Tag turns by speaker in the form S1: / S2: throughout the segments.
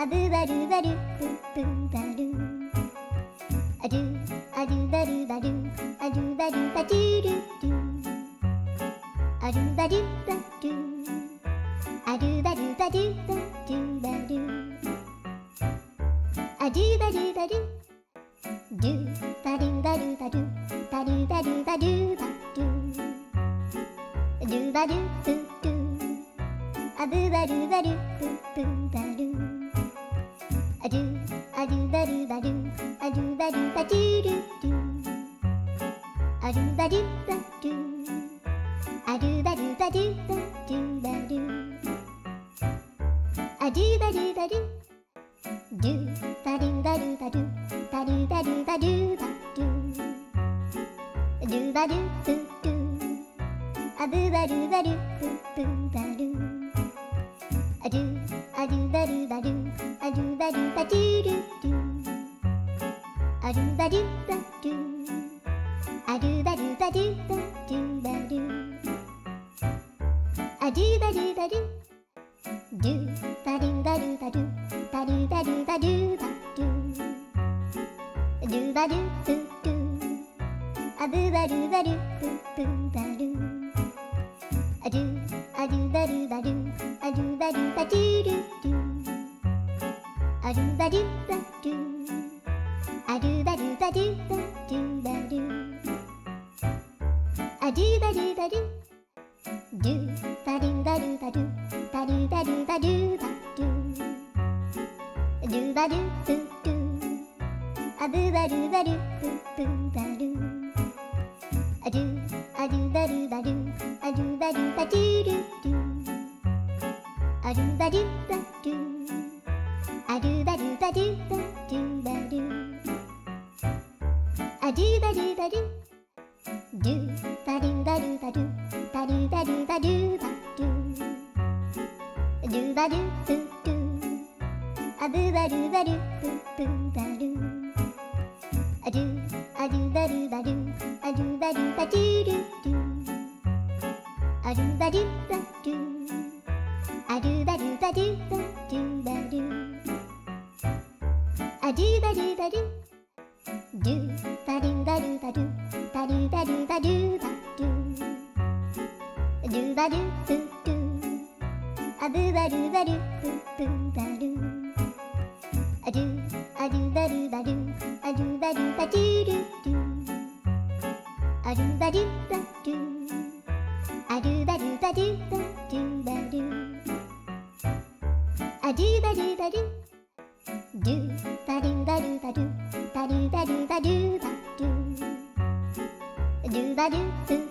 S1: あぶばるばるぷぷばるあるあるばるばるあるばるばるるるあるばるばるあるばるばるばるばるあるばるばるるばるばるばるばるばるばるばるるばるぷるあぶばるばるぷぷばるあるあるばるばるあるばるばるるるあるばるばるあるばるばるばるばるあるばるばるるばるばるばるばるばるばるばるるばるぷるあぶばるばるぷぷばるあるあるばるばるあるばるばるるるあるばるばるあるばるばるばるばるあるばるばるるばるばるばるばるばるばるばるるばるぷるあぶばるばるぷぷばるあるあるばるばるあるばるばるるるあるばるばるあるばるばるばるばるあるばるばるるばるばるばるばるばるばるばるるばるぷるあぶばるばるぷぷばるあるあるばるばるあるばるばるるるあるばるばるあるばるばるばるばるあるばるばるるばるばるばるばるばるばるばるるばるぷるあぶばるばるぷぷばるあるあるばるばるあるばるばるるるあるばるばるあるばるばるばるばるあるばるばるるばるばるばるばるばるばるばるるばるぷるあぶばるばるぷぷばるあるあるばるばるあるばるばるるるあるばるばるあるばるばるばるばるあるばるばるるばるばるばるばるばるばるばるるばるぷる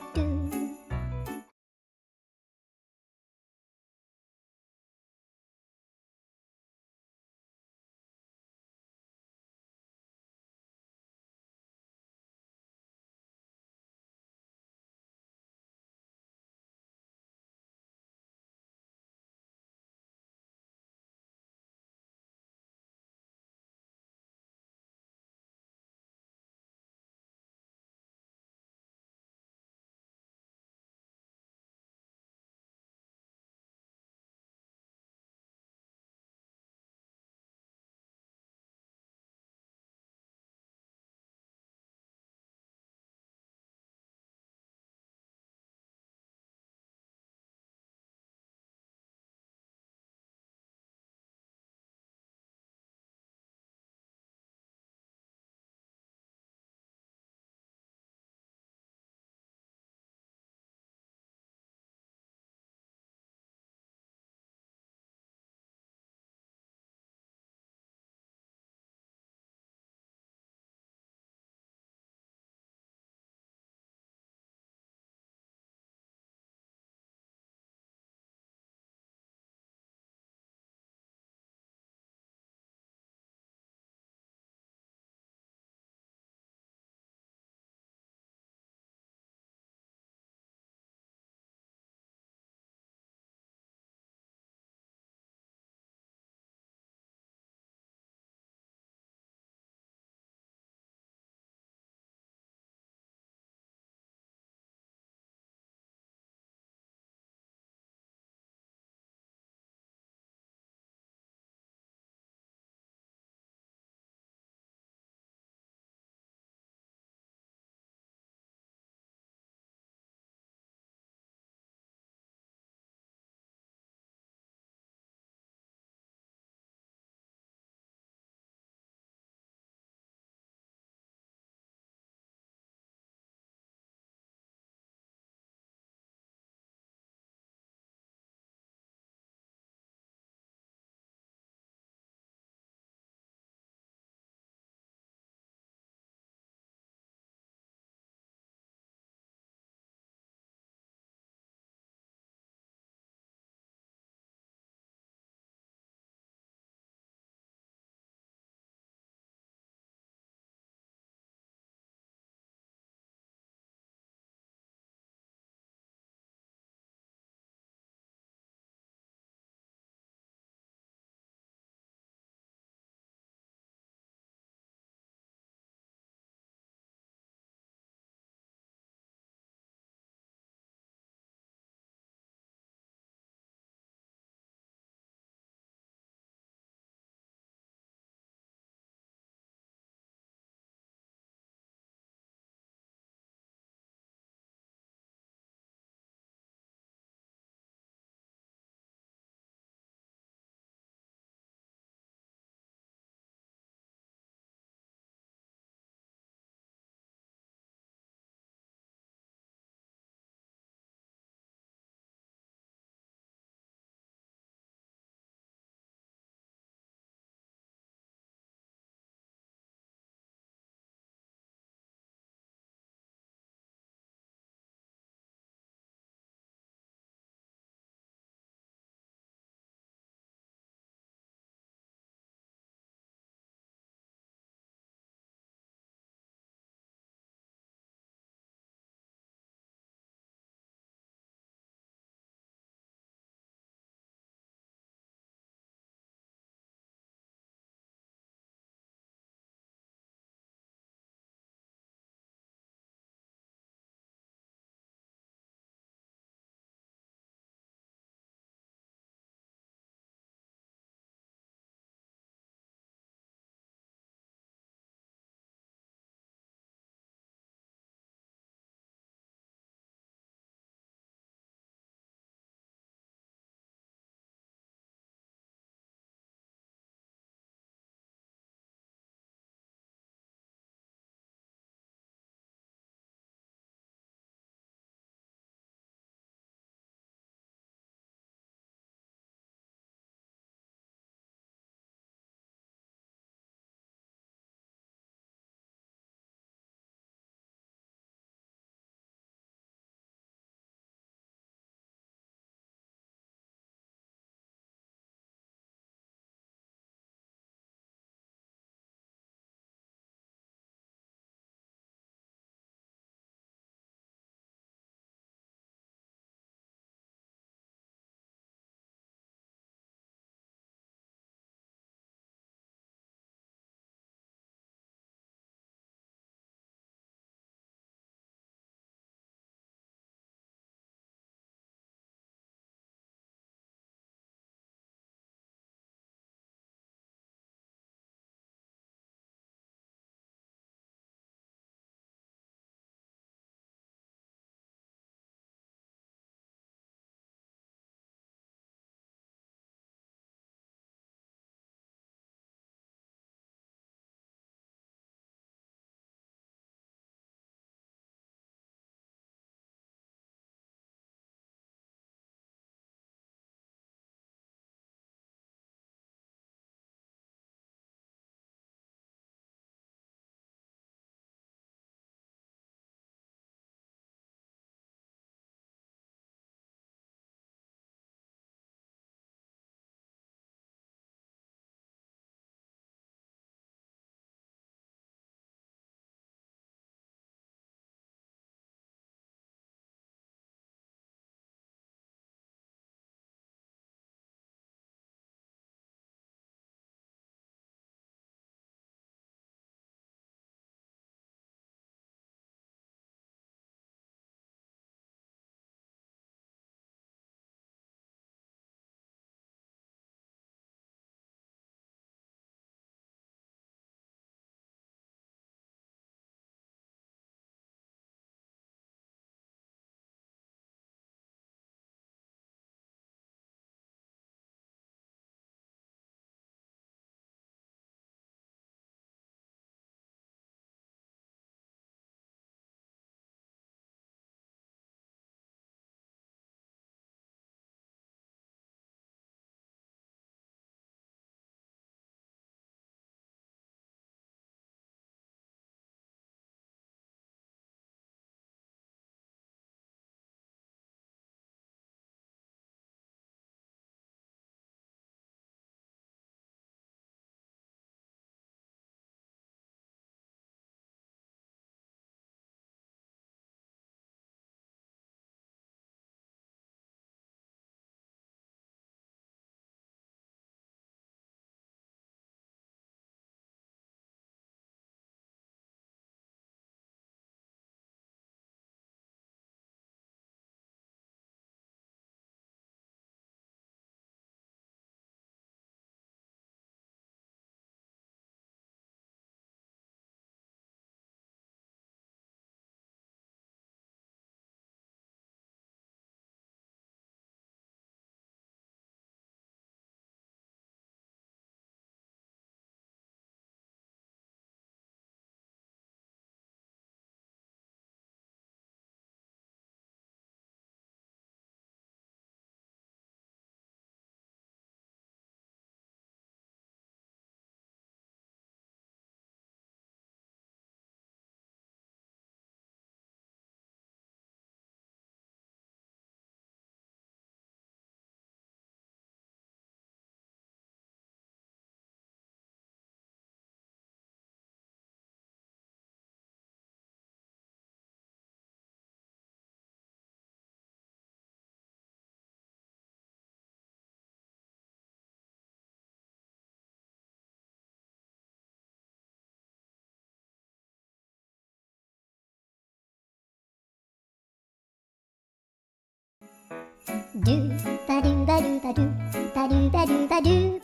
S1: Do ba do ba do ba do ba do ba do ba do.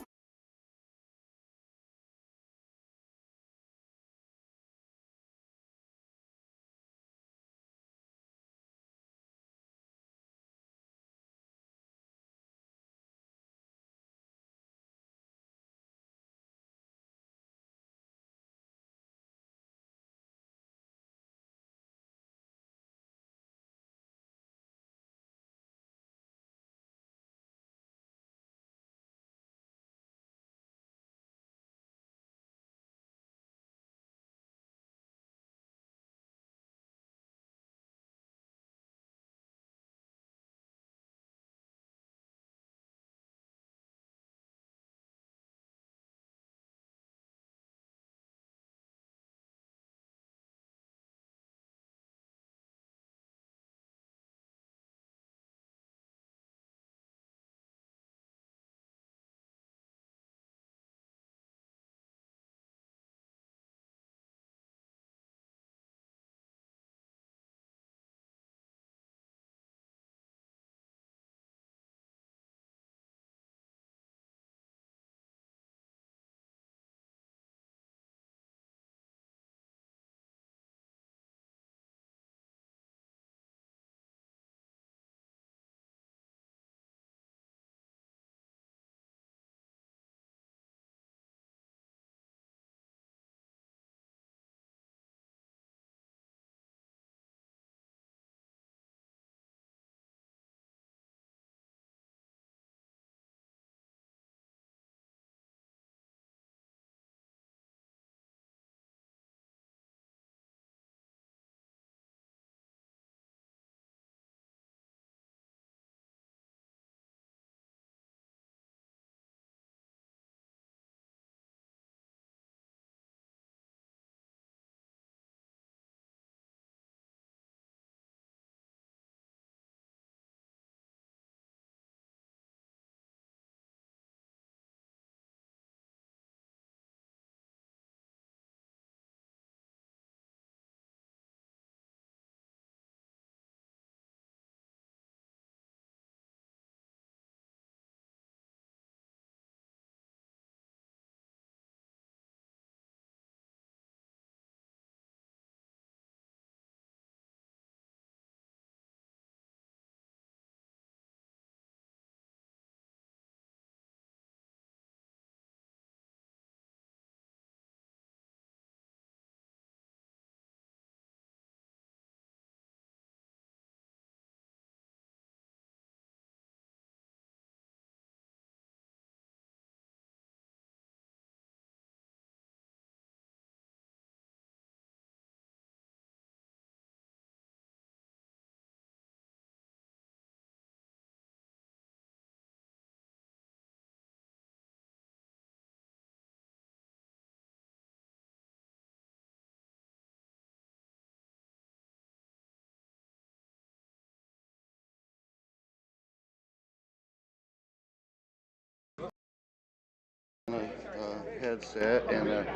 S2: Headset and it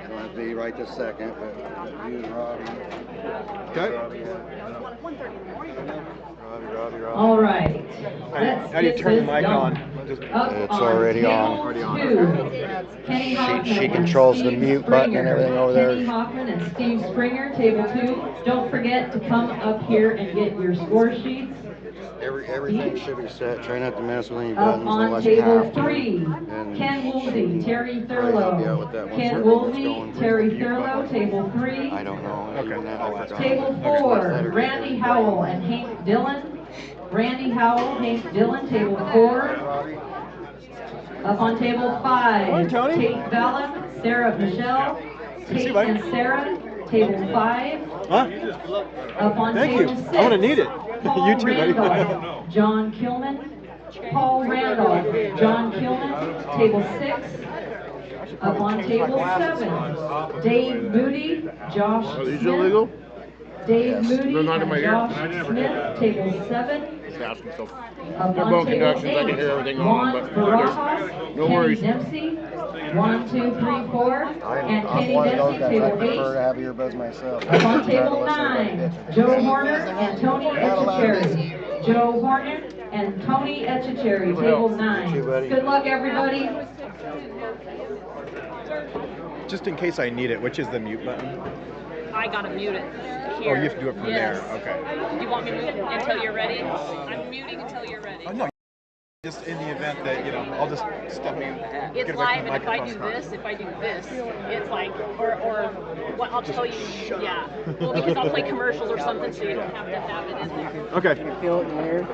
S2: don't have to be right this second, but you and Robbie.
S3: Okay.
S2: Robbie.
S4: All right.
S3: How do you turn the mic on?
S2: It's already on.
S4: Kenny
S2: She controls the mute button and everything over there.
S4: Kenny Hoffman and Steve Springer, table 2. Don't forget to come up here and get your score sheets.
S2: Everything should be set. Try not to mess with any
S4: Up
S2: buttons
S4: on
S2: unless you
S4: table
S2: have to.
S4: 3,
S2: And
S4: Ken Woolsey, Terry
S2: probably help you out
S4: Thurlow.
S2: with that once
S4: Ken
S2: everything gets
S4: Woolsey,
S2: going.
S4: Terry Thurlow, table 3.
S2: I don't know. Even that I forgot.
S4: Table 4, Randy Howell and Hank Dillon. Randy Howell, Hank Dillon, table 4. Up on table 5, Tate Vallum, Sarah Michelle. Tate and Sarah, table 5.
S3: Huh?
S4: Up on
S3: Thank
S4: table
S3: you.
S4: 6,
S3: I'm gonna need it.
S4: Paul
S3: You too, buddy.
S4: Randolph, John Kilman. Paul Randolph, John Kilman, table 6. Up on table 7, Dave Moody, Josh
S5: Are these
S4: Smith.
S5: illegal?
S4: Dave Moody
S5: They're not in my
S4: and
S5: ear.
S4: Josh Smith, table 7.
S5: Just asking, so
S4: Up
S5: they're
S4: on
S5: bone
S4: table
S5: conductions. I can hear
S4: 8,
S5: everything on
S4: Juan
S5: them, but
S4: Barajas,
S5: no
S4: Kenny
S5: worries.
S4: Dempsey, 1, 2, 3, 4, and
S2: I'm
S4: Kenny
S2: one of those
S4: Dempsey,
S2: guys. I
S4: table
S2: prefer
S4: 8.
S2: to have earbuds myself.
S4: Up on table 9, Joe Horner and Tony
S2: Not allowed to
S4: Etchecherry. Joe Horner and Tony Etchecherry, table 9.
S2: You too, buddy.
S4: Good luck, everybody.
S3: Just in case I need it, which is the mute button?
S5: I gotta mute it
S3: Oh,
S5: here.
S3: you have to do it from
S5: Yes.
S3: there. Okay.
S5: Do you want me to mute it until you're ready? I'm muting until you're ready.
S3: Oh, no. Just in the event that, you know, I'll just step me.
S5: It's live, and if I do this, it's like, or what I'll tell you, yeah. Well, because I'll play commercials or something, so you don't have to have it in there.
S3: Okay.
S6: Feel it in there.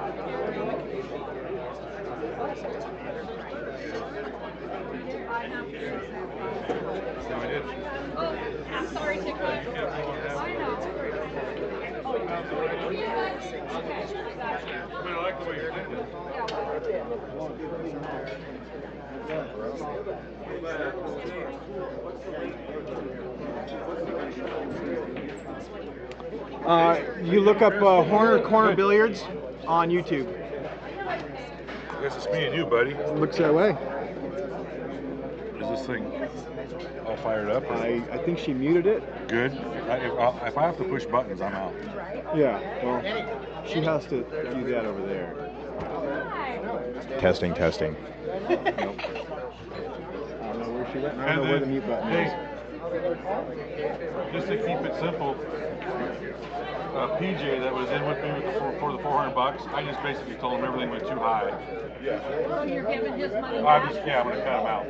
S5: I'm sorry, Tickle.
S3: You look up Horner Corner Billiards on YouTube.
S7: Guess it's me and you, buddy.
S3: Looks that way.
S7: Is this thing all fired up? Or
S3: I think she muted it.
S7: good? If I have to push buttons, I'm out.
S3: Yeah, well, she has to do that over there. Testing.
S7: Nope.
S3: I don't know where she went. I don't know where the mute button is.
S7: Just to keep it simple, PJ that was in with me for the $400, I just basically told him everything went too high.
S5: So you're giving his money
S7: I'm
S5: back?
S7: going to cut him out.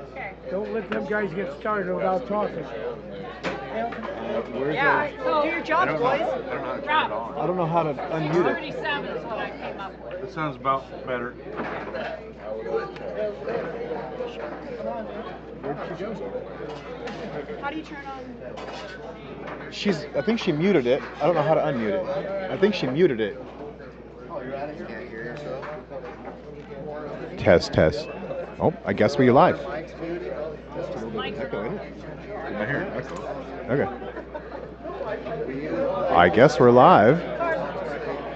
S6: Don't let them guys get started without talking.
S3: Where's
S5: Yeah, so do your job, boys.
S7: I don't know how to turn it
S3: I
S7: on.
S3: don't know how to unmute it.
S5: 37 is what I came up with.
S7: It sounds about better.
S5: How do you turn on?
S3: I think she muted it. I don't know how to unmute it. I think she muted it.
S2: Can't hear yourself.
S3: Test. Oh, I guess we're live.
S7: Can I hear it?
S3: Okay. I guess we're live.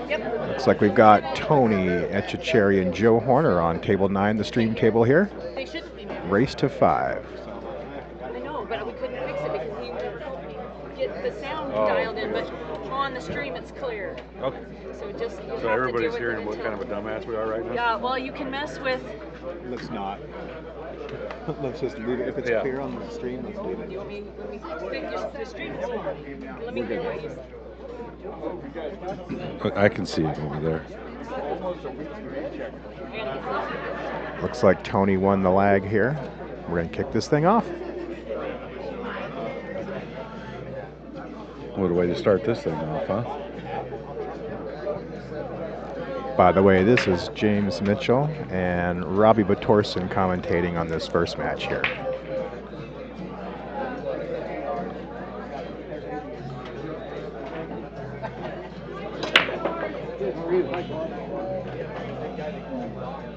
S5: Yep.
S3: Looks like we've got Tony Etchecherry and Joe Horner on table 9, the stream table here.
S5: They shouldn't be muted.
S3: Race to 5.
S5: I know, but we couldn't fix it because he would get the sound
S7: Oh.
S5: dialed in, but on the stream it's clear.
S7: Okay.
S5: So just you have
S7: So
S5: to
S7: everybody's
S5: deal with
S7: hearing
S5: it
S7: what
S5: until-
S7: kind of a dumbass we are right now?
S5: Yeah, well, you can mess with.
S3: Let's not. Let's just leave it. If it's
S7: Yeah.
S3: clear on the stream, let's leave it.
S5: You want me? Let me just the stream is on. Let me hear what you say.
S7: I can see it over there.
S3: Looks like Tony won the lag here. We're going to kick this thing off.
S7: What a way to start this thing off, huh?
S3: By the way, this is James Mitchell and Robbie Batorson commentating on this first match here.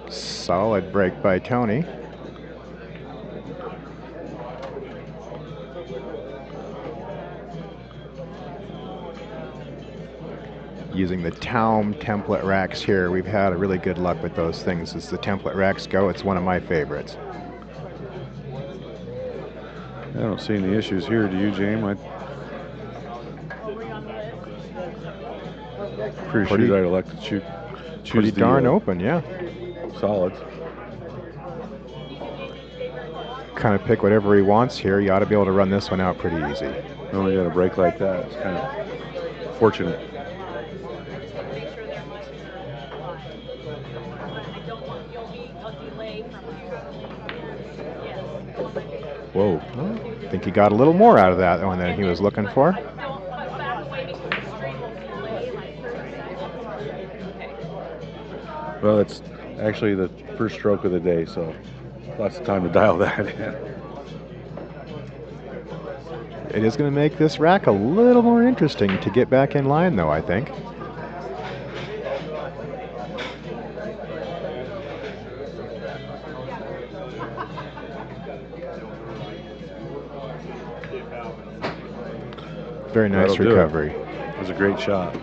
S3: Solid break by Tony. Using the Taum template racks here, we've had a really good luck with those things as the template racks go. It's one of my favorites.
S7: I don't see any issues here. Do you, James? Pretty sure I'd elect to choose
S3: Pretty darn open, yeah.
S7: solids.
S3: Kind of pick whatever he wants here. You ought to be able to run this one out pretty easy.
S7: When we got a break like that, it's kind of fortunate.
S5: Make sure they're much live. I don't want you'll be a delay from yes.
S3: Whoa. I think he got a little more out of that one than he was looking for.
S5: Don't back away because the stream will delay like 30 seconds. Okay.
S7: Well, it's actually the first stroke of the day, so lots of time to dial that in.
S3: It is going to make this rack a little more interesting to get back in line, though, I think. Very nice
S7: That'll do it.
S3: recovery.
S7: It was a great shot.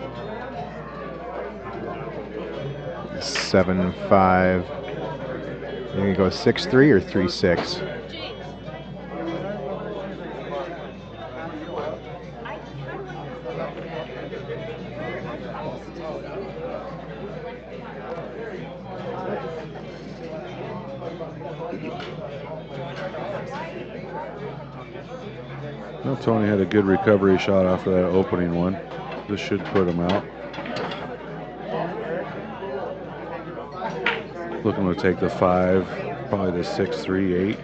S3: 7-5. You going to go 6-3 or 3-6?
S7: Well, Tony had a good recovery shot after that opening one. This should put him out. Looking to take the 5, probably the 6, 3, 8.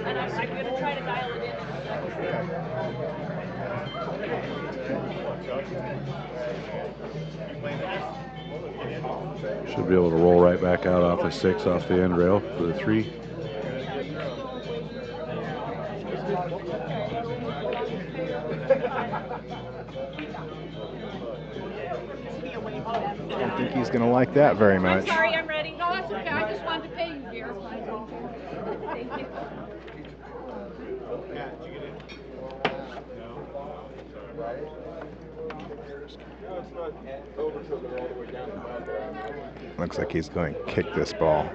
S5: And I'm going to try to dial it in a second.
S7: Should be able to roll right back out off the 6 off the end rail for the 3.
S3: I don't think he's going to like that very much.
S5: Sorry, I'm ready. No, that's okay. I just wanted to pay you here. Thank you.
S3: Looks like he's going to kick this ball.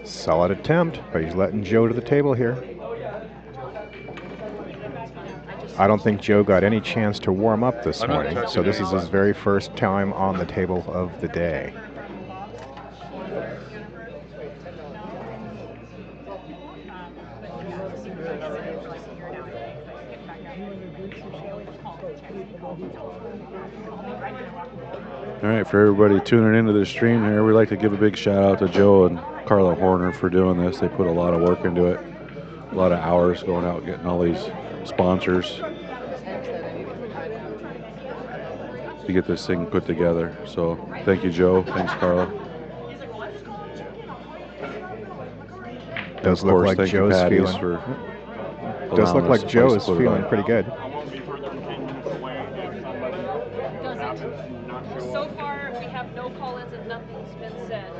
S3: Solid attempt, but he's letting Joe to the table here. I don't think Joe got any chance to warm up this morning, so this is his very first time on the table of the day.
S7: All right, for everybody tuning into the stream here, we'd like to give a big shout out to Joe and Carla Horner for doing this. They put a lot of work into it, a lot of hours going out getting all these sponsors to get this thing put together. So thank you, Joe. Thanks, Carla.
S3: Does look like Joe's feeling. Does look like Joe is feeling pretty good.
S5: So far, we have no call-ins and nothing's been said.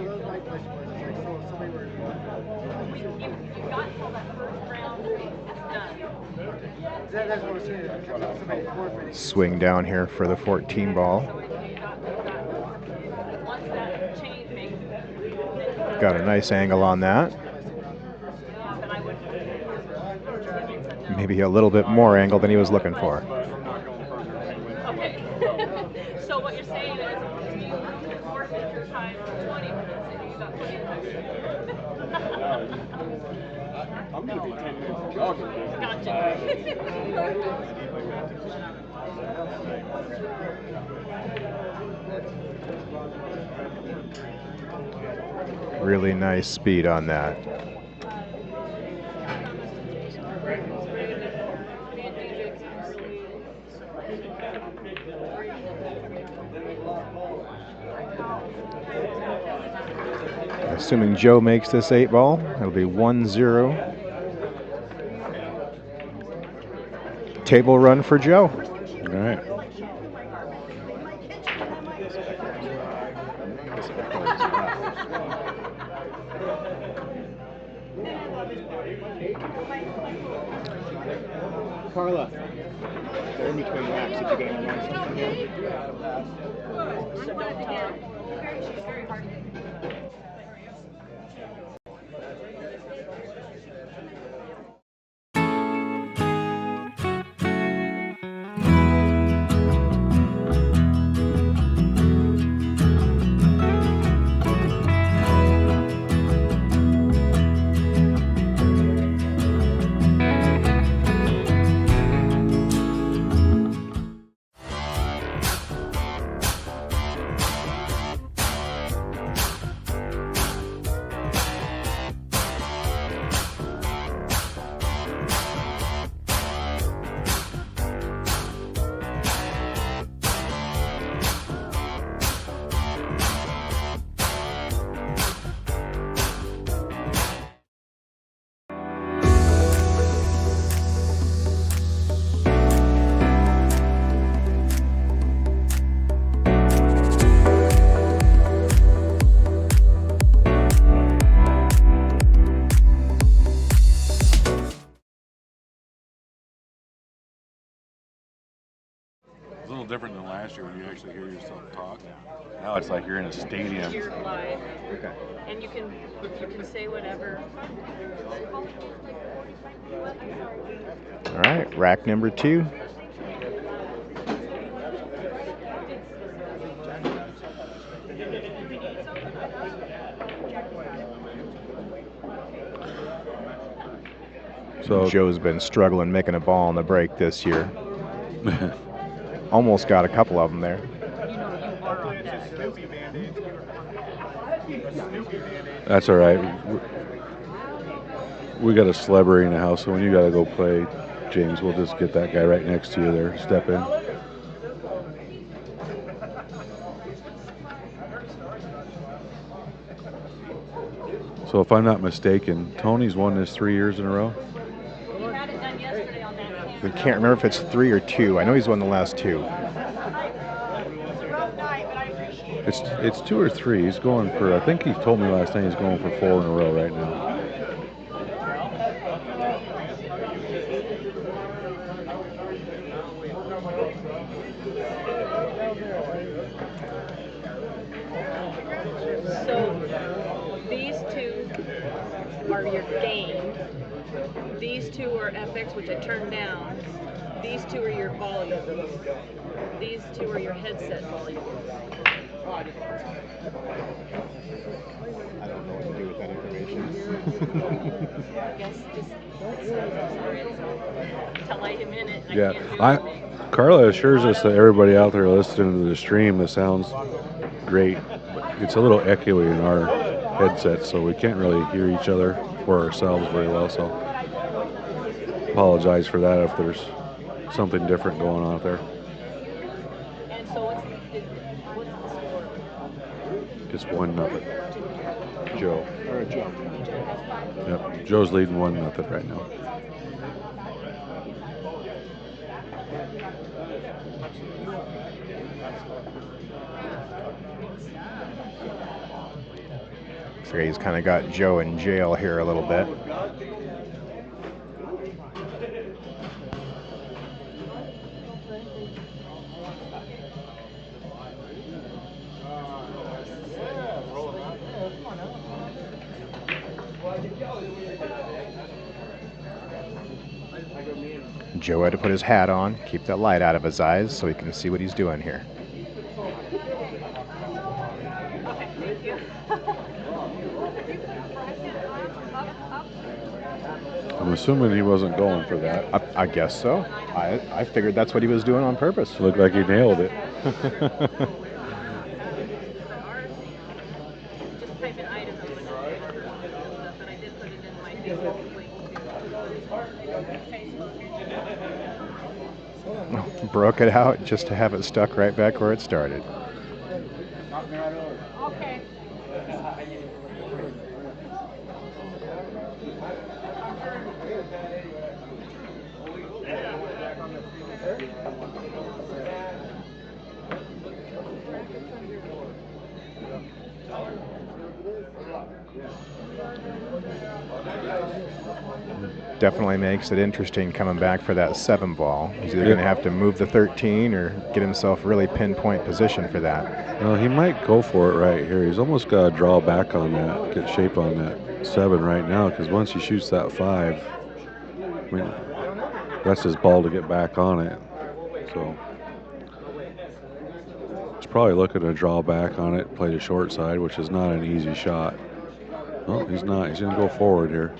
S5: You got until that first round is done.
S3: Swing down here for the 14 ball.
S5: Once that change makes
S3: Got a nice angle on that. Maybe a little bit more angle than he was looking for.
S5: Okay. So what you're saying is you forfeit your time for 20 minutes and you got 20 minutes.
S8: I'm going to be 10 minutes jogging.
S5: Gotcha.
S3: Really nice speed on that. Assuming Joe makes this 8 ball, it'll be 1-0. Table run for Joe.
S7: All right.
S8: Carla, they're in between racks. Did you get them on something here?
S7: different than last year when you actually hear yourself talk. Now it's like you're in a stadium.
S5: You're live,
S3: Okay.
S5: and you can say whatever.
S3: All right, rack number 2.
S7: So
S3: Joe's been struggling making a ball on the break this year. Almost got a couple of them there.
S5: You know you are on deck.
S7: that's all right. We got a celebrity in the house, so when you got to go play, James, we'll just get that guy right next to you there. Step in. So if I'm not mistaken, Tony's won this 3 years in a row.
S5: He had it done yesterday on that.
S3: We can't remember if it's 3 or 2. I know he's won the last 2.
S7: It's 2 or 3. He's going for, I think he told me last night he's going for 4 in a row right now.
S5: So these 2 are your gained. These 2 are FX, which I turned down. These 2 are your volumes. These 2 are your headset volumes.
S3: I don't know what to do with that information.
S5: I guess just till I am in it.
S7: Yeah,
S5: can't do anything.
S7: Carla assures us that everybody out there listening to the stream, the sound's great, but it's a little echoey in our headsets, so we can't really hear each other or ourselves very well. So apologize for that if there's something different going on out there.
S5: And so what's the score?
S7: It's 1-0.
S3: Joe.
S8: Or Joe.
S7: Yep, Joe's leading 1-0 right now.
S3: So he's kind of got Joe in jail here a little bit. Joe had to put his hat on, keep that light out of his eyes so he can see what he's doing here.
S7: I'm assuming he wasn't going for that.
S3: I guess so. I figured that's what he was doing on purpose.
S7: Looked like he nailed it.
S5: Just type in Idaho and stuff, but I did put it in my Facebook link.
S3: Broke it out just to have it stuck right back where it started.
S5: Okay.
S3: Definitely makes it interesting coming back for that 7 ball. He's either going to have to move the 13 or get himself really pinpoint position for that.
S7: Well, he might go for it right here. He's almost got to draw back on that, get shape on that 7 right now, because once he shoots that 5, I mean, that's his ball to get back on it. So he's probably looking to draw back on it, play the short side, which is not an easy shot. Well, he's not. He's going to go forward here.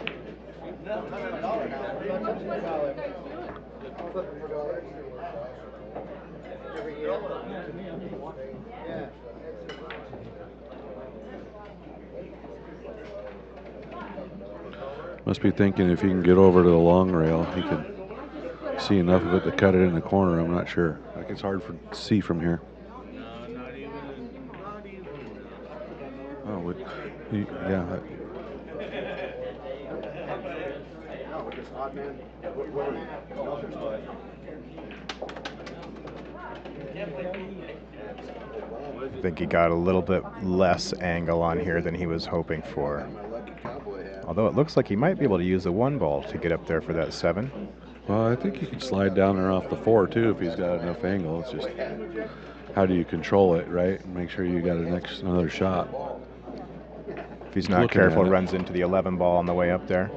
S7: Must be thinking if he can get over to the long rail, he can see enough of it to cut it in the corner. I'm not sure. Like, it's hard to see from here. Oh, yeah.
S3: I think he got a little bit less angle on here than he was hoping for. Although it looks like he might be able to use the 1 ball to get up there for that 7.
S7: Well, I think you can slide down there off the 4 too if he's got enough angle. It's just how do you control it, right? And make sure you got another shot.
S3: If he's not careful, runs into the 11 ball on the way up there.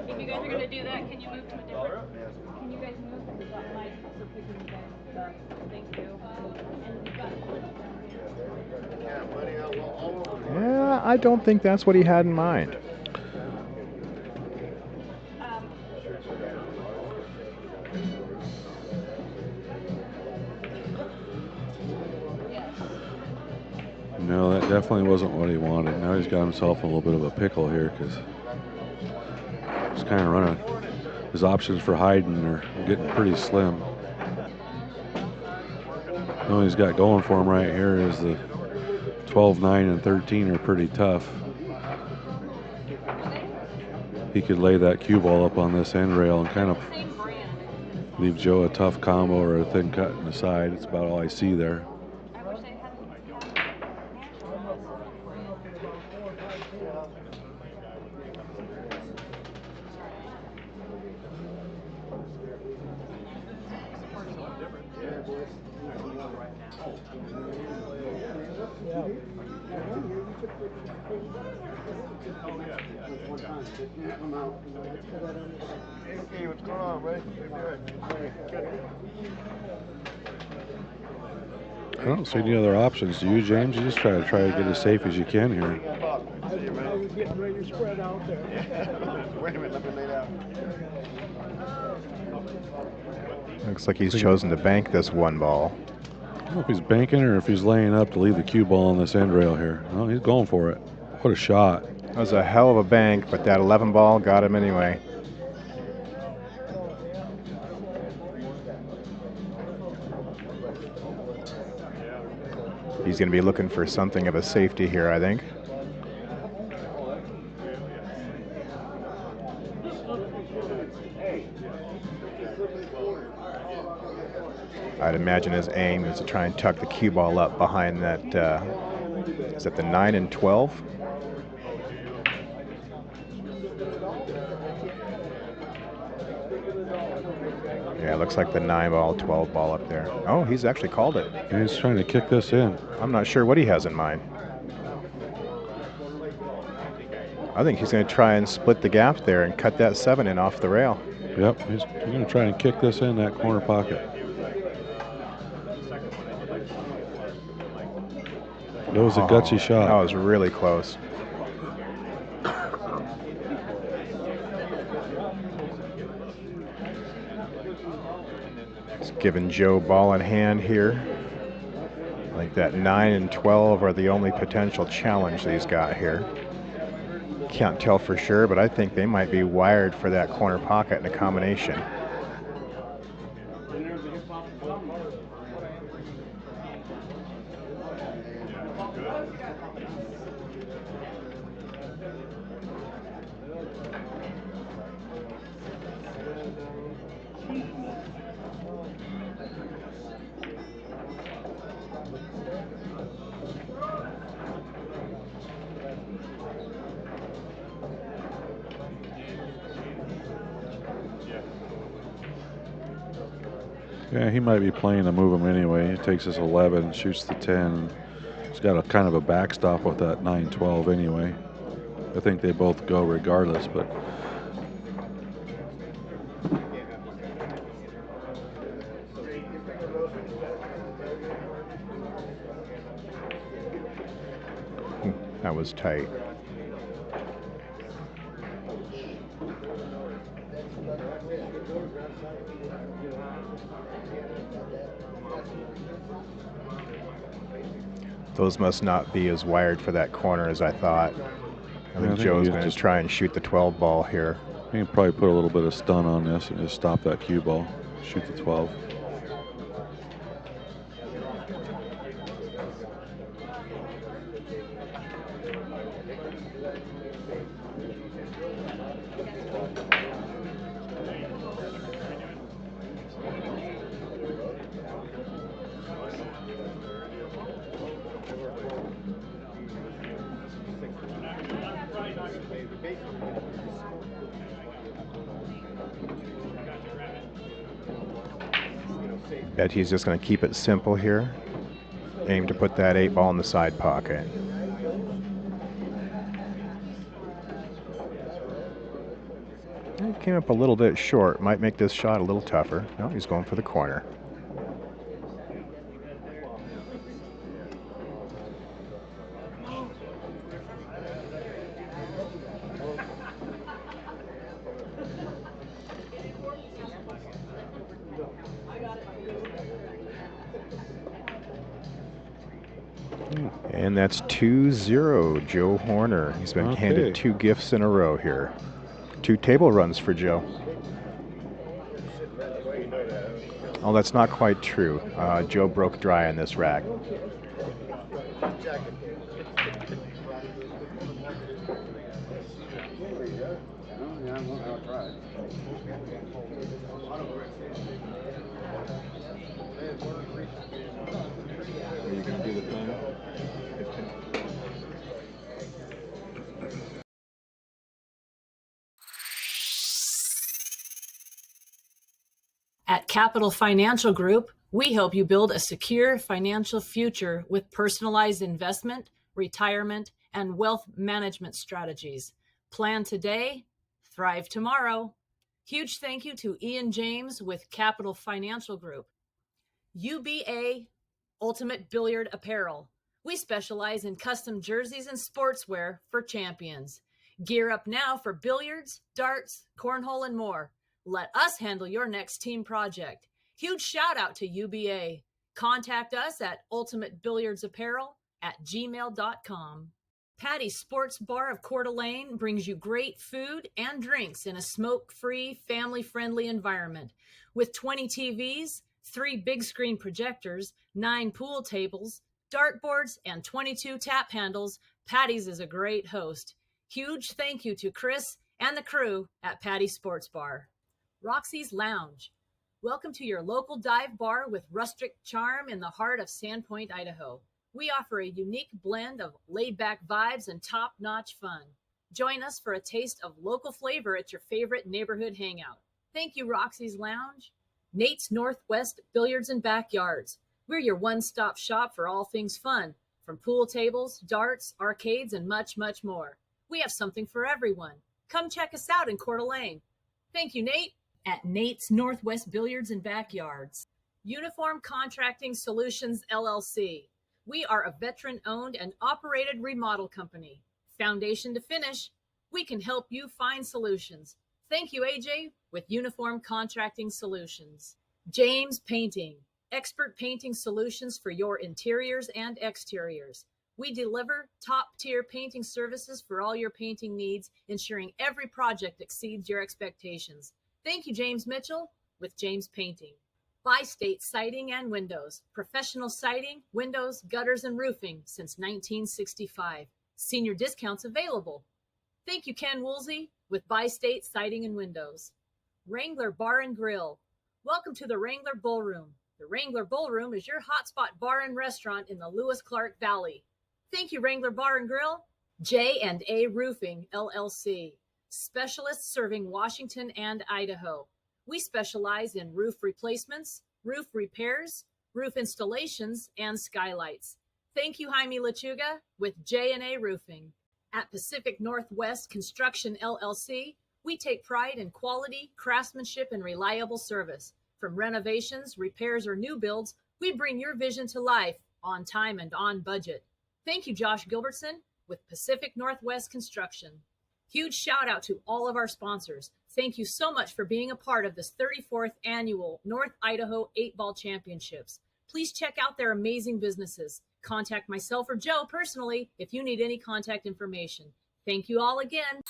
S5: If you guys are gonna do that, can you move to a different? Can you guys move to that mic so people can guys? Thank you.
S3: Yeah, I don't think that's what he had in mind.
S7: No, that definitely wasn't what he wanted. Now he's got himself in a little bit of a pickle here because he's kind of running. His options for hiding are getting pretty slim. The only he's got going for him right here is the 12, 9, and 13 are pretty tough. He could lay that cue ball up on this end rail and kind of leave Joe a tough combo or a thin cut in the side. It's about all I see there.
S2: Hey, what's going on, buddy?
S7: I don't see any other options. Do you, James? You just try to get as safe as you can here.
S6: I was getting ready to spread out there.
S2: Wait a minute, let me lay down.
S3: Looks like he's chosen to bank this 1 ball.
S7: I don't know if he's banking or if he's laying up to leave the cue ball on this end rail here. No, he's going for it. What a shot.
S3: That was a hell of a bank, but that 11 ball got him anyway. He's going to be looking for something of a safety here, I think. I'd imagine his aim is to try and tuck the cue ball up behind that, is that the 9 and 12? Yeah, it looks like the 9 ball, 12 ball up there. Oh, he's actually called it.
S7: And he's trying to kick this in.
S3: I'm not sure what he has in mind. I think he's going to try and split the gap there and cut that 7 in off the rail.
S7: Yep, he's going to try and kick this in that corner pocket. That was a gutsy shot.
S3: That was really close. It's giving Joe ball in hand here. I think that 9 and 12 are the only potential challenge that he's got here. Can't tell for sure, but I think they might be wired for that corner pocket in a combination.
S7: Yeah, he might be playing to move him anyway. He takes his 11, shoots the 10. He's got a kind of a backstop with that 9-12 anyway. I think they both go regardless, but
S3: that was tight. Those must not be as wired for that corner as I thought. I think Joe's going to try and shoot the 12 ball here.
S7: He can probably put a little bit of stun on this and just stop that cue ball, shoot the 12.
S3: Bet he's just going to keep it simple here. Aim to put that 8 ball in the side pocket. He came up a little bit short. Might make this shot a little tougher. No, he's going for the corner. And that's 2-0, Joe Horner. He's been handed 2 gifts in a row here. 2 table runs for Joe. Oh, that's not quite true. Joe broke dry on this rack. Are you going to do the pin?
S9: At Capital Financial Group, we help you build a secure financial future with personalized investment, retirement, and wealth management strategies. Plan today, thrive tomorrow. Huge thank you to Ian James with Capital Financial Group. UBA Ultimate Billiard Apparel. We specialize in custom jerseys and sportswear for champions. Gear up now for billiards, darts, cornhole, and more. Let us handle your next team project. Huge shout out to UBA. Contact us at ultimatebillionapparel@gmail.com. Patty's Sports Bar of Coeur d'Alene brings you great food and drinks in a smoke-free, family-friendly environment. With 20 TVs, 3 big screen projectors, 9 pool tables, dartboards, and 22 tap handles, Patty's is a great host. Huge thank you to Chris and the crew at Patty's Sports Bar. Roxy's Lounge. Welcome to your local dive bar with rustic charm in the heart of Sandpoint, Idaho. We offer a unique blend of laid-back vibes and top-notch fun. Join us for a taste of local flavor at your favorite neighborhood hangout. Thank you, Roxy's Lounge. Nate's Northwest Billiards and Backyards. We're your one-stop shop for all things fun, from pool tables, darts, arcades, and much, much more. We have something for everyone. Come check us out in Coeur d'Alene. Thank you, Nate. At Nate's Northwest Billiards and Backyards. Uniform Contracting Solutions, LLC. We are a veteran-owned and operated remodel company. Foundation to finish, we can help you find solutions. Thank you, AJ, with Uniform Contracting Solutions. James Painting. Expert painting solutions for your interiors and exteriors. We deliver top-tier painting services for all your painting needs, ensuring every project exceeds your expectations. Thank you, James Mitchell, with James Painting. Bi-State Siding and Windows. Professional siding, windows, gutters, and roofing since 1965. Senior discounts available. Thank you, Ken Woolsey, with Bi-State Siding and Windows. Wrangler Bar and Grill. Welcome to the Wrangler Ballroom. The Wrangler Ballroom is your hotspot bar and restaurant in the Lewis Clark Valley. Thank you, Wrangler Bar and Grill. J&A Roofing, LLC. Specialists serving Washington and Idaho. We specialize in roof replacements, roof repairs, roof installations, and skylights. Thank you, Jaime Lechuga, with J&A Roofing. At Pacific Northwest Construction, LLC, we take pride in quality, craftsmanship, and reliable service. From renovations, repairs, or new builds, we bring your vision to life on time and on budget. Thank you, Josh Gilbertson, with Pacific Northwest Construction. Huge shout out to all of our sponsors. Thank you so much for being a part of this 34th annual North Idaho 8-Ball Championships. Please check out their amazing businesses. Contact myself or Joe personally if you need any contact information. Thank you all again.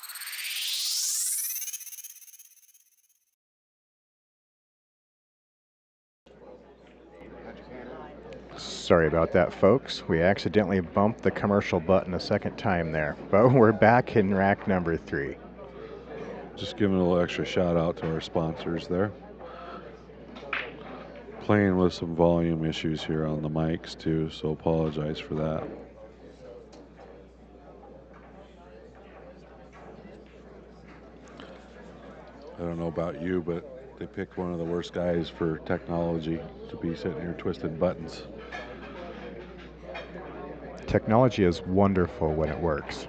S3: Sorry about that, folks. We accidentally bumped the commercial button a second time there, but we're back in rack number 3.
S7: Just giving a little extra shout out to our sponsors there. Playing with some volume issues here on the mics too, so apologize for that. I don't know about you, but they picked one of the worst guys for technology to be sitting here twisting buttons.
S3: Technology is wonderful when it works.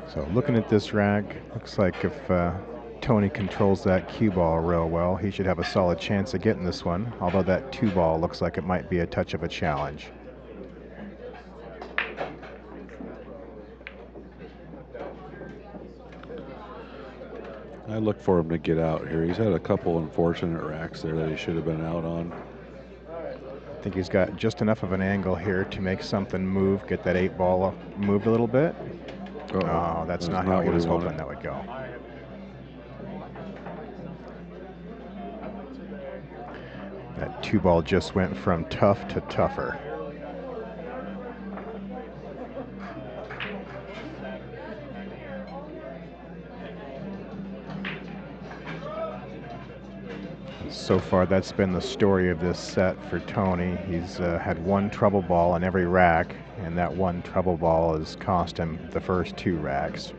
S3: So looking at this rack, looks like if Tony controls that cue ball real well, he should have a solid chance of getting this one, although that 2-ball looks like it might be a touch of a challenge.
S7: I look for him to get out here. He's had a couple unfortunate racks there that he should have been out on.
S3: I think he's got just enough of an angle here to make something move, get that 8-ball moved a little bit. Oh, that's not how he was hoping that would go. That 2-ball just went from tough to tougher. So far, that's been the story of this set for Tony. He's had one trouble ball on every rack, and that one trouble ball has cost him the first 2 racks.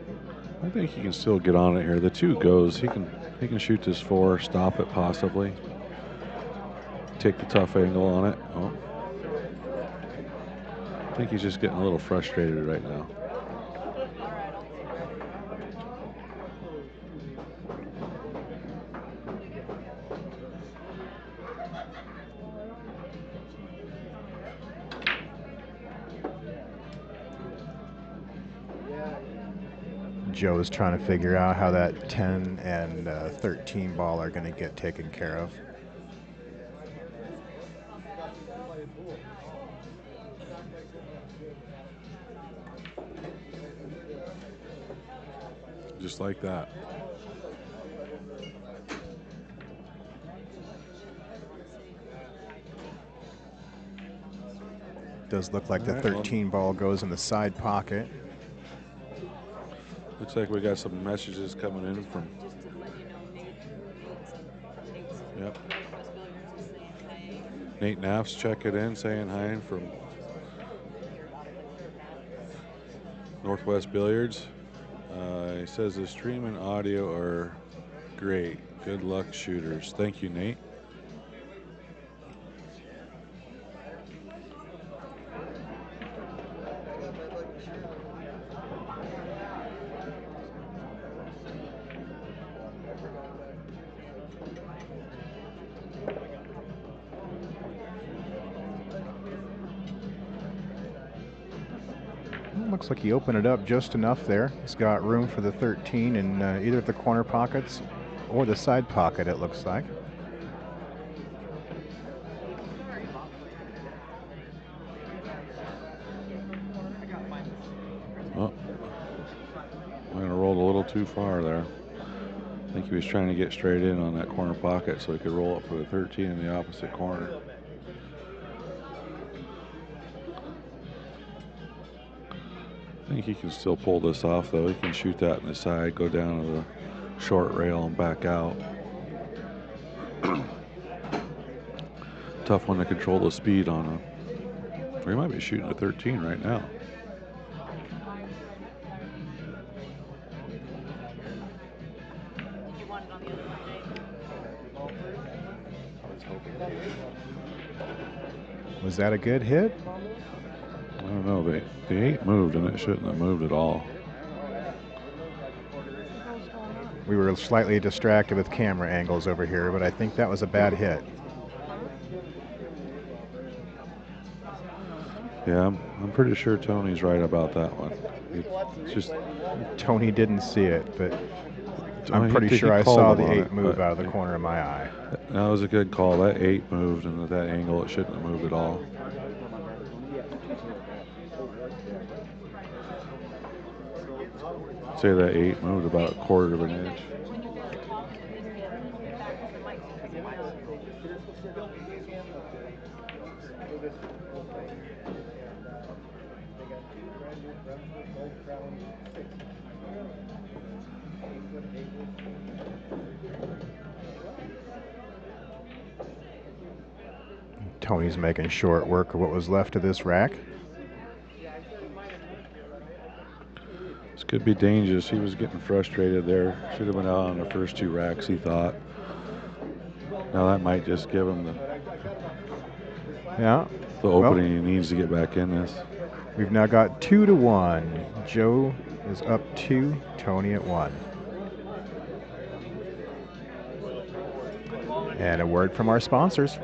S7: I think he can still get on it here. The 2 goes. He can shoot this 4, stop it possibly. Take the tough angle on it. Oh. I think he's just getting a little frustrated right now.
S3: Joe's trying to figure out how that 10 and 13 ball are going to get taken care of.
S7: Just like that.
S3: Does look like the 13 ball goes in the side pocket.
S7: Looks like we got some messages coming in from. Yep. Nate Knapp's checking in, saying hi from Northwest Billiards. He says the stream and audio are great. Good luck, shooters. Thank you, Nate.
S3: Looks like he opened it up just enough there. He's got room for the 13 in either of the corner pockets or the side pocket, it looks like.
S7: Oh, might have rolled a little too far there. I think he was trying to get straight in on that corner pocket so he could roll up for the 13 in the opposite corner. I think he can still pull this off, though. He can shoot that in the side, go down to the short rail and back out. Tough one to control the speed on him. Or he might be shooting a 13 right now.
S5: Did you want it on the other one, Dave?
S3: Was that a good hit?
S7: I don't know. The 8 moved, and it shouldn't have moved at all.
S3: We were slightly distracted with camera angles over here, but I think that was a bad hit.
S7: Yeah, I'm pretty sure Tony's right about that one. It's just
S3: Tony didn't see it, but I'm pretty sure I saw the 8 move out of the corner of my eye.
S7: That was a good call. That 8 moved, and at that angle, it shouldn't have moved at all. Say that 8 moved about a quarter of an inch.
S3: Tony's making short work of what was left of this rack.
S7: This could be dangerous. He was getting frustrated there. Should have been out on the first 2 racks, he thought. Now that might just give him the opening he needs to get back in this.
S3: We've now got 2-1. Joe is up 2, Tony at 1. And a word from our sponsors.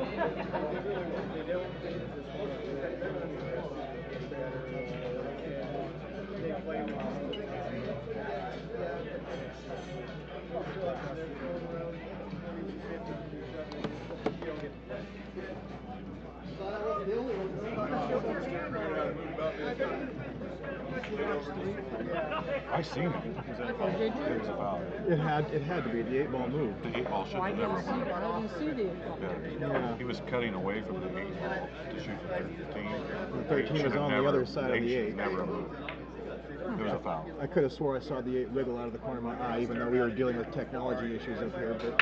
S7: I seen it. It was a foul.
S8: It had to be. The 8 ball moved.
S7: The 8 ball should have never moved.
S6: I didn't see the 8 ball.
S7: Yeah. He was cutting away from the 8 ball to shoot the 13.
S8: The 13 was on the other side of the 8.
S7: Never moved. It was a foul.
S8: I could have swore I saw the 8 wiggle out of the corner of my eye, even though we were dealing with technology issues up here. But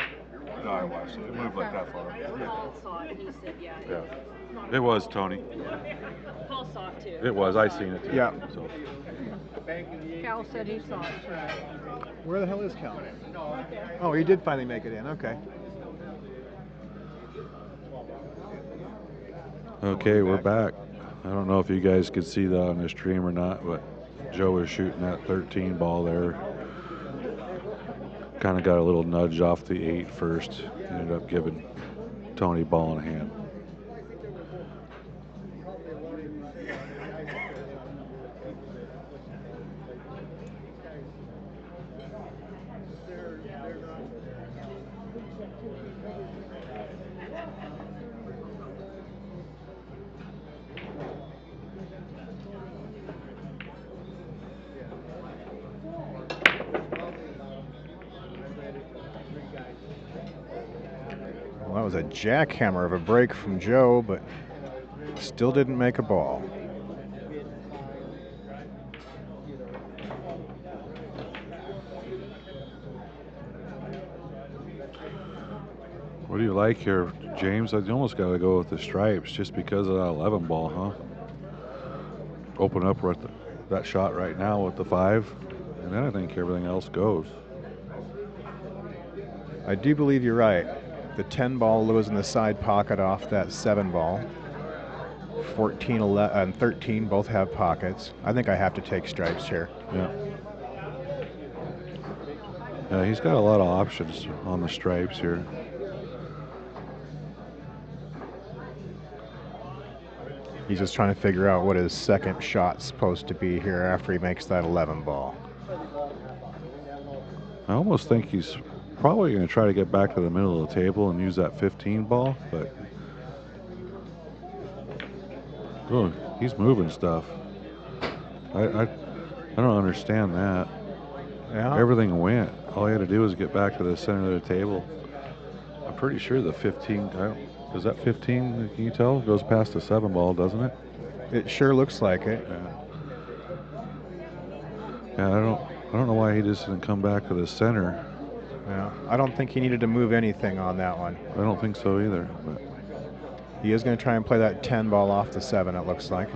S7: no, I watched it. It moved like that far.
S5: Paul saw it and he said, yeah.
S7: It was, Tony.
S5: Paul saw it too.
S7: It was. I seen it too.
S3: Yeah.
S7: So.
S6: Cal said he saw it too.
S8: Where the hell is Cal? Oh, he did finally make it in. Okay.
S7: Okay, we're back. I don't know if you guys could see that on the stream or not, but Joe was shooting that 13 ball there. Kind of got a little nudge off the 8 first. Ended up giving Tony ball in hand.
S3: Well, that was a jackhammer of a break from Joe, but still didn't make a ball.
S7: What do you like here, James? I almost got to go with the stripes just because of that 11 ball, huh? Open up with that shot right now with the 5, and then I think everything else goes.
S3: I do believe you're right. The 10 ball was in the side pocket off that 7 ball. 14, 11, and 13 both have pockets. I think I have to take stripes here.
S7: Yeah. Yeah, he's got a lot of options on the stripes here.
S3: He's just trying to figure out what his second shot's supposed to be here after he makes that 11 ball.
S7: I almost think he's probably going to try to get back to the middle of the table and use that 15 ball, but oh, he's moving stuff. I don't understand that.
S3: Yeah.
S7: Everything went. All he had to do was get back to the center of the table. I'm pretty sure the 15, is that 15, can you tell? Goes past the 7 ball, doesn't it?
S3: It sure looks like it.
S7: Yeah, I don't know why he just didn't come back to the center.
S3: Yeah, I don't think he needed to move anything on that one.
S7: I don't think so either. But
S3: he is going to try and play that 10 ball off the 7, it looks like.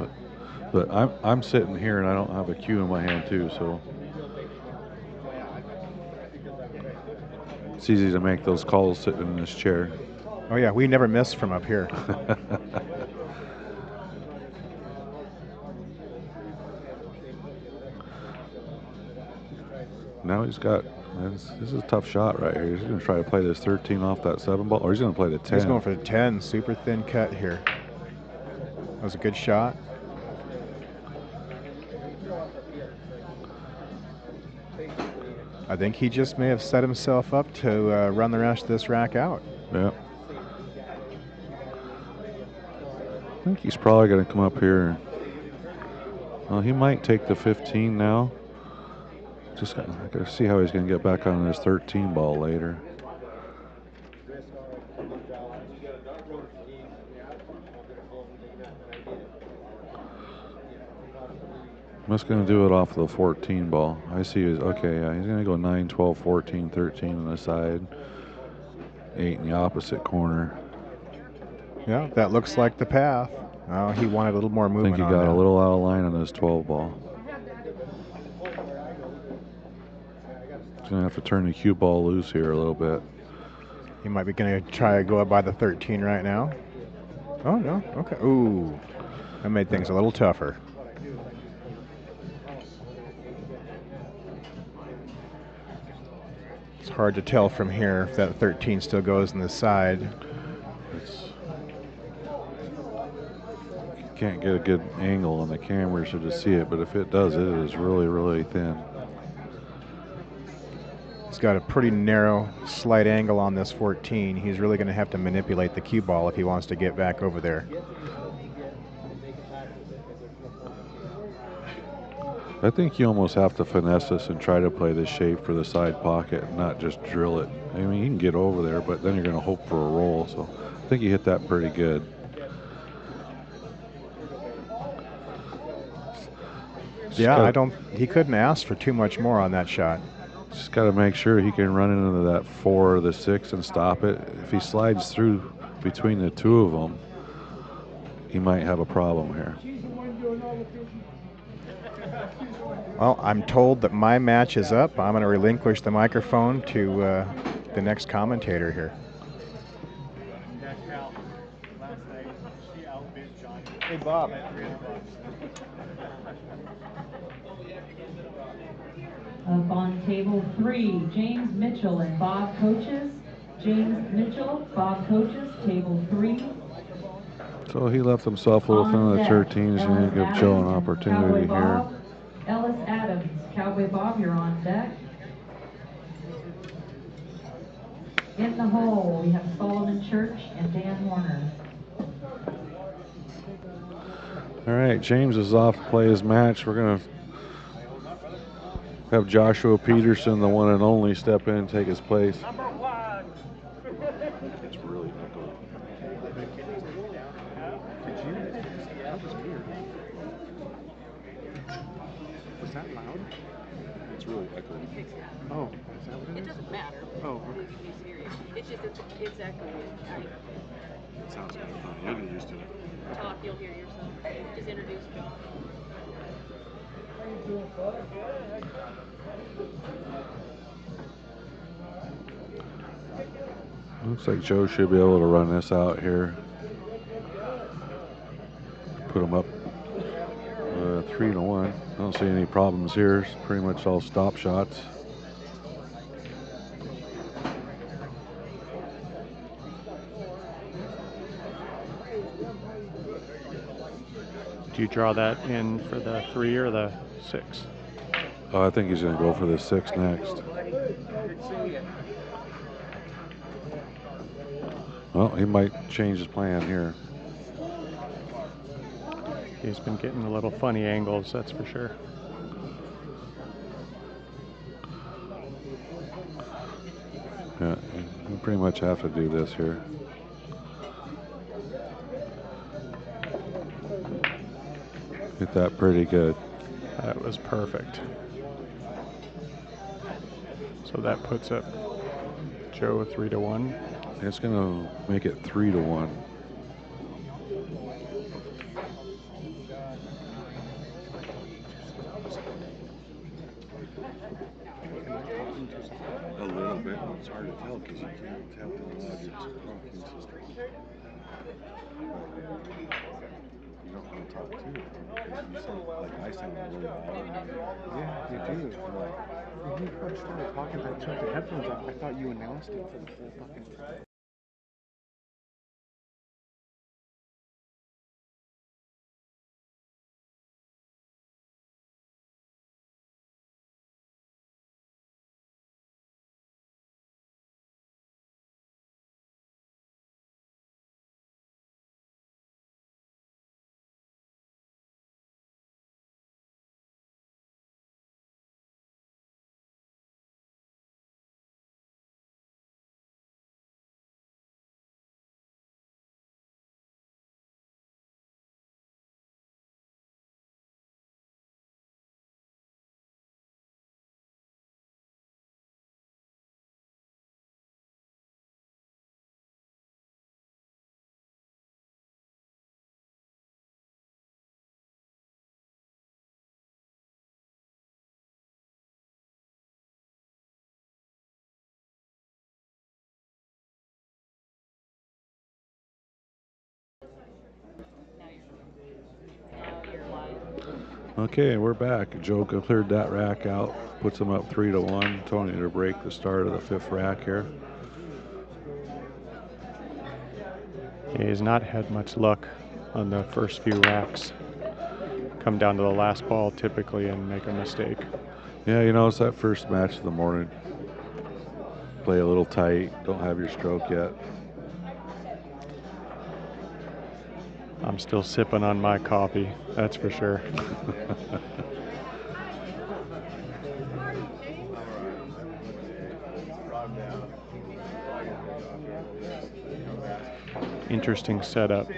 S7: But I'm sitting here and I don't have a cue in my hand too, so it's easy to make those calls sitting in this chair.
S3: Oh yeah, we never miss from up here.
S7: Now he's got, this is a tough shot right here. He's going to try to play this 13 off that 7 ball, or he's going to play the 10.
S3: He's going for the 10, super thin cut here. That was a good shot. I think he just may have set himself up to run the rest of this rack out.
S7: Yeah. I think he's probably going to come up here. Well, he might take the 15 now. Just got to see how he's going to get back on his 13 ball later. I'm just going to do it off the 14 ball. I see his, okay, yeah, he's going to go 9, 12, 14, 13 on the side, 8 in the opposite corner.
S3: Yeah, that looks like the path. Oh, he wanted a little more movement.
S7: I think he got a little out of line on his 12 ball. He's going to have to turn the cue ball loose here a little bit.
S3: He might be going to try to go up by the 13 right now. Oh, no. Okay. Ooh. That made things a little tougher. It's hard to tell from here if that 13 still goes in the side.
S7: You can't get a good angle on the camera so to see it, but if it does, it is really, really thin.
S3: He's got a pretty narrow, slight angle on this 14. He's really going to have to manipulate the cue ball if he wants to get back over there.
S7: I think you almost have to finesse this and try to play the shape for the side pocket and not just drill it. I mean, you can get over there, but then you're going to hope for a roll. So I think you hit that pretty good.
S3: Yeah, he couldn't ask for too much more on that shot.
S7: Just got to make sure he can run into that 4 or the 6 and stop it. If he slides through between the two of them, he might have a problem here.
S3: Well, I'm told that my match is up. I'm going to relinquish the microphone to the next commentator here.
S8: Hey, Bob.
S4: Up on table 3, James Mitchell and Bob Coaches. James Mitchell, Bob Coaches, table 3.
S7: So he left himself a little thin on the 13s and give Joe an opportunity here.
S4: Ellis Adams, Cowboy Bob, you're on deck. In the hole, we have Solomon Church and Dan Warner.
S7: All right, James is off to play his match. We're going to have Joshua Peterson, the one and only, step in and take his place.
S8: It's really echoey. Did you? That was weird. Was that loud? It's really echoey. Oh, is that what it is?
S5: It doesn't matter.
S8: Oh, okay.
S5: It's just it's echoey.
S8: It sounds kind of funny. You'll get used to it.
S5: Talk, you'll hear yourself. Just introduce me.
S7: Looks like Joe should be able to run this out here. Put him up 3-1. I don't see any problems here. It's pretty much all stop shots.
S10: Do you draw that in for the 3 or the 6?
S7: Oh, I think he's going to go for the 6 next. Well, he might change his plan here.
S10: He's been getting a little funny angles, that's for sure.
S7: Yeah, you pretty much have to do this here. Hit that pretty good.
S10: That was perfect. So that puts up Joe 3-1.
S7: It's going to make it 3-1.
S2: A little bit. It's hard to tell because you can't tell how loud you're talking. You don't want to talk too loud because you sound like I sound really loud.
S8: Yeah, you do. When you first started talking, I took the headphones off. I thought you announced it for the whole fucking time.
S7: Okay, we're back. Joe cleared that rack out, puts him up 3-1. Tony to break the start of the 5th rack here.
S10: Yeah, he's not had much luck on the first few racks. Come down to the last ball typically and make a mistake.
S7: Yeah, you know, it's that first match of the morning. Play a little tight, don't have your stroke yet.
S10: I'm still sipping on my coffee, that's for sure. Interesting setup.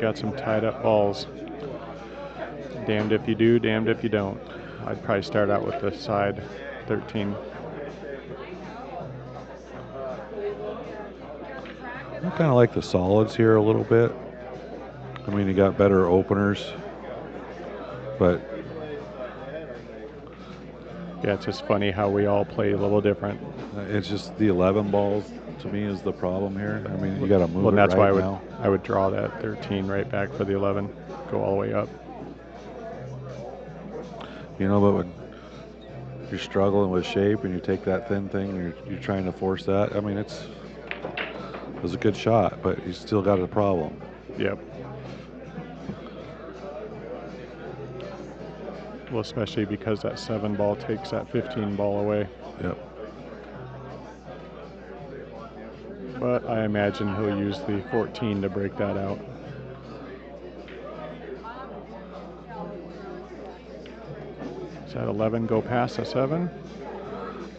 S10: Got some tied up balls. Damned if you do, damned if you don't. I'd probably start out with the side 13.
S7: I kind of like the solids here a little bit. I mean, you got better openers, but
S10: yeah, it's just funny how we all play a little different.
S7: It's just the 11 balls to me is the problem here. I mean, you got to move
S10: well,
S7: it
S10: that's
S7: right
S10: why
S7: now.
S10: I would draw that 13 right back for the 11, go all the way up.
S7: You know, but when you're struggling with shape and you take that thin thing and you're trying to force that, I mean, it was a good shot, but you still got a problem.
S10: Yep. Well, especially because that 7 ball takes that 15 ball away.
S7: Yep.
S10: But I imagine he'll use the 14 to break that out. Does that 11 go past a 7?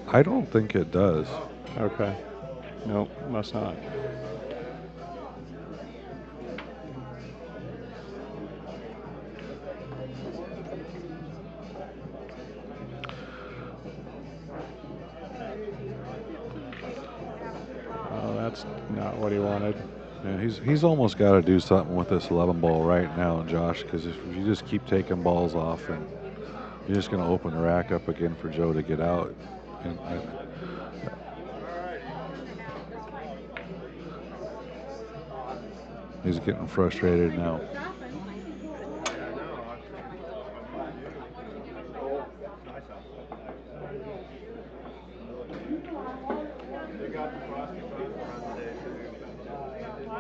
S7: I don't think it does.
S10: Okay. Nope, must not. Oh, that's not what he wanted.
S7: Yeah, he's almost got to do something with this 11 ball right now, Josh, because if you just keep taking balls off, and you're just going to open the rack up again for Joe to get out. And he's getting frustrated now.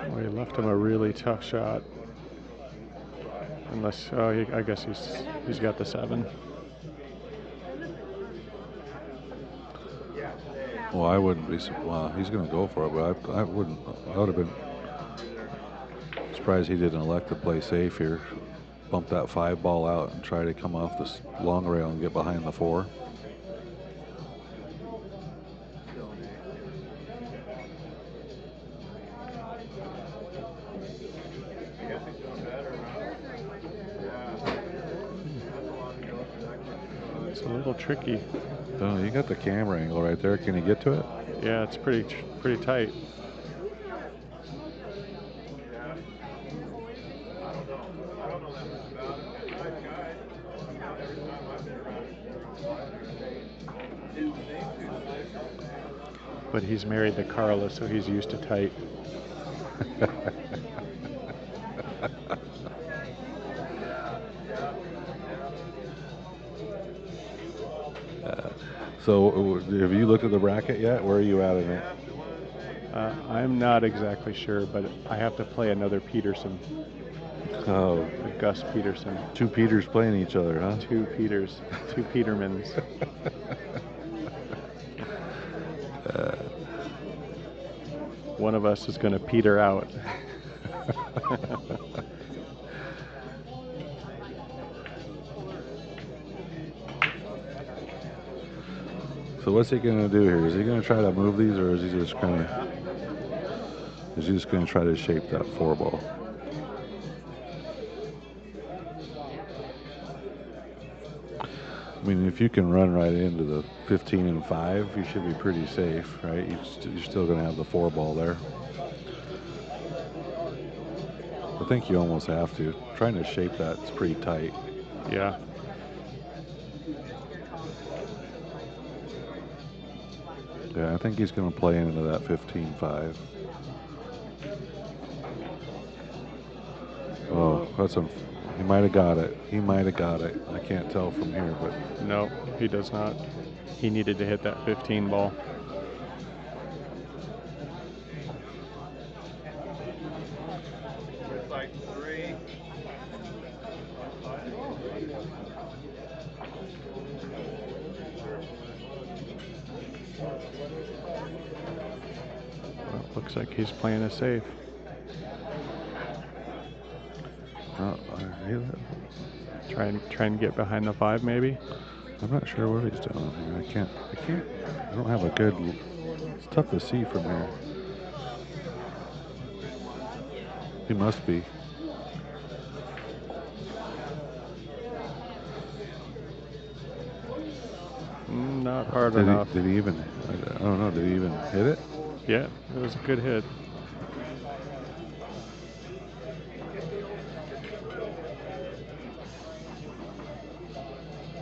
S10: Well, he left him a really tough shot. Unless, I guess he's got the 7.
S7: Well, I wouldn't be. Well, he's going to go for it, but I wouldn't. I would have been surprised he didn't elect to play safe here. Bump that 5 ball out and try to come off this long rail and get behind the 4.
S10: It's a little tricky.
S7: Oh, you got the camera angle right there. Can you get to it?
S10: Yeah, it's pretty tight. But he's married to Carla, so he's used to tight.
S7: So, have you looked at the bracket yet? Where are you at in it?
S10: I'm not exactly sure, but I have to play another Peterson.
S7: Oh,
S10: Gus Peterson.
S7: 2 Peters playing each other, huh?
S10: 2 Peters, 2 Petermans. One of us is going to peter out.
S7: So what's he going to do here? Is he going to try to move these, or is he just going to try to shape that 4 ball? I mean, if you can run right into the 15 and 5, you should be pretty safe, right? You're still going to have the 4 ball there. I think you almost have to. Trying to shape that's pretty tight.
S10: Yeah.
S7: Yeah, I think he's going to play into that 15-5. Oh, He might have got it. He might have got it. I can't tell from here, but
S10: No, he does not. He needed to hit that 15 ball. Well, looks like he's playing it safe. Try and get behind the 5, maybe.
S7: I'm not sure what he's doing here. I don't have a good. It's tough to see from here. He must be.
S10: Not hard enough.
S7: Did he even? I don't know. Did he even hit it?
S10: Yeah, it was a good hit.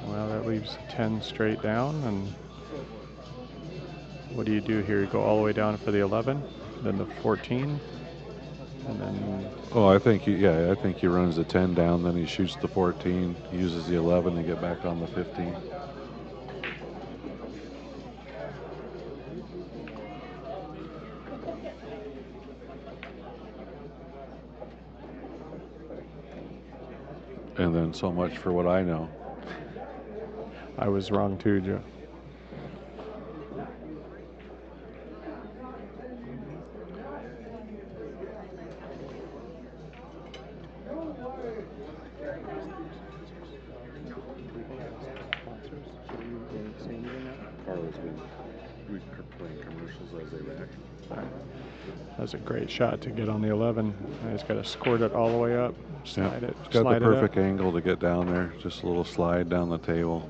S10: Well, that leaves 10 straight down, and what do you do here? You go all the way down for the 11, then the 14, and then...
S7: Oh, I think he runs the 10 down, then he shoots the 14, he uses the 11 to get back on the 15. And then so much for what I know.
S10: I was wrong too, Joe.
S2: Carla's been playing commercials as they rack.
S10: That was a great shot to get on the 11. I just got to squirt it all the way up, slide it.
S7: It's got the perfect angle to get down there. Just a little slide down the table.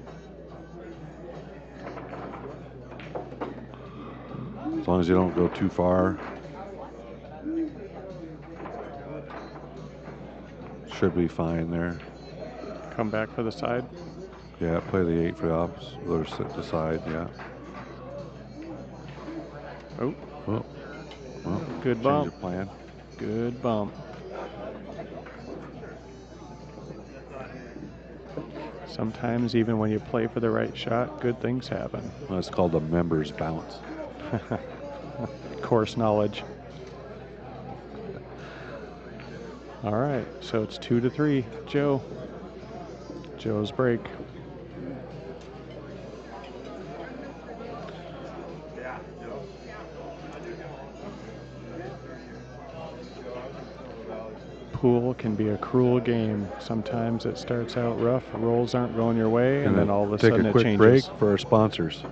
S7: As long as you don't go too far. Should be fine there.
S10: Come back for the side.
S7: Yeah, play the 8 for the opposite, or sit the side, yeah.
S10: Oh.
S7: Well,
S10: good bump.
S7: Change of plan.
S10: Good bump. Sometimes even when you play for the right shot, good things happen.
S7: Well, it's called a members bounce.
S10: Course knowledge. All right, so it's 2-3, Joe. Joe's break. Pool can be a cruel game. Sometimes it starts out rough, rolls aren't going your way, and then all of a sudden it changes.
S7: Take a quick break for our sponsors.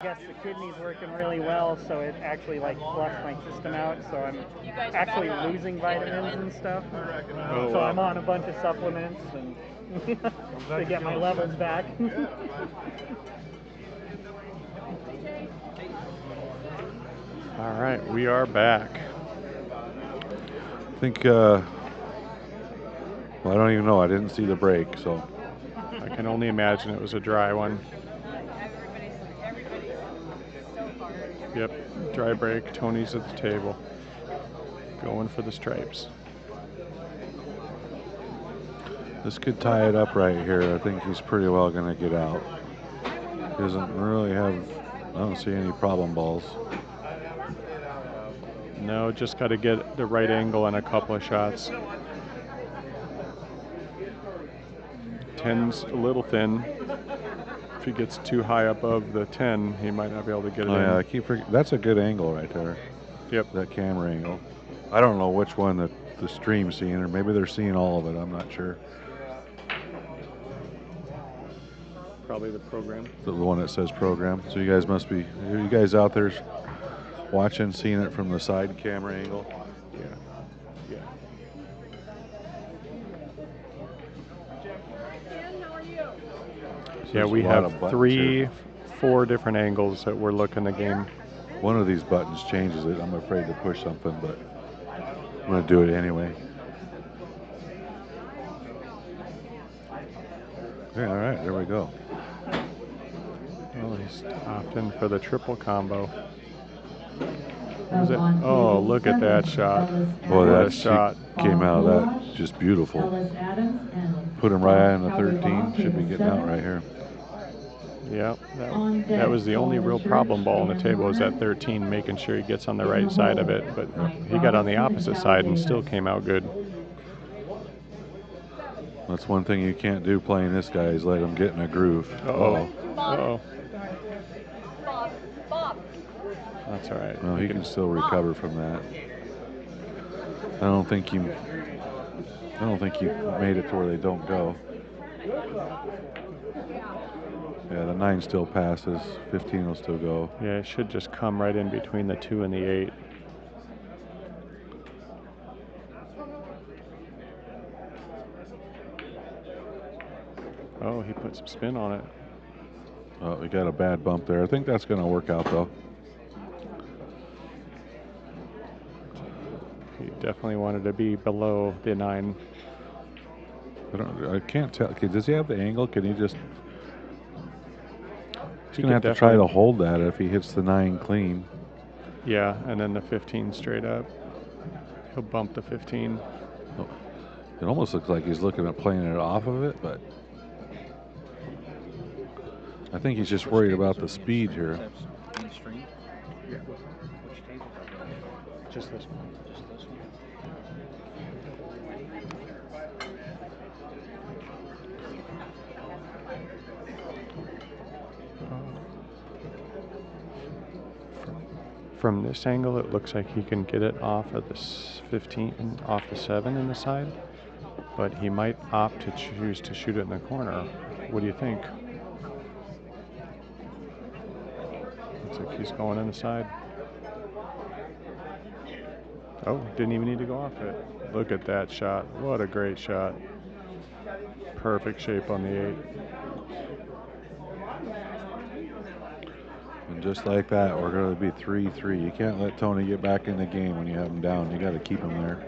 S11: I guess the kidney's working really well, so it actually like flushed my system out, so I'm actually losing vitamins and stuff. So I'm on a bunch of supplements and to get my levels back.
S10: All right, we are back.
S7: I think, well, I don't even know. I didn't see the break, so.
S10: I can only imagine it was a dry one. Yep, dry break. Tony's at the table. Going for the stripes.
S7: This could tie it up right here. I think he's pretty well going to get out. He doesn't really have, I don't see any problem balls.
S10: No, just got to get the right angle and a couple of shots. 10's a little thin. If he gets too high above the 10, he might not be able to get it in.
S7: Yeah, I keep forgetting. That's a good angle right there.
S10: Yep.
S7: That camera angle. I don't know which one that the stream's seeing, or maybe they're seeing all of it. I'm not sure.
S10: Probably the program.
S7: The one that says program. So you guys must be, are you guys out there watching, seeing it from the side camera angle?
S10: Yeah.
S7: So
S10: Yeah, we have 4 different angles that we're looking the game.
S7: One of these buttons changes it. I'm afraid to push something, but I'm going to do it anyway. Yeah, all right, there we go.
S10: Oh, he's opting for the triple combo. Is it? Oh, look at that shot.
S7: Boy,
S10: what a
S7: that
S10: shot.
S7: Came out of that just beautiful. Put him right on the 13. Should be getting out right here.
S10: Yeah, that was the only real problem ball on the table was that 13, making sure he gets on the right side of it. But he got on the opposite side and still came out good.
S7: That's one thing you can't do playing this guy is let him get in a groove.
S10: Uh-oh. Uh-oh. That's all right.
S7: No, he can still recover from that. I don't think you made it to where they don't go. Yeah, the 9 still passes. 15 will still go.
S10: Yeah, it should just come right in between the 2 and the 8. Oh, he put some spin on it.
S7: Oh, we got a bad bump there. I think that's going to work out, though.
S10: He definitely wanted to be below the 9.
S7: I can't tell. Okay, does he have the angle? Can he just... He's going to have to try to hold that if he hits the 9 clean.
S10: Yeah, and then the 15 straight up. He'll bump the 15.
S7: Oh, it almost looks like he's looking at playing it off of it, but... I think he's just worried about the speed here.
S10: Just this one. Just this one. From this angle, it looks like he can get it off of this 15, off the 7 in the side, but he might opt to choose to shoot it in the corner. What do you think? Looks like he's going in the side. Oh, didn't even need to go off it. Look at that shot. What a great shot. Perfect shape on the 8.
S7: And just like that, we're going to be 3-3. You can't let Tony get back in the game when you have him down. You got to keep him there.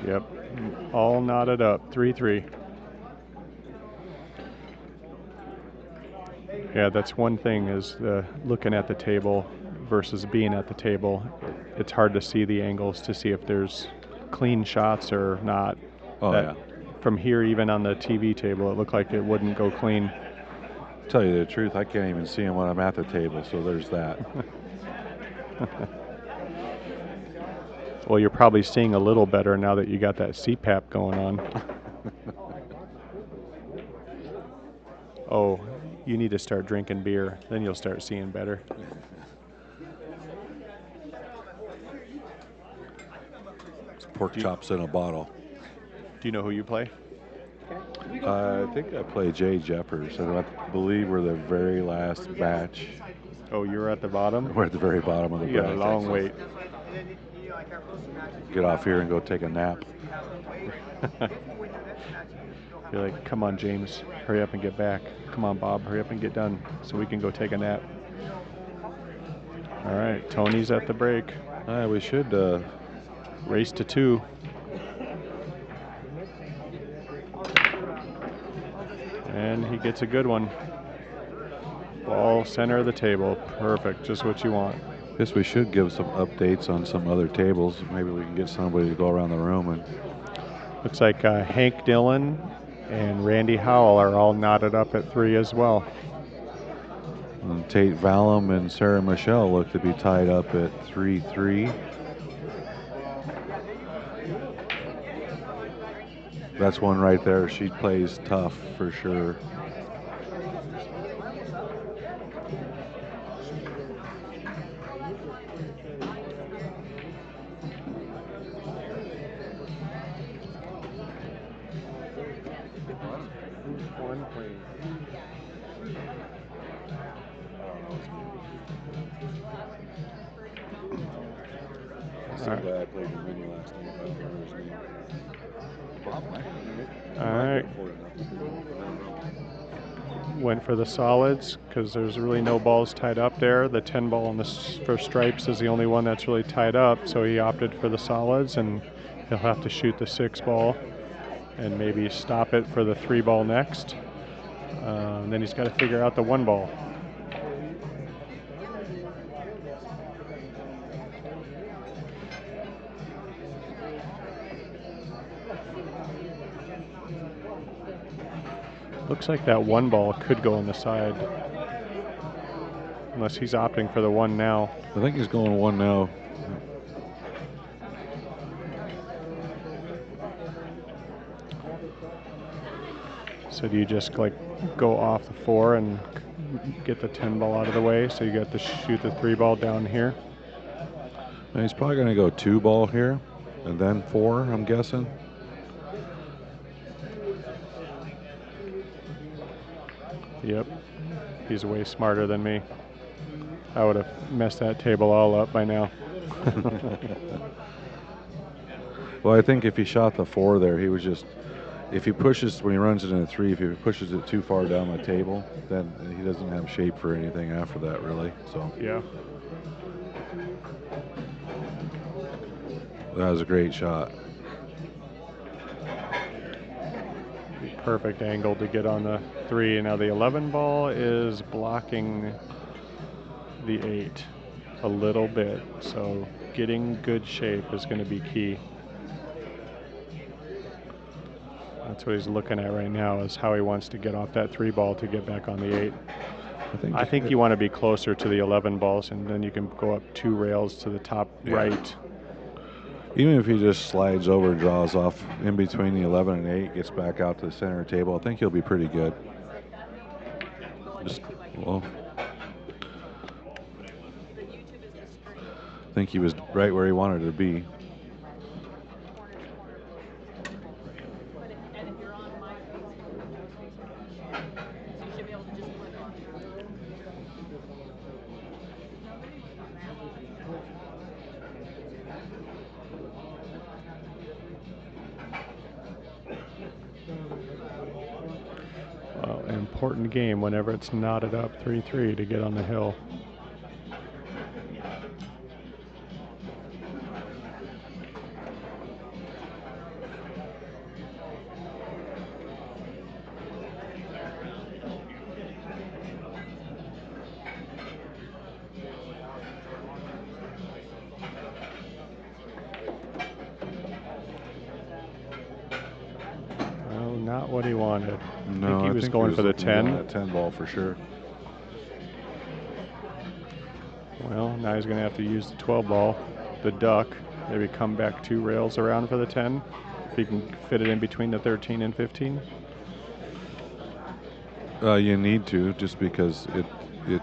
S10: Yep. All knotted up. 3-3. Yeah, that's one thing is looking at the table versus being at the table. It's hard to see the angles to see if there's clean shots or not.
S7: Oh, yeah.
S10: From here, even on the TV table, it looked like it wouldn't go clean.
S7: Tell you the truth, I can't even see him when I'm at the table, so there's that.
S10: Well, you're probably seeing a little better now that you got that CPAP going on. Oh, you need to start drinking beer. Then you'll start seeing better.
S7: It's pork chops in a bottle.
S10: Do you know who you play?
S7: I think I play Jay Jeffers, and I believe we're the very last batch.
S10: Oh, you're at the bottom?
S7: We're at the very bottom of the
S10: bracket. You got a long wait.
S7: Get off here and go take a nap.
S10: You're like, come on, James, hurry up and get back. Come on, Bob, hurry up and get done so we can go take a nap. All right, Tony's at the break.
S7: We should
S10: race to 2. And he gets a good one. Ball center of the table. Perfect, just what you want.
S7: Guess we should give some updates on some other tables. Maybe we can get somebody to go around the room. And
S10: looks like Hank Dillon and Randy Howell are all knotted up at 3 as well.
S7: And Tate Valum and Sarah Michelle look to be tied up at 3-3. That's one right there. She plays tough for sure.
S8: One plane.
S2: I'm so glad I played in mini last night. I don't remember his name. Bob Mike.
S10: All right. Went for the solids because there's really no balls tied up there. The 10 ball on the for stripes is the only one that's really tied up, so he opted for the solids, and he'll have to shoot the 6 ball and maybe stop it for the 3 ball next. Then he's got to figure out the 1 ball. Looks like that 1 ball could go on the side. Unless he's opting for the 1 now.
S7: I think he's going 1 now.
S10: So do you just like go off the 4 and get the 10 ball out of the way so you got to shoot the 3 ball down here?
S7: And he's probably going to go 2 ball here and then 4, I'm guessing.
S10: Yep, he's way smarter than me. I would have messed that table all up by now.
S7: Well, I think if he shot the 4 there, he was just, if he pushes, when he runs it in a 3, if he pushes it too far down the table, then he doesn't have shape for anything after that, really. So
S10: yeah.
S7: That was a great shot.
S10: Perfect angle to get on the 3. Now the 11 ball is blocking the 8 a little bit, so getting good shape is going to be key. That's what he's looking at right now, is how he wants to get off that 3 ball to get back on the 8. I think you want to be closer to the 11 balls, and then you can go up 2 rails to the top right.
S7: Even if he just slides over, draws off in between the 11 and 8, gets back out to the center table, I think he'll be pretty good. Well, I think he was right where he wanted to be.
S10: Well, an important game whenever it's knotted up 3-3 to get on the hill. Well, not what he wanted.
S7: No,
S10: I think he was going for the 10.
S7: That 10 ball for sure.
S10: Well, now he's going to have to use the 12 ball, the duck, maybe come back 2 rails around for the 10, if he can fit it in between the 13 and 15.
S7: You need to, just because it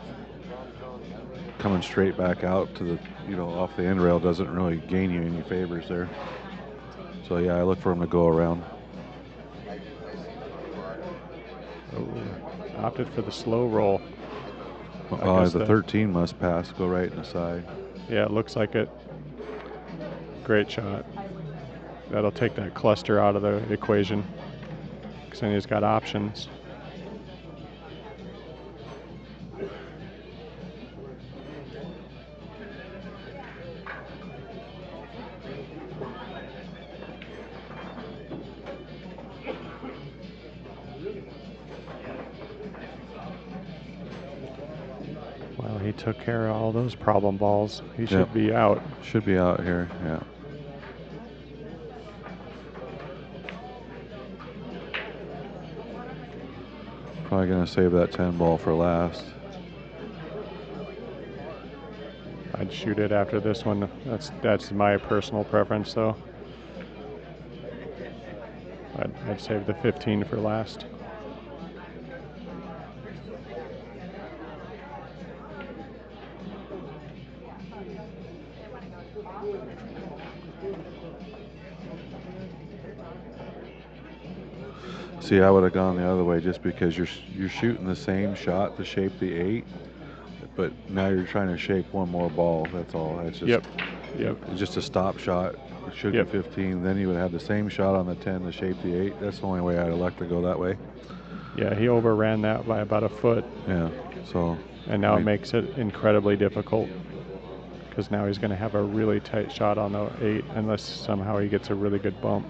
S7: coming straight back out to the, off the end rail doesn't really gain you any favors there. So yeah, I look for him to go around.
S10: Oh, opted for the slow roll.
S7: The 13 must pass, go right in the side.
S10: Yeah, it looks like it. Great shot. That'll take that cluster out of the equation, because then he's got options. Well, he took care of all those problem balls. He should be out.
S7: Should be out here, yeah. Probably going to save that 10 ball for last.
S10: I'd shoot it after this one. That's my personal preference, though. I'd save the 15 for last.
S7: See, I would have gone the other way just because you're shooting the same shot to shape the 8, but now you're trying to shape one more ball. That's all. That's just
S10: Yep.
S7: Just a stop shot. It should be 15. Then you would have the same shot on the 10 to shape the 8. That's the only way I'd elect to go that way.
S10: Yeah, he overran that by about a foot.
S7: Yeah. So.
S10: And now it makes it incredibly difficult because now he's going to have a really tight shot on the 8 unless somehow he gets a really good bump.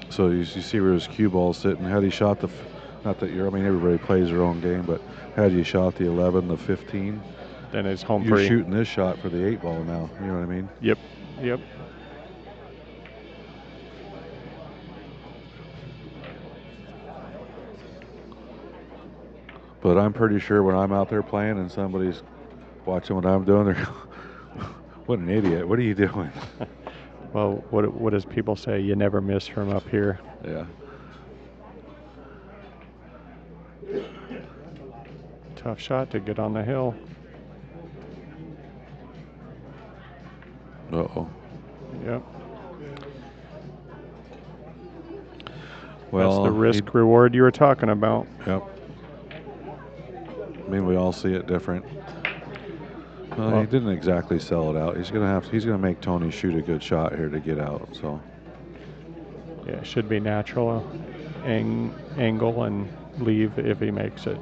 S7: So you see where his cue ball's sitting. Had he shot the, not that I mean everybody plays their own game, but had you shot the 11, the 15,
S10: then it's home
S7: you're
S10: free.
S7: You're shooting this shot for the 8 ball now. You know what I mean?
S10: Yep.
S7: But I'm pretty sure when I'm out there playing and somebody's watching what I'm doing, they're what an idiot. What are you doing?
S10: Well, what does people say? You never miss from up here.
S7: Yeah.
S10: Tough shot to get on the hill.
S7: Uh-oh.
S10: Yep.
S7: Well,
S10: that's the risk reward you were talking about.
S7: Yep. I mean, we all see it different. Well, he didn't exactly sell it out. He's gonna make Tony shoot a good shot here to get out. So.
S10: Yeah, it should be natural angle and leave if he makes it.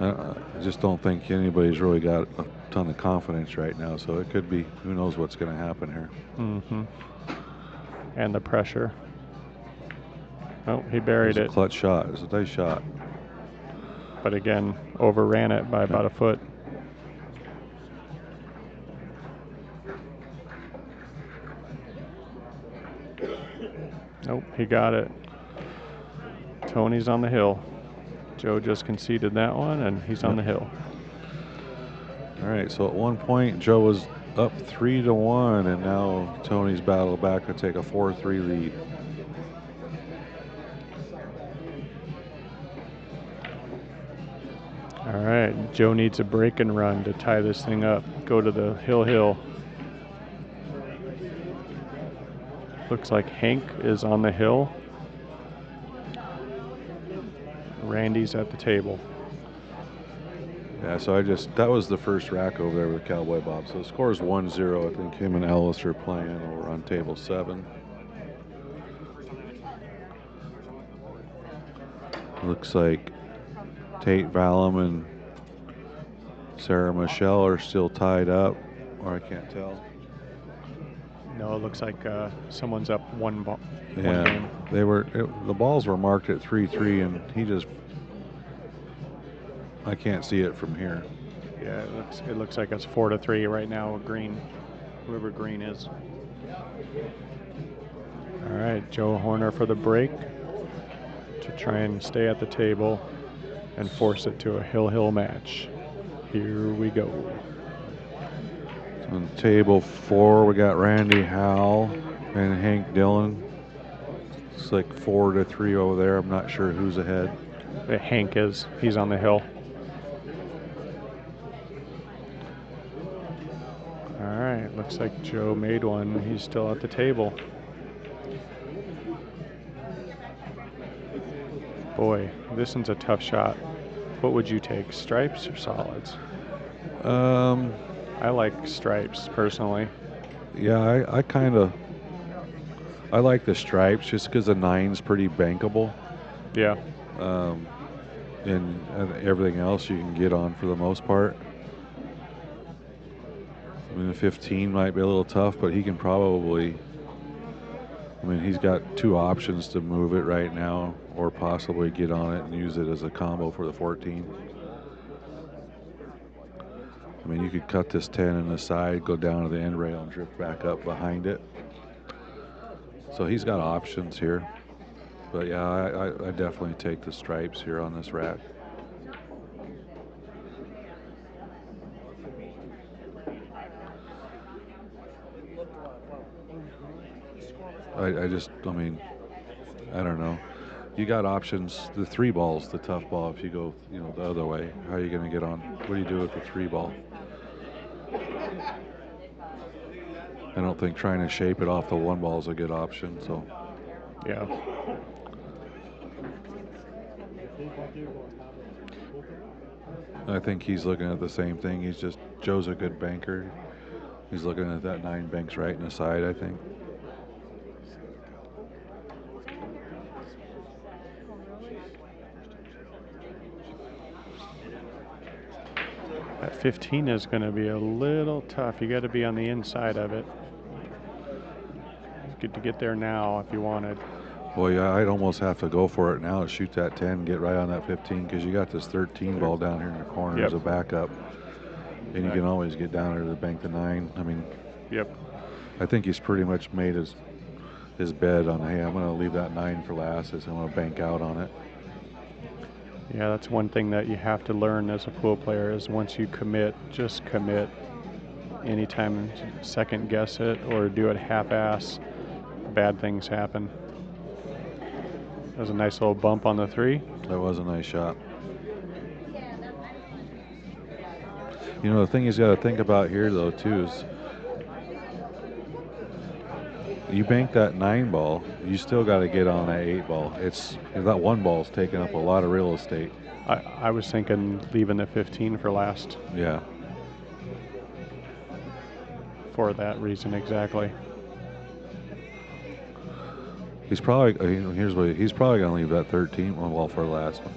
S7: I just don't think anybody's really got a ton of confidence right now. So it could be. Who knows what's going to happen here?
S10: Mm-hmm. And the pressure. Oh, he buried it.
S7: A clutch shot. It's a nice shot.
S10: But again, overran it by about a foot. Nope, he got it. Tony's on the hill. Joe just conceded that one, and he's on the hill.
S7: All right, so at one point, Joe was up 3-1, and now Tony's battled back to take a 4-3 lead.
S10: All right, Joe needs a break and run to tie this thing up. Go to the hill. Looks like Hank is on the hill. Randy's at the table.
S7: Yeah, so that was the first rack over there with Cowboy Bob. So the score is 1-0. I think him and Ellis are playing over on table 7. Looks like Tate Valum and Sarah Michelle are still tied up, or I can't tell.
S10: No, it looks like someone's up one ball.
S7: Yeah, the balls were marked at 3-3, and he just, I can't see it from here.
S10: Yeah, it looks like it's 4-3 right now. Green, whoever green is. All right, Joe Horner for the break to try and stay at the table and force it to a hill match. Here we go.
S7: On table 4, we got Randy Howell and Hank Dillon. It's like 4-3 over there. I'm not sure who's ahead.
S10: Hank is. He's on the hill. All right, looks like Joe made one. He's still at the table. Boy, this one's a tough shot. What would you take, stripes or solids? I like stripes personally.
S7: Yeah, I like the stripes just because the 9's pretty bankable.
S10: Yeah.
S7: And everything else you can get on for the most part. I mean, the 15 might be a little tough, but he can probably, I mean, he's got 2 options to move it right now or possibly get on it and use it as a combo for the 14. I mean, you could cut this 10 in the side, go down to the end rail and drift back up behind it. So he's got options here. But yeah, I definitely take the stripes here on this rack. I mean, I don't know. You got options. The 3 ball's the tough ball if you go, the other way. How are you going to get on? What do you do with the 3 ball? I don't think trying to shape it off the 1 ball is a good option, so.
S10: Yeah.
S7: I think he's looking at the same thing. Joe's a good banker. He's looking at that 9 banks right in the side, I think.
S10: That 15 is going to be a little tough. You got to be on the inside of it. It's good to get there now if you wanted.
S7: Well, yeah, I'd almost have to go for it now, shoot that 10, get right on that 15, because you got this 13 ball down here in the corner as a backup. And you can always get down there to bank the 9. I mean, I think he's pretty much made his bed on, hey, I'm going to leave that 9 for last, as I'm going to bank out on it.
S10: Yeah, that's one thing that you have to learn as a pool player is once you commit, just commit. Anytime second guess it or do it half-ass, bad things happen. That was a nice little bump on the 3.
S7: That was a nice shot. The thing he's got to think about here, though, too, is you bank that 9 ball, you still got to get on that 8 ball. That 1 ball's taking up a lot of real estate.
S10: I was thinking leaving the 15 for last.
S7: Yeah.
S10: For that reason, exactly.
S7: He's probably he's probably going to leave that 13 ball for the last one.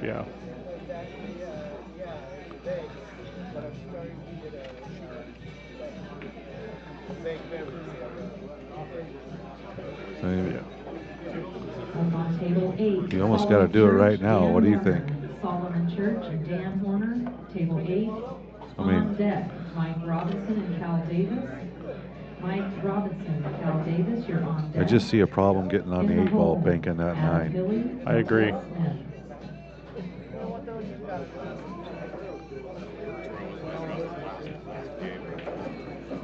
S10: Yeah.
S4: On table 8.
S7: You almost got to do it right now.
S4: Dan
S7: What do you
S4: Horner.
S7: think?
S4: Solomon Church and Dan Horner. Table 8. On deck, Mike Robinson and Cal Davis. Mike Robinson and Cal Davis, you're on deck.
S7: I just see a problem getting on the 8 ball, banking that 9.
S10: I agree.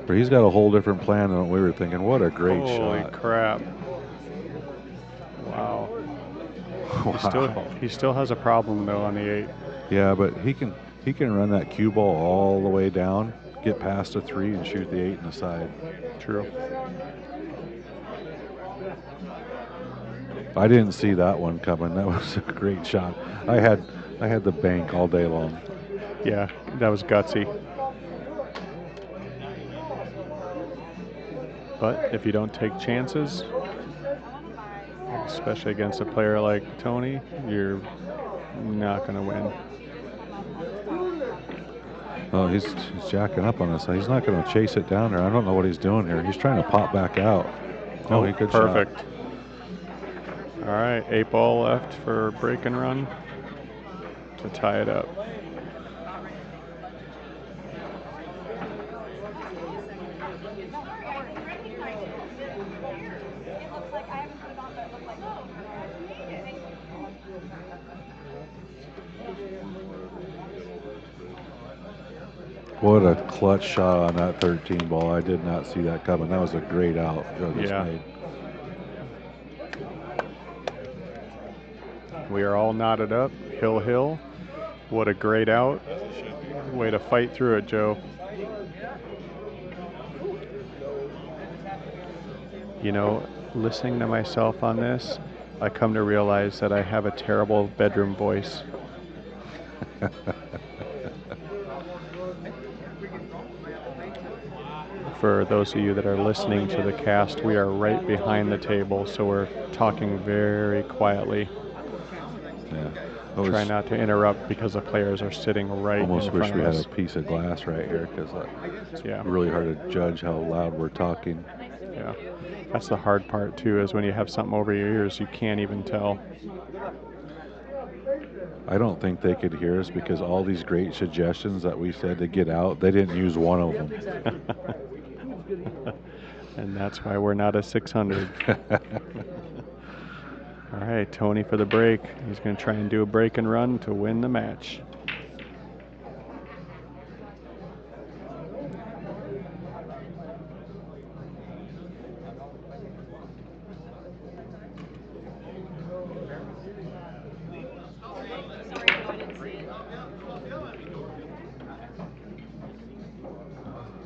S7: But he's got a whole different plan than what we were thinking. What a great shot.
S10: Holy crap. Wow. He still has a problem, though, on the 8.
S7: Yeah, but he can run that cue ball all the way down, get past a 3, and shoot the 8 in the side.
S10: True.
S7: I didn't see that one coming. That was a great shot. I had the bank all day long.
S10: Yeah, that was gutsy. But if you don't take chances, especially against a player like Tony, you're not going to win.
S7: Oh, he's jacking up on this. He's not going to chase it down there. I don't know what he's doing here. He's trying to pop back out. Oh, he could
S10: perfect. Shot. All right, 8 ball left for break and run to tie it up.
S7: What a clutch shot on that 13 ball. I did not see that coming. That was a great out Joe just made.
S10: We are all knotted up. Hill. What a great out. Way to fight through it, Joe. Listening to myself on this, I come to realize that I have a terrible bedroom voice. For those of you that are listening to the cast, we are right behind the table, so we're talking very quietly.
S7: Yeah.
S10: Try not to interrupt because the players are sitting right in front of us.
S7: Almost wish we had a piece of glass right here because it's really hard to judge how loud we're talking.
S10: Yeah. That's the hard part, too, is when you have something over your ears, you can't even tell.
S7: I don't think they could hear us because all these great suggestions that we said to get out, they didn't use one of them.
S10: And that's why we're not a 600. All right, Tony for the break. He's going to try and do a break and run to win the match.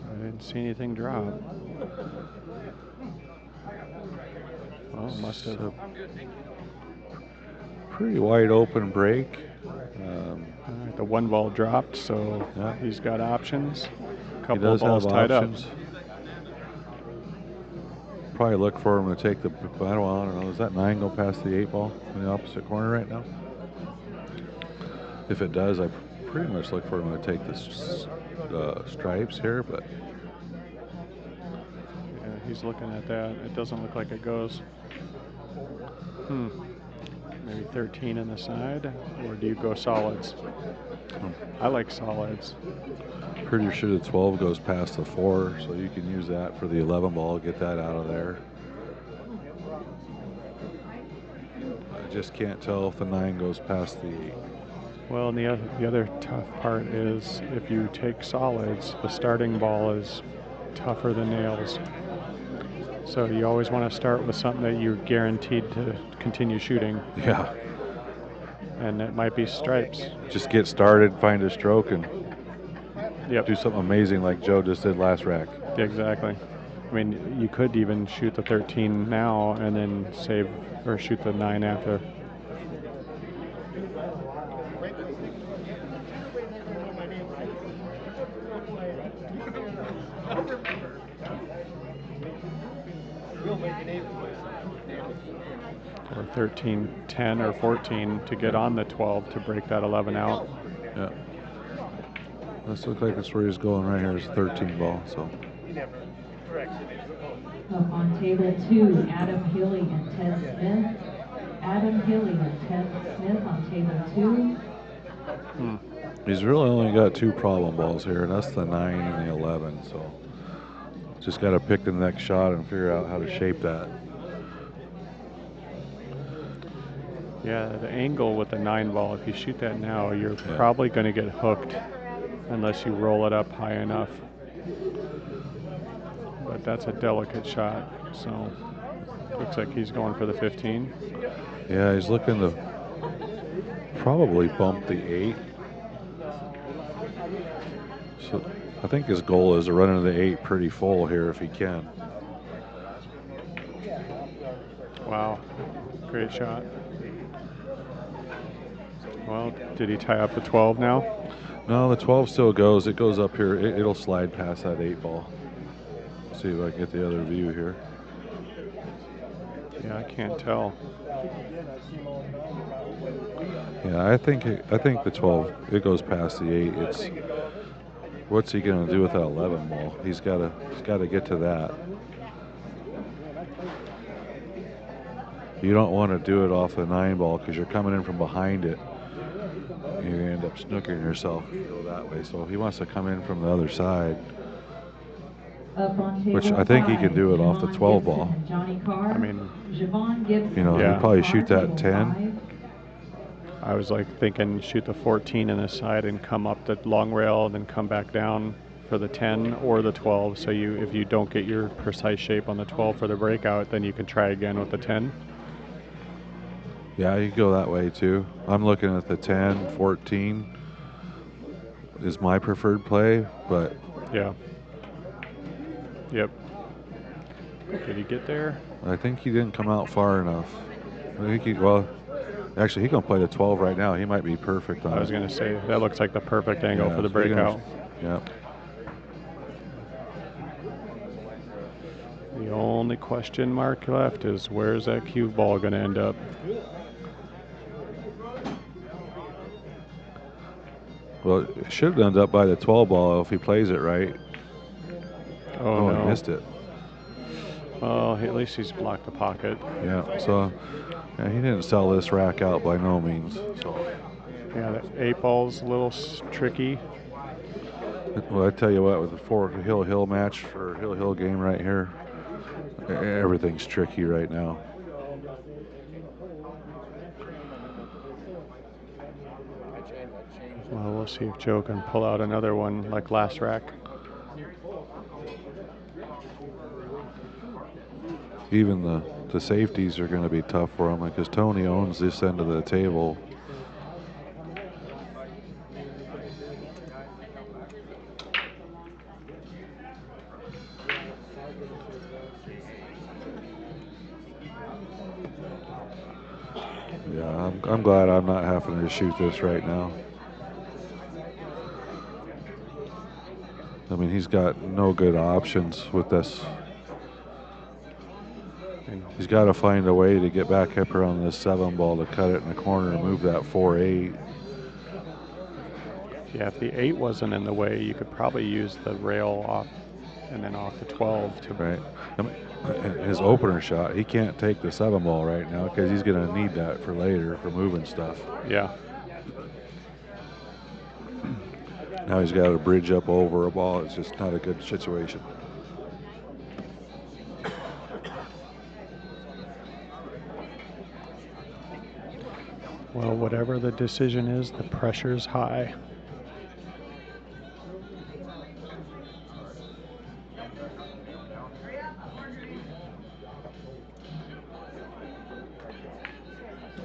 S10: I didn't see anything drop. Well, must have.
S7: Pretty wide open break.
S10: All right, the one ball dropped, so he's got options. A couple
S7: he does
S10: of balls
S7: have
S10: tied
S7: options.
S10: up.
S7: Probably look for him to take the, I don't know, does that 9 go past the 8 ball in the opposite corner right now? If it does, I pretty much look for him to take the stripes here, but.
S10: Yeah, he's looking at that. It doesn't look like it goes. Maybe 13 in the side, or do you go solids? I like solids.
S7: Pretty sure the 12 goes past the 4, so you can use that for the 11 ball, get that out of there. I just can't tell if the 9 goes past the 8.
S10: Well, and the other tough part is if you take solids, the starting ball is tougher than nails. So you always want to start with something that you're guaranteed to continue shooting.
S7: Yeah.
S10: And it might be stripes.
S7: Just get started, find a stroke, and
S10: do
S7: something amazing like Joe just did last rack.
S10: Exactly. I mean, you could even shoot the 13 now and then save or shoot the 9 after. Or 13, 10, or 14 to get on the 12 to break that 11 out.
S7: Yeah. This looks like that's where he's going right here is 13 ball, so.
S4: Up on table 2, Adam Hilly and Ted Smith. Adam Hilly and Ted Smith on table 2.
S7: He's really only got 2 problem balls here, and that's the 9 and the 11, so. Just got to pick the next shot and figure out how to shape that.
S10: Yeah, the angle with the 9 ball, if you shoot that now, you're probably going to get hooked unless you roll it up high enough. But that's a delicate shot, so looks like he's going for the 15.
S7: Yeah, he's looking to probably bump the 8. So I think his goal is to run into the 8 pretty full here if he can.
S10: Wow, great shot. Well, did he tie up the 12 now?
S7: No, the 12 still goes. It goes up here. It'll slide past that 8 ball. See if I can get the other view here.
S10: Yeah, I can't tell.
S7: Yeah, I think the 12, it goes past the 8. It's what's he going to do with that 11 ball? He's got to get to that. You don't want to do it off the 9 ball because you're coming in from behind it. You end up snookering yourself if you go that way. So he wants to come in from the other side, which I think he can do it off the 12 ball.
S10: I mean,
S7: you know, he'd probably shoot that 10.
S10: I was like thinking shoot the 14 in the side and come up the long rail and then come back down for the 10 or the 12. So if you don't get your precise shape on the 12 for the breakout, then you can try again with the 10.
S7: Yeah, you can go that way too. I'm looking at the 10, 14 is my preferred play, but.
S10: Yeah. Yep. Did he get there?
S7: I think he didn't come out far enough. I think actually he can play the 12 right now. He might be perfect on it.
S10: I was going to say, that looks like the perfect angle for the breakout.
S7: Yeah.
S10: The only question mark left is where's that cue ball going to end up?
S7: Well, it should end up by the 12 ball if he plays it right.
S10: Oh, no.
S7: I missed it.
S10: Well, at least he's blocked the pocket.
S7: Yeah, so he didn't sell this rack out by no means. So
S10: Yeah, the 8-ball's a little tricky.
S7: Well, I tell you what, with the Fort Hill match or Hill game right here, everything's tricky right now.
S10: Well, we'll see if Joe can pull out another one like last rack.
S7: Even the safeties are going to be tough for him because Tony owns this end of the table. Yeah, I'm glad I'm not having to shoot this right now. I mean, he's got no good options with this. He's got to find a way to get back up around this 7-ball to cut it in the corner and move that 4-8.
S10: Yeah, if the 8 wasn't in the way, you could probably use the rail off and then off the 12 to.
S7: Right. I mean, his opener shot, he can't take the 7-ball right now because he's going to need that for later for moving stuff.
S10: Yeah.
S7: Now he's got to bridge up over a ball. It's just not a good situation.
S10: Well, whatever the decision is, the pressure's high.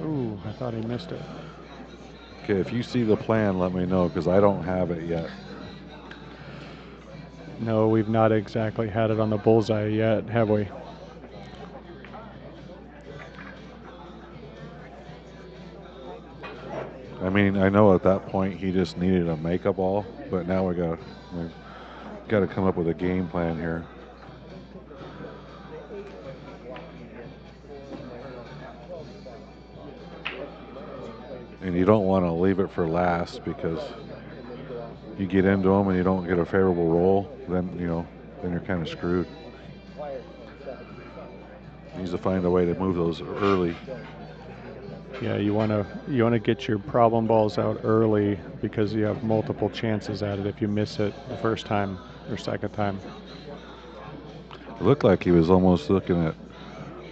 S10: Ooh, I thought he missed it.
S7: Okay, if you see the plan, let me know because I don't have it yet.
S10: No, we've not exactly had it on the bullseye yet, have we?
S7: I mean, I know at that point he just needed a make-up ball, but now we got to come up with a game plan here. And you don't want to leave it for last because you get into them and you don't get a favorable roll, then you're kind of screwed. He needs to find a way to move those early.
S10: Yeah, you want to get your problem balls out early because you have multiple chances at it if you miss it the first time or second time.
S7: It looked like he was almost looking at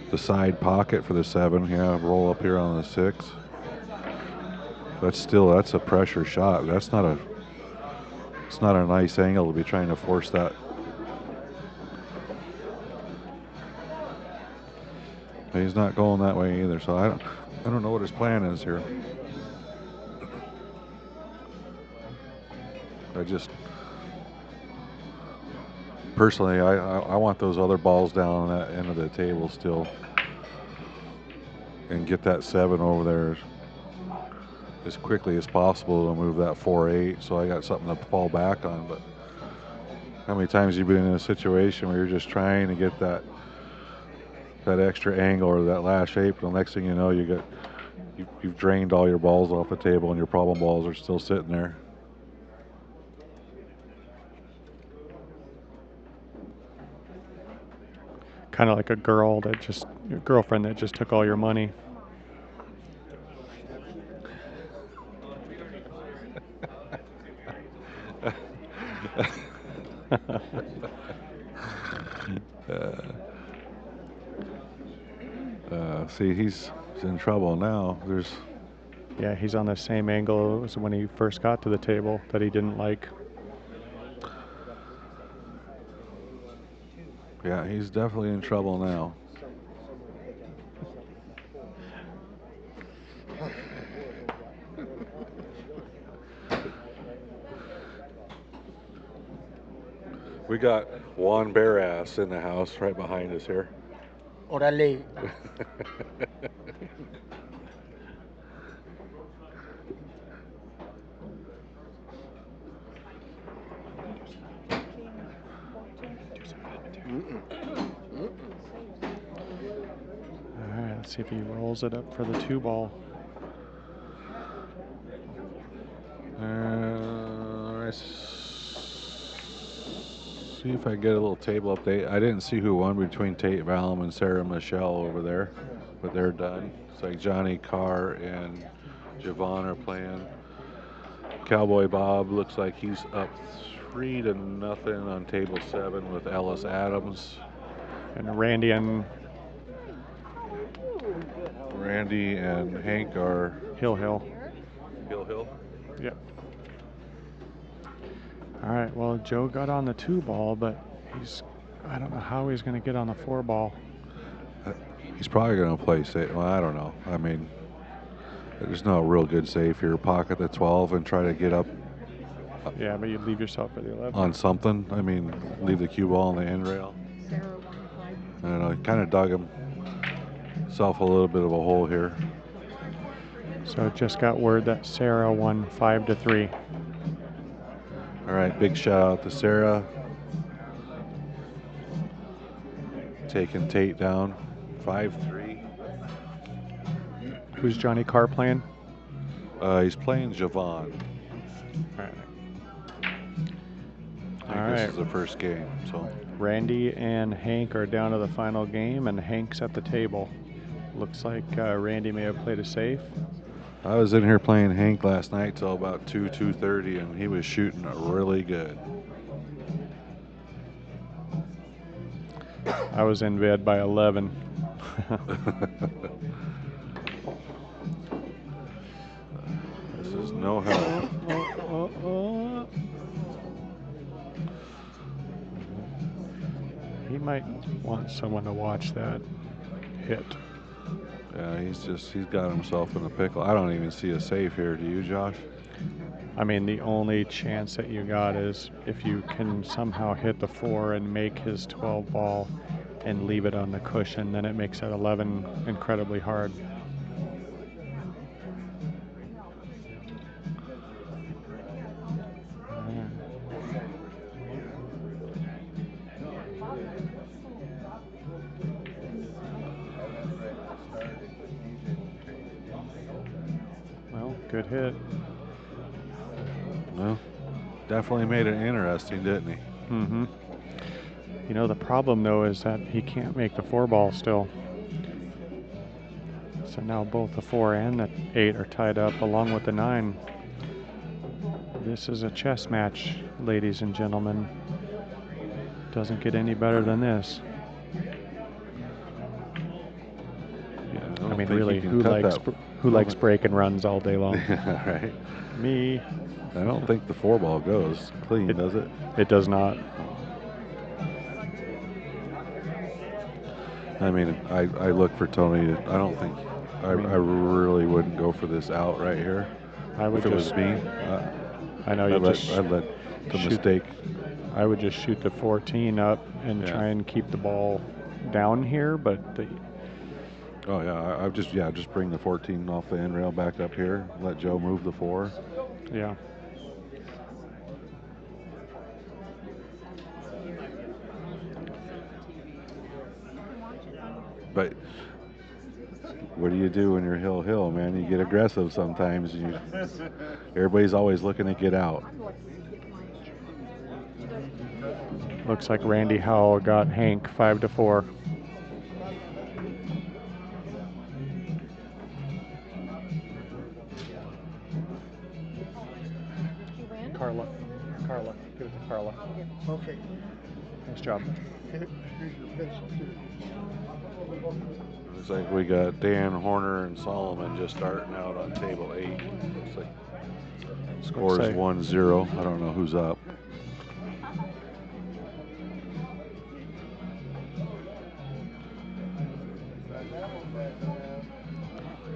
S7: the side pocket for the 7. Yeah, roll up here on the 6. That's a pressure shot. It's not a nice angle to be trying to force that. But he's not going that way either, so I don't know what his plan is here. Personally, I want those other balls down on that end of the table still and get that 7 over there as quickly as possible to move that 4-8 so I got something to fall back on. But how many times have you been in a situation where you're just trying to get that extra angle or that last shape, and the next thing you know, you've drained all your balls off the table and your problem balls are still sitting there.
S10: Kind of like a your girlfriend that just took all your money.
S7: See, he's in trouble now.
S10: Yeah, he's on the same angle as when he first got to the table that he didn't like.
S7: Yeah, he's definitely in trouble now. We got Juan Barras in the house right behind us here.
S12: Orale.
S10: All right, let's see if he rolls it up for the 2-ball.
S7: Let's see if I get a little table update. I didn't see who won between Tate Valum and Sarah Michelle over there, but they're done. It's like Johnny Carr and Javon are playing. Cowboy Bob looks like he's up 3-0 on table 7 with Ellis Adams.
S10: And Randy and
S7: Hank are
S10: Hill.
S7: Hill.
S10: Yep. All right, well, Joe got on the 2 ball, but I don't know how he's going to get on the 4 ball.
S7: He's probably going to play safe. Well, I don't know. I mean, there's no real good safe here. Pocket the 12 and try to get up.
S10: Yeah, but you leave yourself for the 11.
S7: On something. I mean, leave the cue ball on the end rail. I don't know. He kind of dug himself a little bit of a hole here.
S10: So just got word that Sarah won 5-3.
S7: All right, big shout out to Sarah. Taking Tate down 5-3.
S10: Who's Johnny Carr playing?
S7: He's playing Javon.
S10: All right.
S7: I think this is the first game. So
S10: Randy and Hank are down to the final game, and Hank's at the table. Looks like Randy may have played a safe.
S7: I was in here playing Hank last night till about 2:30, and he was shooting really good.
S10: I was in bed by 11.
S7: This is no help.
S10: He might want someone to watch that hit.
S7: Yeah, he's got himself in a pickle. I don't even see a safe here. Do you, Josh?
S10: I mean, the only chance that you got is if you can somehow hit the 4 and make his 12 ball and leave it on the cushion, then it makes that 11 incredibly hard. Well, good hit.
S7: Well, definitely made it interesting, didn't he?
S10: Mm-hmm. You know, the problem, though, is that he can't make the 4 ball still. So now both the 4 and the 8 are tied up, along with the 9. This is a chess match, ladies and gentlemen. Doesn't get any better than this.
S7: Yeah,
S10: I mean, really, who likes break and runs all day long?
S7: Right.
S10: Me.
S7: I don't think the 4 ball goes clean, does it?
S10: It does not.
S7: I mean, I look for Tony. I don't think I really wouldn't go for this out right here.
S10: I would
S7: if it
S10: just.
S7: was me.
S10: I know you
S7: I'd let the mistake.
S10: I would just shoot the 14 up and try and keep the ball down here, but
S7: Oh yeah, I just bring the 14 off the end rail back up here. Let Joe move the 4.
S10: Yeah.
S7: But what do you do when you're hill, man? You get aggressive sometimes. Everybody's always looking to get out.
S10: Looks like Randy Howell got Hank 5-4. Carla, give it to Carla.
S8: Okay.
S10: Nice job.
S7: Looks like we got Dan Horner and Solomon just starting out on table 8. Looks like score is 1-0. I don't know who's up.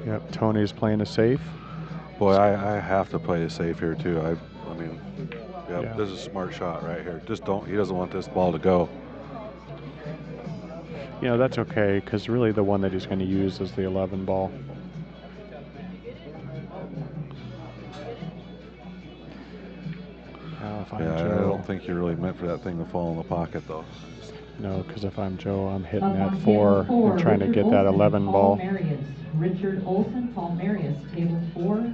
S10: Yep, Tony's playing a safe.
S7: Boy, I have to play a safe here too. I mean, this is a smart shot right here. He doesn't want this ball to go.
S10: You know, that's okay, because really the one that he's going to use is the 11 ball.
S7: I don't think you really meant for that thing to fall in the pocket, though.
S10: No, because if I'm Joe, I'm hitting that 4 and trying to get that 11 ball.
S4: Richard Olson, Paul Marius, table 4.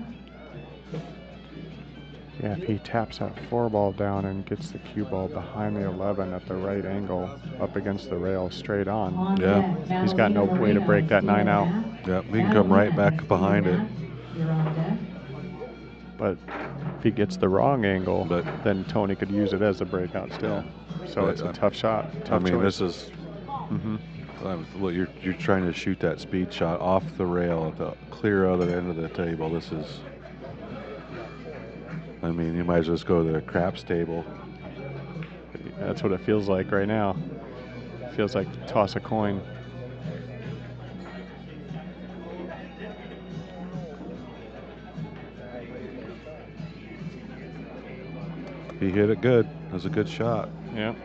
S10: Yeah, if he taps that 4 ball down and gets the cue ball behind the 11 at the right angle, up against the rail, straight on.
S7: Yeah.
S10: He's got no way to break that 9 out.
S7: Yeah, he can come right back behind it.
S4: You're on deck.
S10: But If he gets the wrong angle, then Tony could use it as a breakout still. So it's a tough shot. Tough choice.
S7: This is look, you're trying to shoot that speed shot off the rail at the clear other end of the table. This is, you might as well just go to the craps table.
S10: That's what it feels like right now. It feels like toss a coin.
S7: He hit it good. It was a good shot.
S10: Yeah.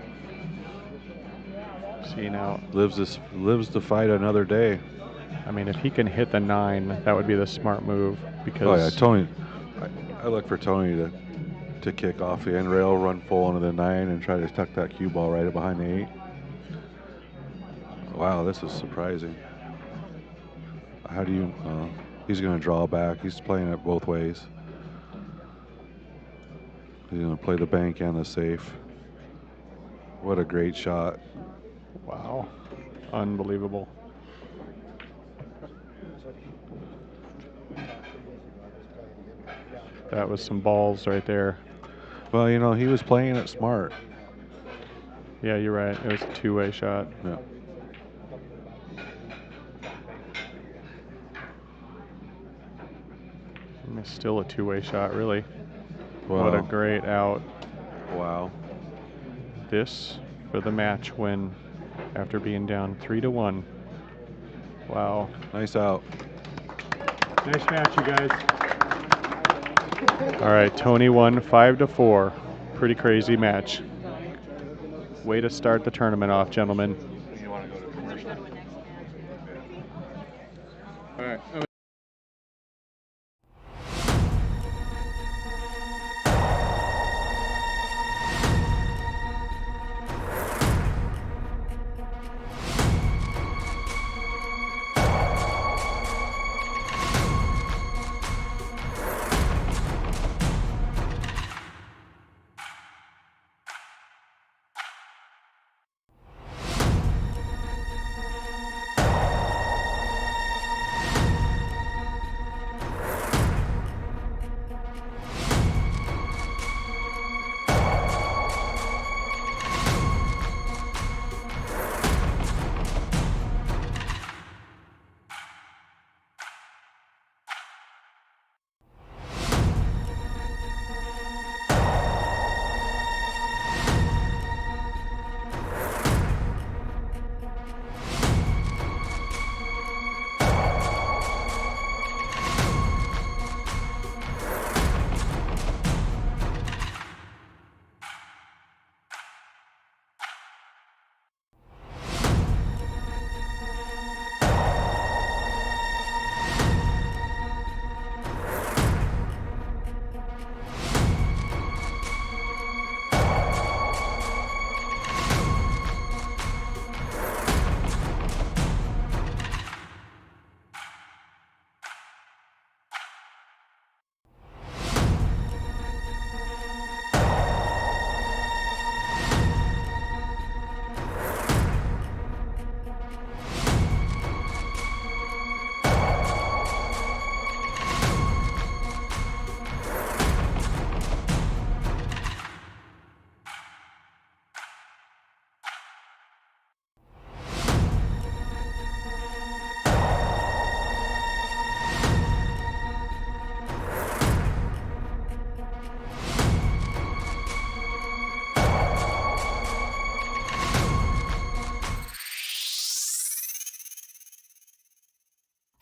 S10: See now.
S7: Lives to fight another day.
S10: If he can hit the 9, that would be the smart move because.
S7: Tony. I look for Tony to kick off the end rail, run full into the 9, and try to tuck that cue ball right behind the 8. Wow, this is surprising. How do you? He's going to draw back. He's playing it both ways. He's going to play the bank and the safe. What a great shot.
S10: Wow. Unbelievable. That was some balls right there.
S7: Well, he was playing it smart.
S10: Yeah, you're right. It was a two-way shot.
S7: Yeah.
S10: It's still a two-way shot, really.
S7: Wow.
S10: What a great out.
S7: Wow.
S10: This for the match win after being down 3-1. Wow.
S7: Nice out.
S8: Nice match, you guys.
S10: All right, Tony won 5-4. Pretty crazy match. Way to start the tournament off, gentlemen.
S2: You want to go to commercial? All right.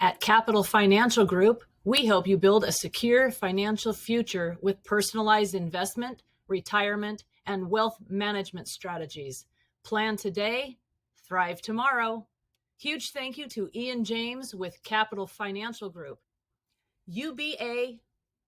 S9: At Capital Financial Group, we help you build a secure financial future with personalized investment, retirement, and wealth management strategies. Plan today, thrive tomorrow. Huge thank you to Ian James with Capital Financial Group. UBA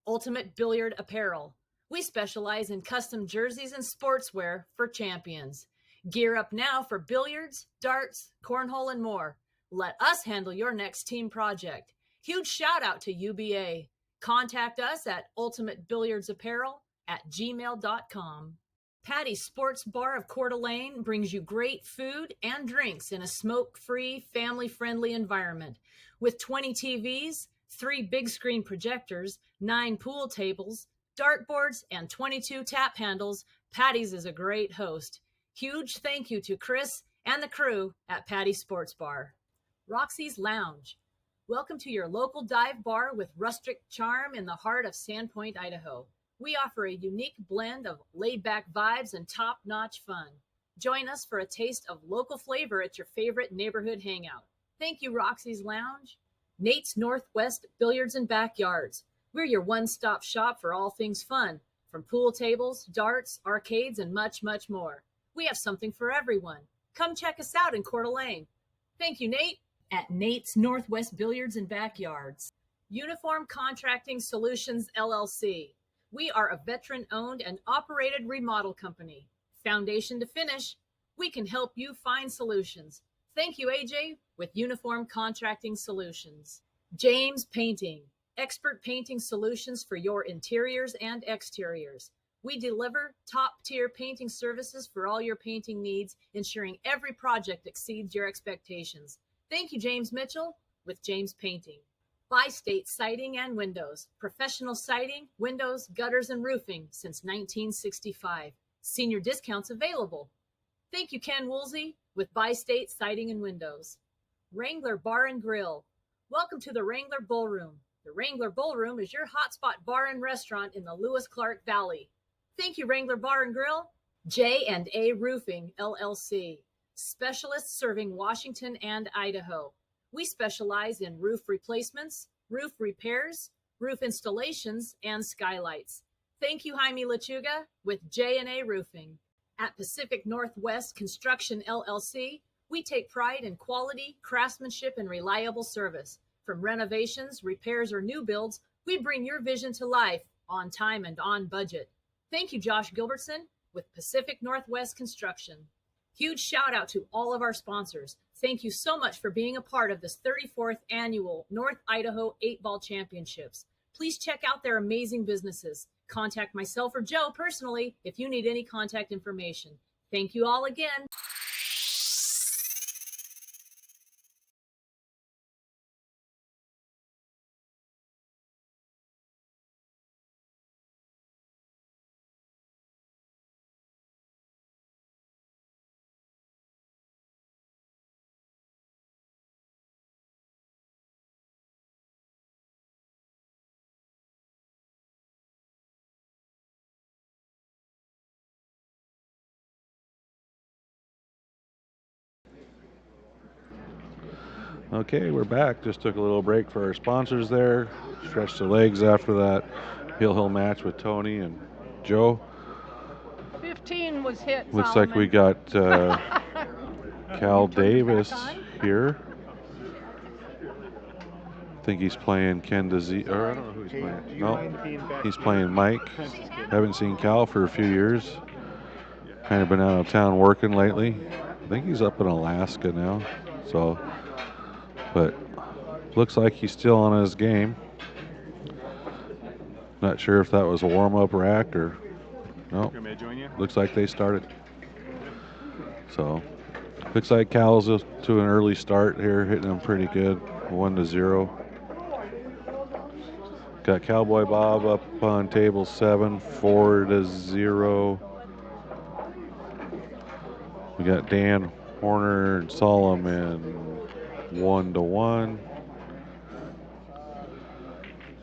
S9: Ultimate Billiard Apparel. We specialize in custom jerseys and sportswear for champions. Gear up now for billiards, darts, cornhole, and more. Let us handle your next team project. Huge shout out to UBA. Contact us at ultimatebilliardsapparel@gmail.com. Patty's Sports Bar of Coeur d'Alene brings you great food and drinks in a smoke-free, family-friendly environment. With 20 TVs, 3 big screen projectors, 9 pool tables, dartboards, and 22 tap handles, Patty's is a great host. Huge thank you to Chris and the crew at Patty's Sports Bar. Roxy's Lounge. Welcome to your local dive bar with rustic charm in the heart of Sandpoint, Idaho. We offer a unique blend of laid-back vibes and top-notch fun. Join us for a taste of local flavor at your favorite neighborhood hangout. Thank you, Roxy's Lounge. Nate's Northwest Billiards and Backyards. We're your one-stop shop for all things fun, from pool tables, darts, arcades, and much, much more. We have something for everyone. Come check us out in Coeur d'Alene. Thank you, Nate. At Nate's Northwest Billiards and Backyards. Uniform Contracting Solutions, LLC. We are a veteran-owned and operated remodel company. Foundation to finish, we can help you find solutions. Thank you, AJ, with Uniform Contracting Solutions. James Painting. Expert painting solutions for your interiors and exteriors. We deliver top-tier painting services for all your painting needs, ensuring every project exceeds your expectations. Thank you, James Mitchell, with James Painting. Bi-State Siding and Windows. Professional siding, windows, gutters, and roofing since 1965. Senior discounts available. Thank you, Ken Woolsey, with Bi-State Siding and Windows. Wrangler Bar and Grill. Welcome to the Wrangler Ballroom. The Wrangler Ballroom is your hotspot bar and restaurant in the Lewis-Clark Valley. Thank you, Wrangler Bar and Grill. J&A Roofing, LLC. Specialists serving Washington and Idaho. We specialize in roof replacements, roof repairs, roof installations, and skylights. Thank you, Jaime Lechuga, with J&A Roofing. At Pacific Northwest Construction, LLC, we take pride in quality, craftsmanship, and reliable service. From renovations, repairs, or new builds, we bring your vision to life on time and on budget. Thank you, Josh Gilbertson, with Pacific Northwest Construction. Huge shout out to all of our sponsors. Thank you so much for being a part of this 34th annual North Idaho 8-Ball Championships. Please check out their amazing businesses. Contact myself or Joe personally if you need any contact information. Thank you all again.
S7: Okay, we're back. Just took a little break for our sponsors there. Stretched the legs after that hill match with Tony and Joe.
S6: 15 was hit.
S7: Looks
S6: Solomon.
S7: like we got Cal Davis here. I think he's playing Ken DeZ, or I don't know who he's playing. No, he's playing Mike. Haven't seen Cal for a few years. Kind of been out of town working lately. I think he's up in Alaska now. So, but looks like he's still on his game. Not sure if that was a warm-up rack or no. Looks like they started. So, looks like Cal's to an early start here, hitting them pretty good, 1-0. Got Cowboy Bob up on table 7, 4-0. We got Dan Horner and Solomon 1-1.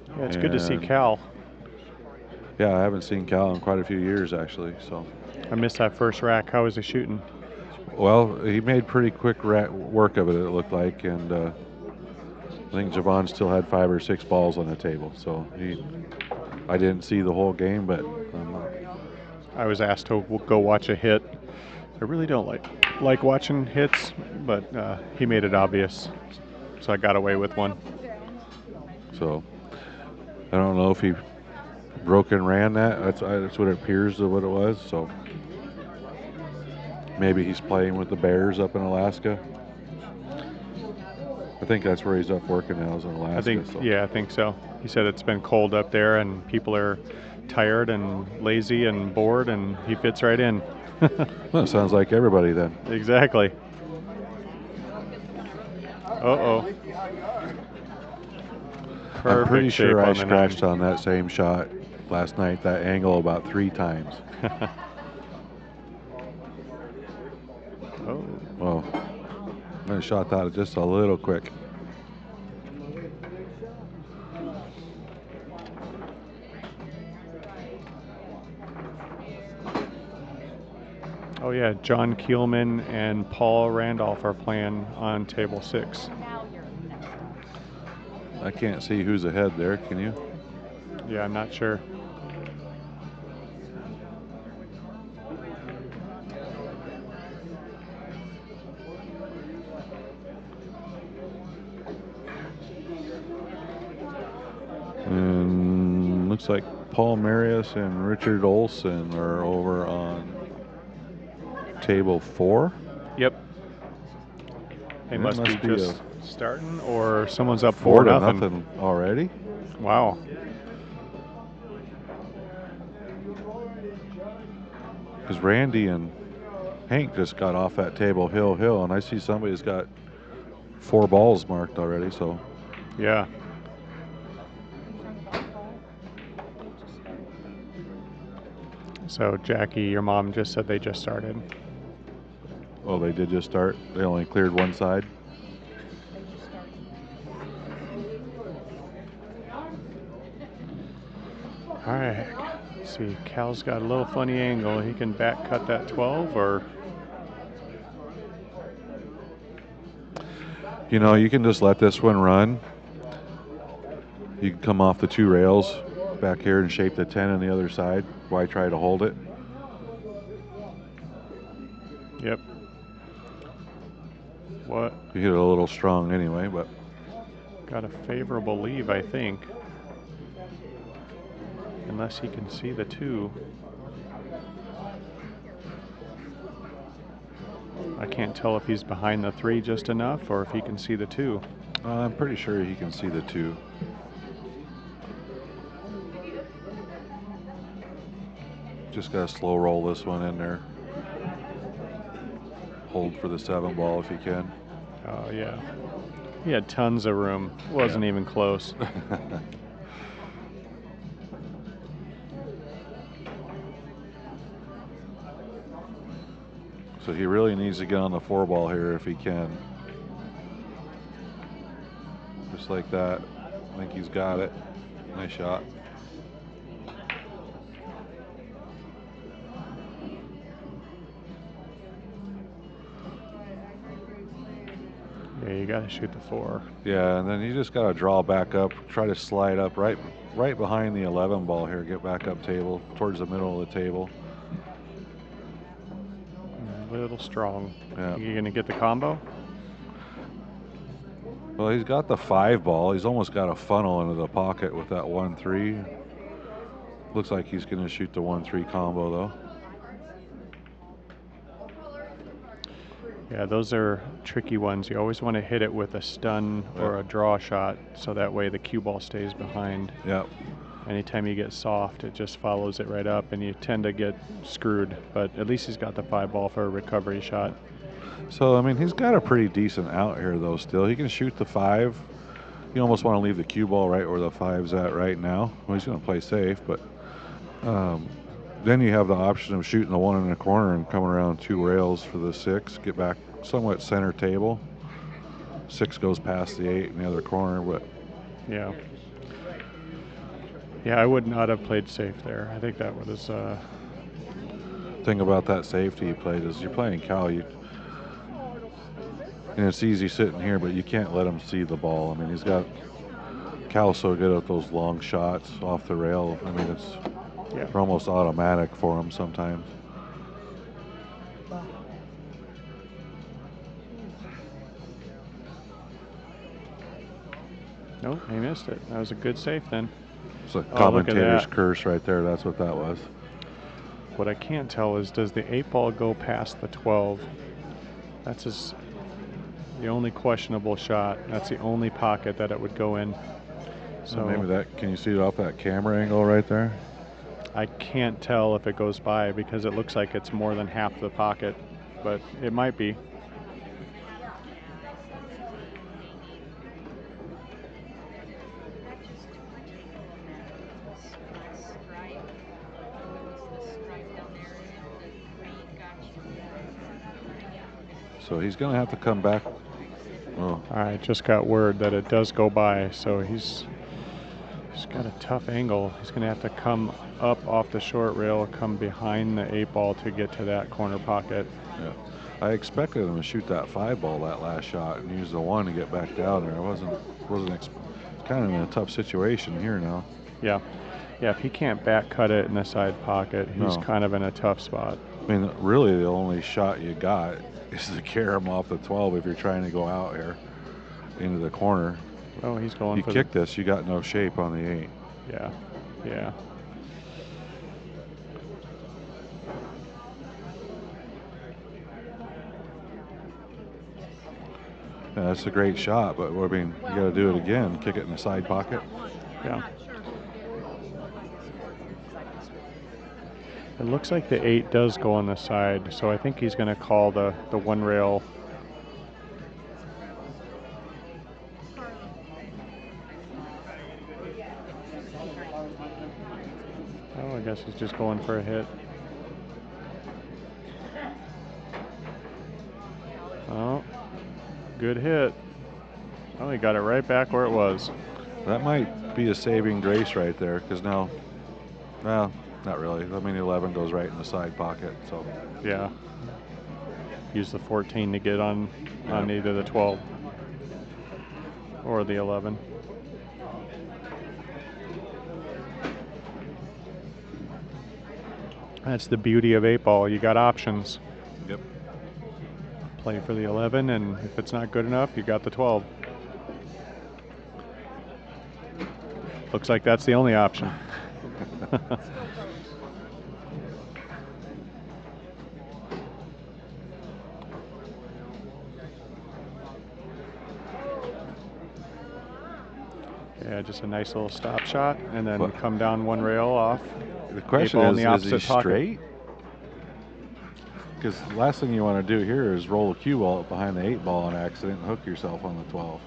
S10: Yeah, it's good to see Cal.
S7: Yeah, I haven't seen Cal in quite a few years actually. So
S10: I missed that first rack. How was he shooting?
S7: Well, he made pretty quick work of it. It looked like, and I think Javon still had 5 or 6 balls on the table. So I didn't see the whole game, but
S10: I was asked to go watch a hit. I really don't like watching hits, but he made it obvious, so I got away with one.
S7: So I don't know if he broke and ran that. That's what it appears to what it was. So maybe he's playing with the Bears up in Alaska. I think that's where he's up working now, is in Alaska.
S10: Yeah, I think so. He said it's been cold up there and people are tired and lazy and bored, and he fits right in.
S7: Well, it sounds like everybody then.
S10: Exactly. Uh-oh.
S7: I'm pretty sure I scratched on that same shot. last night, that angle about 3 times.
S10: Oh.
S7: Well, I shot that just a little quick.
S10: Oh yeah, John Keelman and Paul Randolph are playing on table 6.
S7: I can't see who's ahead there, can you?
S10: Yeah, I'm not sure.
S7: And looks like Paul Marius and Richard Olson are over on table 4.
S10: Yep. They
S7: It
S10: must be
S7: be
S10: just starting, or someone's up
S7: 4-0 already.
S10: Wow.
S7: Because Randy and Hank just got off that table hill, and I see somebody's got 4 balls marked already. So
S10: yeah. So Jackie, your mom just said they just started.
S7: Oh, they did just start. They only cleared one side.
S10: All right. Let's see, Cal's got a little funny angle. He can back cut that 12, or
S7: You know, you can just let this one run. You can come off the 2 rails back here and shape the 10 on the other side. Why try to hold it?
S10: Yep. What?
S7: You hit it a little strong anyway, but
S10: Got a favorable leave, I think. Unless he can see the 2. I can't tell if he's behind the 3 just enough or if he can see the 2.
S7: I'm pretty sure he can see the 2. Just got to slow roll this one in there. Hold for the 7 ball if you can.
S10: Oh, yeah. He had tons of room. Wasn't even close.
S7: So he really needs to get on the 4 ball here if he can. Just like that. I think he's got it. Nice shot.
S10: Yeah, you got to shoot the 4.
S7: Yeah, and then you just got to draw back up, try to slide up right behind the 11 ball here, get back up table, towards the middle of the table.
S10: A little strong.
S7: Yeah.
S10: You going to get the combo?
S7: Well, he's got the 5 ball. He's almost got a funnel into the pocket with that 1-3. Looks like he's going to shoot the 1-3 combo, though.
S10: Yeah, those are tricky ones. You always want to hit it with a stun or a draw shot, so that way the cue ball stays behind.
S7: Yep.
S10: Anytime you get soft, it just follows it right up, and you tend to get screwed. But at least he's got the 5 ball for a recovery shot.
S7: So, I mean, he's got a pretty decent out here, though, still. He can shoot the 5. You almost want to leave the cue ball right where the 5's at right now. Well, he's going to play safe, but then you have the option of shooting the 1 in the corner and coming around 2 rails for the 6, get back somewhat center table. 6 goes past the 8 in the other corner, but
S10: yeah. Yeah, I would not have played safe there. I think that was
S7: thing about that safety you played is you're playing Cal, and it's easy sitting here, but you can't let him see the ball. I mean, Cal's so good at those long shots off the rail. I mean, they're almost automatic for him sometimes.
S10: Nope, he missed it. That was a good save then.
S7: It's a commentator's curse right there. That's what that was.
S10: What I can't tell is, does the 8 ball go past the 12? That's the only questionable shot. That's the only pocket that it would go in. So
S7: maybe can you see it off that camera angle right there?
S10: I can't tell if it goes by because it looks like it's more than half the pocket, but it might be.
S7: So he's going to have to come back. Oh,
S10: All right, just got word that it does go by, so he's got a tough angle. He's going to have to come up off the short rail, come behind the 8-ball to get to that corner pocket.
S7: yeah. I expected him to shoot that 5-ball that last shot and use the 1 to get back down there. I wasn't kind of in a tough situation here now.
S10: Yeah. Yeah, if he can't back cut it in the side pocket, he's kind of in a tough spot.
S7: I mean, really the only shot you got is to carry him off the 12 if you're trying to go out here into the corner.
S10: Oh, he's going
S7: you
S10: for
S7: kick this, you got no shape on the 8.
S10: Yeah, yeah.
S7: Yeah, that's a great shot, but I mean, you got to do it again. Kick it in the side pocket.
S10: Yeah. It looks like the 8 does go on the side, so I think he's going to call the 1 rail. Oh, I guess he's just going for a hit. Oh, good hit. Oh, he got it right back where it was.
S7: That might be a saving grace right there, because now, well, not really. I mean, the 11 goes right in the side pocket, so.
S10: Yeah. Use the 14 to get on either the 12 or the 11. That's the beauty of 8-ball. You got options.
S7: Yep.
S10: Play for the 11, and if it's not good enough, you got the 12. Looks like that's the only option. Yeah, just a nice little stop shot, and then come down 1 rail off.
S7: The question is he straight? Because the last thing you want to do here is roll a cue ball up behind the 8-ball on accident and hook yourself on the 12.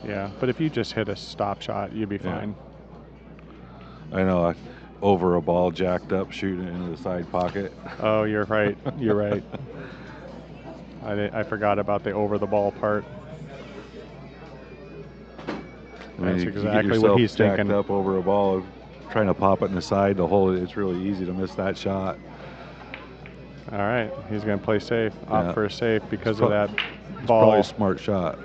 S10: Yeah, but if you just hit a stop shot, you'd be fine.
S7: I know, over a ball jacked up, shooting it into the side pocket.
S10: Oh, you're right. You're right. I forgot about the over the ball part.
S7: I mean,
S10: That's
S7: you
S10: exactly
S7: get
S10: what he's
S7: jacked
S10: thinking.
S7: up over a ball, trying to pop it in the side to hold it. It's really easy to miss that shot.
S10: All right, he's going to play safe, opt for a safe because of that
S7: It's
S10: ball.
S7: probably a smart shot.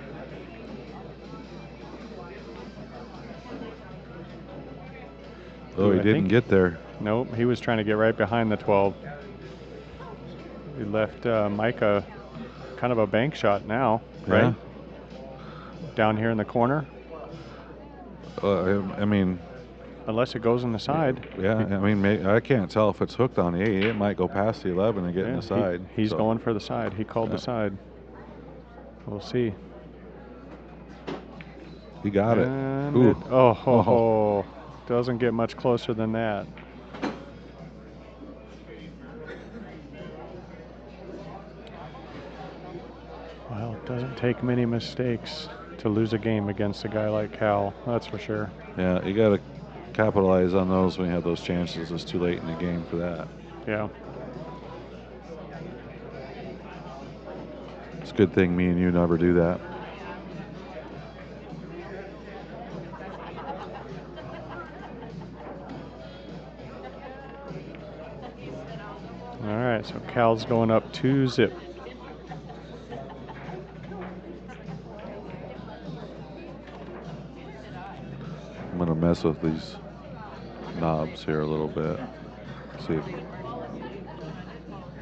S7: Oh, he didn't get there.
S10: Nope, he was trying to get right behind the 12. He left Micah kind of a bank shot now, right? Down here in the corner.
S7: I mean,
S10: unless it goes in the side.
S7: Yeah, I mean, I can't tell if it's hooked on the 8. It might go past the 11 and get in the side.
S10: He's going for the side. He called the side. We'll see.
S7: He got it.
S10: Ooh. Doesn't get much closer than that. Well, it doesn't take many mistakes to lose a game against a guy like Cal, that's for sure.
S7: Yeah, you got to capitalize on those when you have those chances. It's too late in the game for that.
S10: Yeah.
S7: It's a good thing me and you never do that.
S10: All right, so Cal's going up 2-0.
S7: I'm going to mess with these knobs here a little bit. See if,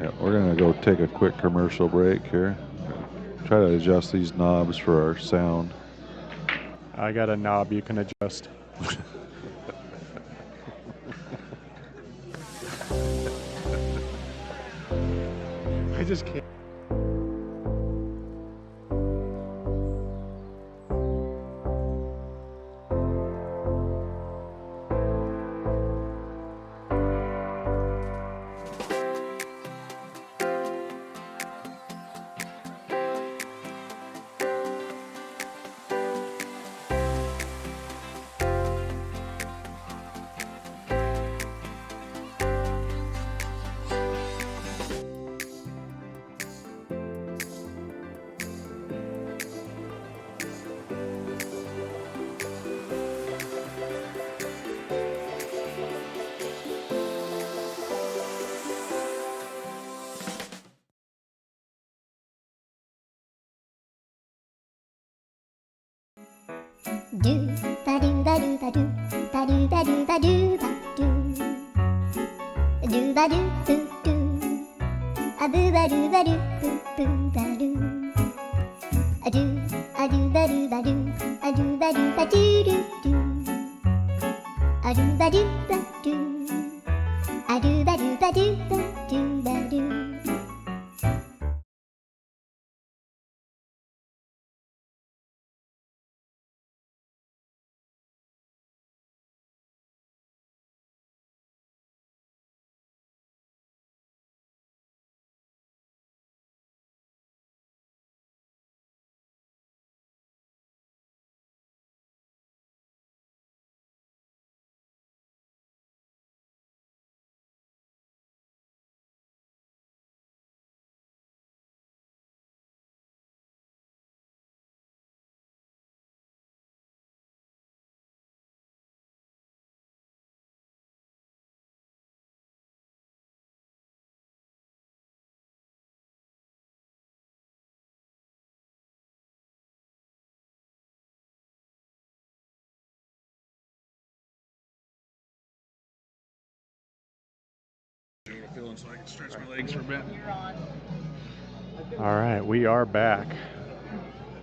S7: yeah, we're going to go take a quick commercial break here. Try to adjust these knobs for our sound.
S10: I got a knob you can adjust. I just can't.
S1: Do ba do ba do ba do ba do ba do ba do ba do. Do ba do boo do. A boo ba do ba do boo boo ba do. A do ba do ba do. A do ba do ba do do do. A do ba do ba do. A do ba do ba do ba do ba do.
S2: Feeling so I can stretch my legs for a bit.
S10: All right, we are back.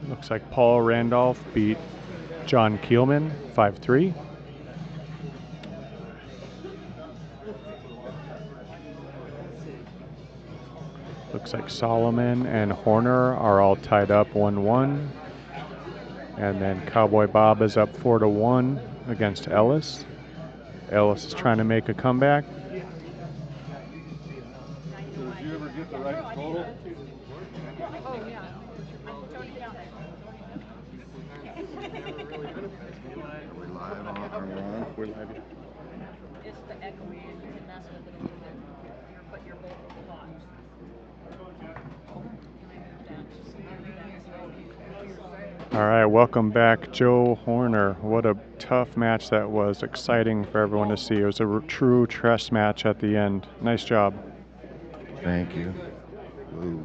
S10: Looks like Paul Randolph beat John Keelman 5-3. Looks like Solomon and Horner are all tied up 1-1. And then Cowboy Bob is up 4-1 against Ellis. Ellis is trying to make a comeback.
S2: Did you ever get the right total?
S6: Oh, yeah.
S2: Are we live on? Are we on? We're live.
S9: It's the echoey, and you can mess with it a little bit. But you're both hot.
S10: All right, welcome back, Joe Horner. What a tough match that was. Exciting for everyone to see. It was a true chess match at the end. Nice job.
S12: Thank you. Ooh.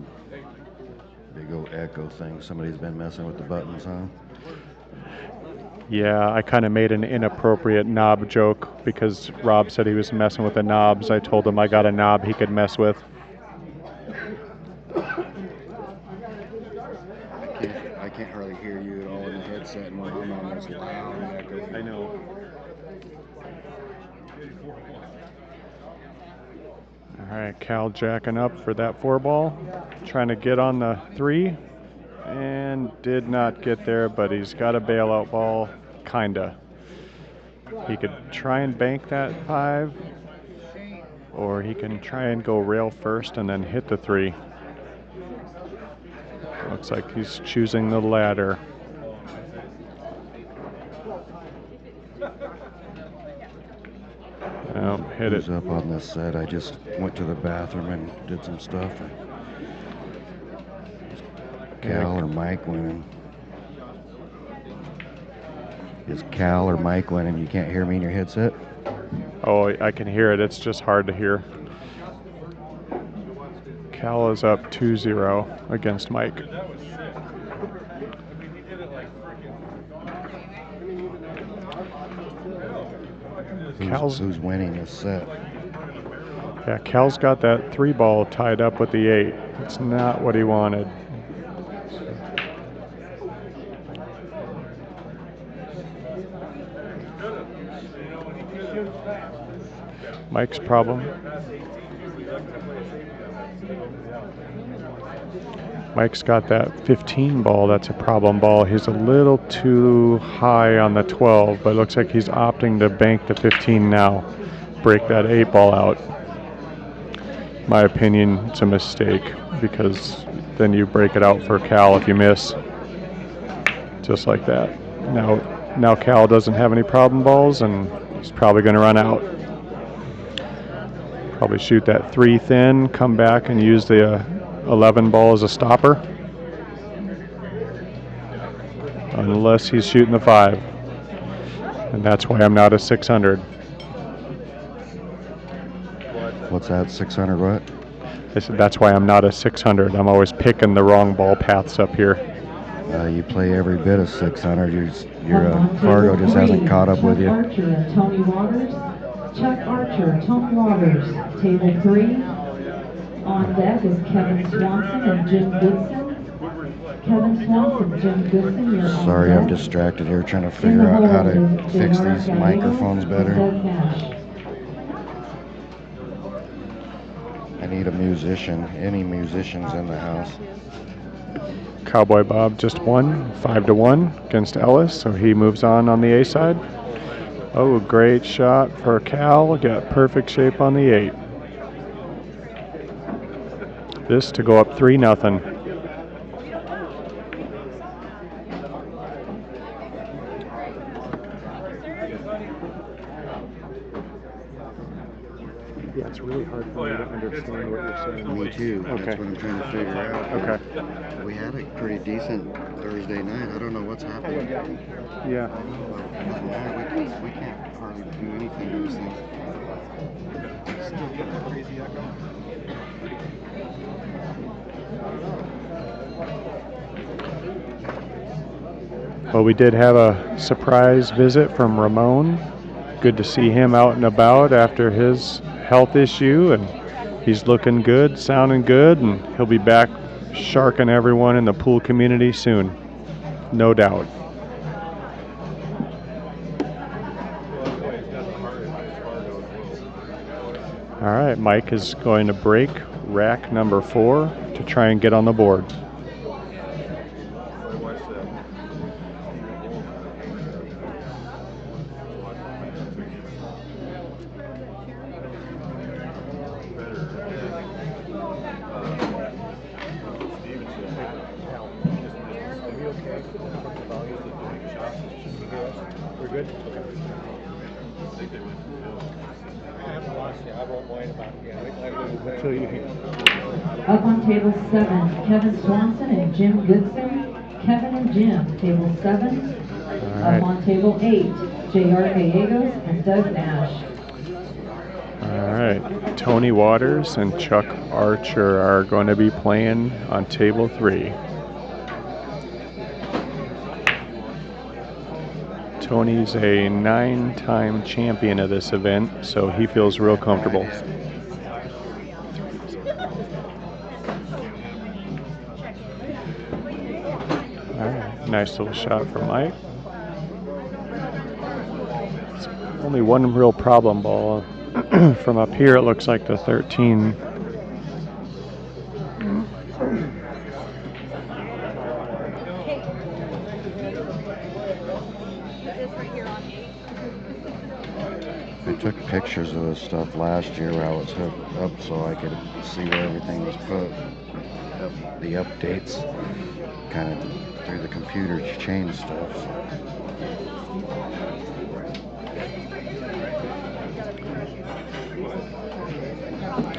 S12: Big old echo thing. Somebody's been messing with the buttons, huh?
S10: Yeah, I kind of made an inappropriate knob joke because Rob said he was messing with the knobs. I told him I got a knob he could mess with.
S2: I can't hardly hear you at all in the headset, and when I'm on this loud echo.
S10: I know. All right, Cal jacking up for that 4-ball. Trying to get on the 3. And did not get there, but he's got a bailout ball, kinda. He could try and bank that 5, or he can try and go rail first and then hit the 3. Looks like he's choosing the latter. Hit it.
S12: Who's up on this set? I just went to the bathroom and did some stuff. Cal or Mike winning? Is Cal or Mike winning? You can't hear me in your headset?
S10: Oh, I can hear it. It's just hard to hear. Cal is up 2-0 against Mike.
S12: Who's winning this set?
S10: Yeah, Cal's got that 3-ball tied up with the 8. It's not what he wanted. Mike's problem. Mike's got that 15 ball. That's a problem ball. He's a little too high on the 12, but it looks like he's opting to bank the 15 now. Break that 8 ball out. My opinion, it's a mistake because then you break it out for Cal if you miss. Just like that. Now Cal doesn't have any problem balls and he's probably going to run out. Probably shoot that 3 thin, come back and use the 11 ball as a stopper. Unless he's shooting the 5. And that's why I'm not a 600.
S12: What's that, 600 what?
S10: I said that's why I'm not a 600. I'm always picking the wrong ball paths up here.
S12: You play every bit of 600. Your Fargo just hasn't caught up with you.
S4: Archer and Tony Waters. Chuck Archer, Tony Waters, table 3. On deck is Kevin Swanson and Jim Goodson. Kevin Swanson, Jim Goodson, you're on
S12: Sorry,
S4: deck.
S12: I'm distracted here trying to figure out how to fix these microphones better. I need a musician. Any musicians in the house?
S10: Cowboy Bob just won 5-1 against Ellis, so he moves on the A side. Oh, great shot for Cal. Got perfect shape on the 8. This to go up 3-0.
S8: Yeah, it's really hard for me to understand what you're saying.
S12: Me too.
S8: Okay.
S12: That's what I'm trying to figure out.
S8: Okay.
S12: We had a pretty decent Thursday night. I don't know what's happening.
S8: Yeah.
S12: We can't hardly do anything to these things.
S8: Still getting a crazy echo.
S10: Well, we did have a surprise visit from Ramon. Good to see him out and about after his health issue, and he's looking good, sounding good, and he'll be back sharking everyone in the pool community soon, no doubt. All right, Mike is going to break rack number 4 to try and get on the board.
S8: We're good? Okay. I haven't watched it. I won't worry about it. Until you
S4: Up on table 7, Kevin Swanson and Jim Goodson. Kevin and Jim, table 7.
S10: Right.
S4: Up on table 8, J.R. Gallegos and Doug Nash.
S10: All right, Tony Waters and Chuck Archer are going to be playing on table 3. Tony's a 9-time champion of this event, so he feels real comfortable. All right, nice little shot from Mike. It's only one real problem ball. From up here, it looks like the 13.
S12: I took pictures of this stuff last year where I was hooked up so I could see where everything was put. The updates kind of through the computer changed stuff.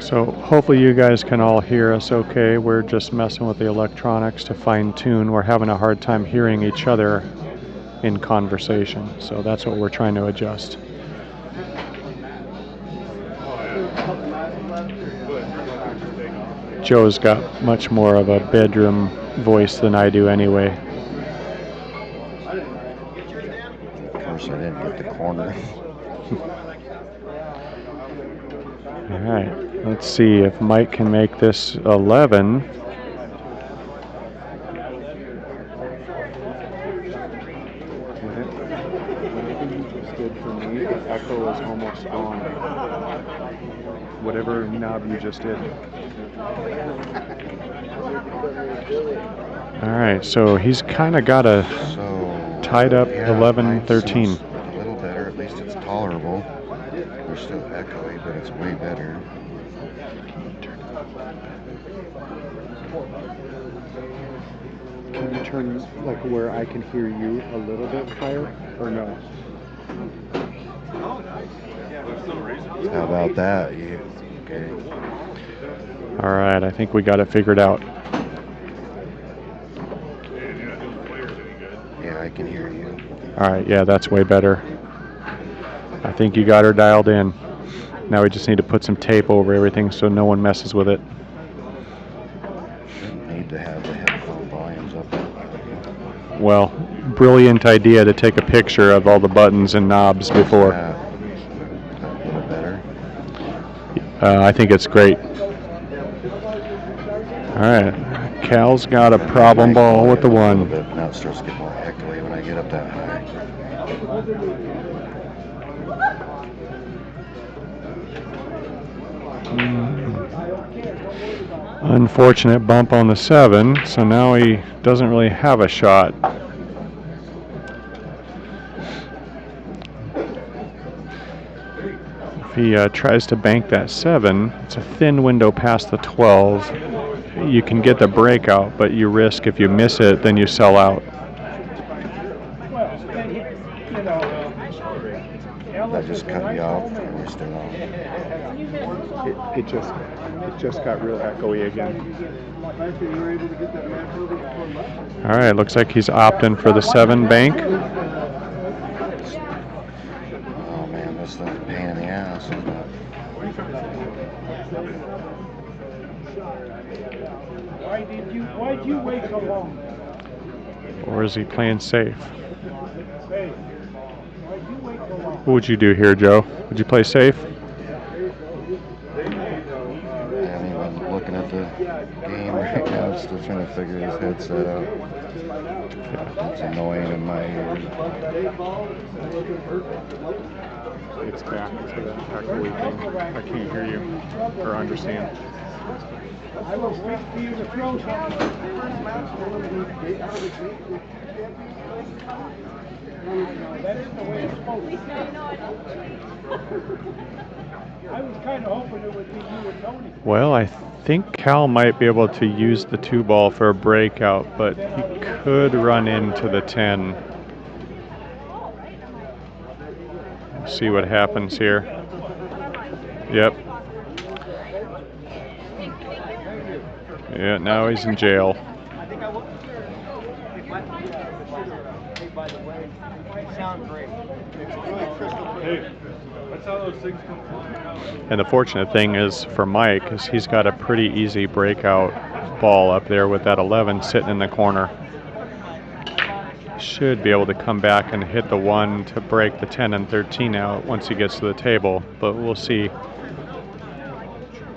S10: So hopefully you guys can all hear us okay. We're just messing with the electronics to fine tune. We're having a hard time hearing each other in conversation, so that's what we're trying to adjust. Joe's got much more of a bedroom voice than I do anyway.
S12: Of course, I didn't get the corner.
S10: All right, let's see if Mike can make this 11.
S8: Whenever you just did for me, the echo is almost gone. Whatever knob you just did.
S10: All right, so he's kind of got a tied up
S12: Yeah,
S10: 11-13.
S12: A little better, at least it's tolerable. They're still echoey, but it's way better.
S8: Can you turn like where I can hear you a little bit higher, or no?
S12: How about that? You okay?
S10: All right, I think we got it figured out.
S12: Yeah, I can hear you.
S10: All right, yeah, that's way better. I think you got her dialed in. Now we just need to put some tape over everything so no one messes with it.
S12: Shouldn't need to have the headphone volumes up.
S10: Well, brilliant idea to take a picture of all the buttons and knobs before.
S12: A little better.
S10: I think it's great. All right, Cal's got a problem ball with the
S12: A little
S10: 1.
S12: bit. Now it starts to get more echoey when I get up that high.
S10: Unfortunate bump on the 7, so now he doesn't really have a shot. If he tries to bank that 7, it's a thin window past the 12. You can get the breakout, but you risk if you miss it, then you sell out.
S12: That just cut me off and you're still on.
S10: It just got real echoey again. All right, looks like he's opting for the 7 bank.
S12: Oh man, that's a pain in the ass, isn't it?
S13: Why'd you wait so long?
S10: Or is he playing safe? What would you do here, Joe? Would you play safe?
S12: I haven't even looking at the game right now. Still trying to figure his headset out. It's annoying in my ears.
S10: It's back to that echoey thing. I can't hear you or understand.
S13: I was waiting for you to throw something. That isn't the way it's supposed to be. I was kind of hoping it would be you and Tony.
S10: Well, I think Cal might be able to use the 2 ball for a breakout, but he could run into the 10. We'll see what happens here. Yep. Yeah, now he's in jail. And the fortunate thing is for Mike is he's got a pretty easy breakout ball up there with that 11 sitting in the corner. Should be able to come back and hit the 1 to break the 10 and 13 out once he gets to the table, but we'll see.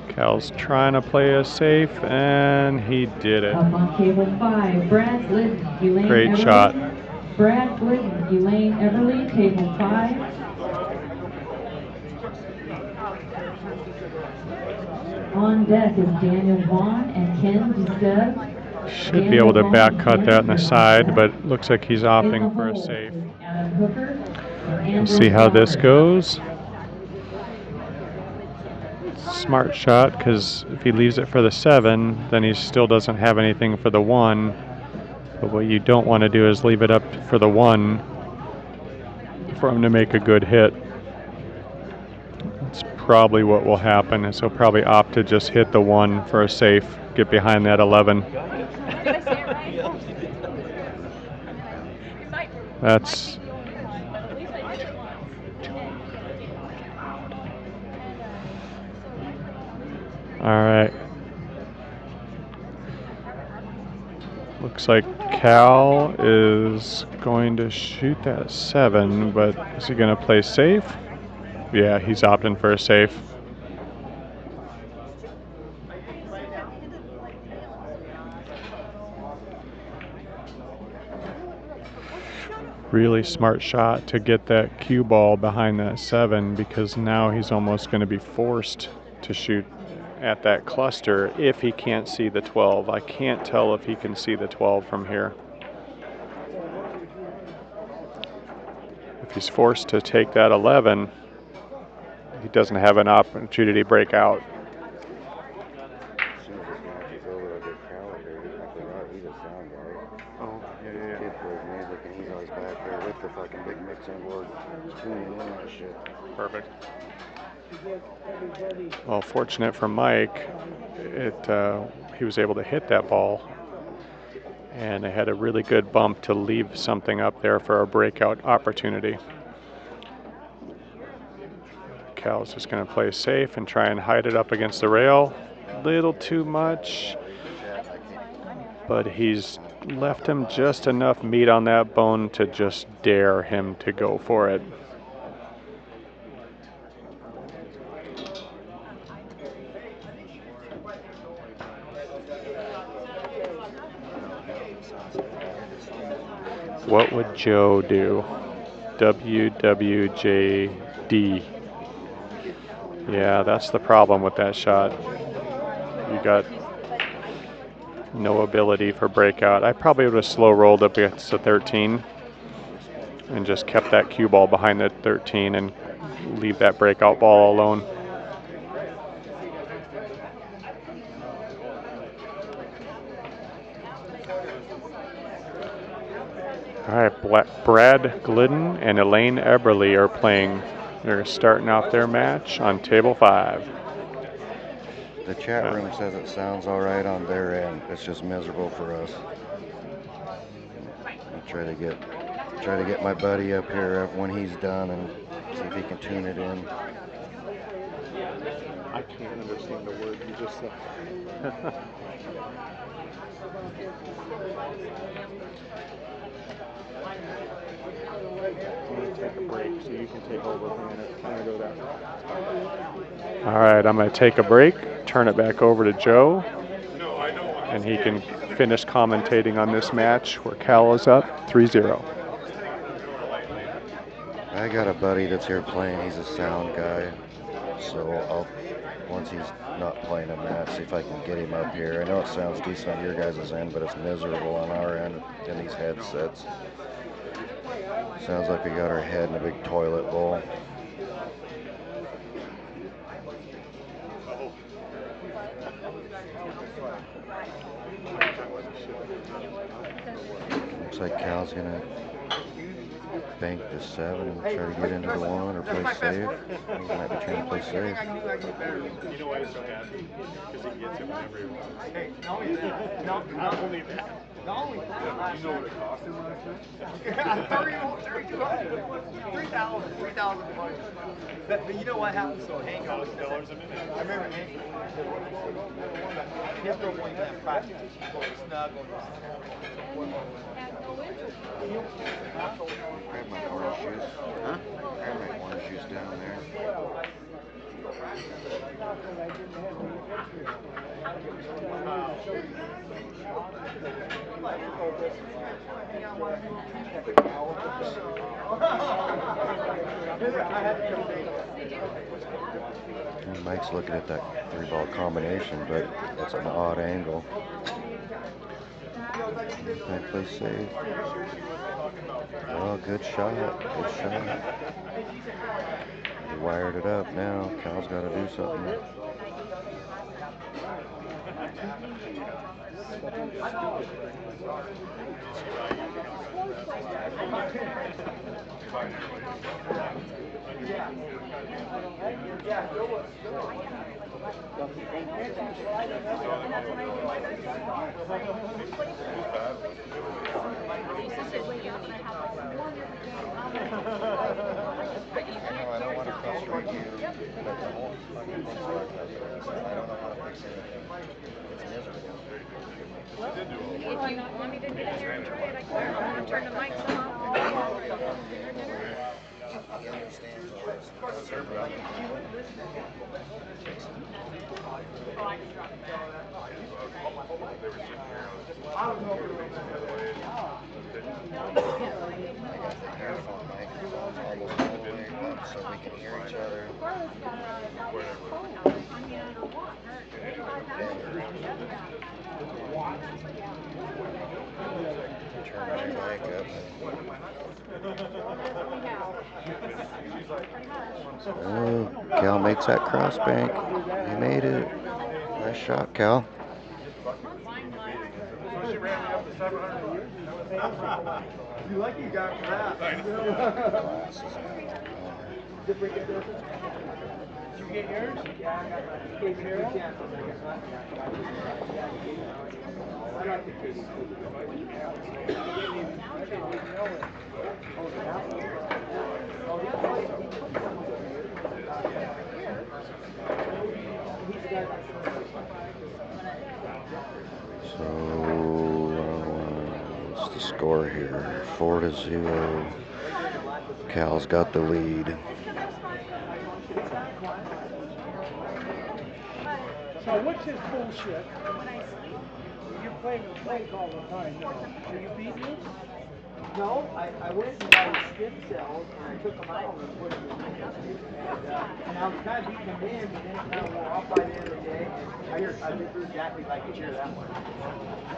S10: Cal's trying to play it safe, and he did it.
S4: Up on table 5, Brad Glidden, Elaine
S10: Great
S4: Everly.
S10: shot.
S4: Brad Glidden, Elaine Everly, table 5. On deck is Daniel Vaughn and Ken DeStev.
S10: Should be able to back cut that in the side, but looks like he's opting for a safe. We'll see how this goes. Smart shot, because if he leaves it for the 7, then he still doesn't have anything for the 1. But what you don't want to do is leave it up for the 1 for him to make a good hit. That's probably what will happen, is he'll probably opt to just hit the 1 for a safe, get behind that 11. That's all right. Looks like Cal is going to shoot that 7, but is he going to play safe? Yeah, he's opting for a safe. Really smart shot to get that cue ball behind that 7, because now he's almost going to be forced to shoot at that cluster if he can't see the 12. I can't tell if he can see the 12 from here. If he's forced to take that 11, he doesn't have an opportunity to break out.
S12: Oh, yeah. Kid plays music and he's always back there with the fucking big mixing board tuning in that shit.
S10: Perfect. Well, fortunate for Mike, he was able to hit that ball, and it had a really good bump to leave something up there for a breakout opportunity. Cal's just going to play safe and try and hide it up against the rail. Little too much, but he's left him just enough meat on that bone to just dare him to go for it. What would Joe do? WWJD. Yeah, that's the problem with that shot. You got no ability for breakout. I probably would have slow rolled up against the 13 and just kept that cue ball behind the 13 and leave that breakout ball alone. All right, Brad Glidden and Elaine Eberly are playing. They're starting off their match on table 5.
S12: The chat room says it sounds all right on their end. It's just miserable for us. I'll try to get my buddy up here when he's done and see if he can tune it in.
S8: I can't understand the word you just said. I'm going to take a break so you can take over from it. I'm going to go there.
S10: All right, I'm going to take a break, turn it back over to Joe, and he can finish commentating on this match where Cal is up 3-0.
S12: I got a buddy that's here playing. He's a sound guy, so I'll, once he's not playing a match, see if I can get him up here. I know it sounds decent on your guys' end, but it's miserable on our end in these headsets. Sounds like we got our head in a big toilet bowl. Looks like Cal's gonna bank the 7 and try to get into the 1 or play safe. He might be trying to play safe.
S8: You know why he's so happy? Because he gets it whenever he wants. Hey, not only that. Not only that. Not only that. You know what it cost him last night? 3,200. 3,000 bucks. But you know what happened? So Hank $1,000 a minute. I remember Hank. He has to go one time practice. Snuggle.
S12: Grab my orange juice. Huh? Grab my orange juice down there. Mike's looking at that 3-ball combination, but it's an odd angle. I play safe. Oh, good shot. Good shot. He wired it up now. Cal's got to do something. I don't want to frustrate you, but the whole fucking thing's fucked up. I don't know how to fix anything. It's miserable.
S5: Well, if you want me to get in there and try it, I can turn the mics off.
S12: He understands all this. I got the earphone microphones almost all the way up so we can hear each other. Turn my mic up. Oh, Cal makes that cross bank. He made it. Nice shot, Cal.
S8: You lucky you got that. Did you get yours? Yeah, I got my Cape Hero. I like the Cape
S12: So, score here. 4-0. Cal's got the lead.
S13: So what's his bullshit? You're playing with plays all the time now. Are you beating him?
S14: No, I went and got his stem cells and I took them out and put them in. And I was kind of beating him in, but then it kind of wore off by the end of the day. I just heard exactly like you hear that one.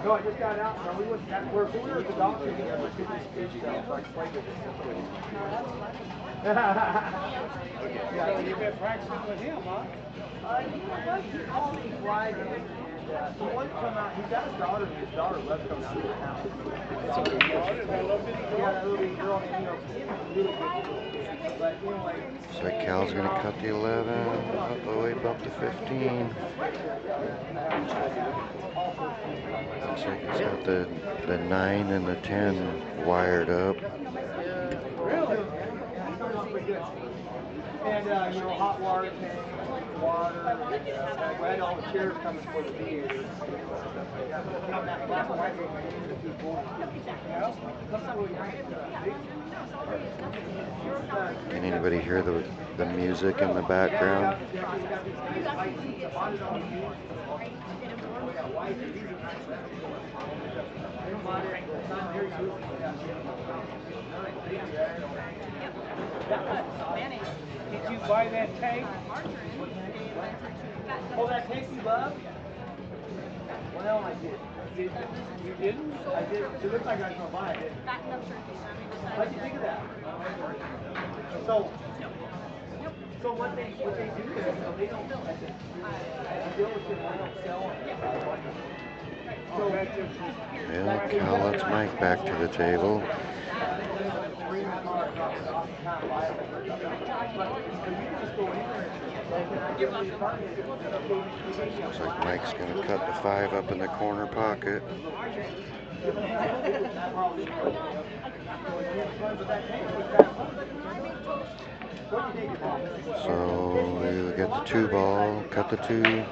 S14: No, I just got out. No, we went. We were at the doctor together. Took his stem cells so I could play with him.
S13: Yeah, you've been practicing with him, huh?
S14: You know what? He called me Friday, and he wanted to come out. He's got his daughter, and his daughter loves coming out to the house.
S13: So his daughter, that little bitty girl?
S14: Yeah, that little bitty girl, and you know, Kim's really good. But anyway.
S12: Looks like Cal's going to cut the 11. Oh, he bumped the 15. Looks like he's got the 9 and the 10 wired up.
S14: Really? And, you know, hot water tank, water, and I had all the chairs coming for the theater.
S12: Can anybody hear the music in the background?
S13: Did you buy that tank?
S14: Oh, that tank you love? Well, I did.
S13: You didn't?
S14: I did. It looked like I was going to buy it. How'd you think of that? So what they do is, they don't sell it. They don't sell it.
S12: Well, Cal lets Mike back to the table. Looks like Mike's going to cut the 5 up in the corner pocket. So we get the 2 ball, cut the 2.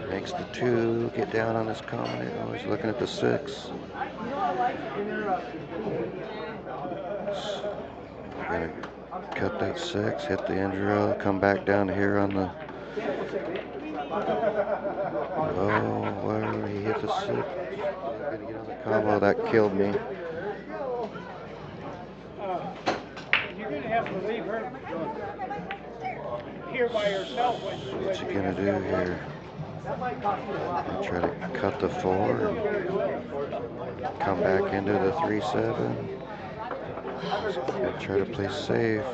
S12: Makes the 2, get down on his comment. Oh, he's looking at the 6. We're gonna cut that 6, hit the end rail, come back down here on the. Oh, where he hit the 6. Gonna get on the combo. That killed me.
S13: You're going to have to leave her here by herself.
S12: What's he gonna do here? Try to cut the 4 and come back into the 3-7. Gonna try to play safe.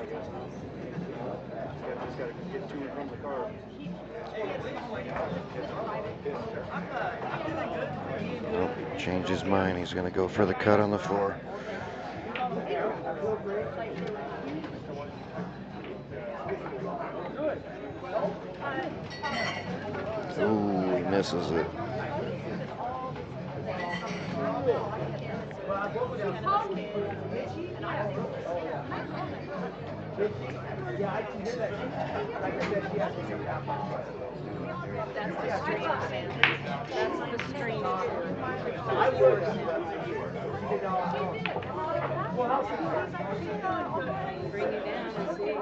S12: Nope, changed his mind. He's gonna go for the cut on the 4. Ooh, he misses it.
S14: Yeah, I can hear that. Like I said, she has to get out.
S5: That's the stream, Sam. That's the stream.
S14: I would.
S5: Bring you down and see.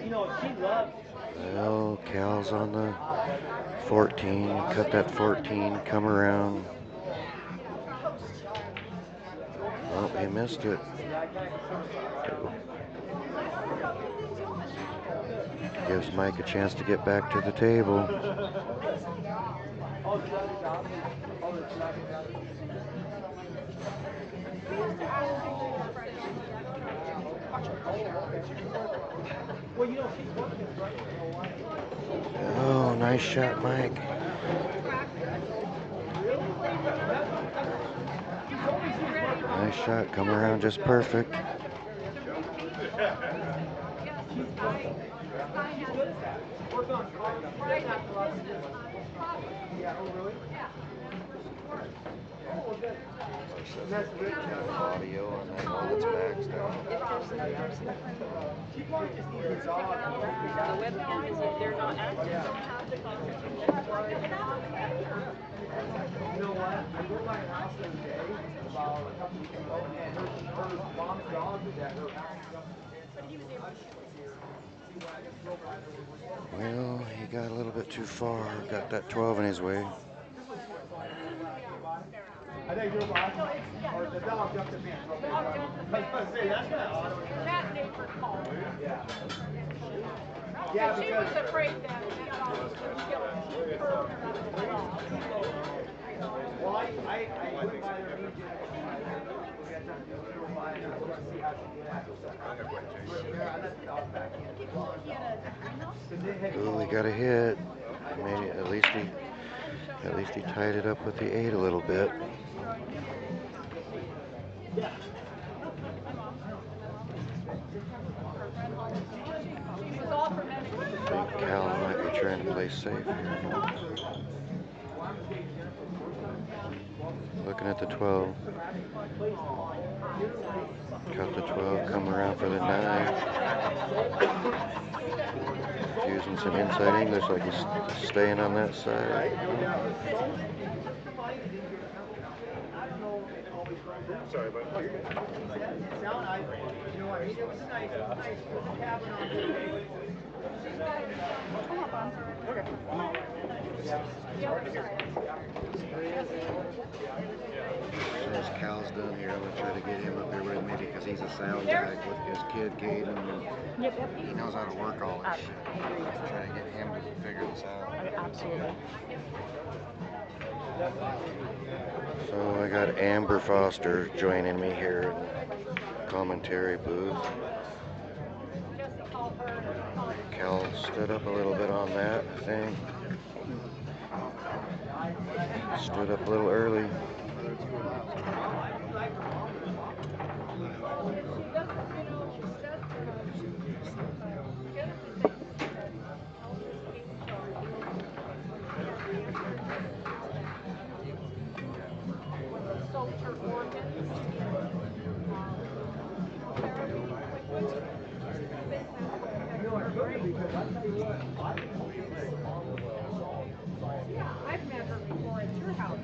S14: You know, she loves.
S12: Well, Cal's on the 14. Cut that 14. Come around. Oh, he missed it. Gives Mike a chance to get back to the table. Oh, nice shot, Mike. Nice shot, come around just perfect. Audio on that one that's maxed out.
S5: If there's nothing, the webcam is if they're not active.
S14: You know what? I drove by her house the other day, about a couple weeks ago, and her mom's dog was at her house.
S12: Well, he got a little bit too far. Got that 12 in his way.
S14: I think your boss, or the dog jumped the fence. I was going to say, that's not odd.
S6: That neighbor called.
S14: Yeah.
S6: Yeah, she was afraid that she got her.
S14: Well, I went by there and we had something to go by and I was going to see how she did after that. I let the dog back in.
S12: Ooh, he got a hit. Maybe at least he tied it up with the 8 a little bit. I think Cal might be trying to play safe here, folks. Looking at the 12. Cut the 12, come around for the 9. Using some inside English like he's staying on that side.
S8: Sorry, but
S12: As soon as Cal's done here, I'm going to try to get him up here with me because he's a sound guy with his kid Gaten. He knows how to work all this shit. I'm trying to get him to figure this out.
S6: Absolutely.
S12: So I got Amber Foster joining me here in the commentary booth. Cal stood up a little bit on that, I think. Stood up a little early.
S6: I've met her before at your house.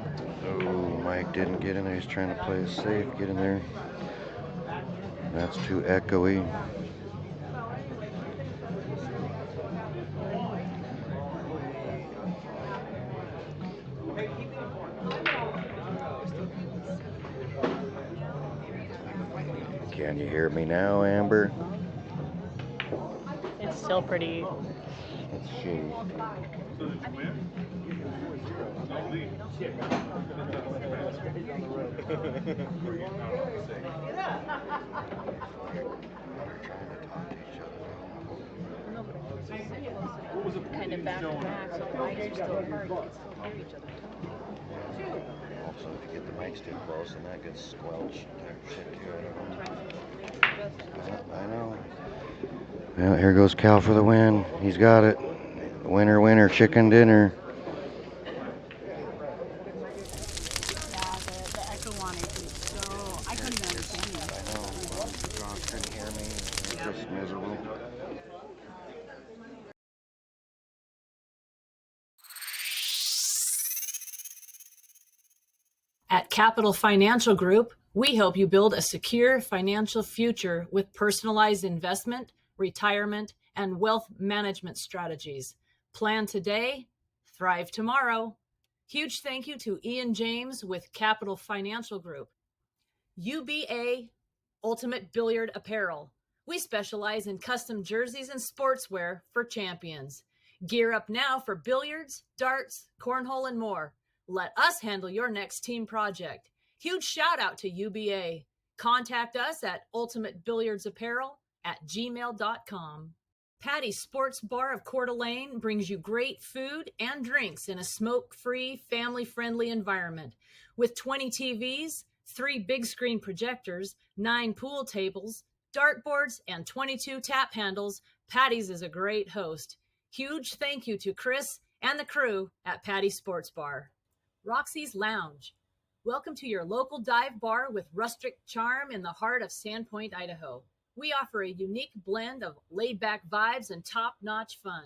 S12: Oh, Mike didn't get in there. He's trying to play it safe. Get in there. That's too echoey. Can you hear me now, Amber?
S11: It's still pretty.
S12: It's shitty.
S5: Kind of back to back, so the mics are still apart. You can still hear each other talk.
S12: Also, if you get the mics too close, then that gets squelched type shit too. I know. Well, here goes Cal for the win. He's got it. Winner, winner, chicken dinner.
S6: The echo on it is so. I couldn't even understand you.
S12: I know. John couldn't hear me. It's just miserable.
S9: At Capital Financial Group, we help you build a secure financial future with personalized investment, retirement, and wealth management strategies. Plan today, thrive tomorrow. Huge thank you to Ian James with Capital Financial Group. UBA Ultimate Billiard Apparel. We specialize in custom jerseys and sportswear for champions. Gear up now for billiards, darts, cornhole, and more. Let us handle your next team project. Huge shout out to UBA. Contact us at ultimatebilliardsapparel@gmail.com. Patty's Sports Bar of Coeur d'Alene brings you great food and drinks in a smoke-free, family-friendly environment. With 20 TVs, 3 big screen projectors, 9 pool tables, dartboards, and 22 tap handles, Patty's is a great host. Huge thank you to Chris and the crew at Patty's Sports Bar. Roxy's Lounge. Welcome to your local dive bar with rustic charm in the heart of Sandpoint, Idaho. We offer a unique blend of laid-back vibes and top-notch fun.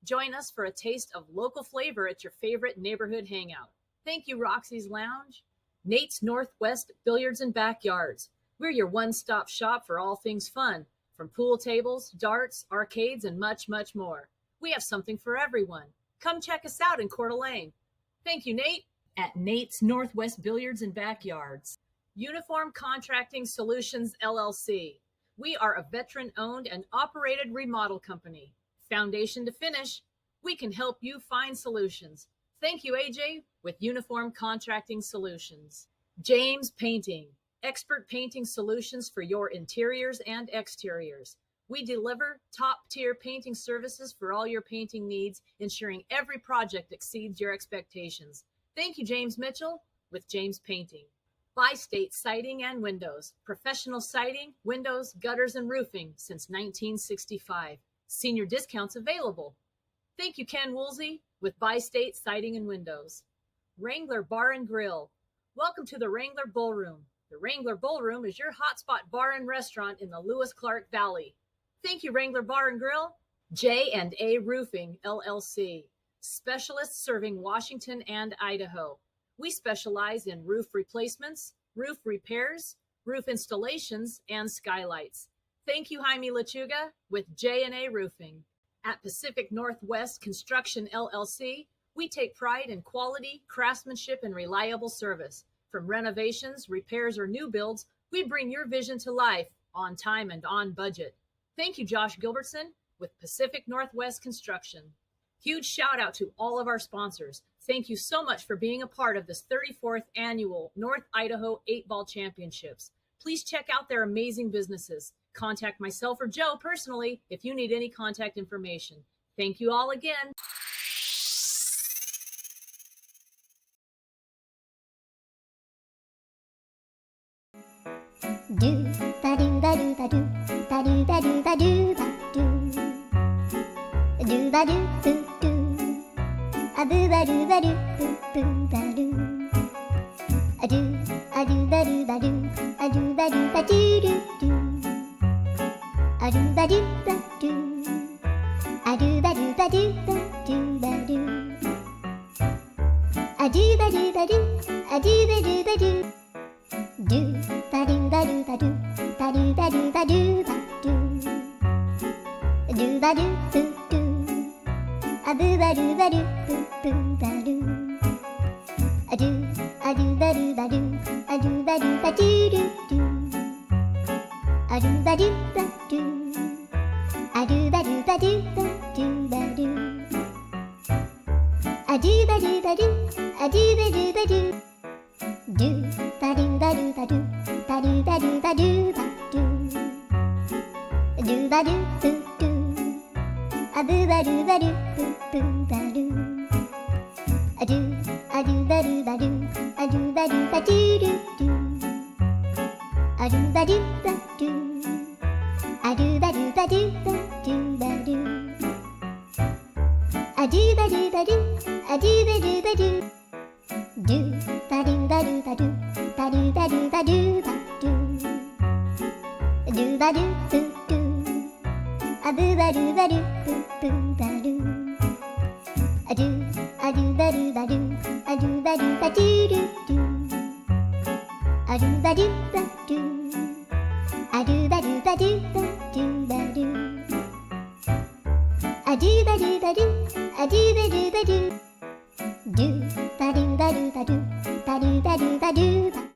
S9: Join us for a taste of local flavor at your favorite neighborhood hangout. Thank you, Roxy's Lounge. Nate's Northwest Billiards and Backyards. We're your one-stop shop for all things fun, from pool tables, darts, arcades, and much, much more. We have something for everyone. Come check us out in Coeur d'Alene. Thank you, Nate. At Nate's Northwest Billiards and Backyards. Uniform Contracting Solutions, LLC. We are a veteran-owned and operated remodel company. Foundation to finish, we can help you find solutions. Thank you, AJ, with Uniform Contracting Solutions. James Painting. Expert painting solutions for your interiors and exteriors. We deliver top-tier painting services for all your painting needs, ensuring every project exceeds your expectations. Thank you, James Mitchell, with James Painting. Bi-State Siding and Windows. Professional siding, windows, gutters, and roofing since 1965. Senior discounts available. Thank you, Ken Woolsey, with Bi-State Siding and Windows. Wrangler Bar and Grill. Welcome to the Wrangler Ballroom. The Wrangler Ballroom is your hotspot bar and restaurant in the Lewis-Clark Valley. Thank you, Wrangler Bar and Grill. J&A Roofing, LLC. Specialists serving Washington and Idaho. We specialize in roof replacements, roof repairs, roof installations, and skylights. Thank you, Jaime Lechuga, with J&A Roofing. At Pacific Northwest Construction, LLC, we take pride in quality, craftsmanship, and reliable service. From renovations, repairs, or new builds, we bring your vision to life on time and on budget. Thank you, Josh Gilbertson, with Pacific Northwest Construction. Huge shout out to all of our sponsors. Thank you so much for being a part of this 34th annual North Idaho 8-Ball Championships. Please check out their amazing businesses. Contact myself or Joe personally if you need any contact information. Thank you all again.
S1: Do ba do ba do ba do ba do ba do ba do ba do ba do do do a boo ba do ba do boo ba do a do ba do ba do a do ba do ba do do do a do ba do ba do a do ba do ba do ba do ba do a do ba do ba do a do ba do ba do do ba do ba do ba do ba do ba do ba do ba do ba do do do a boo ba do ba do boo ba do a do ba do ba do a do ba do ba do do do a do ba do ba do a do ba do ba do ba do ba do a do ba do ba do a do ba do ba do do ba do ba do ba do ba do ba do ba do ba do ba do do do a boo ba do ba do boo ba do a do ba do ba do a do ba do ba do do do a do ba do ba do a do ba do ba do ba do ba do a do ba do ba do a do ba do ba do do ba do ba do ba do ba do ba do ba do ba do ba do do do a boo ba do ba do boo ba do a do ba do ba do a do ba do ba do do do a do ba do ba do a do ba do ba do ba do ba do a do ba do ba do a do ba do ba do do ba do ba do ba do ba do ba do ba do ba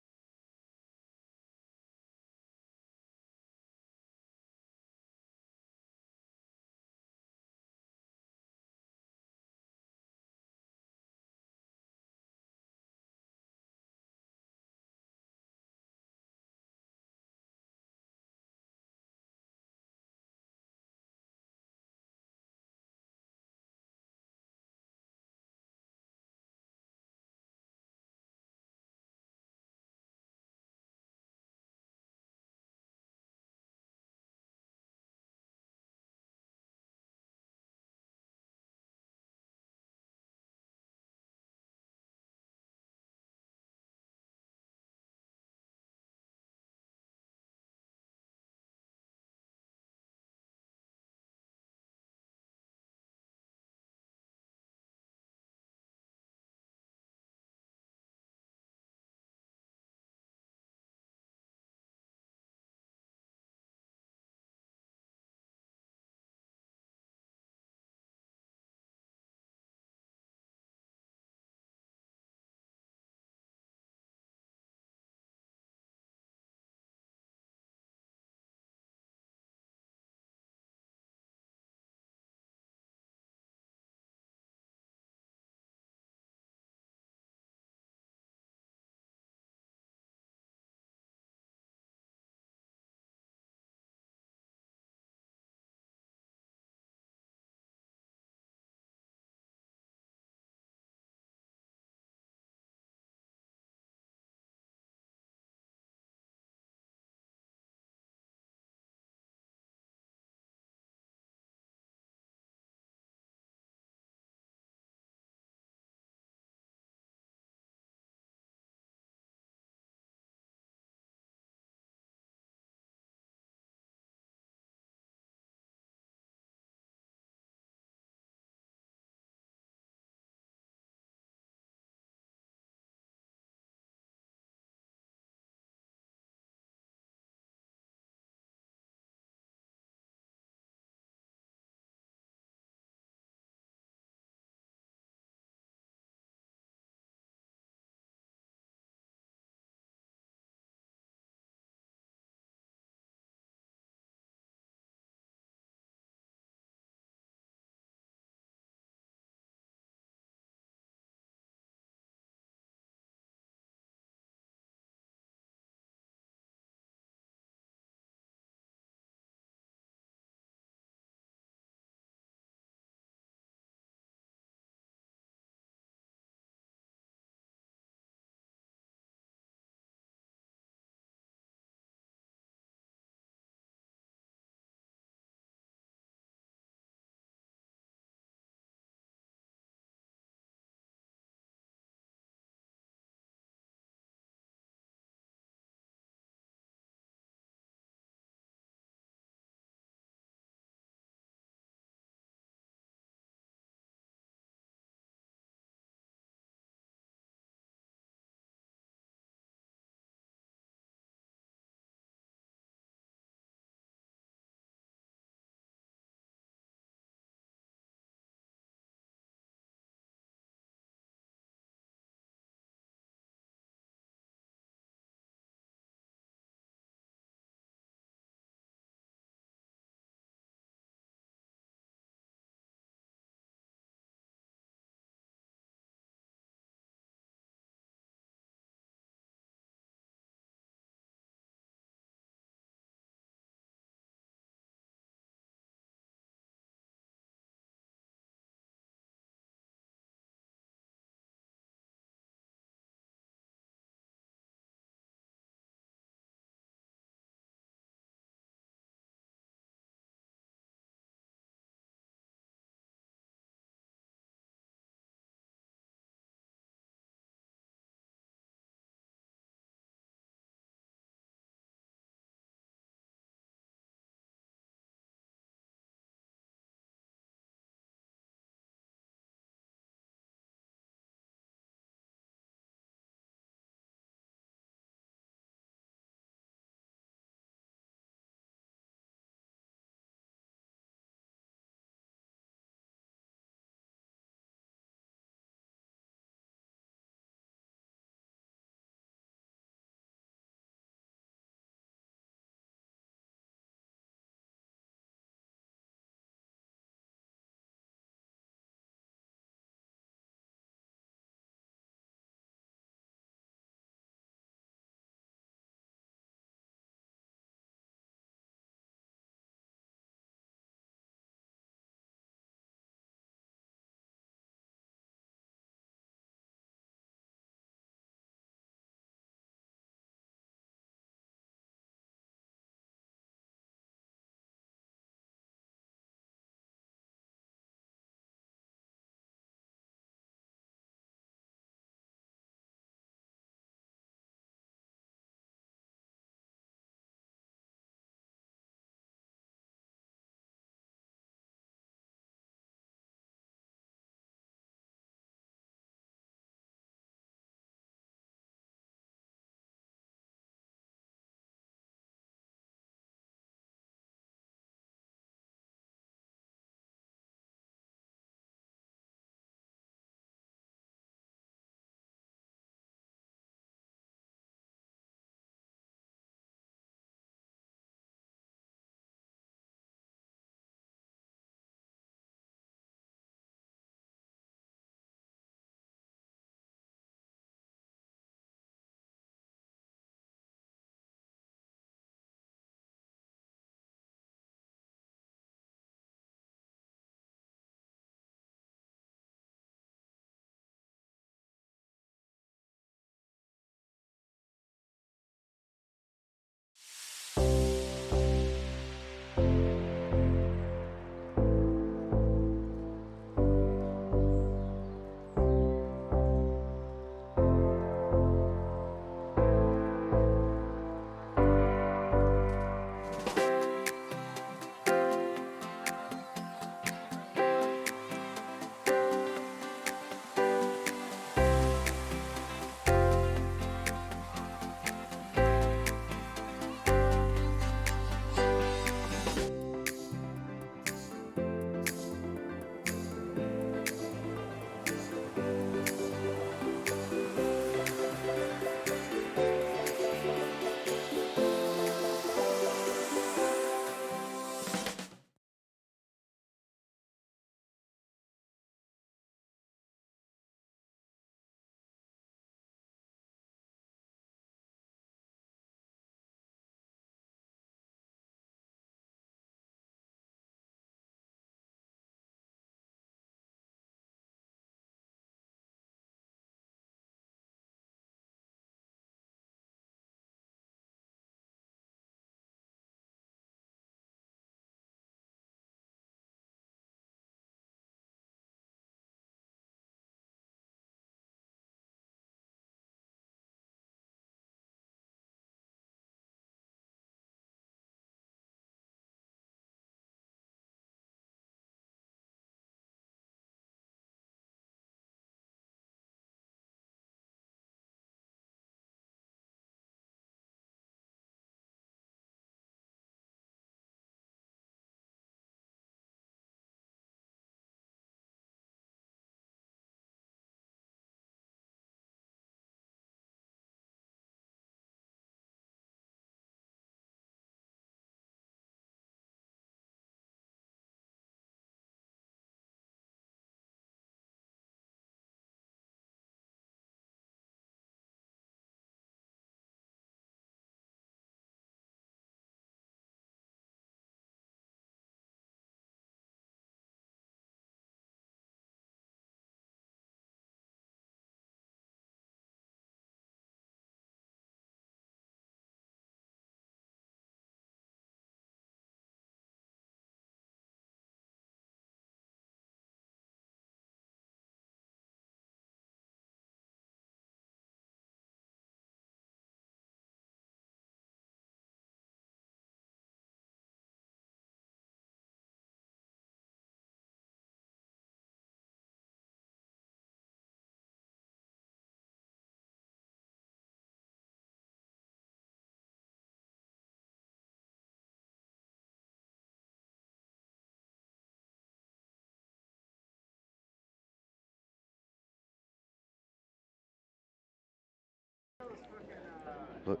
S12: Look,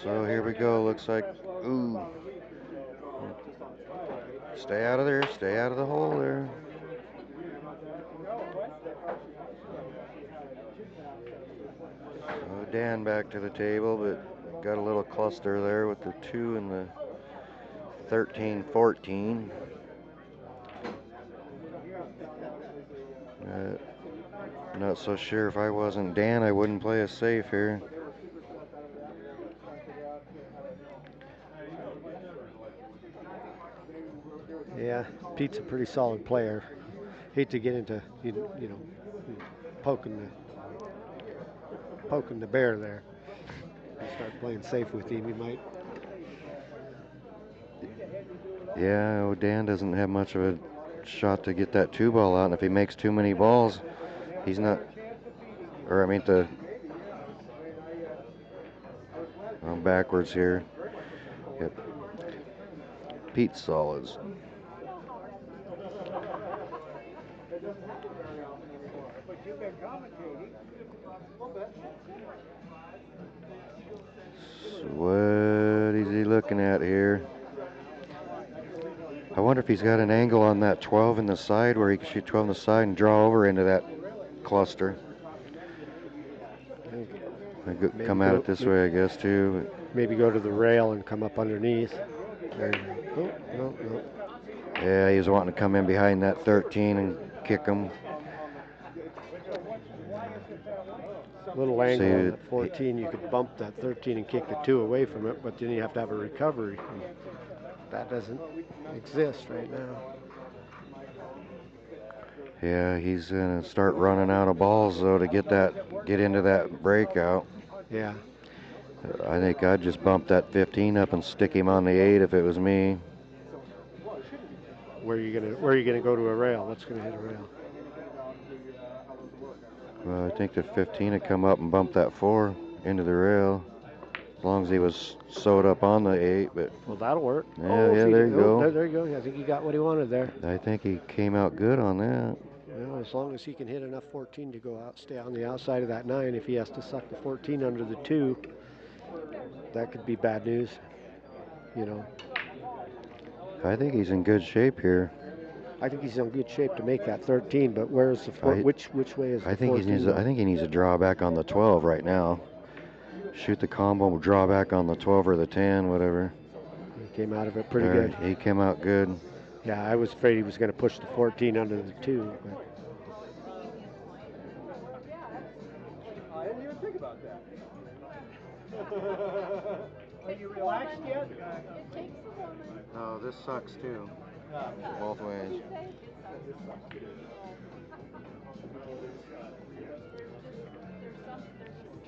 S12: so here we go. Looks like, ooh. Stay out of there. Stay out of the hole there. So Dan back to the table, but got a little cluster there with the 2 and the 13-14. Not so sure if I wasn't Dan, I wouldn't play it safe here.
S15: Yeah, Pete's a pretty solid player. Hate to get into poking the bear there. You start playing safe with him, he might.
S12: Yeah, Dan doesn't have much of a shot to get that 2 ball out, and if he makes too many balls, he's not. Or I mean, I'm backwards here. Yep. Pete's solids. So what is he looking at here? I wonder if he's got an angle on that 12 in the side where he can shoot 12 in the side and draw over into that cluster. Come at it this way, I guess, too.
S15: Maybe go to the rail and come up underneath. There you go. Oh, no.
S12: Yeah, he was wanting to come in behind that 13 and kick him.
S15: Little angle on that 14, you could bump that 13 and kick the 2 away from it, but then you have to have a recovery. And that doesn't exist right now.
S12: Yeah, he's gonna start running out of balls though to get into that breakout.
S15: Yeah.
S12: I think I'd just bump that 15 up and stick him on the 8 if it was me.
S15: Where are you gonna go to a rail? What's gonna hit a rail?
S12: Well, I think the 15 would come up and bump that 4 into the rail. As long as he was sewed up on the 8, but
S15: well, that'll work.
S12: Yeah, there you go.
S15: There you go. I think he got what he wanted there.
S12: I think he came out good on that.
S15: Well, as long as he can hit enough 14 to go out, stay on the outside of that 9. If he has to suck the 14 under the 2, that could be bad news.
S12: I think he's in good shape here.
S15: I think he's in good shape to make that 13, but where's the which way is the 14?
S12: I think he needs a draw back on the 12 right now. Shoot the combo, draw back on the 12 or the 10, whatever.
S15: He came out of it pretty good.
S12: He came out good.
S15: Yeah, I was afraid he was going to push the 14 under the 2. But
S14: I didn't even think about that. Are you relaxed yet?
S12: No, this sucks too. Both ways.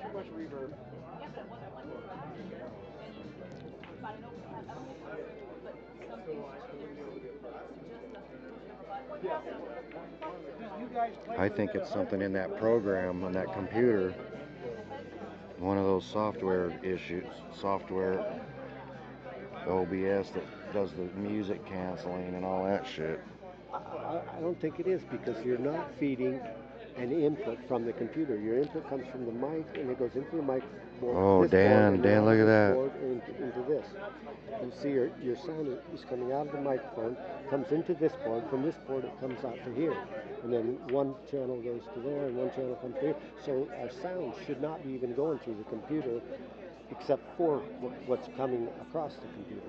S14: Too much reverb.
S12: I think it's something in that program, on that computer. One of those software OBS that does the music canceling and all that shit.
S15: I don't think it is, because you're not feeding an input from the computer. Your input comes from the mic, and it goes into the mic board.
S12: Oh, Dan, look at that.
S15: Into this. You see your sound is coming out of the microphone, comes into this board. From this board, it comes out to here. And then one channel goes to there, and one channel comes to here. So our sound should not be even going through the computer, except for what's coming across the computer.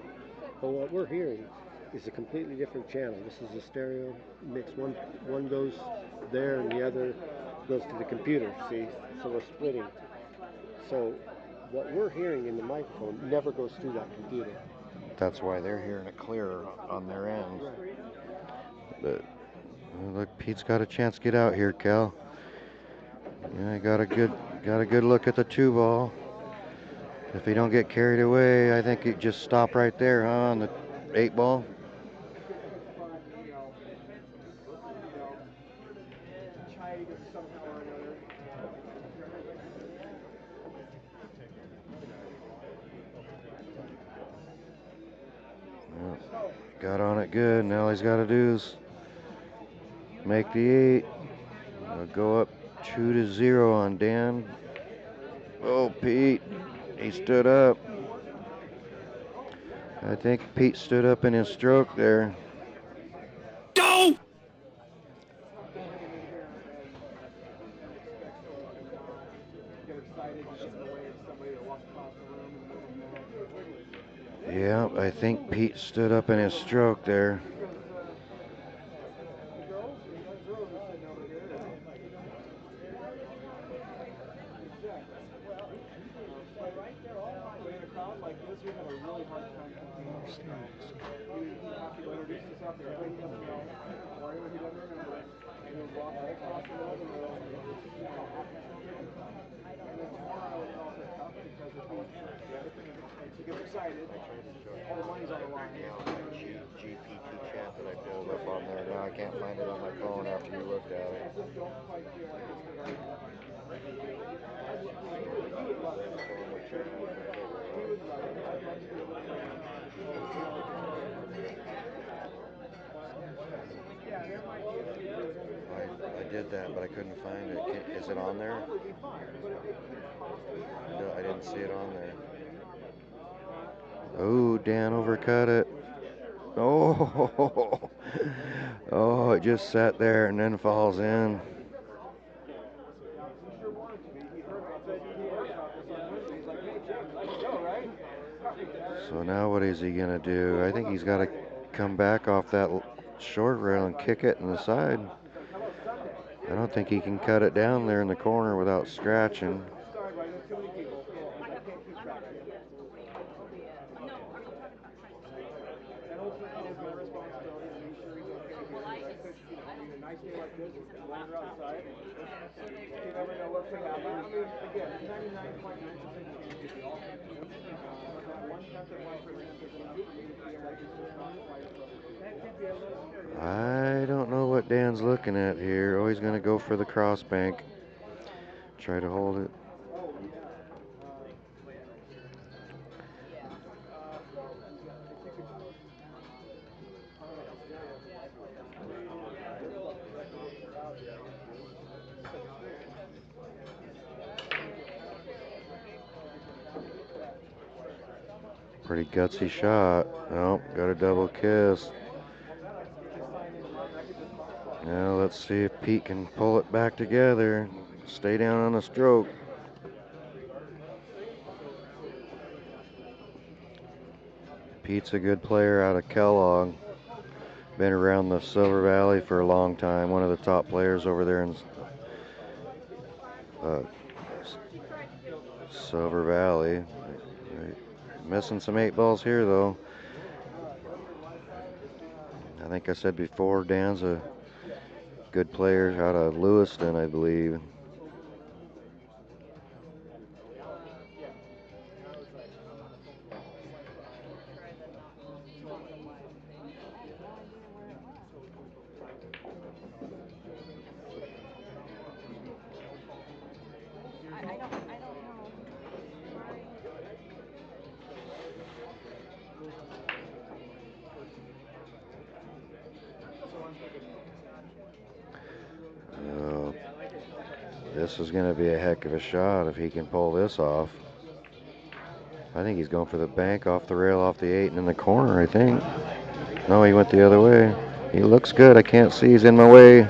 S15: But what we're hearing is a completely different channel. This is a stereo mix. One goes there, and the other goes to the computer, see? So we're splitting. So what we're hearing in the microphone never goes through that computer.
S12: That's why they're hearing it clearer on their end.
S15: Right.
S12: But look, Pete's got a chance to get out here, Cal. Yeah, got a good look at the 2 ball. If he don't get carried away, I think he'd just stop right there, on the 8 ball. Got on it good. Now all he's got to do is make the 8. Go up 2-0 on Dan. Oh, Pete. He stood up. I think Pete stood up in his stroke there.
S16: Go!
S12: Yeah, I think Pete stood up in his stroke there. GPT chat that I pulled up on there. Now I can't find it on my phone after you looked at it. I did that, but I couldn't find it. Is it on there? No, I didn't see it on there. Oh, Dan overcut it. Oh, oh, it just sat there and then falls in. So now what is he gonna do? I think he's got to come back off that short rail and kick it in the side. I don't think he can cut it down there in the corner without scratching. I don't know what Dan's looking at here. Oh, he's going to go for the cross bank. Try to hold it. Pretty gutsy shot. Oh, got a double kiss. Now let's see if Pete can pull it back together. Stay down on the stroke. Pete's a good player out of Kellogg. Been around the Silver Valley for a long time. One of the top players over there in Silver Valley. Missing some 8 balls here though. I think I said before, Dan's a good player out of Lewiston, I believe. This is going to be a heck of a shot if he can pull this off. I think he's going for the bank off the rail, off the 8 and in the corner, I think. No, he went the other way. He looks good. I can't see. He's in my way.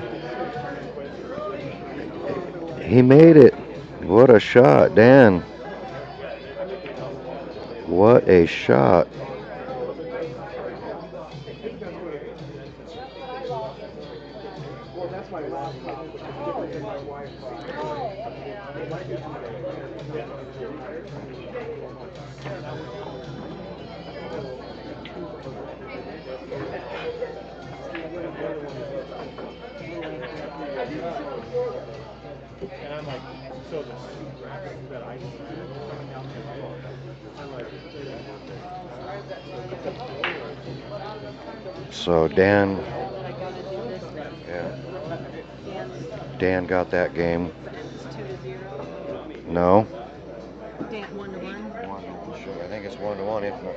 S12: He made it. What a shot, Dan. What a shot.
S8: And I'm like, so the that I see coming down the hill, I'm like,
S12: So Dan, Dan got that game. No.
S9: Dan, 1-1.
S12: I think it's 1-1. If not.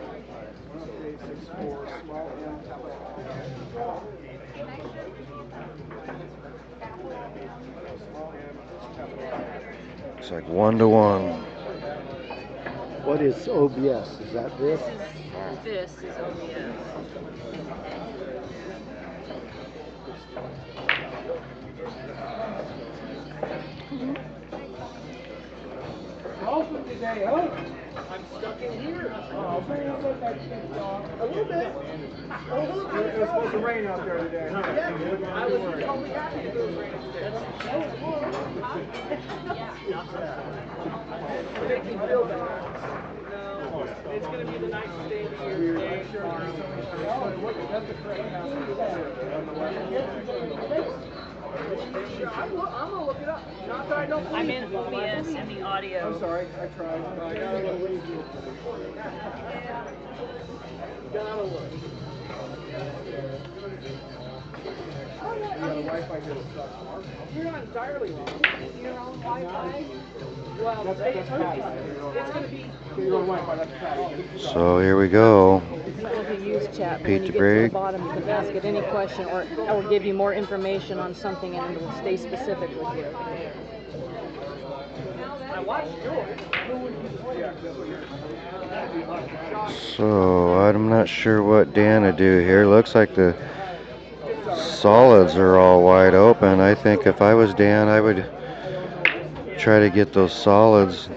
S12: It's like 1-1.
S15: What is OBS? Is that this?
S5: This is OBS.
S14: Golfing today, huh? I'm stuck in here. Oh, man, I let that shit off. A little bit. A little bit. It was supposed to rain out there today. Yeah, I was totally happy if it was raining today. It makes me feel better. No, it's going to be the nicest day of the year today. That's the correct I'm gonna look it up. Not that I don't believe
S5: I'm in OBS in the audio.
S14: I'm sorry, I tried. I gotta believe you. Gotta look. You got a Wi-Fi here that sucks. You're not entirely wrong. Your own Wi-Fi? Well, that's Patty. It's gonna be your own Wi-Fi. That's Patty.
S12: So here we go.
S5: It's not like a use chat, but
S12: Pete
S5: when you
S12: the
S5: get to
S12: break.
S5: the bottom, you can ask it any question or give you more information on something, and it'll stay specific with you.
S14: I watched yours.
S12: So I'm not sure what Dan would do here. Looks like the solids are all wide open. I think if I was Dan, I would try to get those solids.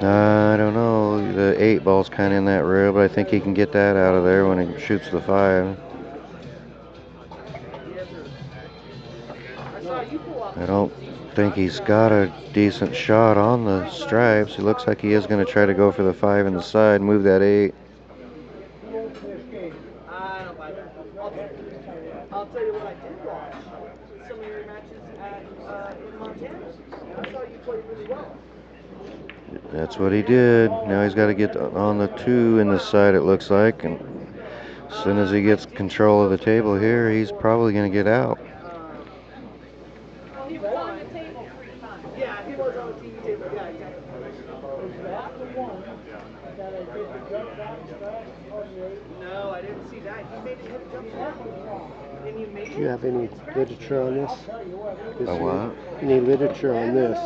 S12: I don't know. The 8 ball's kind of in that rail, but I think he can get that out of there when he shoots the 5. I don't think he's got a decent shot on the stripes. It looks like he is going to try to go for the 5 in the side, move that 8.
S14: I'll tell you what I did watch. Some of your matches in Montana. I saw you play really well.
S12: That's what he did. Now he's got to get on the 2 in the side, it looks like. And as soon as he gets control of the table here, he's probably going to get out.
S14: He was on the table 3 times. Yeah, he was on the TV table. Yeah, exactly. No, I didn't see that. He made it hit a jump shot. And you made it?
S15: Do you have any literature on this?
S12: A what?
S15: Any literature on this?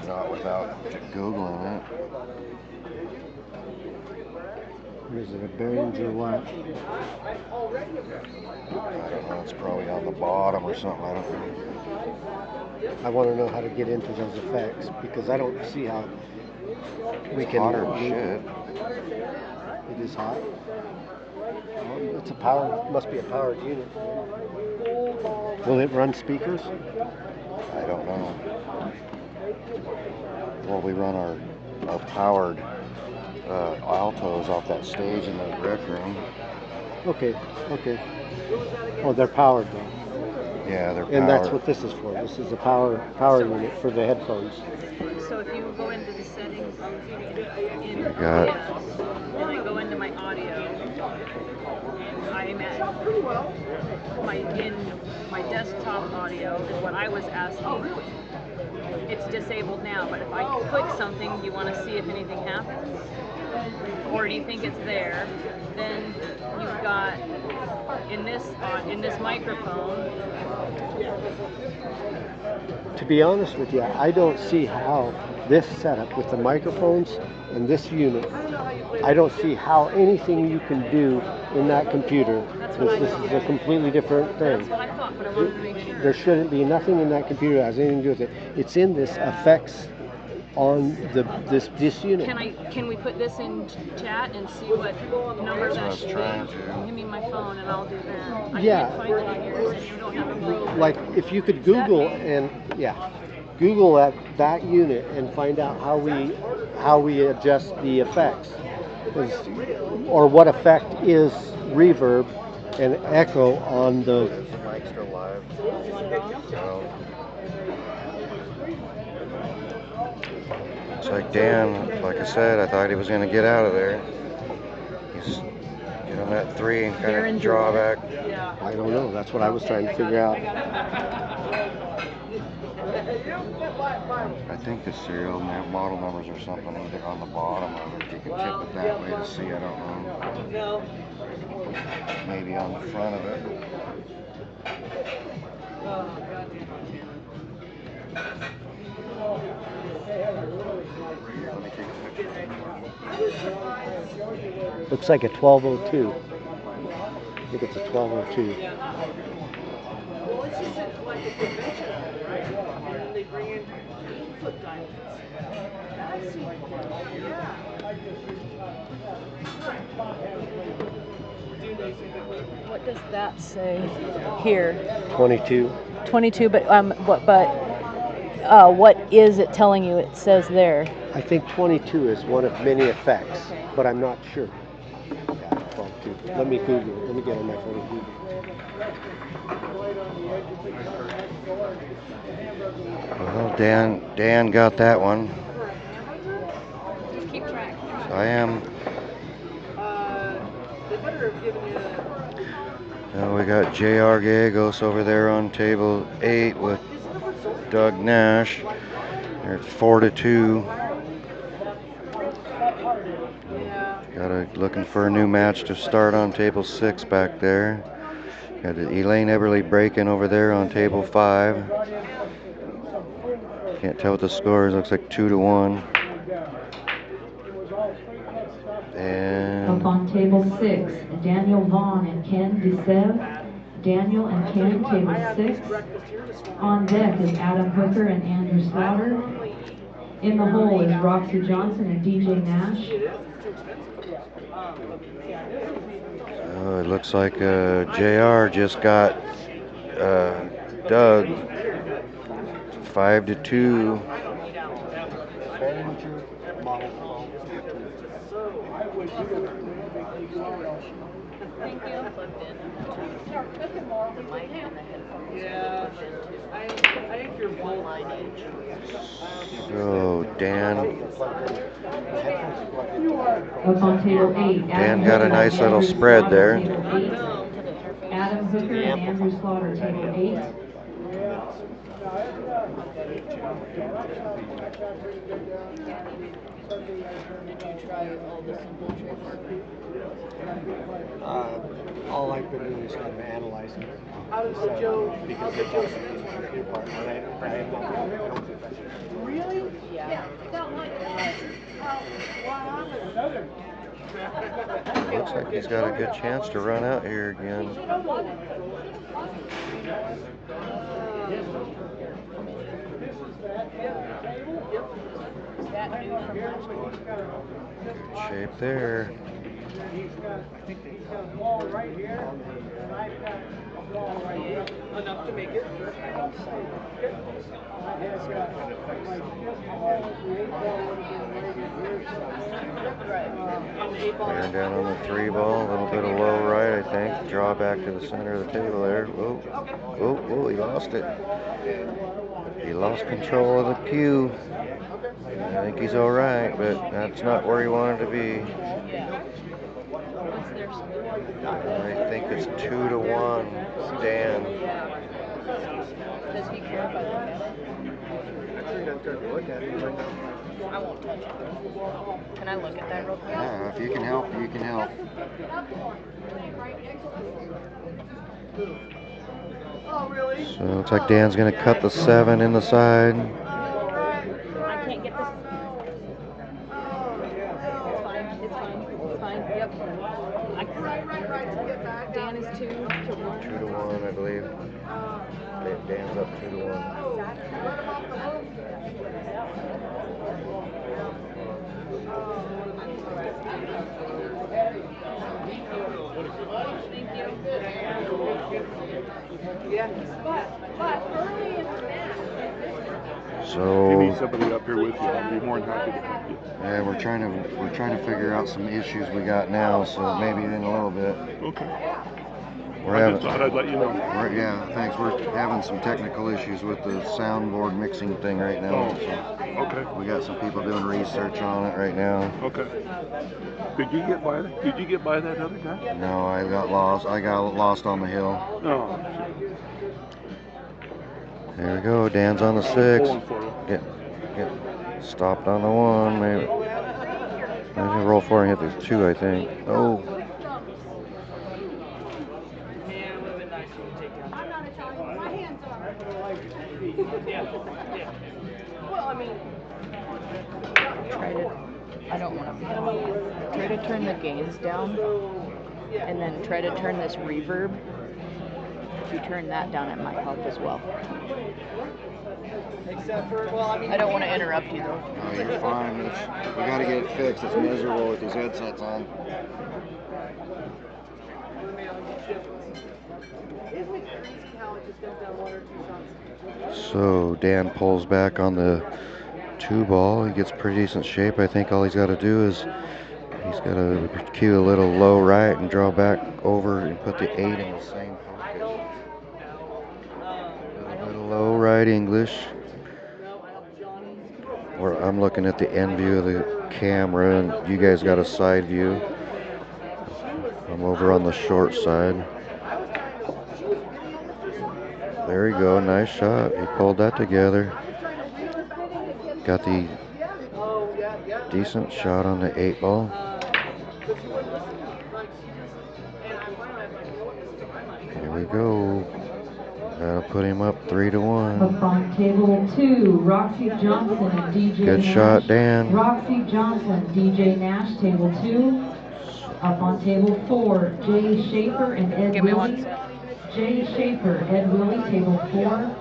S12: Not without Googling it.
S15: Is it a bearings or what?
S12: I don't know. It's probably on the bottom or something. I don't know.
S15: I want to know how to get into those effects because I don't see how we
S12: It's
S15: can.
S12: hotter than shit.
S15: It is hot. Well, it's a power. Must be a powered unit. Will it run speakers?
S12: I don't know. Well, we run our powered altos off that stage in the rec room.
S15: Okay. Oh, they're powered though.
S12: Yeah, they're powered.
S15: And that's what this is for. This is a power unit for the headphones.
S5: So if you go into the settings in
S12: got it.
S5: OBS, and I go into my audio, I'm at my desktop audio is what I was asking. It's disabled now, but if I click something, do you want to see if anything happens? Or do you think it's there? Then you've got in this microphone.
S15: To be honest with you, I don't see how this setup with the microphones and this unit, I don't see how anything you can do in that computer. This is a completely different thing.
S5: That's what I thought, but I wanted to make sure.
S15: There shouldn't be nothing in that computer that has anything to do with it. It's in this effects on this unit.
S5: Can we put this in chat and see what number that should be? Give me my phone and I'll do that. I can't find it on yours and you don't have a program.
S15: Like if you could Google Google that unit and find out how we adjust the effects, or what effect is reverb and echo on the.
S12: Is the mic still live? No. Looks like Dan, like I said, I thought he was going to get out of there. He's getting that 3 and kind of draw back.
S15: I don't know. That's what I was trying to figure out.
S12: I think the serial model numbers or something either on the bottom of it. You can tip it that way to see. I don't know. Maybe on the front of it.
S15: Looks like a 1202. I think it's a 1202.
S14: Well, it's just like a convention hall, right? And they bring in 8-foot diamonds. That's yeah.
S9: What does that say here?
S15: 22.
S9: 22, but what is it telling you it says there?
S15: I think 22 is one of many effects, but I'm not sure. Yeah, 12.2. Let me Google it. Let me get on my phone and Google it.
S12: Well, Dan got that one.
S5: Just keep track.
S12: I am.
S14: They better have given you.
S12: Now we got J.R. Gallegos over there on table 8 with Doug Nash. They're at 4-2. Looking for a new match to start on table 6 back there. Got Elaine Eberly breaking over there on table 5. Can't tell what the score is. Looks like 2-1. And
S4: Up on table 6, Daniel Vaughn and Ken DeSev. Daniel and Ken, table 6. On deck is Adam Hooker and Andrew Slaughter. In the hole is Roxy Johnson and DJ Nash.
S12: it looks like JR just got Doug 5-2.
S5: Thank you.
S14: Yeah, I think you're both right.
S12: So Dan got a nice little spread there.
S4: Adam Hooker and Andrew Slaughter, table 8.
S5: Did you try all the simple tricks?
S15: All I've been doing is kind of analyzing.
S14: How does Joe?
S15: Because they talk about the part, and I
S14: really? Yeah.
S12: Looks like he's got a good chance to run out here again. Good shape there.
S14: Enough to make it.
S12: Bearing down on the 3 ball, a little bit of low right, I think. Draw back to the center of the table there. Oh, he lost it. He lost control of the cue. I think he's all right, but that's not where he wanted to be. I think it's 2-1, Dan.
S5: Does he care about the I won't touch it. Can I look at that real quick?
S12: Yeah, if you can help, you can help. So it looks like Dan's going to cut the 7 in the side.
S5: I can't get this. It's fine. Yep. Dan is 2-1.
S12: 2-1, I believe. Dan's up 2-1. So
S2: you need somebody up here with you. I'd be more than happy to help you.
S12: Yeah, we're trying to figure out some issues we got now, so maybe in a little bit.
S2: Okay.
S12: I
S2: just thought I'd let you know.
S12: Yeah, thanks. We're having some technical issues with the soundboard mixing thing right now. So
S2: okay.
S12: We got some people doing research on it right now.
S2: Okay. Did you get by that other guy?
S12: No, I got lost. I got lost on the hill.
S2: Oh.
S12: There we go. Dan's on the 6. Get stopped on the 1. Maybe. I'm gonna roll 4 and hit the 2, I think. Oh.
S14: Well, I mean,
S5: Tried it.
S17: I don't want to be on. Try to turn the gains down, and then try to turn this reverb. If you turn that down, it might help as well.
S14: Except for, well, I mean,
S17: I don't want to interrupt you though.
S12: No, you're fine. We got to get it fixed. It's miserable with these headsets on. So Dan pulls back on the 2-ball. He gets pretty decent shape. I think all he's got to do is he's got to cue a little low right and draw back over and put the 8 in the same pocket. A little low right English. Or I'm looking at the end view of the camera, and you guys got a side view. I'm over on the short side. There we go, nice shot. He pulled that together. Got the decent shot on the 8-ball. Here we go. That'll put him up 3-1.
S4: Up on table 2, Roxy Johnson and DJ
S12: Good
S4: Nash.
S12: shot, Dan.
S4: Roxy Johnson, DJ Nash, table 2. Up on table 4, Jay Schaefer and Ed Willie. Jay Schaefer, Ed Willie, table 4.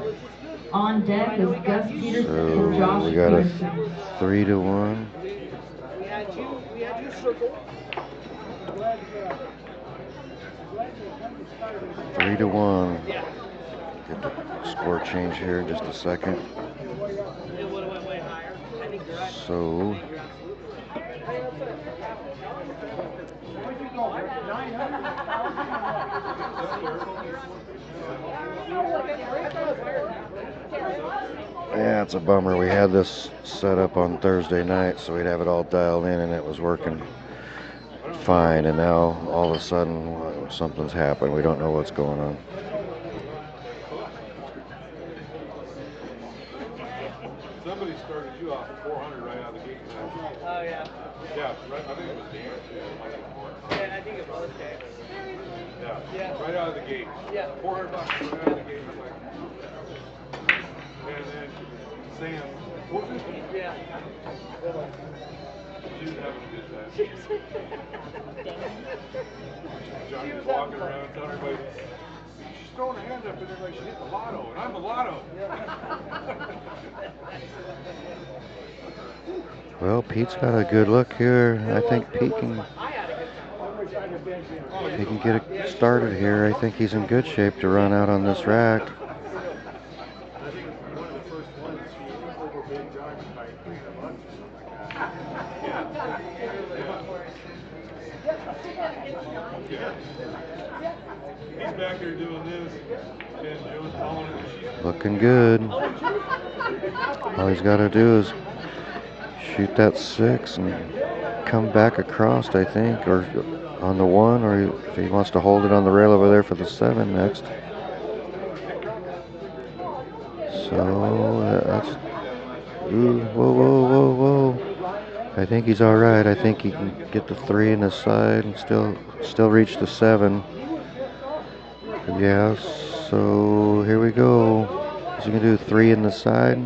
S4: On deck is Gus Peterson and Josh
S12: We got a
S4: Peterson.
S12: 3-1.
S14: we had you circle.
S12: 3-1. Get the score change here in just a second. So yeah, it's a bummer. We had this set up on Thursday night, so we'd have it all dialed in, and it was working fine. And now all of a sudden, something's happened. We don't know what's going on.
S2: Somebody started you off at 400 right out of the gate.
S14: Oh, yeah.
S2: Yeah, right, I think it was Dan.
S14: Yeah, I think it was Dan.
S2: Yeah, right out of the gate.
S14: Yeah.
S2: $400 right out of the gate. I'm like, and then Sam, 450.
S14: Yeah.
S2: She was having a good time. Johnny was walking around telling everybody, she's throwing her hands up and everybody, she hit the lotto, and I'm the lotto.
S12: Well, Pete's got a good look here. I think Pete can, he can get it started here. I think he's in good shape to run out on this rack.
S8: I think one of the first ones, she overbid Johnny by $300 or
S2: Yeah. He's back there doing this, and Joe's calling it, and she's
S12: Looking good. All he's got to do is shoot that 6 and come back across, I think, or on the 1, or if he wants to hold it on the rail over there for the 7 next. So that's, ooh, whoa, whoa, whoa, whoa. I think he's all right. I think he can get the 3 in the side and still reach the 7. Yeah, so here we go. Is he gonna do 3 in the side?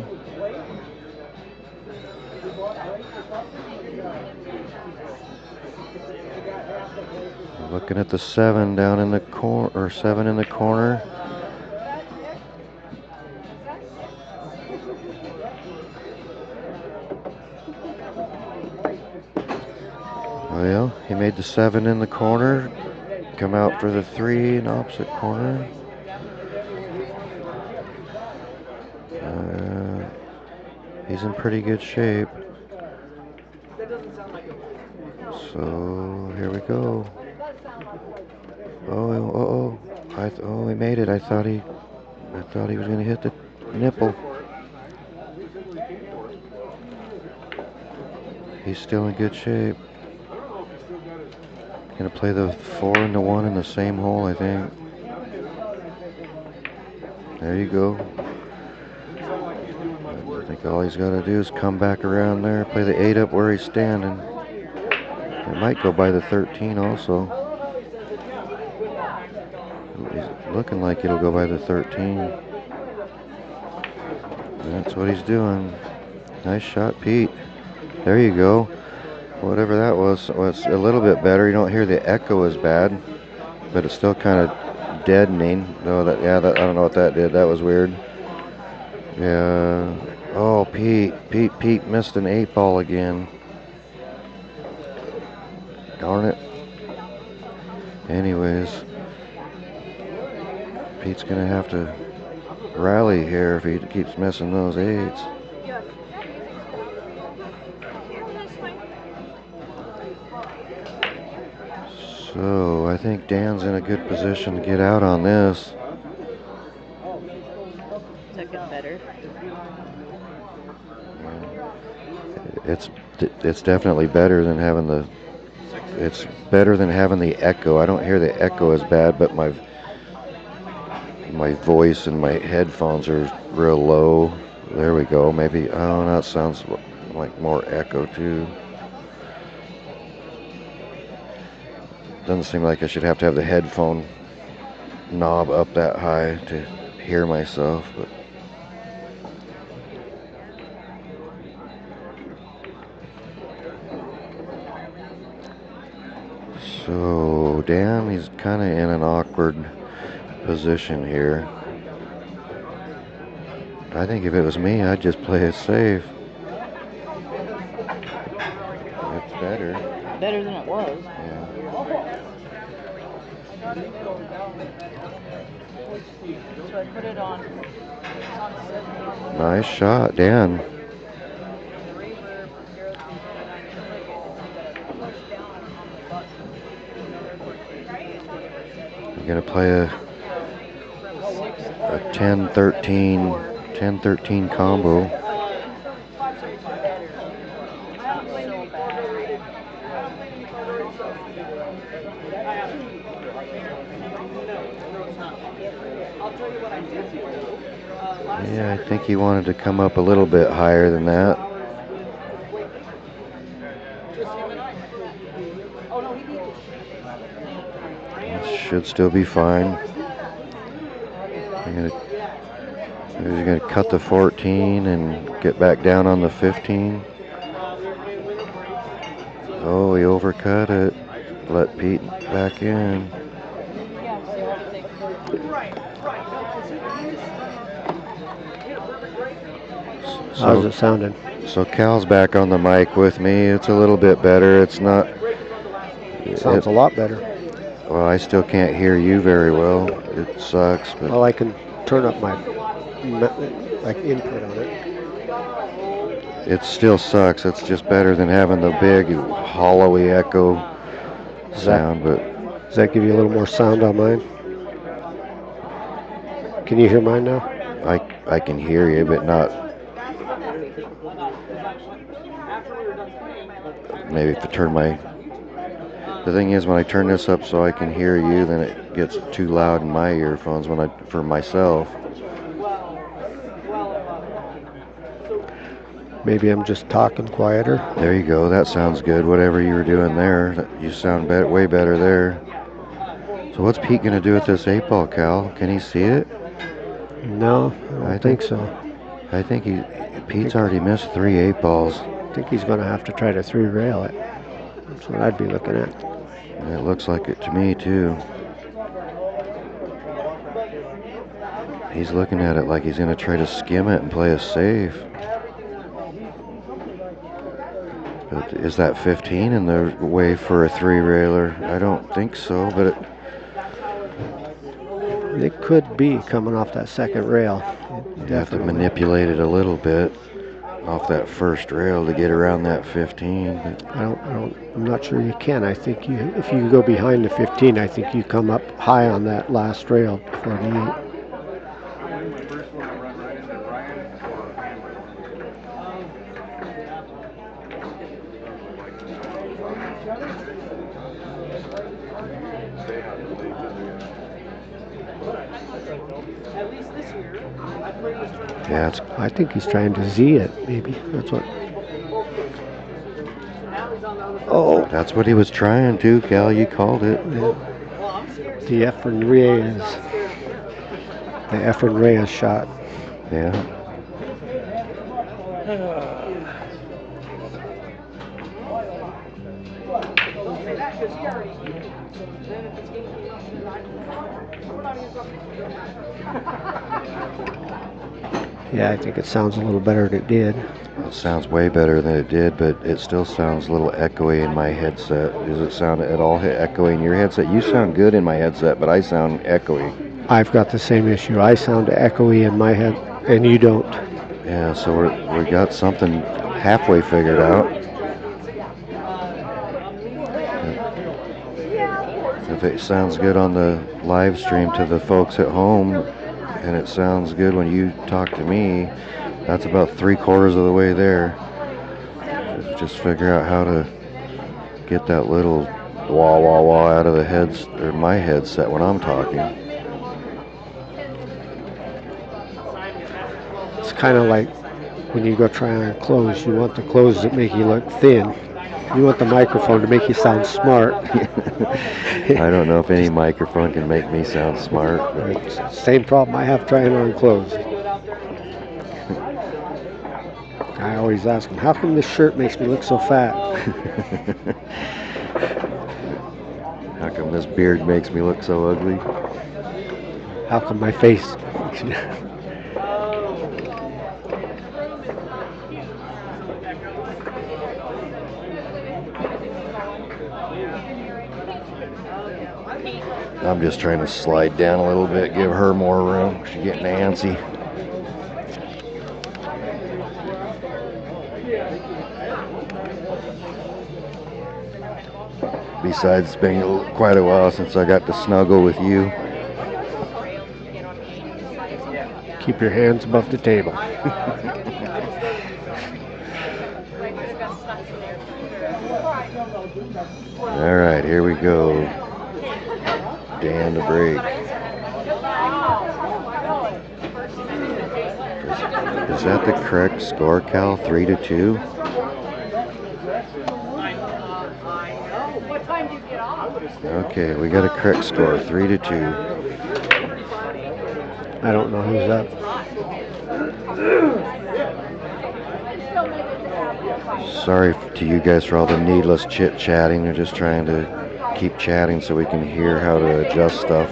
S12: Looking at the 7 down in the corner, or 7 in the corner. Well, he made the 7 in the corner. Come out for the 3 in opposite corner. He's in pretty good shape. So here we go. Oh! Oh, he made it. I thought he was gonna hit the nipple. He's still in good shape. Gonna play the 4 and the 1 in the same hole, I think. There you go. I think all he's got to do is come back around there, play the 8 up where he's standing. It might go by the 13 also. He's looking like it'll go by the 13. That's what he's doing. Nice shot, Pete. There you go. Whatever that was a little bit better. You don't hear the echo as bad, but it's still kind of deadening. Oh, I don't know what that did. That was weird. Yeah. Oh, Pete missed an 8-ball again. Darn it. Anyways, Pete's gonna have to rally here if he keeps missing those 8s. So I think Dan's in a good position to get out on this.
S17: Is that getting better?
S12: It's definitely better than having the. It's better than having the echo. I don't hear the echo as bad, but my voice and my headphones are real low. There we go. Maybe, oh, that sounds like more echo too. Doesn't seem like I should have to have the headphone knob up that high to hear myself, but. So Dan, he's kind of in an awkward position here. I think if it was me, I'd just play it safe. It's better.
S17: Better than it was.
S12: Yeah.
S17: So I put it on.
S12: Nice shot, Dan. I'm gonna play a 10-13 combo. Yeah, I think he wanted to come up a little bit higher than that. Should still be fine. He's going to cut the 14 and get back down on the 15. Oh, he overcut it. Let Pete back in.
S15: How's it sounding?
S12: So Cal's back on the mic with me. It's a little bit better. It's not.
S15: Sounds a lot better.
S12: Well, I still can't hear you very well. It sucks. But
S15: well, I can turn up my input on it.
S12: It still sucks. It's just better than having the big hollowy echo sound.
S15: Does that give you a little more sound on mine? Can you hear mine now?
S12: I can hear you, but not. Maybe if I turn my. The thing is, when I turn this up so I can hear you, then it gets too loud in my earphones for myself.
S15: Maybe I'm just talking quieter.
S12: There you go. That sounds good. Whatever you were doing there, you sound way better there. So what's Pete going to do with this 8-ball, Cal? Can he see it?
S15: No, I don't think so.
S12: I think Pete's already missed 3 8-balls.
S15: I think he's going to have to try to 3-rail it. That's what I'd be looking at.
S12: It looks like it to me, too. He's looking at it like he's going to try to skim it and play a safe. But is that 15 in the way for a 3-railer? I don't think so, but
S15: it could be coming off that second rail.
S12: You have to manipulate it a little bit off that first rail to get around that 15.
S15: I'm not sure you can. I think if you go behind the 15, I think you come up high on that last rail before the 8.
S12: Yeah,
S15: I think he's trying to Z it, maybe. That's what.
S12: Oh, that's what he was trying to, Cal. You called it.
S15: Yeah. The Efren Reyes shot.
S12: Yeah.
S15: Yeah, I think it sounds a little better than it did.
S12: It sounds way better than it did, but it still sounds a little echoey in my headset. Does it sound at all echoey in your headset? You sound good in my headset, but I sound echoey.
S15: I've got the same issue. I sound echoey in my head, and you don't.
S12: Yeah, so we got something halfway figured out. If it sounds good on the live stream to the folks at home, and it sounds good when you talk to me, that's about 3/4 of the way there. Just figure out how to get that little wah wah wah out of the heads or my headset when I'm talking.
S15: It's kind of like when you go try on clothes. You want the clothes that make you look thin. You want the microphone to make you sound smart.
S12: I don't know if any microphone can make me sound smart. But
S15: same problem I have trying on clothes. I always ask them, how come this shirt makes me look so fat?
S12: How come this beard makes me look so ugly?
S15: How come my face?
S12: I'm just trying to slide down a little bit, give her more room. She's getting antsy. Besides, it's been quite a while since I got to snuggle with you.
S15: Keep your hands above the table.
S12: All right, here we go. Dan to break. Is that the correct score, Cal? 3-2? Okay, we got a correct score, 3-2.
S15: I don't know who's up.
S12: Sorry to you guys for all the needless chit-chatting. They're just trying to keep chatting so we can hear how to adjust stuff.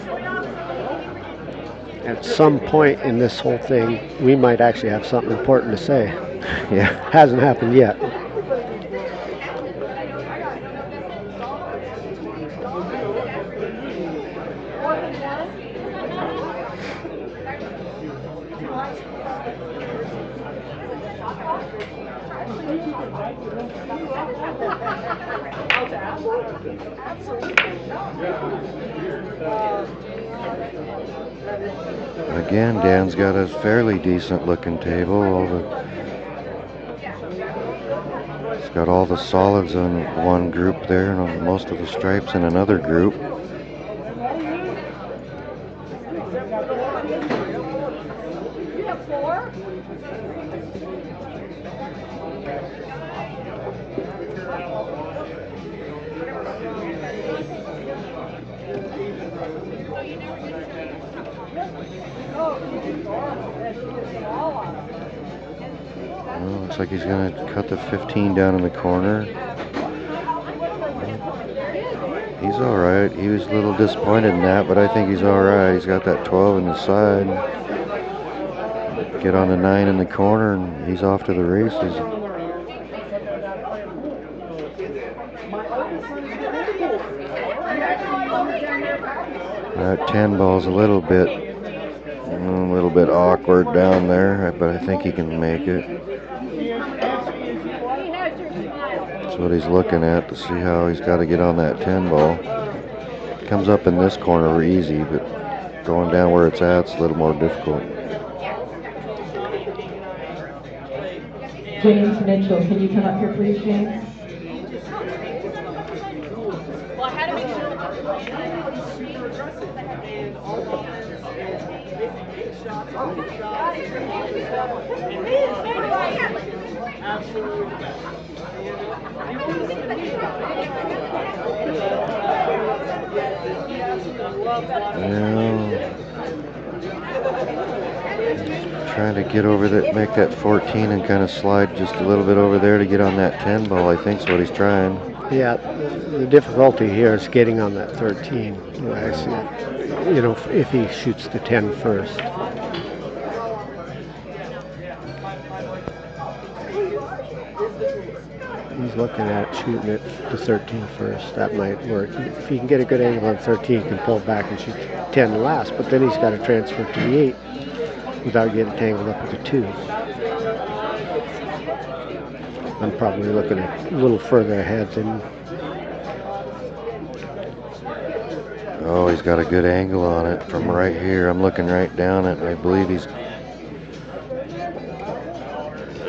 S15: At some point in this whole thing, we might actually have something important to say.
S12: Yeah.
S15: Hasn't happened yet.
S12: Again, Dan's got a fairly decent looking table. It's got all the solids in one group there and most of the stripes in another group. Well, looks like he's going to cut the 15 down in the corner. He's all right. He was a little disappointed in that, but I think he's all right. He's got that 12 in the side. Get on the 9 in the corner, and he's off to the races. That 10 ball's a little bit awkward down there, but I think he can make it. That's what he's looking at to see how he's got to get on that 10 ball. Comes up in this corner easy, but going down where it's at, it's a little more difficult.
S4: James Mitchell, can you come up here please, James?
S5: Well, I had to make sure.
S12: Trying to get over that, make that 14 and kind of slide just a little bit over there to get on that 10 ball, I think is what he's trying.
S15: Yeah, the difficulty here is getting on that 13. I see it. You know, if he shoots the 10 first. He's looking at shooting it to 13 first. That might work. If he can get a good angle on 13, he can pull back and shoot 10 last. But then he's got to transfer to the 8 without getting tangled up with the 2. I'm probably looking a little further ahead than.
S12: Oh, he's got a good angle on it from right here. I'm looking right down it. I believe he's.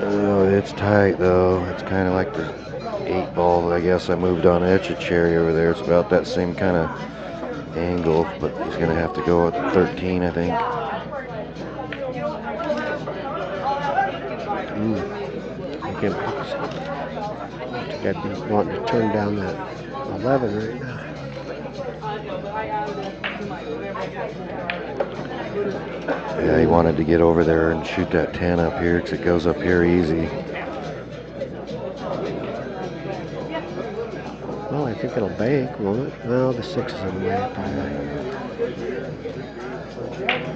S12: Oh, it's tight though. It's kind of like the 8 ball that I guess I moved on Etchecherry over there. It's about that same kind of angle, but he's going to have to go at 13, I think.
S15: I can't. I'd be wanting to turn down that 11 right now.
S12: Yeah, he wanted to get over there and shoot that 10 up here because it goes up here easy.
S15: Well, I think it'll bank, won't it? Well, the 6 is in the way, probably.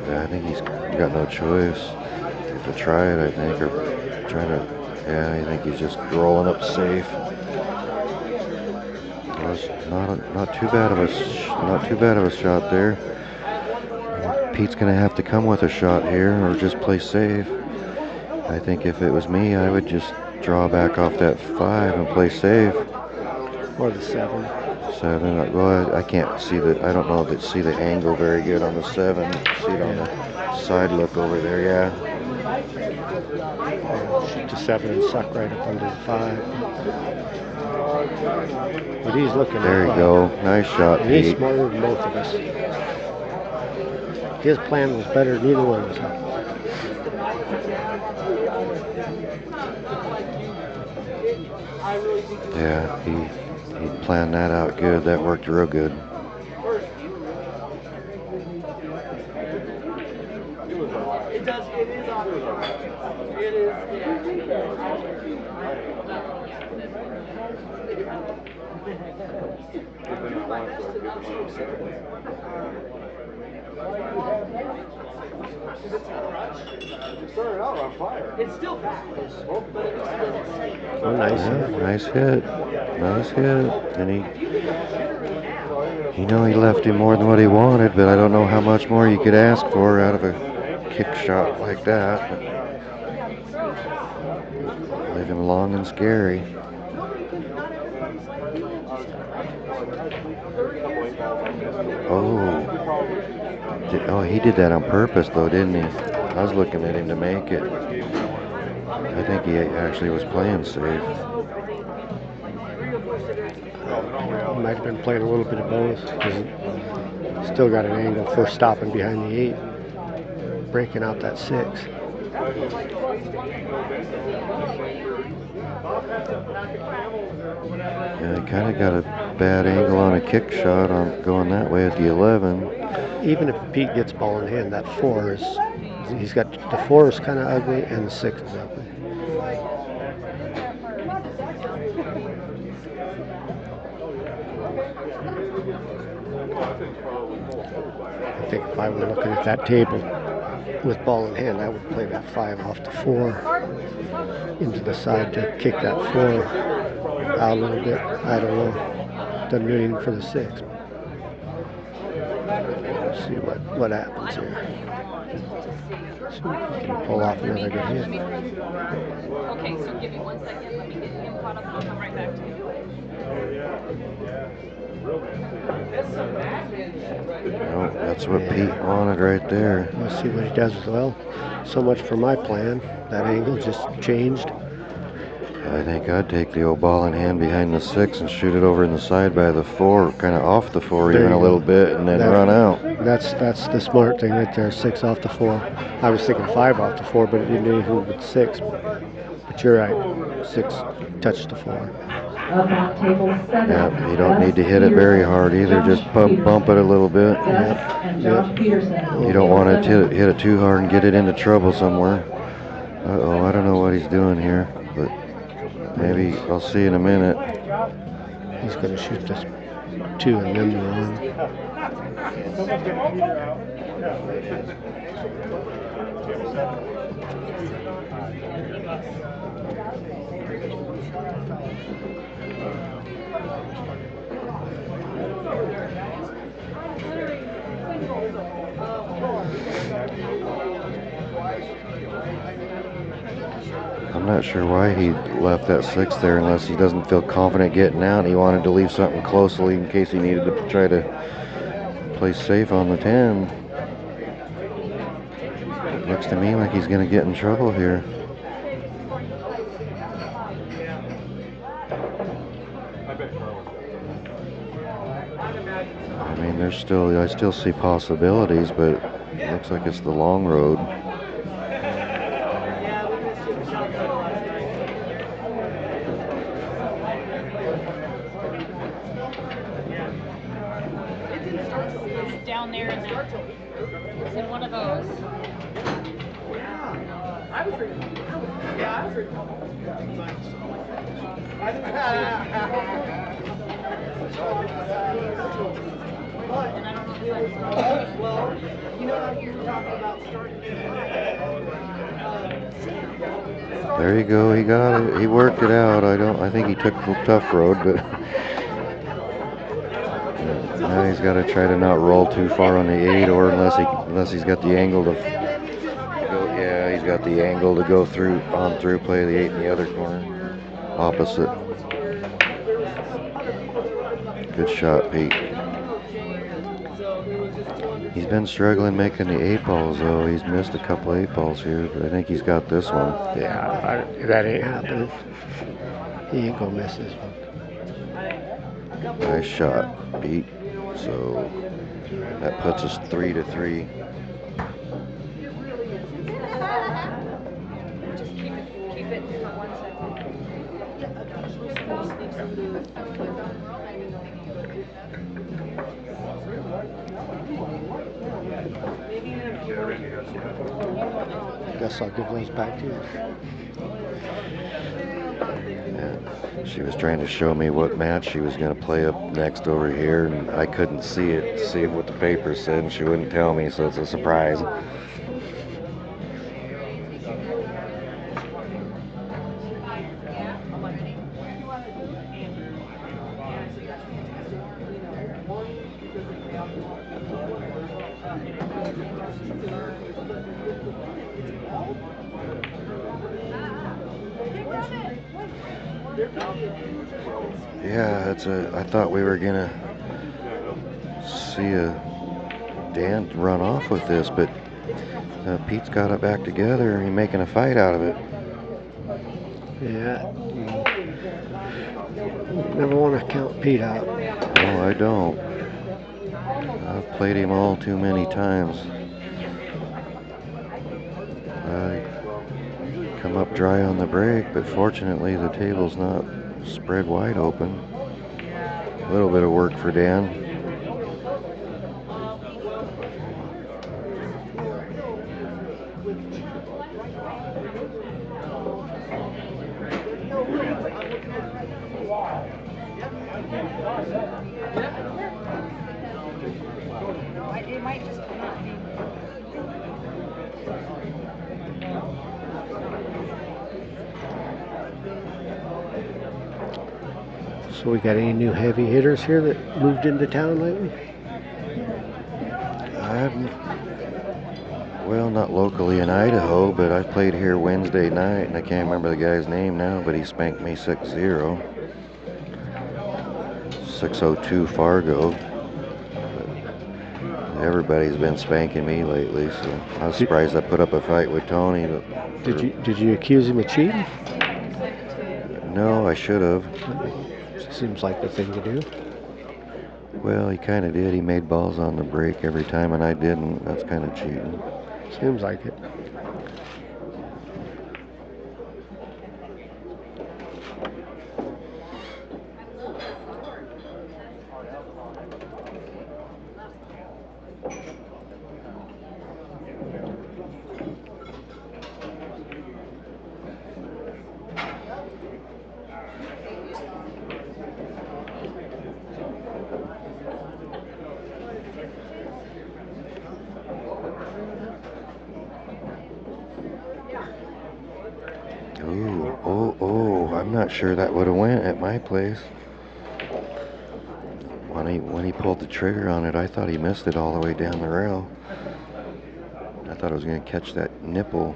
S12: Yeah, I think he's got no choice to try it, I think, or trying to. Yeah, I think he's just rolling up safe. That's not too bad of a shot there. Pete's gonna have to come with a shot here or just play safe. I think if it was me, I would just draw back off that 5 and play safe.
S15: Or the 7.
S12: 7. Well, I can't see the. I don't know if see the angle very good on the 7. See it on the side look over there. Yeah.
S15: Shoot the 7 and suck right up under the 5. But he's looking.
S12: There you go. Nice shot,
S15: and
S12: Pete.
S15: he's smarter than both of us. His plan was better than either one of us.
S12: Yeah, he planned that out good. That worked real good.
S14: It's still backwards, but it just doesn't say.
S15: Oh, nice hit.
S12: Nice hit. And he left him more than what he wanted, but I don't know how much more you could ask for out of a kick shot like that. Leave him long and scary. Oh, he did that on purpose though, didn't he? I was looking at him to make it. I think he actually was playing safe.
S15: Might have been playing a little bit of both. Still got an angle for stopping behind the 8, breaking out that 6.
S12: Yeah, he kind of got a bad angle on a kick shot on going that way at the 11.
S15: Even if Pete gets ball in hand, that 4 is. He's got the 4 is kind of ugly and the 6 is ugly. I think if I were looking at that table with ball in hand, I would play that 5 off the 4 into the side to kick that 4 out a little bit. I don't know. Doesn't do anything for the 6. Let's see what happens here. See if we can pull off another good hit.
S5: Okay, so give me 1 second. Let me get him caught up and I'll come right back to you.
S12: Oh, that's what Pete wanted right there.
S15: Let's see what he does as well. So much for my plan. That angle just changed.
S12: I think I'd take the old ball in hand behind the 6 and shoot it over in the side by the 4, kind of off the 4 even a little bit, and then run out.
S15: That's the smart thing right there, 6 off the 4. I was thinking 5 off the 4, but it didn't do anything with 6. But you're right, 6 touched the 4.
S12: Yeah, you don't need to hit it very hard either, just bump it a little bit.
S15: Yep.
S12: You don't want to hit it too hard and get it into trouble somewhere. Uh-oh, I don't know what he's doing here, but maybe I'll see in a minute.
S15: He's going to shoot this 2 and then the 1.
S2: Someone's going to peter out.
S12: I'm not sure why he left that 6 there unless he doesn't feel confident getting out. He wanted to leave something closely in case he needed to try to play safe on the 10. It looks to me like he's going to get in trouble here. I mean, I still see possibilities, but it looks like it's the long road.
S9: It's down there in that. It's in one of those.
S12: There you go. He got it. He worked it out. I think he took the tough road, but now he's got to try to not roll too far on the 8, or unless he's got the angle to go. Yeah, he's got the angle to go through play the 8 in the other corner, opposite. Good shot, Pete. He's been struggling making the 8 balls, though. He's missed a couple 8 balls here, but I think he's got this one.
S15: Yeah, that ain't happening. He ain't gonna miss this one.
S12: Nice shot, Pete. So that puts us 3-3.
S9: Just keep it for 1
S15: Guess I'll give those back to you.
S12: Yeah. She was trying to show me what match she was going to play up next over here, and I couldn't see what the paper said, and she wouldn't tell me, so it's a surprise. Yeah, I thought we were gonna see Dan run off with this, but Pete's got it back together. He's making a fight out of it.
S15: Yeah. Never want to count Pete out.
S12: No, I don't. I've played him all too many times. Come up dry on the break, but fortunately the table's not spread wide open. A little bit of work for Dan.
S9: It might just come out.
S15: So we got any new heavy hitters here that moved into town lately?
S12: Well, not locally in Idaho, but I played here Wednesday night, and I can't remember the guy's name now, but he spanked me 6-0. 602 Fargo. But everybody's been spanking me lately, so I was surprised I put up a fight with Tony.
S15: Did you accuse him of cheating?
S12: No, I should have.
S15: Seems like the thing to do.
S12: Well, he kind of did. He made balls on the break every time, and I didn't. That's kind of cheating.
S15: Seems like it.
S12: not sure that would have went at my place. When he pulled the trigger on it, I thought he missed it all the way down the rail. I thought I was going to catch that nipple.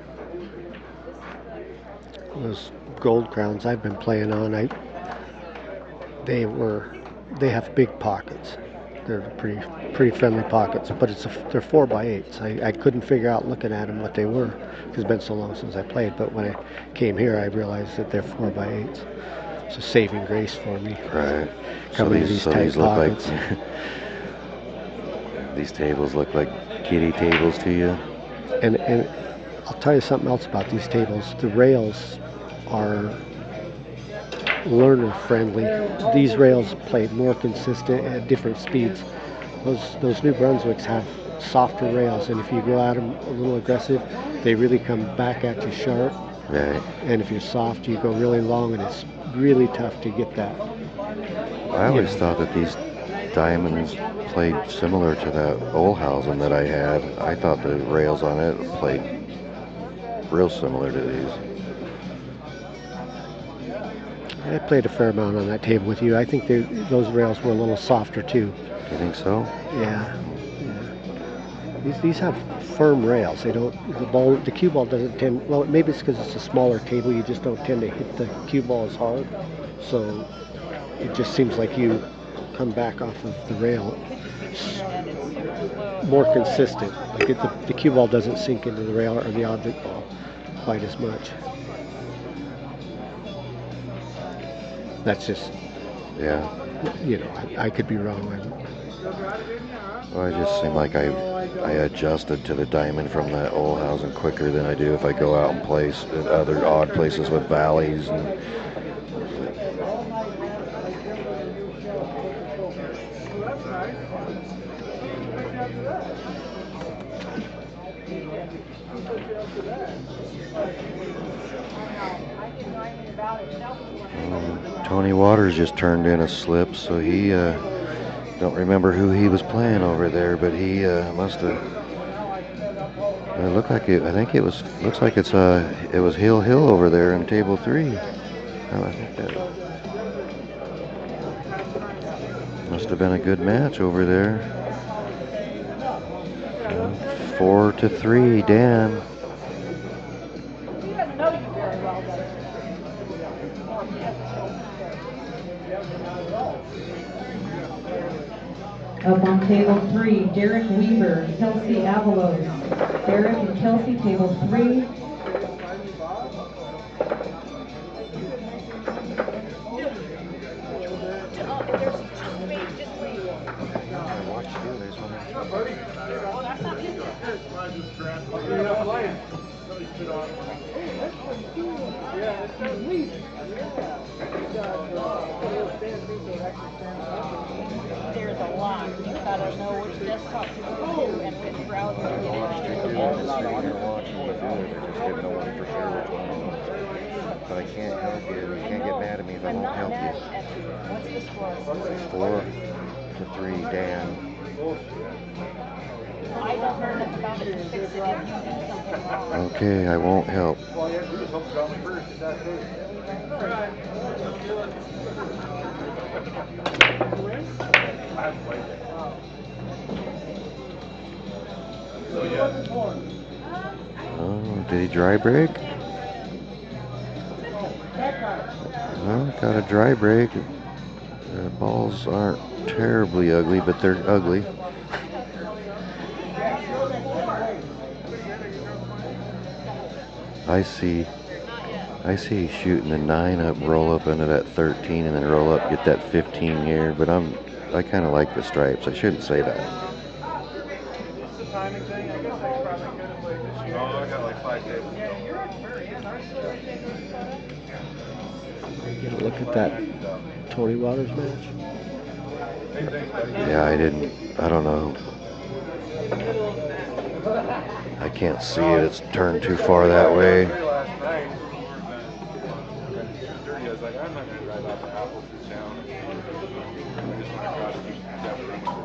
S15: Those gold crowns I've been playing on, they have big pockets. They're pretty friendly pockets, but they're 4x8s. I couldn't figure out looking at them what they were because it's been so long since I played. But when I came here, I realized that they're 4x8s. It's a saving grace for me.
S12: Right.
S15: Coming to these tight pockets.
S12: Like these tables look like kiddie tables to you.
S15: And I'll tell you something else about these tables. The rails are learner friendly. These rails play more consistent at different speeds. Those New Brunswicks have softer rails, and if you go at them a little aggressive, they really come back at you sharp.
S12: Right.
S15: And if you're soft, you go really long, and it's really tough to get that.
S12: I always thought that these diamonds played similar to that Olhausen that I had. I thought the rails on it played real similar to these.
S15: I played a fair amount on that table with you. I think those rails were a little softer too.
S12: You think so?
S15: Yeah. These have firm rails. They don't. The cue ball doesn't tend. Well, maybe it's because it's a smaller table. You just don't tend to hit the cue ball as hard. So it just seems like you come back off of the rail more consistent. Like the cue ball doesn't sink into the rail or the object ball quite as much. That's just,
S12: yeah.
S15: I could be wrong.
S12: Well, I just seem like I adjusted to the diamond from that Olhausen quicker than I do if I go out and place at other odd places with valleys. And Tony Waters just turned in a slip, so he don't remember who he was playing over there, but he must have. It looked like it. I think it was. Looks like it was Hill over there in table 3. I think that must have been a good match over there. 4-3, Dan.
S4: Up on table 3, Derek Weaver, Kelsey Avalos. Derek and Kelsey, table 3.
S17: There's a lot. You gotta know which desktop to go to and which browser to get into.
S12: But I can't help you. You can't get mad at me if I won't help you.
S17: What's the score?
S12: 4-3, Dan.
S17: I don't know enough about it to fix it if you do something wrong.
S12: Okay, I won't help. Oh, did he dry break? Well, got a dry break. The balls aren't terribly ugly, but they're ugly. I see shooting a 9 up, roll up into that 13, and then roll up, get that 15 here. But I kind of like the stripes. I shouldn't say that.
S15: Get a look at that Tony Waters match.
S12: Yeah, I don't know. I can't see it. It's turned too far that way.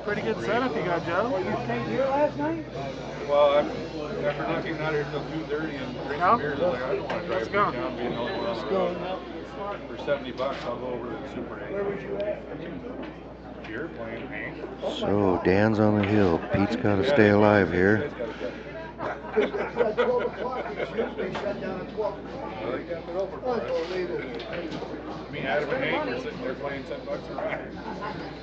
S13: Pretty good setup you got, Joe. You came here last night?
S2: Well, after looking out here till 2:30 and drinking beers, I was like, I don't want to drive through town being the only one on the road. For $70, I'll go over to the Super 8. Where would you at? Here, playing Hank.
S12: So Dan's on the hill. Pete's got to stay alive here.
S2: Me, Adam, and Hank are sitting there playing $10 a round.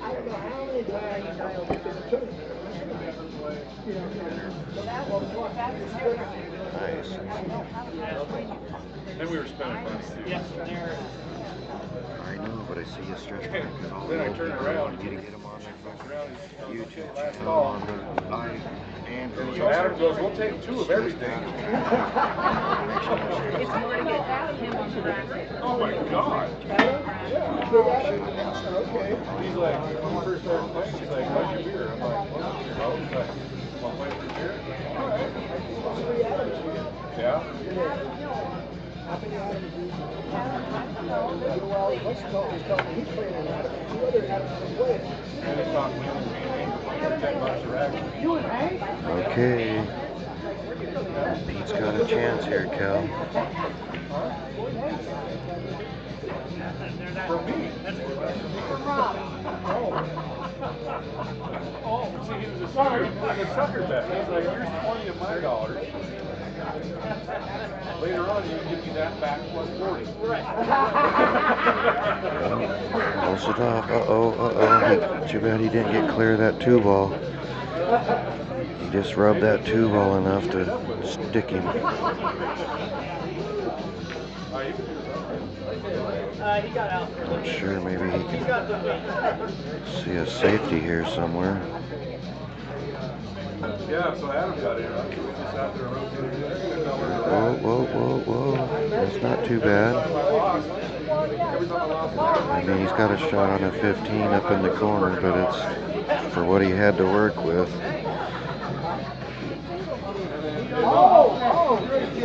S13: I don't know how many times you dialed up in the tournament.
S12: Nice.
S2: Then we were spinning money too.
S11: Yes, there.
S12: I know, but I see you stretch back because all
S2: Then
S12: the
S2: I
S12: old
S2: turn
S12: people
S2: around
S12: want you to get them on their YouTube
S2: last
S12: channel,
S2: call.
S12: on the Android.
S2: So Adam goes, we'll take 2 of everything.
S5: It's more to get him on the bracket.
S2: Oh my God.
S13: Okay.
S2: He's like, when we first started playing, he's like, how's your beer? I'm like, well, he's like, want to play for beer? All right. Yeah?
S13: How many Adams do you know? Well, Westcott was telling me he's playing an Adam, and 2 other Adams are playing.
S2: And they thought we only paid $10 a rack.
S13: You and Hank?
S12: Okay. Pete's got a chance here, Cal.
S2: For me.
S13: For Rob.
S2: Oh, see, he was a sucker bet. He's like, here's 20 of my dollars. Later on, you can give me that back plus 40. Right.
S12: Close it off. Uh-oh. Too bad he didn't get clear of that 2-ball. He just rubbed that 2-ball enough to stick him.
S11: He got out.
S12: Not sure, maybe he can see a safety here somewhere.
S2: Yeah, so Adam got in. We just sat there and rotated.
S12: Whoa. That's not too bad. I mean, he's got a shot on a 15 up in the corner, but it's for what he had to work with. He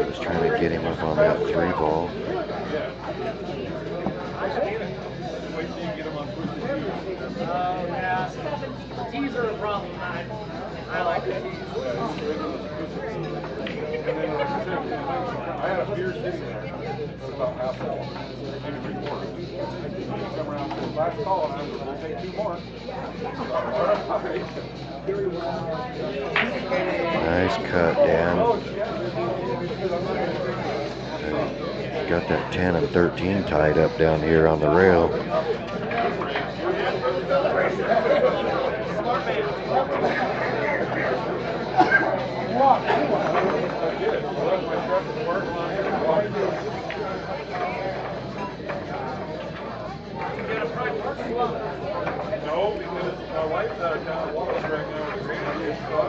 S12: was trying to get him up on that 3-ball.
S11: Yeah. Tees are a problem. I like it.
S2: I had a beer sitting there. It's about half full. Maybe 3/4. Come around to the last call, and I was going to take 2 more.
S12: Nice cut, Dan. Got that 10 and 13 tied up down here on the rail.
S2: No, because my wife's out of town at Wallace right now with grandkids, so I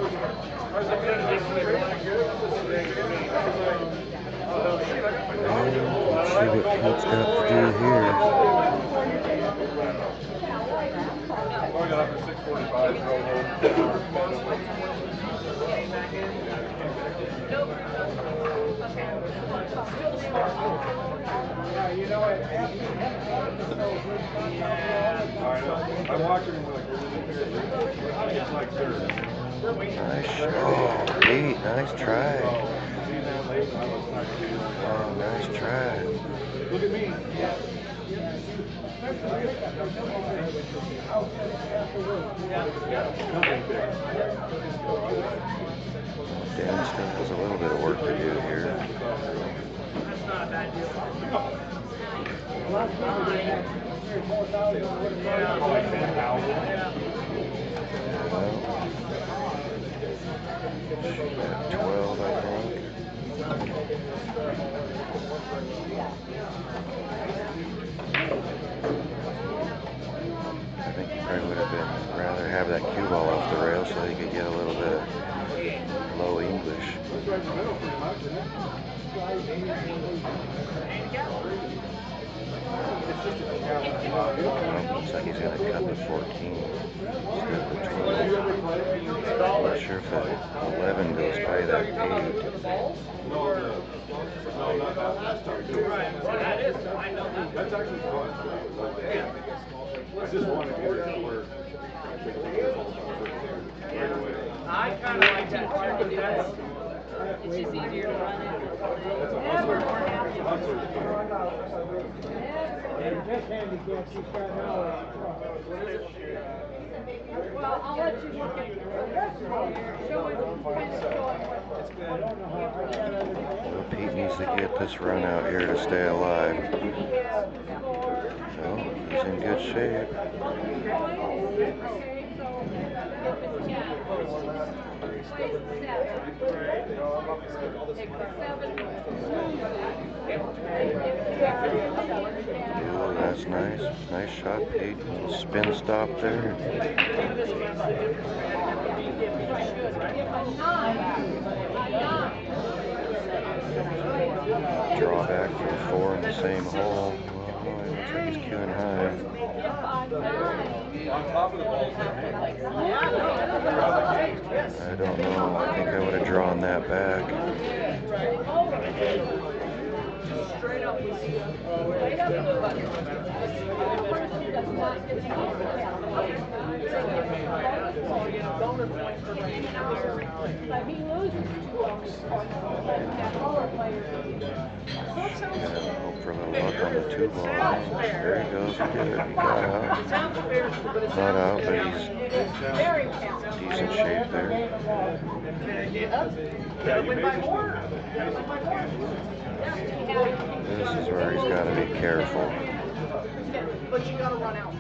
S2: was looking at this really good.
S12: Let's see what Pete's got to do here.
S2: I got up at 6:45 and drove home.
S13: You know,
S2: I'm watching him like it's like third.
S12: Nice. Oh, Pete, nice try. Oh, nice try.
S2: Look at me.
S12: Dan still has a little bit of work to do here.
S11: That's not a bad deal.
S12: At 12, I think. I think he probably would have been rather have that cue ball off the rail so he could get a little bit of low English. Looks like he's going to cut the 14 instead of the 12. I'm not sure if the 11 goes by that 8.
S2: No, not that last time. That's actually fun. I just want to get it where
S11: I kind of like that too, but it's just easier to run it.
S6: Well, I'll let you look at the rest of it. Show it kind of showing
S12: Well, Pete needs to get this run out here to stay alive. So he's in good shape. Oh, that's nice. Nice shot, Pete. Spin stop there. Drawback for 4 in the same hole. Well, it looks like he's queuing high. I don't know. I think I would have drawn that back. Hope for a little luck on the 2 ball. There he goes. He did it. He got out. Not out, but he's decent shape there. This is where he's got to be careful.
S14: But you gotta run out.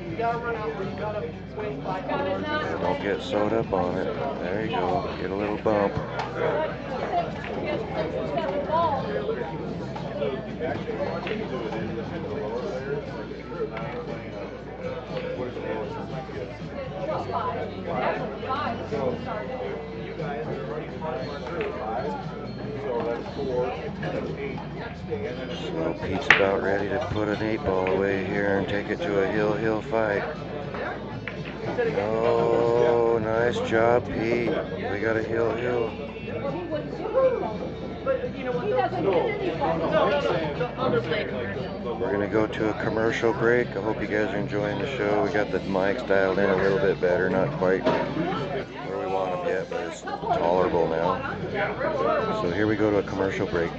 S14: You gotta run out. You gotta wait 5
S12: Yeah, don't get sewed up on it. There you go. Get a little bump. So Pete's about ready to put an 8 ball away here and take it to a hill fight. Oh, nice job, Pete. We got a hill. We're going to go to a commercial break. I hope you guys are enjoying the show. We got the mics dialed in a little bit better. Not quite where we want them yet, but it's tolerable now. So here we go to a commercial break.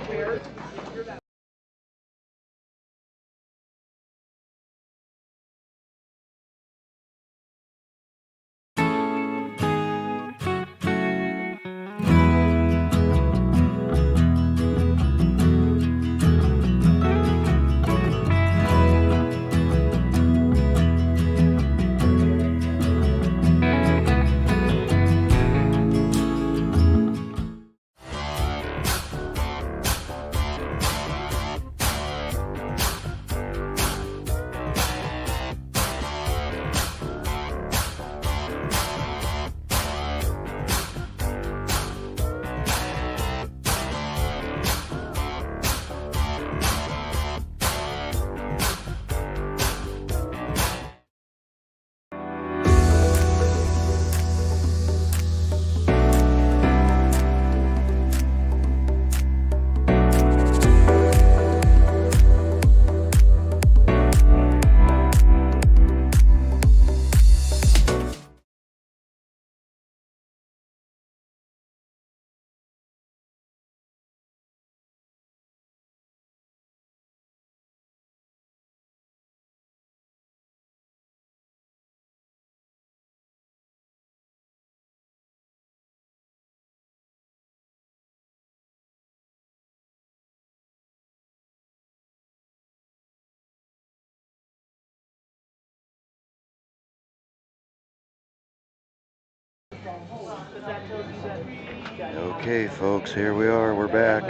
S12: Okay, folks, here we are. We're back.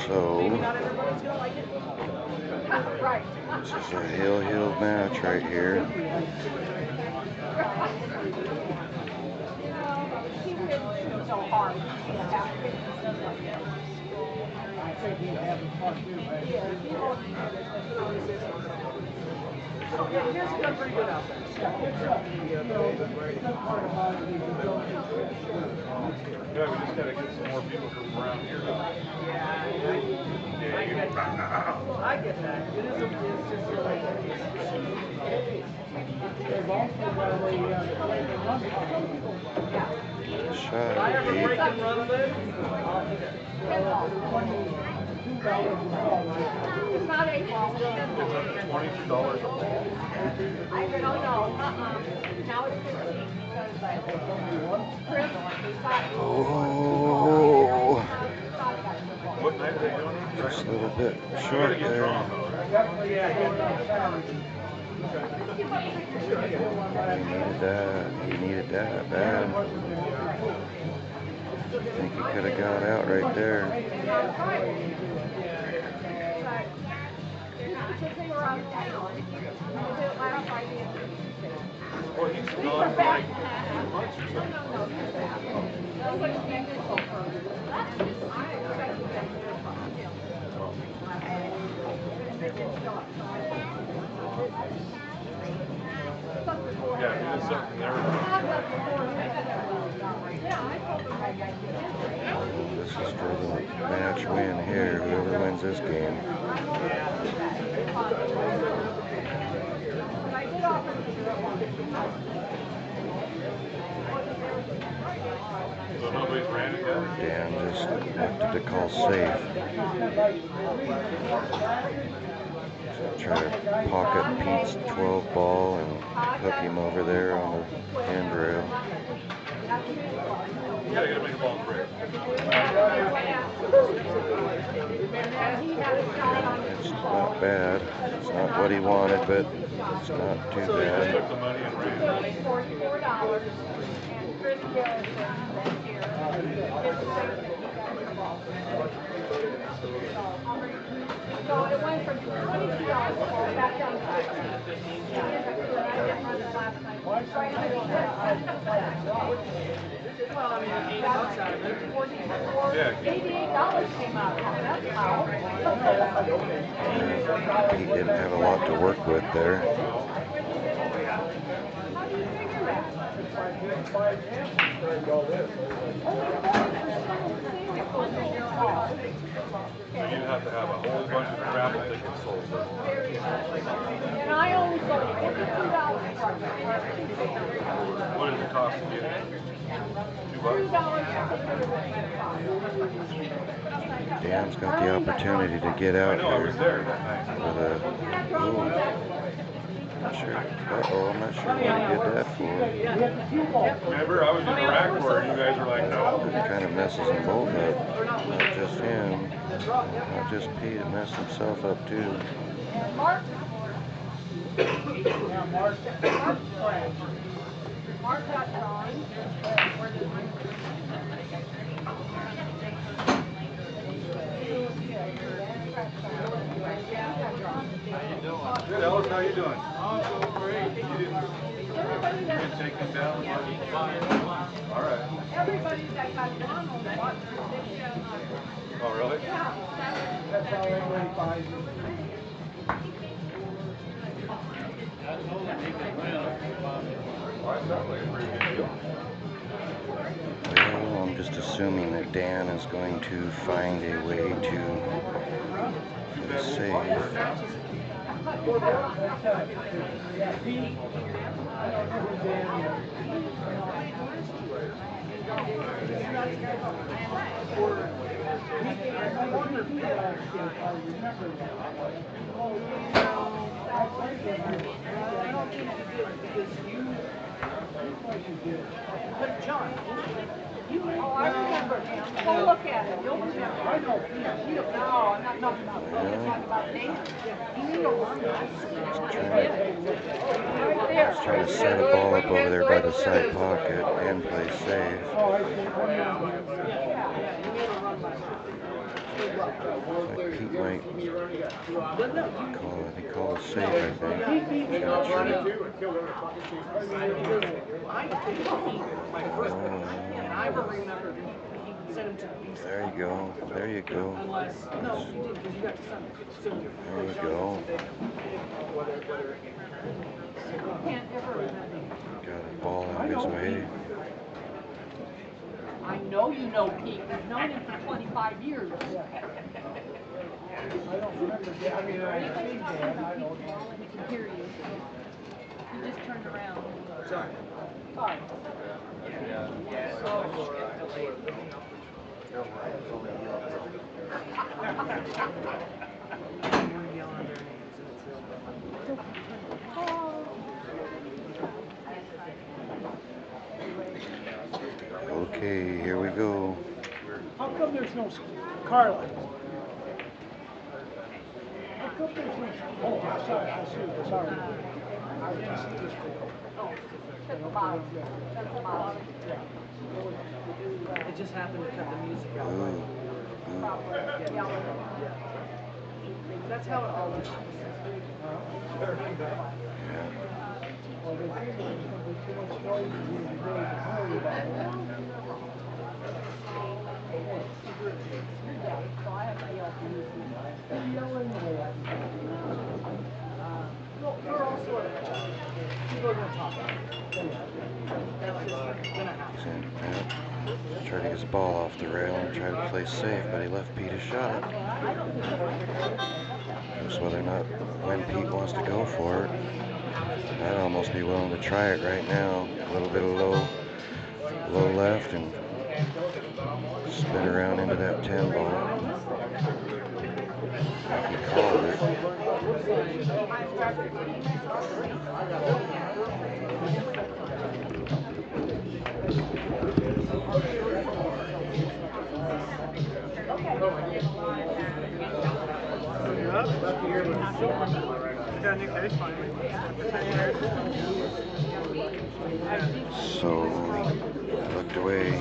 S12: So, this is a hill match right here.
S14: Here's done pretty good out there.
S2: Yeah, we just gotta get some more people from around here.
S14: I get that. It is just like
S12: Shot, 8.
S6: It's not 8 balls, it's 10 balls.
S2: $22 a ball.
S6: I don't know, now it's 15 because Chris got
S12: Oh,
S2: What night are they doing it?
S12: just a little bit short there. He needed that bad. I think he could have got out right there.
S2: Well, he's gone for like 2 months or something. Yeah, he did something there.
S12: This is for the match win here. Whoever wins this game.
S2: So nobody's ran it yet?
S12: Dan just elected to call safe. Try to pocket Pete's 12 ball and hook him over there on the handrail.
S2: Yeah, you gotta make a ball break.
S12: It's not bad. It's not what he wanted, but it's not too bad.
S2: Took the money and ran it.
S6: $44 and Chris Garrison this year did the same thing. He got his ball. So it went from $22 back down to 15. Yeah, I didn't run it last night. Well, I mean, $8 out of it. $88 came out of it. That's how.
S12: He didn't have a lot to work with there.
S6: How do you figure that?
S2: So you have to have a whole bunch of crap that they can sold.
S6: And I only sold $52 for it.
S2: What does it cost to get it? $2?
S12: Dan's got the opportunity to get out
S2: I know, I
S12: here
S2: was there that night.
S12: with a. Ooh. Not sure. I'm not sure what he did that for.
S2: Remember, I was in Iraq for it. You guys were like, no.
S12: It kind of messes them both up. Not just him. Not just Pete. It messed himself up too.
S6: Mark. Mark got John.
S2: Good, Ellis, how you doing? I'm doing great. You didn't take him down? All right.
S6: Everybody that got John on the watch, they said,
S2: Oh, really?
S6: yeah. That's how everybody buys it.
S12: Well, I'm just assuming that Dan is going to find a way to be safe.
S6: But John, I remember him. Go look at him. You'll remember. I know. No, I'm not talking about. I'm talking about Dan. He's
S12: Trying to set a ball up over there by the side pocket and play safe. Like Pete might call it safe, I think. Not sure. There you go. There you go. There you go. Got a ball out of his way.
S6: I know you know Pete. We've known him for 25 years. I don't remember. I mean, I see Dan. I don't know. We can hear you. You just turned around.
S12: Okay, here we go.
S13: How come there's no Carla? How come there's no? Oh, I'm sorry. I see. Sorry. I didn't see this before.
S6: That's the bottom. That's the bottom.
S14: It just happened to cut the music out. That's how it always happens.
S13: Well, they think there's going to be too much noise in here today to worry about that.
S14: We're all sort of. People are going to talk about it. That's just going to happen.
S12: Tried to get his ball off the rail and tried to play safe, but he left Pete a shot. Just whether or not when Pete wants to go for it. I'd almost be willing to try it right now. A little bit of low left and spin around into that 10 ball. He called it. So he looked away. Not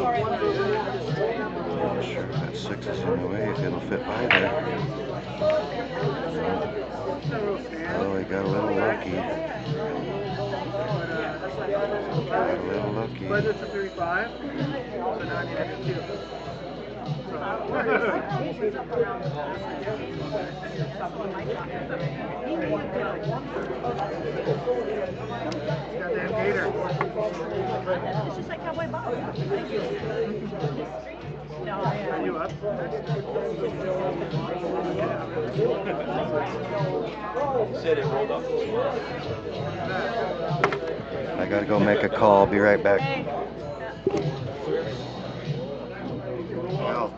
S12: sure if that 6 is in the way, if it'll fit by there. Oh, he got a little lucky. Got a little lucky.
S11: Budget's a 35, so now I need a 2. Goddamn gator.
S6: It's just like Cowboy Bob.
S11: Are you up?
S8: Said it rolled up.
S12: I gotta go make a call. Be right back.
S6: No,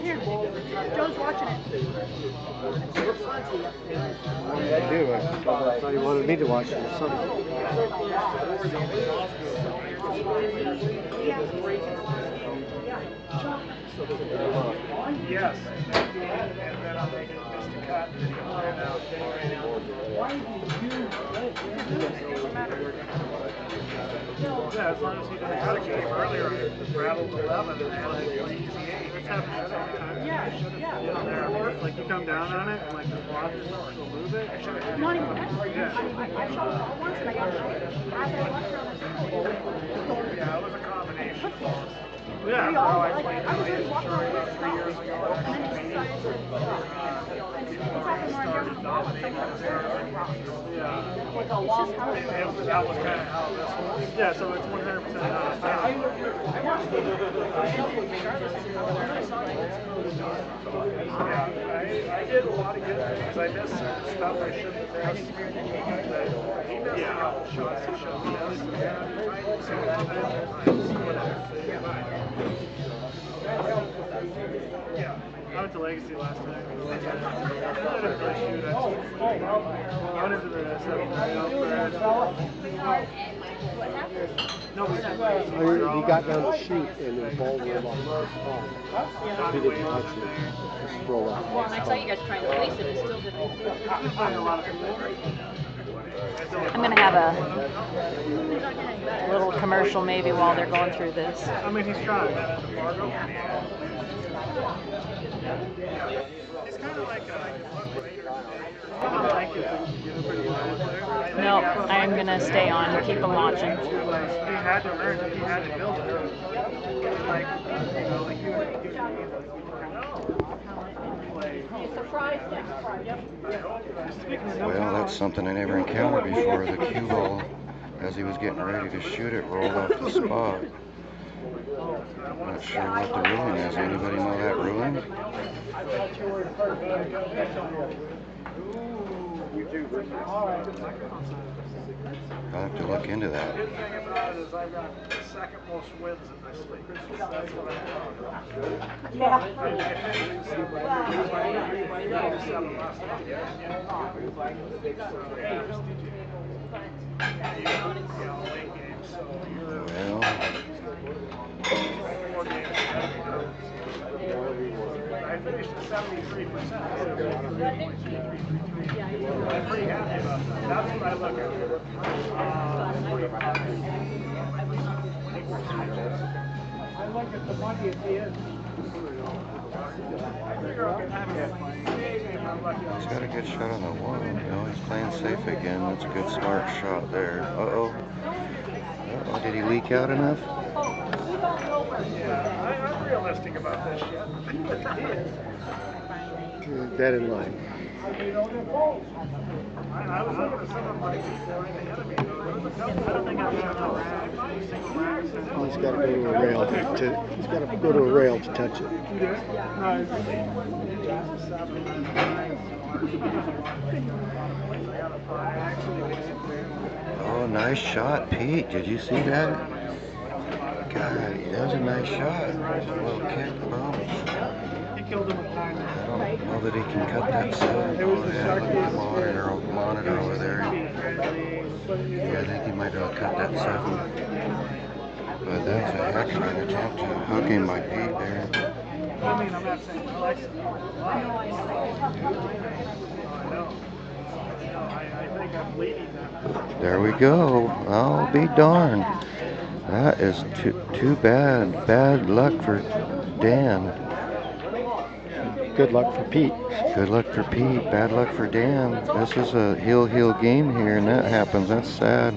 S6: here. Joe's watching it.
S15: I do. I thought he wanted me to watch it or something.
S11: Yes. And then I'm making just a cut. Yeah, as long as he didn't have a game earlier, I rattled 11 and had like an easy 8. This happens so many times. Yeah. It's like you come down on it and like the block is not to move it.
S6: Not even that.
S11: Yeah.
S6: I shot it once and I got it.
S11: Yeah, it was a combination. Yeah, how I played about 3 years ago. And then he decided to started dominating the tournament. Yeah. That was kind of how this was. Yeah, so it's 100% not a foul. Yeah, I did a lot of good things. I missed stuff I shouldn't have missed. He missed a couple shots he shouldn't have missed. Yeah, I went to Legacy last night. I didn't really shoot. I went into the 7th.
S15: He got down to shoot and the ball rolled off the spot. He didn't touch it. Just rolled off.
S17: Well, and I saw you guys trying to place it. It still didn't. I'm going to have a little commercial maybe while they're going through this.
S11: I mean, he's trying. He's kind of like
S17: No, I'm going to stay on and keep them watching.
S11: He had to learn it. He had to build it.
S12: Well, that's something I never encountered before. The cue ball, as he was getting ready to shoot it, rolled off the spot. Not sure what the ruling is. Anybody know that ruling? I'll have to look into that.
S13: The good thing about it is I've got the second most wins in this league. That's what I'm proud of. Yeah. I finished at 73%. I'm pretty happy about that. That's what I look at. I look at the money at the end.
S12: He's got a good shot on the one. No, he's playing safe again. That's a good smart shot there. Uh-oh. Uh-oh, did he leak out enough?
S13: Yeah, I'm realistic about this shit.
S15: Dead in line.
S13: I was looking at some of my people right ahead of me. There was a couple. I don't think I've got
S15: Oh, he's got to go to a rail he's got to go to a rail to touch it.
S12: Oh, nice shot, Pete. Did you see that? God, that was a nice shot. A little kick, boom.
S13: He killed him with kindness.
S12: I don't know that he can cut that set. Oh, yeah, look at the monitor over there. Yeah, I think he might have cut that 7. But that's a heck of an attempt to hook him by Pete there.
S13: I mean, I'm not saying I like it. I think I'm leading them.
S12: There we go. I'll be darned. That is too bad. Bad luck for Dan.
S15: Good luck for Pete.
S12: Good luck for Pete. Bad luck for Dan. This is a heel game here, and that happens. That's sad.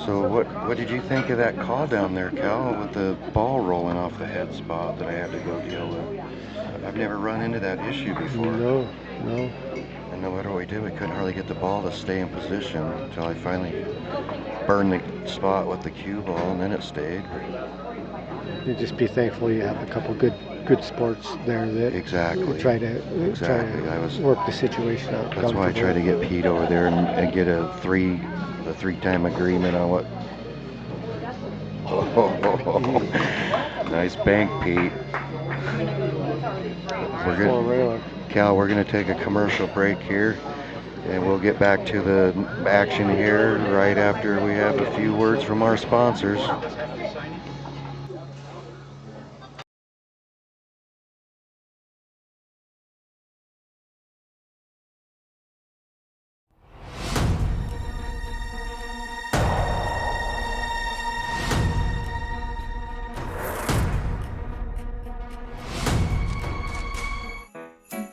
S12: So what did you think of that call down there, Cal, with the ball rolling off the head spot that I had to go deal with? I've never run into that issue before.
S15: No.
S12: And no matter what we did, we couldn't hardly get the ball to stay in position until I finally burned the spot with the cue ball, and then it stayed.
S15: You just be thankful you have a couple good sports there that try to work the situation out.
S12: That's why I try to get Pete over there and get a three-time agreement on what. Nice bank, Pete. Cal, we're going to take a commercial break here, and we'll get back to the action here right after we have a few words from our sponsors.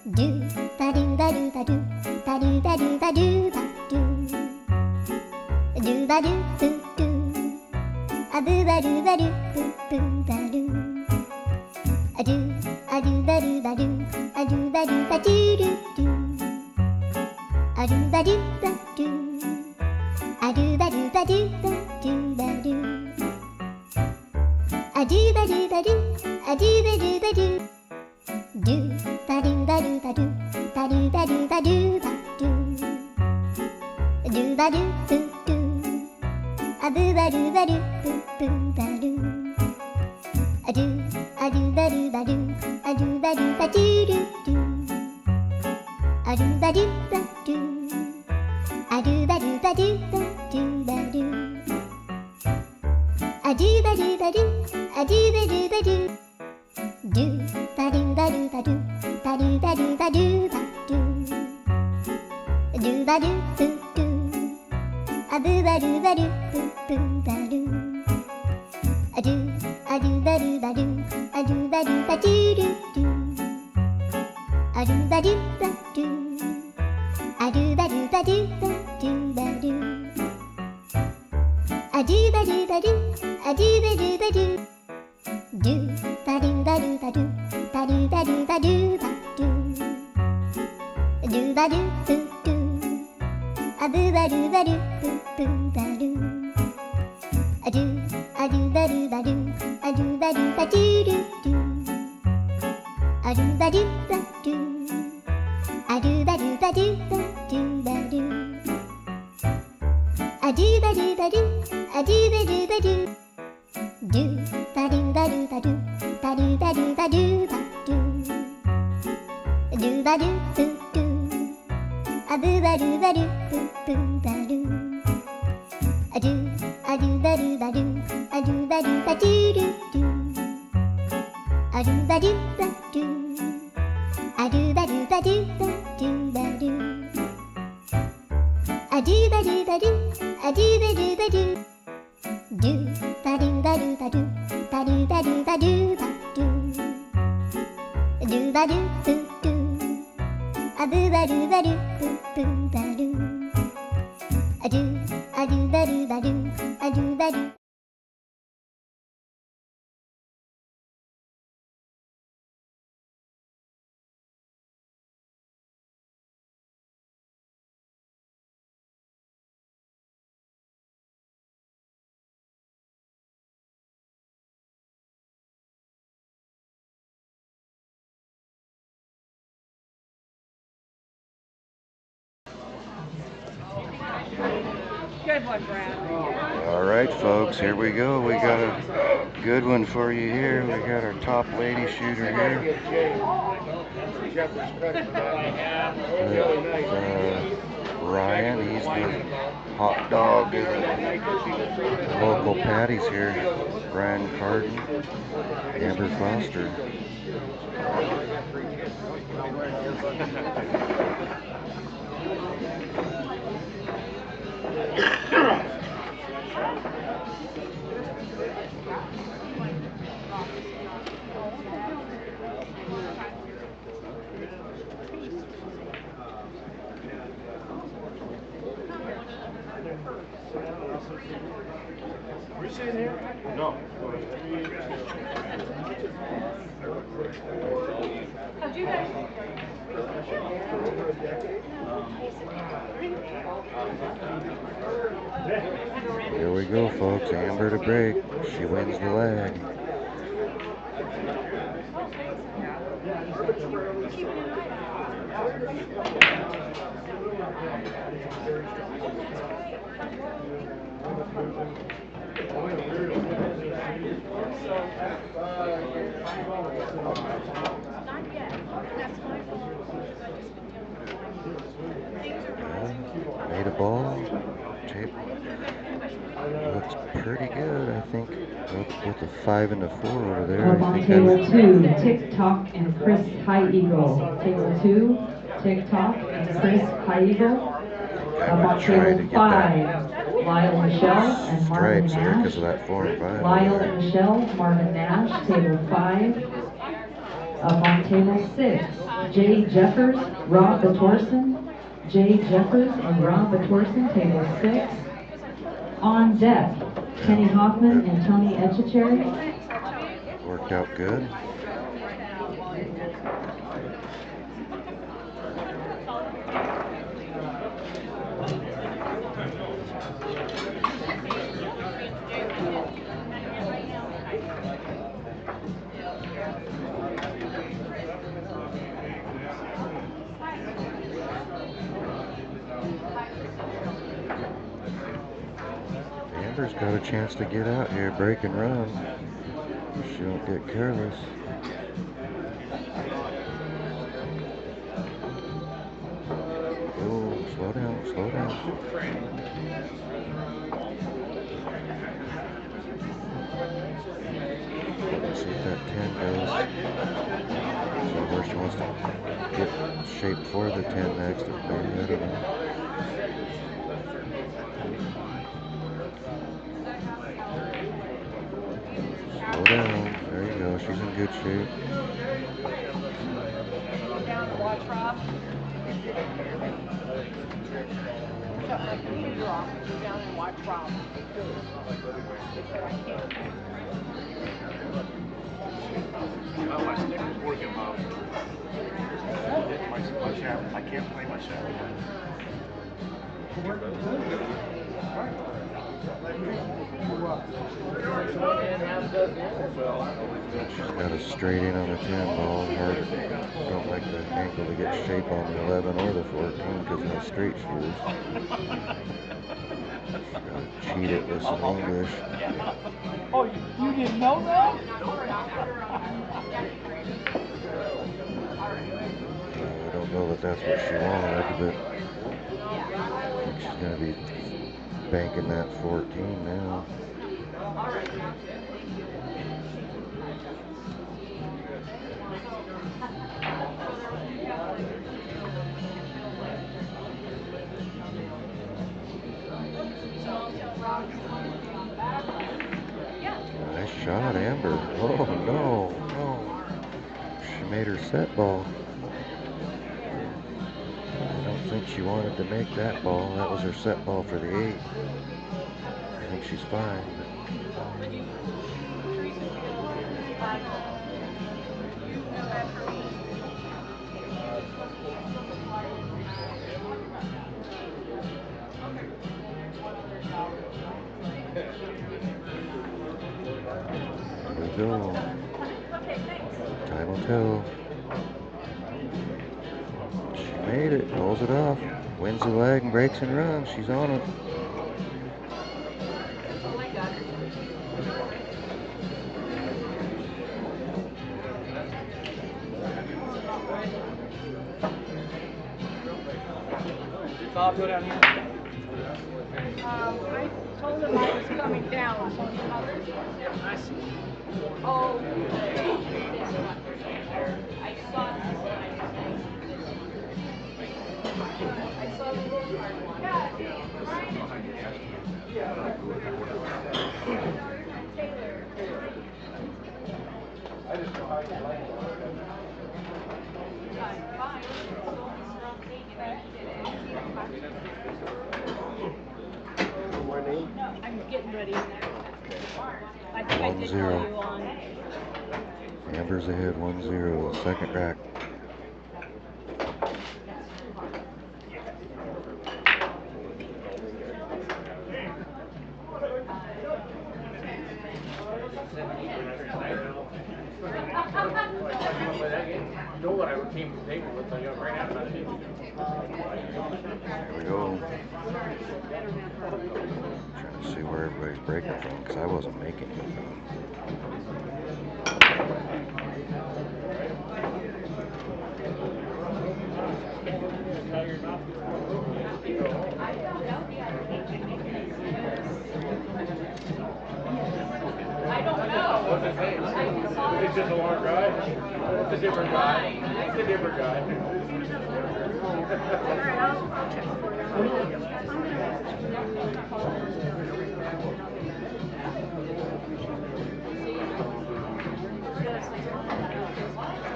S1: Do ba do ba do ba do ba do ba do ba do ba do do ba do boo do a boo ba do ba do boo boo ba do a do ba do ba do a do ba do ba do do do a do ba do ba do a do ba do ba do ba do ba do a do ba do ba do a do ba do ba do do ba do ba do ba do ba do ba do ba do ba do ba do boo do a boo ba do ba do boo boo ba do a do ba do ba do a do ba do ba do do do a do ba do ba do a do ba do ba do ba do ba do a do ba do ba do a do ba do ba do do ba do ba do ba do ba do ba do ba do ba do ba do boo do a boo ba do ba do boo boo ba do a do ba do ba do a do ba do ba do do do a do ba do ba do a do ba do ba do ba do ba do a do ba do ba do a do ba do ba do do ba do ba do ba do ba do ba do ba do ba do ba do boo do a boo ba do ba do boo boo ba do a do ba do ba do ba do ba do do do. A do ba do ba do. A do ba do ba do ba do ba do. A do ba do ba do. A do ba do ba do. Do ba do ba do ba do. Ba do ba do ba do ba do. Do ba do do do. A boo ba do ba do boo boo ba do. A do ba do ba do. A do ba do ba do do do. A do ba do ba do. A do ba do ba do ba do ba do. A do ba do ba do. A do ba do ba do. Do ba do ba do ba do. Ba do ba do ba do ba do. Do ba do do do. A boo ba do ba do boo boo ba do. A do ba do ba do. A do ba do.
S6: Good one, Brad.
S12: All right, folks, here we go. We got a good one for you here. We got our top lady shooter here. Ryan, he's the hot dog of the local patties here. Brian Carden, Amber Foster.
S2: Are you sitting here? No.
S12: Here we go, folks. Amber to break. She wins the leg. Made a ball. Tape. Looks pretty good, I think. With the 5 and the 4 over there.
S4: Up on table 2, TikTok and Chris High Eagle. Table 2, TikTok and Chris High Eagle. Up on table 5, Lyle Michelle and Marvin Nash. Lyle Michelle, Marvin Nash, table 5. Up on table 6, Jay Jeffers, Rob Batorson. Jay Jeffers and Rob Batorson, table 6. On deck, Kenny Hoffman and Tony Etchecherry.
S12: Worked out good. Amber's got a chance to get out here, break and run. She don't get careless. Oh, slow down, slow down. Let's see if that 10 goes. So where she wants to get shape for the 10 next. Maybe, I don't know. Slow down. There you go. She's in good shape.
S6: Go down and watch Rob. Shut my computer off and go down and watch Rob.
S2: Oh, my sticker's working, Mom. I can't play my shadow.
S12: She's got a straight in on the 10 ball. Hard. Don't like the ankle to get shape on the 11 or the 14 because how straight she is. She's got to cheat it with some English.
S6: Oh, you didn't know that?
S12: I don't know that that's what she wanted, but I think she's going to be banking that 14 now. Nice shot, Amber. Oh, no, no. She made her set ball. I don't think she wanted to make that ball. That was her set ball for the 8. I think she's fine. Here we go. Time will tell. She made it. Pulls it off. Wins the leg and breaks and runs. She's on it.
S6: Bob, go down here. I told him I was coming down, so he must have. I see. Oh. I saw the road card one.
S2: I just know how you like it.
S5: No, I'm getting ready. I think I did call
S12: 1-0.
S5: you on.
S12: Amber's ahead 1-0. Second rack.
S8: You know what I came to the table with, I got right out of it.
S12: Here we go. Trying to see where everybody's breaking from because I wasn't making anything.
S6: I don't know.
S8: What's his name? Is it just a long drive? It's a different guy. It's a different guy.
S6: Alright, I'll check for you.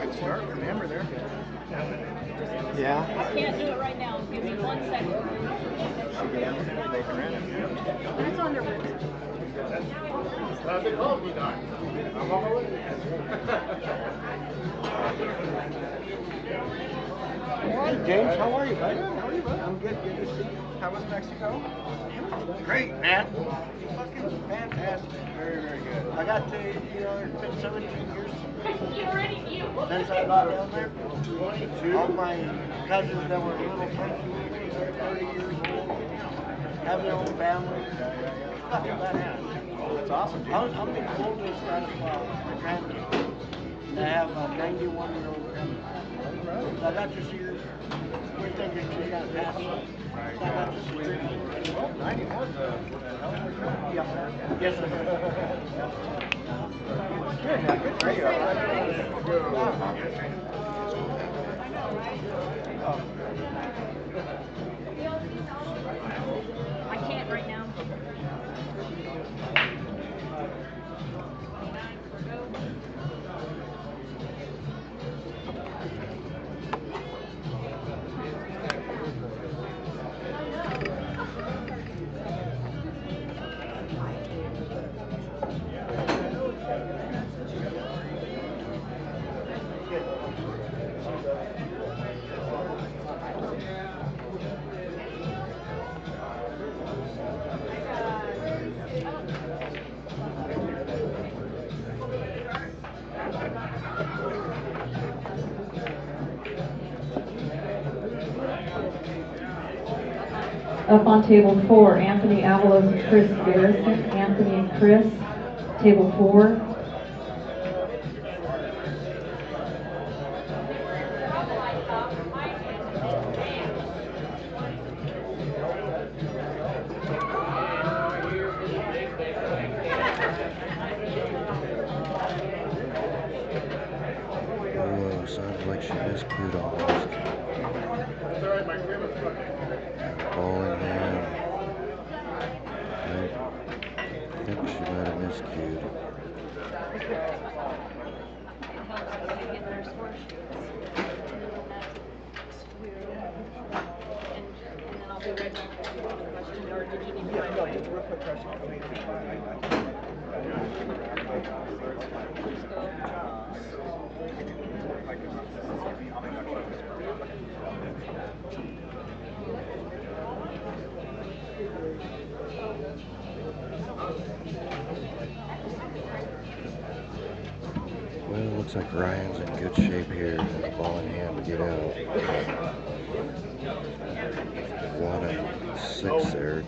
S14: Good start from Amber there.
S15: Yeah.
S5: I can't do it right now. Give me 1 second.
S6: That's under it.
S8: That's it. Oh, we done. I'm on my way.
S14: Hey, James, how are you, bud? How are you, bud? I'm good. Good to see you. How was Mexico? Great, man. Fucking fantastic. Very, very good. I got to, it's been 17 years since I got down there. 22. All my cousins that were little Frankie Weasley, they're 30 years old. Have their own family. Fucking badass. That's awesome, dude. I'm the oldest out of my grandkids. I have a 91-year-old grandma. So I got to see her. We're thinking she's got past. So I got to see her.
S2: Well, 91's a hell of a grandma.
S14: Yeah. Yes, sir.
S2: Good, man. Good for you.
S5: I can't right now.
S4: Up on table 4, Anthony Avalos and Chris Garrison. Anthony and Chris, table 4.
S12: Oh, sounds like she miscued almost. Ball in hand. I think she might have miscued. Well, looks like Ryan's in good shape here. Ball in hand to get out. 1 and 6 there.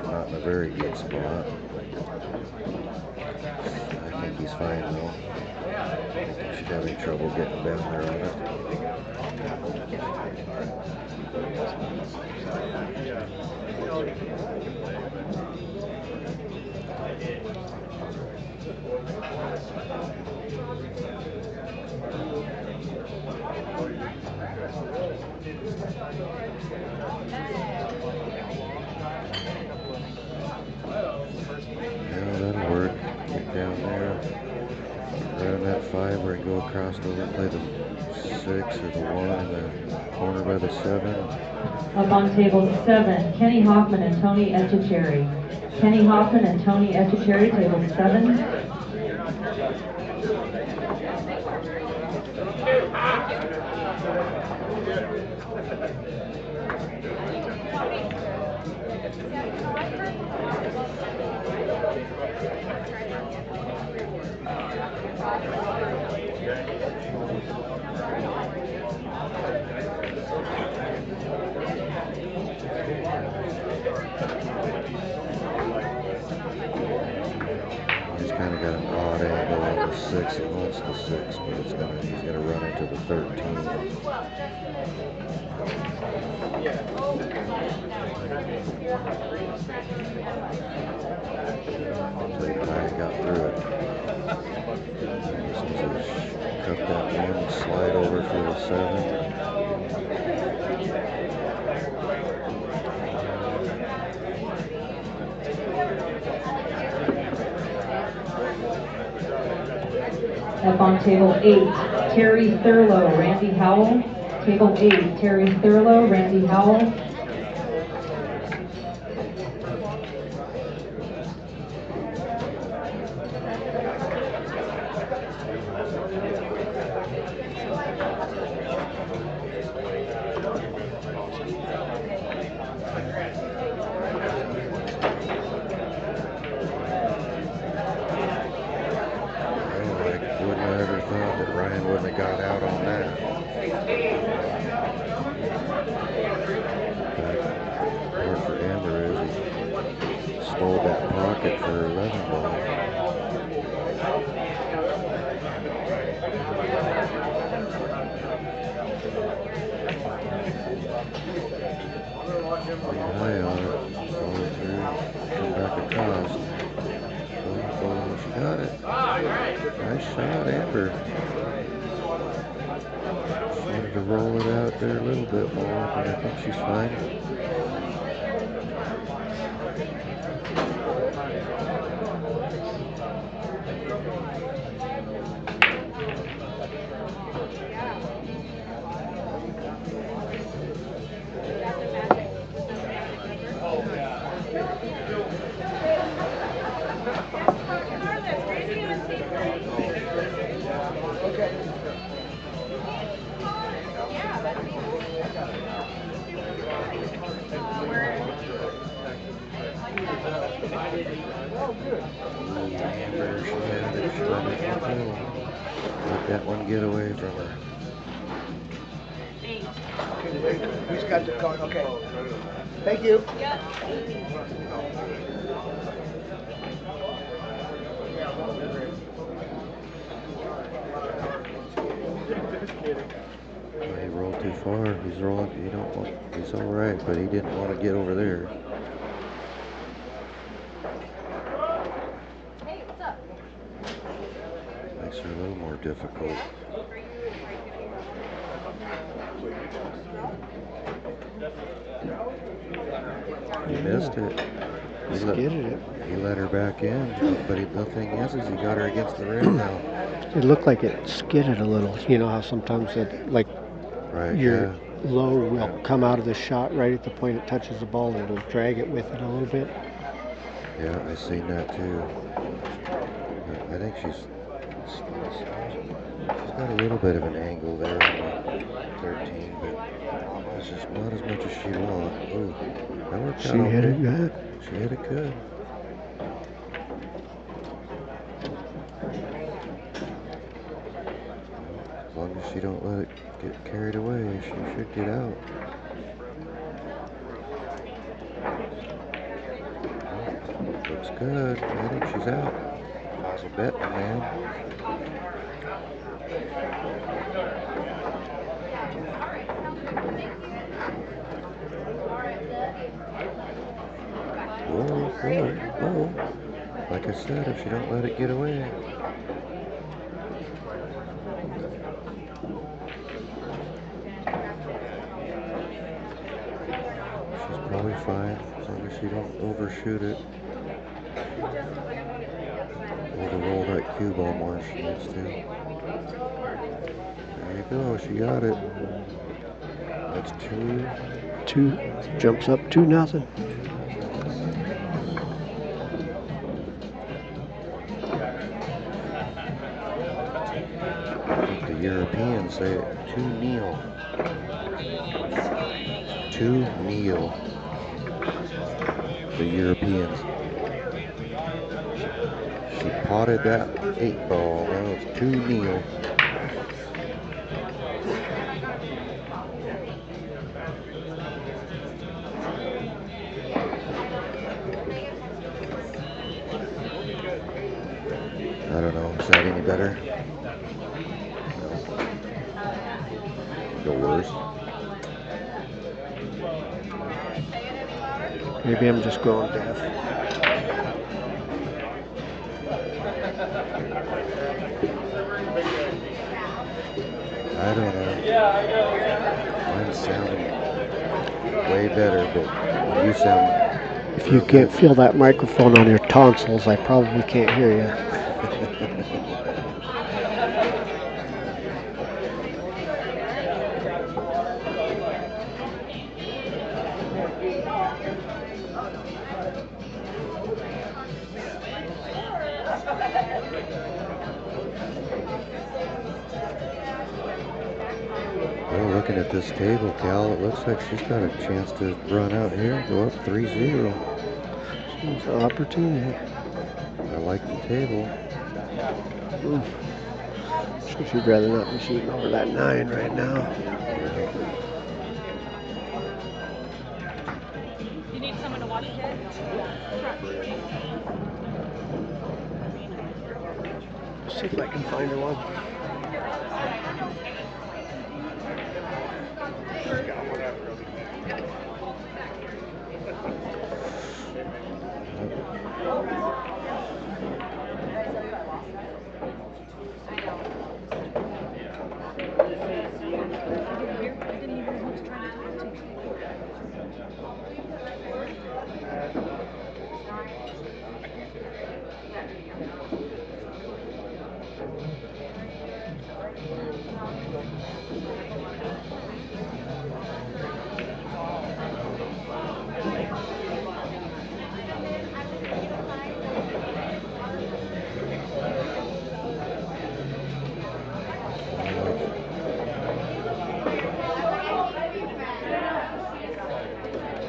S12: Not in a very good spot. I think he's fine though. I think he should have any trouble getting down there on it. Yeah, that'll work. Get down there. Right on that 5 where he go across over and play the 6 or the 1 in the corner by the 7.
S4: Up on table 7, Kenny Hoffman and Tony Etchecherry. Kenny Hoffman and Tony Etchecherry, table 7.
S12: He's kind of got an odd angle on the 6. He wants the 6, but he's gonna run into the 13. Played it high and got through it. This was a cut that 1 slide over for the 7.
S4: Up on table 8, Terry Thurlow, Randy Howell. Table 8, Terry Thurlow, Randy Howell.
S12: Wouldn't have got out on that. But for Amber is he stole that pocket for 11 ball. High on it, follow through, come back across. Oh, she got it. Nice shot, Amber. Wanted to roll it out there a little bit more, but I think she's fine. Amber, she had it. She let it go. Let that one get away from her.
S13: He's got the card. Okay. Thank you.
S5: Yeah.
S12: He rolled too far. He's rolling. He don't want. He's all right, but he didn't want to get over there.
S5: Hey, what's up?
S12: Makes it a little more difficult. He missed it. He let her back in, but the thing is he got her against the rim now.
S15: It looked like it skidded a little. You know how sometimes it, like, your low will come out of the shot right at the point it touches the ball, and it'll drag it with it a little bit.
S12: Yeah, I seen that too. I think she's got a little bit of an angle there on the 13, but it's just not as much as she'd want. Ooh, that worked out okay.
S15: She hit it good.
S12: She hit it good. As long as she don't let it get carried away, she should get out. Looks good. I think she's out. If I was a betting man. Whoa, whoa, whoa. Like I said, if she don't let it get away. She's probably fine, as long as she don't overshoot it. Overroll that cue ball more if she needs to. There you go, she got it. That's
S15: 2. Jumps up 2-0.
S12: I think the Europeans say it 2-0. 2-0. The Europeans. She potted that 8 ball. Now it's 2-0. I don't know. Is that any better? No. Go worse.
S15: Maybe I'm just going deaf.
S12: I don't know. Mine's sounding way better, but you sound...
S15: If you can't feel that microphone on your tonsils, I probably can't hear you.
S12: Well, looking at this table, Cal, it looks like she's got a chance to run out here, go up 3-0.
S15: Seems an opportunity.
S12: I like the table.
S15: She'd rather not be shooting over that 9 right now.
S5: You need someone to watch the kid?
S15: See if I can find her one.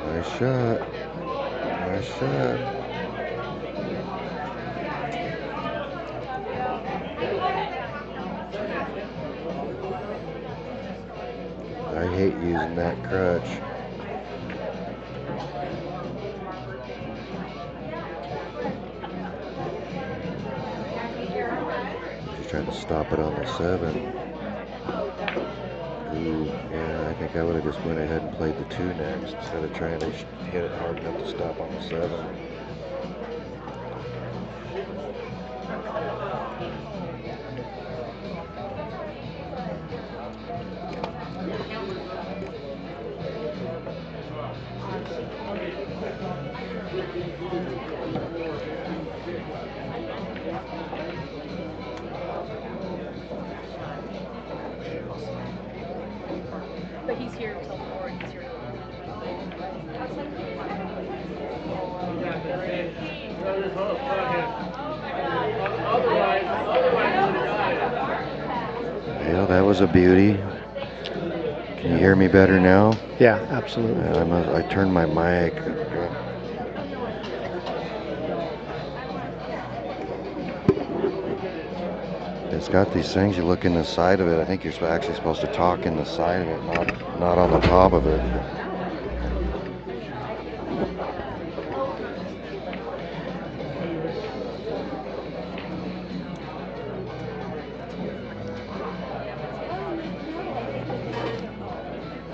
S12: Nice shot. Nice shot. I hate using that crutch. Just trying to stop it on the 7. Ooh, yeah, I think I would have just went ahead and played the 2 next instead of trying to hit it hard enough to stop on the 7.
S9: But he's here until 4 and he's here
S12: Yeah, that was a beauty. Can you hear me better now?
S15: Yeah, absolutely.
S12: I turned my mic. It's got these things, you look in the side of it. I think you're actually supposed to talk in the side of it, not on the top of it.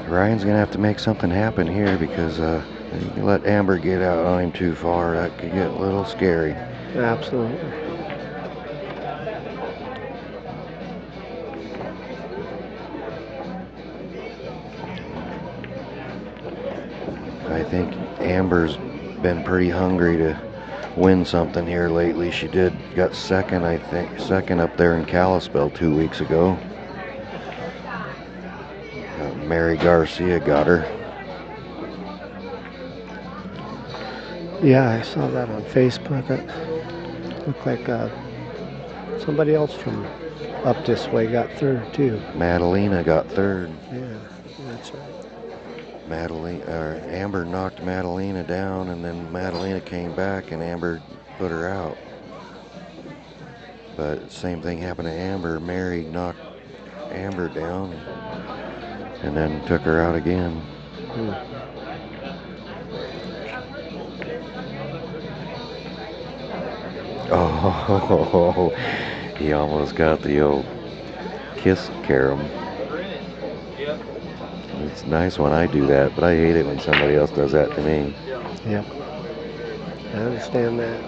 S12: Ryan's gonna have to make something happen here because you let Amber get out on him too far, that could get a little scary.
S15: Absolutely.
S12: I think Amber's been pretty hungry to win something here lately. She got second, I think, second up there in Kalispell 2 weeks ago. Mary Garcia got her.
S15: Yeah, I saw that on Facebook. It looked like somebody else from up this way got third too.
S12: Madalena got third.
S15: Yeah, that's right.
S12: Amber knocked Madalena down, and then Madalena came back and Amber put her out. But same thing happened to Amber. Mary knocked Amber down and then took her out again. Oh, he almost got the old kiss carom. It's nice when I do that, but I hate it when somebody else does that to me.
S15: Yep. I understand that.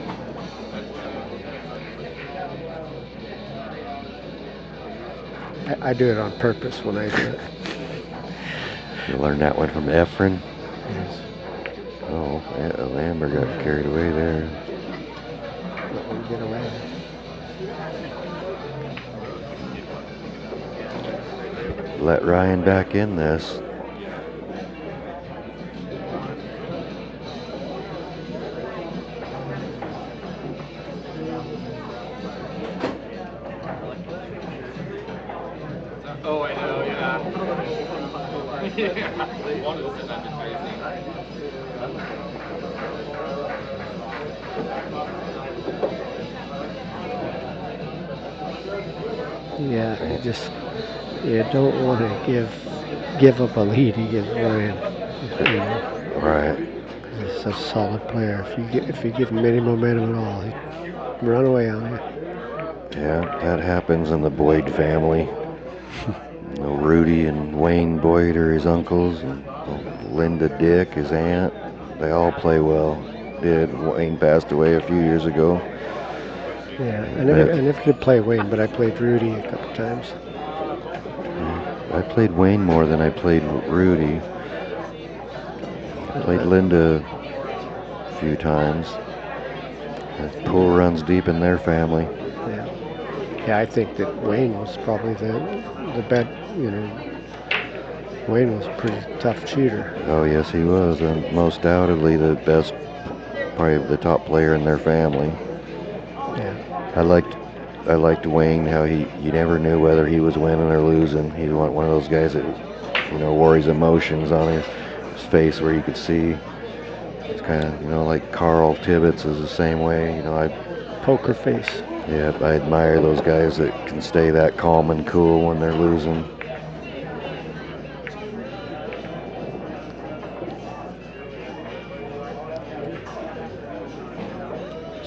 S15: I do it on purpose when I do it.
S12: You learned that one from Efren?
S15: Yes.
S12: Oh, Amber got carried away there.
S15: Let me get away.
S12: Let Ryan back in this.
S8: Oh, I know, yeah.
S15: Yeah, you don't want to give up a lead. You give Ryan.
S12: Right.
S15: He's such a solid player. If you give him any momentum at all, he'd run away on you.
S12: Yeah, that happens in the Boyd family. Rudy and Wayne Boyd are his uncles, and Linda Dick, his aunt. They all play well. Wayne passed away a few years ago.
S15: Yeah, I never did play Wayne, but I played Rudy a couple times.
S12: I played Wayne more than I played Rudy. I played Linda a few times. The pool runs deep in their family.
S15: Yeah, I think that Wayne was probably the best. Wayne was a pretty tough shooter.
S12: Oh yes, he was, and most doubtedly the best, probably the top player in their family.
S15: Yeah.
S12: I liked Wayne, how you never knew whether he was winning or losing. He was one of those guys that wore his emotions on his face where you could see. It's kind of like Carl Tibbetts is the same way.
S15: Poker face.
S12: Yeah, I admire those guys that can stay that calm and cool when they're losing.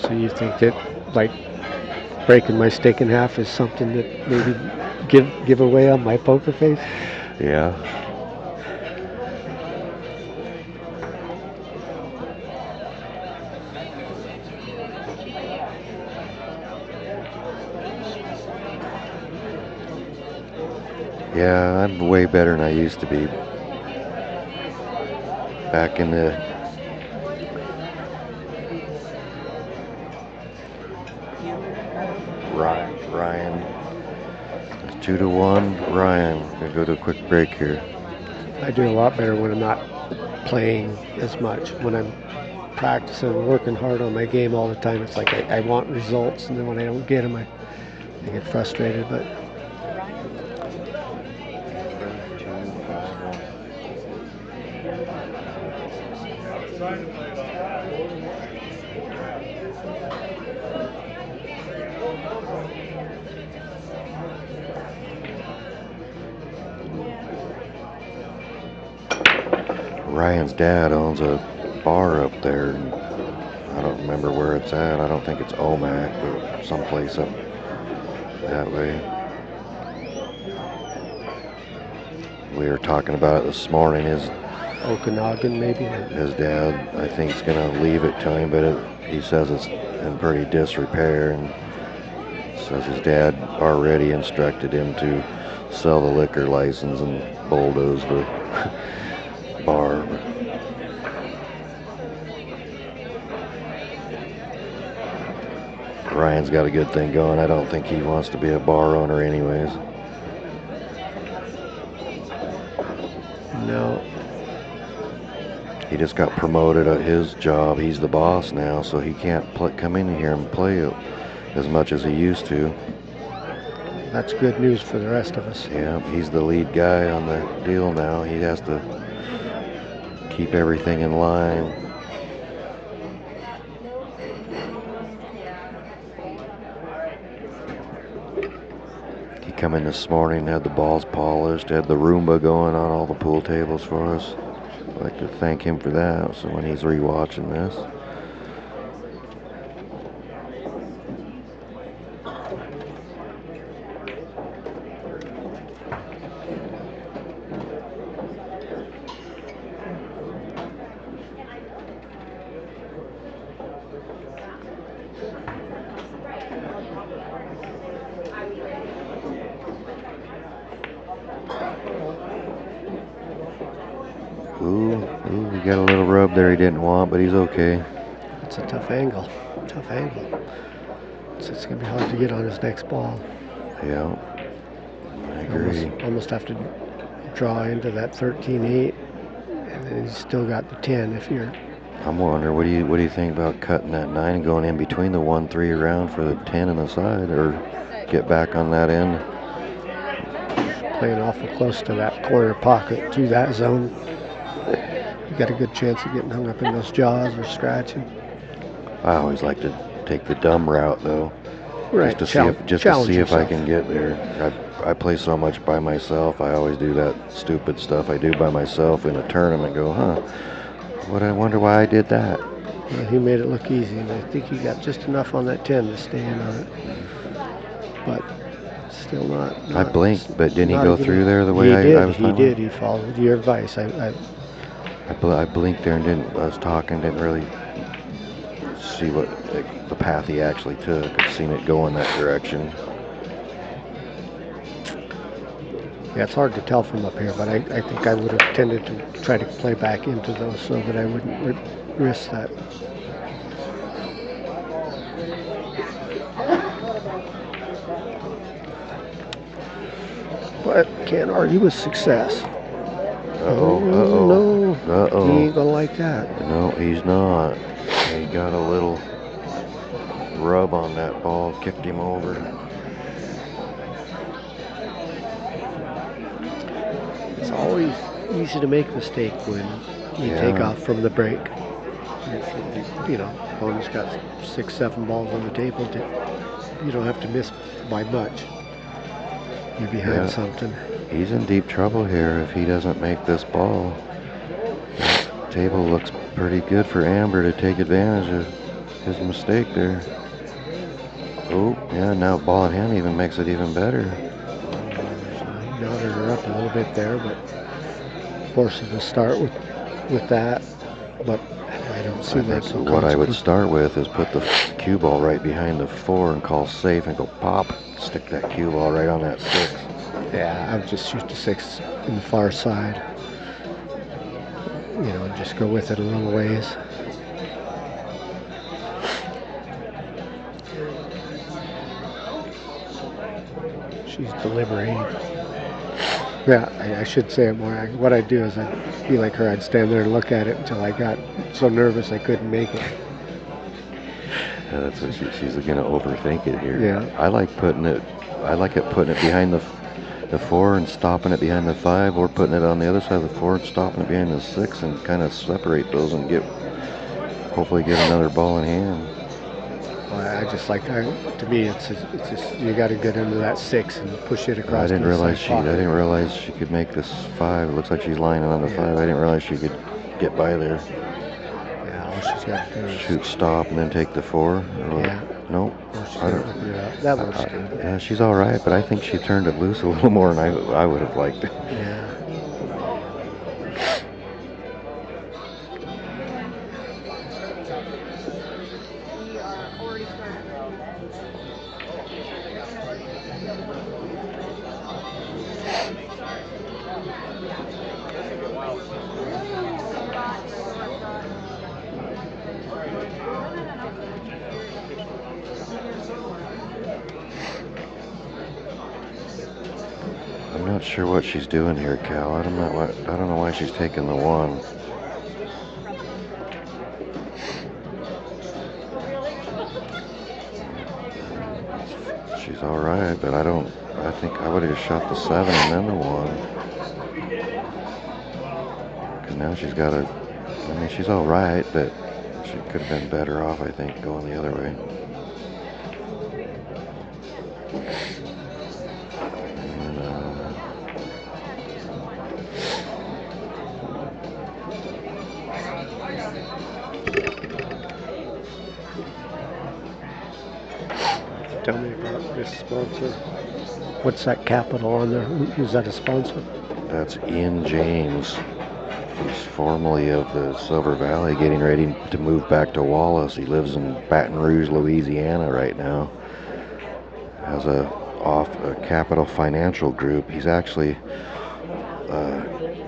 S15: So you think that, like, breaking my stick in half is something that maybe give away on my poker face?
S12: Yeah. Yeah, I'm way better than I used to be. Back in the Ryan. It's 2-1. Ryan, gonna go to a quick break here.
S15: I do a lot better when I'm not playing as much. When I'm practicing, working hard on my game all the time, it's like I want results, and then when I don't get them, I get frustrated. But
S12: Ryan's dad owns a bar up there. I don't remember where it's at. I don't think it's Omac, but someplace up that way. We were talking about it this morning. His
S15: Okanagan, maybe.
S12: His dad, I think, is going to leave it to him, but he says it's in pretty disrepair, and says his dad already instructed him to sell the liquor license and bulldoze the bar. Ryan's got a good thing going. I don't think he wants to be a bar owner anyways.
S15: No.
S12: He just got promoted at his job. He's the boss now, so he can't come in here and play as much as he used to.
S15: That's good news for the rest of us.
S12: Yeah, he's the lead guy on the deal now. He has to keep everything in line. He come in this morning, had the balls polished, had the Roomba going on all the pool tables for us. I'd like to thank him for that. So when he's rewatching this. Ooh, he got a little rub there he didn't want, but he's okay.
S15: It's a tough angle. Tough angle. It's going to be hard to get on his next ball.
S12: Yeah, I agree.
S15: Almost have to draw into that 13-8, and then he's still got the 10 if you're...
S12: I'm wondering, what do you think about cutting that 9 and going in between the 1-3 around for the 10 and the side, or get back on that end?
S15: Playing awful close to that corner pocket through that zone. You got a good chance of getting hung up in those jaws or scratching.
S12: I always like to take the dumb route though,
S15: right?
S12: Just to see if I can get there. I play so much by myself. I always do that stupid stuff I do by myself in a tournament. Go, I wonder why I did that.
S15: Well, he made it look easy, and I think he got just enough on that 10 to stay in on it. But still not.
S12: I blinked, but didn't he go through there the way I was
S15: talking? He did. He followed your advice.
S12: I blinked there and I was talking, didn't really see what the path he actually took. I've seen it go in that direction.
S15: Yeah, it's hard to tell from up here, but I think I would have tended to try to play back into those so that I wouldn't risk that. But can't argue with success. No. He ain't gonna like that.
S12: No, he's not. He got a little rub on that ball, kicked him over.
S15: It's always easy to make a mistake when you take off from the break. Opponent's got 6-7 balls on the table. You don't have to miss by much. You're behind something.
S12: He's in deep trouble here if he doesn't make this ball. This table looks pretty good for Amber to take advantage of his mistake there. Oh, yeah, now ball in hand even makes it even better.
S15: He nodded her up a little bit there, but forced her to start with that. But I don't see that.
S12: So what I would start with is put the cue ball right behind the 4 and call safe and go pop. Stick that cue ball right on that 6.
S15: Yeah, I would just shoot the 6 in the far side. You know, and just go with it a little ways. She's deliberating. Yeah, I should say it more. What I'd do is I'd be like her. I'd stand there and look at it until I got so nervous I couldn't make it.
S12: Yeah, that's what she's going to overthink it here.
S15: Yeah.
S12: I like putting it behind the 4 and stopping it behind the 5, or putting it on the other side of the 4 and stopping it behind the 6, and kind of separate those and hopefully get another ball in hand.
S15: Well, I just like, to me, it's just you got to get into that 6 and push it across.
S12: I didn't realize she could make this 5. It looks like she's lining on the 5. I didn't realize she could get by there.
S15: Yeah, all she's got to do is
S12: shoot, stop, and then take the 4.
S15: Yeah.
S12: Nope.
S15: That looks good.
S12: Yeah, she's all right, but I think she turned it loose a little more than I would have liked.
S15: Yeah.
S12: I'm not sure what she's doing here, Cal. I don't know why she's taking the 1. She's all right, but I think I would have shot the 7 and then the 1. Because now she's got she's all right, but she could have been better off, I think, going the other way.
S15: Tell me about this sponsor. What's that capital on there? Who's that a sponsor?
S12: That's Ian James. He's formerly of the Silver Valley, getting ready to move back to Wallace. He lives in Baton Rouge, Louisiana right now. Has a Capital Financial Group. He's actually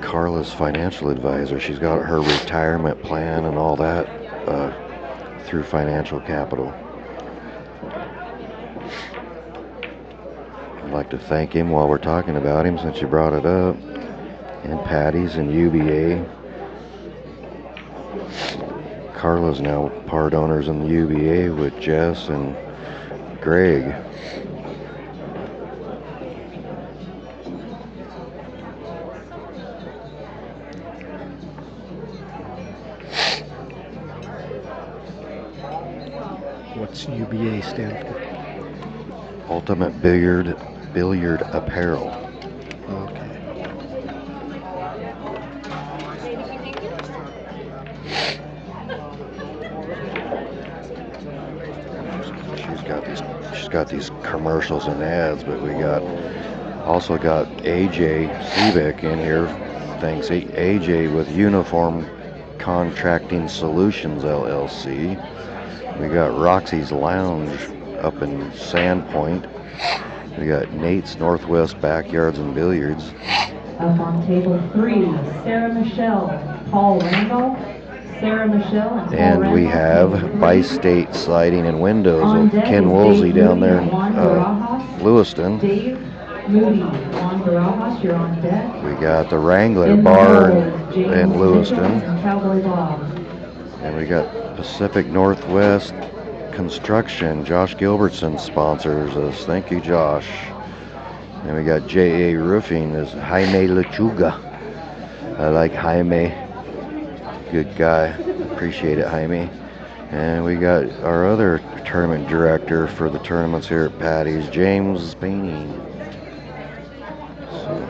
S12: Carla's financial advisor. She's got her retirement plan and all that through Financial Capital. I'd like to thank him while we're talking about him, since you brought it up. And Patty's and UBA. Carla's now part owners in the UBA with Jess and Greg.
S15: What's UBA stand for?
S12: Ultimate Billiard Apparel.
S15: Okay.
S12: She's got these commercials and ads, but we also got AJ Seebeck in here. Thanks AJ with Uniform Contracting Solutions LLC. We got Roxy's Lounge up in Sandpoint. We got Nate's Northwest Backyards and Billiards.
S4: Up on table 3, Sarah Michelle, Paul Randall, Sarah Michelle, and Paul
S12: And
S4: Randall.
S12: we have Bi-State Siding and Windows of Ken Woolsey down there in Lewiston.
S4: Dave Moody, Juan Barajas, you're on deck.
S12: We got the Wrangler
S4: In the
S12: Bar
S4: hole, James
S12: in Lewiston.
S4: Nichols and Cowboy Bob.
S12: And we got Pacific Northwest Construction. Josh Gilbertson sponsors us. Thank you, Josh. And we got JA Roofing is Jaime Lechuga. I like Jaime. Good guy. Appreciate it, Jaime. And we got our other tournament director for the tournaments here at Patty's, James Painting. So,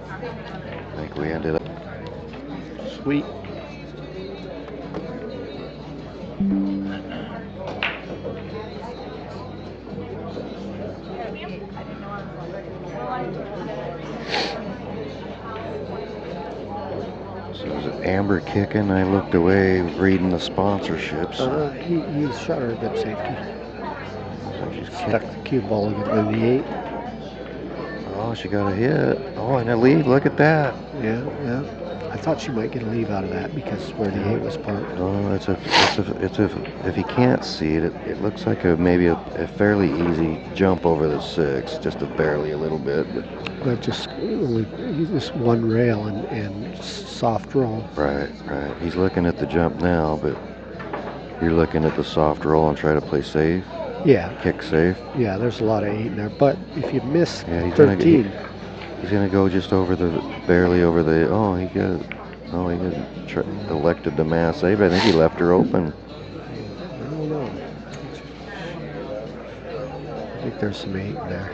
S12: I think we ended up.
S15: Sweet.
S12: Amber kicking. I looked away reading the sponsorships.
S15: He shot her a good safety.
S12: She's
S15: Stuck the cue ball in the 8.
S12: Oh, she got a hit. Oh, and a lead. Look at that.
S15: Yeah. I thought she might get a leave out of that because where the 8 was parked.
S12: Oh, if you can't see it, it looks like maybe a fairly easy jump over the 6, just barely a little bit.
S15: But just one rail and soft roll.
S12: Right. He's looking at the jump now, but you're looking at the soft roll and try to play safe.
S15: Yeah.
S12: Kick safe.
S15: Yeah, there's a lot of 8 in there, but if you miss 13.
S12: He's gonna go just barely over the. He elected the mass save. I think he left her open.
S15: I don't know. I think there's some 8 in there.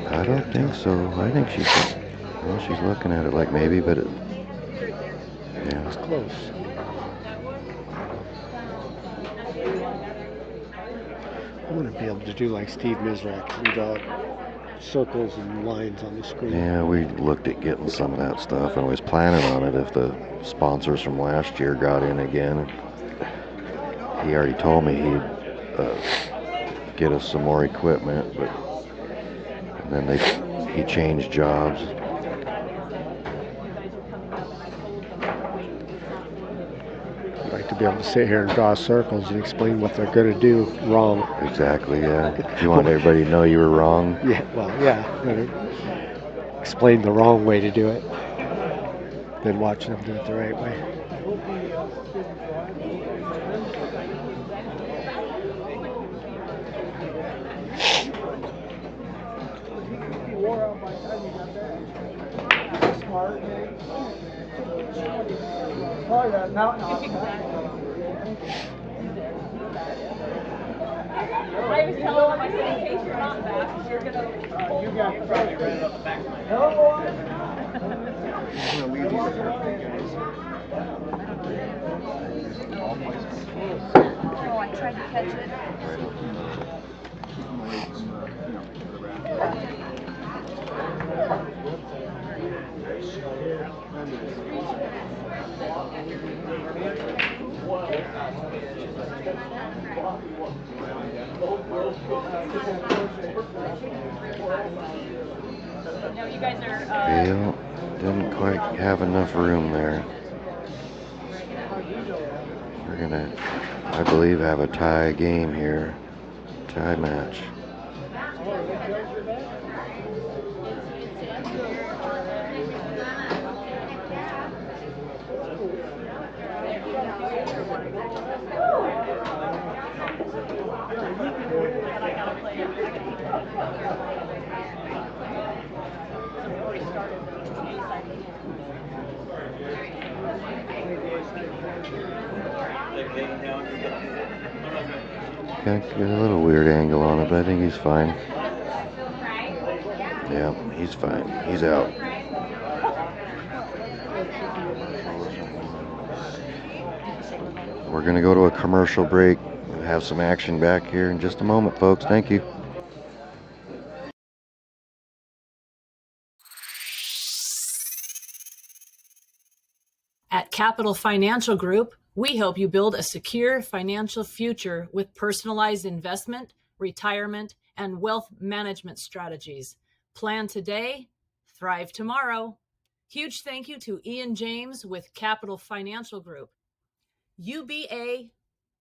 S12: I don't think so. I think she's looking at it like maybe, but yeah.
S15: It's close. I'm going to be able to do like Steve Misrak and draw circles and lines on the screen.
S12: Yeah, we looked at getting some of that stuff and was planning on it if the sponsors from last year got in again. He already told me he'd get us some more equipment, but and then he changed jobs.
S15: I'd like to be able to sit here and draw circles and explain what they're going to do wrong.
S12: Exactly, yeah. You want everybody to know you were wrong?
S15: Yeah, explain the wrong way to do it, then watch them do it the right way.
S6: Probably that mountain off.
S5: I was telling him, I said, in case you're not back, you're going to hold
S6: You guys probably ran it up the back.
S17: Oh, I tried to catch it.
S5: No, you guys are.
S12: Didn't quite have enough room there. We're gonna, I believe, have a tie game here. Tie match. Got a little weird angle on it, but I think he's fine. Yeah, he's fine. He's out. We're going to go to a commercial break and have some action back here in just a moment, folks. Thank you.
S9: At Capital Financial Group, we help you build a secure financial future with personalized investment, retirement, and wealth management strategies. Plan today, thrive tomorrow. Huge thank you to Ian James with Capital Financial Group. UBA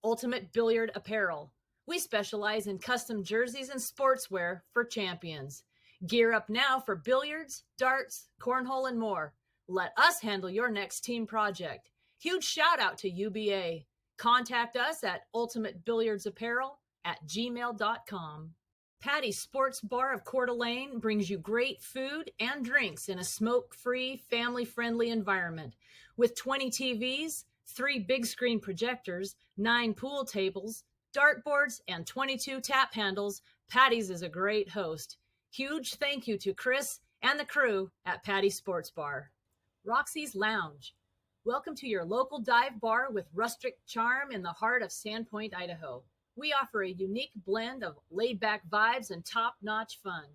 S9: Ultimate Billiard Apparel. We specialize in custom jerseys and sportswear for champions. Gear up now for billiards, darts, cornhole, and more. Let us handle your next team project. Huge shout out to UBA. Contact us at ultimatebilliardsapparel@gmail.com. Patty's Sports Bar of Coeur d'Alene brings you great food and drinks in a smoke-free, family-friendly environment. With 20 TVs, 3 big screen projectors, 9 pool tables, dartboards, and 22 tap handles, Patty's is a great host. Huge thank you to Chris and the crew at Patty's Sports Bar. Roxy's Lounge. Welcome to your local dive bar with rustic charm in the heart of Sandpoint, Idaho. We offer a unique blend of laid-back vibes and top-notch fun.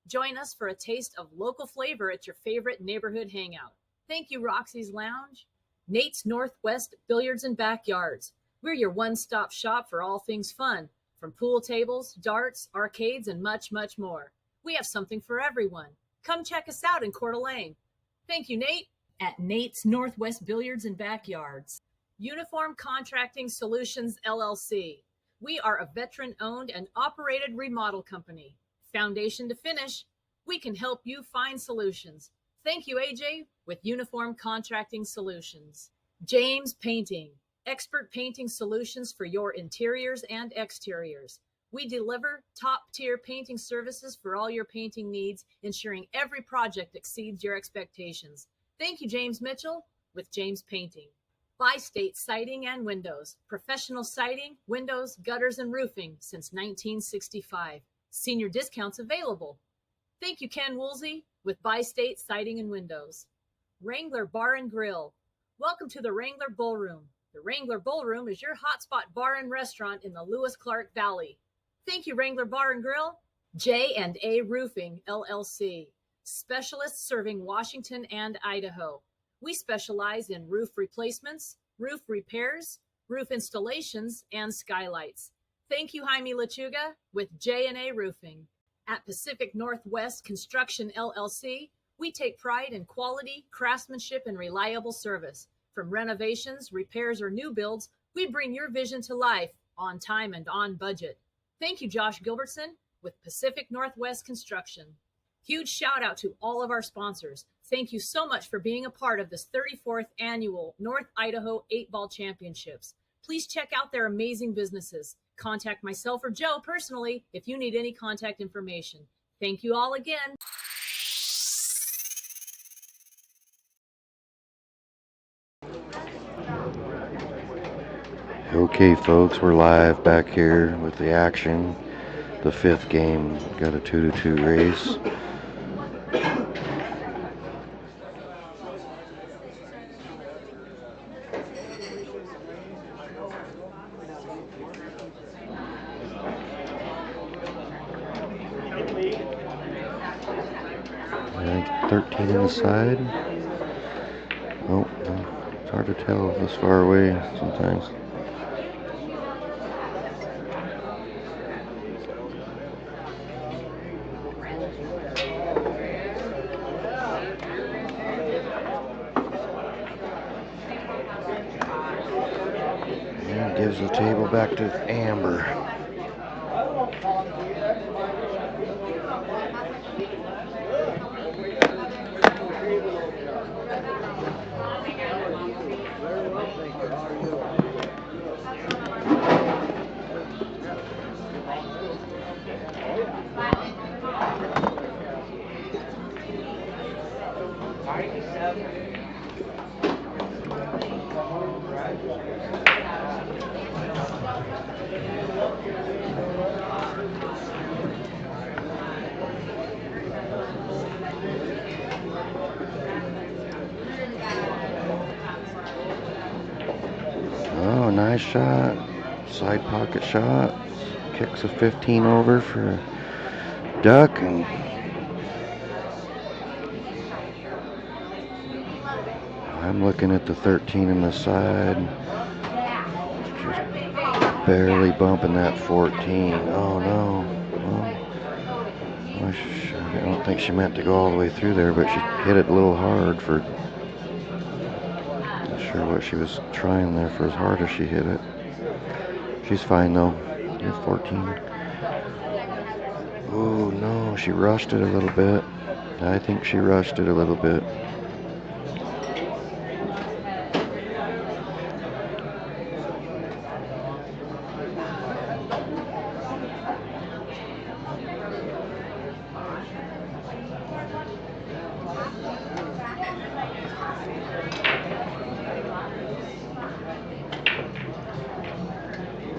S9: Join us for a taste of local flavor at your favorite neighborhood hangout. Thank you, Roxy's Lounge. Nate's Northwest Billiards and Backyards. We're your one-stop shop for all things fun, from pool tables, darts, arcades, and much, much more. We have something for everyone. Come check us out in Coeur d'Alene. Thank you, Nate. At Nate's Northwest Billiards and Backyards. Uniform Contracting Solutions, LLC. We are a veteran-owned and operated remodel company. Foundation to finish, we can help you find solutions. Thank you, AJ, with Uniform Contracting Solutions. James Painting, expert painting solutions for your interiors and exteriors. We deliver top-tier painting services for all your painting needs, ensuring every project exceeds your expectations. Thank you, James Mitchell, with James Painting. Bi-State Siding and Windows. Professional siding, windows, gutters, and roofing since 1965. Senior discounts available. Thank you, Ken Woolsey, with Bi-State Siding and Windows. Wrangler Bar and Grill. Welcome to the Wrangler Ballroom. The Wrangler Ballroom is your hotspot bar and restaurant in the Lewis-Clark Valley. Thank you, Wrangler Bar and Grill. J&A Roofing, LLC. Specialists serving Washington and Idaho. We specialize in roof replacements, roof repairs, roof installations, and skylights. Thank you, Jaime Lechuga, with J&A Roofing. At Pacific Northwest Construction, LLC, we take pride in quality, craftsmanship, and reliable service. From renovations, repairs, or new builds, we bring your vision to life on time and on budget. Thank you, Josh Gilbertson, with Pacific Northwest Construction. Huge shout out to all of our sponsors. Thank you so much for being a part of this 34th annual North Idaho 8-Ball Championships. Please check out their amazing businesses. Contact myself or Joe personally if you need any contact information. Thank you all again.
S12: Okay, folks, we're live back here with the action. The fifth game, got a 2-2 race. And 13 on the side. Oh, it's hard to tell this far away sometimes. And gives the table back to Amber. Oh, nice shot. Side pocket shot. Kicks a 15 over for a duck. And I'm looking at the 13 on the side. Just barely bumping that 14. Oh, no. Well, I don't think she meant to go all the way through there, but she hit it a little hard for... Not sure what she was trying there for as hard as she hit it. She's fine though. Yeah, 14. Oh no, she rushed it a little bit. I think she rushed it a little bit.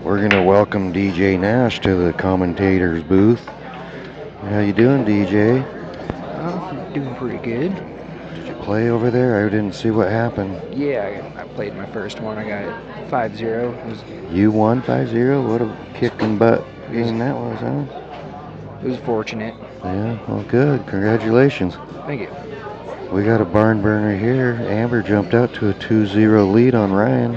S12: We're going to welcome DJ Nash to the commentator's booth. How you doing, DJ?
S18: I'm doing pretty good.
S12: Did you play over there? I didn't see what happened.
S18: Yeah, I played my first one. I got it 5-0.
S12: You won 5-0? What a kicking butt game that was, huh?
S18: It was fortunate.
S12: Yeah, well, good. Congratulations.
S18: Thank you.
S12: We got a barn burner here. Amber jumped out to a 2-0 lead on Ryan.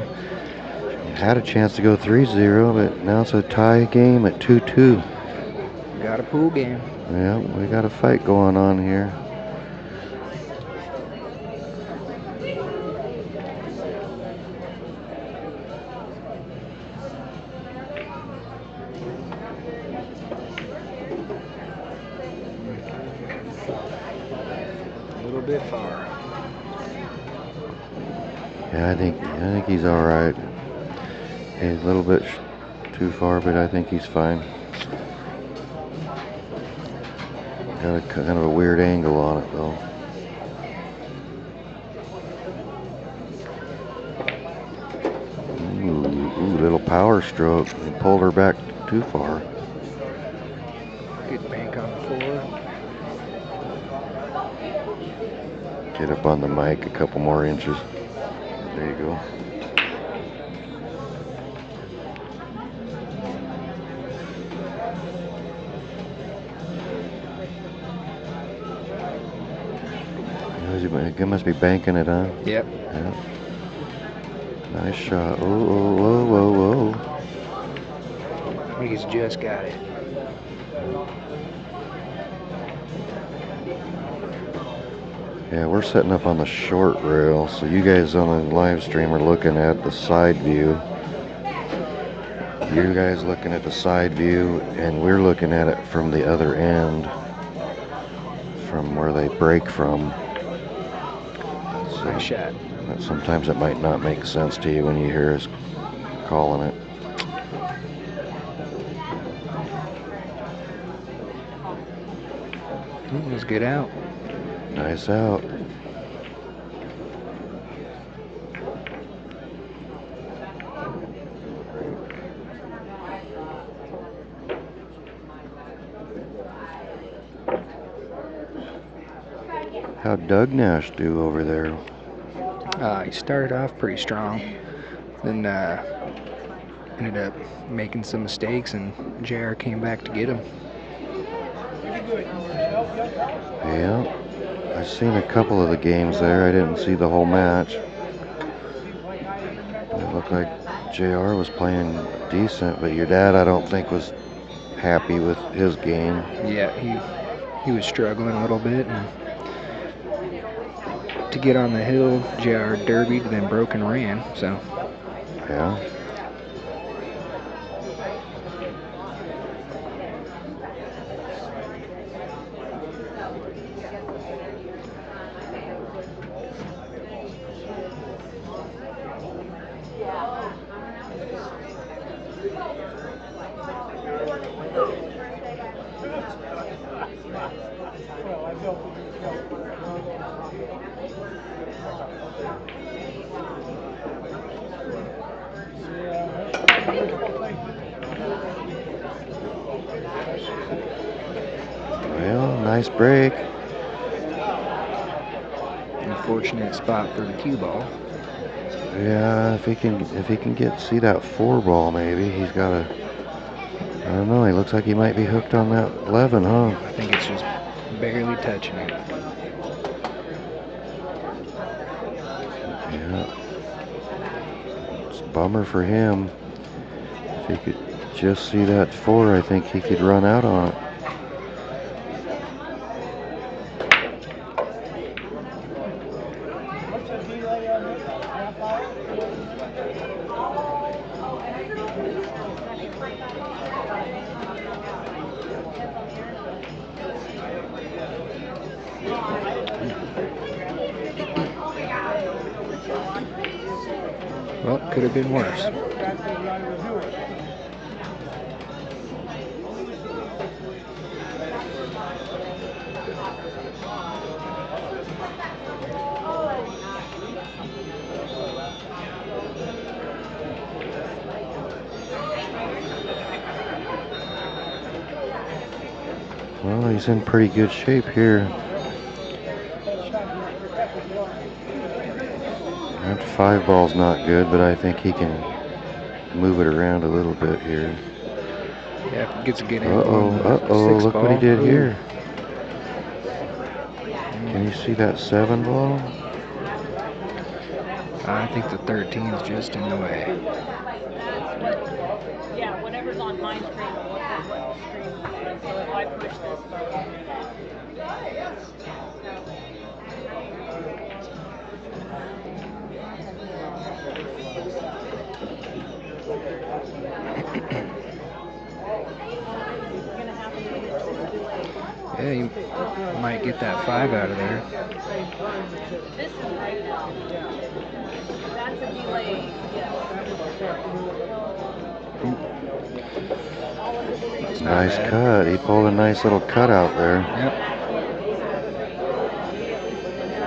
S12: Had a chance to go 3-0, but now it's a tie game at 2-2.
S18: Got a pool game.
S12: Yeah, we got a fight going on here.
S18: A little bit far.
S12: Yeah, I think he's all right. He's a little bit too far, but I think he's fine. Got a kind of a weird angle on it, though. Ooh, little power stroke. He pulled her back too far.
S18: Good bank on the floor.
S12: Get up on the mic a couple more inches. There you go. He must be banking it, huh?
S18: Yep.
S12: Yeah. Nice shot. Oh, whoa, whoa, whoa.
S18: I think he's just got it.
S12: Yeah, we're setting up on the short rail, so you guys on the live stream are looking at the side view. You guys looking at the side view, and we're looking at it from the other end, from where they break from. So
S18: Nice shot.
S12: Sometimes it might not make sense to you when you hear us calling it.
S18: It was good out.
S12: Nice out. How'd Doug Nash do over there?
S18: He started off pretty strong, then ended up making some mistakes, and JR came back to get him.
S12: Yeah, I've seen a couple of the games there. I didn't see the whole match. It looked like JR was playing decent, but your dad, I don't think, was happy with his game.
S18: Yeah, he was struggling a little bit, and to get on the hill, JR derbied, then broke and ran, so.
S12: Yeah. Well, nice break.
S18: Unfortunate spot for the cue ball.
S12: Yeah, if he can see that 4 ball, maybe he's got a. I don't know. He looks like he might be hooked on that 11, huh?
S18: I think it's just barely touching it.
S12: Yeah. It's a bummer for him. If he could just see that 4, I think he could run out on it.
S18: Well, it could have been worse.
S12: Well, he's in pretty good shape here. That 5 ball's not good, but I think he can move it around a little bit here.
S18: Yeah, gets a good angle.
S12: Uh-oh, look what he did here. Can you see that 7 ball?
S18: I think the 13 is just in the way.
S5: Yeah, whatever's on my screen will look at what the screen will see. So if I push this button.
S18: Yeah, you might get that 5 out of there.
S5: This is right now. That's a delay, yes.
S12: Nice cut. He pulled a nice little cut out there.
S18: Yep.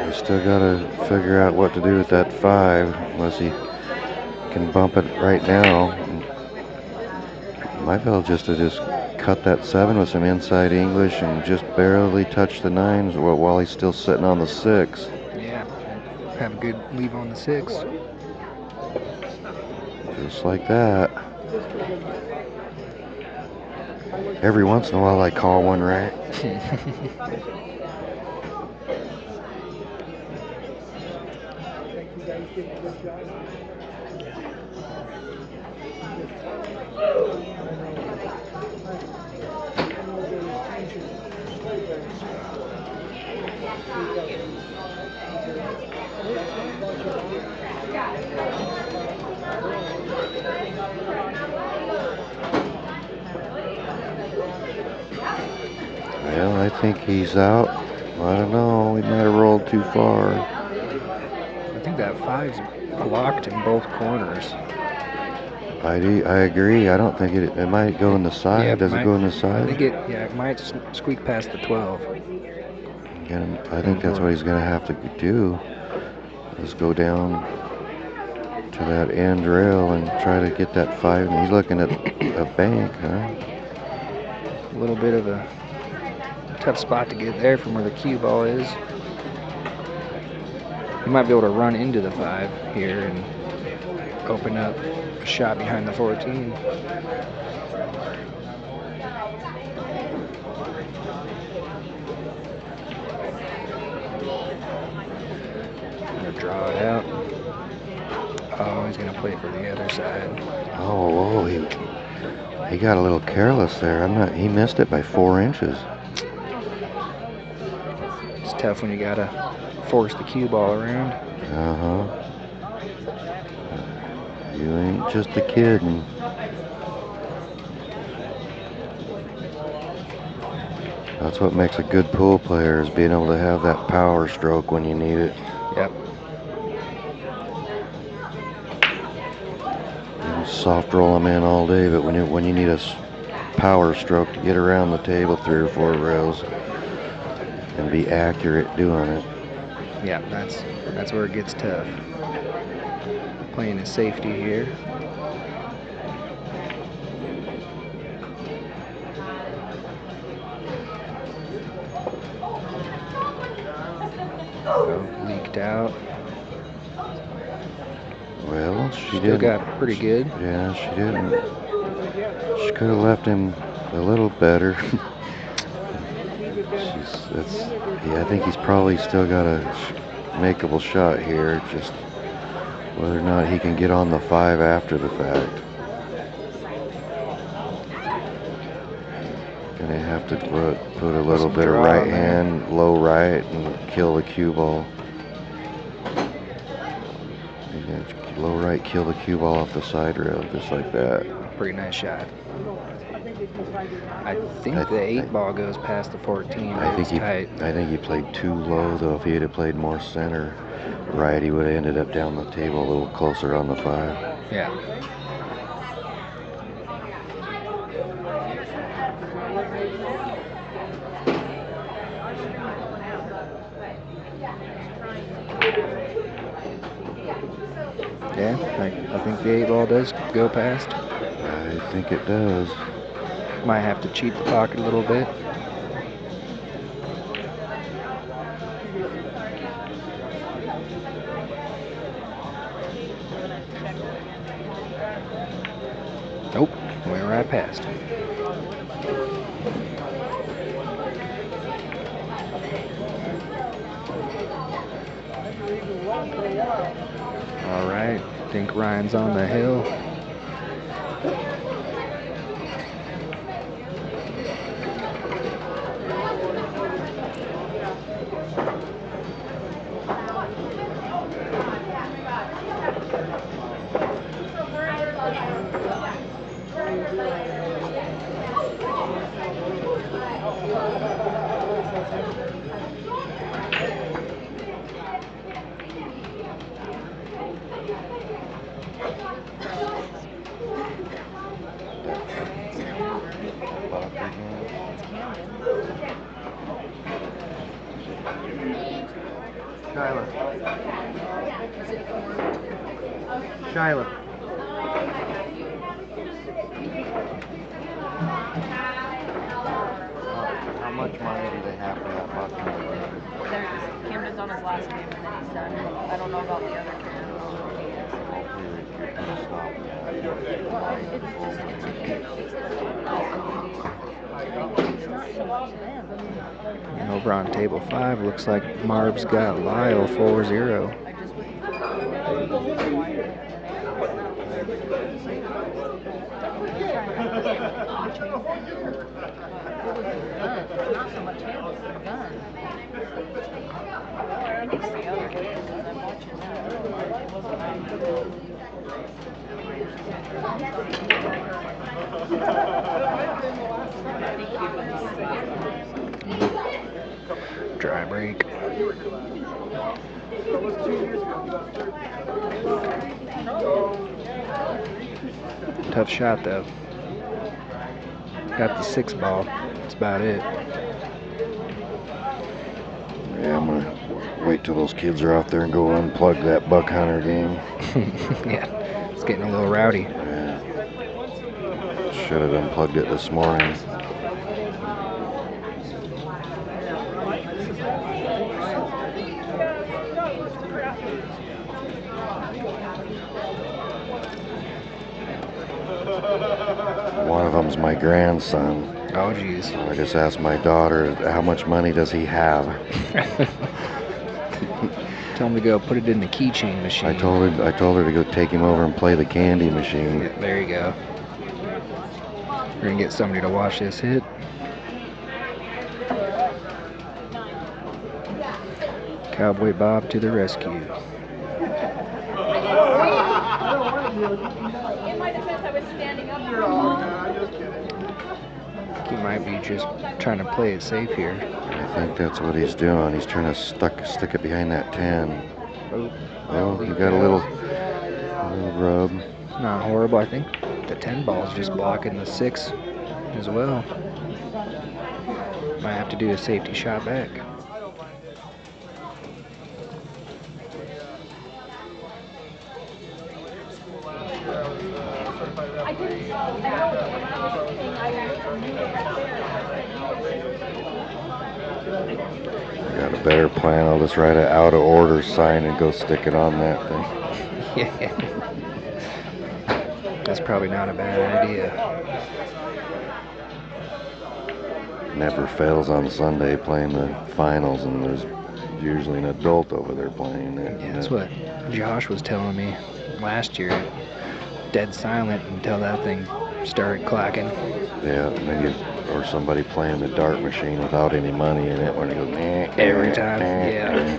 S12: We still got to figure out what to do with that 5, unless he can bump it right now. Might be able just to cut that 7 with some inside English and just barely touch the 9s while he's still sitting on the 6.
S18: Yeah, have a good leave on the 6.
S12: Just like that. Every once in a while I call one right. Well, I think he's out. I don't know. He might have rolled too far.
S18: I think that 5's blocked in both corners.
S12: I agree. I don't think it might go in the side.
S18: Yeah,
S12: Does it go in the side?
S18: I think it might squeak past the 12.
S12: And I think that's what he's going to have to do, is go down to that end rail and try to get that 5. And he's looking at a bank, huh?
S18: A little bit of a tough spot to get there from where the cue ball is. You might be able to run into the 5 here and open up a shot behind the 14. Gonna draw it out. Oh, he's gonna play for the other side.
S12: Oh, whoa, he got a little careless there. He missed it by 4 inches.
S18: It's tough when you gotta force the cue ball around.
S12: Uh-huh. You ain't just a kid. That's what makes a good pool player, is being able to have that power stroke when you need it.
S18: Yep.
S12: You can soft roll them in all day, but when you need a power stroke to get around the table 3 or 4 rails and be accurate doing it.
S18: Yeah, that's where it gets tough. Playing a safety here. Oh, leaked out.
S12: Well, she
S18: Still
S12: didn't.
S18: got it pretty good.
S12: Yeah, she didn't. She could have left him a little better. I think he's probably still got a makeable shot here. Just whether or not he can get on the 5 after the fact. Gonna have to put a little bit of right hand, low right, and kill the cue ball. Low right, kill the cue ball off the side rail, just like that.
S18: Pretty nice shot. I think the 8 ball goes past the 14.
S12: I think he played too low, though. If he had played more center right, he would have ended up down the table a little closer on the 5.
S18: Yeah. Yeah, I think the 8 ball does go past.
S12: I think it does.
S18: Might have to cheat the pocket a little bit. Nope, went right past. All right, I think Ryan's on the hill.
S12: Shyla. How much money do they have for that buck hunter?
S17: Camden's on his last game and then he's done. I don't know about the other Camden.
S18: And over on table 5, looks like Marb's got Lyle 4-0.
S17: Not so much him, it's the gun. I think it's the other games that I'm watching now.
S18: Dry break. Tough shot though. Got the 6 ball. That's about it.
S12: Yeah, I'm gonna wait till those kids are out there and go unplug that buck hunter game.
S18: Yeah, it's getting a little rowdy.
S12: Yeah. Should have unplugged it this morning. One of them's my grandson.
S18: Oh, geez.
S12: So I just asked my daughter, how much money does he have?
S18: Tell him to go put it in the keychain machine.
S12: I told her to go take him over and play the candy machine.
S18: Yeah, there you go. We're gonna get somebody to watch this hit. Cowboy Bob to the rescue.
S5: In my defense, I was standing up.
S18: He might be just trying to play it safe here.
S12: I think that's what he's doing. He's trying to stick it behind that 10. Oh, he got a little rub.
S18: Not horrible. I think the 10 ball's just blocking the 6 as well. Might have to do a safety shot back.
S12: I got a better plan. I'll just write an out of order sign and go stick it on that thing.
S18: Yeah. That's probably not a bad idea.
S12: Never fails on Sunday playing the finals, and there's usually an adult over there playing it.
S18: Yeah, that's what Josh was telling me last year. Dead silent until that thing started clacking.
S12: Yeah, and then or somebody playing the dart machine without any money in it when it goes
S18: every time. Yeah.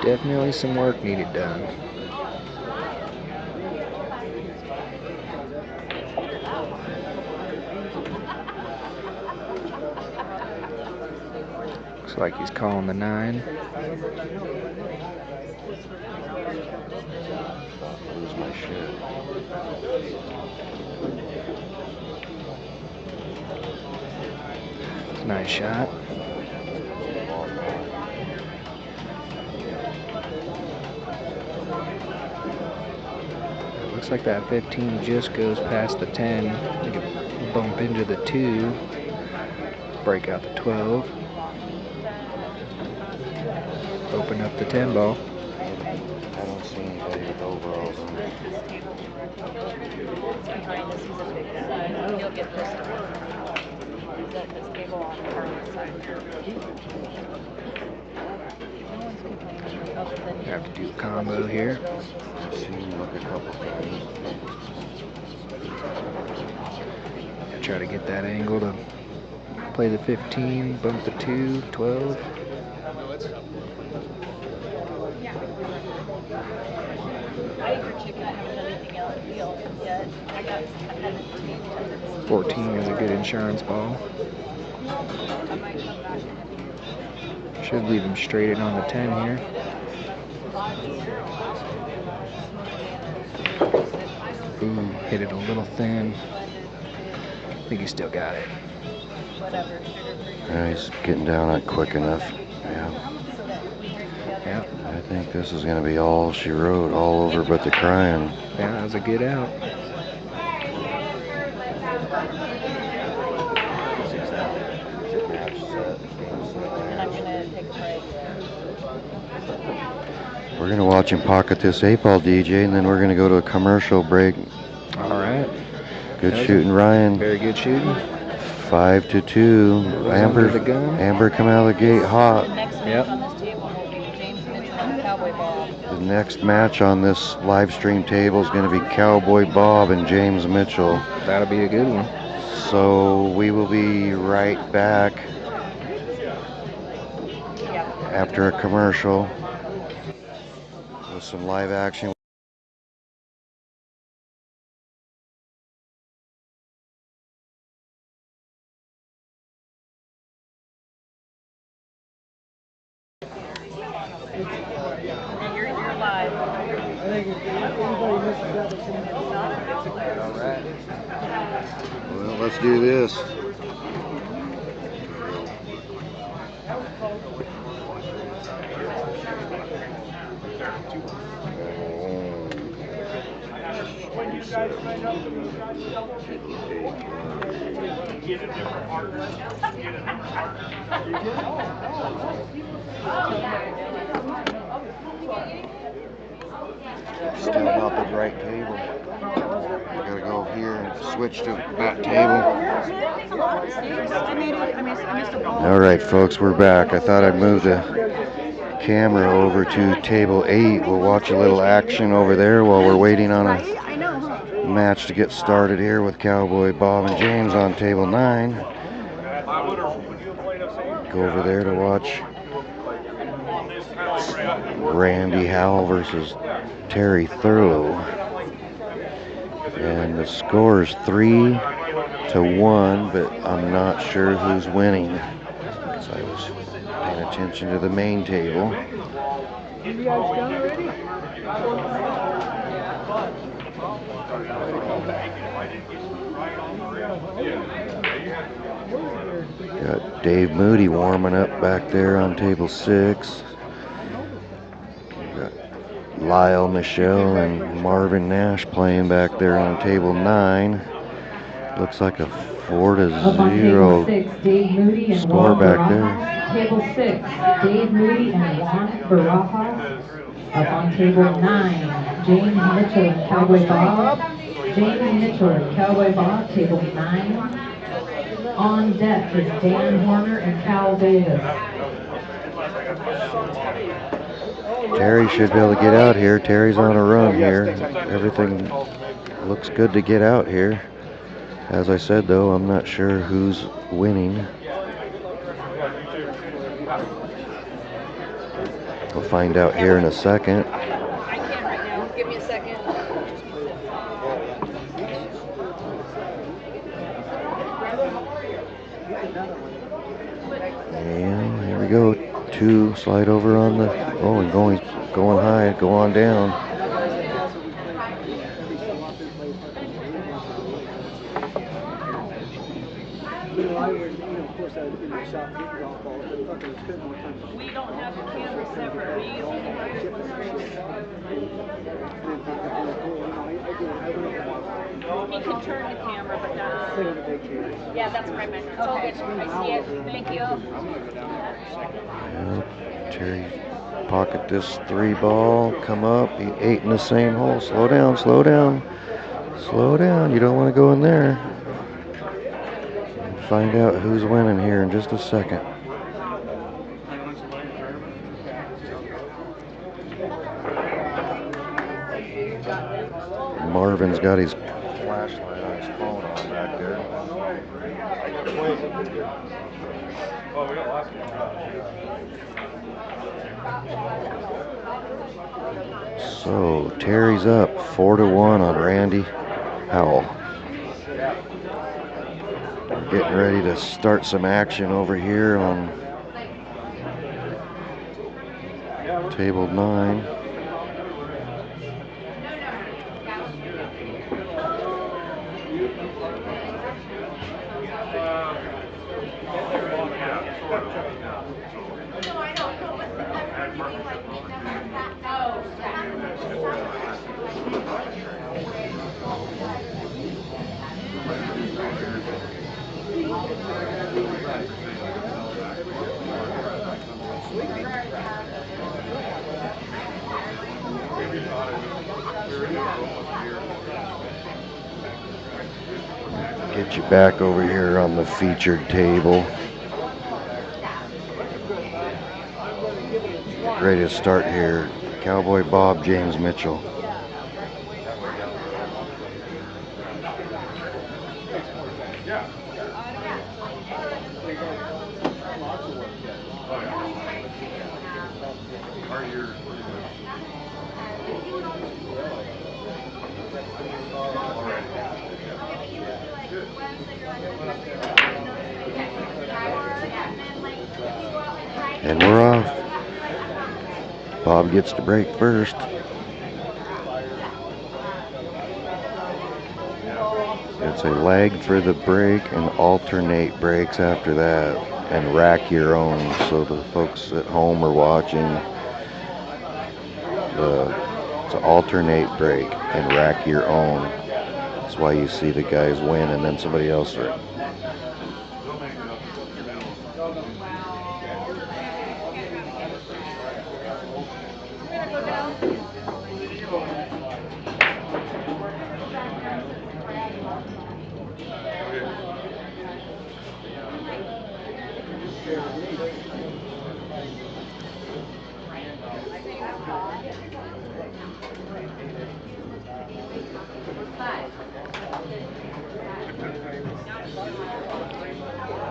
S18: Definitely some work needed done. Looks like he's calling the 9.
S12: Lose my shit.
S18: Nice shot. Looks like that 15 just goes past the 10. They could bump into the 2, break out the 12, open up the 10 ball.
S12: I don't see anybody with overalls on.
S17: Behind us, he's a big guy. He'll get this one. He's at this table on Carla's side. No one's complaining other than
S18: Have to do a combo here.
S12: I've seen him look a couple times.
S18: Try to get that angle to play the 15, bump the 2, 12.
S17: I ate your chicken. I haven't done anything else yet. I had
S18: 14 is a good insurance ball. Should leave him straight in on the 10 here. Ooh, hit it a little thin. I think he still got it.
S12: He's getting down not quick enough. Yeah.
S18: Yeah.
S12: I think this is going to be all she wrote, all over but the crying.
S18: Yeah, that was a good out.
S12: We're going to watch him pocket this 8-ball, DJ, and then we're going to go to a commercial break.
S18: All right.
S12: Good shooting, Ryan.
S18: Very good shooting.
S12: 5-2. Amber come out of the gate hot.
S18: Yep.
S12: The next match on this live stream table is going to be Cowboy Bob and James Mitchell.
S18: That'll be a good one.
S12: So we will be right back after a commercial with some live action.
S17: You're live.
S12: All right. Well, let's do this.
S2: When you guys sign up, you guys get a different partner. Get a different
S12: Still not the right table. We gotta go here and switch to that table. All right, folks, we're back. I thought I'd move the camera over to table 8. We'll watch a little action over there while we're waiting on a match to get started here with Cowboy Bob and James on table 9. Go over there to watch Randy Howell versus Terry Thurlow. And the score is 3-1, but I'm not sure who's winning because I was paying attention to the main table.
S13: You guys done already?
S12: Got Dave Moody warming up back there on table 6. Got Lyle Michelle and Marvin Nash playing back there on table 9. Looks like a 4-0 score back there.
S4: Table 6, Dave Moody and Juan Barajas. Up on table 9, James Mitchell and Cowboy Bob. James Mitchell and Cowboy Bob, table 9. On deck is Dan Horner and Cal Davis.
S12: Terry should be able to get out here. Terry's on a run here. Everything looks good to get out here. As I said, though, I'm not sure who's winning. We'll find out here in a second.
S5: I can't right now. Give me a second.
S12: And here we go. 2 slide over on the. Oh, and going high. Go on down.
S5: We don't have the camera separate. We use can turn the camera, but that's... Yeah, that's what I meant. It's all good. I see it. Thank you.
S12: Yeah, Terry pocket this 3 ball, come up, he 8 in the same hole. Slow down, slow down, slow down. You don't want to go in there. We'll find out who's winning here in just a second. Marvin's got his flashlight on his phone on back there.
S2: Oh, we got lots of
S12: So Terry's up 4-1 on Randy Howell. We're getting ready to start some action over here on table 9. Get you back over here on the featured table. Ready to start here. Cowboy Bob, James Mitchell. And we're off. Bob gets to break first. It's a lag for the break and alternate breaks after that, and rack your own. So the folks at home are watching. It's an alternate break and rack your own. That's why you see the guys win and then somebody else.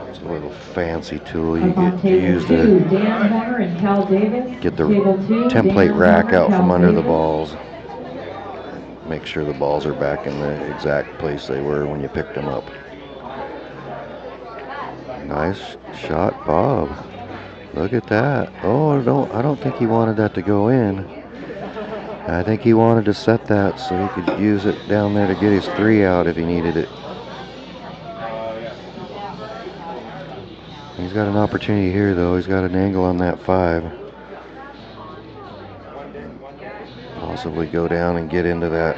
S12: It's a little fancy tool you get to use to get the template rack out from under the balls. Make sure the balls are back in the exact place they were when you picked them up. Nice shot, Bob. Look at that. Oh, I don't think he wanted that to go in. I think he wanted to set that so he could use it down there to get his 3 out if he needed it. He's got an opportunity here, though. He's got an angle on that 5. Possibly go down and get into that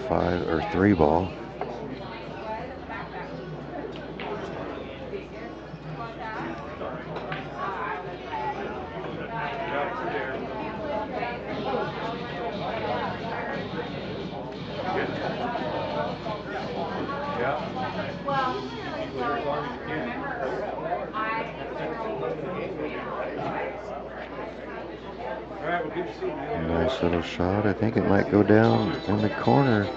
S12: 5 or 3 ball. Nice little shot. I think it might go down in the corner.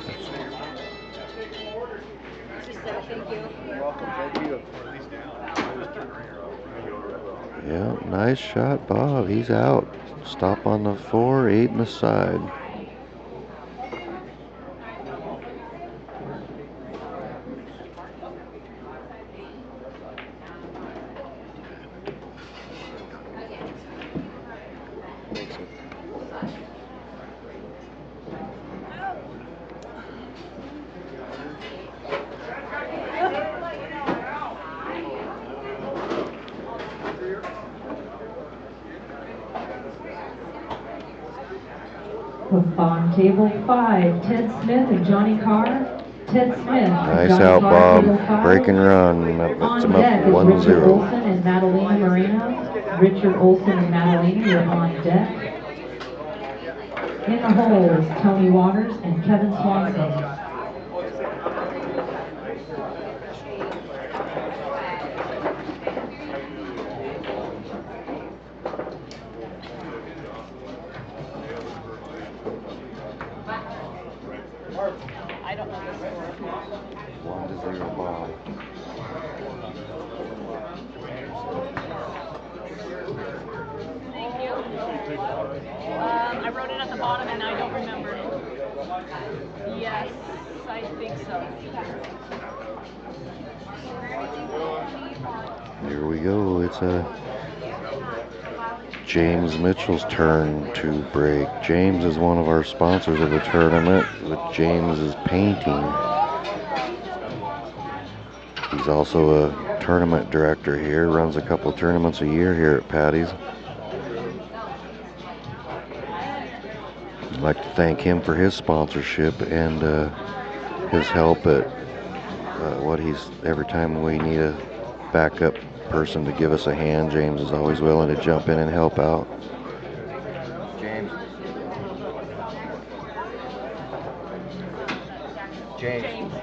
S12: Yeah, nice shot, Bob. He's out. Stop on the 4, 8 in the side.
S4: On table 5, Ted Smith and Johnny Carr. Ted Smith and
S12: Nice
S4: Johnny
S12: out,
S4: Carr, table
S12: Bob.
S4: 5.
S12: Break and run. Puts him
S4: On
S12: up
S4: deck is Richard
S12: 1-0.
S4: Olson and Madalena Moreno. Richard Olson and Madalena, you're on deck. In the holes, Tony Waters and Kevin Swanson.
S5: I don't know the score.
S12: 1-0 Bob.
S5: Thank you. I wrote it at the bottom and I don't remember. Yes, I think so.
S12: Here we go. It's James Mitchell's turn to break. James is one of our sponsors of the tournament with James's Painting. He's also a tournament director here, runs a couple tournaments a year here at Patty's. I'd like to thank him for his sponsorship and his help at every time we need a backup person to give us a hand, James is always willing to jump in and help out. James. James.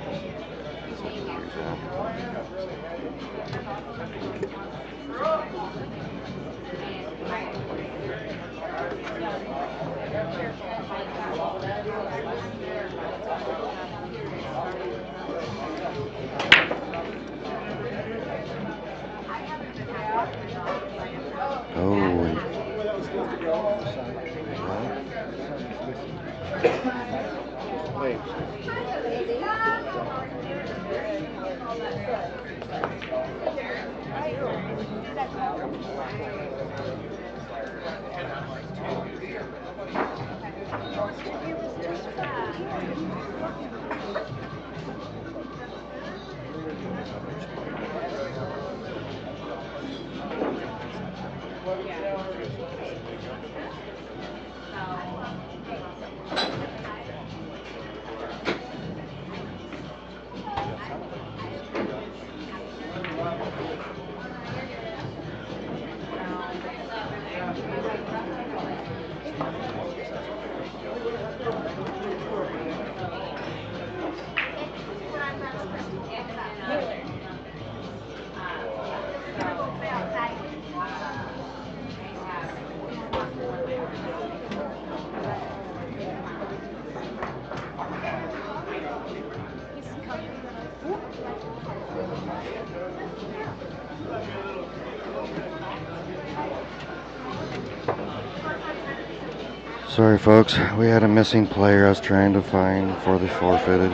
S12: Sorry folks, we had a missing player I was trying to find before they forfeited.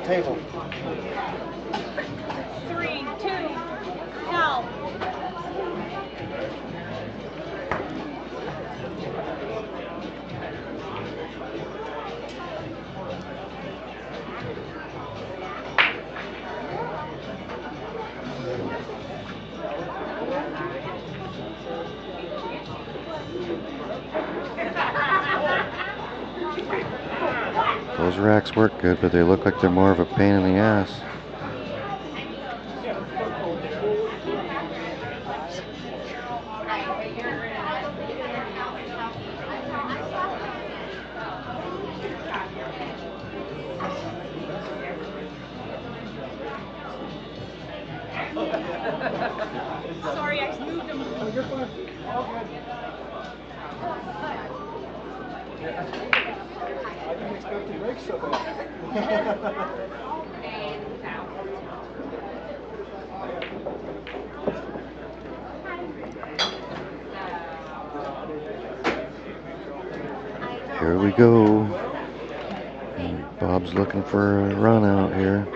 S14: Table.
S5: 3, 2, help.
S12: Those racks work good, but they look like they're more of a pain in the ass.
S5: Sorry, I moved them.
S13: Oh, you're fine. All good. I didn't expect to break so bad.
S12: Here we go. And Bob's looking for a run out here.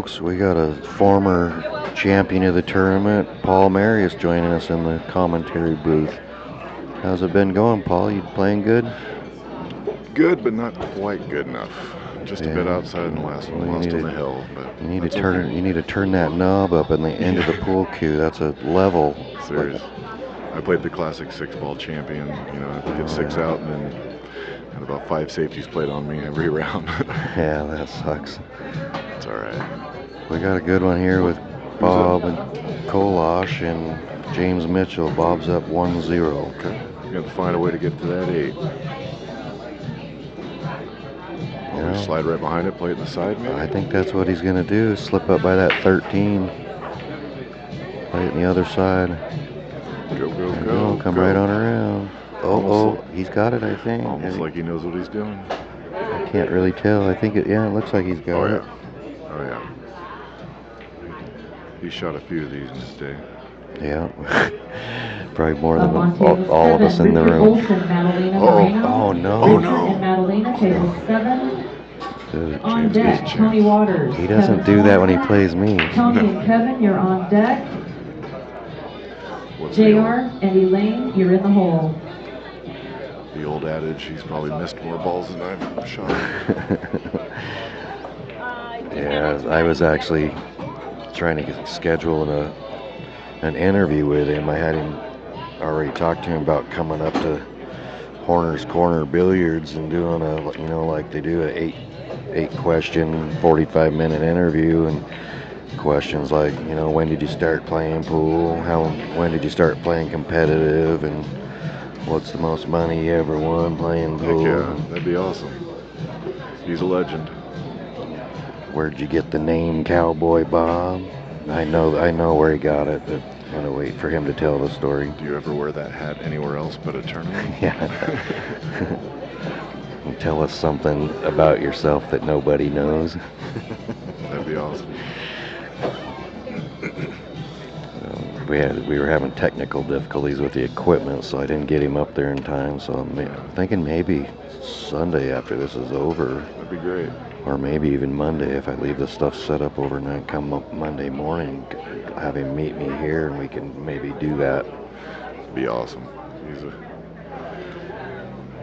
S12: folks. We got a former champion of the tournament, Paul Marius, joining us in the commentary booth. How's it been going, Paul? You playing good?
S19: Good, but not quite good enough. Just a bit outside in the last one. Lost on the hill, but
S12: you need to turn that knob up in the end of the pool cue. That's a level.
S19: Serious. I played the classic 6-ball champion. You know, I get 6 out, and then had about 5 safeties played on me every round.
S12: Yeah, that sucks.
S19: It's all right.
S12: We got a good one here with Bob and Kolosh and James Mitchell. Bob's up 1-0.
S19: Okay. You have to find a way to get to that 8. Slide right behind it, play it in the side, maybe?
S12: I think that's what he's going to do. Slip up by that 13. Play it in the other side.
S19: Go.
S12: Come right on around. He's got it, I think.
S19: Almost like he knows what he's doing.
S12: I can't really tell. I think it looks like he's got it.
S19: Oh, yeah. He shot a few of these in his day.
S12: Yeah. Probably more than all of us in the room. Oh, no.
S4: And Madalena, table 7. On deck, Tony Waters.
S12: He doesn't do that when he plays me.
S4: Tony and Kevin, you're on deck. JR and Elaine, you're in the hole.
S19: The old adage, he's probably missed more balls than I've shot.
S12: Yeah, I was actually trying to schedule an interview with him. I had him already talked to him about coming up to Horner's Corner Billiards and doing like they do a 8-question, 45-minute interview, and questions like, when did you start playing pool? When did you start playing competitive? And what's the most money you ever won playing pool?
S19: Heck yeah, that'd be awesome. He's a legend.
S12: Where'd you get the name Cowboy Bob? I know where he got it, but I'm gonna wait for him to tell the story.
S19: Do you ever wear that hat anywhere else but a tournament?
S12: Yeah. Tell us something about yourself that nobody knows.
S19: That'd be awesome.
S12: We were having technical difficulties with the equipment, so I didn't get him up there in time. So I'm thinking maybe Sunday after this is over.
S19: That'd be great.
S12: Or maybe even Monday if I leave the stuff set up overnight. Come up Monday morning, have him meet me here, and we can maybe do that.
S19: It'd be awesome.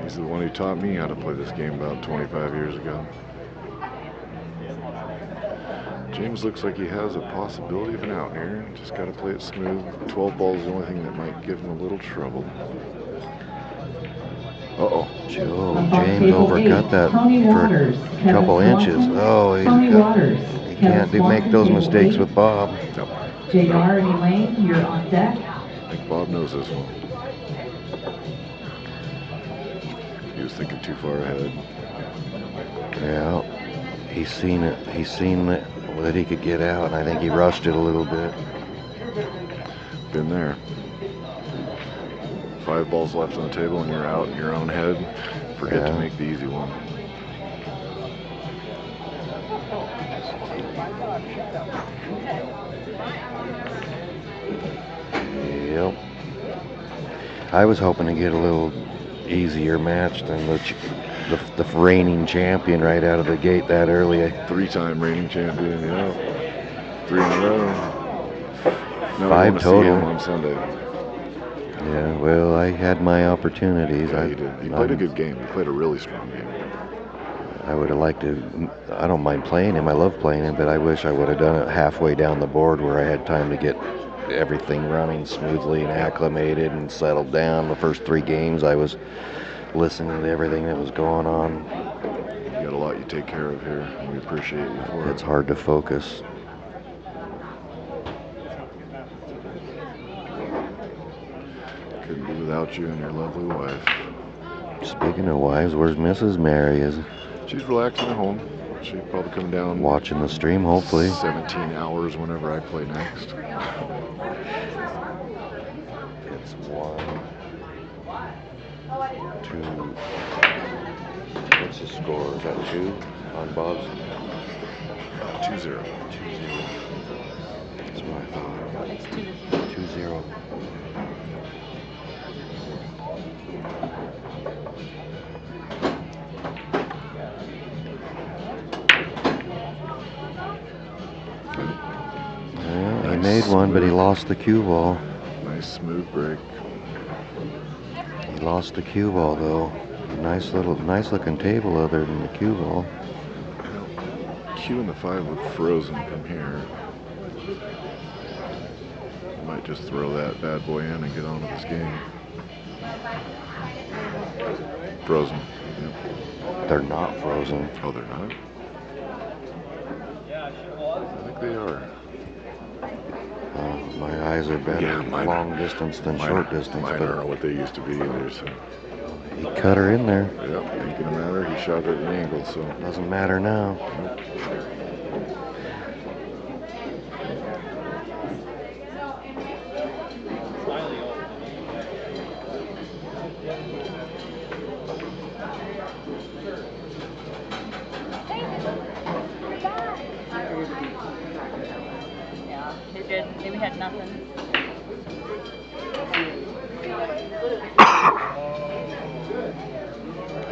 S19: He's the one who taught me how to play this game about 25 years ago. James looks like he has a possibility of an out here. Just got to play it smooth. 12 balls is the only thing that might give him a little trouble. Uh-oh.
S12: James overcut that for a couple inches. Oh, he can't make those mistakes with Bob.
S19: Nope.
S4: JR and Elaine, you're on deck.
S19: I think Bob knows this one. He was thinking too far ahead.
S12: Yeah, he's seen it. He's seen that he could get out, and I think he rushed it a little bit.
S19: Been there. 5 balls left on the table, and you're out in your own head. Forget to make the easy one.
S12: Yep. I was hoping to get a little easier match than the reigning champion right out of the gate that early.
S19: 3-time reigning champion, yeah. 3 in a row. No,
S12: 5 total.
S19: On Sunday.
S12: Yeah, well, I had my opportunities.
S19: Yeah, you did. You played a good game. You played a really strong game.
S12: I would have liked to. I don't mind playing him. I love playing him, but I wish I would have done it halfway down the board where I had time to get everything running smoothly and acclimated and settled down. The first 3 games, I was listening to everything that was going on.
S19: You got a lot you take care of here, and we appreciate you for it.
S12: It's hard to focus.
S19: Couldn't do without you and your lovely wife.
S12: Speaking of wives, where's Mrs. Mary?
S19: She's relaxing at home. She'll probably come down.
S12: Watching the stream, hopefully.
S19: 17 hours whenever I play next.
S12: It's 1, 2. What's the score? Is that 2 on Bob's?
S19: 2-0.
S12: 2-0. That's what I thought. 2-0. made one, but he lost the cue ball.
S19: Nice smooth break.
S12: He lost the cue ball though. Nice looking table other than the cue ball.
S19: Q and the 5 look frozen from here. I might just throw that bad boy in and get on with this game. Frozen. Yep.
S12: They're not frozen.
S19: Oh, they're not? I think they are.
S12: My eyes are better long distance than short distance.
S19: Mine aren't what they used to be either, so.
S12: He cut her in there.
S19: Yep, ain't gonna matter. He shot at an angle, so.
S12: Doesn't matter now.
S19: Nope.
S17: Yeah, they did. We had nothing.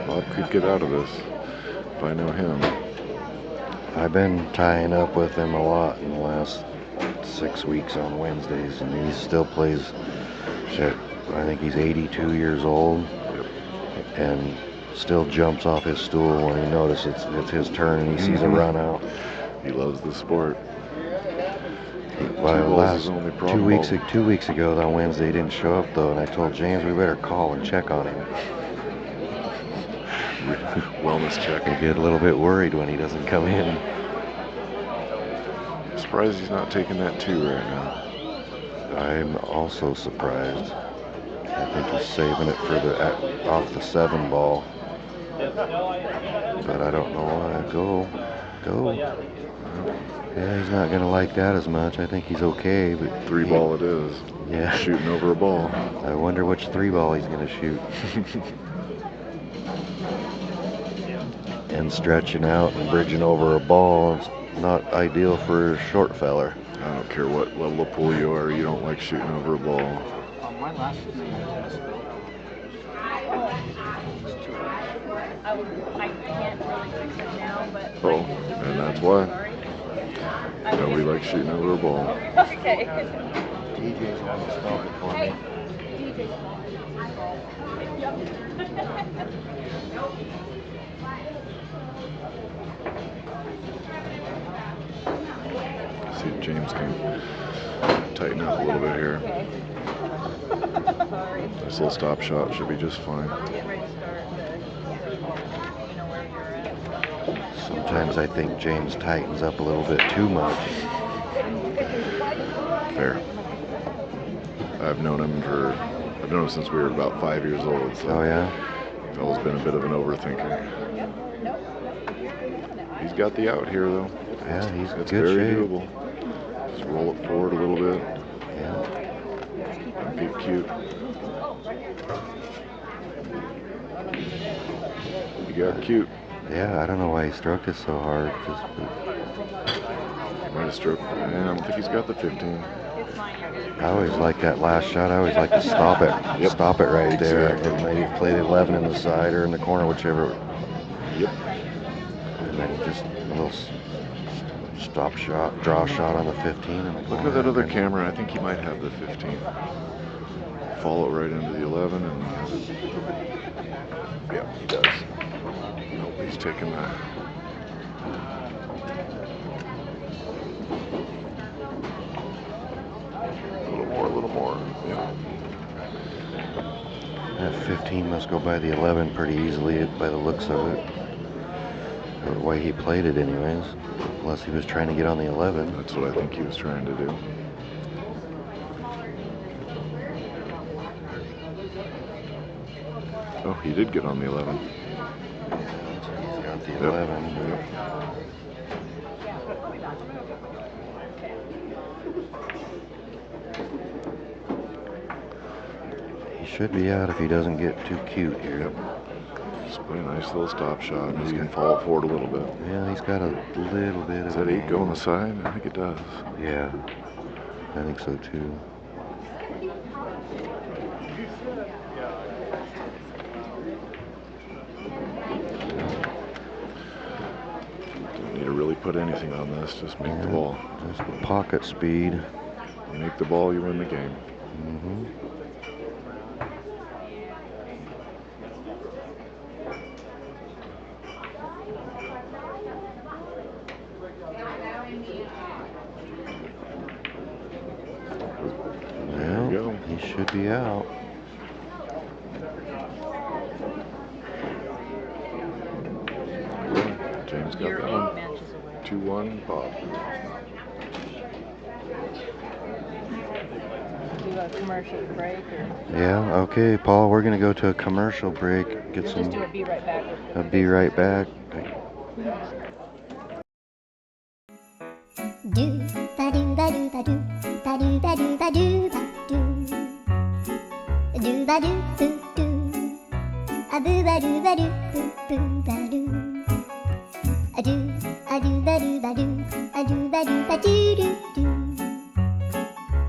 S19: Bob could get out of this if I know him.
S12: I've been tying up with him a lot in the last 6 weeks on Wednesdays, and he still plays at, I think he's 82 years old, and still jumps off his stool when he notices it's his turn and he sees a run out.
S19: He loves the sport.
S12: Well, last 2 weeks ago on Wednesday he didn't show up though, and I told James we better call and check on him.
S19: Wellness check.
S12: I get a little bit worried when he doesn't come in.
S19: I'm surprised he's not taking that 2 right now.
S12: I'm also surprised. I think he's saving it for off the 7 ball. But I don't know why. Go. Yeah, he's not going to like that as much. I think he's okay, but
S19: 3 ball it is.
S12: Yeah.
S19: Shooting over a ball.
S12: I wonder which 3 ball he's going to shoot. And stretching out and bridging over a ball, it's not ideal for a short feller.
S19: I don't care what level of pool you are, you don't like shooting over a ball.
S11: My last name is
S17: I can't really fix it now, but.
S19: Oh, and that's why. Nobody likes shooting over a ball.
S17: Okay.
S12: DJ's on the spell it for me.
S19: See if James can tighten up a little bit here. This little stop shot should be just fine.
S12: Sometimes I think James tightens up a little bit too much.
S19: Fair. I've known him since we were about 5 years old. So
S12: oh yeah?
S19: Fella's been a bit of an overthinker. He's got the out here though.
S12: Yeah, he's
S19: It's
S12: good
S19: very
S12: shape.
S19: doable. Just roll it forward a little bit.
S12: Yeah.
S19: Get cute. You got cute.
S12: Yeah, I don't know why he stroked it so hard.
S19: He might have stroked. I don't think he's got the 15.
S12: I always like that last shot. I always like to stop it.
S19: Yep.
S12: Stop it right there.
S19: Exactly.
S12: And maybe play the 11 in the side or in the corner, whichever.
S19: Yep.
S12: And then just a little stop shot, draw shot on the 15. In the
S19: Look at that other camera. I think he might have the 15. Follow it right into the 11 and yeah, he does. Nope, he's taking that. A little more. Yeah.
S12: That 15 must go by the 11 pretty easily by the looks of it. Or the way he played it anyways. Unless he was trying to get on the 11.
S19: That's what I think he was trying to do. Oh, he did get on the 11.
S12: He's got the 11.
S19: Yep.
S12: He should be out if he doesn't get too cute here.
S19: Yep. Just play a nice little stop shot. He can follow it forward a little bit.
S12: Yeah, he's got a little bit
S19: Does
S12: of
S19: that 8 go on
S12: angle.
S19: the side? I think it does.
S12: Yeah, I think so too.
S19: Don't need to really put anything on this, just make the ball.
S12: Just pocket speed.
S19: You make the ball, you win the game.
S12: Mm-hmm.
S19: There you go.
S12: He should be out.
S19: James got that one. 2-1, Bob.
S17: Do a commercial break or?
S12: Yeah, okay, Paul, we're going to go to a commercial break. Get
S17: We'll
S12: some.
S17: just do a be right back.
S12: I'll be right back.
S1: Do ba do ba do ba do ba do ba do ba do ba do ba do boo do a boo ba do ba do boo boo ba do a do ba do ba do a do ba do ba do do do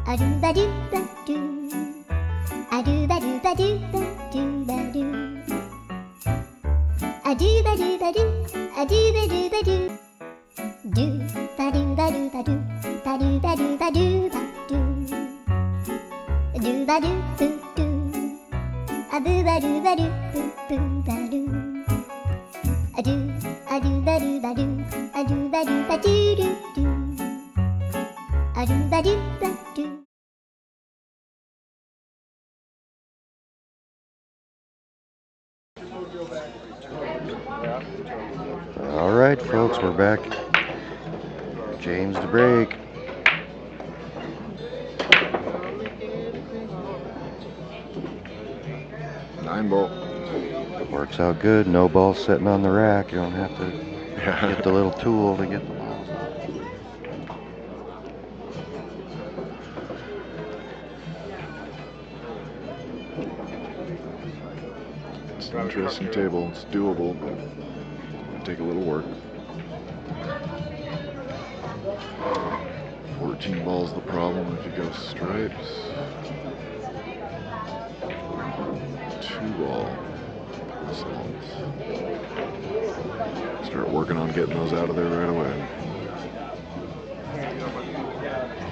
S1: a do ba do ba do a do ba do ba do ba do ba do a do ba do ba do a do ba do ba do do ba do ba do ba do ba do ba do ba do ba do ba do boo do a boo ba do ba do boo boo ba do a do ba do ba do a do ba do ba do do do a do ba do ba do.
S12: All right, folks, we're back. James to break.
S19: Nine ball.
S12: Works out good. No ball sitting on the rack. You don't have to get the little tool to get the balls out.
S19: It's an interesting table. It's doable, but it'll take a little work. 14 balls the problem if you go stripes. 2 ball. Start working on getting those out of there right away.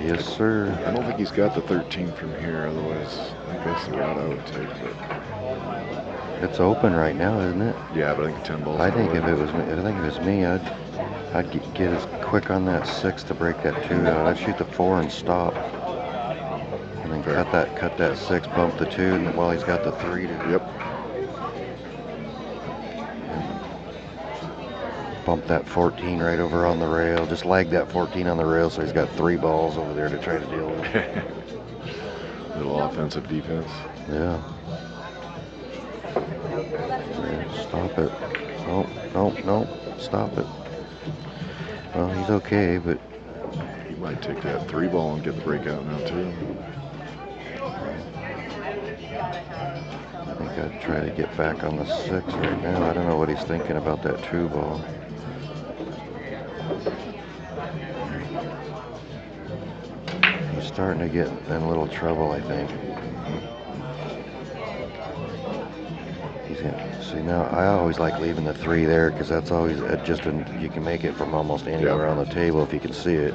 S12: Yes, sir.
S19: I don't think he's got the 13 from here, otherwise I think that's the route I would take. But
S12: It's open right now, isn't it?
S19: yeah, but I think 10 balls.
S12: I think if it was me, I'd get as quick on that 6 to break that 2 out. I'd shoot the 4 and stop, and then cut that 6, bump the 2, and while he's got the 3 to.
S19: Yep.
S12: Bump that 14 right over on the rail. Just lag that 14 on the rail so he's got 3 balls over there to try to deal with.
S19: Little offensive defense.
S12: Yeah. Stop it. No. Stop it. Well, he's okay, but
S19: he might take that 3 ball and get the breakout now too.
S12: I think I'd try to get back on the 6 right now. I don't know what he's thinking about that 2 ball. He's starting to get in a little trouble, I think. He's gonna see now. I always like leaving the 3 there because that's always you can make it from almost anywhere on the table if you can see it.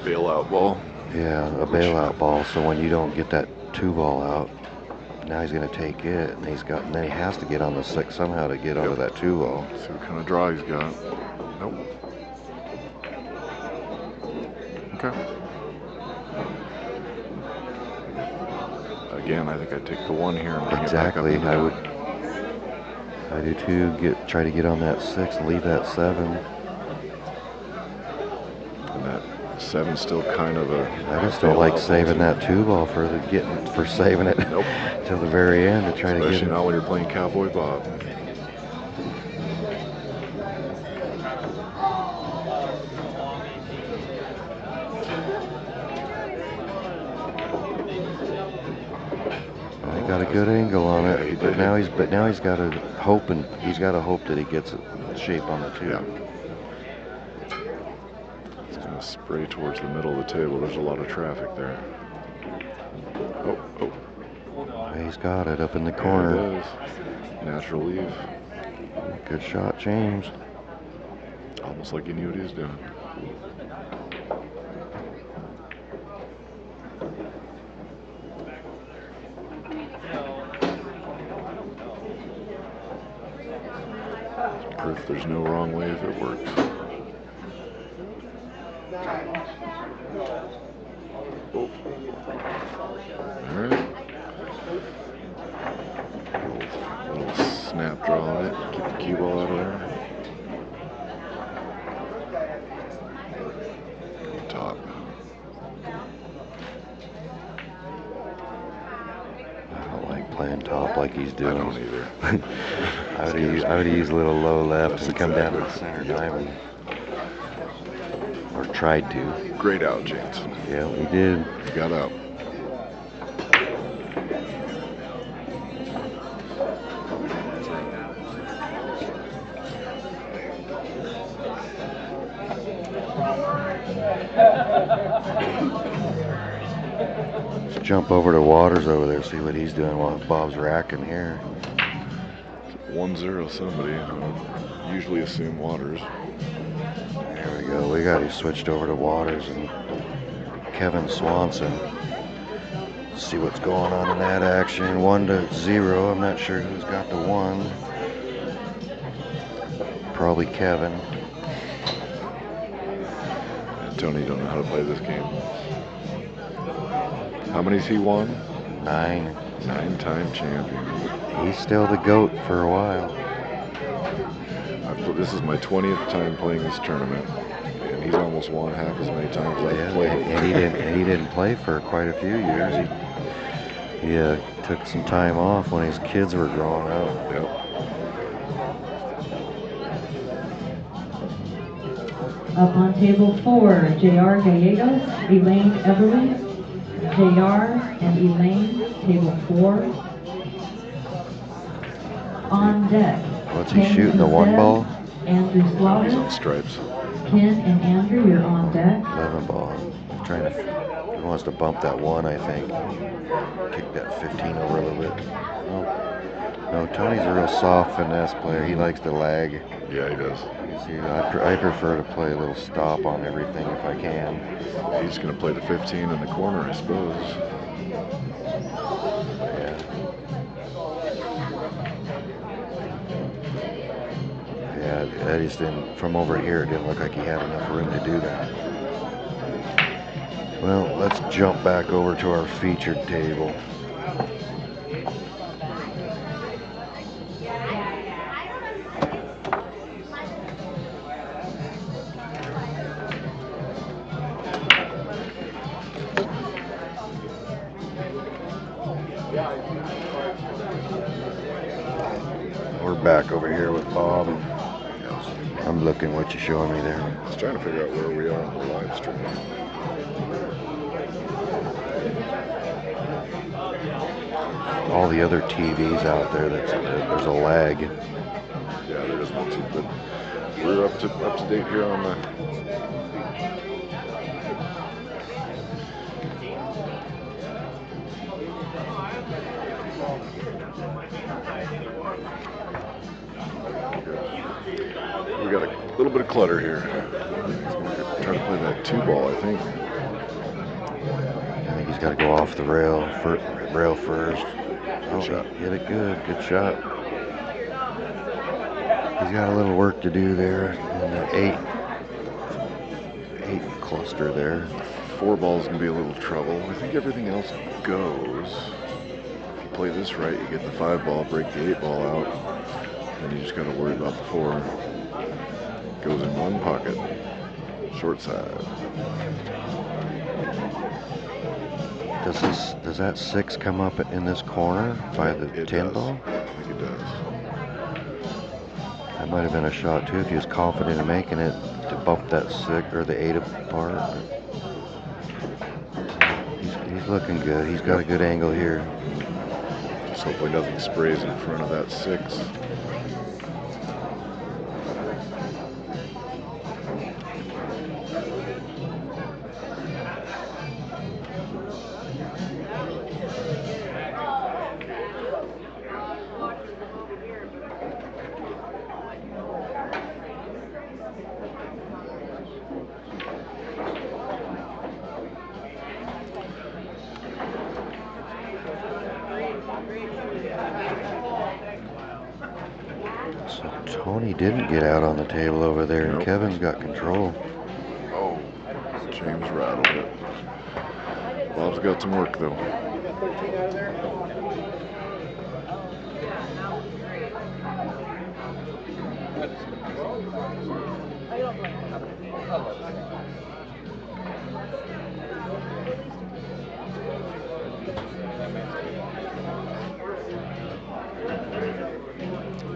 S19: Bailout ball.
S12: Yeah, a bailout ball. So when you don't get that 2 ball out, now he's going to take it, and then he has to get on the 6 somehow to get onto that 2 ball.
S19: See what kind of draw he's got. Nope. Okay. Again, I think I'd take the 1 here and bring
S12: Exactly.
S19: it back up.
S12: I do too. Try to get on that 6 and leave that 7.
S19: And that 7's still kind of a.
S12: I just don't like saving that 2 ball for saving it till the very end to try to get it.
S19: Especially now when you're playing Cowboy Bob.
S12: I got a good angle on it, but now he's got to hope that he gets shape on the 2.
S19: Yeah. He's going to spray towards the middle of the table. There's a lot of traffic there. Oh.
S12: He's got it up in the corner.
S19: There it is. Natural leave.
S12: Good shot, James.
S19: Almost like he knew what he was doing. Proof there's no wrong way if it works. Oh. Alright. Little snap draw on it. Keep the cue ball out of there. Top.
S12: I don't like playing top like he's doing.
S19: I don't either.
S12: I would use a little low left and come down to the center diamond. Or tried to.
S19: Great out, Jansen.
S12: Yeah, we did.
S19: He got out.
S12: Let's jump over to Waters over there, see what he's doing while Bob's racking here.
S19: 1-0 somebody. I usually assume Waters.
S12: There we go. We got him switched over to Waters and Kevin Swanson. See what's going on in that action. 1-0. I'm not sure who's got the 1. Probably Kevin.
S19: And Tony don't know how to play this game. How many's he won?
S12: 9.
S19: 9-time champion.
S12: He's still the GOAT for a while.
S19: This is my 20th time playing this tournament, and he's almost won half as many times as I've played.
S12: And he didn't play for quite a few years. He took some time off when his kids were growing up.
S19: Yep.
S4: Up on table 4, J.R. Gallegos, Elaine Everly. J.R. and Elaine, table 4. On deck.
S12: What's he shooting, the 1 ball?
S4: Andrew Slaughter.
S19: He's on stripes.
S4: Ken and Andrew, you're on deck.
S12: 11 ball. Trying to, he wants to bump that 1, I think. Kick that 15 over a little bit. No, Tony's a real soft finesse player. He likes to lag.
S19: Yeah, he does.
S12: I prefer to play a little stop on everything if I can.
S19: He's going to play the 15 in the corner, I suppose.
S12: Yeah, that just didn't, from over here, it didn't look like he had enough room to do that. Well, let's jump back over to our featured table. We're back over here with Bob. I'm looking what you're showing me there.
S19: I was trying to figure out where we are on the live stream.
S12: All the other TVs out there, there's a lag.
S19: Yeah, there is one too, but we're up to date here on the. We got a little bit of clutter here. Try to play that 2 ball, I think.
S12: I think he's got to go off the rail first. Oh,
S19: shot.
S12: Hit it good. Good shot. He's got a little work to do there in the 8 cluster there.
S19: 4 ball's gonna be a little trouble. I think everything else goes. If you play this right, you get the 5 ball, break the 8 ball out, then you just gotta worry about the 4. Goes in one pocket, short side.
S12: Does that 6 come up in this corner by the 10 ball?
S19: I think it does.
S12: That might have been a shot too if he was confident in making it to bump that 6 or the 8 apart. He's looking good. He's got a good angle here.
S19: Just hopefully nothing sprays in front of that 6.
S12: So Tony didn't get out on the table over there, and
S19: Nope.
S12: Kevin's got control.
S19: Oh, James rattled it. Bob's got some work though.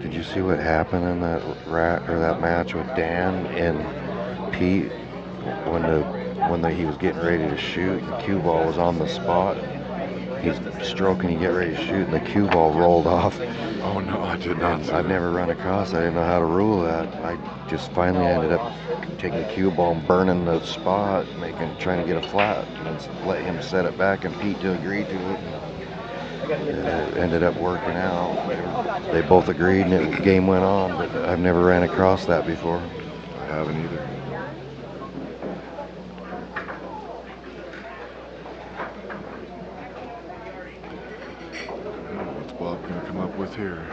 S12: Did you see what happened in that that match with Dan and Pete when he was getting ready to shoot? The cue ball was on the spot. He's stroking, he get ready to shoot, and the cue ball rolled off.
S19: Oh no, I did not see
S12: I've
S19: that.
S12: never run across. I didn't know how to rule that. I just finally ended up taking the cue ball and burning the spot, trying to get a flat, and then let him set it back, and Pete to agree to it. It ended up working out. They both agreed, and the game went on. But I've never ran across that before.
S19: I haven't either. What's Bob going to come up with here?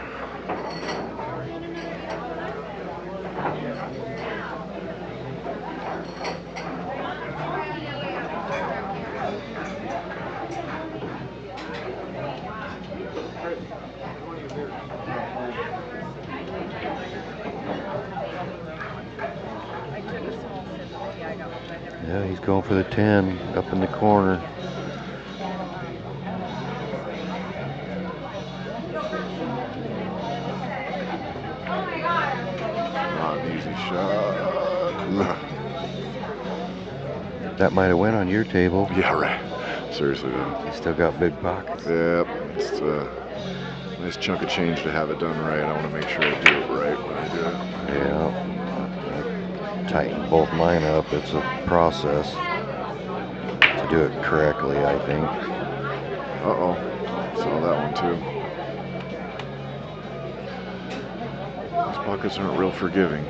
S12: Yeah, he's going for the 10 up in the corner.
S19: Not an easy shot.
S12: That might have went on your table.
S19: Yeah, right. Seriously though.
S12: You still got big pockets.
S19: Yep. It's a nice chunk of change to have it done right. I want to make sure I do it right when I do it.
S12: Yeah. I tighten both mine up. It's a process to do it correctly, I think.
S19: Uh-oh. Saw that one too. These pockets aren't real forgiving.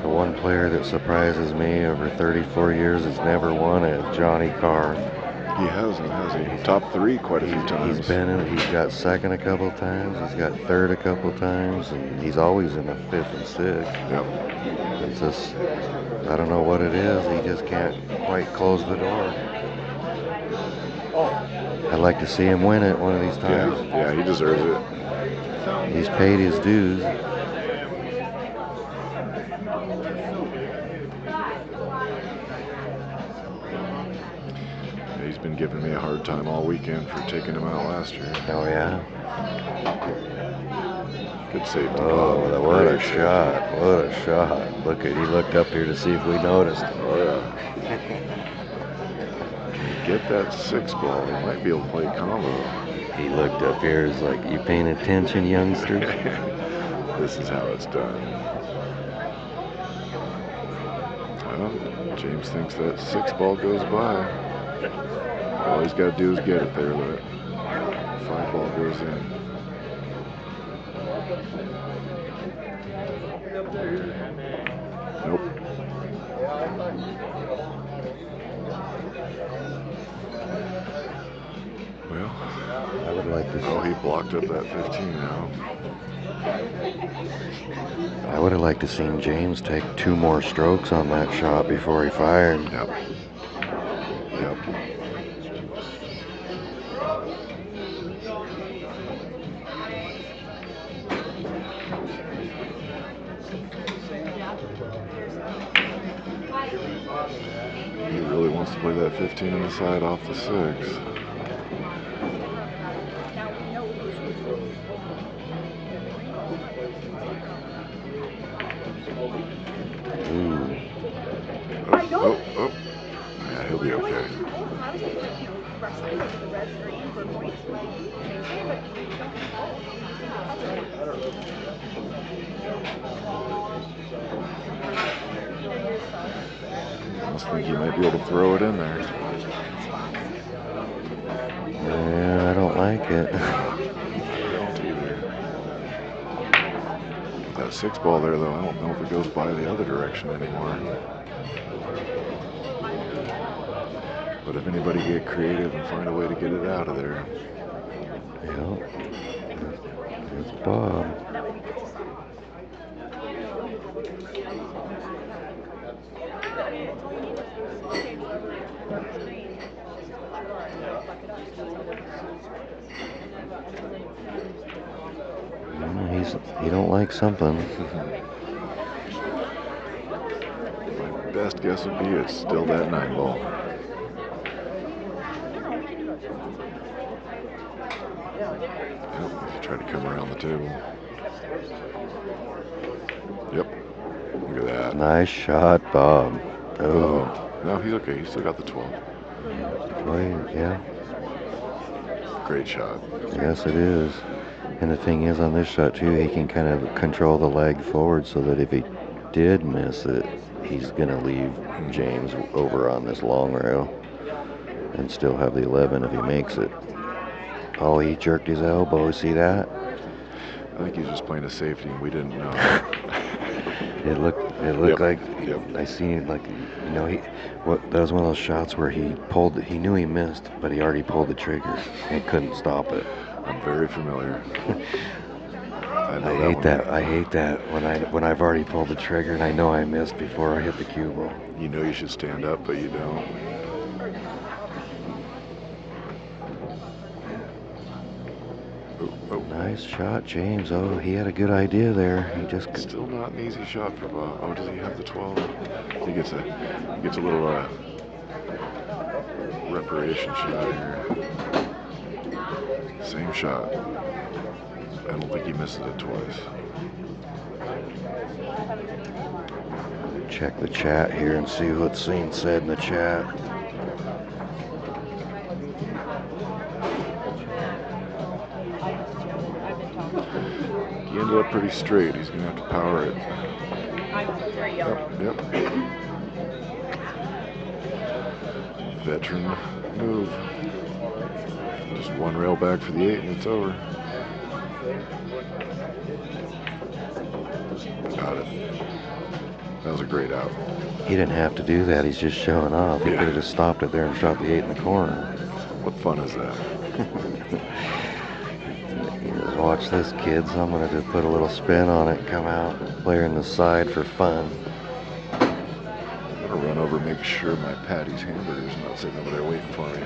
S12: The one player that surprises me over 34 years has never won it is Johnny Carr.
S19: He hasn't, has he? Top 3 quite a few times.
S12: He's been in. He's got second a couple times. He's got third a couple times, and he's always in the 5th and 6th.
S19: Yep.
S12: It's just, I don't know what it is. He just can't quite close the door. I'd like to see him win it one of these times.
S19: Yeah, he deserves it.
S12: He's paid his dues.
S19: He's been giving me a hard time all weekend for taking him out last year.
S12: Oh, yeah?
S19: Good safety.
S12: Oh, what a shot. What a shot. He looked up here to see if we noticed.
S19: Oh, yeah. Can he get that 6 ball? He might be able to play combo.
S12: He looked up here, he's like, you paying attention, youngster?
S19: This is how it's done. Well, James thinks that 6 ball goes by. All he's got to do is get it there. That 5 ball goes in. Nope. Well,
S12: I would like to.
S19: Oh, he blocked up that 15 now.
S12: I would have liked to seen James take 2 more strokes on that shot before he fired.
S19: Yep. Yep. He really wants to play that 15 on the side off the 6.
S12: Ooh.
S19: Oh. Yeah, he'll be okay. I must think he might be able to throw it in there.
S12: Yeah, I don't don't like it.
S19: I don't either. That 6 ball there, though, I don't know if it goes by the other direction anymore. But if anybody get creative and find a way to get it out of there.
S12: Yep. It's Bob. He don't like something.
S19: My best guess would be it's still that 9 ball. Yep, try to come around the table. Yep. Look at that.
S12: Nice shot, Bob.
S19: Oh. No, he's okay. He's still got the 12.
S12: Boy, yeah.
S19: Great shot.
S12: Yes, it is. And the thing is, on this shot, too, he can kind of control the leg forward so that if he did miss it, he's going to leave James over on this long rail and still have the 11 if he makes it. Oh, he jerked his elbow. See that?
S19: I think he's just playing a safety, and we didn't know.
S12: It looked
S19: Yep.
S12: like
S19: Yep.
S12: I seen like, you know, that was one of those shots where he knew he missed, but he already pulled the trigger and couldn't stop it.
S19: I'm very familiar.
S12: I hate that when I've already pulled the trigger and I know I missed before I hit the cue ball.
S19: You know you should stand up, but you don't. Oh.
S12: Nice shot, James. Oh, he had a good idea there. He just
S19: Still not an easy shot for Bob. Oh, does he have the 12? He gets a little reparation shot here. Same shot. I don't think he misses it twice.
S12: check the chat here and see what's being said in the chat.
S19: He ended up pretty straight. He's going to have to power it. Yep. Veteran move. Just one rail back for the 8 and it's over. Got it. That was a great out.
S12: He didn't have to do that. He's just showing off. He could have just stopped it there and dropped the 8 in the corner.
S19: What fun is that?
S12: Watch this, kids. I'm going to just put a little spin on it, come out, play her in the side for fun.
S19: I'm going to run over and make sure my Patty's hamburger's not sitting over there waiting for me.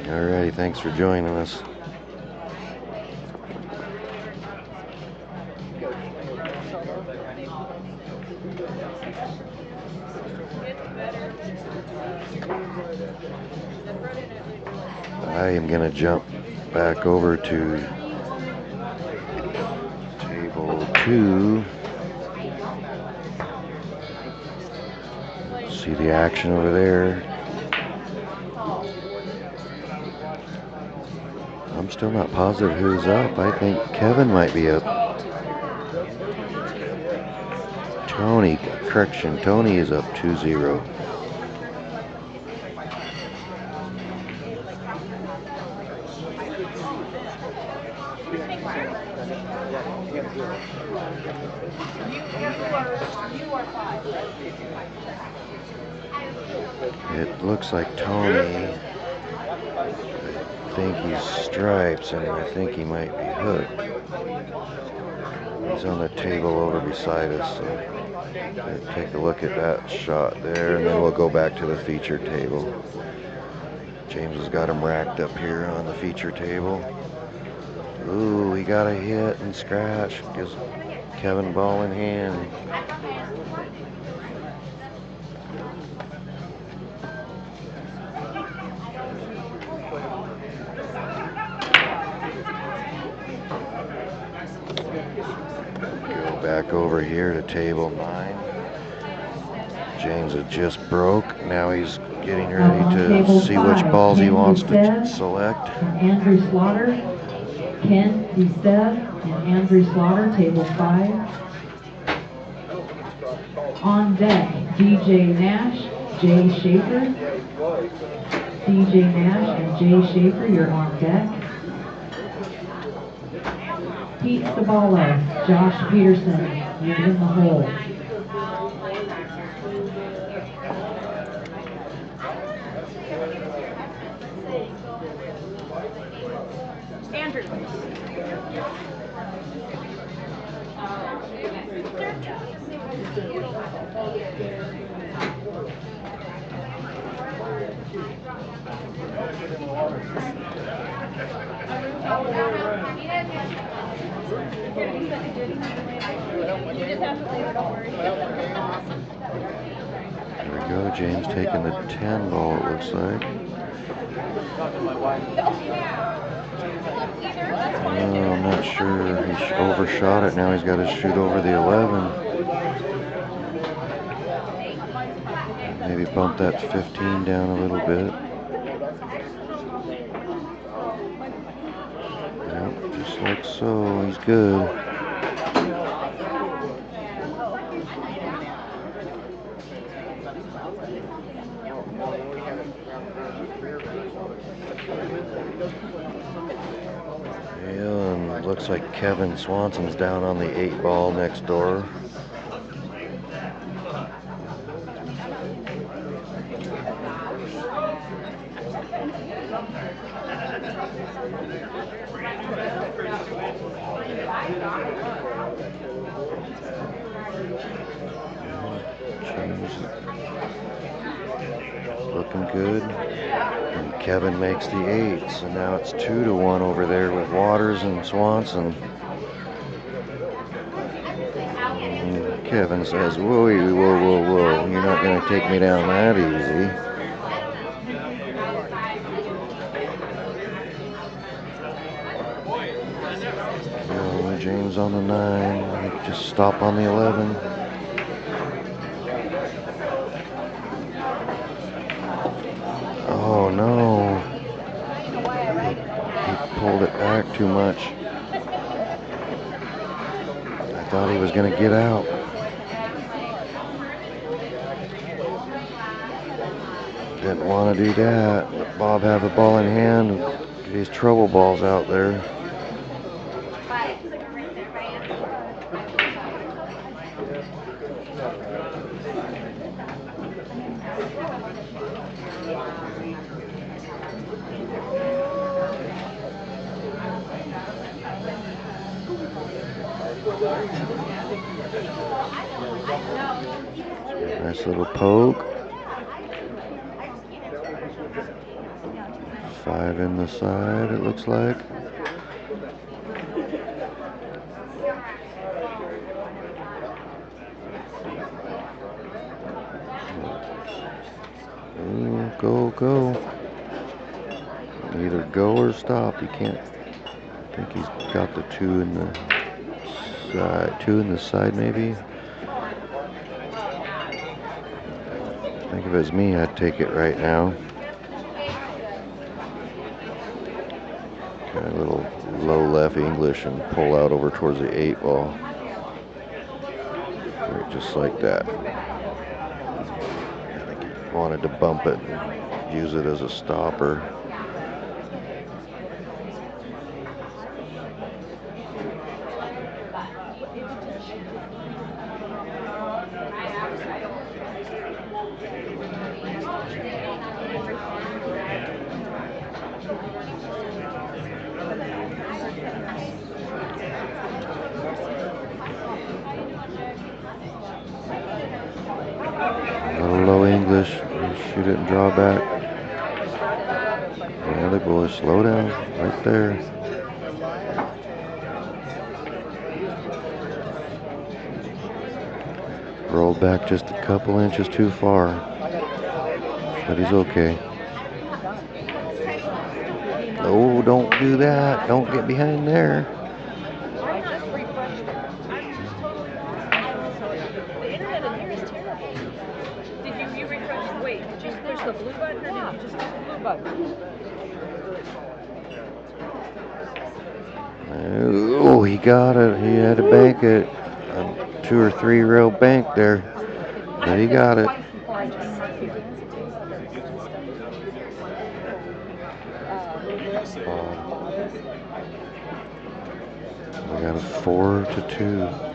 S12: Alrighty, thanks for joining us. I am going to jump back over to table 2. See the action over there. I'm still not positive who's up. I think Kevin might be up. Tony is up 2-0. It looks like Tony, I think he's stripes, and I think he might be hooked. He's on the table over beside us, so take a look at that shot there, and then we'll go back to the feature table. James has got him racked up here on the feature table. Ooh, he got a hit and scratch. Gives Kevin ball in hand. Go back over here to table 9. James had just broke. Now he's getting ready to see which balls he wants to select.
S4: Andrew Slaughter, Ken Desev, and Andrew Slaughter, table 5. On deck, DJ Nash, Jay Schaefer. DJ Nash and Jay Schaefer, you're on deck. Pete Sabala, Josh Peterson, you're in the hole.
S5: Andrew.
S12: There we go, James taking the 10 ball, it looks like. Oh, I'm not sure. He overshot it. Now he's got to shoot over the 11. Maybe bump that 15 down a little bit. Yep, just like so. He's good. Yeah, and looks like Kevin Swanson's down on the 8 ball next door. James looking good. And Kevin makes the 8, so now it's 2-1 over there with Waters and Swanson. And Kevin says, whoa, whoa, whoa, whoa, you're not going to take me down that easy. Yo, James on the 9, just stop on the 11. Oh no, he pulled it back too much. I thought he was going to get out. Didn't want to do that. Let Bob have the ball in hand. Get his trouble balls out there. Nice little poke. 5 in the side, it looks like. Ooh, go, go. Either go or stop. You can't. I think he's got the 2 in the side. 2 in the side, maybe. I think if it was me, I'd take it right now. Kind of a little low left English and pull out over towards the 8 ball. Right, just like that. I think he wanted to bump it and use it as a stopper. A little low English. Shoot it and draw back. Yeah, the boys, slow down. Right there. Rolled back just a couple inches too far. But he's okay. No, don't do that. Don't get behind there.
S5: The internet in here is terrible. Did you refresh? Wait, did you push the blue button or did you just push the blue button?
S12: Oh, he got it. He had to bank it. A 2 or 3 rail bank there. But he got it. We got a 4-2.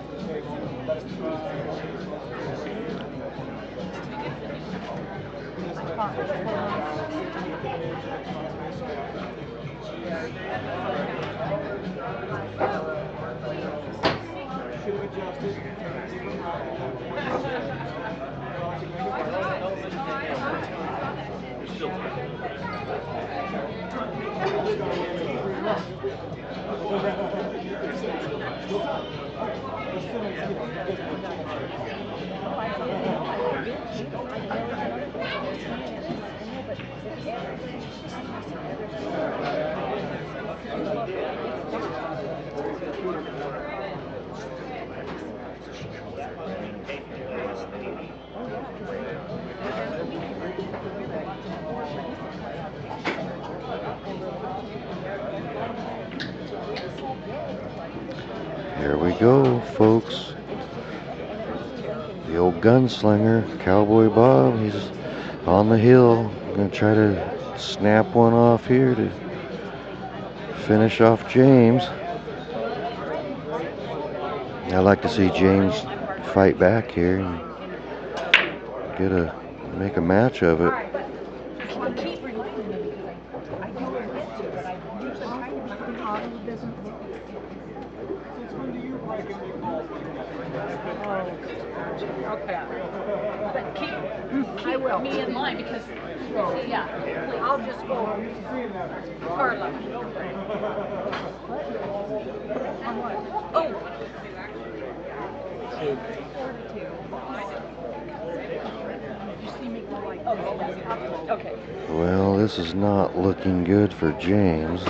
S12: Here we go, folks. The old gunslinger, Cowboy Bob, he's on the hill. Gonna try to snap one off here to finish off James. I like to see James fight back here and make a match of it.
S6: But keep me in mind because, yeah, I'll just go. Carla. Oh. Okay.
S12: Well, this is not looking good for James.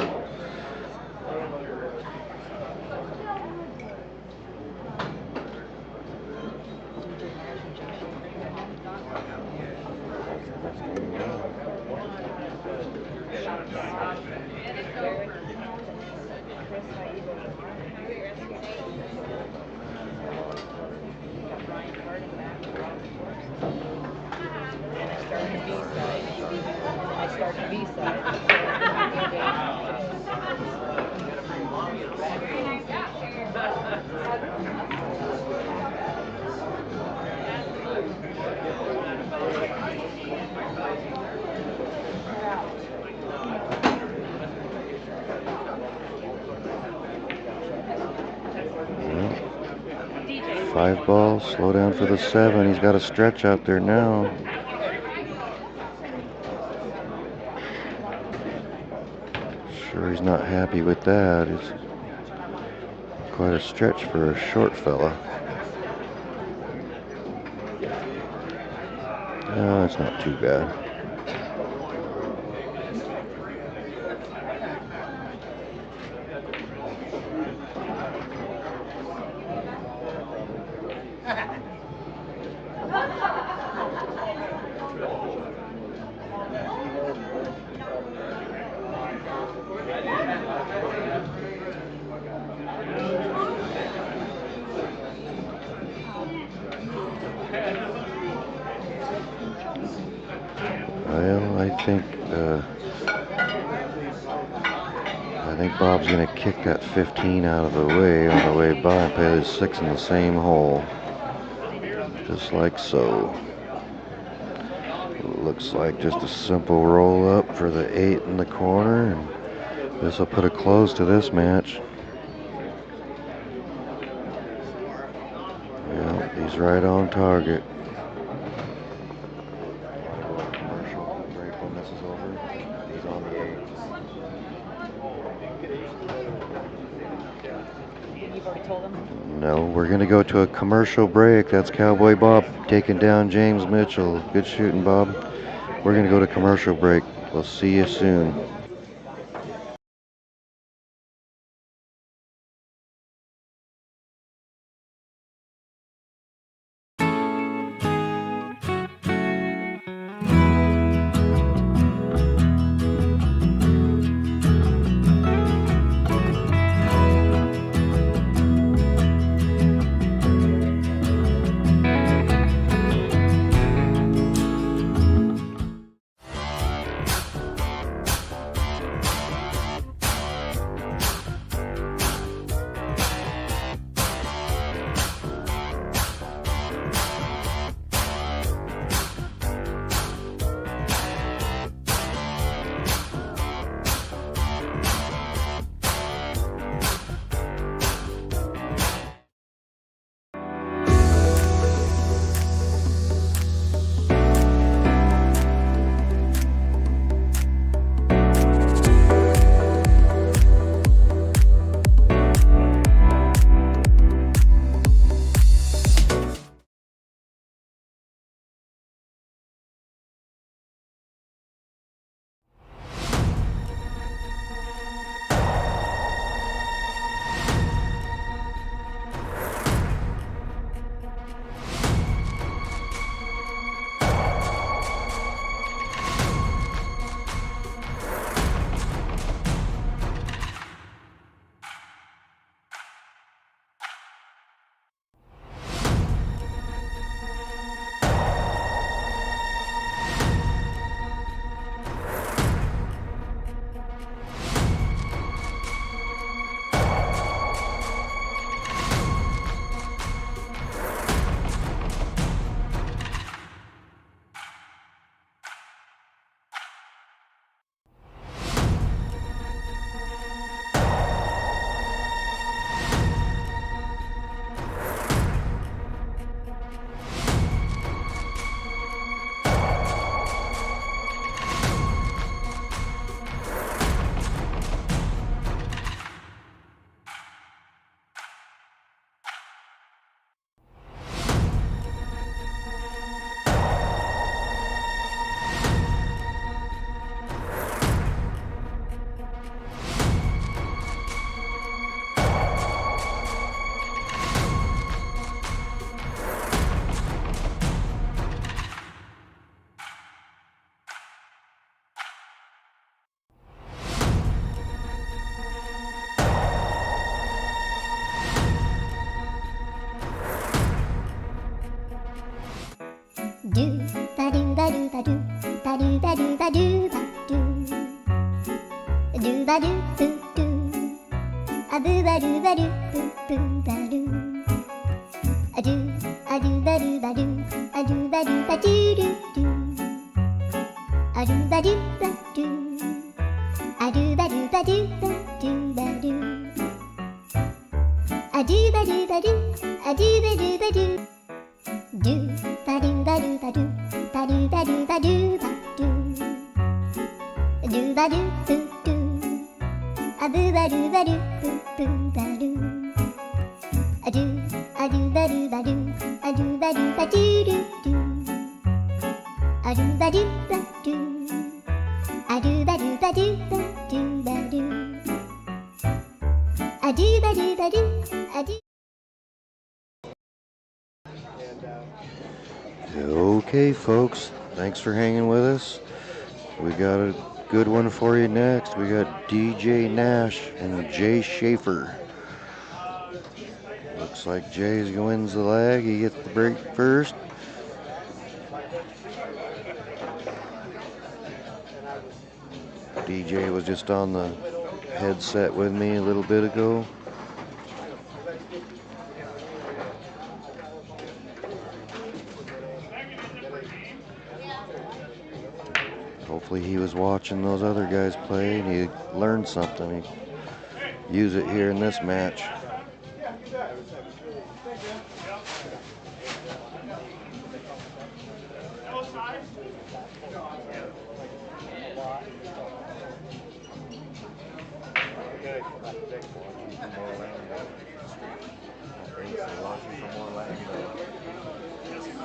S12: Five ball, slow down for the 7. He's got a stretch out there now. Sure, he's not happy with that. It's quite a stretch for a short fella. No, it's not too bad. Well, I think Bob's going to kick that 15 out of the way on the way by and play the 6 in the same hole. Just like so. Looks like just a simple roll up for the 8 in the corner, and this will put a close to this match. Yeah, he's right on target. Commercial break when this is over. He's on the 8.
S17: You've already told him?
S12: No, we're going to go to a commercial break. That's Cowboy Bob taking down James Mitchell. Good shooting, Bob. We're going to go to commercial break. We'll see you soon.
S1: ba-do, ba-do, ba-do, ba-do, ba-do. Do-ba-do, boo-doo. A-boo-ba-do-ba-do, boo-boo-ba-do. A-do, a-do-ba-do-ba-do, a-do-ba-do-ba-do-do-do. A-do-ba-do-ba-do. A-do-ba-do-ba-do-ba-do-ba-do. A-do-ba-do-ba-do, a-do-ba-do-ba-do. Do-ba-do-ba-do-ba-do, ba-do-ba-do-ba-do-ba-do. Do-ba-do-boo-doo. A-boo-ba-do-ba-do, boo-boo-ba-do. A-do, a-do-ba-do-ba-do, a-do-ba-do-ba-do-do-do. A-do-ba-do-ba-do. A-do-ba-do-ba-do-ba-do-ba-do. A-do-ba-do-ba-do, a-do.
S12: Okay, folks, thanks for hanging with us. We got a good one for you next. We got DJ Nash and Jay Schaefer. Looks like Jay wins the leg. He gets the break first. DJ was just on the headset with me a little bit ago. Hopefully he was watching those other guys play and he learned something. He use it here in this match.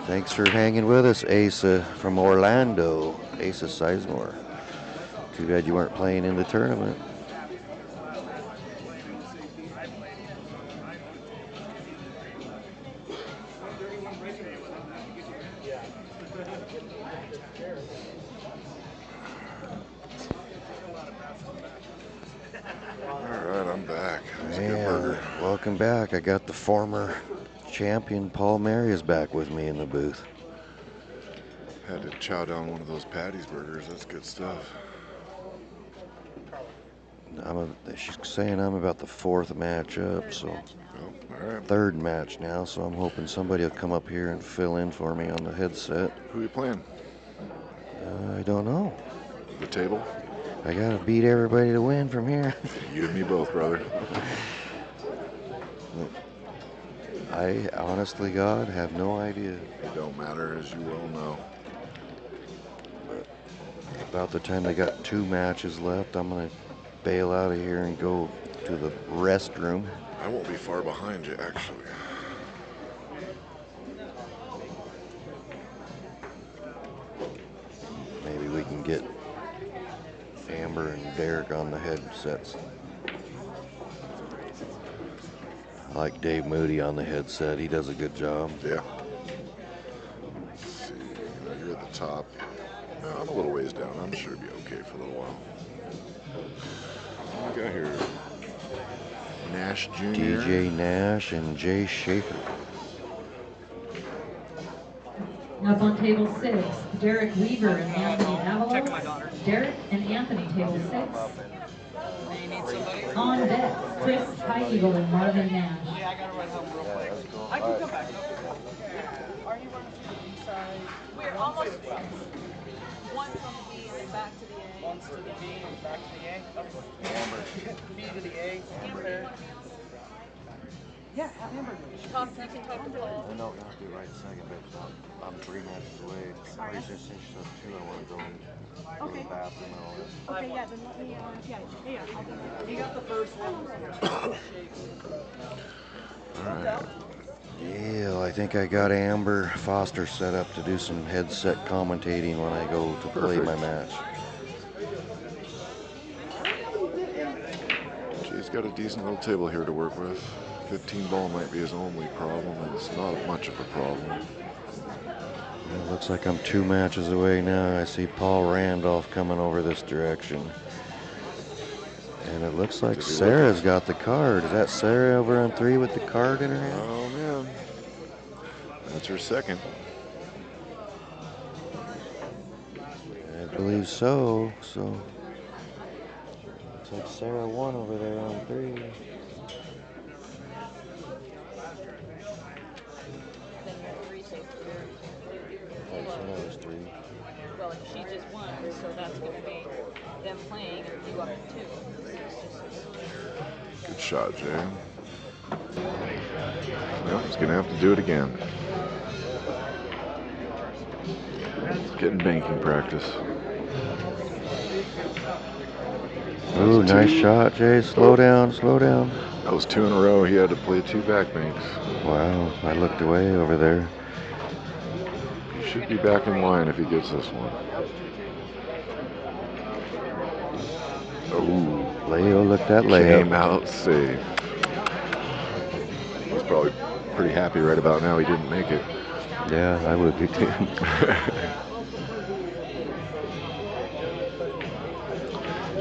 S12: Thanks for hanging with us, Asa from Orlando. Asa Sizemore. Too bad you weren't playing in the tournament.
S19: Alright, I'm back. That's a good
S12: Yeah,
S19: burger.
S12: welcome back. I got the former champion Paul Marius back with me in the booth.
S19: Had to chow down one of those Patty's burgers. That's good stuff.
S12: She's saying I'm about the fourth match up, so third match now, so I'm hoping somebody will come up here and fill in for me on the headset.
S19: Who are you playing?
S12: I don't know.
S19: The table?
S12: I gotta beat everybody to win from here.
S19: You and me both, brother.
S12: I honestly, God, have no idea.
S19: It don't matter, as you well know.
S12: About the time they got 2 matches left, I'm gonna bail out of here and go to the restroom.
S19: I won't be far behind you, actually.
S12: Maybe we can get Amber and Derek on the headsets. I like Dave Moody on the headset. He does a good job.
S19: Yeah. Let's see. You're at the top. I'm a little ways down. I'm sure it'll be okay for a little while. What we got here? Nash Jr.
S12: DJ Nash and Jay Schaefer.
S4: Up on table 6, Derek Weaver and Anthony Avalon. Derek and Anthony, table 6. On deck, Chris High Eagle and Marvin Nash.
S6: Yeah, I gotta run home real quick. I can come back. Are you running to the B side? We're almost one from the B and then back to the A. Once to the B and back to the A. Amber. B to the A. Amber. Yeah, have Amber.
S5: You can talk to Paul.
S12: I know, not to be right second, but I'm 3 matches away. Somebody just finished up 2. I want to go to the bathroom and all that.
S6: Okay, yeah, then let me, yeah, I'll do that. You got the first one.
S12: All right. Yeah, I think I got Amber Foster set up to do some headset commentating when I go to play my match.
S19: Jay's got a decent little table here to work with. 15 ball might be his only problem, and it's not much of a problem.
S12: It looks like I'm 2 matches away now. I see Paul Randolph coming over this direction. And it looks like Sarah's got the card. Is that Sarah over on 3 with the card in her hand?
S19: Oh, man. That's her second.
S12: believe so. So looks like Sarah won over there on 3.
S5: Then your 3 takes care.
S12: Oh, so that was 3.
S5: Well, she just won, so that's going to be them playing and you up to 2.
S19: Good shot, Jay. Well, he's going to have to do it again. He's getting banking practice.
S12: Ooh, nice shot, Jay. Slow down, slow down.
S19: That was 2 in a row. He had to play 2 back banks.
S12: Wow, I looked away over there.
S19: He should be back in line if he gets this one. Oh,
S12: Leo, look that layup.
S19: Came out safe. He's probably pretty happy right about now he didn't make it.
S12: Yeah, I would be too.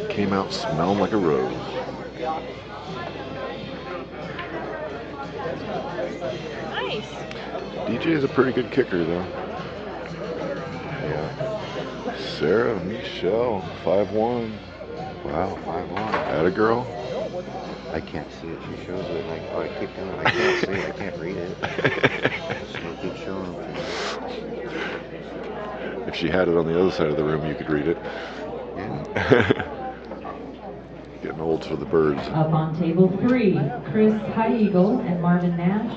S19: Came out smelling like a rose.
S5: Nice.
S19: DJ is a pretty good kicker, though.
S12: Yeah.
S19: Sarah, Michelle, 5-1.
S12: Wow, 5-1.
S19: Atta girl.
S12: I can't see it. She shows it. And I keep doing it. I can't see it. I can't read it. So keep showing it.
S19: If she had it on the other side of the room, you could read it.
S12: Yeah.
S19: Getting old for the birds.
S4: Up on table 3, Chris High Eagle and Marvin Nash.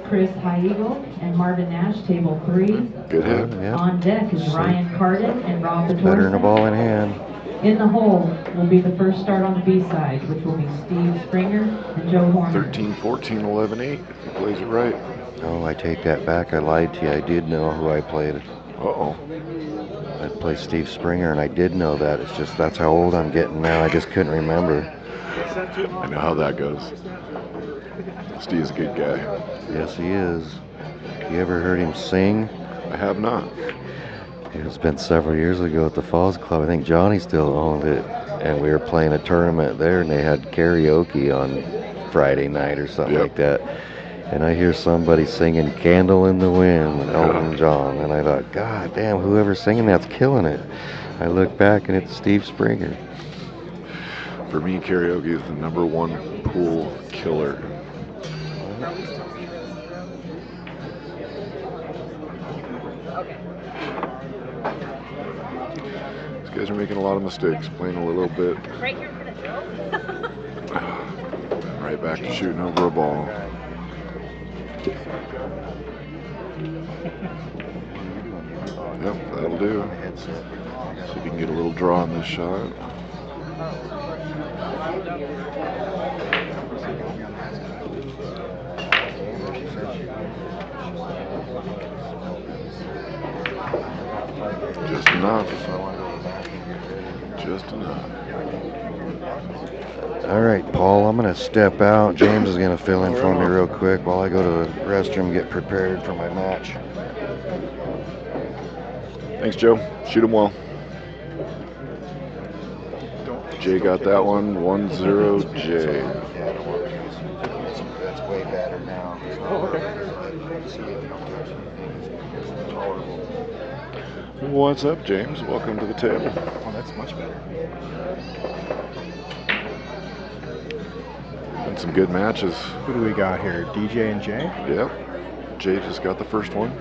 S4: Chris High Eagle and Marvin Nash, table 3.
S19: Good hit.
S12: Yeah.
S4: On deck is Ryan Carden and Rob
S12: Better than a
S4: Patorsen.
S12: ball in hand.
S4: In the hole will be the first start on the B side, which will be Steve Springer and Joe Horner.
S19: 13-14, 11-8. He plays it right.
S12: Oh, I take that back. I lied to you. I did know who I played.
S19: Uh-oh.
S12: I played Steve Springer, and I did know that. It's just that's how old I'm getting now. I just couldn't remember.
S19: I know how that goes. Steve's a good guy.
S12: Yes, he is. You ever heard him sing?
S19: I have not.
S12: It's been several years ago at the Falls Club. I think Johnny still owned it. And we were playing a tournament there, and they had karaoke on Friday night or something like that. And I hear somebody singing Candle in the Wind, Elton John. And I thought, God damn, whoever's singing that's killing it. I look back, and it's Steve Springer.
S19: For me, karaoke is the #1 pool killer. These guys are making a lot of mistakes, playing a little bit.
S5: Right here for the hill.
S19: Right back to shooting over a ball. Yep, that'll do. See if you can get a little draw on this shot. Just enough. Just enough.
S12: All right, Paul, I'm going to step out. James is going to fill in for me real quick while I go to the restroom and get prepared for my match.
S19: Thanks, Joe. Shoot him well. Jay got that one. 1-0 Jay.
S12: Yeah, don't worry. That's way better now.
S2: Oh, okay.
S19: What's up, James? Welcome to the table.
S2: Oh, that's much better.
S19: And some good matches.
S3: Who do we got here? DJ and Jay?
S19: Yep. Jay just got the first one.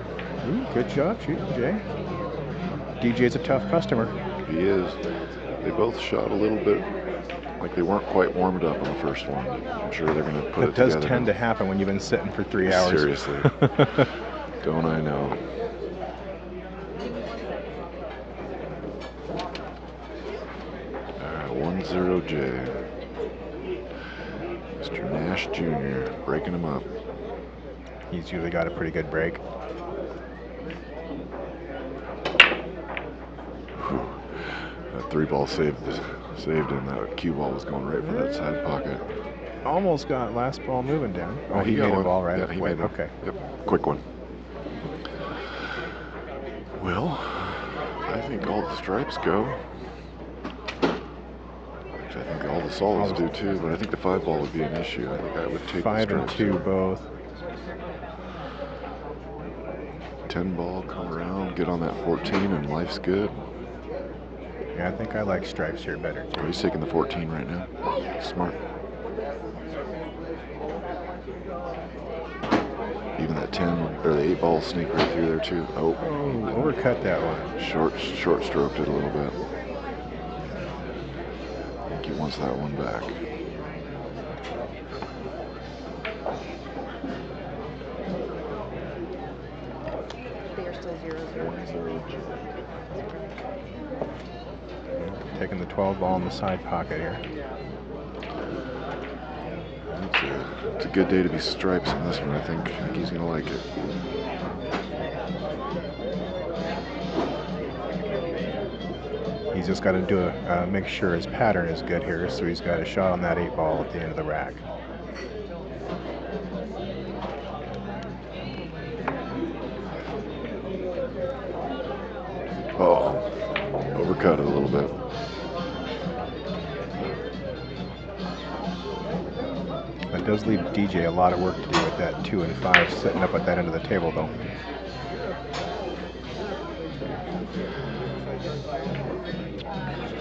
S3: Ooh, good job shooting, Jay. DJ's a tough customer.
S19: He is. They both shot a little bit like they weren't quite warmed up on the first one. I'm sure they're going to put it together.
S3: That does tend to happen when you've been sitting for 3 hours.
S19: Seriously. Don't I know? All right, 1-0 Jay. Mr. Nash Jr. breaking him up.
S3: He's usually got a pretty good break.
S19: That 3-ball saved him. That cue ball was going right for that side pocket.
S3: Almost got last ball moving down. Oh, he
S19: got
S3: made a
S19: one.
S3: ball right
S19: Yeah, he
S3: away.
S19: made one.
S3: Okay.
S19: Yep, quick one. Well, I think all the stripes go. Actually, I think all the solids do too, but I think the 5-ball would be an issue. I think I would take
S3: 5
S19: the
S3: and
S19: stripes.
S3: 2 both.
S19: 10-ball, come around, get on that 14, and life's good.
S3: Yeah, I think I like stripes here better.
S19: Oh, he's taking the 14 right now. Smart. Even that 10 or the 8 ball sneak right through there too. Oh,
S3: overcut that one.
S19: Short stroked it a little bit. I think he wants that one back.
S17: They are still 0-0.
S3: Taking the 12 ball in the side pocket here.
S19: It's a good day to be stripes in this one, I think. I think he's going to like it.
S3: He's just got to do make sure his pattern is good here, so he's got a shot on that 8 ball at the end of the rack.
S19: Oh, overcut it a little bit.
S3: That does leave DJ a lot of work to do with that 2 and 5 sitting up at that end of the table, though.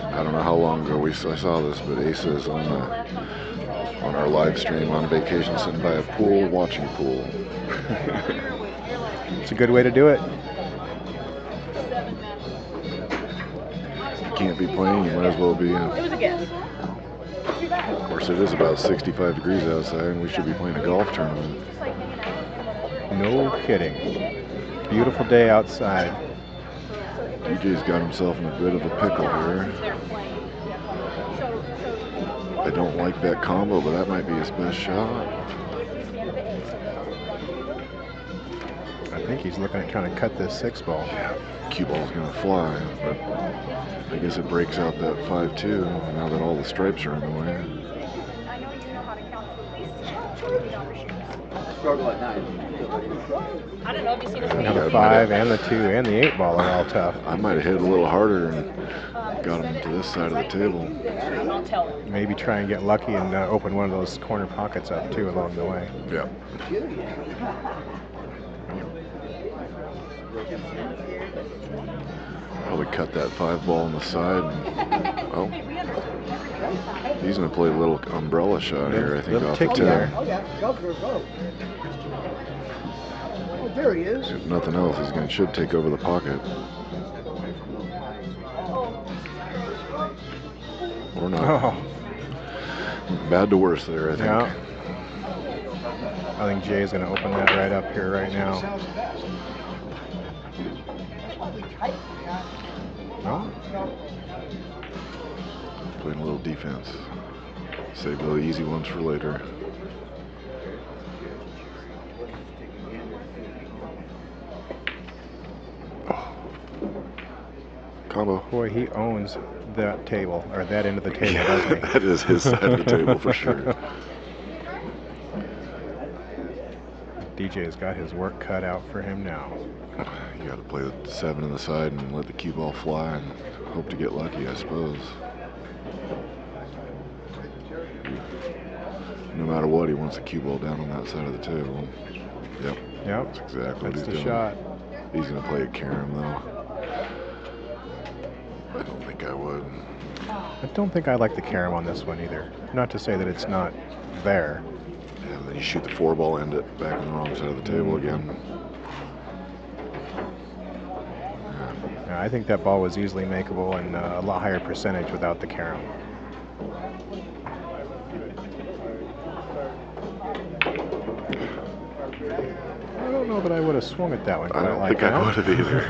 S19: I don't know how long ago I saw this, but Asa is on our live stream on vacation, sitting by a pool, watching pool.
S3: It's a good way to do it.
S19: If you can't be playing, you might as well be.
S5: It was a guess.
S19: Of course, it is about 65 degrees outside, and we should be playing a golf tournament.
S3: No kidding. Beautiful day outside.
S19: DJ's got himself in a bit of a pickle here. I don't like that combo, but that might be his best shot.
S3: I think he's looking at trying to cut this 6 ball.
S19: Yeah, cue ball's going to fly, but I guess it breaks out that 5-2 now that all the stripes are in the way.
S5: I don't know if you've seen
S3: Now the 5 and the 2 and the 8 ball are all tough.
S19: I might have hit a little harder and got him to this side of the table.
S3: Maybe try and get lucky and open one of those corner pockets up too along the way.
S19: Yeah. Probably cut that 5 ball on the side. And, oh, he's going to play a little umbrella shot here, I think, off the 10.
S13: Oh, yeah. Go. Oh, there he is.
S19: If nothing else, he should take over the pocket. Or not.
S3: Oh.
S19: Bad to worse there, I think.
S3: Yeah. I think Jay is going to open that right up here right now. No?
S19: Playing a little defense. Save the easy ones for later. Combo.
S3: Boy, he owns that table, or that end of the table, doesn't he?
S19: That is his side of the table for sure.
S3: DJ's got his work cut out for him now.
S19: You got to play the 7 on the side and let the cue ball fly and hope to get lucky, I suppose. No matter what, he wants the cue ball down on that side of the table. Yep. That's exactly what he's doing.
S3: Shot.
S19: He's going to play a carom, though. I don't think I would.
S3: I don't think I like the carom on this one either. Not to say that it's not there.
S19: And then you shoot the 4 ball, end it back on the wrong side of the table again.
S3: Yeah, I think that ball was easily makeable and a lot higher percentage without the carom. I don't know that I would have swung it that one.
S19: I don't think I would have either.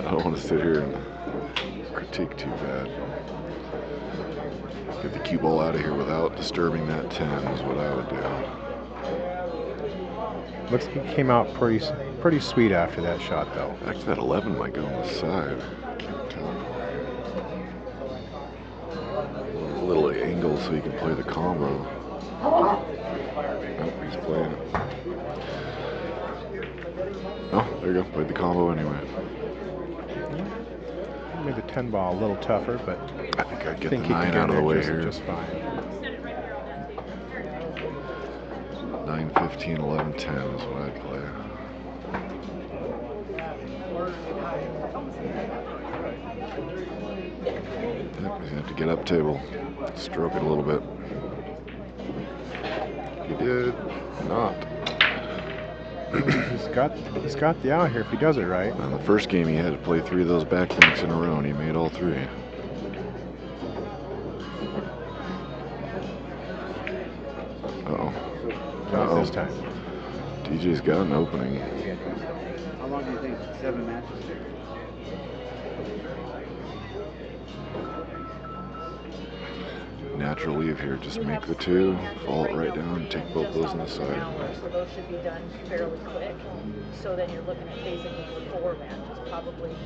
S19: I don't want to sit here and critique too bad. Get the cue ball out of here without disturbing that 10 is what I would do.
S3: Looks like he came out pretty sweet after that shot, though.
S19: Actually, that 11 might go on the side. Can't tell. A little angle so he can play the combo. Nope, he's playing it. Oh, there you go. Played the combo anyway.
S3: Made the 10 ball a little tougher, but
S19: I think I'd get the 9 out of the way here.
S3: Just fine.
S19: 9, 15, 11, 10 is what I'd play. Yep, he's gonna have to get up table, stroke it a little bit. He did not.
S3: he's got the out here if he does it right.
S19: On the first game, he had to play 3 of those back banks in a row, and he made all 3. Uh-oh.
S3: Not this time.
S19: DJ's got an opening.
S14: How long do you think? 7 matches?
S19: Natural leave here. Just make the 2, fall it right down, and take both those on the side.
S9: So those should be done fairly quick. So then you're looking at basically 4 matches, probably.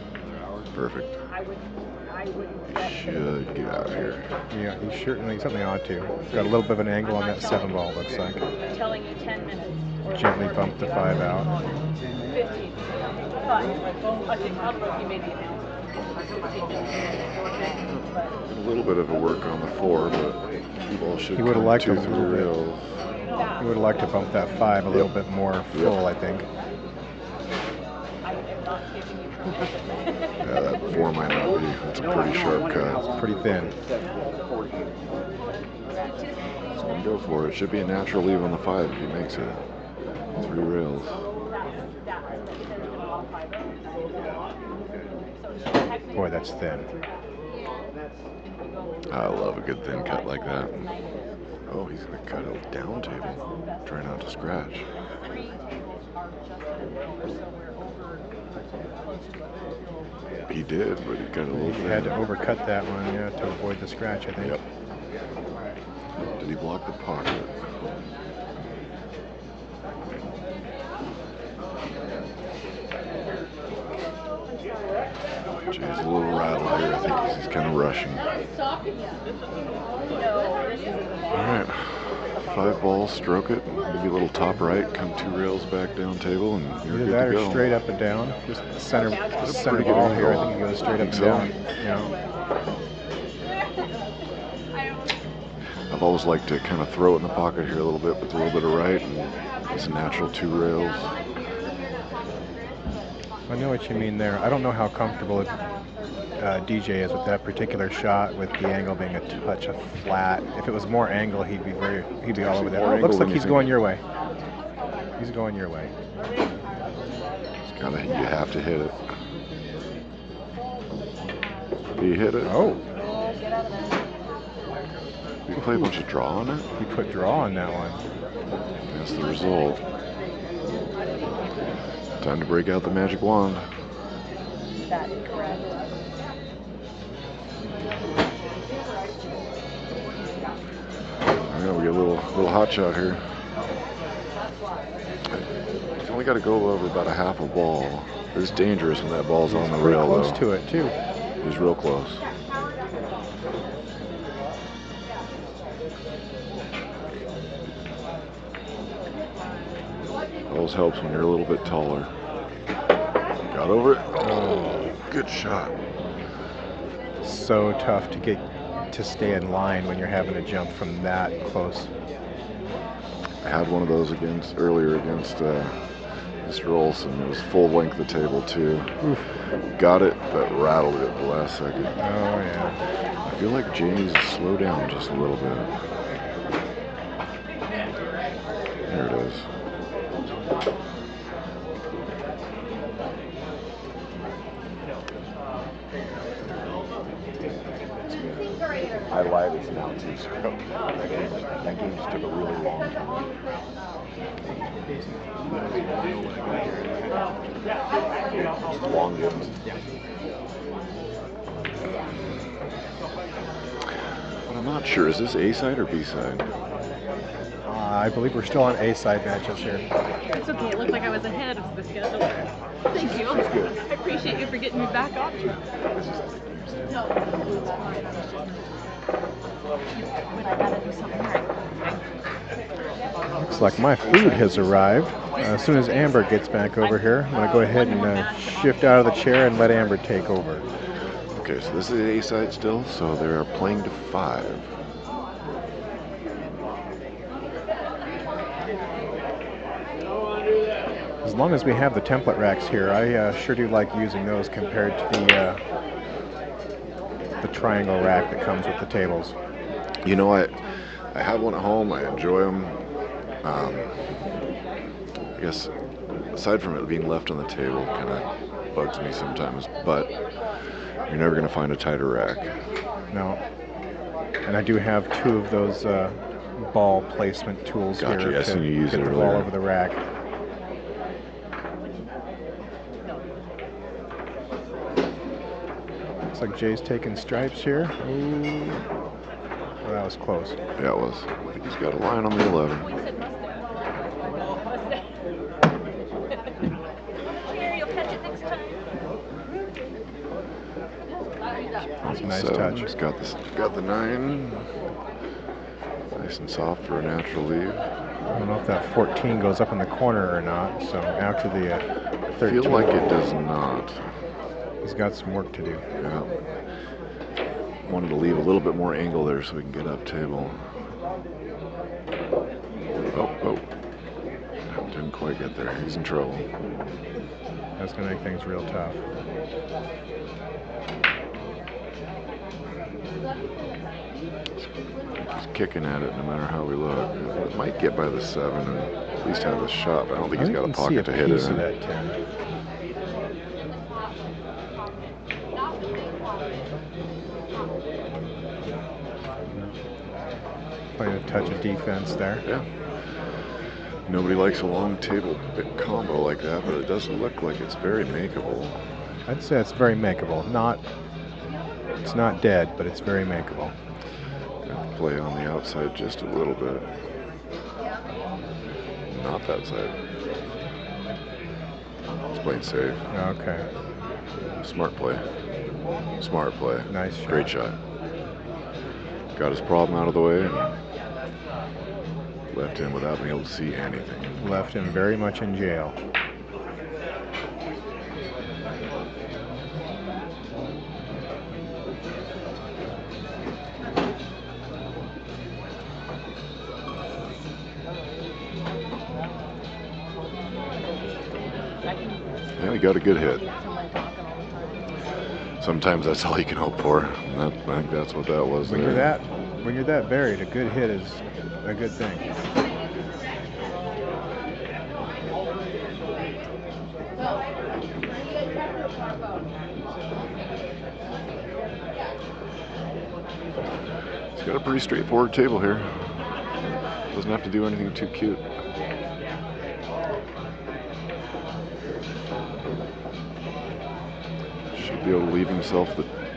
S19: Perfect.
S9: I wouldn't
S19: Should get out of here.
S3: Yeah, he certainly ought to. Got a little bit of an angle on that 7 ball, looks like.
S9: I'm telling you 10 minutes. Or
S3: Gently bump the 5 out.
S9: 15. I think, I don't know if you made the announcement. 15 minutes. But
S19: A little bit of a work on the 4, but the ball should
S3: He would have
S19: come
S3: liked
S19: 2
S3: a
S19: through
S3: little
S19: the
S3: bit.
S19: rails.
S3: He would have liked to bump that 5 a little bit more full, I think.
S19: Yeah, that 4 might not be. That's a pretty sharp cut.
S3: It's pretty thin.
S19: So go for it. Should be a natural leave on the 5 if he makes it. 3 rails.
S3: Boy, that's thin.
S19: I love a good thin cut like that. Oh, he's going to cut a down table. Try not to scratch. He did, but he got a little
S3: He
S19: thin.
S3: had to overcut that one, yeah, to avoid the scratch, I think.
S19: Yep. Did he block the pocket? Jay's a little rattled here. I think he's kind of rushing. Alright. 5 balls, stroke it. Maybe a little top right, come 2 rails back down table, and you're
S3: Either
S19: good
S3: that
S19: to
S3: or
S19: go.
S3: straight up and down. Just the center
S19: pretty good
S3: ball here. I
S19: angle.
S3: think he goes straight up and
S19: So.
S3: down. Yeah.
S19: I've always liked to kind of throw it in the pocket here a little bit with a little bit of right, and it's a natural 2 rails.
S3: I know what you mean there. I don't know how comfortable DJ is with that particular shot, with the angle being a touch of flat. If it was more angle, he'd be all over that. Oh, it looks like he's going your way. He's going your way.
S19: You have to hit it. He hit it.
S3: Oh.
S19: You play a bunch of draw on it?
S3: He put draw on that one.
S19: That's the result. Time to break out the magic wand.
S17: That's correct.
S19: Yeah, we get a little hot shot here. He's only got to go over about a half a ball. It's dangerous when that ball's on the rail, though.
S3: Close to it, too.
S19: He's real close. Always helps when you're a little bit taller. Got over it. Oh, good shot.
S3: So tough to stay in line when you're having to jump from that close.
S19: I had one of those earlier against Mr. Olson. It was full length of table too. Oof. Got it, but rattled it at the last second.
S3: Oh yeah.
S19: I feel like Jay needs to slow down just a little bit. There it is. I lied, it's now 2-0. That game just took a really long time. Just long games. But I'm not sure, is this A side or B side?
S3: I believe we're still on A side matches here.
S5: It's okay. It looked like I was ahead of the schedule. Thank you. I appreciate you for getting me back on track. No. But I gotta do something right.
S3: Looks like my food has arrived. As soon as Amber gets back over here, I'm going to go ahead and shift out of the chair and let Amber take over.
S19: Okay, so this is A side still, so they are playing to 5.
S3: As long as we have the template racks here, I sure do like using those compared to the triangle rack that comes with the tables?
S19: You know, I have one at home. I enjoy them. I guess aside from it being left on the table, kind of bugs me sometimes. But you're never going to find a tighter rack.
S3: No. And I do have 2 of those ball placement tools
S19: Gotcha,
S3: here
S19: yes,
S3: to
S19: and you used
S3: get
S19: it
S3: the ball
S19: earlier.
S3: over the rack. Looks like Jay's taking stripes here. Ooh. Well, that was close.
S19: Yeah, it was. I think he's got a line on the 11.
S3: That's a nice
S19: So,
S3: touch.
S19: He's got the 9. Nice and soft for a natural leave.
S3: I don't know if that 14 goes up in the corner or not. So after the 13.
S19: I feel like it does not.
S3: He's got some work to do.
S19: Yeah. Wanted to leave a little bit more angle there so we can get up table. Oh. Didn't quite get there. He's in trouble.
S3: That's going to make things real tough.
S19: He's kicking at it no matter how we look. It might get by the 7 and at least have a shot, but I don't think he's got a pocket to hit it in.
S3: That 10. Playing a touch of defense there.
S19: Yeah. Nobody likes a long table combo like that, but it doesn't look like it's very makeable.
S3: I'd say it's very makeable. It's not dead, but it's very makeable.
S19: Play on the outside just a little bit. Not that side. It's playing safe.
S3: Okay.
S19: Smart play. Smart play.
S3: Nice shot.
S19: Great shot. Got his problem out of the way and left him without being able to see anything.
S3: Left him very much in jail.
S19: Yeah, he got a good hit. Sometimes that's all you can hope for. And I think that's what that was.
S3: When you're that buried, a good hit is a good thing.
S19: He's got a pretty straightforward table here. Doesn't have to do anything too cute. Should be able to leave himself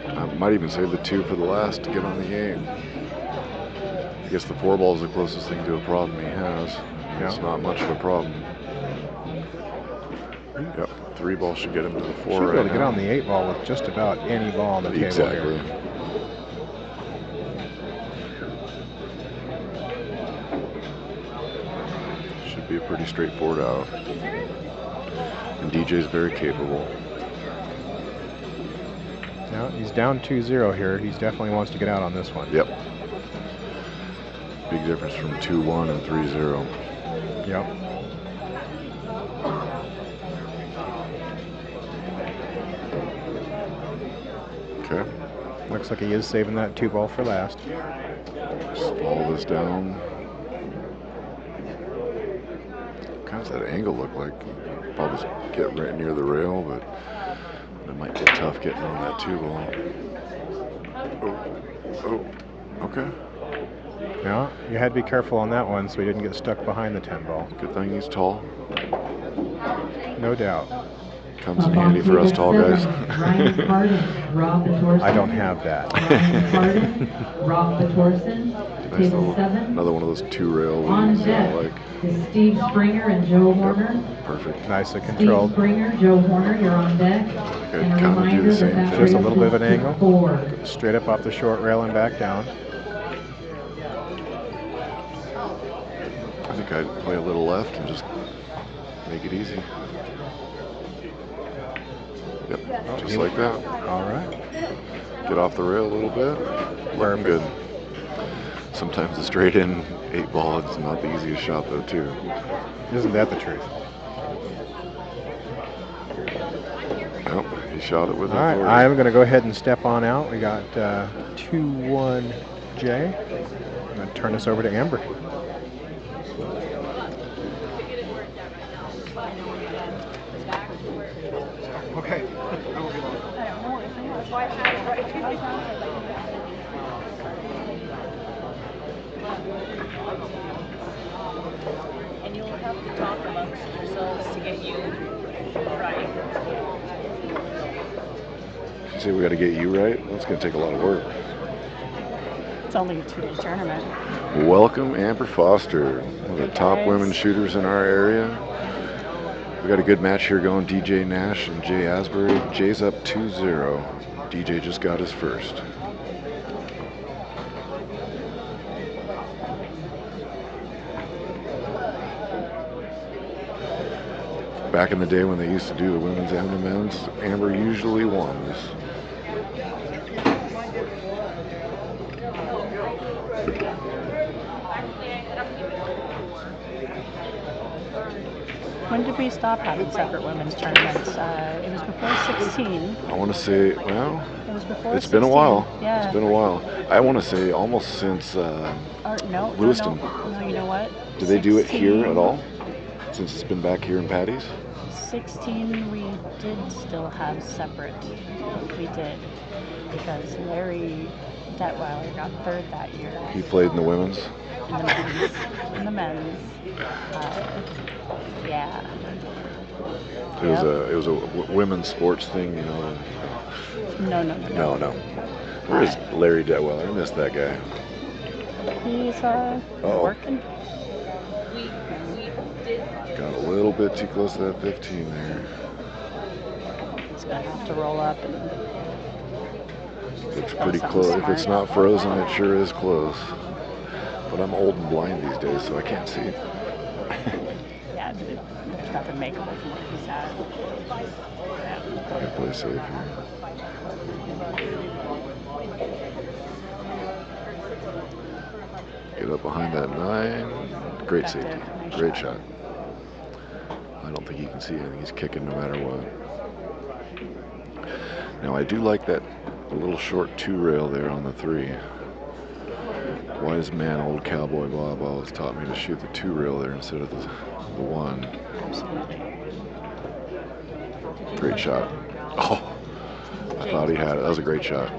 S19: I might even save the 2 for the last to get on the game. I guess the 4 ball is the closest thing to a problem he has.
S3: Yeah.
S19: It's not much of a problem. Yep, 3 ball should get him to the 4
S3: Should be able
S19: right
S3: to get
S19: now.
S3: on the 8 ball with just about any ball on the table
S19: Exactly.
S3: here.
S19: Should be a pretty straightforward out. And DJ's very capable.
S3: Now he's down 2-0 here. He definitely wants to get out on this one.
S19: Yep. Big difference from 2-1 and 3-0.
S3: Yep.
S19: Okay.
S3: Looks like he is saving that 2 ball for last.
S19: Just follow this down. What kind of that angle look like? Probably just get right near the rail, but it might get tough getting on that 2 ball. Oh, okay.
S3: Yeah, you had to be careful on that one so he didn't get stuck behind the 10 ball.
S19: Good thing he's tall.
S3: No doubt.
S19: Comes in handy for us tall guys.
S3: I don't have that.
S17: Rob Patorson,
S19: Nice
S17: table
S19: little,
S17: 7.
S19: another one of those 2 rail
S17: On
S19: leads that I
S17: deck
S19: like.
S17: is Steve Springer and Joe Horner.
S19: Perfect.
S3: Nicely
S17: Steve
S3: controlled.
S17: Springer, Joe Horner, you're on deck.
S19: Could
S17: And a
S19: kind of do
S17: reminder
S19: the same
S17: that
S19: thing.
S3: There's a little bit of an
S17: rail is
S3: angle.
S17: 4.
S3: Straight up off the short rail and back down.
S19: I think I'd play a little left and just make it easy. Yep, just like that.
S3: All right.
S19: Get off the rail a little bit. Looking good. Sometimes the straight in 8 ball is not the easiest shot though too.
S3: Isn't that the truth?
S19: Nope, he shot it with
S3: All right,
S19: authority.
S3: I'm going to go ahead and step on out. We got 2-1 Jay. I'm going to turn this over to Amber.
S8: Okay. I won't be long.
S6: That's why I had it right.
S5: And you'll have to talk amongst yourselves to get you right.
S19: See, we got to get you right. That's going to take a lot of work.
S17: It's only a 2-day tournament.
S19: Welcome, Amber Foster, one of the top women shooters in our area. We got a good match here going, DJ Nash and Jay Asbury. Jay's up 2-0. DJ just got his first. Back in the day when they used to do the women's and the men's, Amber usually won.
S17: When did we stop having separate women's tournaments? It was before 16.
S19: I want to say, well,
S17: It was before
S19: it's been a
S17: 16.
S19: while.
S17: Yeah.
S19: It's been a while. I want to say almost since
S17: No,
S19: Lewiston.
S17: No, you know what?
S19: Do they do it here
S17: 16.
S19: at all? Since it's been back here in Patty's?
S17: 16, we did still have separate. We did. Because Larry Detweiler got third that year.
S19: He played in the women's?
S17: In the men's. In the men's. Yeah.
S19: It was a women's sports thing, you know.
S17: No.
S19: Where is Larry Detweiler? I missed that guy.
S17: He's working.
S19: Got a little bit too close to that 15 there.
S17: He's gonna have to roll up and.
S19: Looks pretty close. If it's not frozen, it sure is close. But I'm old and blind these days, so I can't see.
S17: Yeah, there's nothing makeable from where he's at.
S19: Gotta play safe here. Get up behind that 9. Great safety. Great shot. I don't think he can see anything. He's kicking no matter what. Now I do like that little short 2 rail there on the 3. Wise man, old cowboy Bob, always taught me to shoot the 2 rail there instead of the 1. Great shot. Oh, I thought he had it. That was a great shot.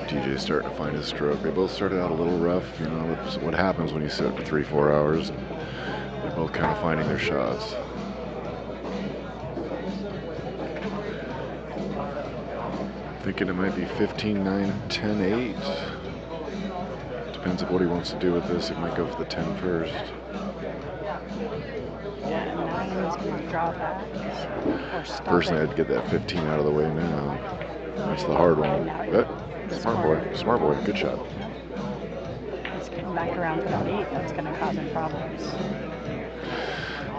S19: DJ's starting to find his stroke. They both started out a little rough, you know, that's what happens when you sit for 3-4 hours. They're both kind of finding their shots. Thinking it might be 15-9, 10-8. Depends on what he wants to do with this. He might go for the 10 first.
S17: Yeah, 9 is going to draw back. Or stop
S19: Personally,
S17: it.
S19: I'd get that 15 out of the way now. That's the hard one. But smart boy, good shot.
S17: It's getting back around for that 8. That's going to cause him problems.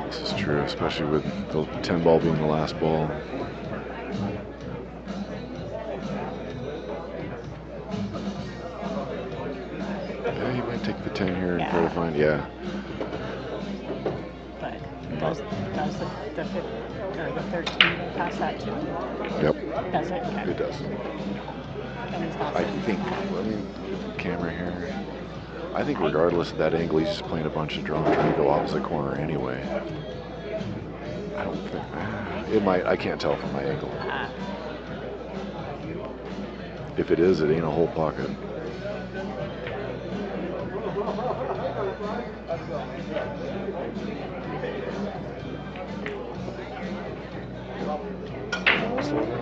S19: This is true, especially with the 10 ball being the last ball. Yeah, he might take the 10 here and try to find,
S17: But does the 13 go past that too?
S19: Yep.
S17: Does it? Okay.
S19: It does. I think, camera here. I think regardless of that angle, he's just playing a bunch of drone trying to go opposite corner anyway. I don't think, it might, I can't tell from my angle. If it is, it ain't a whole pocket.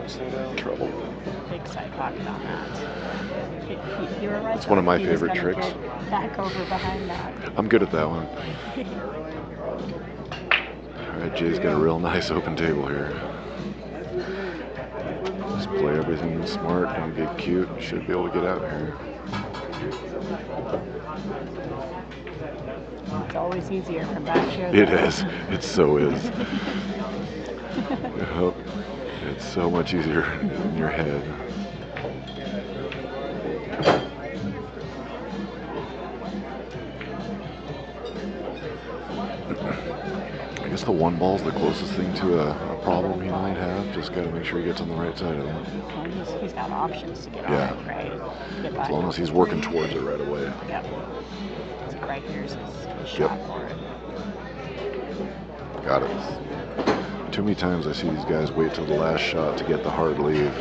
S19: Slow down. Trouble.
S17: Big side pocket on that. You were right.
S19: It's one of my
S17: He was
S19: favorite
S17: gonna
S19: tricks.
S17: get back over behind that.
S19: I'm good at that one. All right, Jay's got a real nice open table here. Just play everything smart, don't get cute. Should be able to get out here.
S17: It's always easier from back here.
S19: It is. It so is. Yep. It's so much easier in your head. I guess the one ball's the closest thing to a problem he might have. Just got to make sure he gets on the right side of it.
S17: Well, he's got options to get
S19: Yeah.
S17: on it, right? Get
S19: As
S17: by
S19: long as he's working towards it right away.
S17: Yep. So right here's his shot for it.
S19: Got it. Too many times I see these guys wait till the last shot to get the hard leave.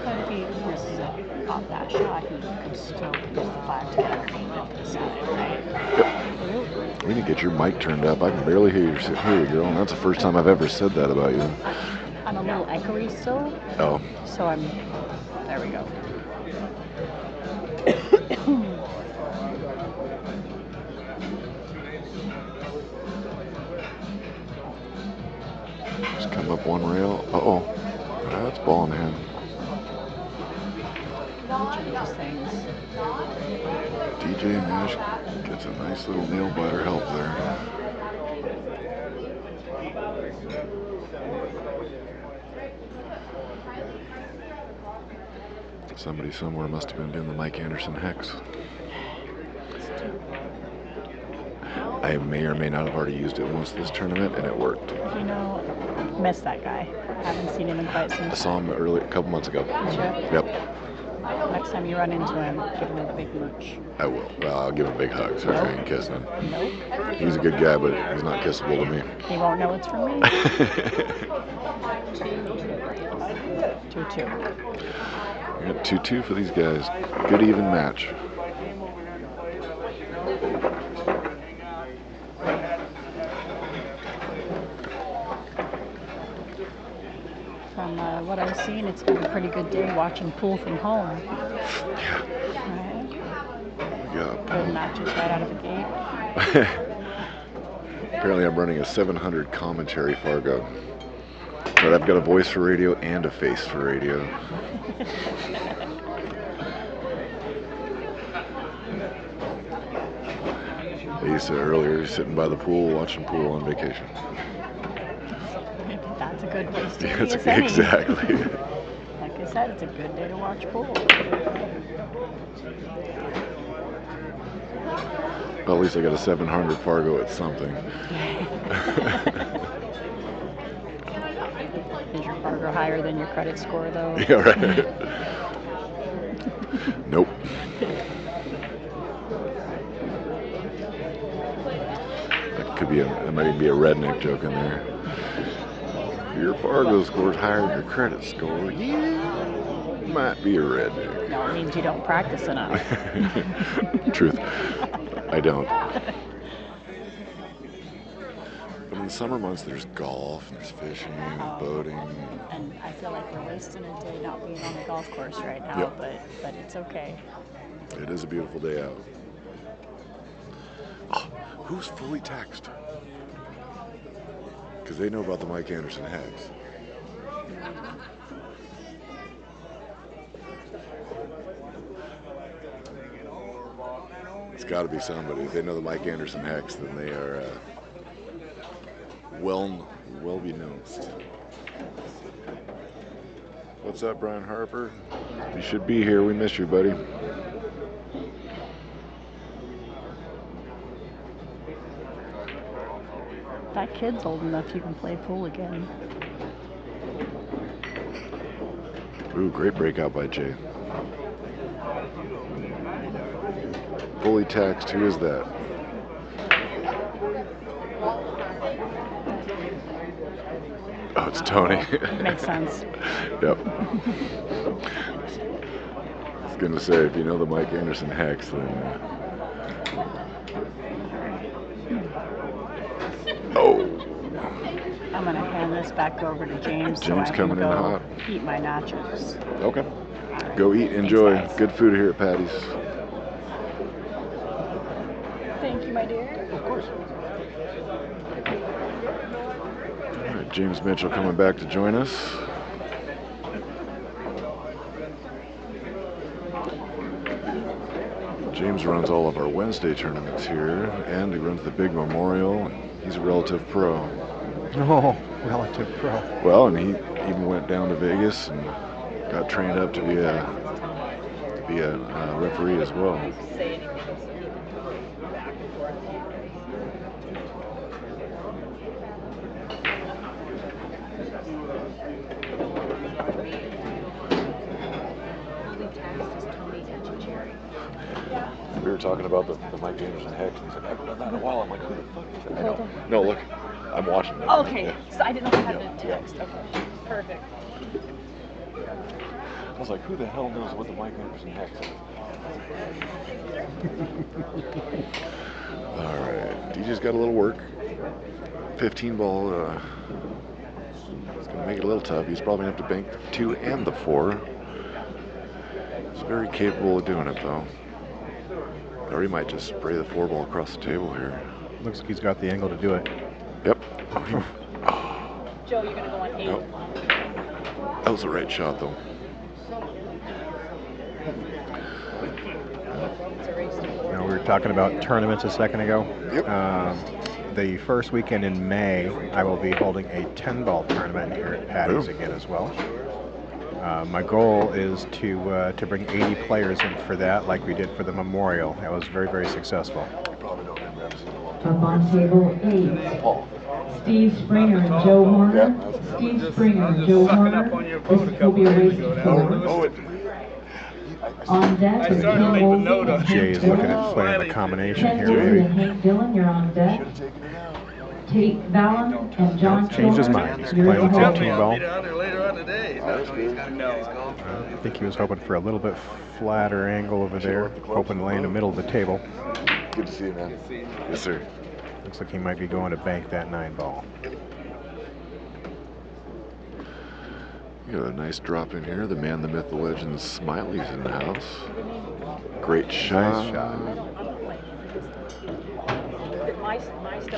S17: But if he misses off that shot, he could still use the 5 to get underneath it to the side, right?
S19: Yep. We need to get your mic turned up. I can barely hear you. Here you go. And that's the first time I've ever said that about you.
S17: I'm a little echoey still.
S19: Oh.
S17: So I'm. There we go.
S19: Just come up one rail. Uh-oh. That's ball in hand. DJ Nash gets a nice little nail biter help there. Somebody somewhere must have been doing the Mike Anderson hex. I may or may not have already used it once this tournament, and it worked.
S17: You know, miss that guy. Haven't seen him in quite some time.
S19: I saw him a couple months ago.
S17: Sure.
S19: Yep.
S17: Next time you run into him, give him a big mooch.
S19: I will. Well, I'll give him a big hug. Sorry, I ain't kissing him.
S17: Nope.
S19: He's a good guy, but he's not kissable to me.
S17: He won't know it's from me. 2-2.
S19: We got 2-2 for these guys. Good even match.
S17: From what I've seen, it's been a pretty good day watching pool from home.
S19: Yeah.
S17: Right?
S19: We got
S17: Good matches right out of the gate.
S19: Apparently I'm running a 700 commentary Fargo. But I've got a voice for radio and a face for radio. Lisa earlier sitting by the pool watching pool on vacation.
S17: That's a good place to be.
S19: Exactly.
S17: Like I said, it's a good day to watch pool.
S19: Well, at least I got a 700 Fargo at something.
S17: Is your Fargo higher than your credit score, though?
S19: Yeah, right. Nope. That might be a redneck joke in there. Your Fargo score is higher than your credit score. Yeah, might be a redneck.
S17: No, it means you don't practice enough.
S19: Truth, I don't. But in the summer months, there's golf, there's fishing, boating.
S17: And I feel like we're wasting a day not being on the golf course right now,
S19: Yep.
S17: but it's okay.
S19: It is a beautiful day out. Oh, who's fully taxed? Because they know about the Mike Anderson hex. It's got to be somebody. If they know the Mike Anderson hex, then they are well beknownst. What's up, Brian Harper? You should be here. We miss you, buddy.
S17: That kid's old enough you can play pool again.
S19: Ooh, great breakout by Jay. Fully taxed, who is that? Oh, it's Tony.
S17: Makes sense.
S19: Yep. I was going to say, if you know the Mike Anderson hex, then... Oh.
S17: I'm going to hand this back over to James so I
S19: James
S17: can
S19: coming in
S17: go
S19: hot.
S17: eat my nachos.
S19: Okay. Go eat, enjoy. Good food here at Patty's.
S17: Thank you, my dear.
S19: Of course. All right, James Mitchell coming back to join us. James runs all of our Wednesday tournaments here, and he runs the big memorial. He's a relative pro.
S3: Oh, relative pro.
S19: Well, and he even went down to Vegas and got trained up to be a referee as well. We were talking about the Mike James and Hex, and he said, I haven't done that in a while. I'm like, who the fuck is that? I know. No, look, I'm watching it.
S5: Okay,
S19: Yeah.
S5: so I didn't know how to text. Okay, perfect.
S19: I was like, who the hell knows what the Mike Anderson Hex is? All right, DJ's got a little work. 15 ball, it's going to make it a little tough. He's probably going to have to bank the 2 and the 4. He's very capable of doing it, though. Or he might just spray the 4 ball across the table here.
S3: Looks like he's got the angle to do it.
S19: Yep.
S5: Joe, you're going to go on 8.
S19: Nope. That was the right shot, though.
S3: You know, we were talking about tournaments a second ago.
S19: Yep.
S3: The first weekend in May, I will be holding a 10-ball tournament here at Patty's again as well. My goal is to bring 80 players in for that, like we did for the Memorial. That was very, very successful.
S4: Up on table 8, Steve Springer and Joe Horner. Steve Springer and Joe Horner. This will be a race of 4. On deck is Ken Wolsey and
S3: Jay
S4: Hank
S3: is looking
S4: Dillon.
S3: at playing the combination
S4: Ken
S3: here,
S4: Wolsey
S3: maybe.
S4: and Hank Dillon, you're on deck. Tate Vallon and John
S3: Changed his mind. He's playing the 15 ball. I think he was hoping for a little bit flatter angle over there, hoping to lay in the middle of the table.
S19: Good to see you, man. Yes, sir.
S3: Looks like he might be going to bank that 9 ball.
S19: You got a nice drop in here. The man, the myth, the legend, Smiley's in the house. Great shot.
S3: Nice shot.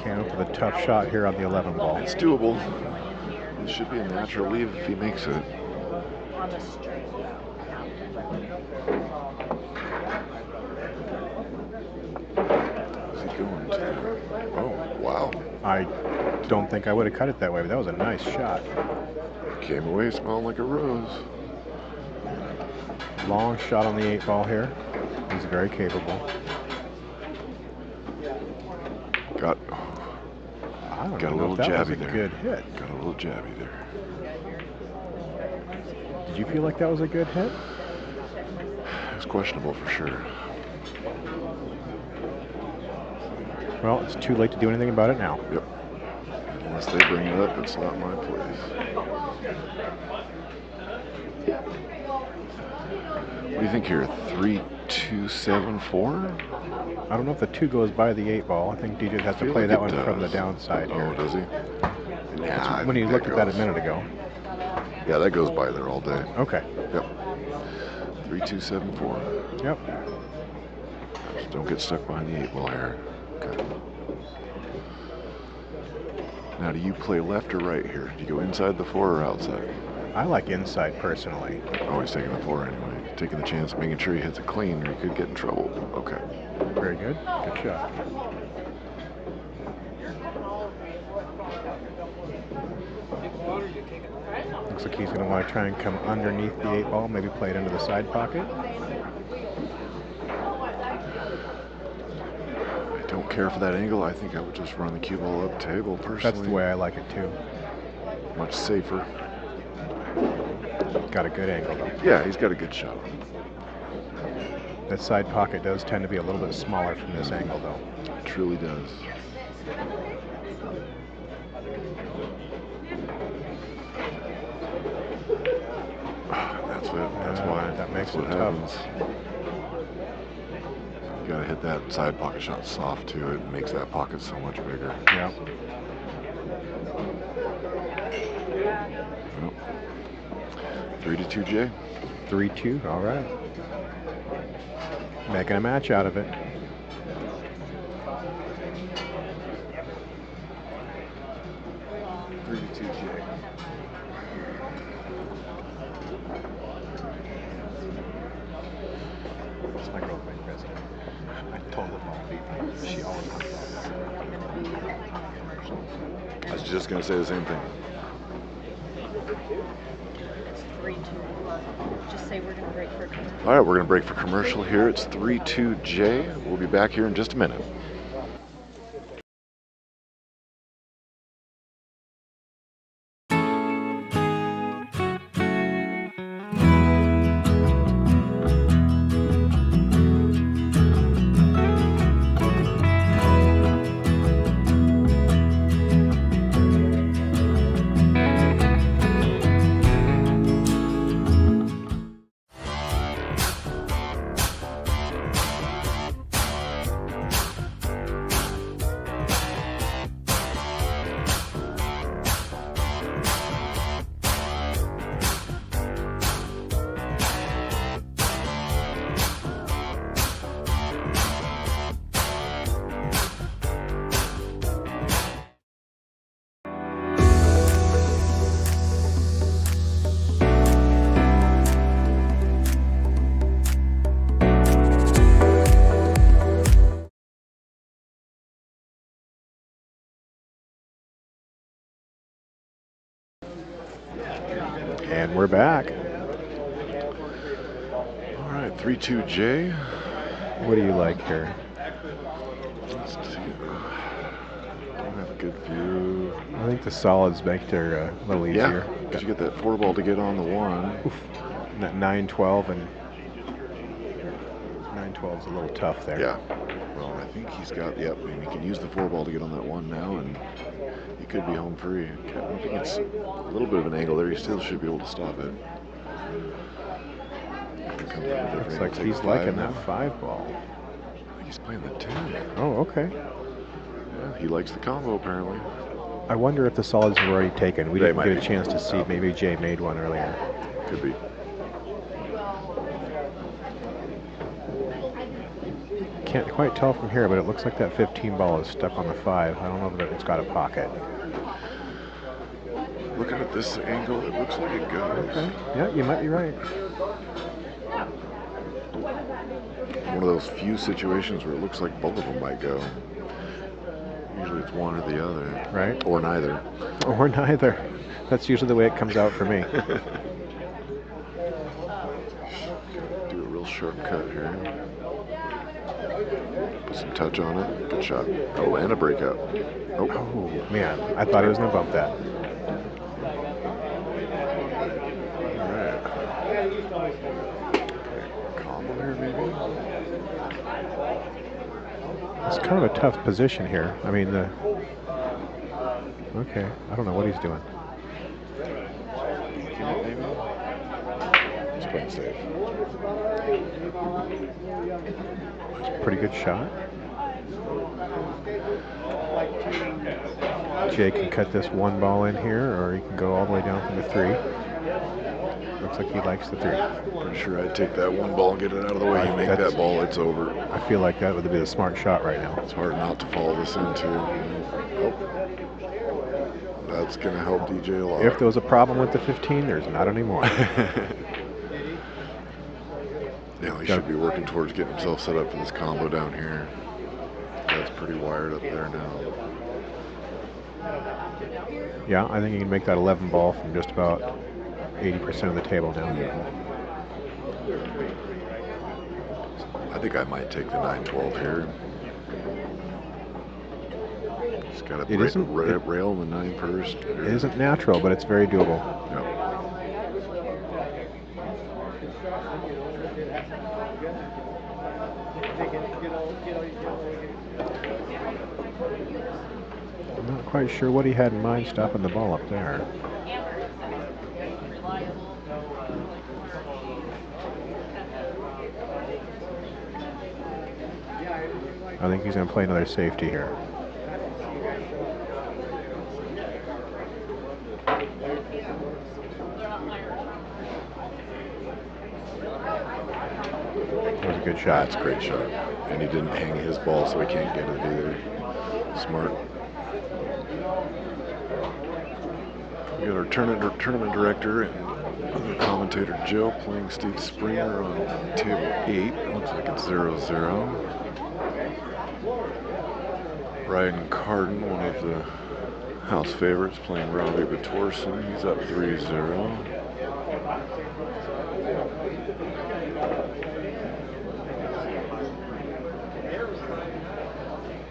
S3: Came up with a tough shot here on the 11 ball.
S19: It's doable. It should be a natural leave if he makes it.
S5: On the string.
S19: Where's he going to? Oh, wow.
S3: I don't think I would have cut it that way, but that was a nice shot.
S19: Came away smelling like a rose.
S3: Long shot on the 8 ball here. He's very capable.
S19: Got a little jabby there.
S3: Good hit.
S19: Got a little jabby there.
S3: Did you feel like that was a good hit?
S19: It's questionable for sure.
S3: Well, it's too late to do anything about it now.
S19: Yep. Unless they bring it up, it's not my place. What do you think here? 3, 2, 7, 4?
S3: I don't know if the 2 goes by the 8 ball. I think DJ has to play that one from the downside here.
S19: Oh, does he?
S3: Nah, when you looked at that a minute ago.
S19: Yeah, that goes by there all day.
S3: Okay.
S19: Yep. 3, 2, 7, 4.
S3: Yep.
S19: Just don't get stuck behind the 8 ball here. Okay. Now, do you play left or right here? Do you go inside the 4 or outside?
S3: I like inside personally.
S19: Always taking the 4 anyway. Taking the chance, making sure he hits it clean, or he could get in trouble. Okay.
S3: Very good. Good shot. Looks like he's going to want to try and come underneath the 8 ball, maybe play it into the side pocket.
S19: I don't care for that angle. I think I would just run the cue ball up table personally.
S3: That's the way I like it too.
S19: Much safer.
S3: Got a good angle though.
S19: Yeah, he's got a good shot.
S3: That side pocket does tend to be a little bit smaller from this angle though.
S19: It truly does. That's it. That's why.
S3: That makes
S19: it
S3: tough.
S19: You gotta hit that side pocket shot soft too. It makes that pocket so much bigger.
S3: Yeah.
S19: Well, 3-2, Jay.
S3: 3-2. All right. Making a match out of it. That's my girlfriend, President.
S19: just going to say the same thing.
S17: It's 3-2. Just say we're going to break for commercial.
S19: All right, we're going to break for commercial here. It's 3-2J. We'll be back here in just a minute.
S3: And we're back.
S19: All right, 3-2J.
S3: What do you like here?
S19: Let's see. Don't have a good view.
S3: I think the solids make it a little easier.
S19: Yeah, because you get that 4-ball to get on the 1.
S3: Oof. And that 9-12 and 9-12 is a little tough there.
S19: Yeah. Well, I think he's got, yep, and he can use the 4-ball to get on that 1 now, and he could be home free. I think it's a little bit of an angle there. He still should be able to stop it.
S3: Looks like he's liking that 5-ball.
S19: I think he's playing the 10.
S3: Oh, okay.
S19: Yeah, he likes the combo apparently.
S3: I wonder if the solids were already taken. We didn't get a chance to see. Maybe Jay made one earlier.
S19: Could be.
S3: Can't quite tell from here, but it looks like that 15 ball is stuck on the 5. I don't know if it's got a pocket.
S19: Looking at this angle, it looks like it goes.
S3: Okay. Yeah, you might be right.
S19: One of those few situations where it looks like both of them might go. Usually it's one or the other.
S3: Right.
S19: Or neither.
S3: Or neither. That's usually the way it comes out for me.
S19: Do a real sharp cut here. Put some touch on it. Good shot. Oh, and a breakout. Nope.
S3: Oh, man. I thought he was going to bump that.
S19: All right. Combo here, maybe?
S3: It's kind of a tough position here. I mean, okay, I don't know what he's doing.
S19: He's playing safe.
S3: It's a pretty good shot. Jay can cut this 1 ball in here, or he can go all the way down from the 3. Looks like he likes the 3.
S19: Pretty sure I'd take that 1 ball and get it out of the way. You make that ball, it's over.
S3: I feel like that would be the smart shot right now.
S19: It's hard not to follow this into. Oh. That's going to help DJ a lot.
S3: If there was a problem with the 15, there's not anymore.
S19: Now he should be working towards getting himself set up for this combo down here. That's pretty wired up there now.
S3: Yeah, I think he can make that 11 ball from just about 80% of the table now.
S19: I think I might take the 9-12 here. He's got a rail in the 9 first.
S3: It isn't natural, but it's very doable.
S19: Yep.
S3: I'm not quite sure what he had in mind stopping the ball up there. I think he's going to play another safety here. That was a good shot.
S19: That's a great shot. And he didn't hang his ball, so he can't get it either. Smart. We got our tournament director and other commentator Joe playing Steve Springer on table 8. Looks like it's 0-0. Ryan Carden, one of the House favorites playing Robbie Batorson. He's up 3-0.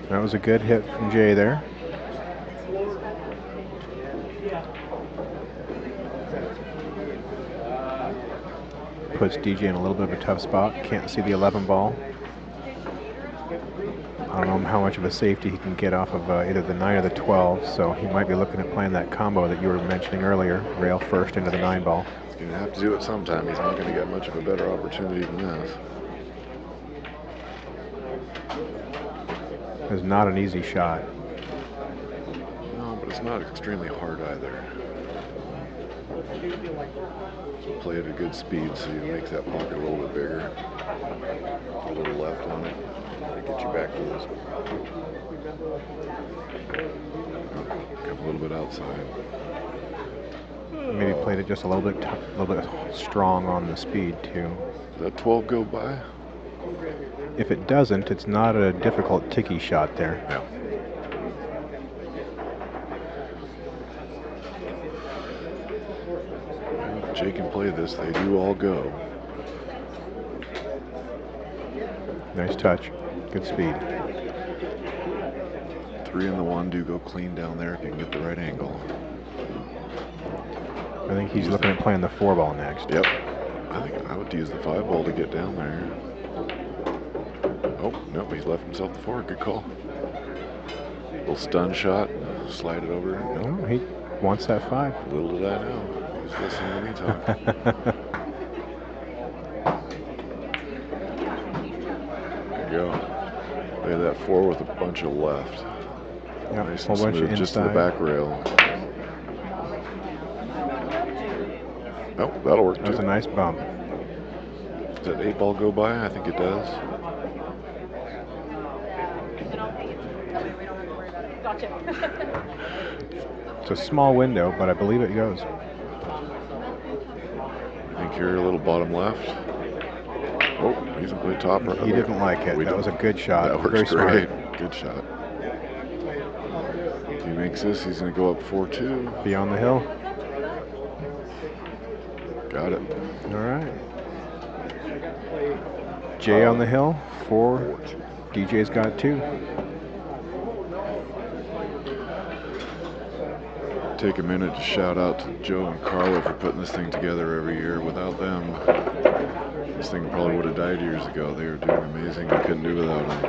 S3: That was a good hit from Jay there. Puts DJ in a little bit of a tough spot. Can't see the 11 ball. I don't know how much of a safety he can get off of either the 9 or the 12, so he might be looking at playing that combo that you were mentioning earlier, rail first into the 9 ball.
S19: He's going to have to do it sometime. He's not going to get much of a better opportunity than this.
S3: It's not an easy shot.
S19: No, but it's not extremely hard either. So play at a good speed so you make that pocket a little bit bigger. A little left on it. Get you back loose. Come a little bit outside.
S3: Maybe played it just a little bit strong on the speed too.
S19: Does that 12 go by?
S3: If it doesn't, it's not a difficult ticky shot there.
S19: Yeah. If Jay can play this, they do all go.
S3: Nice touch. Good speed.
S19: 3 and the 1 do go clean down there if you can get the right angle.
S3: I think he's looking at playing the 4 ball next.
S19: Yep. I think I would use the 5 ball to get down there. Oh, no, he's left himself the 4. Good call. Little stun shot. Slide it over.
S3: No, he wants that 5.
S19: Little did I know. He was listening to me talk. There you go. Look at that 4 with a bunch of left.
S3: Yep,
S19: nice
S3: whole
S19: and
S3: bunch
S19: smooth,
S3: of
S19: just to the
S3: inside.
S19: back rail. Oh, that'll work too.
S3: That was a nice bump.
S19: Does that 8 ball go by? I think it does.
S5: Gotcha.
S3: It's a small window, but I believe it goes.
S19: I think you're a little bottom left. Oh, he's going to play top right.
S3: He didn't like it. That was a good shot.
S19: That works
S3: Very smart.
S19: great. Good shot. If he makes this, he's going to go up 4-2.
S3: Beyond the hill.
S19: Got it.
S3: All right. Jay on the hill, 4. DJ's got 2.
S19: Take a minute to shout out to Joe and Carla for putting this thing together every year. Without them, this thing probably would have died years ago. They were doing amazing. We couldn't do without them.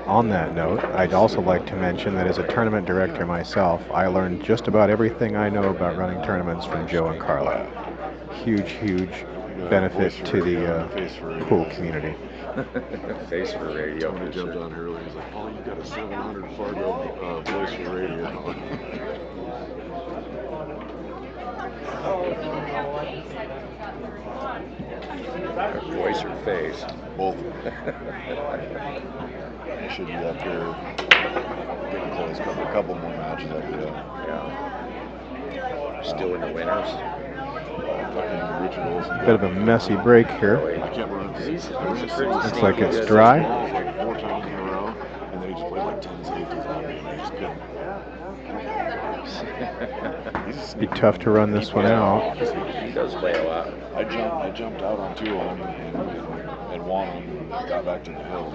S3: On that note, I'd also like to mention that as a tournament director myself, I learned just about everything I know about running tournaments from Joe and Carla. Huge, huge benefit to the pool community.
S20: Face for radio.
S19: Tony jumped on her earlier. He's like, "Oh, you got a 700 Fargo voice for radio."
S20: Voice or face?
S19: Both. I should be up here getting close. A couple more matches up there.
S20: Yeah. Still in the winners.
S3: Bit of a messy break here. Looks like it's dry.
S19: Like 14 in a row, and then he just played like 10 safeties on me, and I just couldn't.
S3: Be tough to run this one out.
S20: He does play a lot.
S19: I jumped out on 2 of them and won them and got back to the hill.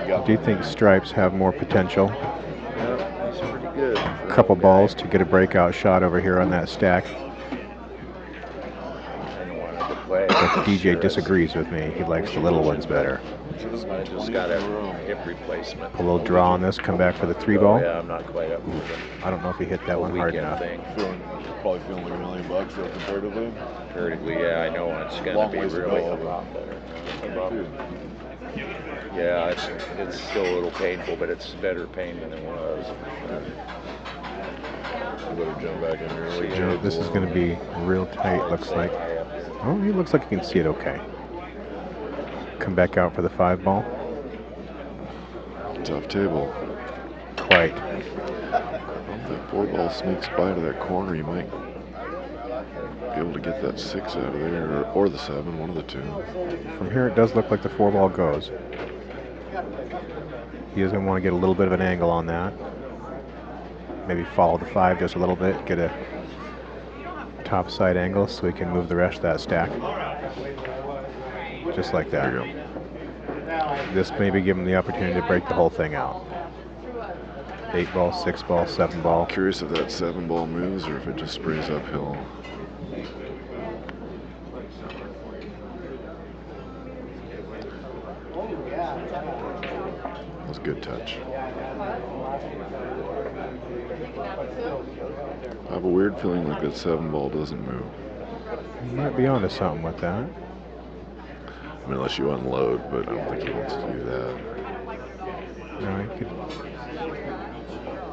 S19: But
S3: Do you think Stripes have more potential?
S20: Yeah, he's pretty good.
S3: A couple balls to get a breakout shot over here on that stack. But DJ disagrees with me. He likes the little ones better.
S20: I just got a hip replacement.
S3: A little draw on this, come back for the 3 ball.
S20: Yeah, I'm not quite up with it.
S3: I don't know if he hit that one hard enough.
S19: Probably feeling like $1 million though, comparatively.
S20: Comparatively, yeah, I know it's going to be really a lot better. Yeah, it's still a little painful, but it's better pain than it was.
S19: You better jump back in here.
S3: Yeah, this is going to be real tight, looks like. Oh, he looks like he can see it okay. Come back out for the 5 ball.
S19: Tough table.
S3: Quite.
S19: If that 4 ball sneaks by to that corner, you might be able to get that 6 out of there, or the 7, one of the 2.
S3: From here, it does look like the 4 ball goes. He is going to want to get a little bit of an angle on that. maybe follow the 5 just a little bit, get a top side angle so we can move the rest of that stack. Just like that.
S19: There you go.
S3: This maybe give him the opportunity to break the whole thing out. 8 ball, 6 ball, 7 ball.
S19: Curious if that 7 ball moves or if it just sprays uphill. That was a good touch. I have a weird feeling like that 7 ball doesn't move.
S3: You might be onto something with that.
S19: I mean, unless you unload, but I don't think he wants to do that.
S3: No, he could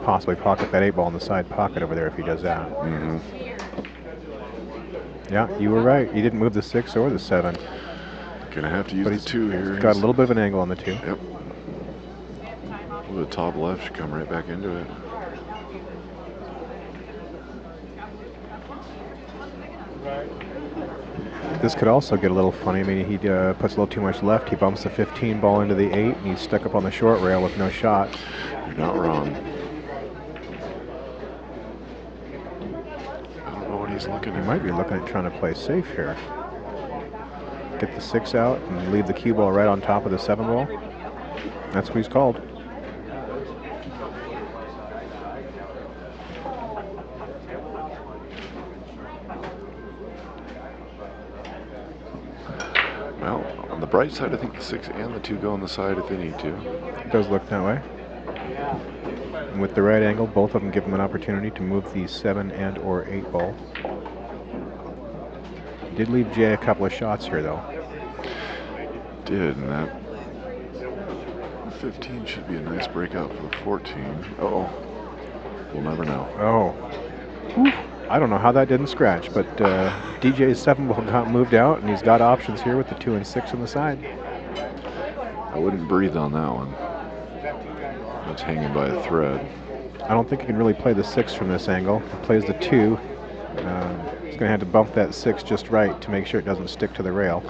S3: possibly pocket that 8 ball in the side pocket over there if he does that.
S19: Mm-hmm.
S3: Yeah, you were right. He didn't move the 6 or the 7.
S19: Gonna have to use the 2 here.
S3: He's got a little bit of an angle on the 2.
S19: Yep. The top left should come right back into it.
S3: This could also get a little funny. I mean, he puts a little too much left. He bumps the 15 ball into the 8, and he's stuck up on the short rail with no shot.
S19: You're not wrong. I don't know what he's looking at.
S3: He might be looking at trying to play safe here. Get the 6 out and leave the cue ball right on top of the 7 ball. That's what he's called.
S19: Well, on the bright side, I think the 6 and the 2 go on the side if they need to.
S3: It does look that way. And with the right angle, both of them give him an opportunity to move the 7 and or 8 ball. Did leave Jay a couple of shots here, though.
S19: Did, and that 15 should be a nice breakout for the 14. Uh-oh. We'll never know.
S3: Oh. Whew. I don't know how that didn't scratch, but DJ's 7 ball got moved out, and he's got options here with the 2 and 6 on the side.
S19: I wouldn't breathe on that one. It's hanging by a thread.
S3: I don't think he can really play the 6 from this angle. If he plays the 2, he's going to have to bump that 6 just right to make sure it doesn't stick to the rail.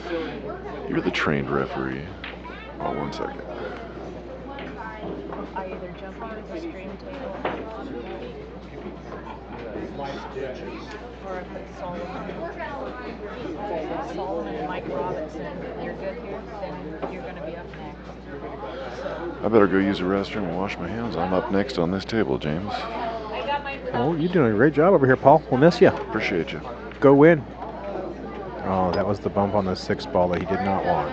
S19: You're the trained referee. Oh, 1 second.
S5: I either jump on the stream table or if it's Solomon and Mike Robinson, you're good here, then you're going to be up next.
S19: I better go use the restroom and wash my hands. I'm up next on this table, James.
S3: Oh, you're doing a great job over here, Paul. We'll miss you.
S19: Appreciate you.
S3: Go win. Oh, that was the bump on the 6 ball that he did not want.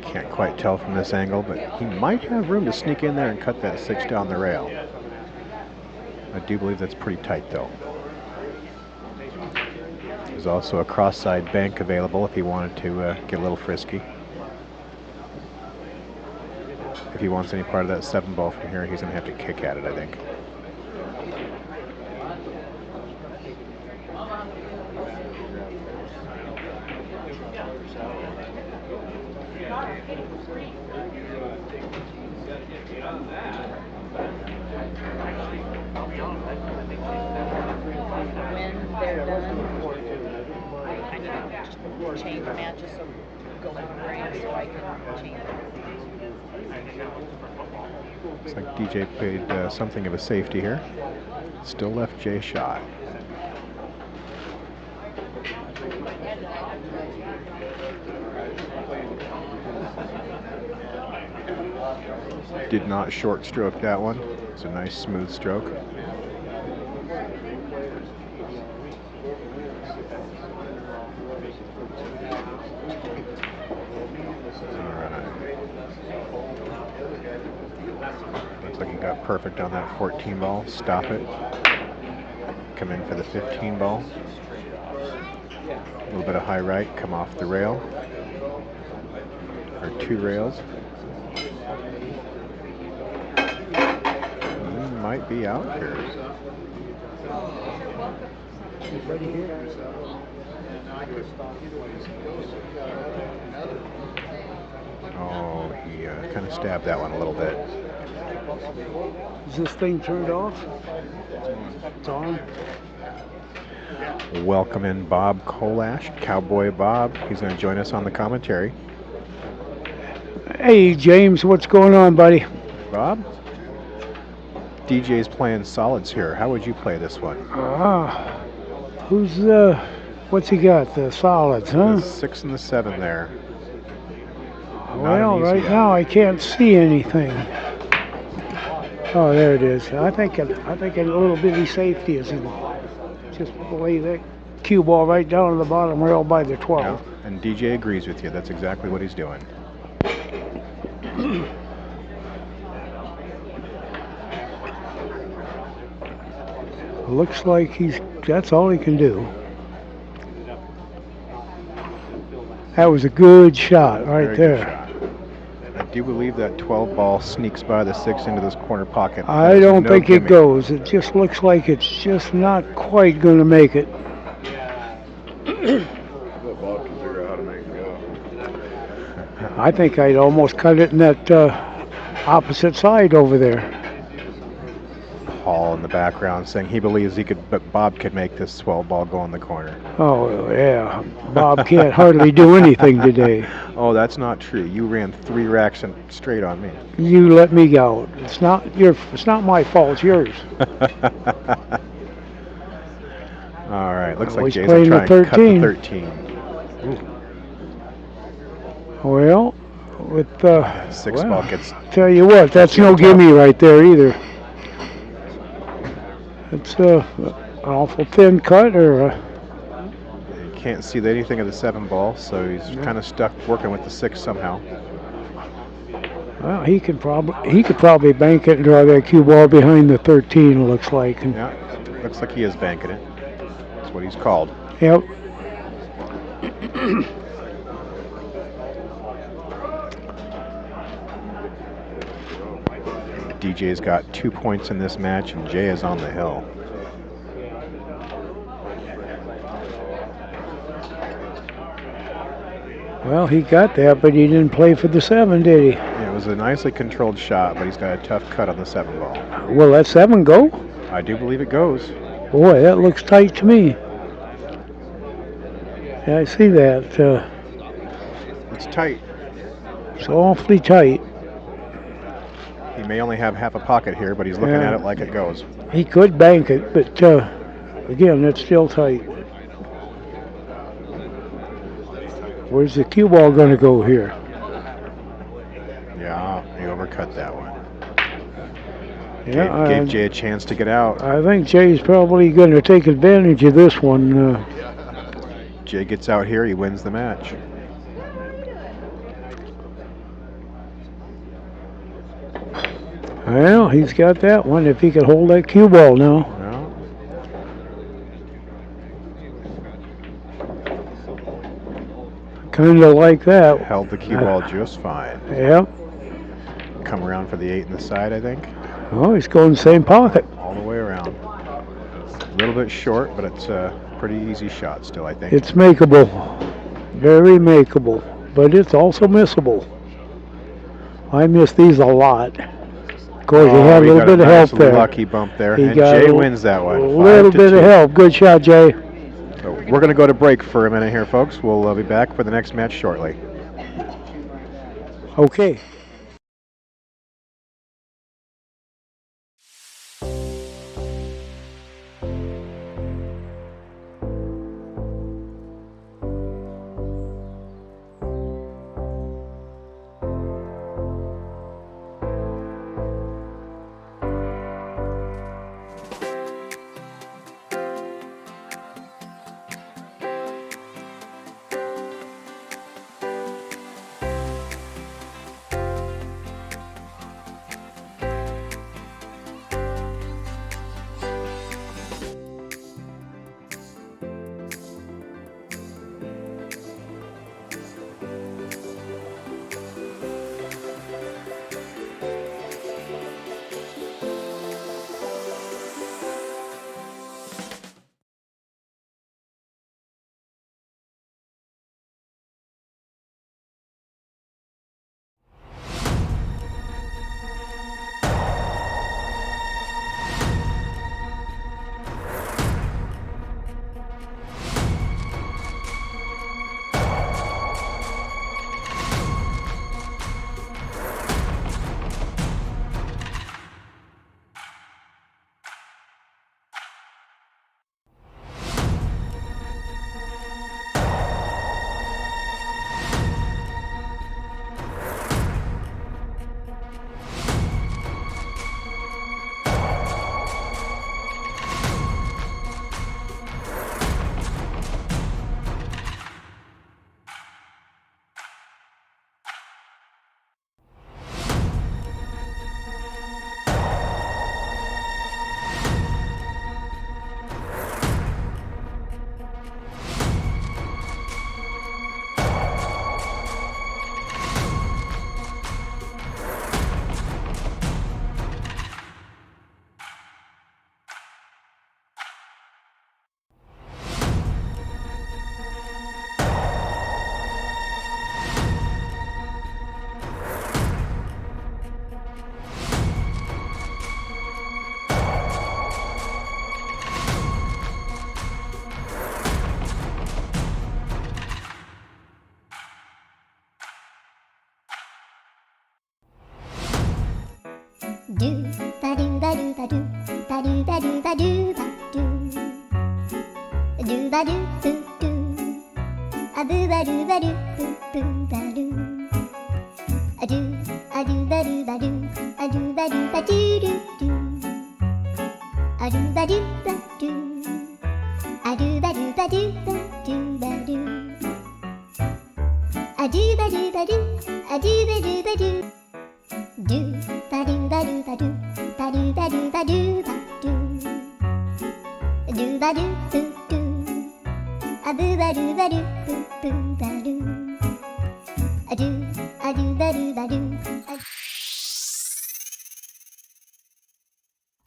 S3: Can't quite tell from this angle, but he might have room to sneak in there and cut that 6 down the rail. I do believe that's pretty tight, though. There's also a cross-side bank available if he wanted to get a little frisky. If he wants any part of that 7 ball from here, he's going to have to kick at it, I think.
S17: When they're done, I need to just change matches so go in the ring so I can change it.
S3: Looks like DJ played something of a safety here. Still left Jay shot. Did not short stroke that one. It's a nice smooth stroke. Looks like he got perfect on that 14 ball. Stop it. Come in for the 15 ball. A little bit of high right, come off the rail. Or 2 rails. Might be out here. Oh, he kind of stabbed that one a little bit.
S13: Is this thing turned off? It's on.
S3: Welcome in Bob Kolash, Cowboy Bob. He's going to join us on the commentary.
S21: Hey, James, what's going on, buddy?
S3: Bob? DJ's playing solids here. How would you play this one?
S21: Who's what's he got? The solids, huh?
S3: The 6 and the 7 there.
S21: Well, right now I can't see anything. Oh, there it is. I think a little bitty safety is in. Just lay that cue ball right down to the bottom rail by the 12.
S3: Yeah, and DJ agrees with you. That's exactly what he's doing.
S21: Looks like that's all he can do. That was a good shot right there.
S3: I do believe that 12 ball sneaks by the 6 into this corner pocket.
S21: I don't think it goes. It just looks like it's just not quite going to make it.
S19: Bob can figure out how to make it go.
S21: I think I'd almost cut it in that opposite side over there.
S3: Paul in the background saying he believes Bob could make this 12 ball go in the corner.
S21: Oh, yeah. Bob can't hardly do anything today.
S3: Oh, that's not true. You ran 3 racks straight on me.
S21: You let me go. It's not my fault. It's yours.
S3: All right. Looks like
S21: He's
S3: Jay's
S21: playing
S3: trying
S21: the
S3: to cut the
S21: 13.
S3: 13.
S21: Well, with
S3: 6 ball gets.
S21: Tell you what, that's no gimme right there either. It's an awful thin cut, or.
S3: You can't see anything of the 7 ball, so he's kind of stuck working with the 6 somehow.
S21: Well, he could probably bank it and draw that cue ball behind the 13. It looks like. And
S3: yeah, looks like he is banking it. That's what he's called.
S21: Yep.
S3: DJ's got 2 points in this match, and Jay is on the hill.
S21: Well, he got that, but he didn't play for the 7, did he?
S3: Yeah, it was a nicely controlled shot, but he's got a tough cut on the 7 ball.
S21: Will that 7 go?
S3: I do believe it goes.
S21: Boy, that looks tight to me. Yeah, I see that.
S3: It's tight.
S21: It's awfully tight.
S3: He may only have half a pocket here, but he's looking at it like it goes.
S21: He could bank it, but again, it's still tight. Where's the cue ball going to go here?
S3: Yeah, he overcut that one.
S21: Yeah,
S3: gave Jay a chance to get out.
S21: I think Jay's probably going to take advantage of this one.
S3: Jay gets out here, he wins the match.
S21: Well, he's got that one if he could hold that cue ball now.
S3: Yeah.
S21: Kind of like that.
S3: Held the cue ball just fine.
S21: Yep.
S3: Come around for the 8 in the side, I think.
S21: Oh, he's going the same pocket.
S3: All the way around. A little bit short, but it's a pretty easy shot still, I think.
S21: It's makeable. Very makeable. But it's also missable. I miss these a lot. Of course, he had a little bit of help there.
S3: Lucky bump there,
S21: and
S3: Jay wins that one.
S21: A little bit of help. Good shot, Jay.
S3: So we're going to go to break for a minute here, folks. We'll be back for the next match shortly.
S21: Okay.
S1: do ba do ba do ba do. Do ba do boo do. A boo ba do ba do boo boo ba do. A do ba do ba do. A do ba do ba do do do. A do ba do ba do. A do ba do ba do ba do ba do. A do ba do ba do. A do ba do ba do. Do ba do ba do ba do. Ba do ba do ba do ba do. Do ba do boo do. A boo ba do ba do boo boo ba do. A do ba do ba do.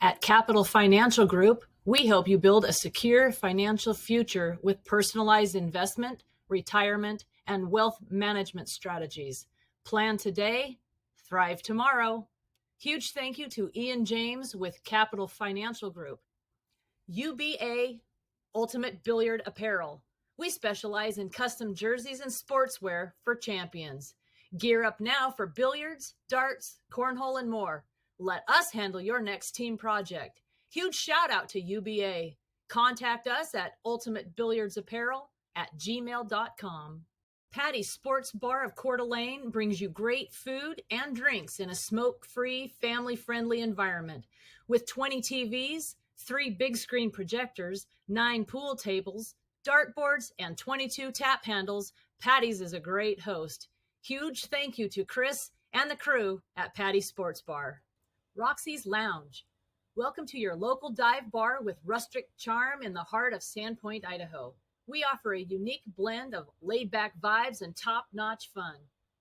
S9: At Capital Financial Group, we help you build a secure financial future with personalized investment, retirement, and wealth management strategies. Plan today, thrive tomorrow. Huge thank you to Ian James with Capital Financial Group. UBA Ultimate Billiard Apparel. We specialize in custom jerseys and sportswear for champions. Gear up now for billiards, darts, cornhole, and more. Let us handle your next team project. Huge shout out to UBA. Contact us at ultimatebilliardsapparel@gmail.com. Patty's Sports Bar of Coeur d'Alene brings you great food and drinks in a smoke-free, family-friendly environment. With 20 TVs, 3 big screen projectors, 9 pool tables, dartboards, and 22 tap handles, Patty's is a great host. Huge thank you to Chris and the crew at Patty's Sports Bar. Roxy's Lounge. Welcome to your local dive bar with rustic charm in the heart of Sandpoint, Idaho. We offer a unique blend of laid-back vibes and top-notch fun.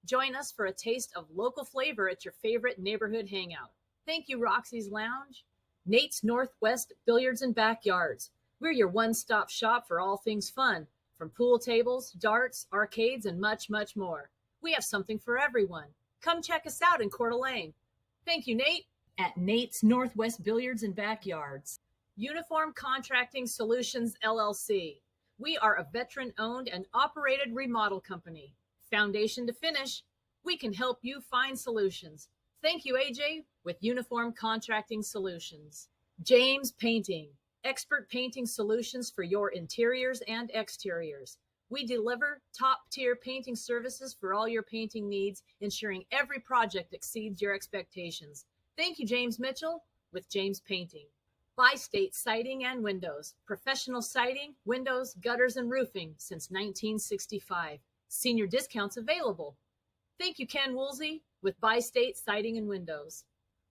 S9: Join us for a taste of local flavor at your favorite neighborhood hangout. Thank you, Roxy's Lounge. Nate's Northwest Billiards and Backyards. We're your one-stop shop for all things fun, from pool tables, darts, arcades, and much, much more. We have something for everyone. Come check us out in Coeur d'Alene. Thank you, Nate. At Nate's Northwest Billiards and Backyards. Uniform Contracting Solutions, LLC. We are a veteran-owned and operated remodel company. Foundation to finish, we can help you find solutions. Thank you, AJ, with Uniform Contracting Solutions. James Painting. Expert painting solutions for your interiors and exteriors. We deliver top-tier painting services for all your painting needs, ensuring every project exceeds your expectations. Thank you, James Mitchell, with James Painting. Bi-State Siding and Windows. Professional siding, windows, gutters, and roofing since 1965. Senior discounts available. Thank you, Ken Woolsey, with Bi-State Siding and Windows.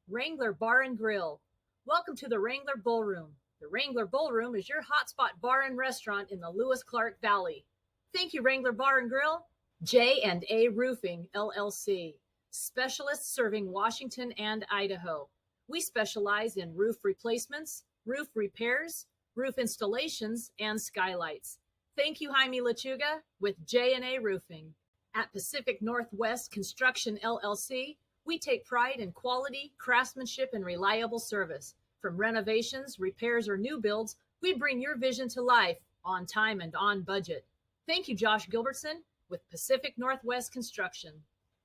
S9: Wrangler Bar and Grill. Welcome to the Wrangler Ballroom. The Wrangler Ballroom is your hotspot bar and restaurant in the Lewis-Clark Valley. Thank you, Wrangler Bar and Grill. J&A Roofing, LLC. Specialists serving Washington and Idaho. We specialize in roof replacements, roof repairs, roof installations, and skylights. Thank you, Jaime Lechuga, with J&A Roofing. At Pacific Northwest Construction, LLC, we take pride in quality, craftsmanship, and reliable service. From renovations, repairs, or new builds, we bring your vision to life on time and on budget. Thank you, Josh Gilbertson, with Pacific Northwest Construction.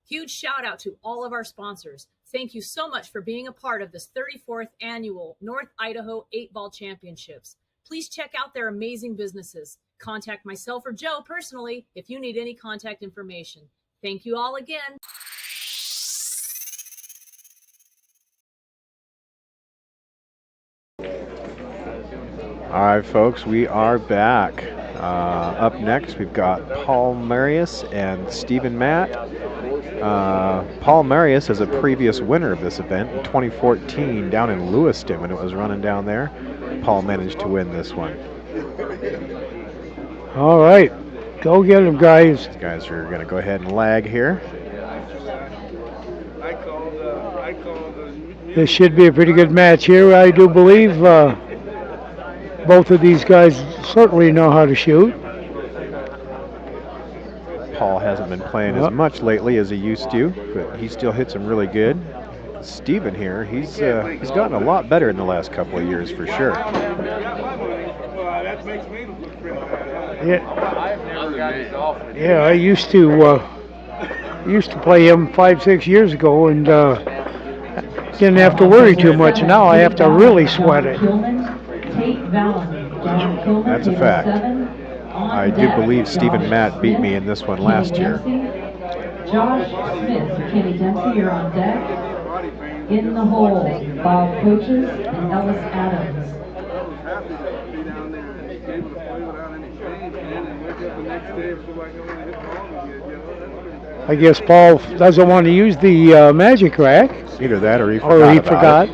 S9: Huge shout out to all of our sponsors. Thank you so much for being a part of this 34th annual North Idaho 8-Ball Championships. Please check out their amazing businesses. Contact myself or Joe personally if you need any contact information. Thank you all again.
S3: All right, folks, we are back. Up next, we've got Paul Marius and Stephen Matt. Paul Marius is a previous winner of this event in 2014 down in Lewiston when it was running down there. Paul managed to win this one.
S21: All right, go get them, guys.
S3: These guys are going to go ahead and lag here.
S21: This should be a pretty good match here, I do believe. Both of these guys certainly know how to shoot.
S3: Paul hasn't been playing as much lately as he used to, but he still hits them really good. Stephen here, he's gotten a lot better in the last couple of years for sure.
S21: Yeah, I used to play him 5-6 years ago, and didn't have to worry too much. Now I have to really sweat it.
S3: That's a fact. I do believe Steve and Matt beat me in this one last year.
S4: Josh Smith, Kenny Dempsey, you're on deck. In the hole, Bob Coaches and Ellis Adams.
S21: I guess Paul doesn't want to use the magic rack.
S3: Either that or he
S21: forgot.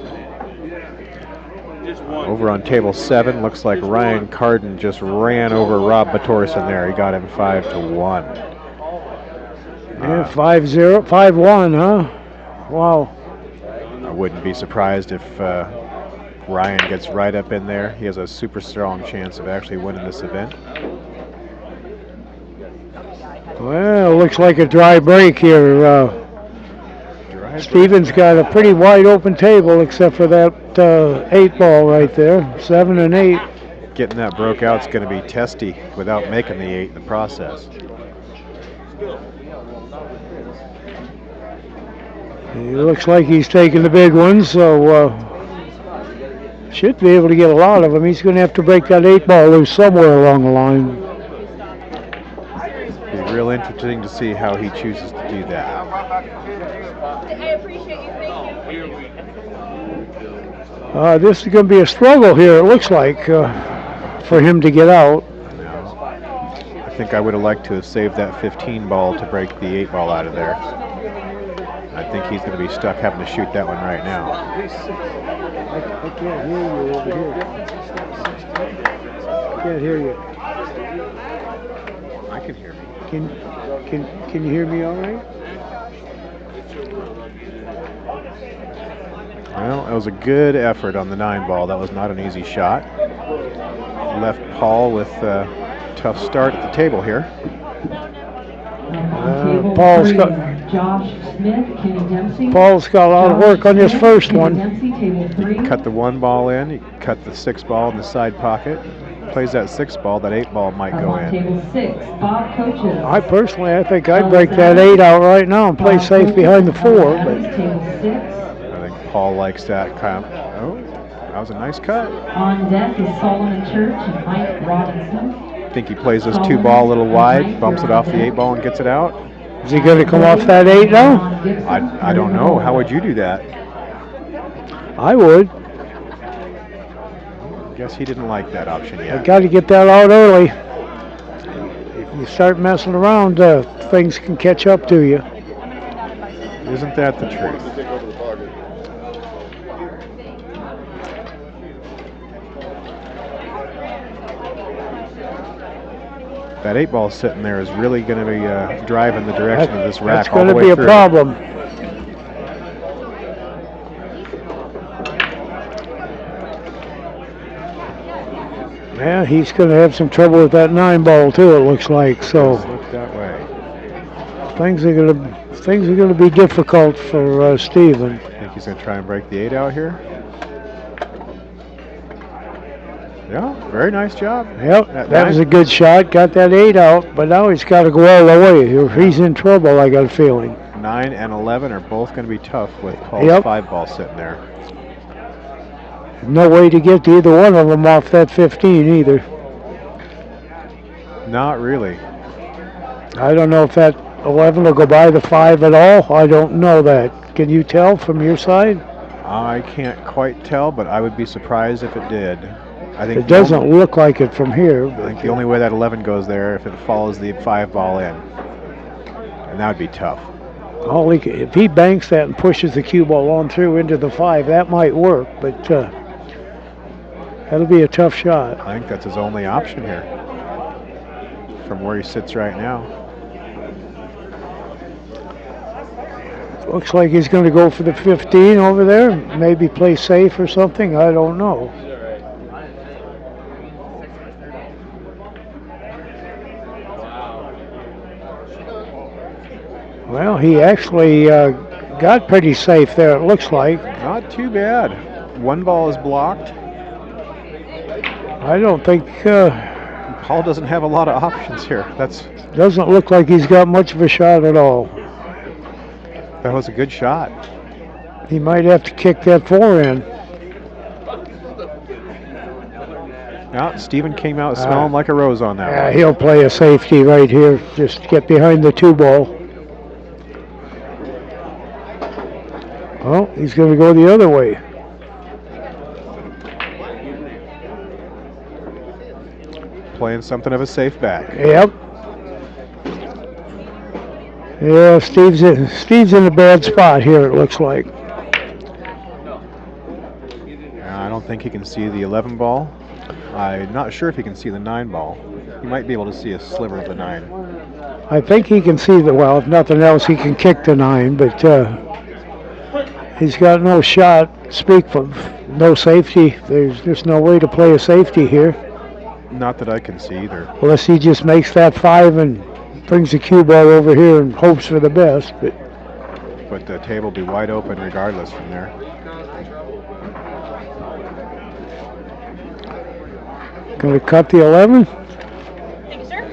S3: Over on table 7, looks like Ryan Carden just ran over Rob Batorson there. He got him 5-1.
S21: Yeah, 5-0, 5-1, huh? Wow.
S3: I wouldn't be surprised if Ryan gets right up in there. He has a super strong chance of actually winning this event.
S21: Well, looks like a dry break here. Steven's got a pretty wide open table except for that 8 ball right there, 7 and 8.
S3: Getting that broke out is going to be testy without making the 8 in the process.
S21: He looks like he's taking the big one, so should be able to get a lot of them. He's going to have to break that 8 ball loose somewhere along the line.
S3: It'll be real interesting to see how he chooses to do that.
S5: I appreciate you, thank you.
S21: This is going to be a struggle here, it looks like, for him to get out.
S3: I think I would have liked to have saved that 15 ball to break the 8 ball out of there. I think he's going to be stuck having to shoot that one right now.
S21: I can't hear you over here. Can't hear you.
S3: I can hear me.
S21: Can you hear me all right?
S3: Well, it was a good effort on the 9 ball. That was not an easy shot. Left Paul with a tough start at the table here.
S21: Paul's got a lot of work on this first one.
S3: He cut the 1 ball in, he cut the 6 ball in the side pocket. Plays that 6 ball, that 8 ball might go in.
S21: I think I'd break that 8 out right now and play safe behind the 4. But
S3: I think Paul likes that kind of. Oh, that was a nice cut.
S4: On deck is Solomon Church and Mike Robinson.
S3: I think he plays this 2 ball a little wide, bumps it off the 8 ball and gets it out.
S21: Is he going to come off that 8 now?
S3: I don't know. How would you do that?
S21: I would.
S3: Guess he didn't like that option yet.
S21: I got to get that out early. If you start messing around, things can catch up to you.
S3: Isn't that the truth? That 8 ball sitting there is really going to be driving the direction of this rack all the way through.
S21: That's going to be a problem. Yeah, he's going to have some trouble with that 9 ball too. It looks like so.
S3: Look that way.
S21: Things are going to be difficult for Steven.
S3: Think he's going to try and break the 8 out here? Yeah, very nice job.
S21: Yep, that was a good shot. Got that 8 out, but now he's got to go all the way. If he's in trouble, I got a feeling.
S3: 9 and 11 are both going to be tough with Paul's 5 ball sitting there.
S21: No way to get to either one of them off that 15 either.
S3: Not really.
S21: I don't know if that 11 will go by the 5 at all. I don't know that. Can you tell from your side?
S3: I can't quite tell, but I would be surprised if it did. I think
S21: it doesn't look like it from here.
S3: I think the only way that 11 goes there if it follows the 5 ball in, and that would be tough.
S21: If he banks that and pushes the cue ball on through into the 5, that might work, but that'll be a tough shot.
S3: I think that's his only option here from where he sits right now.
S21: Looks like he's going to go for the 15 over there, maybe play safe or something. I don't know. Well, he actually got pretty safe there, it looks like.
S3: Not too bad. 1 ball is blocked.
S21: I don't think
S3: Paul doesn't have a lot of options here.
S21: Doesn't look like he's got much of a shot at all.
S3: That was a good shot.
S21: He might have to kick that 4 in.
S3: Now, Stephen came out smelling like a rose on that
S21: Yeah,
S3: one.
S21: he'll play a safety right here. Just get behind the 2 ball. Oh, he's going to go the other way.
S3: Playing something of a safe back.
S21: Yep. Yeah, Steve's in a bad spot here, it looks like.
S3: I don't think he can see the 11 ball. I'm not sure if he can see the 9 ball. He might be able to see a sliver of the 9.
S21: I think he can see the, well, if nothing else, he can kick the 9, but he's got no shot. Speak of no safety. There's just no way to play a safety here.
S3: Not that I can see either.
S21: Unless he just makes that 5 and brings the cue ball over here and hopes for the best.
S3: But the table will be wide open regardless from there.
S21: Going to cut the 11.
S5: Thank you, sir.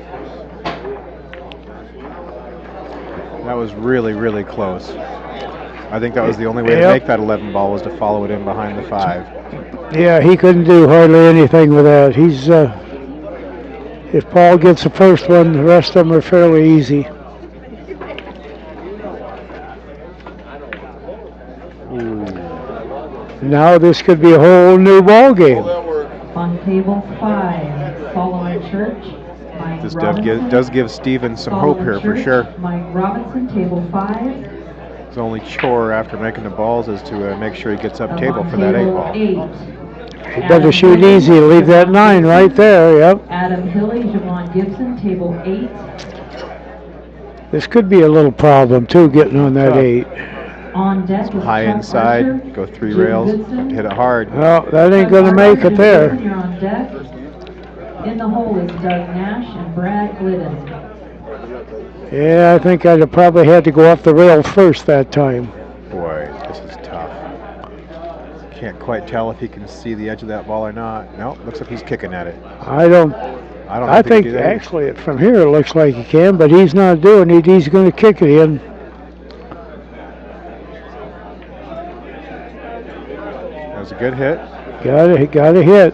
S3: That was really, really close. I think that was the only way to make that 11 ball was to follow it in behind the 5.
S21: Yeah, he couldn't do hardly anything with that. He's if Paul gets the first one, the rest of them are fairly easy. Now this could be a whole new ball game.
S4: On table 5, Solomon Church. Mike
S3: This
S4: Robinson.
S3: does give Stephen some hope here for
S4: Church,
S3: sure.
S4: Mike Robinson, table 5.
S3: His only chore after making the balls is to make sure he gets up table for that 8 ball.
S21: He better shoot easy, leave that 9 right there, yep.
S4: Adam Hilly, Javon Gibson, table 8.
S21: This could be a little problem too, getting on that 8.
S4: On deck is
S3: High
S4: Chuck
S3: inside,
S4: Archer,
S3: go 3
S4: Jim
S3: rails,
S4: Goodson.
S3: hit it hard.
S21: Well, that ain't going to make it there.
S4: You're on deck. In the hole is Doug Nash and Brad Glidden.
S21: Yeah, I think I'd have probably had to go off the rail first that time.
S3: Boy, this is tough. Can't quite tell if he can see the edge of that ball or not. Nope, looks like he's kicking at it.
S21: I think actually from here it looks like he can, but he's not doing it. He's going to kick it in.
S3: That was a good hit.
S21: Got a hit.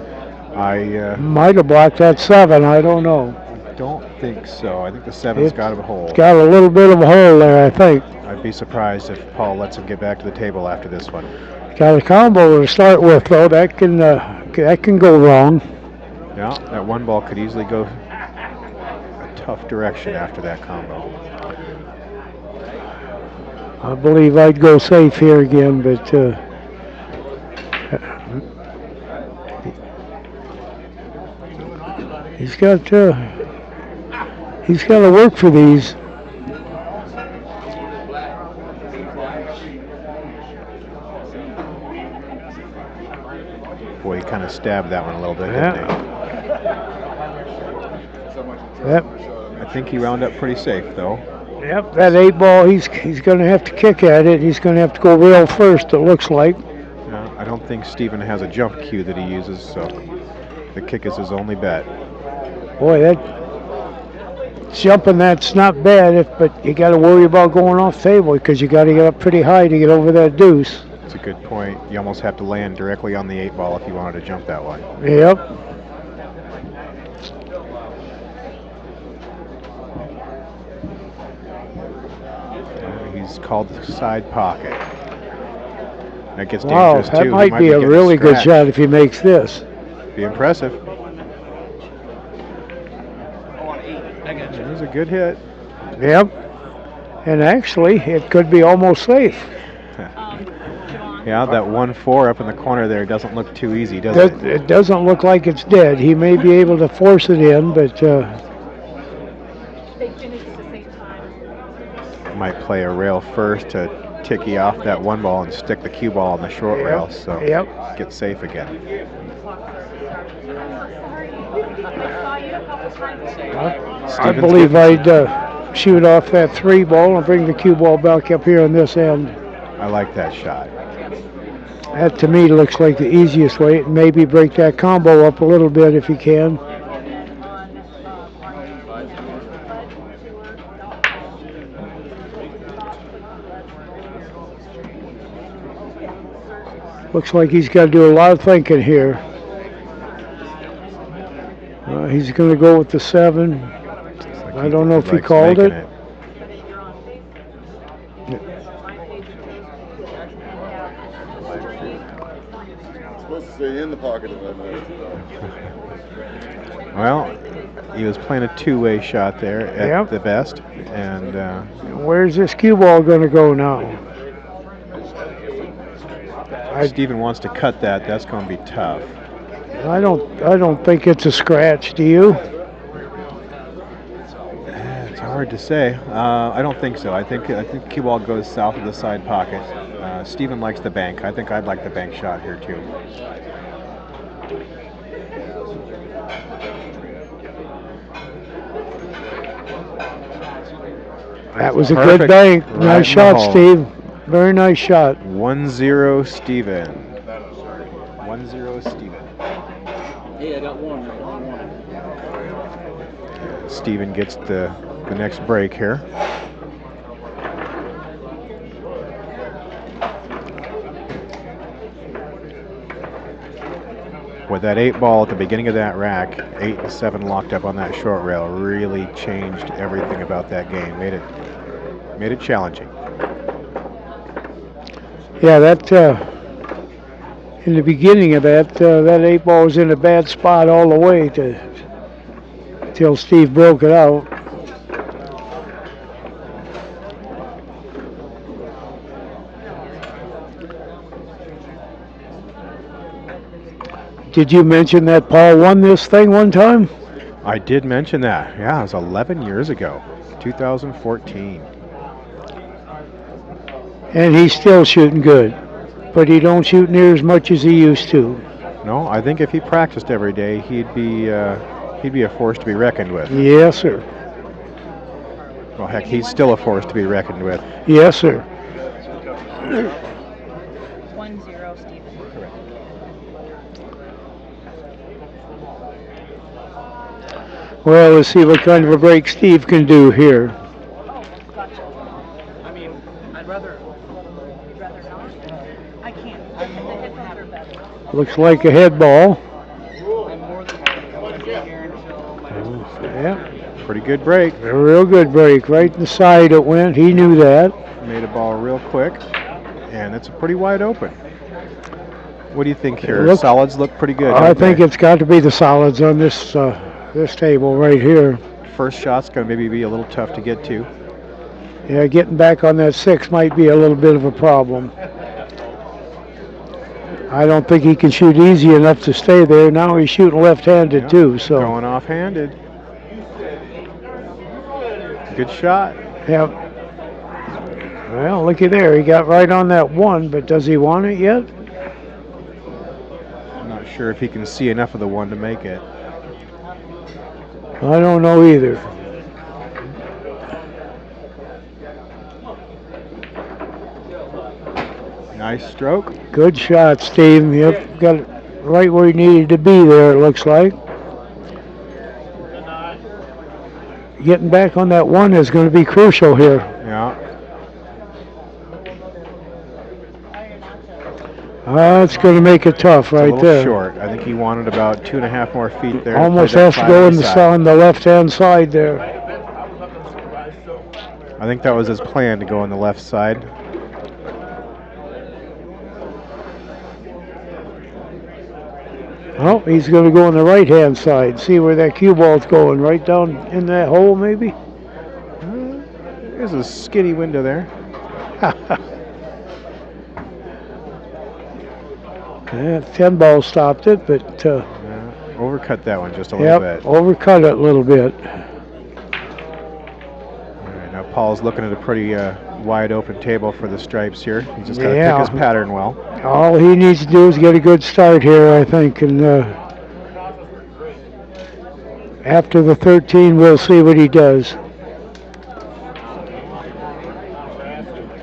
S3: I
S21: might have blocked that 7. I don't know.
S3: don't think so. I think the 7's got a hole.
S21: Got a little bit of a hole there, I think.
S3: I'd be surprised if Paul lets him get back to the table after this one.
S21: Got a combo to start with, though. That can go wrong.
S3: Yeah, that 1 ball could easily go a tough direction after that combo.
S21: I believe I'd go safe here again, but he's got to work for these.
S3: Boy, he kind of stabbed that one a little bit, didn't he?
S21: Yep.
S3: I think he wound up pretty safe, though.
S21: Yep, that 8 ball, he's going to have to kick at it. He's going to have to go rail first, it looks like.
S3: No, I don't think Stephen has a jump cue that he uses, so the kick is his only bet.
S21: Boy, that jumping, that's not bad, but you got to worry about going off table because you got to get up pretty high to get over that deuce.
S3: That's a good point. You almost have to land directly on the 8 ball if you wanted to jump that way.
S21: Yep.
S3: He's called the side pocket. That gets dangerous too.
S21: That might be a really good shot if he makes this.
S3: Be impressive. It was a good hit.
S21: Yep. And actually, it could be almost safe.
S3: Yeah, that 1-4 up in the corner there doesn't look too easy, does it?
S21: It doesn't look like it's dead. He may be able to force it in, but
S3: might play a rail first to ticky off that 1 ball and stick the cue ball on the short rail, so get safe again.
S21: I believe I'd shoot off that 3 ball and bring the cue ball back up here on this end.
S3: I like that shot.
S21: That to me looks like the easiest way. Maybe break that combo up a little bit if you can. Looks like he's got to do a lot of thinking here. He's going to go with the 7. I don't know if he called it.
S19: Supposed to stay in the pocket if I missed.
S3: Well, he was playing a two-way shot there at the best. And
S21: where's this cue ball going to go now?
S3: Steven wants to cut that. That's going to be tough.
S21: I don't think it's a scratch. Do you?
S3: It's hard to say. I don't think so. I think cue ball goes south of the side pocket. Steven likes the bank. I think I'd like the bank shot here too.
S21: That was a good bank. Nice shot, Steve. Very nice shot.
S3: 1-0 Steven. 1-0 Steven.
S14: Hey, I got one.
S3: Steven gets the next break here. With that 8 ball at the beginning of that rack, 8 and 7 locked up on that short rail, really changed everything about that game. Made it challenging.
S21: Yeah, that in the beginning of that 8 ball was in a bad spot all the way till Steve broke it out. Did you mention that Paul won this thing one time?
S3: I did mention that. Yeah, it was 11 years ago, 2014.
S21: And he's still shooting good, but he don't shoot near as much as he used to.
S3: No, I think if he practiced every day, he'd be a force to be reckoned with.
S21: Yes, sir.
S3: Well, heck, he's still a force to be reckoned with.
S21: Yes, sir.
S17: 1-0, Stephen.
S21: Well, let's see what kind of a break Steve can do here.
S6: I mean, I'd rather not. I can't. The headphones are better.
S21: Looks like a head ball.
S6: I'm more than happy here until
S21: Yeah.
S3: Pretty good break.
S21: A real good break. Right in the side it went. He knew that.
S3: Made a ball real quick, and it's pretty wide open. What do you think here? Solids look pretty good.
S21: I think it's got to be the solids on this this table right here.
S3: First shot's going to maybe be a little tough to get to.
S21: Yeah, getting back on that 6 might be a little bit of a problem. I don't think he can shoot easy enough to stay there. Now he's shooting left-handed too. So
S3: going off-handed. Good shot.
S21: Yeah. Well, looky there. He got right on that 1, but does he want it yet?
S3: I'm not sure if he can see enough of the 1 to make it.
S21: I don't know either.
S3: Nice stroke.
S21: Good shot, Steve. Yep, got it right where he needed to be there, it looks like. Getting back on that 1 is going to be crucial here.
S3: Yeah.
S21: It's going to make it tough right
S3: there. A little short. I think he wanted about 2.5 more feet there.
S21: Almost has to go on the left-hand side there.
S3: I think that was his plan, to go on the left side.
S21: Oh, he's going to go on the right-hand side. See where that cue ball's going, right down in that hole maybe?
S3: There's a skinny window there.
S21: Yeah, 10 ball stopped it, but
S3: overcut that one just a little bit.
S21: Overcut it a little bit.
S3: All right, now Paul's looking at a pretty wide open table for the stripes here. He's just got to pick his pattern well.
S21: All he needs to do is get a good start here, I think, and after the 13, we'll see what he does.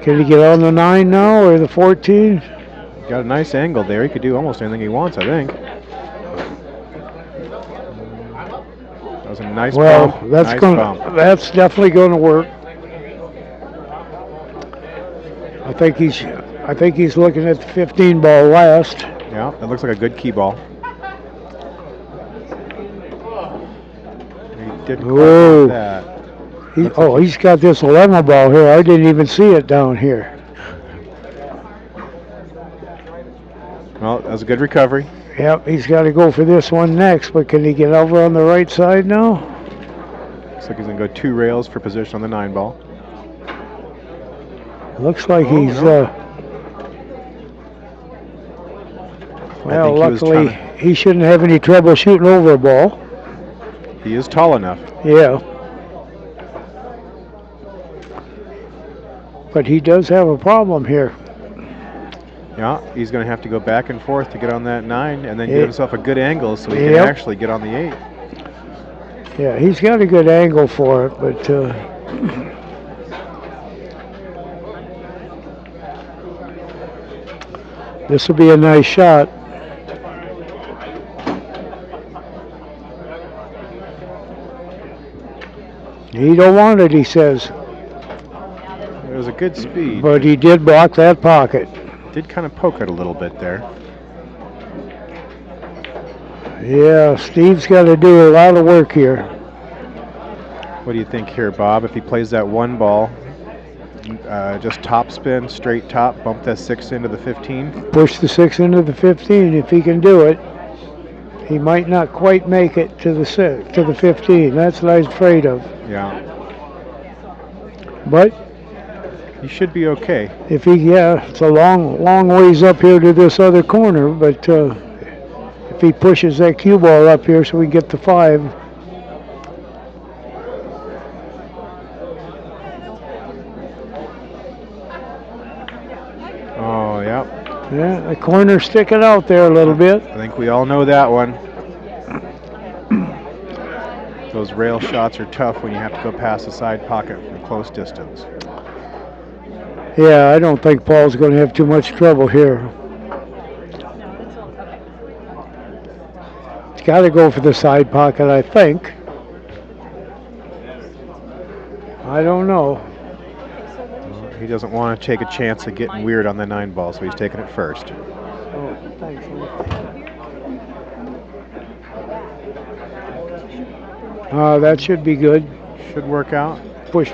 S21: Can he get on the 9 now, or the 14?
S3: Got a nice angle there. He could do almost anything he wants, I think. That was a nice bump.
S21: That's definitely going to work. I think he's I think he's looking at the 15 ball last.
S3: Yeah, that looks like a good key ball. He didn't quite get that.
S21: He's got this 11 ball here. I didn't even see it down here.
S3: Well, that was a good recovery.
S21: Yep, he's got to go for this one next, but can he get over on the right side now?
S3: Looks like he's going to go 2 rails for position on the 9 ball.
S21: Looks like he's, well, luckily he shouldn't have any trouble shooting over a ball.
S3: He is tall enough.
S21: Yeah. But he does have a problem here.
S3: Yeah, he's going to have to go back and forth to get on that 9 and then give himself a good angle so he can actually get on the 8.
S21: Yeah, he's got a good angle for it, but this will be a nice shot. He don't want it, he says.
S3: It was a good speed.
S21: But he did block that pocket.
S3: Did kind of poke it a little bit there.
S21: Yeah, Steve's got to do a lot of work here.
S3: What do you think here, Bob? If he plays that 1 ball, just top spin, straight top, bump that 6 into the 15?
S21: Push the 6 into the 15 if he can do it. He might not quite make it to the 15. That's what I was afraid of.
S3: Yeah.
S21: But
S3: he should be okay.
S21: If it's a long ways up here to this other corner, but if he pushes that cue ball up here so we get the 5.
S3: Oh, yeah.
S21: Yeah, the corner's sticking out there a little bit.
S3: I think we all know that one. Those rail shots are tough when you have to go past the side pocket from close distance.
S21: Yeah, I don't think Paul's going to have too much trouble here. He's got to go for the side pocket, I think. I don't know.
S3: He doesn't want to take a chance of getting weird on the 9 ball, so he's taking it first.
S21: Oh, thanks. That should be good.
S3: Should work out.
S21: Push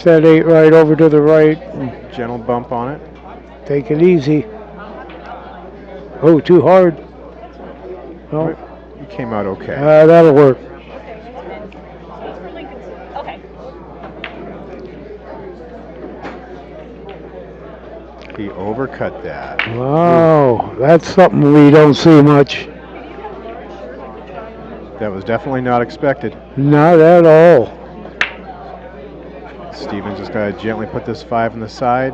S21: that 8 right over to the right.
S3: Gentle bump on it.
S21: Take it easy. Oh, too hard. No.
S3: You came out okay.
S21: That'll work.
S3: He overcut that.
S21: Wow, that's something we don't see much.
S3: That was definitely not expected.
S21: Not at all.
S3: Steven's just got to gently put this 5 on the side.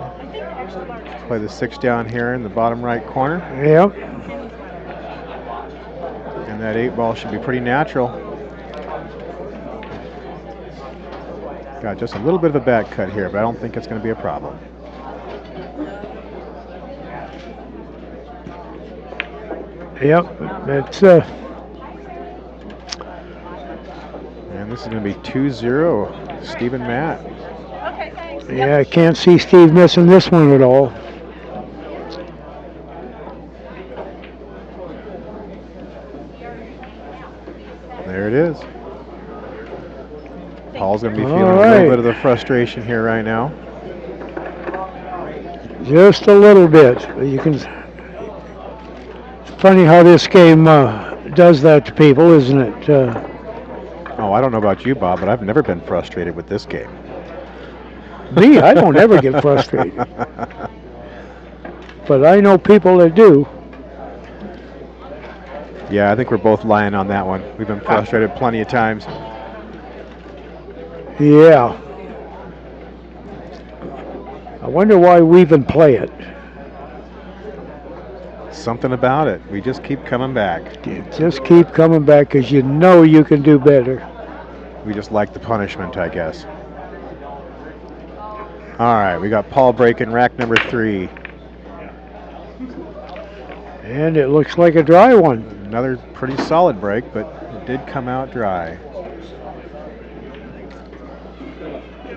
S3: Play the 6 down here in the bottom right corner.
S21: Yep.
S3: And that 8 ball should be pretty natural. Got just a little bit of a back cut here, but I don't think it's going to be a problem.
S21: Yep, that's
S3: and this is going to be 2-0, Steve and Matt.
S5: Okay, thanks.
S21: Yeah, I can't see Steve missing this one at all.
S3: There it is. Paul's going to be feeling a little bit of the frustration here right now.
S21: Just a little bit. You can. It's funny how this game does that to people, isn't it?
S3: Oh, I don't know about you, Bob, but I've never been frustrated with this game.
S21: Me, I don't ever get frustrated. But I know people that do.
S3: Yeah, I think we're both lying on that one. We've been frustrated plenty of times.
S21: Yeah. I wonder why we even play it.
S3: Something about it. We just keep coming back.
S21: You just keep coming back because you know you can do better.
S3: We just like the punishment, I guess. All right, we got Paul breaking rack number 3.
S21: And it looks like a dry one.
S3: Another pretty solid break, but it did come out dry.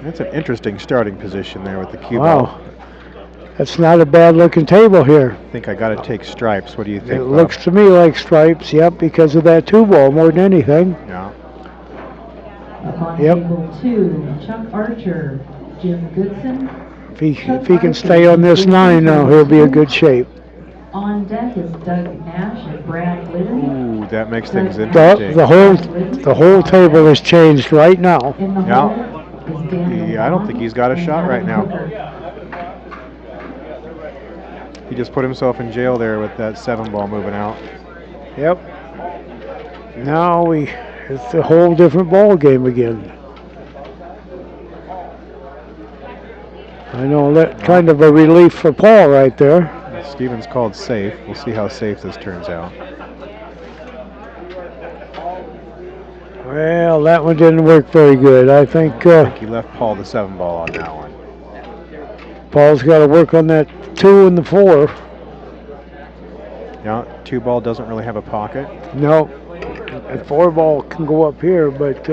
S3: That's an interesting starting position there with the cue ball.
S21: That's not a bad looking table here.
S3: I think I got to take stripes. What do you think,
S21: It
S3: Bob?
S21: looks to me like stripes, yep, because of that 2-ball more than anything.
S3: Yeah.
S4: Up on
S21: Yep.
S4: table 2, Chuck Archer, Jim Goodson.
S21: If he can stay on this 9 now, he'll be in good shape.
S4: On deck is Doug Nash and Brad Glidden.
S3: Ooh, that makes things interesting.
S21: The whole table has changed right now.
S3: Yeah, I don't think he's got a shot right now. He just put himself in jail there with that 7-ball moving out.
S21: Yep. Now it's a whole different ball game again. I know that kind of a relief for Paul right there.
S3: Stevens called safe. We'll see how safe this turns out.
S21: Well, that one didn't work very good. I think
S3: he left Paul the 7-ball on that one.
S21: Paul's got to work on that 2 and the 4.
S3: Yeah, 2-ball doesn't really have a pocket.
S21: No, a 4-ball can go up here, but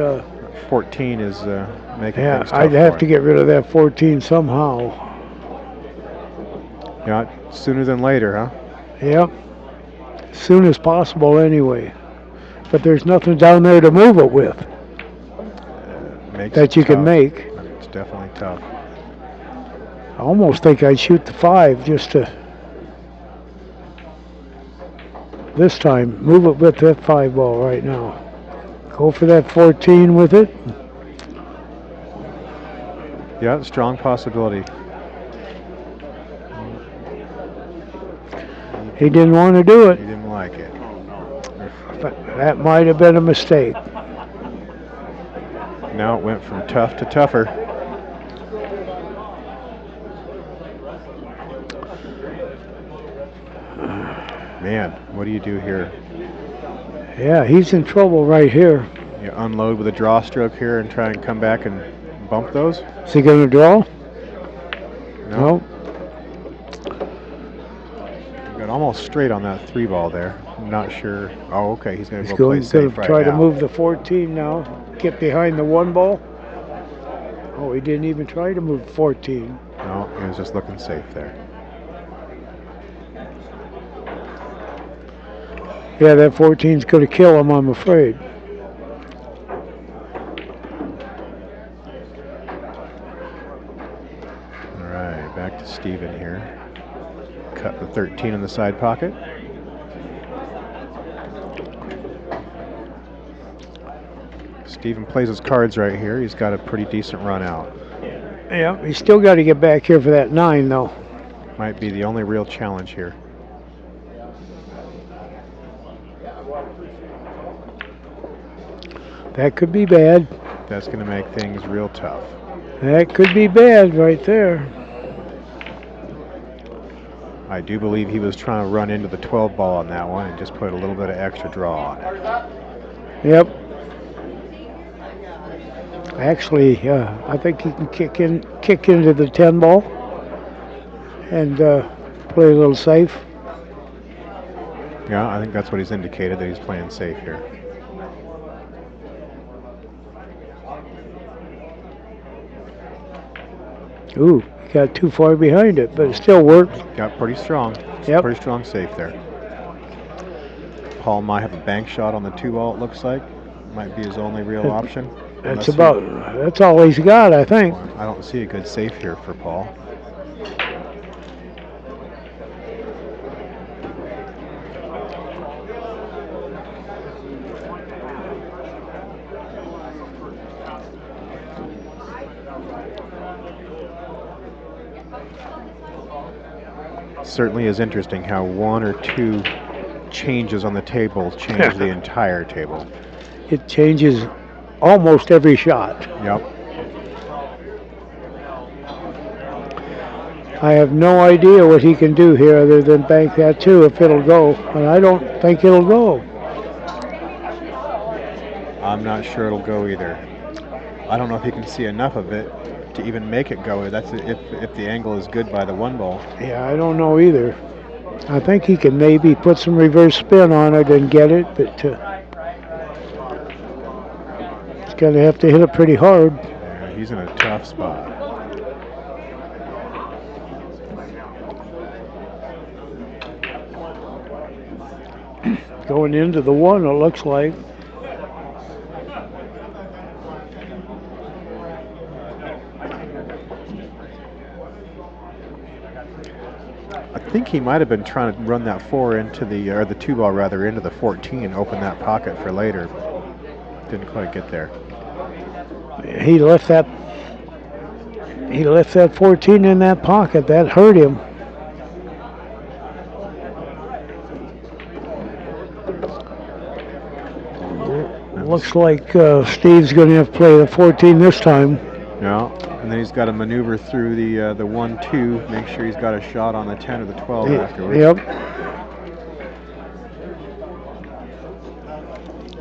S3: 14 is making
S21: yeah,
S3: things tough
S21: I'd have
S3: for
S21: to
S3: him.
S21: get rid of that 14 somehow.
S3: Yeah, sooner than later, huh?
S21: Yep, as soon as possible anyway. But there's nothing down there to move it with that you can make.
S3: It's definitely tough.
S21: I almost think I'd shoot the 5 just to, this time, move it with that 5-ball right now. Go for that 14 with it.
S3: Yeah, strong possibility.
S21: He didn't want to do it.
S3: He didn't like it.
S21: But that might have been a mistake.
S3: Now it went from tough to tougher. Man, what do you do here?
S21: Yeah, he's in trouble right here.
S3: You unload with a draw stroke here and try and come back and bump those?
S21: Is he going to draw?
S3: No. Got almost straight on that 3-ball there. I'm not sure. Oh, okay. He's going to go play safe right now.
S21: Try to move the 14 now. Get behind the 1-ball. Oh, he didn't even try to move 14.
S3: No, he was just looking safe there.
S21: Yeah, that 14's going to kill him, I'm afraid.
S3: All right, back to Steven here. Cut the 13 in the side pocket. Steven plays his cards right here. He's got a pretty decent run out.
S21: Yeah, he's still got to get back here for that 9, though.
S3: Might be the only real challenge here.
S21: That could be bad.
S3: That's going to make things real tough.
S21: That could be bad right there.
S3: I do believe he was trying to run into the 12-ball on that one and just put a little bit of extra draw on it.
S21: Yep. Actually, I think he can kick into the 10-ball and play a little safe.
S3: Yeah, I think that's what he's indicated, that he's playing safe here.
S21: Ooh, got too far behind it, but it still worked.
S3: Got pretty strong.
S21: Yep.
S3: Pretty strong safe there. Paul might have a bank shot on the 2-ball, it looks like. Might be his only real option.
S21: That's all he's got, I think.
S3: I don't see a good safe here for Paul. Certainly is interesting how 1 or 2 changes on the table change the entire table.
S21: It changes almost every shot.
S3: Yep.
S21: I have no idea what he can do here other than bank that 2 if it'll go, and I don't think it'll go.
S3: I'm not sure it'll go either. I don't know if he can see enough of it to even make it go. That's if the angle is good by the 1-ball.
S21: Yeah, I don't know either. I think he can maybe put some reverse spin on it and get it, but he's going to have to hit it pretty hard.
S3: Yeah, he's in a tough spot.
S21: Going into the one, it looks like.
S3: I think he might have been trying to run that 4 into the, or the 2 ball rather, into the 14, open that pocket for later. Didn't quite get there.
S21: He left that 14 in that pocket. That hurt him. Looks like Steve's going to have to play the 14 this time.
S3: Yeah, and then he's got to maneuver through the 1-2, make sure he's got a shot on the 10 or the 12 afterwards.
S21: Yep.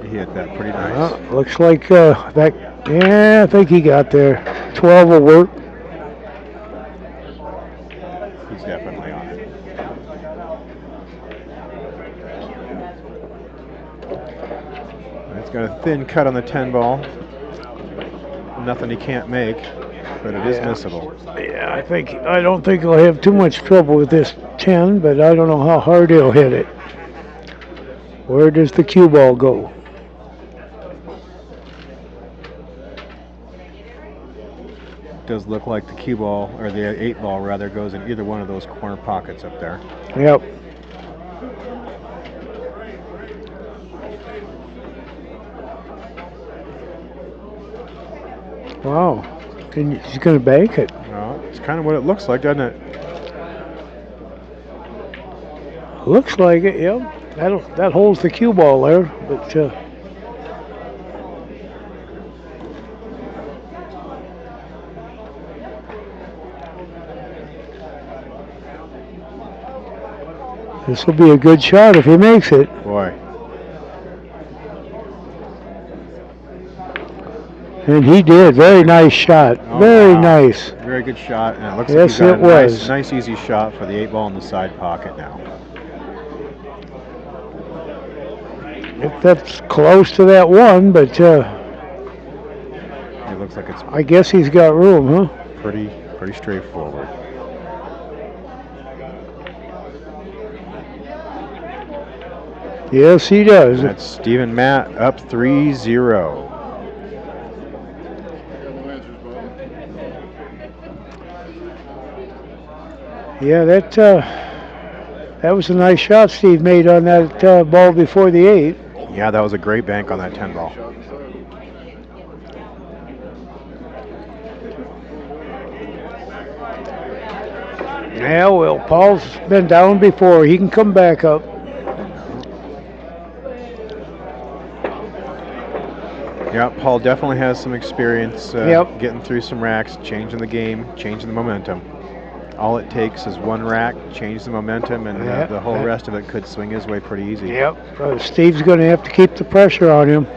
S3: He hit that pretty nice.
S21: Looks like that. Yeah, I think he got there. 12 will work.
S3: He's definitely on it. He's got a thin cut on the 10 ball. Nothing he can't make, but it is missable.
S21: Yeah, I don't think he'll have too much trouble with this 10, but I don't know how hard he'll hit it. Where does the cue ball go?
S3: Does look like the cue ball, or the 8 ball rather, goes in either one of those corner pockets up there.
S21: Yep. Wow. He's going to bank it.
S3: Well, it's kind of what it looks like, doesn't it?
S21: Looks like it, yep. That holds the cue ball there, but this will be a good shot if he makes it.
S3: Boy.
S21: And he did. Very nice shot. Very nice.
S3: Very good shot. And it looks
S21: like
S3: he's got a nice easy shot for the 8 ball in the side pocket now.
S21: If that's close to that one, but
S3: it looks like it's.
S21: I guess he's got room, huh?
S3: Pretty straightforward.
S21: Yes, he does.
S3: That's Stephen Matt up 3-0.
S21: Yeah, that was a nice shot Steve made on that ball before the 8.
S3: Yeah, that was a great bank on that 10 ball.
S21: Yeah, well, Paul's been down before. He can come back up.
S3: Yeah, Paul definitely has some experience getting through some racks, changing the game, changing the momentum. All it takes is one rack, change the momentum, and the whole rest of it could swing his way pretty easy.
S21: Yep. Steve's going to have to keep the pressure on him.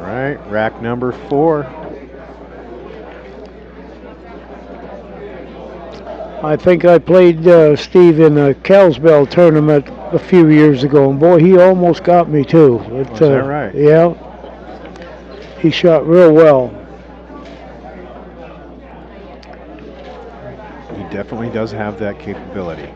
S3: All right, rack number 4.
S21: I think I played Steve in a Kelsbell tournament a few years ago, and boy, he almost got me too.
S3: Is that right?
S21: Yeah. He shot real well.
S3: He definitely does have that capability.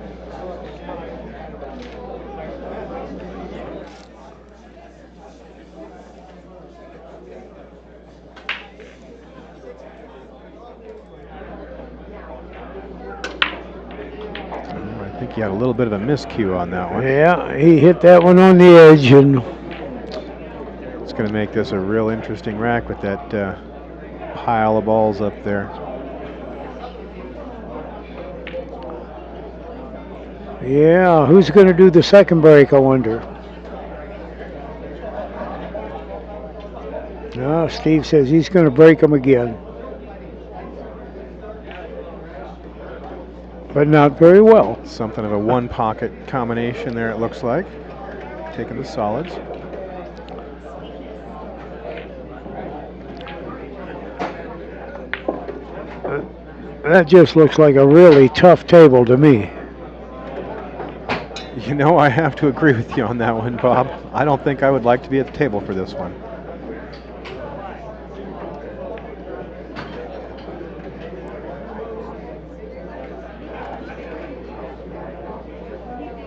S3: I think he had a little bit of a miscue on that one.
S21: Yeah, he hit that one on the edge, and
S3: it's going to make this a real interesting rack with that pile of balls up there.
S21: Yeah, who's going to do the second break, I wonder? No, Steve says he's going to break them again. But not very well.
S3: Something of a one pocket combination there, it looks like. Taking the solids.
S21: That just looks like a really tough table to me.
S3: You know, I have to agree with you on that one, Bob. I don't think I would like to be at the table for this one.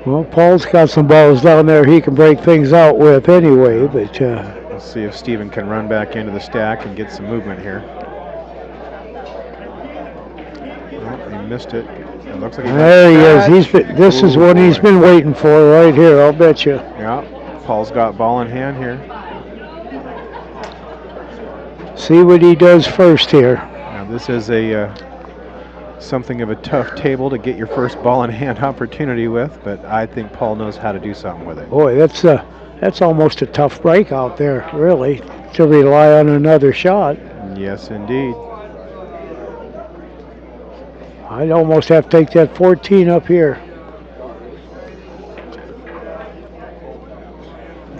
S21: Well, Paul's got some balls down there he can break things out with anyway, but
S3: Let's see if Steven can run back into the stack and get some movement here. Well, he missed it. It looks like
S21: there he is. This is what he's been waiting for right here, I'll bet you.
S3: Yeah, Paul's got ball in hand here.
S21: See what he does first here.
S3: Now this is a something of a tough table to get your first ball in hand opportunity with, but I think Paul knows how to do something with it.
S21: Boy, that's almost a tough break out there, really, to rely on another shot.
S3: Yes, indeed.
S21: I'd almost have to take that 14 up here.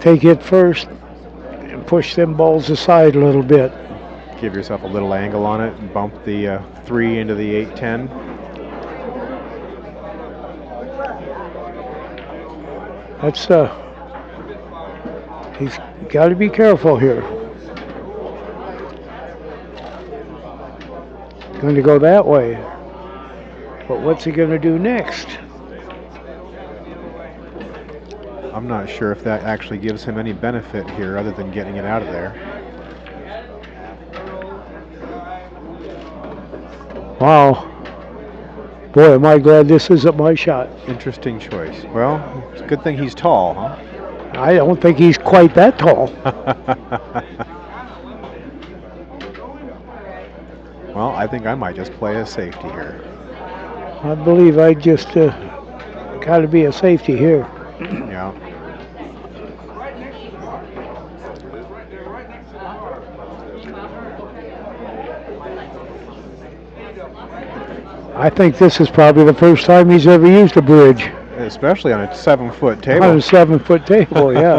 S21: Take it first and push them balls aside a little bit.
S3: Give yourself a little angle on it and bump the 3 into the 8-10.
S21: That's he's got to be careful here. Going to go that way. But what's he going to do next?
S3: I'm not sure if that actually gives him any benefit here other than getting it out of there.
S21: Wow. Boy, am I glad this isn't my shot.
S3: Interesting choice. Well, it's a good thing he's tall, huh?
S21: I don't think he's quite that tall.
S3: Well, I think I might just play a safety here.
S21: I believe I just got to be a safety here.
S3: Yeah.
S21: I think this is probably the first time he's ever used a bridge.
S3: Especially on a 7-foot table.
S21: On a 7-foot table, yeah.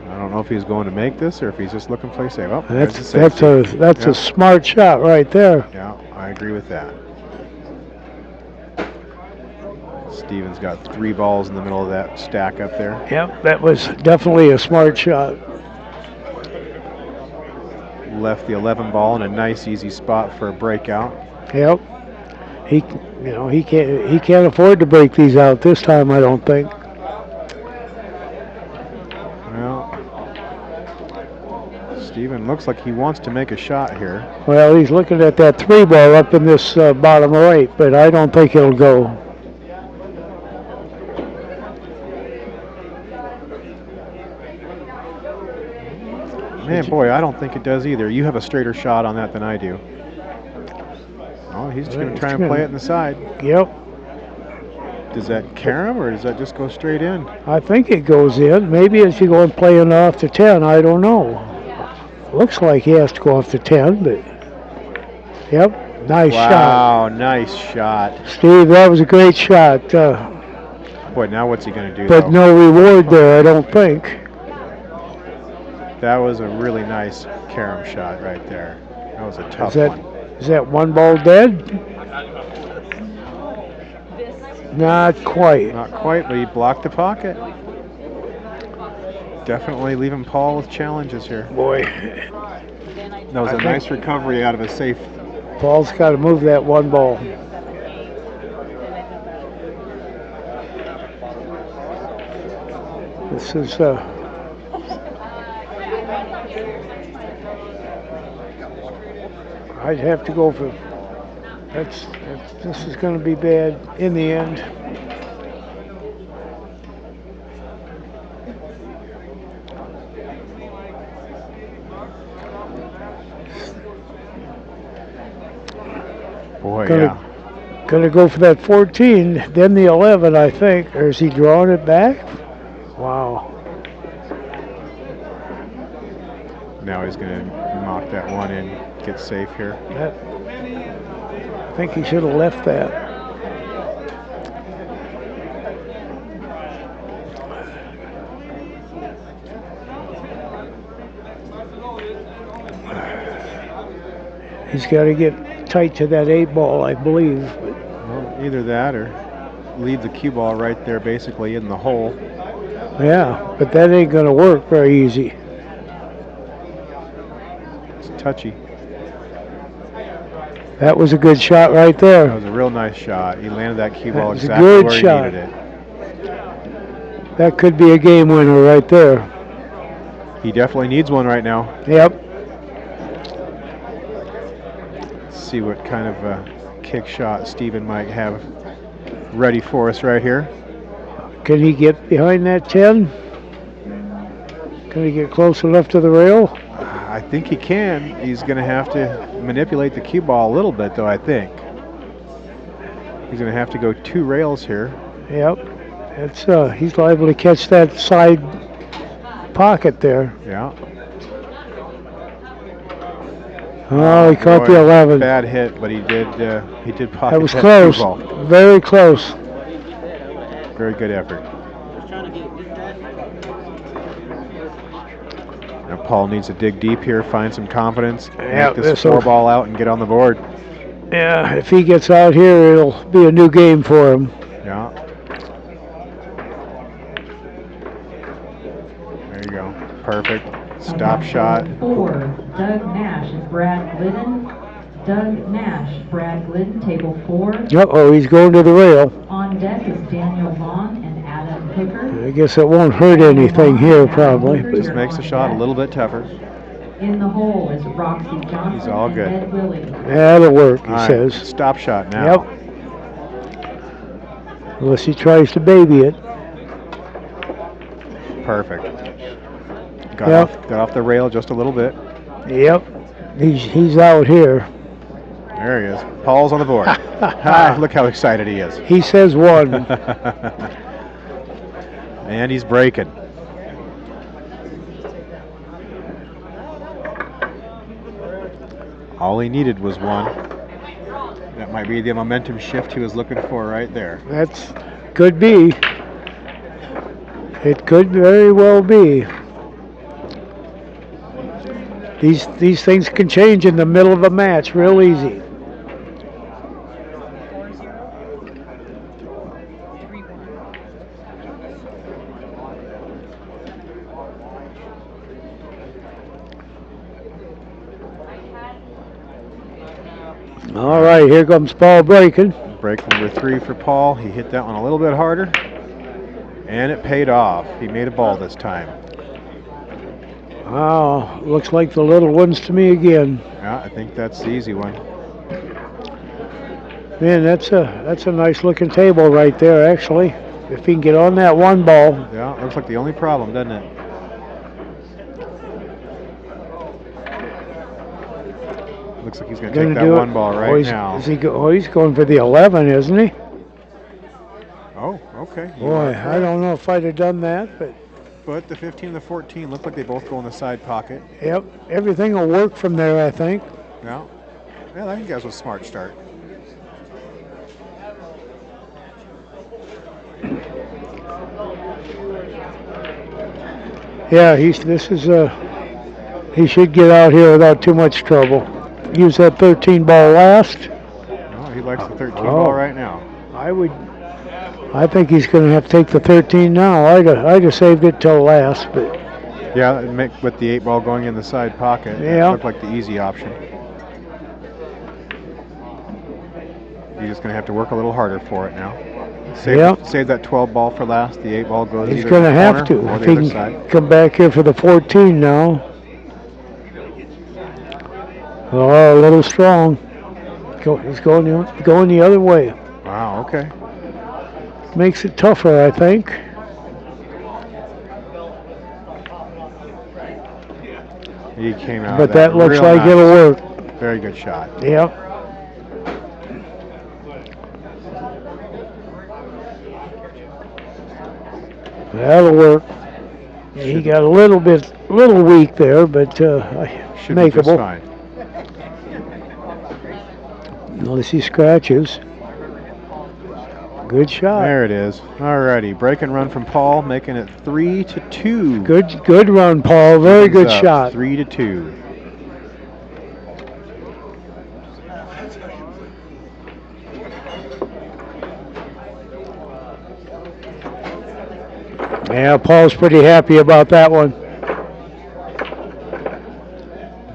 S3: I don't know if he's going to make this or if he's just looking to play safe. Oh,
S21: that's a smart shot right there.
S3: Yeah, I agree with that. Steven's got 3 balls in the middle of that stack up there.
S21: Yep, that was definitely a smart shot.
S3: Left the 11 ball in a nice, easy spot for a breakout.
S21: Yep. He can't afford to break these out this time, I don't think.
S3: Well, Steven looks like he wants to make a shot here.
S21: Well, he's looking at that 3 ball up in this bottom right, but I don't think it'll go.
S3: Man, boy, I don't think it does either. You have a straighter shot on that than I do. Oh, he's just going to try and play it in the side.
S21: Yep.
S3: Does that carry him, or does that just go straight in?
S21: I think it goes in. Maybe if you go and play it off the 10, I don't know. Looks like he has to go off the 10, but yep, nice shot.
S3: Wow, nice shot.
S21: Steve, that was a great shot.
S3: Boy, now what's he going to do?
S21: But no reward there, I don't think.
S3: That was a really nice carom shot right there. That was a tough one.
S21: Is that 1 ball dead? Not quite.
S3: Not quite, but he blocked the pocket. Definitely leaving Paul with challenges here.
S21: Boy.
S3: That was a nice recovery out of a safe.
S21: Paul's got to move that 1 ball. This is I'd have to go for this is going to be bad in the end.
S3: Boy,
S21: Gonna go for that 14, then the 11, I think. Or is he drawing it back? Wow.
S3: Now he's going to knock that one in, get safe here.
S21: I think he should have left that. He's got to get tight to that 8 ball, I believe.
S3: Well, either that or leave the cue ball right there basically in the hole.
S21: Yeah, but that ain't going to work very easy.
S3: It's touchy.
S21: That was a good shot right there.
S3: That was a real nice shot. He landed that cue ball
S21: was a
S3: exactly
S21: good
S3: where
S21: shot.
S3: he needed it.
S21: That could be a game winner right there.
S3: He definitely needs one right now.
S21: Yep.
S3: Let's see what kind of kick shot Steven might have ready for us right here.
S21: Can he get behind that 10? Can he get close enough to the rail?
S3: I think he can. He's going to have to manipulate the cue ball a little bit, though, I think. He's going to have to go 2 rails here.
S21: Yep. It's he's liable to catch that side pocket there.
S3: Yeah.
S21: Oh, he caught the 11.
S3: Bad hit, but he did pocket
S21: that was
S3: that
S21: close.
S3: cue ball.
S21: Very close.
S3: Very good effort. Now Paul needs to dig deep here, find some confidence,
S21: Yep,
S3: make this 4 ball out and get on the board.
S21: Yeah, if he gets out here, it'll be a new game for him.
S3: Yeah. There you go. Perfect. Stop shot.
S4: 4, Doug Nash and Brad Glidden. Doug Nash, Brad Glidden, table 4.
S21: Uh-oh, he's going to the rail.
S4: On deck is Daniel Vaughn and Adam Hooker.
S21: I guess it won't hurt anything here, probably.
S3: Just makes the shot a little bit tougher.
S4: In the hole is Roxy Johnson.
S3: He's all good.
S4: And Ed Willie.
S21: That'll work, he
S3: All
S21: says.
S3: right, stop shot now.
S21: Yep. Unless he tries to baby it.
S3: Perfect. Got off the rail just a little bit.
S21: Yep. He's out here.
S3: There he is. Paul's on the board. Look how excited he is.
S21: He says 1.
S3: And he's breaking. All he needed was 1. That might be the momentum shift he was looking for right there.
S21: That's could be. It could very well be. These things can change in the middle of a match real easy. All right, here comes Paul breaking.
S3: Break number 3 for Paul. He hit that one a little bit harder, and it paid off. He made a ball this time.
S21: Wow, looks like the little ones to me again.
S3: Yeah, I think that's the easy one.
S21: Man, that's a nice looking table right there, actually. If he can get on that 1 ball.
S3: Yeah, looks like the only problem, doesn't it? Looks like he's going to take that 1 ball right now.
S21: He's going for the 11, isn't he?
S3: Oh, okay.
S21: Boy, I don't know if I'd have done that,
S3: but the 15 and the 14 look like they both go in the side pocket.
S21: Yep, everything will work from there, I think.
S3: Yeah, I think that was a smart start.
S21: Yeah, he should get out here without too much trouble. Use that 13 ball last.
S3: No, he likes the 13 ball right now.
S21: I think he's going to have to take the 13 now. I'd have saved it till last, but
S3: yeah, with the 8 ball going in the side pocket,
S21: yeah,
S3: it looked like the easy option. He's just going to have to work a little harder for it now. Save that 12 ball for last. The 8 ball goes.
S21: He's going to have to if he can come back here for the 14 now. Oh, a little strong. He's going the other way.
S3: Wow. Okay.
S21: Makes it tougher, I think.
S3: He came out.
S21: But that looks like it'll work.
S3: Very good shot.
S21: Yep. That'll work. He got a little weak there, but makeable.
S3: Fine.
S21: Unless he scratches. Good shot.
S3: There it is. Alrighty, break and run from Paul, making it 3-2.
S21: Good run, Paul. Very good shot.
S3: 3-2.
S21: Yeah, Paul's pretty happy about that one.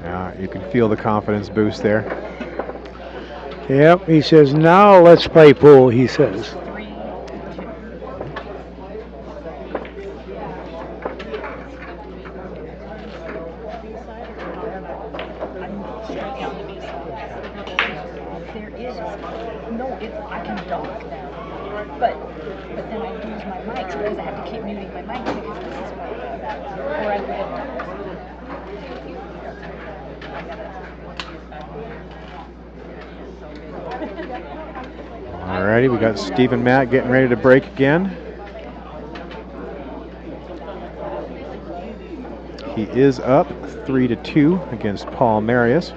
S3: Yeah, you can feel the confidence boost there.
S21: Yep, he says, now let's play pool, he says.
S17: No, I can dunk them. But then I lose my mics because I have to keep muting my mic because this is my or I would have
S3: Alrighty, we got Steve and Matt getting ready to break again. He is up 3-2 against Paul Marius.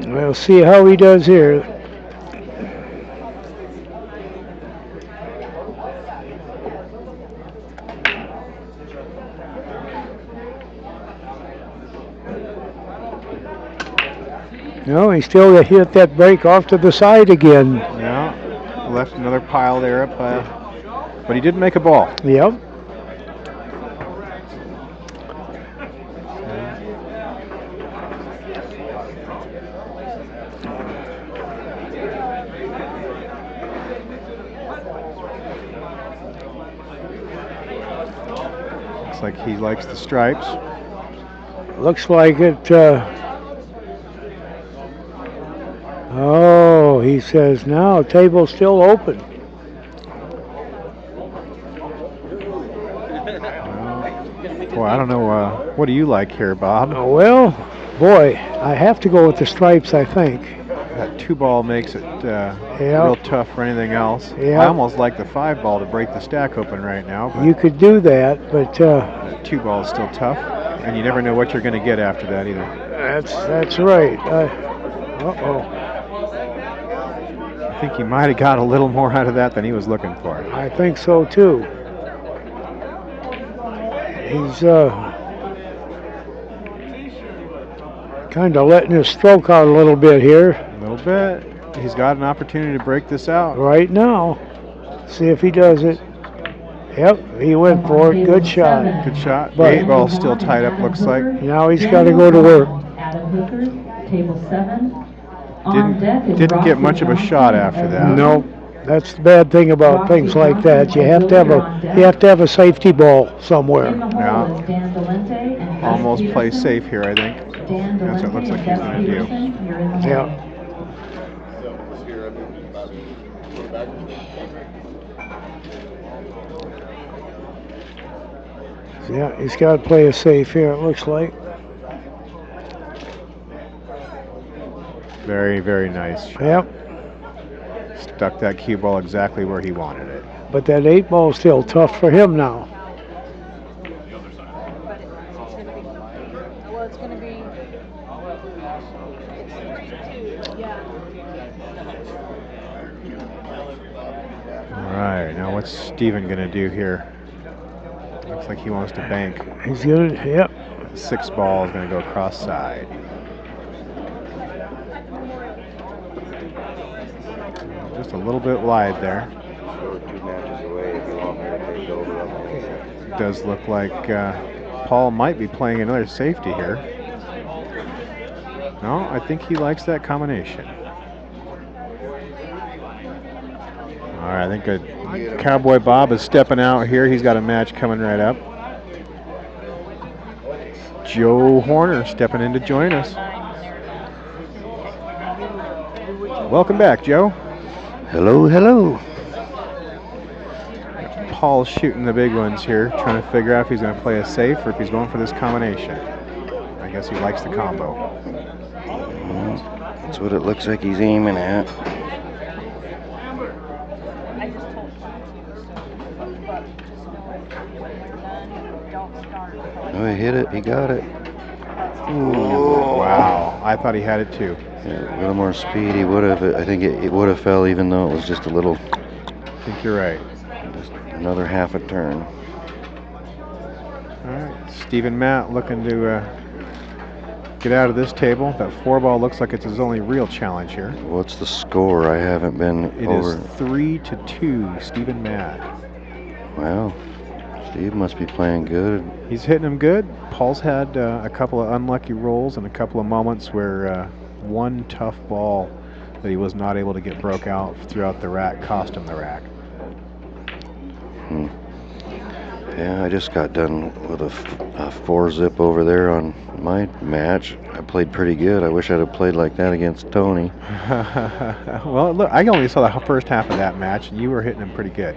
S21: We'll see how he does here. No, he still hit that break off to the side again.
S3: Yeah, left another pile there up, but he did make a ball.
S21: Yep.
S3: Looks like he likes the stripes.
S21: Looks like it. Oh, he says now table's still open.
S3: Boy, I don't know. What do you like here, Bob?
S21: Well, boy, I have to go with the stripes, I think.
S3: That 2-ball makes it real tough for anything else.
S21: Yep.
S3: I almost like the 5-ball to break the stack open right now. But
S21: You could do that, but
S3: that 2-ball is still tough, and you never know what you're going to get after that either.
S21: That's right. Uh-oh.
S3: I think he might have got a little more out of that than he was looking for.
S21: I think so too. He's kind of letting his stroke out a little bit here.
S3: A little bit. He's got an opportunity to break this out.
S21: Right now. See if he does it. Yep, he went for it. Good shot.
S3: Good shot.
S21: But
S3: the 8-ball's still tied up, looks like.
S21: Now he's got to go to work.
S4: Table 7.
S3: Didn't get much of a shot after that.
S21: No, that's the bad thing about things like that. You have to have a safety ball somewhere.
S3: Yeah. Almost play safe here, I think. That's what it looks like he's going to do.
S21: Yeah. Yeah, he's got to play it safe here, it looks like.
S3: Very, very nice shot.
S21: Yep.
S3: Stuck that cue ball exactly where he wanted it.
S21: But that 8-ball's still tough for him now.
S5: Well, it's going to be.
S3: All right, now what's Steven going to do here? Looks like he wants to bank.
S21: He's going to, yep.
S3: 6-ball is going to go cross side. Just a little bit wide there. It does look like Paul might be playing another safety here. No, I think he likes that combination. All right, I think Cowboy Bob is stepping out here. He's got a match coming right up. Joe Horner stepping in to join us. Welcome back, Joe.
S12: Hello, hello.
S3: Paul's shooting the big ones here, trying to figure out if he's going to play a safe or if he's going for this combination. I guess he likes the combo.
S12: That's what it looks like he's aiming at. Oh, he hit it. He got it.
S3: Ooh. Wow. I thought he had it too.
S12: Yeah, a little more speed, he would have. I think it would have fell even though it was just a little.
S3: I think you're right.
S12: Just another half a turn.
S3: All right. Steve and Matt looking to get out of this table. That 4-ball looks like it's his only real challenge here.
S12: What's the score? I haven't been
S3: It
S12: over.
S3: is 3-2, Steve and Matt.
S12: Wow. Steve must be playing good.
S3: He's hitting them good. Paul's had a couple of unlucky rolls and a couple of moments where one tough ball that he was not able to get broke out throughout the rack cost him the rack.
S12: Yeah, I just got done with a 4-zip over there on my match. I played pretty good. I wish I'd have played like that against Tony.
S3: Well, look, I only saw the first half of that match, and you were hitting him pretty good.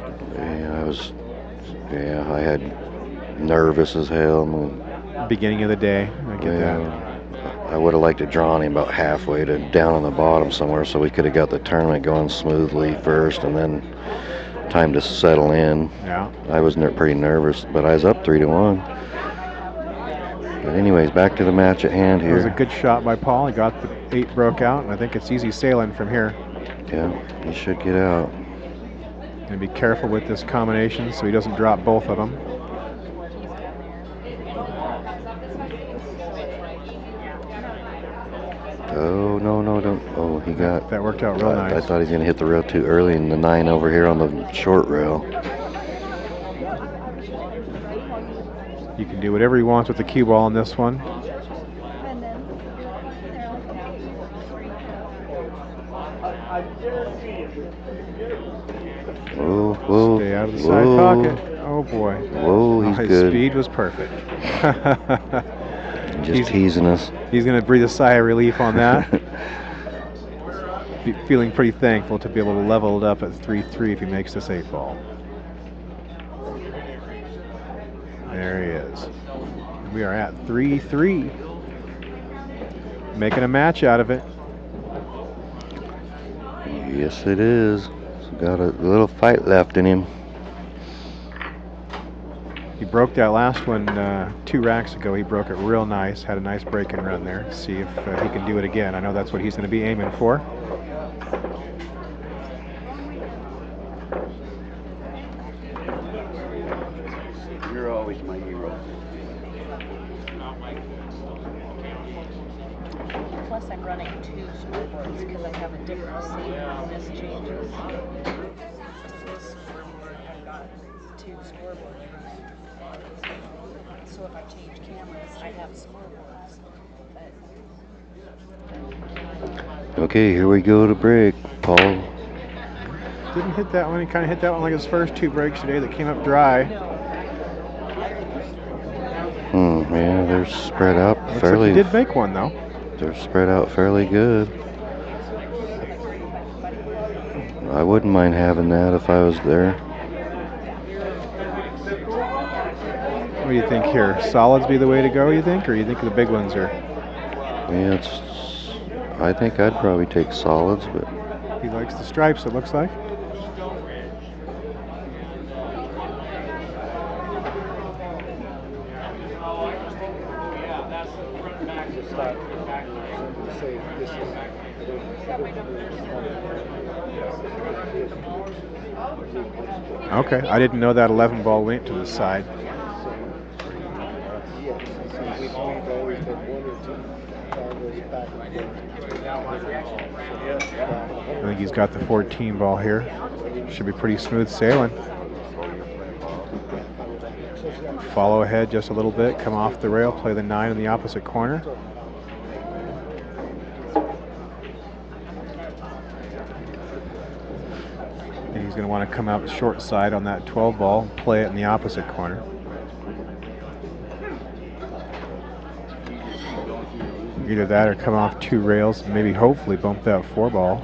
S12: Yeah, I had nervous as hell.
S3: Beginning of the day, I get that.
S12: I would have liked to draw him about halfway to down on the bottom somewhere so we could have got the tournament going smoothly first and then time to settle in.
S3: Yeah.
S12: I was pretty nervous, but I was up 3-1. But anyways, back to the match at hand here.
S3: It was a good shot by Paul. He got the 8 broke out, and I think it's easy sailing from here.
S12: Yeah, he should get out.
S3: And be careful with this combination so he doesn't drop both of them.
S12: Oh, no, don't. Oh, he got...
S3: That worked out real nice.
S12: I thought he was going to hit the rail too early in the 9 over here on the short rail.
S3: You can do whatever he wants with the cue ball on this one.
S12: Whoa.
S3: Stay out of the side pocket. Oh boy.
S12: Whoa, he's
S3: his
S12: good.
S3: Speed was perfect.
S12: Just teasing us.
S3: He's going to breathe a sigh of relief on that. Feeling pretty thankful to be able to level it up at 3-3 if he makes this 8 ball. There he is. We are at 3-3. Making a match out of it.
S12: Yes, it is. He's got a little fight left in him.
S3: He broke that last one 2 racks ago. He broke it real nice. Had a nice break and run there. See if he can do it again. I know that's what he's going to be aiming for.
S7: You're always my hero.
S17: Plus, I'm running 2 scoreboards because I have a different seat when this changes. This scoreboard, I've got 2 scoreboards. So if I change cameras, I have scoreboards.
S12: Okay, here we go to break. Paul.
S3: Didn't hit that one. He kind of hit that one like his first 2 breaks today that came up dry.
S12: Yeah, they're spread out
S3: Looks
S12: fairly.
S3: like he did make one though.
S12: They're spread out fairly good. I wouldn't mind having that if I was there.
S3: What do you think here? Solids be the way to go, you think? Or you think the big ones are?
S12: Yeah, I think I'd probably take solids, but...
S3: He likes the stripes, it looks like. Okay, I didn't know that 11 ball went to the side. I think he's got the 14 ball here. Should be pretty smooth sailing. Follow ahead just a little bit, come off the rail, play the 9 in the opposite corner. And he's going to want to come out short side on that 12 ball, play it in the opposite corner. Either that or come off 2 rails, maybe hopefully bump that 4 ball.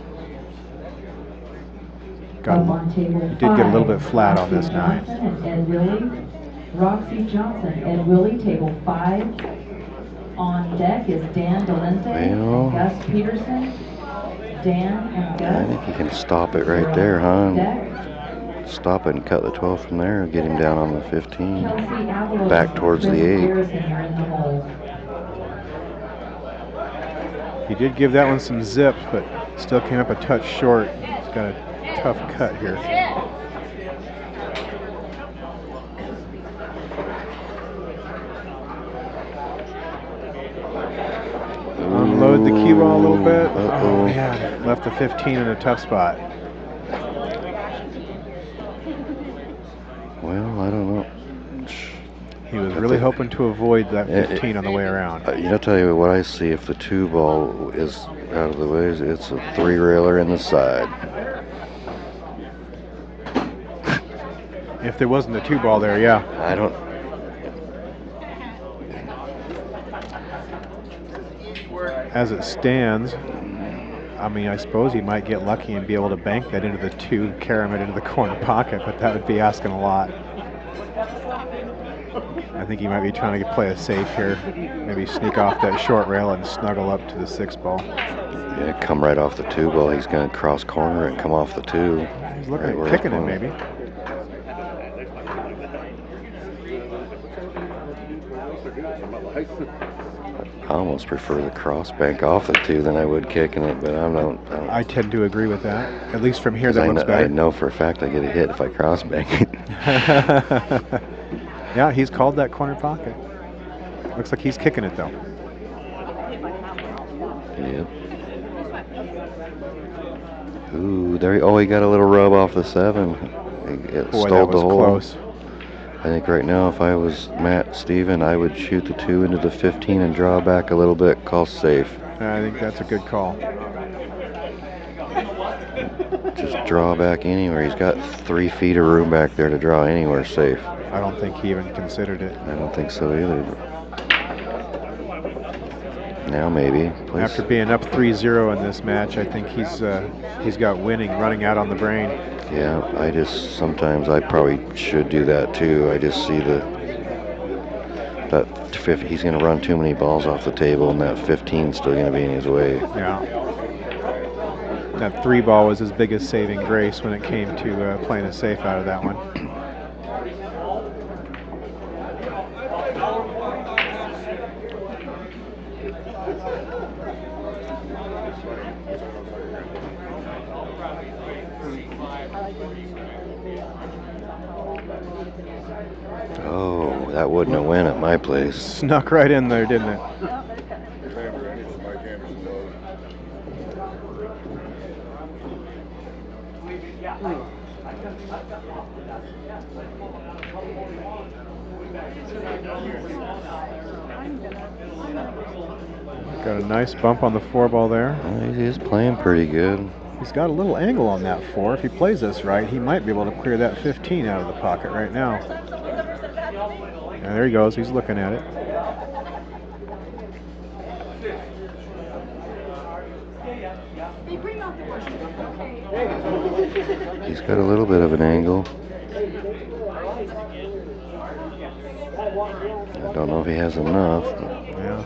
S3: Did get a little bit flat on this 9.
S4: Ed Willie, Roxy Johnson, Ed Willie, table 5. On deck is Dan Delente and Gus Peterson. Dan and Gus.
S12: I think you can stop it right there, huh? Stop it and cut the 12 from there and get him down on the 15. Back towards the 8.
S3: He did give that one some zip, but still came up a touch short. He's got a tough cut here. Unload the cue ball a little bit. Oh man, left the 15 in a tough spot.
S12: Well, I don't know.
S3: He was really hoping to avoid that 15 on the way around.
S12: I'll tell you what I see if the 2 ball is out of the way. It's a 3-railer in the side.
S3: If there wasn't a 2 ball there, yeah.
S12: I don't.
S3: As it stands, I mean, I suppose he might get lucky and be able to bank that into the 2, carry it into the corner pocket, but that would be asking a lot. I think he might be trying to play it safe here. Maybe sneak off that short rail and snuggle up to the 6 ball.
S12: Yeah, come right off the 2 ball. He's going to cross corner and come off the 2.
S3: He's looking at kicking it, maybe.
S12: I almost prefer the cross bank off the 2 than I would kicking it, but I don't.
S3: I tend to agree with that. At least from here, that looks better.
S12: I know for a fact I get a hit if I cross bank it.
S3: Yeah, he's called that corner pocket. Looks like he's kicking it though.
S12: Yep. Ooh, there. Oh, he got a little rub off the 7. It
S3: Boy,
S12: stole
S3: that was
S12: the hole.
S3: Close.
S12: I think right now, if I was Matt Steven, I would shoot the 2 into the 15 and draw back a little bit. Call safe.
S3: I think that's a good call.
S12: Just draw back anywhere. He's got 3 feet of room back there to draw anywhere safe.
S3: I don't think he even considered it.
S12: I don't think so either. Now maybe. Please.
S3: After being up 3-0 in this match, I think he's got winning running out on the brain.
S12: Yeah, sometimes I probably should do that too. I just see that he's going to run too many balls off the table, and that 15 is still going to be in his way.
S3: Yeah. That 3 ball was his biggest saving grace when it came to playing it safe out of that one.
S12: Oh, that wouldn't have went at my place.
S3: Snuck right in there, didn't it? Got a nice bump on the 4 ball there.
S12: He is playing pretty good.
S3: He's got a little angle on that 4. If he plays this right, he might be able to clear that 15 out of the pocket right now. And there he goes. He's looking at it.
S12: He's got a little bit of an angle. I don't know if he has enough.
S3: Yeah,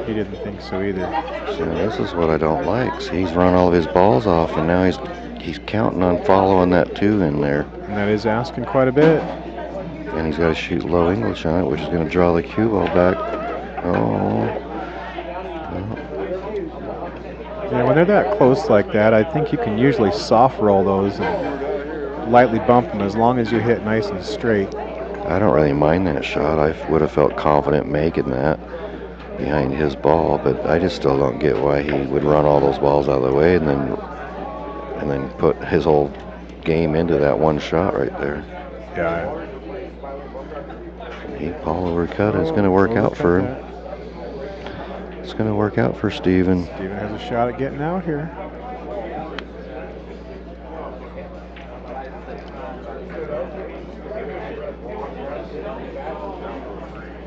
S3: he didn't think so either.
S12: So this is what I don't like. See, he's run all of his balls off, and now he's counting on following that 2 in there.
S3: And that is asking quite a bit.
S12: And he's got to shoot low English on it, which is going to draw the cue ball back. Oh.
S3: Yeah, when they're that close like that, I think you can usually soft roll those and lightly bump them as long as you hit nice and straight.
S12: I don't really mind that shot. I would have felt confident making that behind his ball, but I just still don't get why he would run all those balls out of the way and then put his whole game into that one shot right there.
S3: Yeah.
S12: He ball overcut. It's going to work out for him. It's going to work out for Steven.
S3: Steven has a shot at getting out here.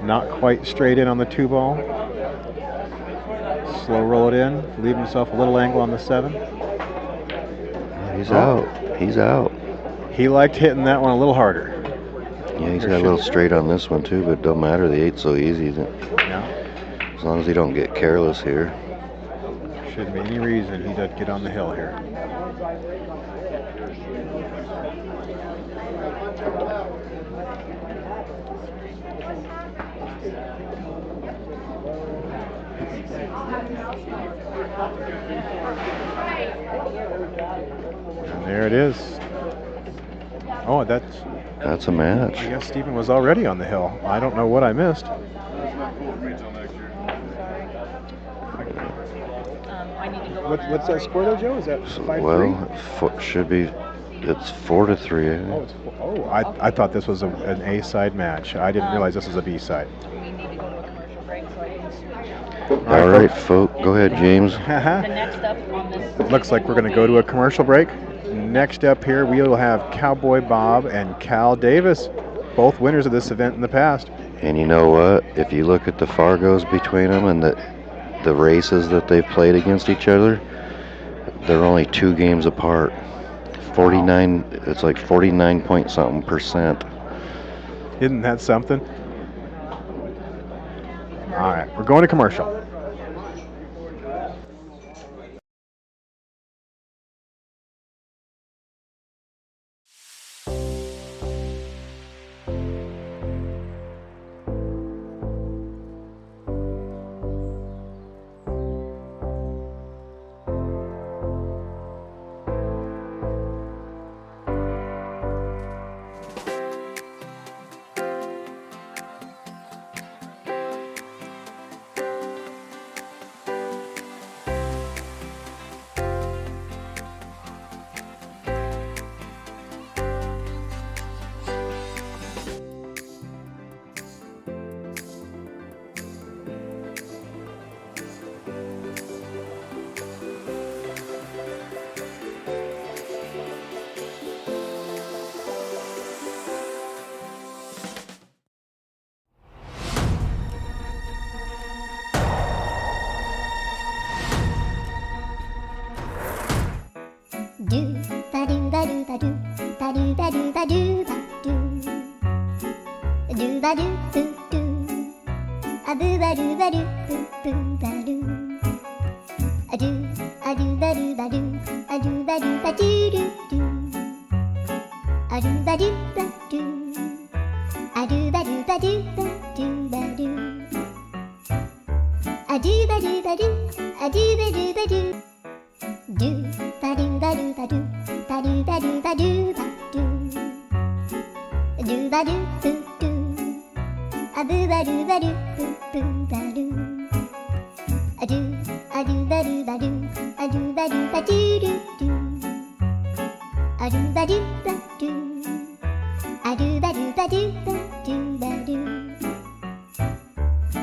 S3: Not quite straight in on the 2 ball. Slow roll it in. Leave himself a little angle on the 7.
S12: He's out. He's out.
S3: He liked hitting that one a little harder.
S12: Yeah, he's got a little straight on this one too, but it don't matter. The 8's so easy.
S3: Yeah.
S12: As long as he don't get careless here.
S3: Shouldn't be any reason he doesn't get on the hill here. And there it is. Oh,
S12: that's a match.
S3: I guess Steven was already on the hill. I don't know what I missed. What's that score though, Joe? Is that 5-3?
S12: Well, should be. It's 4-3.
S3: Oh, I thought this was an A side match. I didn't realize this was a B side.
S17: We need to go to a commercial break, so I didn't switch.
S12: All right, folk. Go ahead, James.
S17: The next up on this
S3: Looks like we're going to go to a commercial break. Next up here, we will have Cowboy Bob and Cal Davis, both winners of this event in the past.
S12: And you know what? If you look at the Fargos between them and the races that they've played against each other, they're only 2 games apart. 49. It's like 49 point something %.
S3: Isn't that something? All right, we're going to commercial.
S1: Do ba do ba do ba do ba do ba do ba do ba do do ba do do do a do ba do ba do do ba do a do ba do ba do a do ba do ba do do do a do ba do ba do a do ba do ba do ba do ba do a do ba do ba do a do ba do ba do do ba do ba do ba do ba do ba do ba do ba do ba do do do a do ba do ba do do ba do a do ba do ba do a do ba do ba do do do a do ba do ba do a do ba do ba do ba do ba do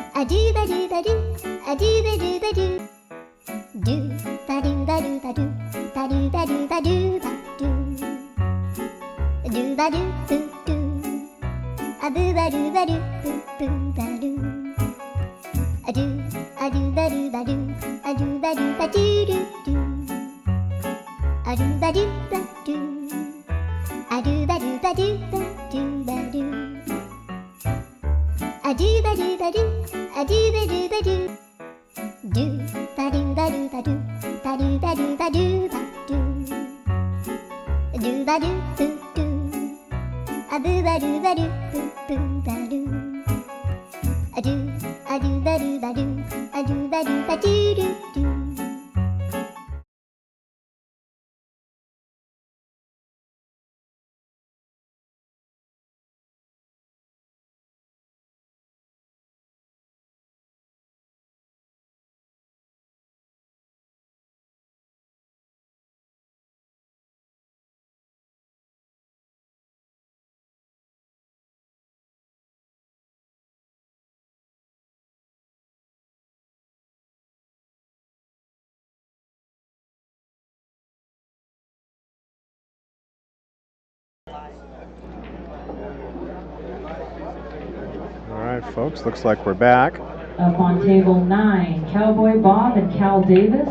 S1: a do ba do ba do a do ba do ba do do ba do ba do ba do ba do ba do ba do ba do ba do do do a do ba do ba do do ba do a do ba do ba do a do ba do ba do do do a do ba do ba do a do ba do ba do ba do ba do a do ba do ba do a do ba do ba do do ba do ba do ba do ba do ba do ba do ba do ba do do do a do ba do ba do do ba do a do ba do ba do a do ba do ba do do do.
S3: All right, folks, looks like we're back.
S4: Up on table 9, Cowboy Bob and Cal Davis.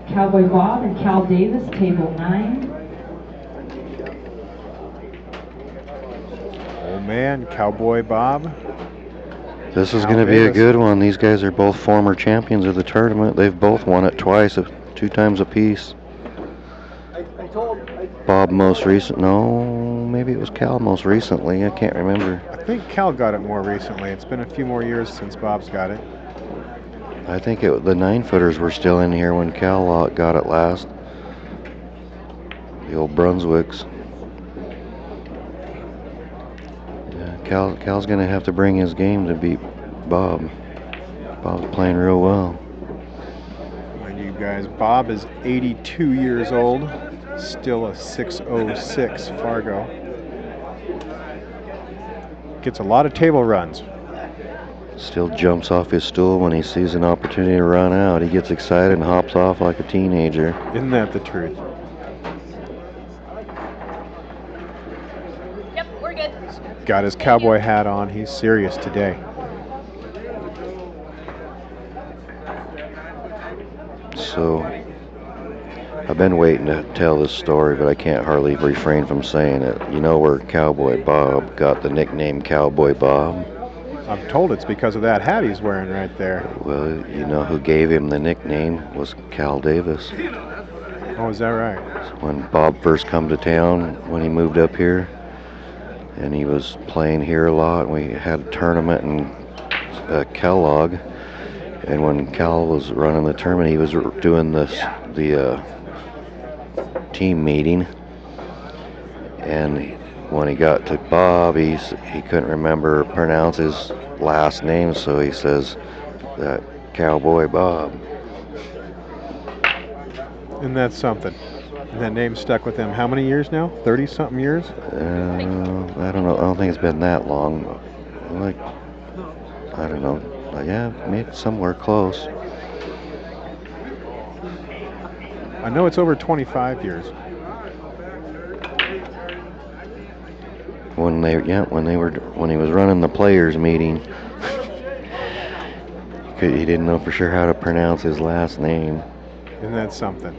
S4: Cowboy Bob and Cal Davis, table 9.
S3: Oh man, Cowboy Bob.
S12: This is
S3: Cal
S12: going to be a
S3: Davis.
S12: good one. These guys are both former champions of the tournament. They've both won it twice, 2 times apiece. Bob most recent. No, maybe it was Cal most recently. I can't remember.
S3: I think Cal got it more recently. It's been a few more years since Bob's got it.
S12: I think the 9-footers were still in here when Cal got it last. The old Brunswicks. Yeah, Cal's going to have to bring his game to beat Bob. Bob's playing real well.
S3: And you guys, Bob is 82 years old. Still a 606 Fargo. Gets a lot of table runs.
S12: Still jumps off his stool when he sees an opportunity to run out. He gets excited and hops off like a teenager.
S3: Isn't that the truth?
S5: Yep, we're good.
S3: Got his cowboy hat on. He's serious today.
S12: So, I've been waiting to tell this story, but I can't hardly refrain from saying it. You know where Cowboy Bob got the nickname Cowboy Bob?
S3: I'm told it's because of that hat he's wearing right there.
S12: Well, you know who gave him the nickname was Cal Davis.
S3: Oh, is that right?
S12: So when Bob first come to town, when he moved up here, and he was playing here a lot, we had a tournament in Kellogg, and when Cal was running the tournament, he was doing the team meeting, and when he got to Bob, he couldn't remember or pronounce his last name, so he says that Cowboy Bob.
S3: Isn't that something? And that name stuck with him how many years now? 30-something years?
S12: I don't know. I don't think it's been that long. Like, I don't know. Yeah, maybe somewhere close.
S3: I know it's over 25 years.
S12: When he was running the players meeting, he didn't know for sure how to pronounce his last name.
S3: Isn't that something?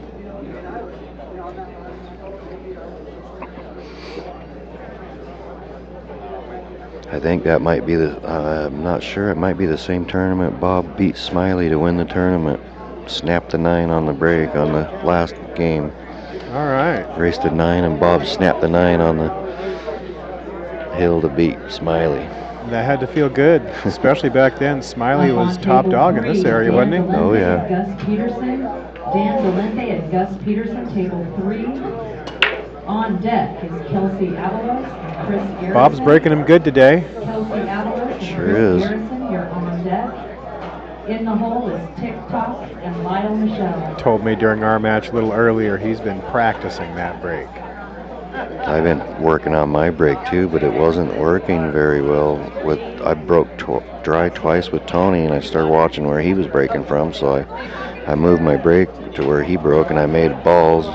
S12: I think that might be I'm not sure, it might be the same tournament Bob beat Smiley to win the tournament. Snapped the 9 on the break on the last game.
S3: All right.
S12: Raced to 9 and Bob snapped the 9 on the hill to beat Smiley.
S3: That had to feel good, especially back then. Smiley was top dog in this area, wasn't he?
S12: Oh, yeah.
S4: Gus Peterson, Dan Valente and Gus Peterson, table 3. On deck is Kelsey Avalos and Chris Garrison.
S3: Bob's breaking him good today.
S4: Kelsey Avalos and
S12: Sure
S4: Chris
S12: is.
S4: Garrison, you're on deck. In the hole is TikTok and Lyle Michelle.
S3: Told me during our match a little earlier he's been practicing that break.
S12: I've been working on my break too, but it wasn't working very well. I broke dry twice with Tony, and I started watching where he was breaking from, so I moved my break to where he broke, and I made balls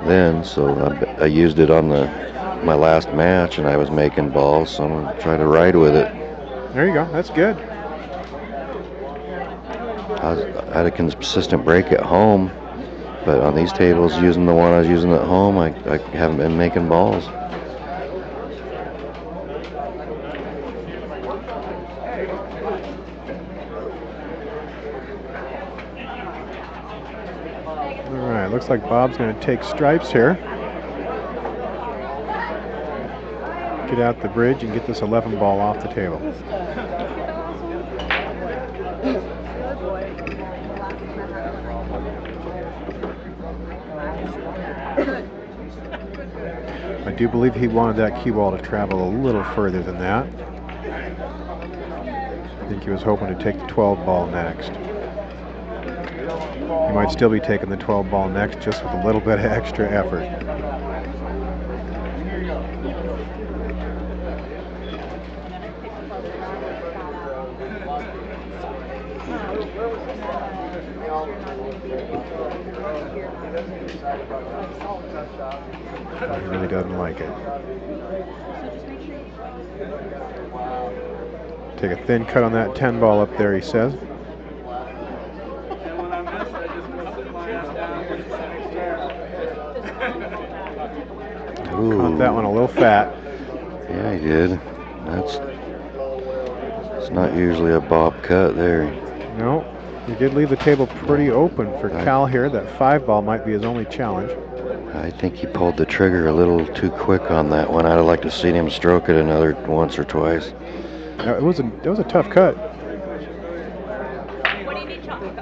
S12: then, so I used it on my last match, and I was making balls, so I'm going to try to ride with it.
S3: There you go. That's good.
S12: I had a consistent break at home, but on these tables, using the one I was using at home, I haven't been making balls.
S3: All right, looks like Bob's going to take stripes here. Get out the bridge and get this 11 ball off the table. I do believe he wanted that cue ball to travel a little further than that. I think he was hoping to take the 12 ball next. He might still be taking the 12 ball next, just with a little bit of extra effort. He really doesn't like it. Take a thin cut on that 10 ball up there, he says.
S12: Ooh.
S3: Caught that one a little fat.
S12: Yeah, he did. It's not usually a Bob cut there.
S3: No, he did leave the table pretty open for Cal here. That 5 ball might be his only challenge.
S12: I think he pulled the trigger a little too quick on that one. I'd have liked to see him stroke it another once or twice.
S3: It was a tough cut.
S5: What do you need, chocolate?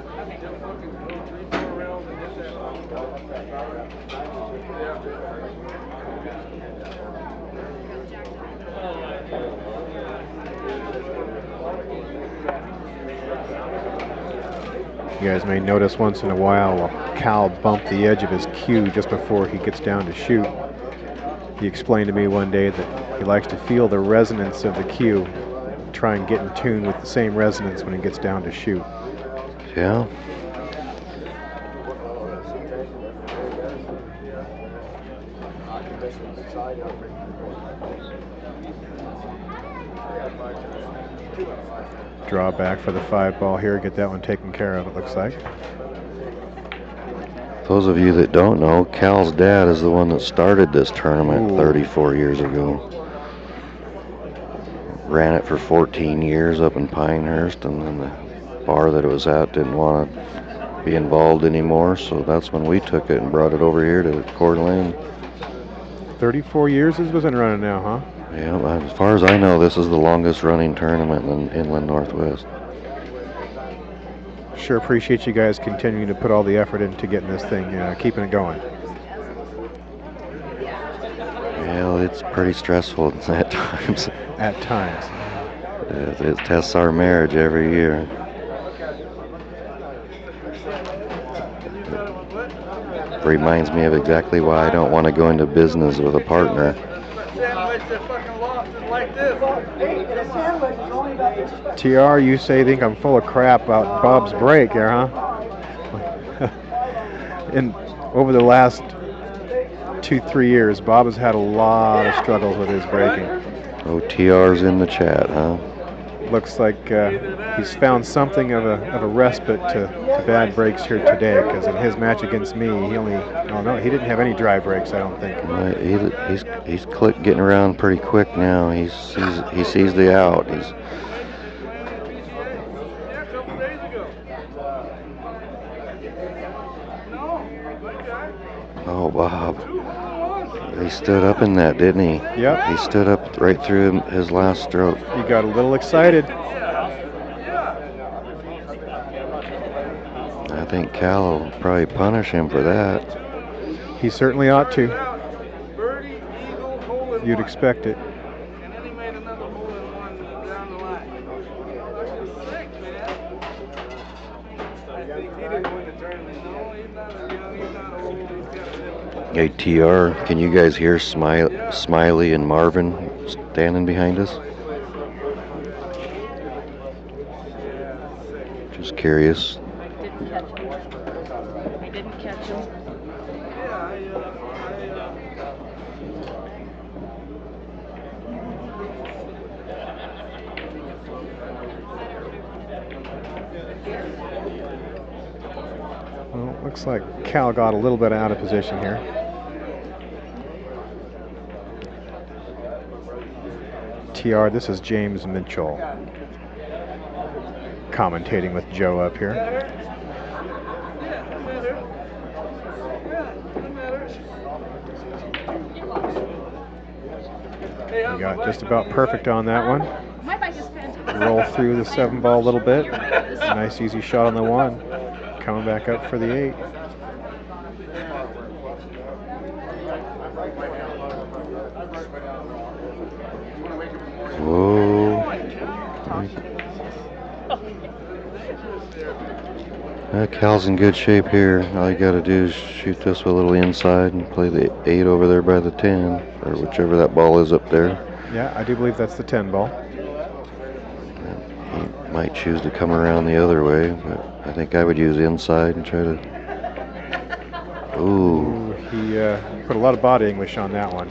S5: Okay.
S3: You guys may notice once in a while Cal bump the edge of his cue just before he gets down to shoot. He explained to me one day that he likes to feel the resonance of the cue, try and get in tune with the same resonance when he gets down to shoot.
S12: Yeah.
S3: Draw back for the 5 ball here, get that one taken care of, it looks like.
S12: Those of you that don't know, Cal's dad is the one that started this tournament 34 years ago. Ran it for 14 years up in Pinehurst, and then the bar that it was at didn't want to be involved anymore, so that's when we took it and brought it over here to Coeur d'Alene.
S3: 34 years this was in running now, huh?
S12: Yeah, as far as I know, this is the longest running tournament in Inland Northwest.
S3: Sure appreciate you guys continuing to put all the effort into getting this thing, keeping it going.
S12: Well, it's pretty stressful at times.
S3: At times.
S12: It tests our marriage every year. It reminds me of exactly why I don't want to go into business with a partner.
S3: TR, you think I'm full of crap about Bob's break here, huh? And over the last 2-3 years, Bob has had a lot of struggles with his breaking.
S12: OTR's in the chat, huh?
S3: Looks like he's found something of a respite to bad breaks here today, because in his match against me, he didn't have any dry breaks, I don't think.
S12: He's getting around pretty quick now. He sees the out. Oh, Bob. He stood up in that, didn't he?
S3: Yep.
S12: He stood up right through his last stroke.
S3: He got a little excited.
S12: I think Cal will probably punish him for that.
S3: He certainly ought to. You'd expect it.
S12: Hey, TR, can you guys hear Smiley and Marvin standing behind us? Just curious.
S17: I didn't catch him.
S3: Well, looks like Cal got a little bit out of position here. TR, this is James Mitchell commentating with Joe up here. We got just about perfect on that one. Roll through the 7-ball a little bit. Nice easy shot on the 1. Coming back up for the 8.
S12: Whoa. Cal's in good shape here. All you got to do is shoot this with a little inside and play the 8 over there by the 10, or whichever that ball is up there.
S3: Yeah, I do believe that's the 10 ball.
S12: He might choose to come around the other way, but I think I would use inside and try to... Ooh.
S3: He put a lot of body English on that one.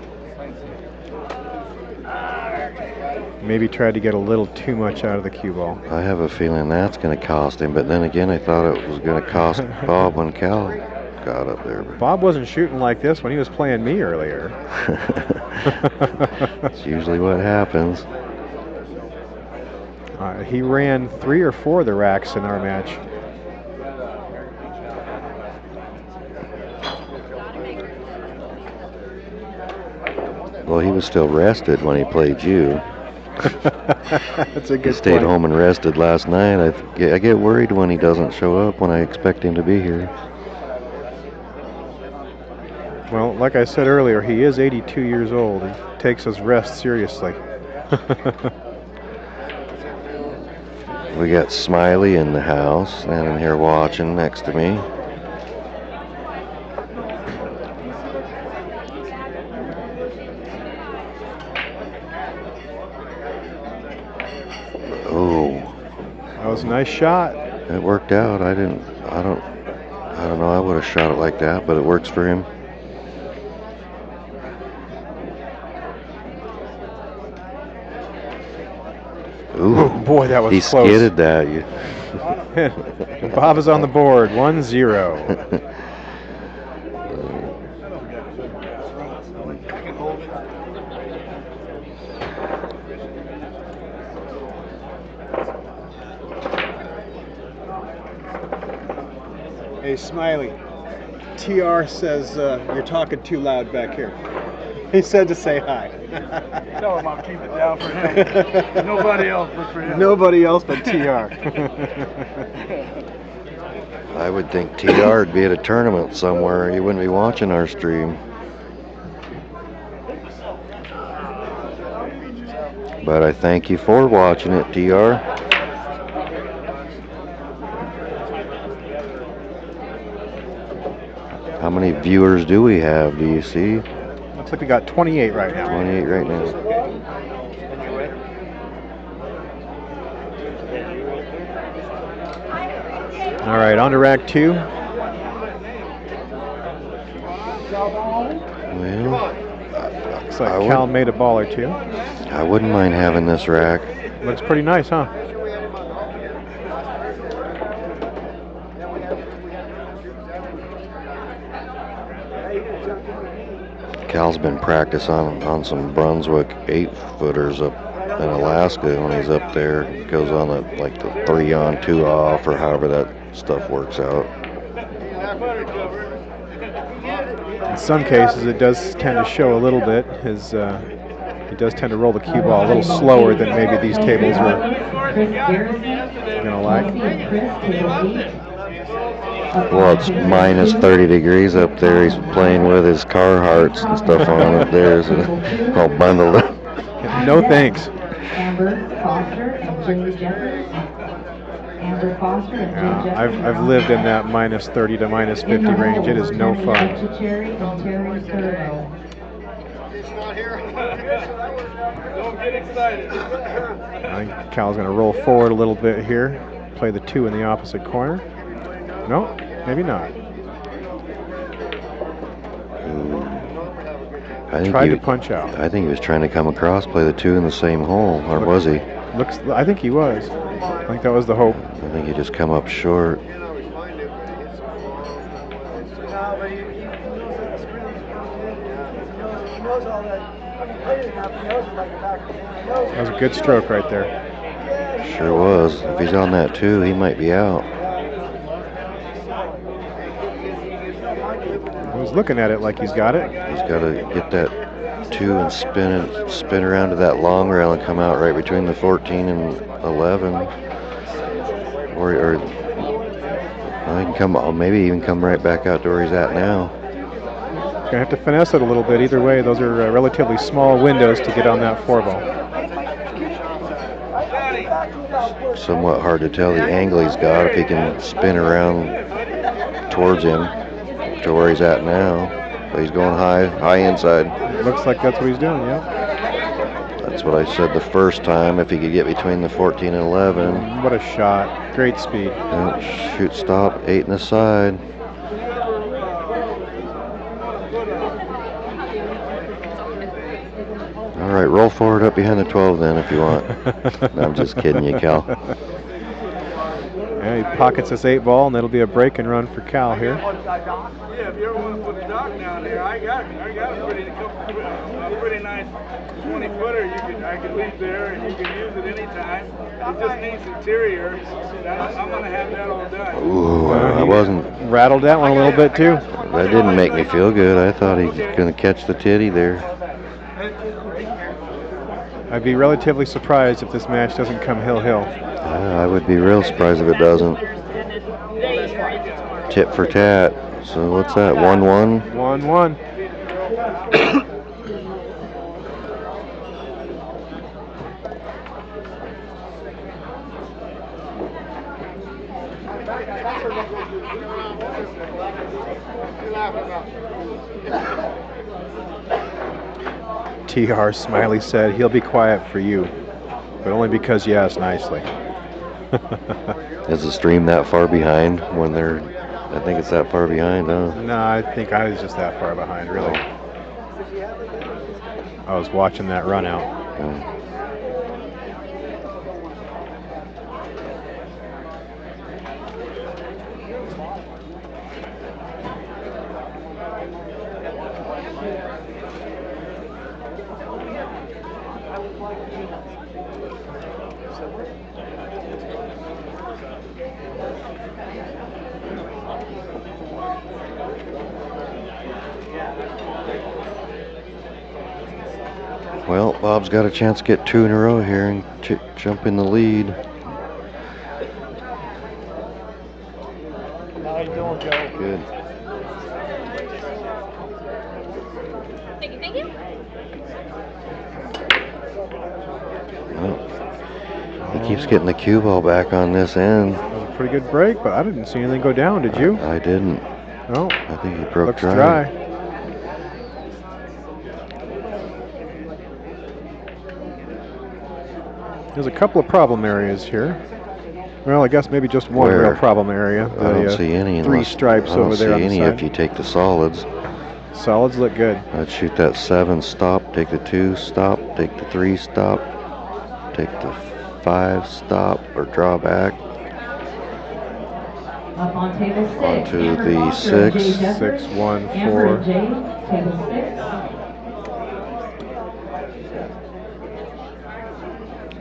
S3: Maybe tried to get a little too much out of the cue ball.
S12: I have a feeling that's going to cost him, but then again, I thought it was going to cost Bob when Cal got up there.
S3: Bob wasn't shooting like this when he was playing me earlier.
S12: That's usually what happens.
S3: He ran 3 or 4 of the racks in our match.
S12: Well, he was still rested when he played you.
S3: That's a good
S12: He stayed
S3: point.
S12: home and rested last night. I get worried when he doesn't show up when I expect him to be here.
S3: Well, like I said earlier, he is 82 years old. He takes his rest seriously.
S12: We got Smiley in the house, standing here watching next to me. Oh,
S3: that was a nice shot.
S12: It worked out. I don't know. I would have shot it like that, but it works for him. Ooh,
S3: oh boy, that was
S12: he
S3: close.
S12: He skidded that.
S3: Bob is on the board, 1-0.
S10: Hey, Smiley. TR says you're talking too loud back here. He said to say hi.
S8: Tell him I'll keep it down for him. Nobody else but for him.
S10: Nobody else but TR.
S12: I would think TR would be at a tournament somewhere. He wouldn't be watching our stream. But I thank you for watching it, TR. How many viewers do we have? Do you see?
S3: Looks like we got 28 right now.
S12: 28 right now.
S3: All right, on to rack 2.
S12: Well,
S3: looks like Cal made a ball or two.
S12: I wouldn't mind having this rack.
S3: Looks pretty nice, huh?
S12: Cal's been practicing on some Brunswick 8-footers up in Alaska when he's up there. He goes on the 3-on, 2-off, or however that stuff works out.
S3: In some cases, it does tend to show a little bit. He does tend to roll the cue ball a little slower than maybe these tables are gonna like.
S12: Well, it's minus 30 degrees up there. He's playing with his Carhartts and stuff on up there, so all bundled up.
S3: No thanks.
S4: Amber Foster and Jay Jeffers. Amber Foster and Jay Jeffers.
S3: I've lived in that minus 30 to minus 50 range. It is no fun.
S4: Cherry and Terry Servo.
S8: Don't get excited.
S3: I think Cal's going to roll forward a little bit here. Play the 2 in the opposite corner. No, maybe not. Tried to punch out.
S12: I think he was trying to come across, play the 2 in the same hole, or was he?
S3: I think he was. I think that was the hope.
S12: I think he just come up short.
S3: That was a good stroke right there.
S12: Sure was. If he's on that 2, he might be out.
S3: I was looking at it like he's got it.
S12: He's got to get that 2 and spin around to that long rail and come out right between the 14 and 11. Or he can come, maybe even come right back out to where he's at now.
S3: Gonna have to finesse it a little bit. Either way, those are relatively small windows to get on that 4-ball.
S12: Somewhat hard to tell the angle he's got if he can spin around towards him to where he's at now. But he's going high inside.
S3: Looks like that's what he's doing, yeah.
S12: That's what I said the first time, if he could get between the 14 and 11.
S3: What a shot. Great speed.
S12: Yeah, shoot, stop, 8 in the side. All right, roll forward up behind the 12 then if you want. No, I'm just kidding you, Cal.
S3: Yeah, he pockets this 8-ball, and it'll be a break and run for Cal here.
S8: Yeah, if you ever want to put a dock down there, I got a pretty nice 20-footer. I could leave there, and you can use it anytime. It just needs interior. I'm going to have that all done.
S12: Ooh, I wasn't.
S3: Rattled that one a little bit too.
S12: That didn't make me feel good. I thought he was going to catch the titty there.
S3: I'd be relatively surprised if this match doesn't come hill-hill.
S12: I would be real surprised if it doesn't. Tit for tat. So what's that? 1-1?
S3: 1-1. TR Smiley said he'll be quiet for you, but only because you asked nicely.
S12: Is the stream that far behind when they're, I think it's that far behind, huh?
S3: No, I think I was just that far behind, really. I was watching that run out.
S12: Well, Bob's got a chance to get 2 in a row here and jump in the lead.
S11: How you doing, Joe?
S12: Good.
S5: Thank you.
S12: Well, he keeps getting the cue ball back on this end.
S3: That was a pretty good break, but I didn't see anything go down, did you?
S12: I didn't.
S3: No.
S12: I think he broke
S3: Looks
S12: dry.
S3: There's a couple of problem areas here. Well, I guess maybe just one
S12: Where?
S3: real problem area.
S12: I don't see any.
S3: 3 stripes over there on the
S12: I don't see
S3: side.
S12: any if you take the solids.
S3: Solids look good.
S12: I'd shoot that 7, stop, take the 2, stop, take the 3, stop, take the 5, stop, or draw back.
S4: Up on table 6.
S12: Onto
S4: Amber
S12: the
S4: Foster,
S12: 6.
S4: Jay Jeffers.
S3: 6, 1, 4.
S4: Amber and Jay, table 6.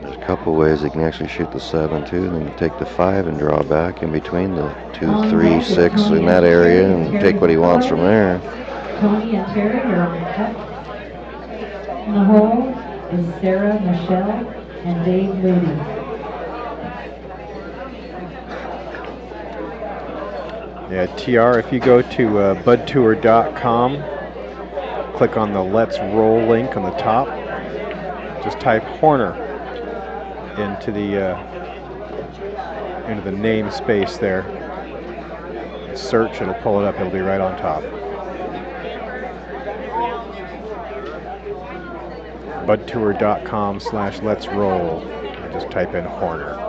S12: There's a couple ways you can actually shoot the 7 too. Then you take the 5 and draw back in between the 2, 3, 6 in that area and take what he wants from there.
S4: Tony and Terry are on the cut. In the hole is Sarah, Michelle, and Dave Moody.
S3: Yeah, TR, if you go to budtour.com, click on the Let's Roll link on the top, just type Horner into the namespace there. Search, it'll pull it up, it'll be right on top. budtour.com/Let's Roll. Just type in Horner.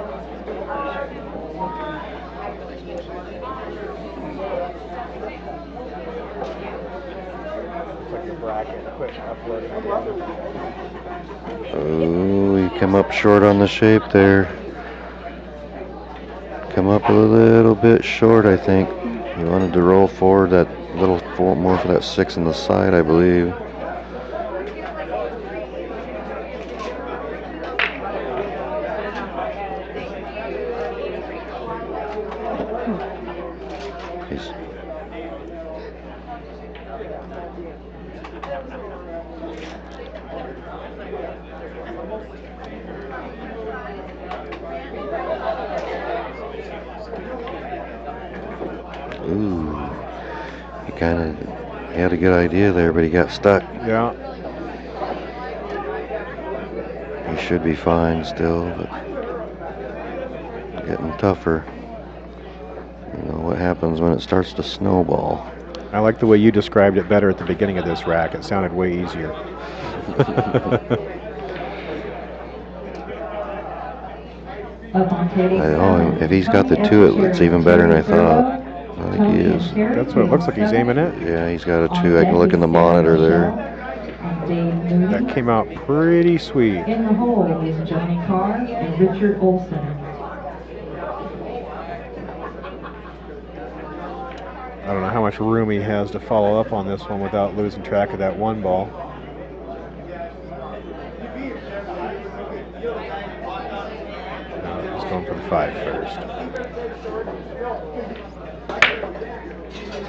S12: Oh, you come up short on the shape there. Come up a little bit short, I think. You wanted to roll forward that little more for that 6 on the side, I believe. Ooh, he had a good idea there, but he got stuck.
S3: Yeah.
S12: He should be fine still, but getting tougher. You know what happens when it starts to snowball.
S3: I like the way you described it better at the beginning of this rack. It sounded way easier.
S12: If he's got the 2, it's even better than I thought. I think he is.
S3: That's what it looks like he's aiming at.
S12: Yeah, he's got a 2. I can look in the monitor there.
S3: That came out pretty sweet.
S4: In the hole is Johnny Carr and Richard Olson.
S3: I don't know how much room he has to follow up on this one without losing track of that 1 ball. He's going for the 5 first.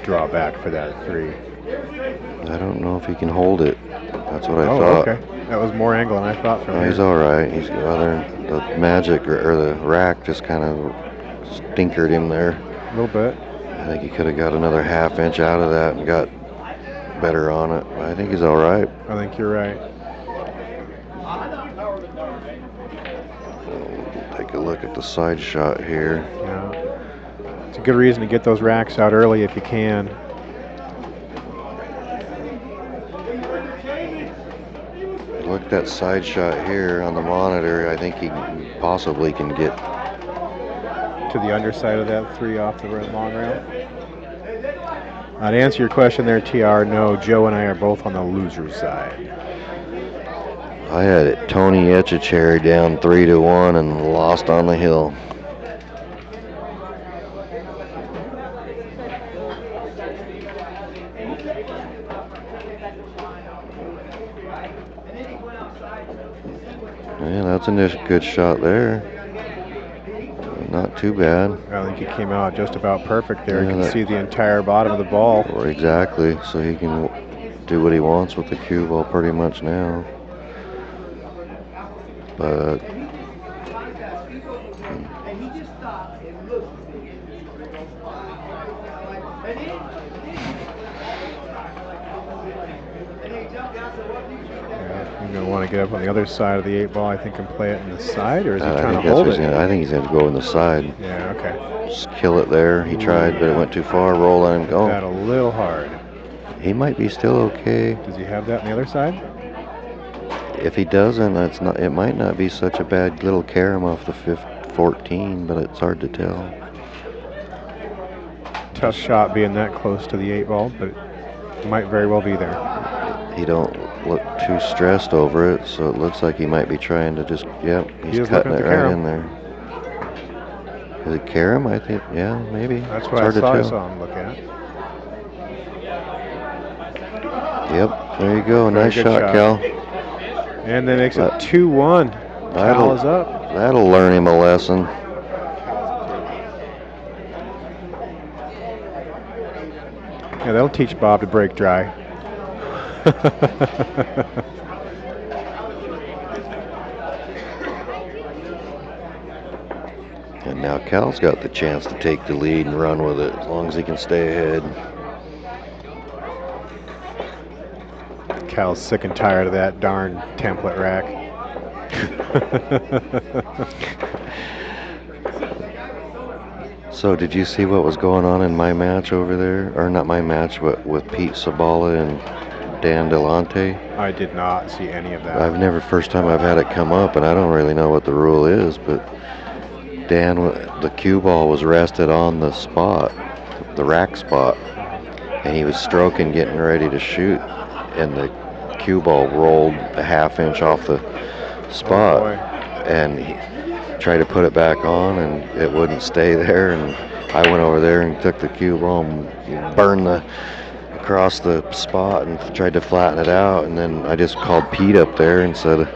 S3: Draw back for that 3.
S12: I don't know if he can hold it. That's what I
S3: Oh,
S12: thought.
S3: okay. That was more angle than I thought from
S12: He's
S3: here.
S12: all right. He's the magic or the rack just kind of stinkered him there.
S3: A little bit.
S12: I think he could have got another ½ inch out of that and got better on it. I think he's all right.
S3: I think you're right.
S12: Take a look at the side shot here.
S3: Yeah. It's a good reason to get those racks out early if you can.
S12: Look at that side shot here on the monitor. I think he possibly can get
S3: to the underside of that 3 off the long rail. To answer your question there, TR, no, Joe and I are both on the loser's side.
S12: I had Tony Etchecherry down 3-1 and lost on the hill. Yeah, that's a good shot there. Not too bad.
S3: I think he came out just about perfect there. You can see the entire bottom of the ball.
S12: Exactly, so he can do what he wants with the cue ball pretty much now. But
S3: you're going to want to get up on the other side of the 8 ball, I think, and play it in the side, or is he trying to hold it?
S12: I think he's going to go in the side.
S3: Yeah, okay.
S12: Just kill it there. He tried, but it went too far. Roll, let him go.
S3: Got a little hard.
S12: He might be still okay.
S3: Does he have that on the other side?
S12: If he doesn't, it might not be such a bad little carom off the 14, but it's hard to tell.
S3: Tough shot being that close to the 8 ball, but it might very well be there.
S12: He don't look too stressed over it, so it looks like he might be trying to just, he's cutting it right in there. Is it carom? I think, yeah, maybe.
S3: That's what I saw him look at.
S12: Yep, there you go. Nice shot, Cal.
S3: And that makes it 2-1. Cal is up.
S12: That'll learn him a lesson.
S3: Yeah, that'll teach Bob to break dry.
S12: And now Cal's got the chance to take the lead and run with it as long as he can stay ahead.
S3: Cal's sick and tired of that darn template rack.
S12: So did you see what was going on in my match over there? Or not my match, but with Pete Sabala and Dan Delante?
S3: I did not see any of that.
S12: First time I've had it come up, and I don't really know what the rule is, but Dan, the cue ball was rested on the spot, the rack spot, and he was stroking, getting ready to shoot, and the cue ball rolled a half-inch off the spot, and he tried to put it back on, and it wouldn't stay there, and I went over there and took the cue ball and burned across the spot and tried to flatten it out, and then I just called Pete up there and said,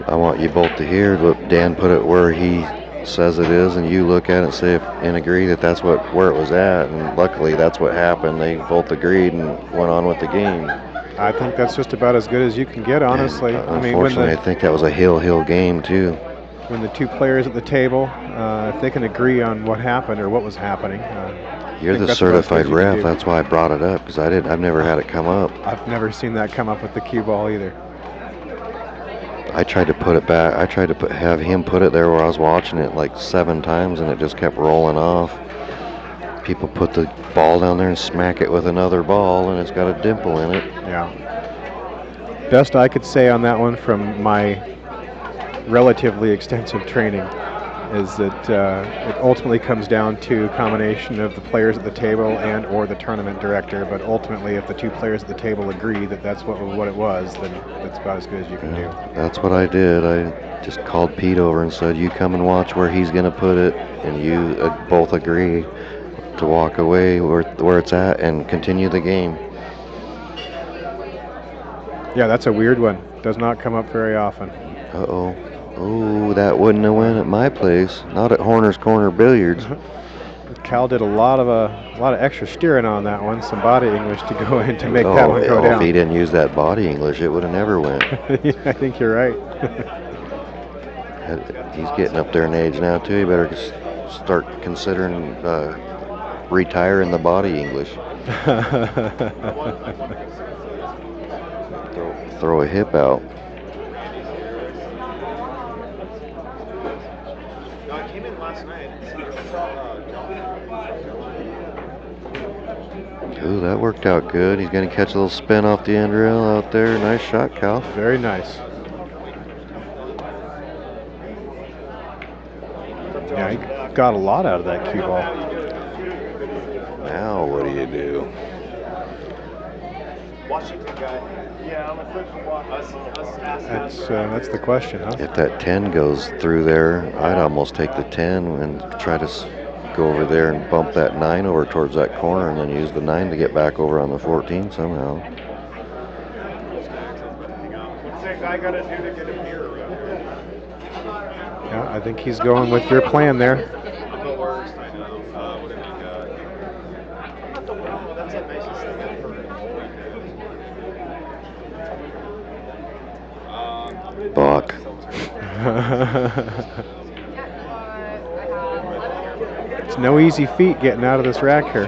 S12: I want you both to hear, but Dan put it where he says it is, and you look at it and say and agree that that's where it was at, and luckily that's what happened. They both agreed and went on with the game.
S3: I think that's just about as good as you can get, honestly.
S12: Unfortunately, I think that was a hill game too.
S3: When the two players at the table, if they can agree on what happened or what was happening.
S12: You're the certified ref. That's why I brought it up, because I've never had it come up.
S3: I've never seen that come up with the cue ball either.
S12: I tried to put it back. I tried to have him put it there where I was watching it like 7 times, and it just kept rolling off. People put the ball down there and smack it with another ball, and it's got a dimple in it.
S3: Yeah. Best I could say on that one from my relatively extensive training is that it ultimately comes down to a combination of the players at the table and or the tournament director, but ultimately if the two players at the table agree that that's what it was, then that's about as good as you can do.
S12: That's what I did. I just called Pete over and said, you come and watch where he's going to put it, and you both agree to walk away where it's at and continue the game.
S3: Yeah, that's a weird one. Does not come up very often.
S12: Uh-oh. Oh, that wouldn't have went at my place. Not at Horner's Corner Billiards.
S3: Cal did a lot of extra steering on that one. Some body English to go in to make that one go down.
S12: If he didn't use that body English, it would have never went.
S3: Yeah, I think you're right.
S12: He's getting up there in age now too. He better start considering retiring the body English. Throw a hip out. Ooh, that worked out good. He's going to catch a little spin off the end rail out there. Nice shot, Cal.
S3: Very nice. Yeah, he got a lot out of that cue ball.
S12: Now what do you do?
S8: Washington guy. Yeah, I'm a
S3: That's the question, huh?
S12: If that 10 goes through there, I'd almost take the 10 and try to go over there and bump that 9 over towards that corner and then use the 9 to get back over on the 14 somehow.
S8: What's that guy got to do to get him here?
S3: Yeah, I think he's going with your plan there.
S8: I'm the worst, I know. What have you got? I'm not the worst. That's the nicest thing I've heard.
S12: Buck.
S3: It's no easy feat getting out of this rack here.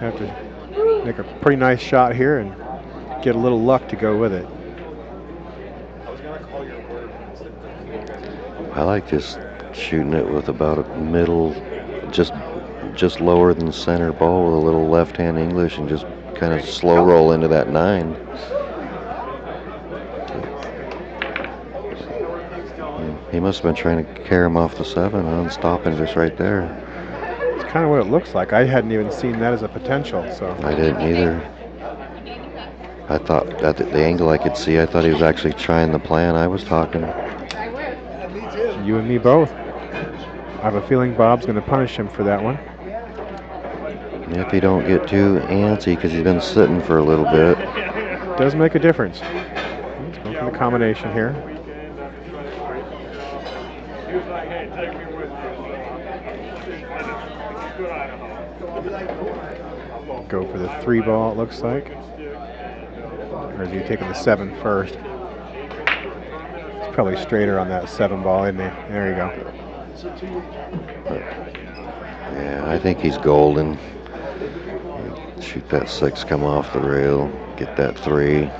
S3: Have to make a pretty nice shot here and get a little luck to go with it.
S12: I like just shooting it with about a middle, just lower than center ball with a little left-hand English and just kind of slow roll into that 9. He must have been trying to carry him off the 7 and stopping just right there.
S3: It's kind of what it looks like. I hadn't even seen that as a potential. So
S12: I didn't either. I thought at the angle I could see, I thought he was actually trying the plan I was talking.
S3: You and me both. I have a feeling Bob's going to punish him for that one.
S12: If he don't get too antsy because he's been sitting for a little bit.
S3: Does make a difference. Let's go for the combination here. Go for the 3 ball, it looks like. Or is he taking the 7 first? It's probably straighter on that 7 ball, isn't he? There you go.
S12: Yeah, I think he's golden. Shoot that 6, come off the rail, get that 3,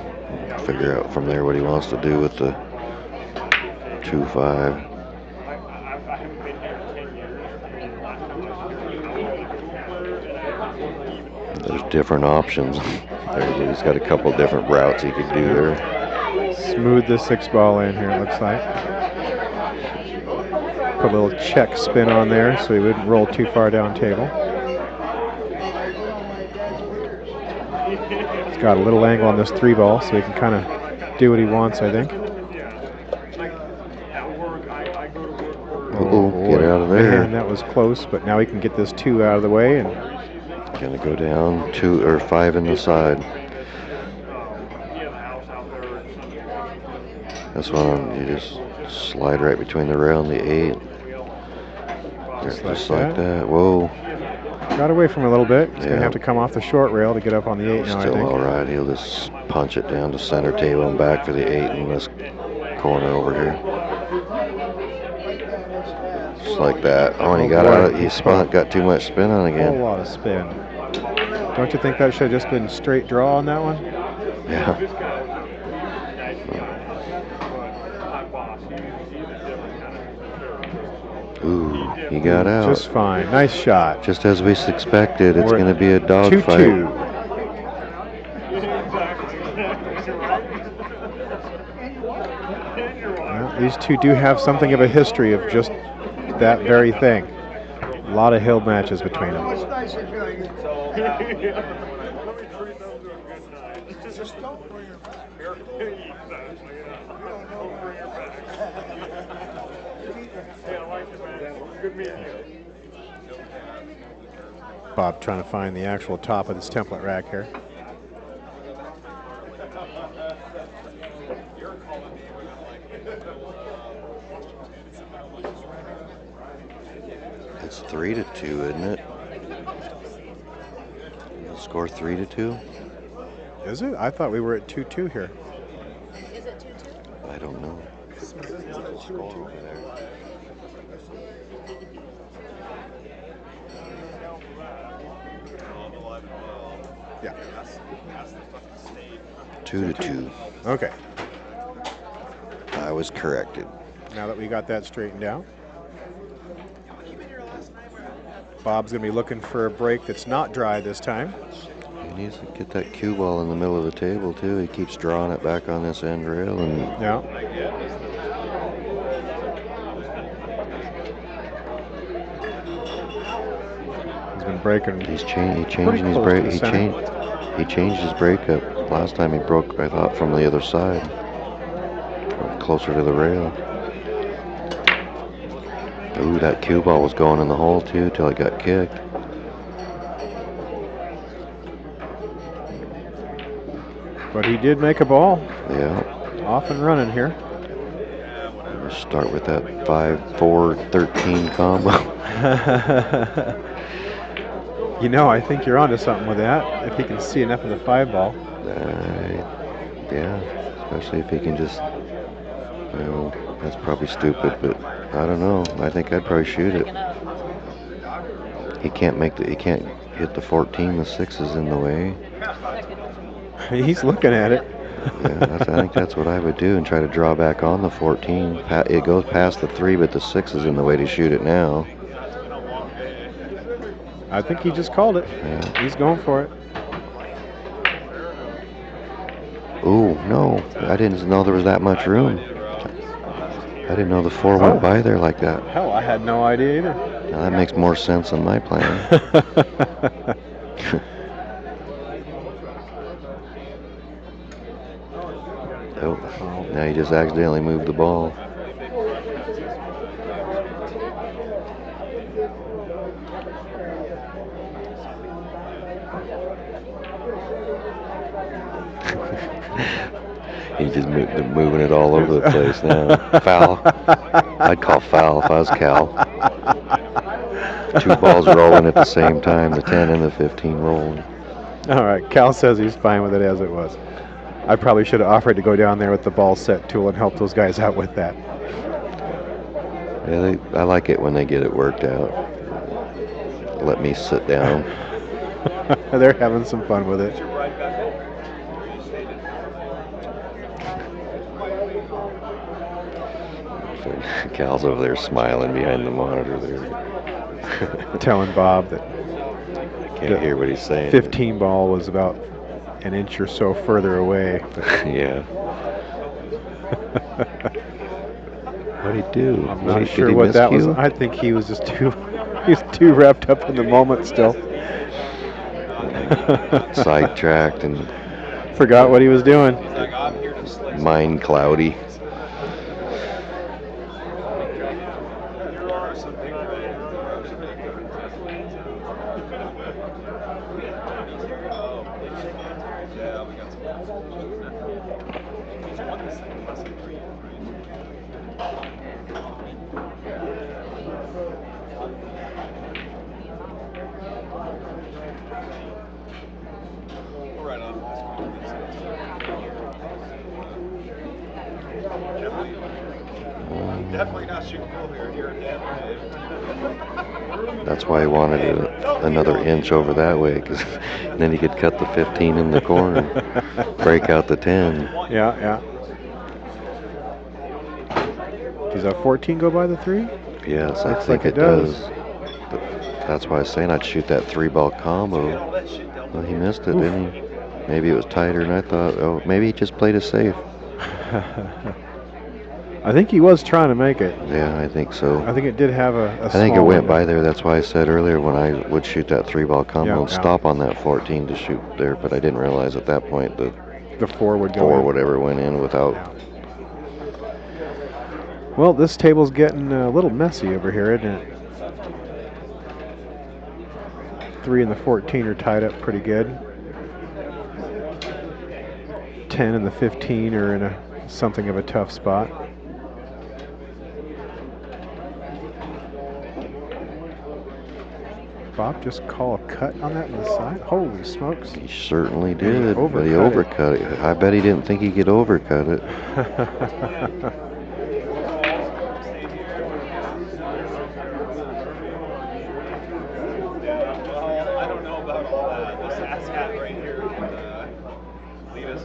S12: figure out from there what he wants to do with the 2-5. There's different options. He's got a couple different routes he could do there.
S3: Smooth the 6 ball in here, it looks like. Put a little check spin on there so he wouldn't roll too far down table. He's got a little angle on this 3 ball so he can kind of do what he wants, I think.
S12: Oh, get out of there.
S3: Man, that was close, but now he can get this 2 out of the way and
S12: gonna go down 2 or 5 in the side. This one, you just slide right between the rail and the 8. Just like that. Whoa.
S3: Got away from him a little bit. He's going to have to come off the short rail to get up on the 8 now, I
S12: Still
S3: think.
S12: all right. He'll just punch it down to center table and back for the 8 in this corner over here. Just like that. Oh, and he got out. He got too much spin on again.
S3: A whole lot of spin. Don't you think that should have just been straight draw on that one?
S12: Yeah. Ooh, he got out.
S3: Just fine. Nice shot.
S12: Just as we expected, it's going to be a dogfight.
S3: Well, these two do have something of a history of just that very thing. A lot of hill matches between them.
S2: Just don't bring her back.
S3: Bob trying to find the actual top of this template rack here.
S12: It's 3-2, isn't it? The score 3-2?
S3: Is it? I thought we were at 2-2 here.
S17: Is it 2-2?
S12: I don't know. Score over there.
S3: Yeah.
S12: 2-2.
S3: Okay.
S12: I was corrected.
S3: Now that we got that straightened out. Bob's going to be looking for a break that's not dry this time.
S12: He needs to get that cue ball in the middle of the table, too. He keeps drawing it back on this end rail. And
S3: yeah. He's been breaking.
S12: He changed his break. He changed his breakup. Last time he broke, I thought, from the other side, closer to the rail. Ooh, that cue ball was going in the hole too till it got kicked.
S3: But he did make a ball.
S12: Yeah.
S3: Off and running here.
S12: We'll start with that 5-4-13 combo.
S3: You know, I think you're onto something with that. If he can see enough of the 5 ball.
S12: Yeah, especially if he can just, you know, that's probably stupid, but I don't know. I think I'd probably shoot it. He can't hit the 14. The 6 is in the way.
S3: He's looking at it.
S12: Yeah, I think that's what I would do and try to draw back on the 14. It goes past the 3, but the 6 is in the way to shoot it now.
S3: I think he just called it.
S12: Yeah.
S3: He's going for it.
S12: Ooh, no. I didn't know there was that much room. I didn't know the 4 went by there like that.
S3: Hell, I had no idea either.
S12: Now that makes more sense than my plan. Oh, now he just accidentally moved the ball. He's just moving it all over the place now. Foul. I'd call foul if I was Cal. 2 balls rolling at the same time, the 10 and the 15 rolling.
S3: All right, Cal says he's fine with it as it was. I probably should have offered to go down there with the ball set tool and help those guys out with that.
S12: Yeah, I like it when they get it worked out. Let me sit down.
S3: They're having some fun with it.
S12: Cal's over there smiling behind the monitor there.
S3: Telling Bob that
S12: I can't hear what he's saying.
S3: 15 ball was about an inch or so further away.
S12: Yeah. What'd he do?
S3: I'm not sure what that was. I think he was just too wrapped up in the moment still.
S12: Sidetracked and
S3: forgot what he was doing.
S12: Mind cloudy.
S2: Definitely not shooting full here. You're a damn
S12: That's why he wanted another inch over that way, because then he could cut the 15 in the corner, break out the 10.
S3: Yeah. Does that 14 go by the 3?
S12: Yes, I think it does. But that's why I was saying I'd shoot that 3-ball combo. Well, he missed it, didn't he? Maybe it was tighter than I thought. Oh, maybe he just played it safe.
S3: I think he was trying to make it.
S12: Yeah, I think so.
S3: I think it did have a
S12: I think it went by there. That's why I said earlier when I would shoot that 3-ball combo and stop on that 14 to shoot there, but I didn't realize at that point that
S3: the 4 would go
S12: 4
S3: in.
S12: whatever went in without.
S3: Yeah. Well, this table's getting a little messy over here, isn't it? 3 and the 14 are tied up pretty good. 10 and the 15 are in something of a tough spot. Bob just call a cut on that on the side? Holy smokes.
S12: He certainly did, but he overcut it. I bet he didn't think he could overcut it.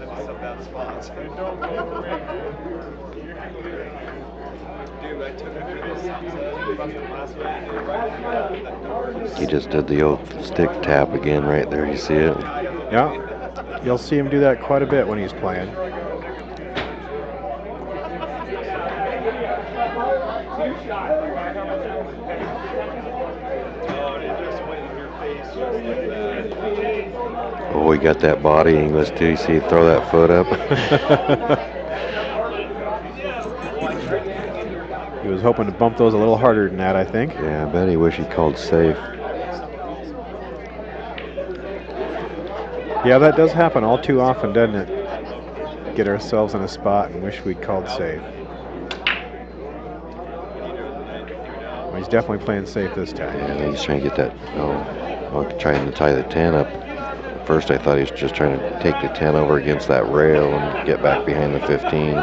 S10: in some bad spots.
S2: And don't go away.
S10: Dude, I took him through this sunset, busted last night, and right through that
S12: He just did the old stick tap again right there. You see it?
S3: Yeah, you'll see him do that quite a bit when he's playing.
S12: Oh, he got that body English too. You see, throw that foot up.
S3: He was hoping to bump those a little harder than that, I think.
S12: Yeah, I bet he wish he called safe.
S3: Yeah, that does happen all too often, doesn't it? Get ourselves in a spot and wish we'd called safe. Well, he's definitely playing safe this time.
S12: Yeah, he's trying to get that. Oh, trying to tie the 10 up. At first, I thought he was just trying to take the 10 over against that rail and get back behind the 15.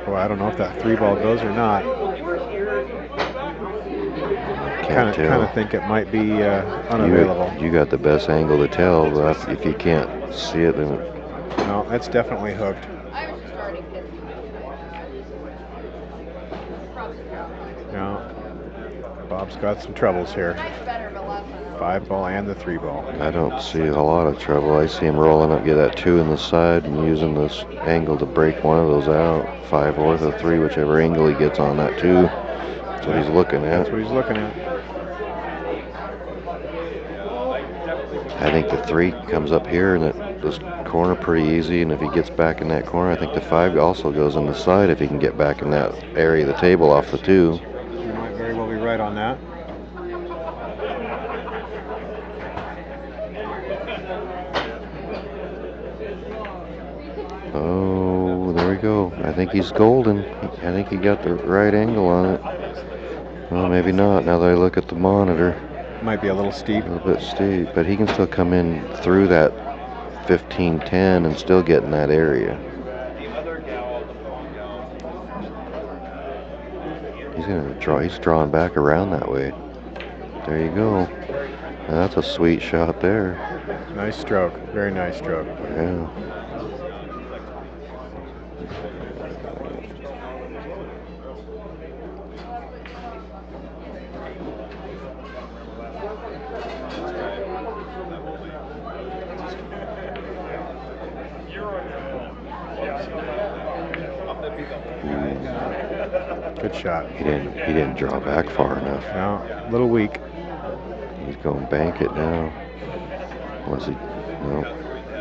S3: Boy, I don't know if that 3-ball goes or not. Kind of think it might be unavailable.
S12: You got the best angle to tell, but if you can't see it, then
S3: no, it's definitely hooked. No, Bob's got some troubles here. 5-ball and the 3-ball.
S12: I don't see a lot of trouble. I see him rolling up, get that 2 in the side, and using this angle to break one of those out. 5 or the 3, whichever angle he gets on that 2. That's what he's looking at.
S3: That's what he's looking at.
S12: I think the 3 comes up here and this corner pretty easy, and if he gets back in that corner, I think the 5 also goes on the side if he can get back in that area of the table off the 2.
S3: You might very well be right on that.
S12: Oh, there we go. I think he's golden. I think he got the right angle on it. Well, maybe not. Now that I look at the monitor.
S3: Might be a little steep.
S12: A little bit steep, but he can still come in through that 15-10 and still get in that area. He's gonna draw. He's drawing back around that way. There you go. Now that's a sweet shot there.
S3: Nice stroke. Very nice stroke.
S12: Yeah.
S3: Good shot.
S12: He didn't draw back far enough.
S3: No, a little weak.
S12: He's going to bank it now. Unless he, no,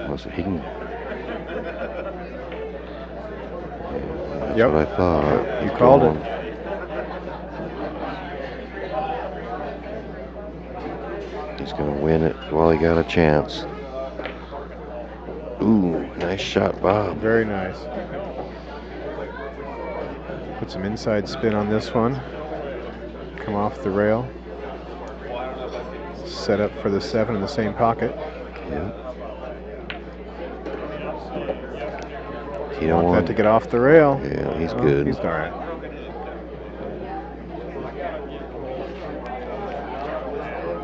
S12: unless he can. Yeah, that's what I thought.
S3: You called it.
S12: He's going to win it while he got a chance. Ooh, nice shot, Bob.
S3: Very nice. Put some inside spin on this one. Come off the rail. Set up for the 7 in the same pocket.
S12: Yeah.
S3: You don't want that to get off the rail.
S12: Yeah, he's good.
S3: He's all right.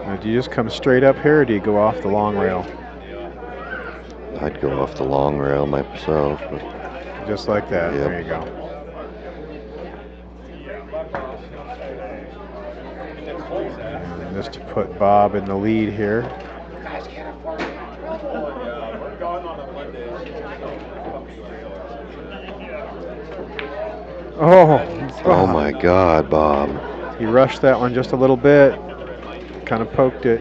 S3: Now, do you just come straight up here, or do you go off the long rail?
S12: I'd go off the long rail myself. But
S3: just like that.
S12: Yep.
S3: There you go. And just to put Bob in the lead here.
S12: Oh my God, Bob.
S3: He rushed that one just a little bit. Kind of poked it.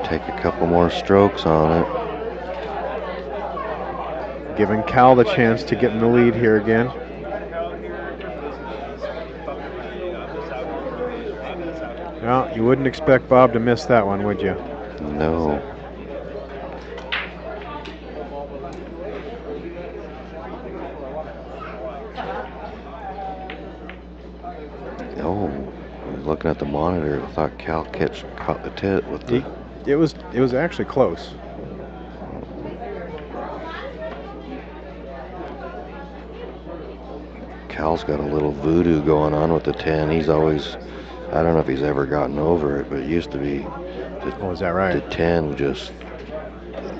S12: Take a couple more strokes on it.
S3: Giving Cal the chance to get in the lead here again. Well, you wouldn't expect Bob to miss that one, would you?
S12: No. Oh, I was looking at the monitor. I thought Cal caught the tit with the.
S3: It was actually close.
S12: Cal's got a little voodoo going on with the 10. He's always, I don't know if he's ever gotten over it, but it used to be
S3: Oh, is that right?
S12: The 10 just,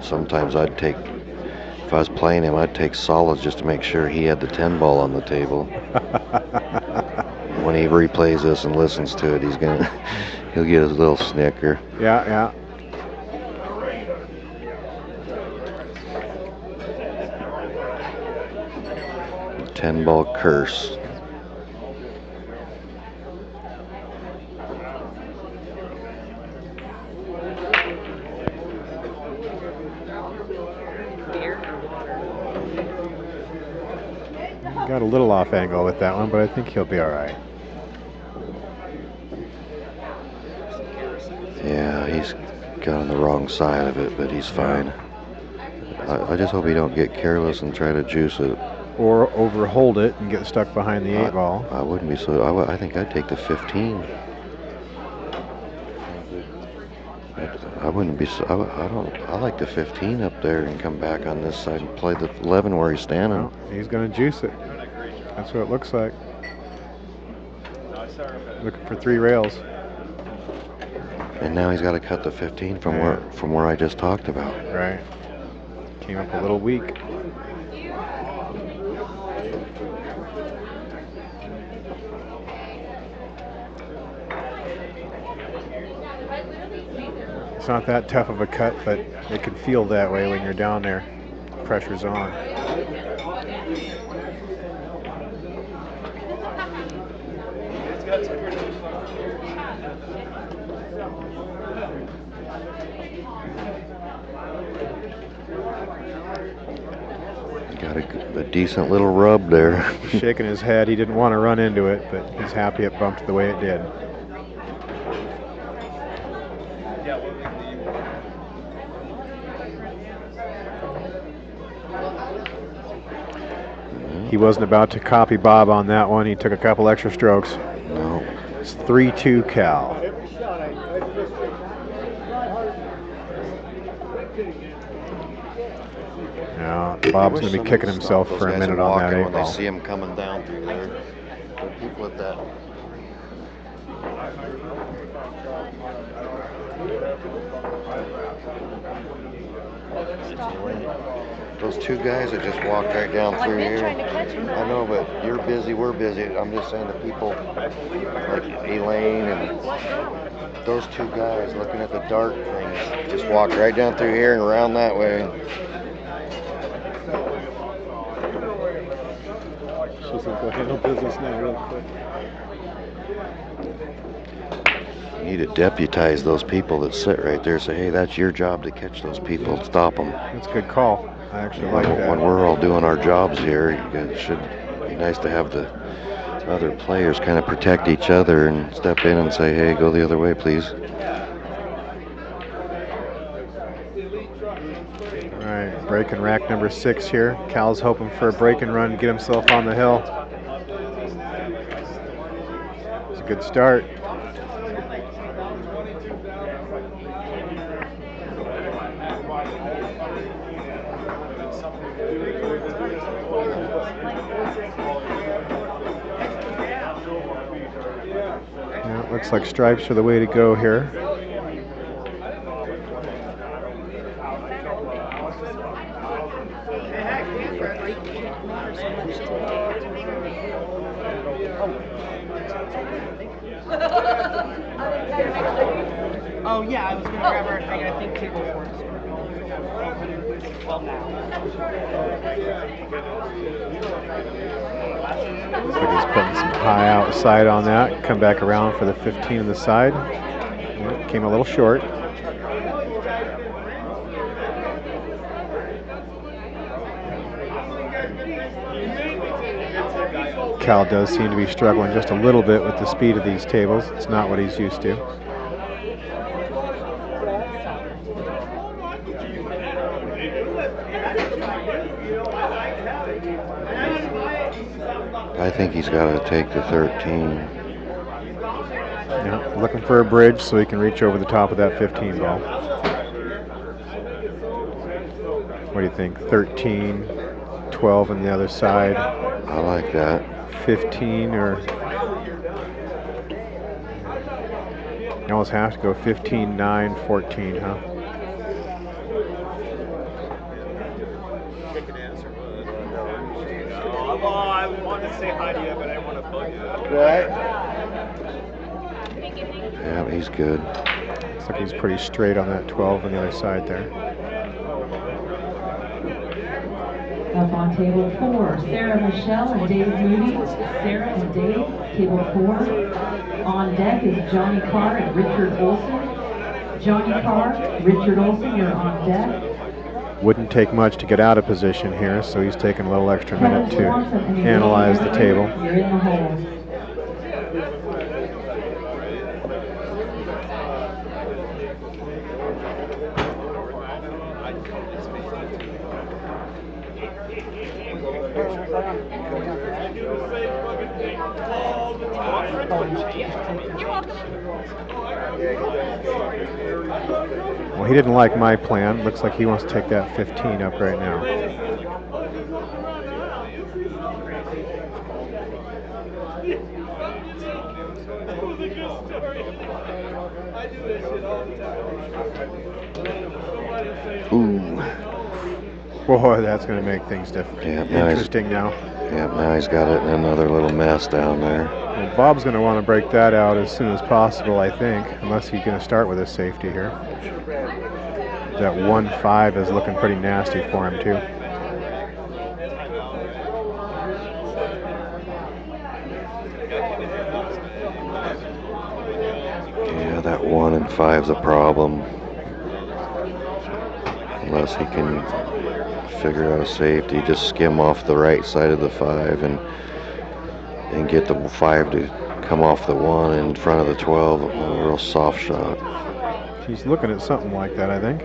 S12: sometimes I'd take, if I was playing him, I'd take solids just to make sure he had the 10 ball on the table. When he replays this and listens to it, he'll get his little snicker.
S3: Yeah, yeah.
S12: The 10 ball curse.
S3: Got a little off angle with that one, but I think he'll be all right.
S12: Yeah, he's got on the wrong side of it, but he's fine. I just hope he don't get careless and try to juice it.
S3: Or overhold it and get stuck behind the 8 ball.
S12: I wouldn't be so. I think I'd take the 15. I wouldn't be so. I like the 15 up there and come back on this side and play the 11 where he's standing.
S3: Well, he's going to juice it. That's what it looks like. Looking for 3 rails.
S12: And now he's got to cut the 15 from where I just talked about.
S3: Right. Came up a little weak. It's not that tough of a cut, but it can feel that way when you're down there. Pressure's on.
S12: Got a decent little rub there.
S3: Shaking his head. He didn't want to run into it, but he's happy it bumped the way it did. He wasn't about to copy Bob on that one. He took a couple extra strokes.
S12: No.
S3: It's 3-2 Cal. Now, Bob's going to be kicking himself for a minute on that 8
S12: when
S3: ball.
S12: they see him coming down through there. But people at that. Those 2 guys that just walked right down through here. I know, but you're busy, we're busy. I'm just saying the people like Elaine and those 2 guys looking at the dart things just walked right down through here and around that way.
S10: She's going to go handle business now real quick.
S12: You need to deputize those people that sit right there. Say, hey, that's your job to catch those people and stop them.
S3: That's a good call. I actually like that.
S12: When we're all doing our jobs here, it should be nice to have the other players kind of protect each other and step in and say, hey, go the other way, please.
S3: All right, break and rack number 6 here. Cal's hoping for a break and run to get himself on the hill. It's a good start. Yeah, it looks like stripes are the way to go here.
S6: Oh yeah, I was gonna grab our thing. I think table 4 is well now.
S3: Looks like he's putting some high outside on that. Come back around for the 15 on the side. Yeah, came a little short. Cal does seem to be struggling just a little bit with the speed of these tables. It's not what he's used to.
S12: I think he's got to take the 13.
S3: Yeah, looking for a bridge so he can reach over the top of that 15 ball. What do you think? 13, 12 on the other side.
S12: I like that.
S3: 15 or You almost have to go 15, 9, 14, huh?
S10: I wanted to say hi to you, but I didn't want to bug you.
S12: Right. Yeah, he's good.
S3: Looks like he's pretty straight on that 12 on the other side there.
S4: Up on table 4, Sarah Michelle and Dave Moody. Sarah and Dave, table 4. On deck is Johnny Carr and Richard Olson. Johnny Carr, Richard Olson, you're on deck.
S3: Wouldn't take much to get out of position here, so he's taking a little extra minute to analyze the table.
S4: You're in the hole.
S3: Well, he didn't like my plan. Looks like he wants to take that 15 up right now.
S12: Ooh.
S3: Boy, that's going to make things different.
S12: Yeah,
S3: interesting now.
S12: Yeah, now he's got it in another little mess down there.
S3: Well, Bob's going to want to break that out as soon as possible, I think, unless he's going to start with his safety here. That 1-5 is looking pretty nasty for him, too.
S12: Yeah, that 1 and 5's a problem. Unless he can figure out a safety, just skim off the right side of the 5 and get the 5 to come off the 1 in front of the 12. A real soft shot.
S3: He's looking at something like that, I think.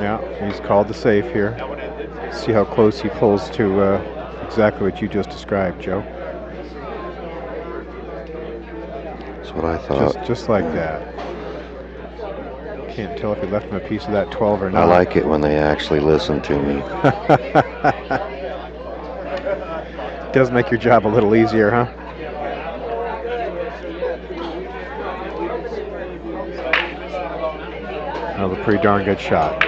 S3: Yeah, he's called the safe here. See how close he pulls to exactly what you just described, Joe.
S12: That's what I thought.
S3: Just like that. Can't tell if he left him a piece of that 12 or not.
S12: I like it when they actually listen to me.
S3: Does make your job a little easier, huh? That was a pretty darn good shot.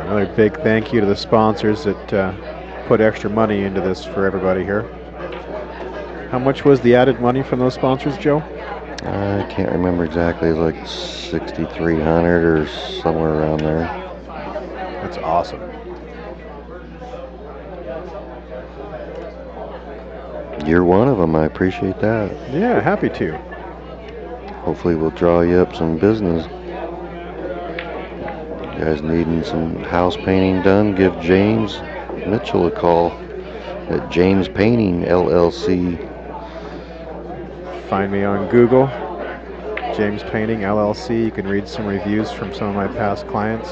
S3: Another big thank you to the sponsors that put extra money into this for everybody here. How much was the added money from those sponsors, Joe?
S12: I can't remember exactly. It was like $6,300 or somewhere around there.
S3: That's awesome.
S12: You're one of them. I appreciate that.
S3: Yeah, happy to.
S12: Hopefully we'll draw you up some business. You guys needing some house painting done, give James Mitchell a call at James Painting LLC.
S3: Find me on Google, James Painting LLC. You can read some reviews from some of my past clients.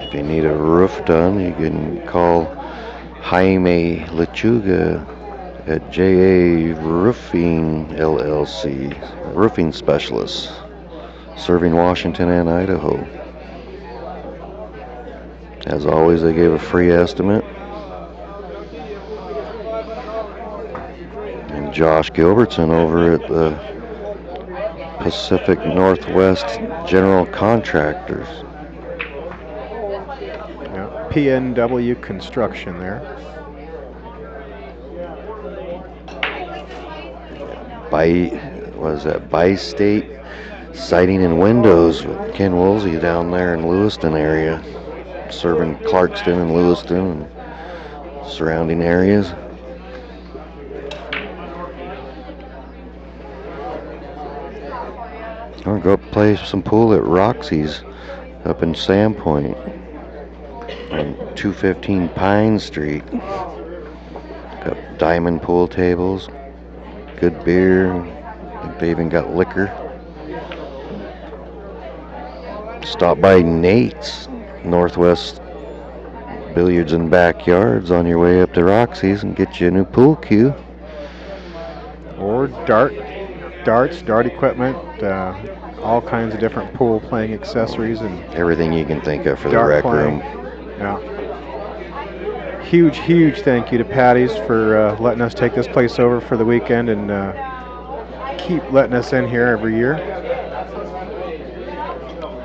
S12: If you need a roof done, you can call Jaime Lechuga at JA Roofing LLC, roofing specialist, serving Washington and Idaho. As always, they gave a free estimate. And Josh Gilbertson over at the Pacific Northwest General Contractors.
S3: Yeah, PNW Construction there.
S12: Bi-State Siding and Windows with Ken Woolsey down there in Lewiston area, serving Clarkston and Lewiston and surrounding areas. I'll go play some pool at Roxy's up in Sandpoint on 215 Pine Street. Got diamond pool tables, good beer. I think they even got liquor. Stop by Nate's Northwest Billiards and Backyards on your way up to Roxy's and get you a new pool cue.
S3: Or darts, dart equipment, all kinds of different pool playing accessories and
S12: everything you can think of for the rec room.
S3: Yeah. Huge thank you to Patty's for letting us take this place over for the weekend and keep letting us in here every year.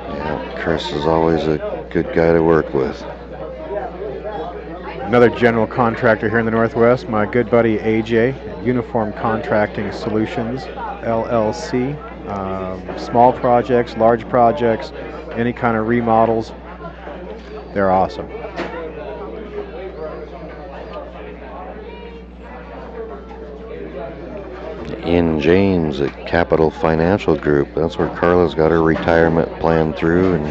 S12: Yeah, Chris is always a good guy to work with.
S3: Another general contractor here in the Northwest, my good buddy AJ, Uniform Contracting Solutions, LLC. Small projects, large projects, any kind of remodels, they're awesome.
S12: Ian James at Capital Financial Group, that's where Carla's got her retirement plan through, and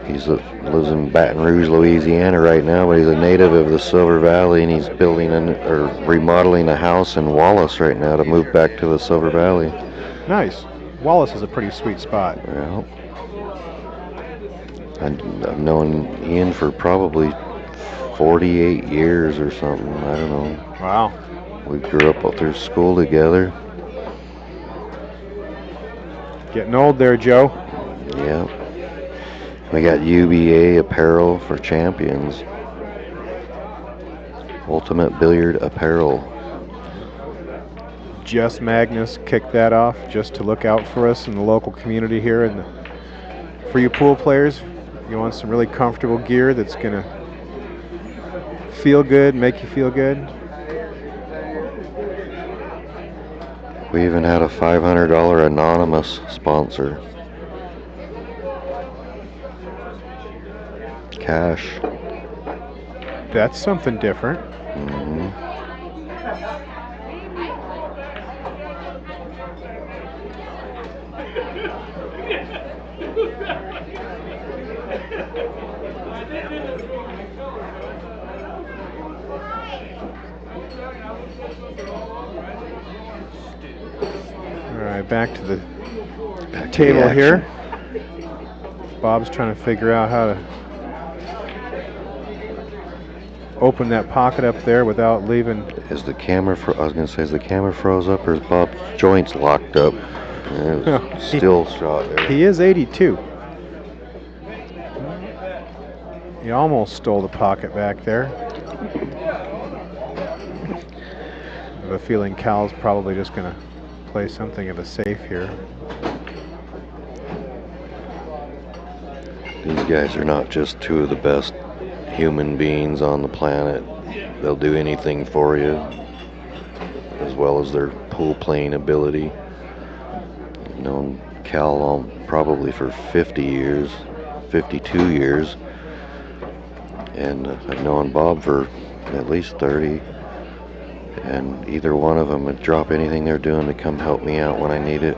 S12: he's lives in Baton Rouge, Louisiana right now, but he's a native of the Silver Valley, and he's building or remodeling a house in Wallace right now to move back to the Silver Valley.
S3: Nice. Wallace is a pretty sweet spot.
S12: Well, I've known Ian for probably 48 years or something. I don't know.
S3: Wow.
S12: We grew up through school together.
S3: Getting old there, Joe.
S12: Yeah. We got UBA apparel for champions. Ultimate Billiard Apparel.
S3: Jess Magnus kicked that off just to look out for us in the local community here. And for you pool players, you want some really comfortable gear that's going to feel good, make you feel good.
S12: We even had a $500 anonymous sponsor. Cash.
S3: That's something different.
S12: Mm-hmm.
S3: All right, back to the table here. Bob's trying to figure out how to open that pocket up there without leaving.
S12: Is the camera I was going to say, is the camera froze up or is Bob's joints locked up? Yeah, still shot there.
S3: He is 82. He almost stole the pocket back there. I have a feeling Cal's probably just going to play something of a safe here.
S12: These guys are not just two of the best human beings on the planet. They'll do anything for you, as well as their pool playing ability. I've known Cal probably for 50 years, 52 years, and I've known Bob for at least 30, and either one of them would drop anything they're doing to come help me out when I need it.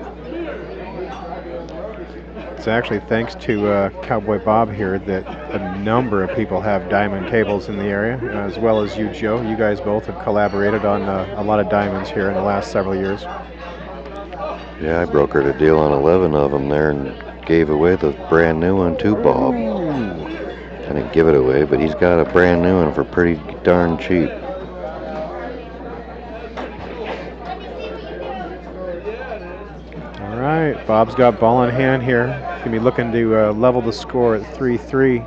S3: It's actually thanks to Cowboy Bob here that a number of people have diamond tables in the area, as well as you, Joe. You guys both have collaborated on a lot of diamonds here in the last several years.
S12: Yeah, I brokered a deal on 11 of them there and gave away the brand new one to Bob. I didn't give it away, but he's got a brand new one for pretty darn cheap.
S3: All right, Bob's got ball in hand here. He's going to be looking to level the score at 3-3.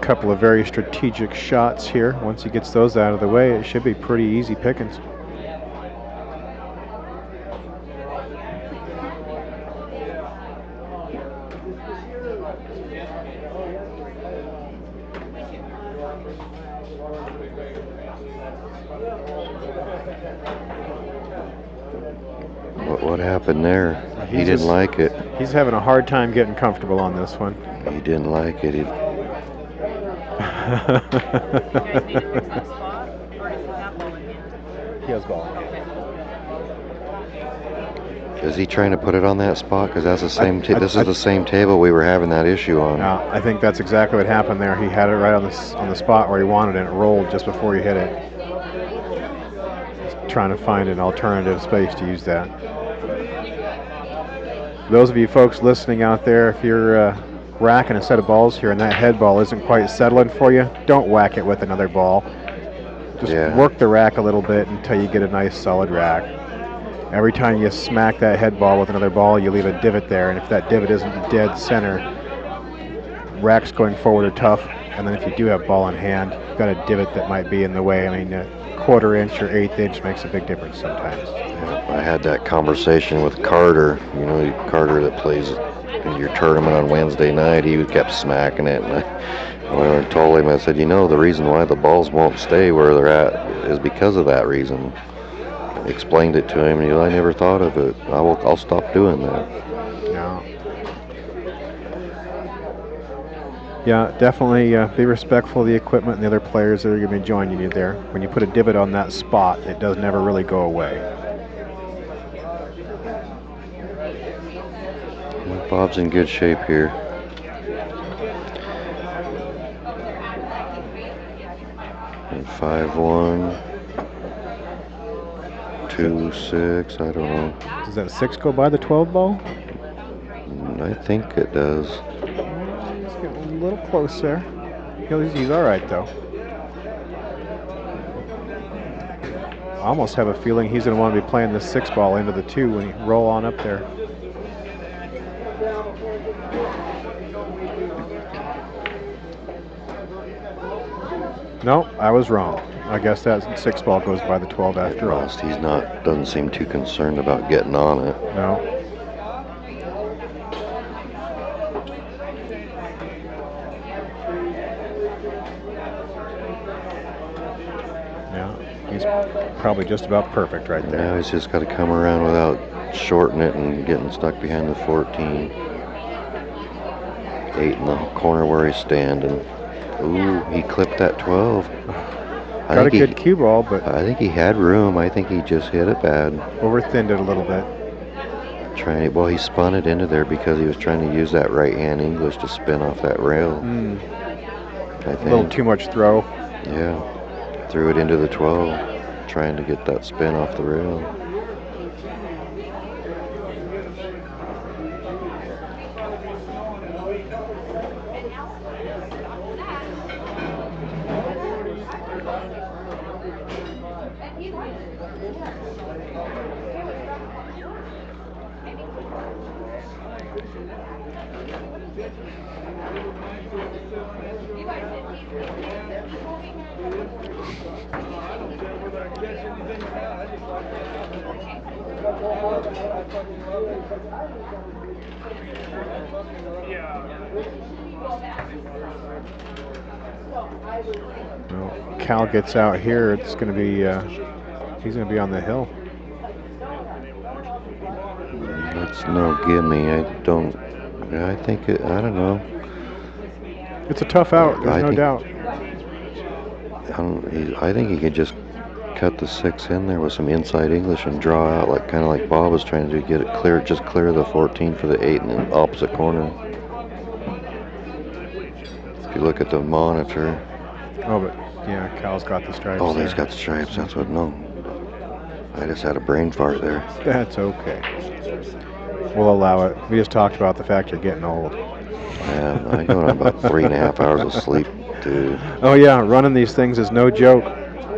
S3: Couple of very strategic shots here. Once he gets those out of the way, it should be pretty easy pickings.
S12: What happened there? He didn't like it.
S3: He's having a hard time getting comfortable on this one.
S12: He didn't like it.
S3: He has ball in hand.
S12: Is he trying to put it on that spot? Because that's the same. This is
S3: I-
S12: the same table we were having that issue on.
S3: I think that's exactly what happened there. He had it right on the spot where he wanted it, and it rolled just before he hit it. He's trying to find an alternative space to use that. Those of you folks listening out there, if you're racking a set of balls here and that head ball isn't quite settling for you, don't whack it with another ball. Just work the rack a little bit until you get a nice solid rack. Every time you smack that head ball with another ball, you leave a divot there, and if that divot isn't dead center, racks going forward are tough, and then if you do have ball in hand, you've got a divot that might be in the way. I mean, a 1/4 inch or 1/8 inch makes a big difference sometimes.
S12: Yeah, I had that conversation with Carter, you know, Carter that plays in your tournament on Wednesday night. He kept smacking it, and I told him, I said, you know, the reason why the balls won't stay where they're at is because of that reason. Explained it to him, and I never thought of it. I'll stop doing that.
S3: Yeah, definitely be respectful of the equipment and the other players that are going to be joining you there. When you put a divot on that spot, it does never really go away.
S12: Bob's in good shape here. And 5-1, 2-6, I don't know.
S3: Does that 6 go by the 12 ball?
S12: I think it does.
S3: Let's get a little closer. He's all right, though. I almost have a feeling he's going to want to be playing the 6 ball into the 2 when he roll on up there. No, I was wrong. I guess that 6 ball goes by the 12 after all.
S12: He's doesn't seem too concerned about getting on it.
S3: No. Yeah, he's probably just about perfect right there.
S12: Now he's just got to come around without shorting it and getting stuck behind the 14. 8 in the corner where he's standing. Ooh, he clipped that 12.
S3: Got a good cue ball, but
S12: I think he had room. I think he just hit it bad.
S3: Over-thinned it a little bit.
S12: Well, he spun it into there because he was trying to use that right-hand English to spin off that rail. I think.
S3: A little too much throw.
S12: Yeah. Threw it into the 12, trying to get that spin off the rail.
S3: Well, Cal gets out here, it's going to be, he's going to be on the hill.
S12: That's no gimme. I don't know.
S3: It's a tough out, there's no doubt.
S12: I think he could just cut the 6 in there with some inside English and draw out, like kind of like Bob was trying to do, get it clear, just clear the 14 for the 8 in the opposite corner. If you look at the monitor.
S3: Oh, but yeah, Cal's got the stripes.
S12: Oh, he's got the stripes. That's what. No, I just had a brain fart there.
S3: That's okay. We'll allow it. We just talked about the fact you're getting old.
S12: Yeah, I got about 3.5 hours of sleep, too.
S3: Oh yeah, running these things is no joke.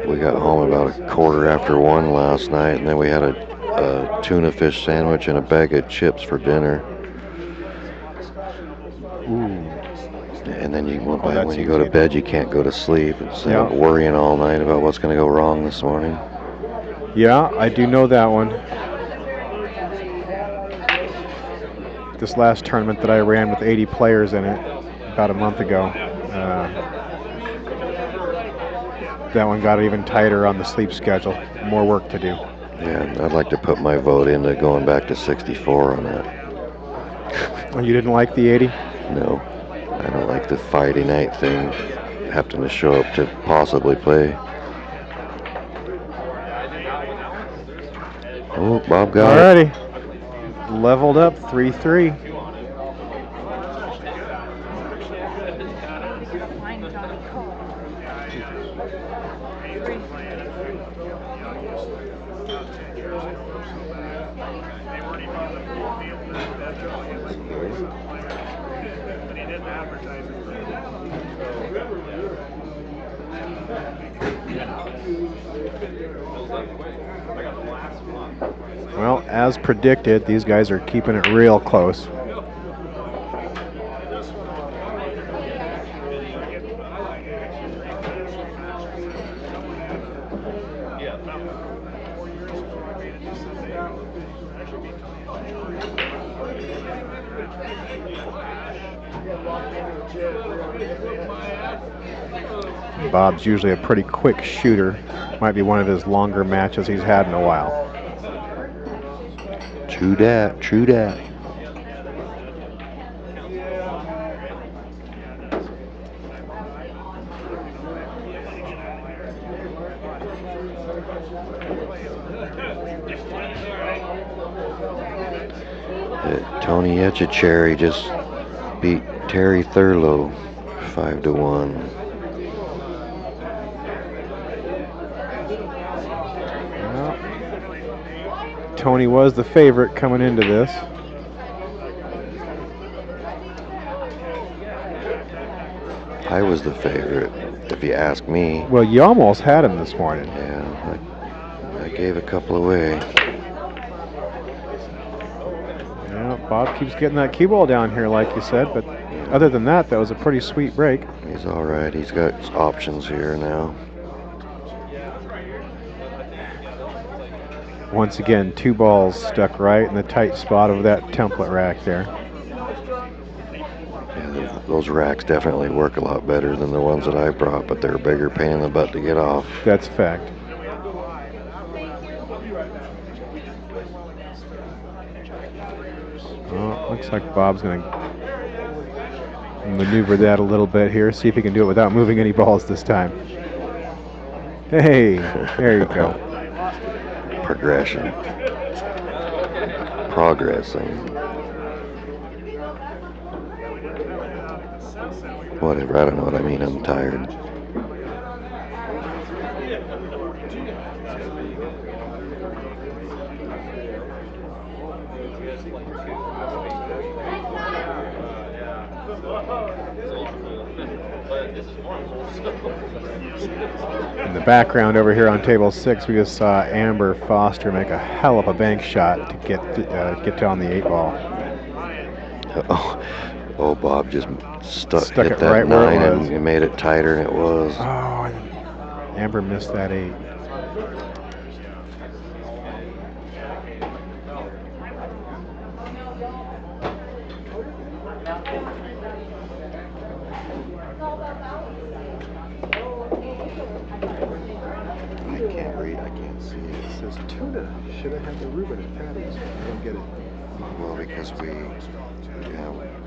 S12: We got home about 1:15 last night, and then we had a tuna fish sandwich and a bag of chips for dinner.
S3: Ooh.
S12: And then when you go to bed, you can't go to sleep. It's worrying all night about what's going to go wrong this morning.
S3: Yeah, I do know that one. This last tournament that I ran with 80 players in it about a month ago, that one got even tighter on the sleep schedule. More work to do.
S12: Yeah, I'd like to put my vote into going back to 64 on that.
S3: Oh, you didn't like the 80?
S12: No, I don't like the Friday night thing. having to show up to possibly play. Oh, Bob got it.
S3: Alrighty. Leveled up 3-3. Well, as predicted, these guys are keeping it real close. Bob's usually a pretty quick shooter. Might be one of his longer matches he's had in a while.
S12: True dat, true dat. Tony Etchecherry just beat Terry Thurlow 5-1.
S3: Well, Tony was the favorite coming into this.
S12: I was the favorite, if you ask me.
S3: Well, you almost had him this morning.
S12: Yeah, I gave a couple away.
S3: Yeah, Bob keeps getting that cue ball down here, like you said, but other than that, that was a pretty sweet break.
S12: He's all right. He's got options here now.
S3: Once again, 2 balls stuck right in the tight spot of that template rack there.
S12: Yeah, those racks definitely work a lot better than the ones that I brought, but they're a bigger pain in the butt to get off.
S3: That's a fact. Well, looks like Bob's going to maneuver that a little bit here, see if he can do it without moving any balls this time. Hey, there you go.
S12: Progression. Progressing. Whatever, I don't know what I mean, I'm tired.
S3: In the background over here on table 6, we just saw Amber Foster make a hell of a bank shot to get down the 8 ball.
S12: Oh, Bob just stuck
S3: it
S12: hit that
S3: right where
S12: 9
S3: it was.
S12: and made it tighter than it was.
S3: Oh, and Amber missed that 8.
S12: I can't see it.
S3: It says tuna. Should have had the Reuben at Patty's. I don't get it.
S12: Well, because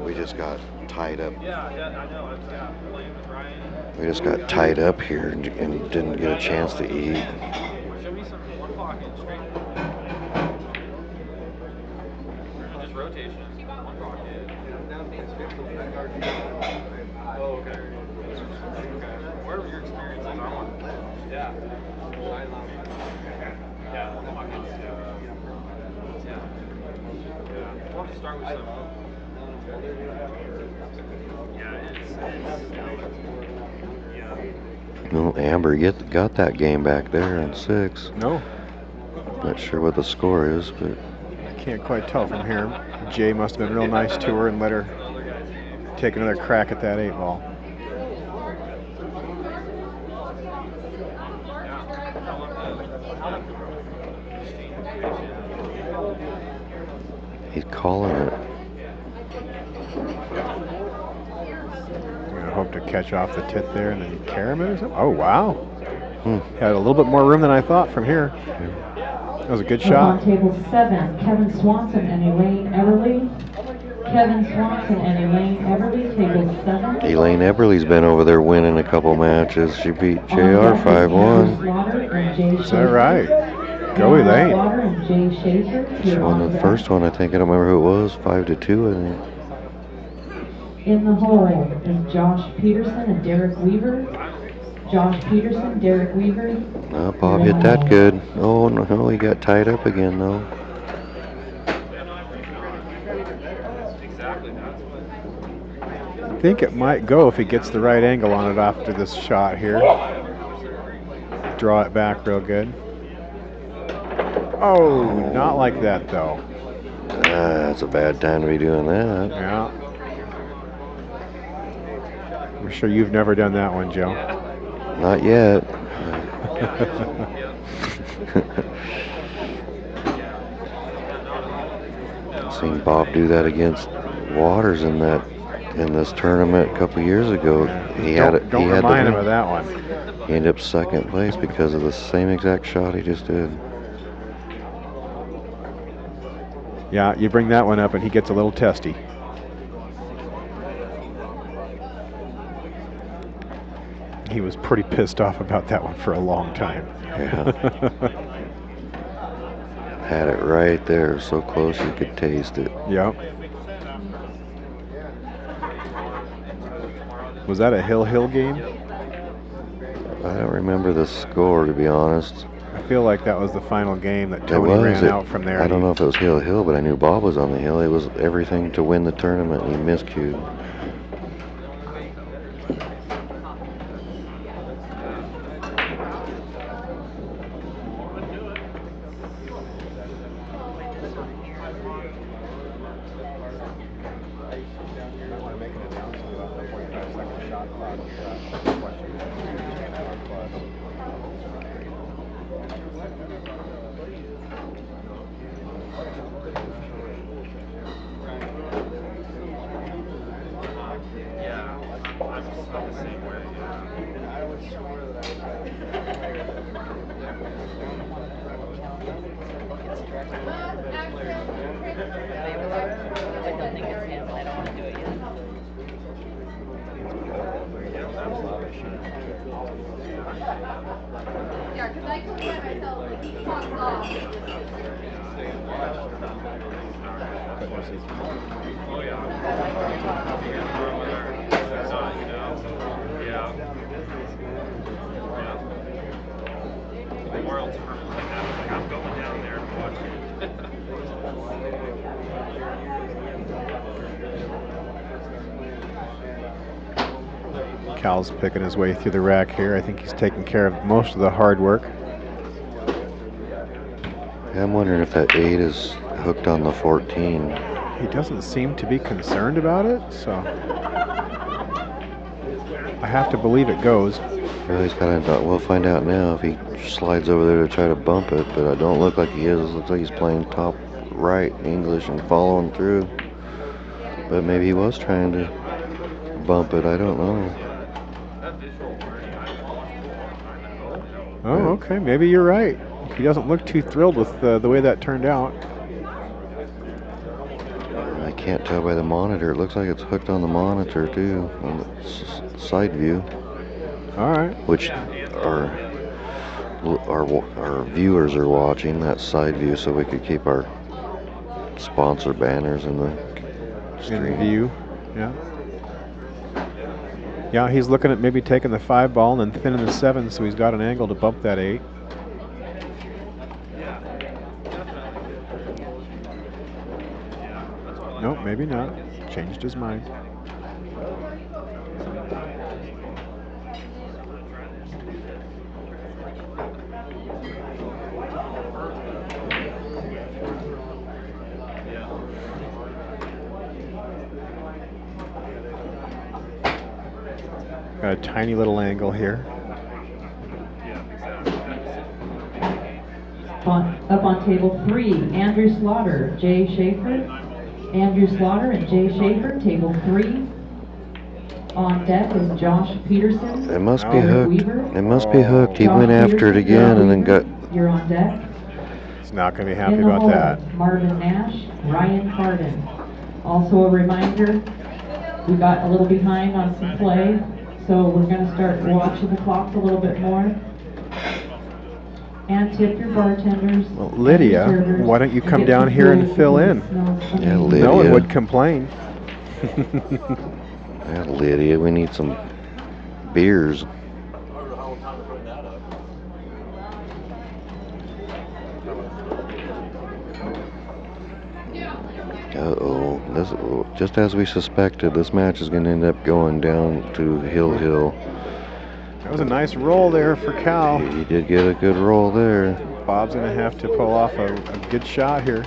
S12: we just got tied up. We just got tied up here and didn't get a chance to eat.
S8: Just rotation. One pocket. Oh, okay. Wherever your experience is, I want to live. Yeah. Yeah. We'll have to start with some.
S12: Well, Amber got that game back there on 6.
S3: No.
S12: Not sure what the score is, but
S3: I can't quite tell from here. Jay must have been real nice to her and let her take another crack at that 8 ball.
S12: he's calling it.
S3: We're going to hope to catch off the tit there and then carom it or something. Oh, wow. Had a little bit more room than I thought from here. That was a good shot.
S4: On table 7, Kevin Swanson and Elaine Everly. Kevin Swanson and Elaine Everly, table 7.
S12: Elaine Eberly's been over there winning a couple matches. She beat
S4: On
S12: JR
S4: deck is Andrew
S12: 5-1.
S4: Slaughter and Jay
S3: Is that right? Go
S4: Andrew
S3: Elaine.
S4: Slaughter and Jay Schaefer.
S12: She
S4: You're
S12: won
S4: on
S12: the
S4: deck.
S12: first one, I think. I don't remember who it was. 5-2, I think.
S4: In the hole is Josh Peterson and Derek Weaver. Josh Peterson, Derek Weaver.
S12: Oh, Bob hit that good. Oh, no, he got tied up again, though.
S3: I think it might go if he gets the right angle on it after this shot here. Draw it back real good. Oh, not like that though.
S12: It's a bad time to be doing that.
S3: Yeah. I'm sure you've never done that one, Joe.
S12: Not yet. Seen Bob do that against Waters in this tournament a couple years ago.
S3: Don't remind him of that one.
S12: He ended up second place because of the same exact shot he just did.
S3: Yeah, you bring that one up and he gets a little testy. He was pretty pissed off about that one for a long time.
S12: Yeah. Had it right there, so close you could taste it.
S3: Yep. Was that a Hill game?
S12: I don't remember the score, to be honest.
S3: I feel like that was the final game that Tony ran out from there.
S12: I don't know if it was Hill, but I knew Bob was on the hill. It was everything to win the tournament, and he miscued.
S3: Cal's picking his way through the rack here. I think he's taking care of most of the hard work.
S12: Yeah, I'm wondering if that 8 is hooked on the 14.
S3: He doesn't seem to be concerned about it, so I have to believe it goes.
S12: Well, he's kind of, we'll find out now if he slides over there to try to bump it, but I don't look like he is. It looks like he's playing top right English and following through. But maybe he was trying to bump it, I don't know.
S3: Oh, okay, maybe you're right. He doesn't look too thrilled with the way that turned out.
S12: I can't tell by the monitor. It looks like it's hooked on the monitor too, on the side view.
S3: All right.
S12: Which our viewers are watching, that side view, so we could keep our sponsor banners in the stream.
S3: In view, yeah. Yeah, he's looking at maybe taking the 5 ball and then thinning the 7, so he's got an angle to bump that 8. Nope, maybe not. Changed his mind. Got a tiny little angle here.
S4: Up on table 3, Andrew Slaughter, Jay Schaefer. Andrew Slaughter and Jay Schaefer, table 3. On deck is Josh Peterson.
S12: It must be hooked. It must be hooked. He went after it again and then got...
S4: You're on deck.
S3: He's not going to be happy
S4: In the
S3: about
S4: hole,
S3: that.
S4: Marvin Nash, Ryan Carden. Also a reminder, we got a little behind on some play, so we're going to start watching the clock a little bit more. And tip your bartenders.
S3: Well, Lydia, why don't you come down here and fill in?
S12: Yeah, Lydia.
S3: No one would complain.
S12: Yeah, Lydia, we need some beers. Uh-oh. Just as we suspected, this match is going to end up going down to Hill.
S3: That was a nice roll there for Cal.
S12: He did get a good roll there.
S3: Bob's going to have to pull off a good shot here.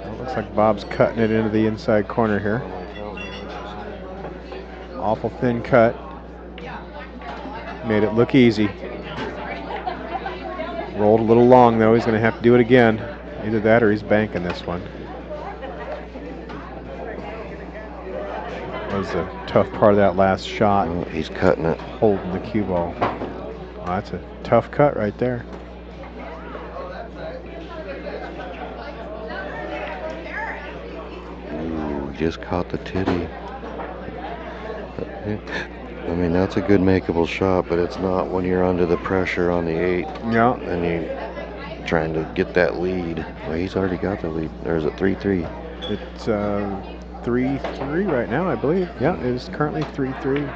S3: Well, looks like Bob's cutting it into the inside corner here. Awful thin cut. Made it look easy. Rolled a little long though. He's going to have to do it again. Either that or he's banking this one. That was the tough part of that last shot.
S12: Oh, he's cutting it.
S3: Holding the cue ball. Well, that's a tough cut right there.
S12: Ooh, just caught the titty. I mean, that's a good makeable shot, but it's not when you're under the pressure on the 8.
S3: Yeah.
S12: And you're trying to get that lead. Well, he's already got the lead. Or is it 3-3?
S3: It's 3-3 right now, I believe. Yeah, it is currently 3-3.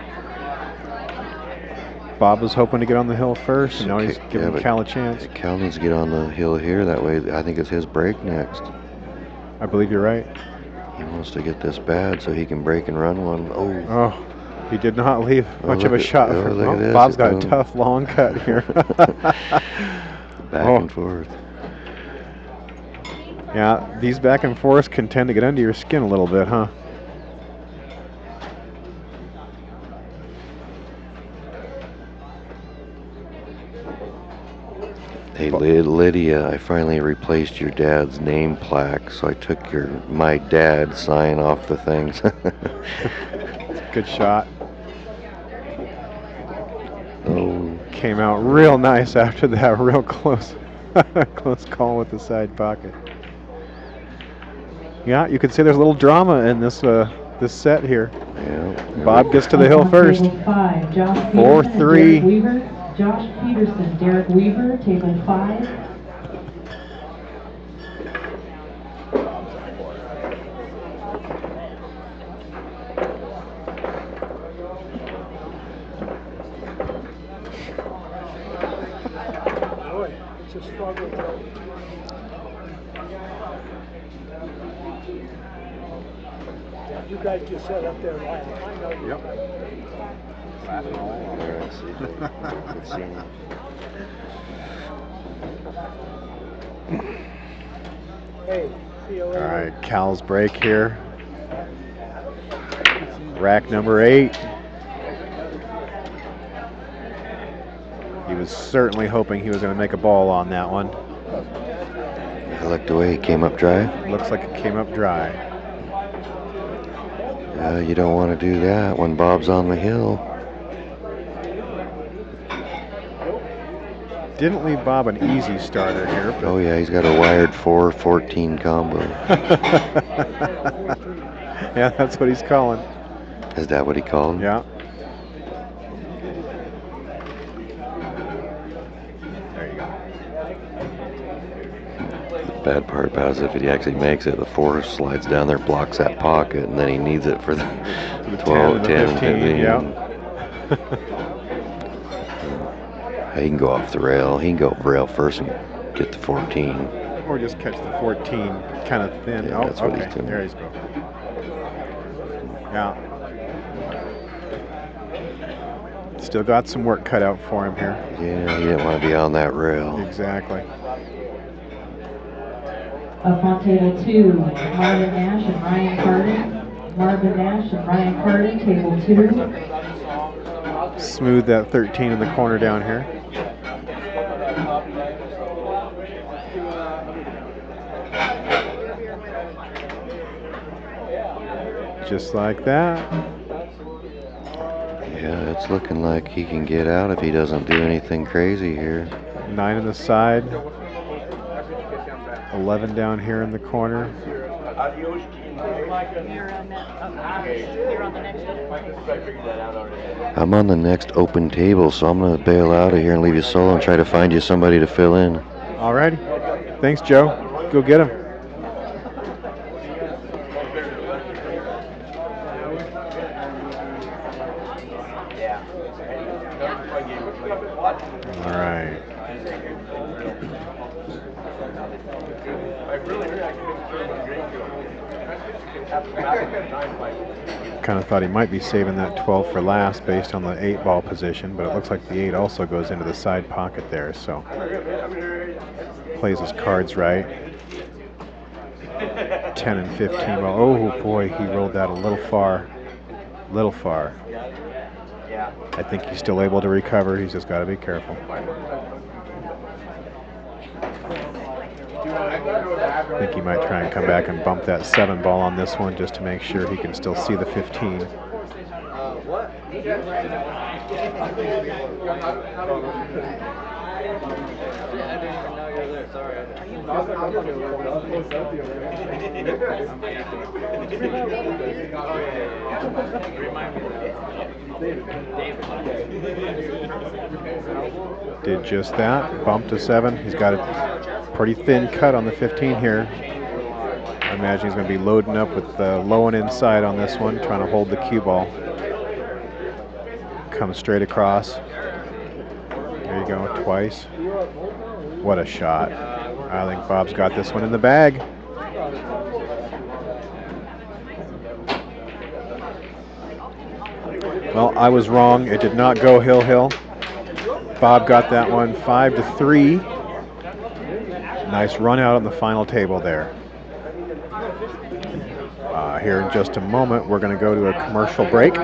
S3: Bob was hoping to get on the hill first, and now he's giving Cal a chance.
S12: Cal needs to get on the hill here. That way, I think it's his break next.
S3: I believe you're right.
S12: He wants to get this bad so he can break and run one.
S3: Oh, he did not leave much of a shot.
S12: This.
S3: Bob's got a tough long cut here.
S12: Back and forth.
S3: Yeah, these back and forths can tend to get under your skin a little bit, huh?
S12: Hey, Lydia, I finally replaced your dad's name plaque, so I took my dad sign off the things.
S3: Good shot.
S12: Oh.
S3: Came out real nice after that, real close call with the side pocket. Yeah, you can see there's a little drama in this set here.
S12: Yeah.
S3: Bob gets to the hill first. 4-3.
S4: Josh Peterson, Derek Weaver, table 5.
S13: Boy, it's a struggle. You guys just sat up there and laughed. I know you.
S3: Yep.
S12: There, I see. Good seeing
S13: Hey, see you
S3: All
S13: later.
S3: right, Cal's break here. Rack number 8. He was certainly hoping he was going to make a ball on that one.
S12: I like the way he came up dry.
S3: Looks like it came up dry.
S12: You don't want to do that when Bob's on the hill.
S3: Didn't leave Bob an easy starter here. But
S12: Oh yeah, he's got a wired 4-14 combo.
S3: Yeah, that's what he's calling.
S12: Is that what he called?
S3: Yeah. There you go.
S12: Bad part about it is if he actually makes it, the 4 slides down there, blocks that pocket, and then he needs it for the 12, 10, 15.
S3: Yeah.
S12: He can go off the rail. He can go rail first and get the 14.
S3: Or just catch the 14 kind of thin.
S12: Yeah,
S3: Oh,
S12: that's what
S3: okay.
S12: he's doing.
S3: There he's go. Yeah. Still got some work cut out for him here.
S12: Yeah, he didn't want to be on that rail.
S3: Exactly.
S4: Up on table 2, Marvin Nash and Ryan Carden. Marvin Nash and Ryan Carden, table 2.
S3: Smooth that 13 in the corner down here. Just like that.
S12: Yeah, it's looking like he can get out if he doesn't do anything crazy here.
S3: 9 on the side. 11 down here in the corner.
S17: You're on the next one.
S12: I'm on the next open table, so I'm going to bail out of here and leave you solo and try to find you somebody to fill in.
S3: Alrighty. Thanks, Joe. Go get him. All right. Kind of thought he might be saving that 12 for last based on the 8 ball position, but it looks like the 8 also goes into the side pocket there, so plays his cards right. 10 and 15 ball. Oh boy, he rolled that a little far. Little far. I think he's still able to recover. He's just got to be careful. I think he might try and come back and bump that 7 ball on this one just to make sure he can still see the 15.
S14: What?
S3: Did just that. Bumped to 7. He's got a pretty thin cut on the 15 here. I imagine he's going to be loading up with the low and inside on this one, trying to hold the cue ball. Comes straight across. There you go, twice. What a shot. I think Bob's got this one in the bag. Well, I was wrong. It did not go hill. Bob got that one 5-3. Nice run out on the final table there. Here in just a moment, we're going to go to a commercial break.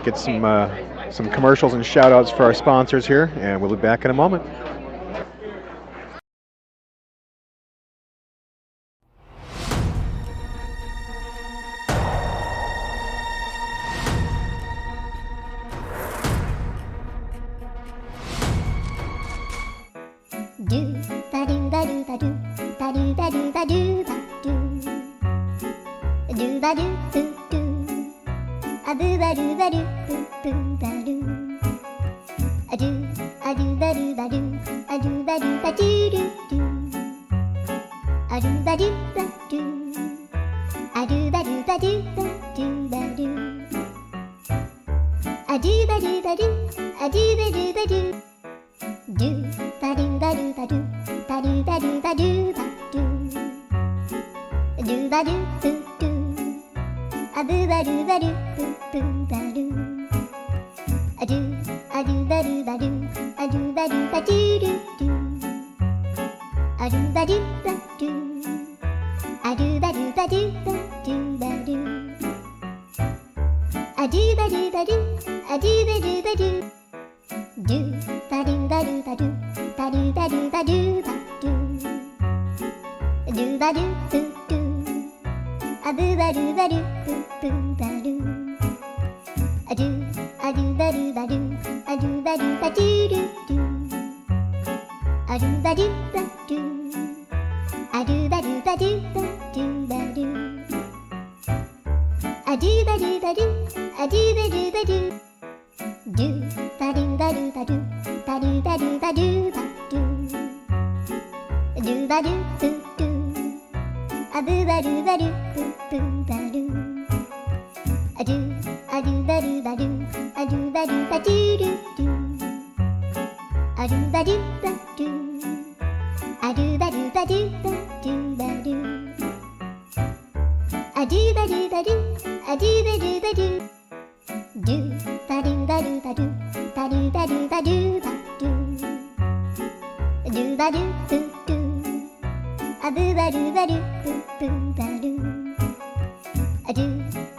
S3: Get some commercials and shout outs for our sponsors here, and we'll be back in a moment.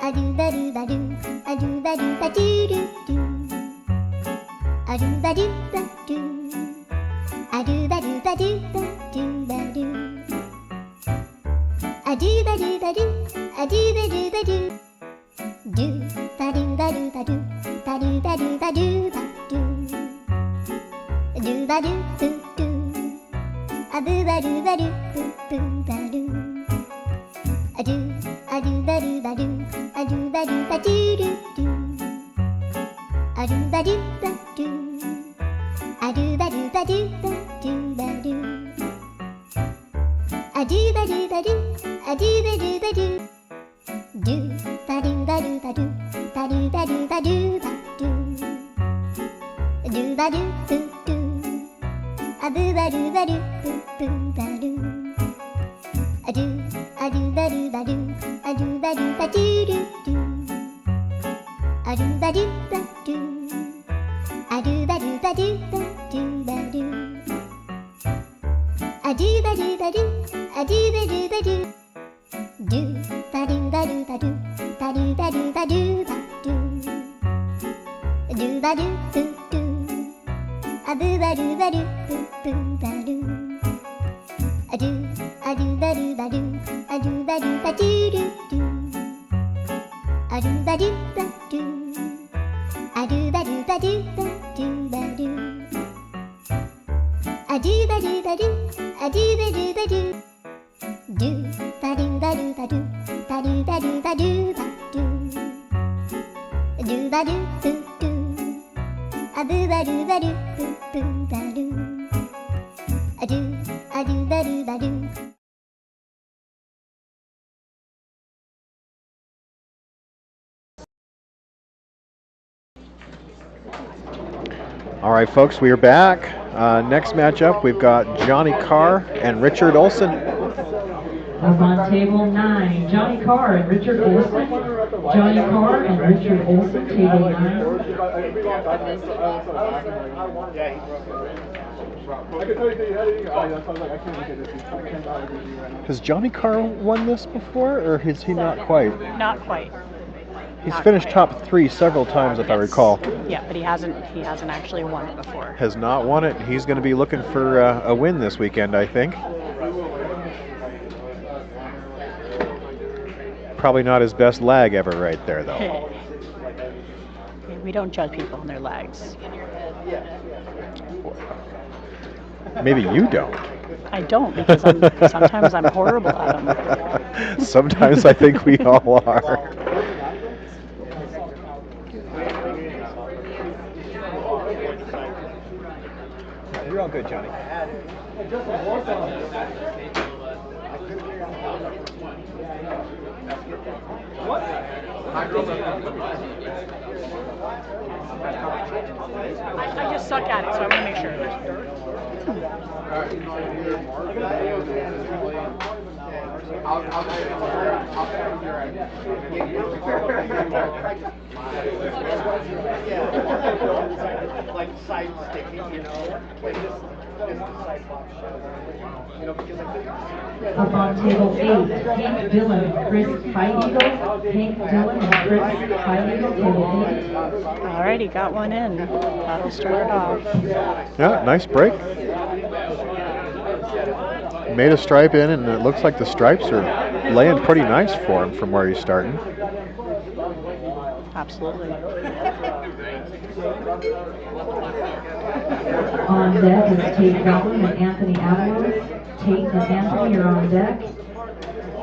S1: A do ba do ba do, a do ba do ba do ba do. a do ba do ba do, a do ba do ba do. Do ba do ba do ba do, ba do ba do ba do ba do. Do ba do do do, a boo ba do ba do boo boo ba do. A do ba do ba do, a do ba do ba do do do. A do ba do ba do, a do ba do ba do ba do ba do. A do ba do ba do, a do ba do ba do. Do ba do ba do ba do, ba do ba do ba do ba do. Do ba do do do, a boo ba do ba do boo boo ba do. A do ba do ba do, a do ba do ba do do do. A do ba do ba do, a do ba do ba do ba do ba do. A do ba do ba do, a do ba do ba do. Do ba do ba do ba do, ba do ba do ba do ba do. Do ba do do do, a boo ba do ba do boo boo ba do. A do ba do ba do, a do ba do ba do do do. A do ba do ba do, a do ba do ba do ba do ba do. A do ba do ba do, a do ba do ba do. Do ba do ba do ba do, ba do ba do ba do ba do. Do ba do do do, a boo ba do ba do boo boo ba do. A do ba do ba do.
S3: All right, folks, we are back. Next matchup, we've got Johnny Carr and Richard Olson.
S4: Up on table 9, Johnny Carr and Richard Olson. Johnny Carr and Richard Olson, table 9.
S3: Has Johnny Carr won this before, or is he not quite?
S17: Not quite.
S3: He's finished top 3 several times, if I recall.
S17: Yeah, but he hasn't actually won it before.
S3: Has not won it. He's going to be looking for a win this weekend, I think. Probably not his best lag ever right there, though.
S17: We don't judge people on their lags.
S3: Maybe you don't.
S17: I don't, because sometimes I'm horrible at them.
S3: Sometimes I think we all are. You're all good, Johnny.
S17: I just suck at it, so I want to make sure.
S14: Like side sticking, you know.
S4: Up on table 8, Hank Dillon, Chris High Eagle. Hank Dillon and Chris High Eagle, table 8.
S17: Alrighty, got one in. That'll start it off.
S3: Yeah, nice break. Made a stripe in, and it looks like the stripes are laying pretty nice for him from where he's starting.
S17: Absolutely.
S4: On deck is Tate Goblin and Anthony Avalos. Tate and Anthony are on deck.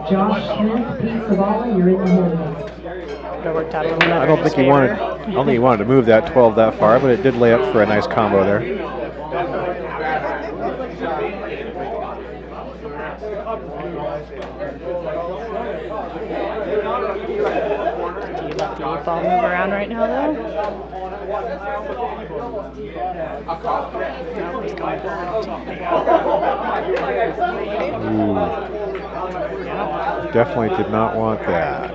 S4: Josh Smith, Pete Savala, you're in the hole.
S17: Worked out a little better.
S3: I don't think he wanted to move that 12 that far, but it did lay up for a nice combo there.
S17: Do you let the 8-ball move around right now, though? No, he's going
S3: Ooh. Definitely did not want that.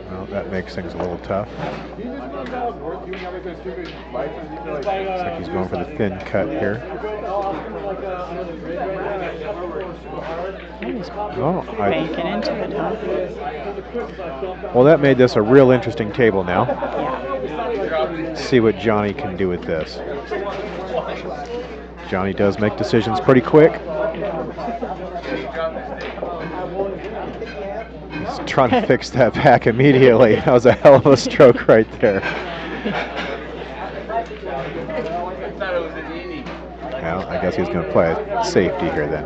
S3: Well, that makes things a little tough. Looks like he's going for the thin cut here.
S17: Banking into it, huh?
S3: Well, that made this a real interesting table now.
S17: Yeah.
S3: see what Johnny can do with this. Johnny does make decisions pretty quick. He's trying to fix that back immediately. That was a hell of a stroke right there. Well, I guess he's going to play safety here then.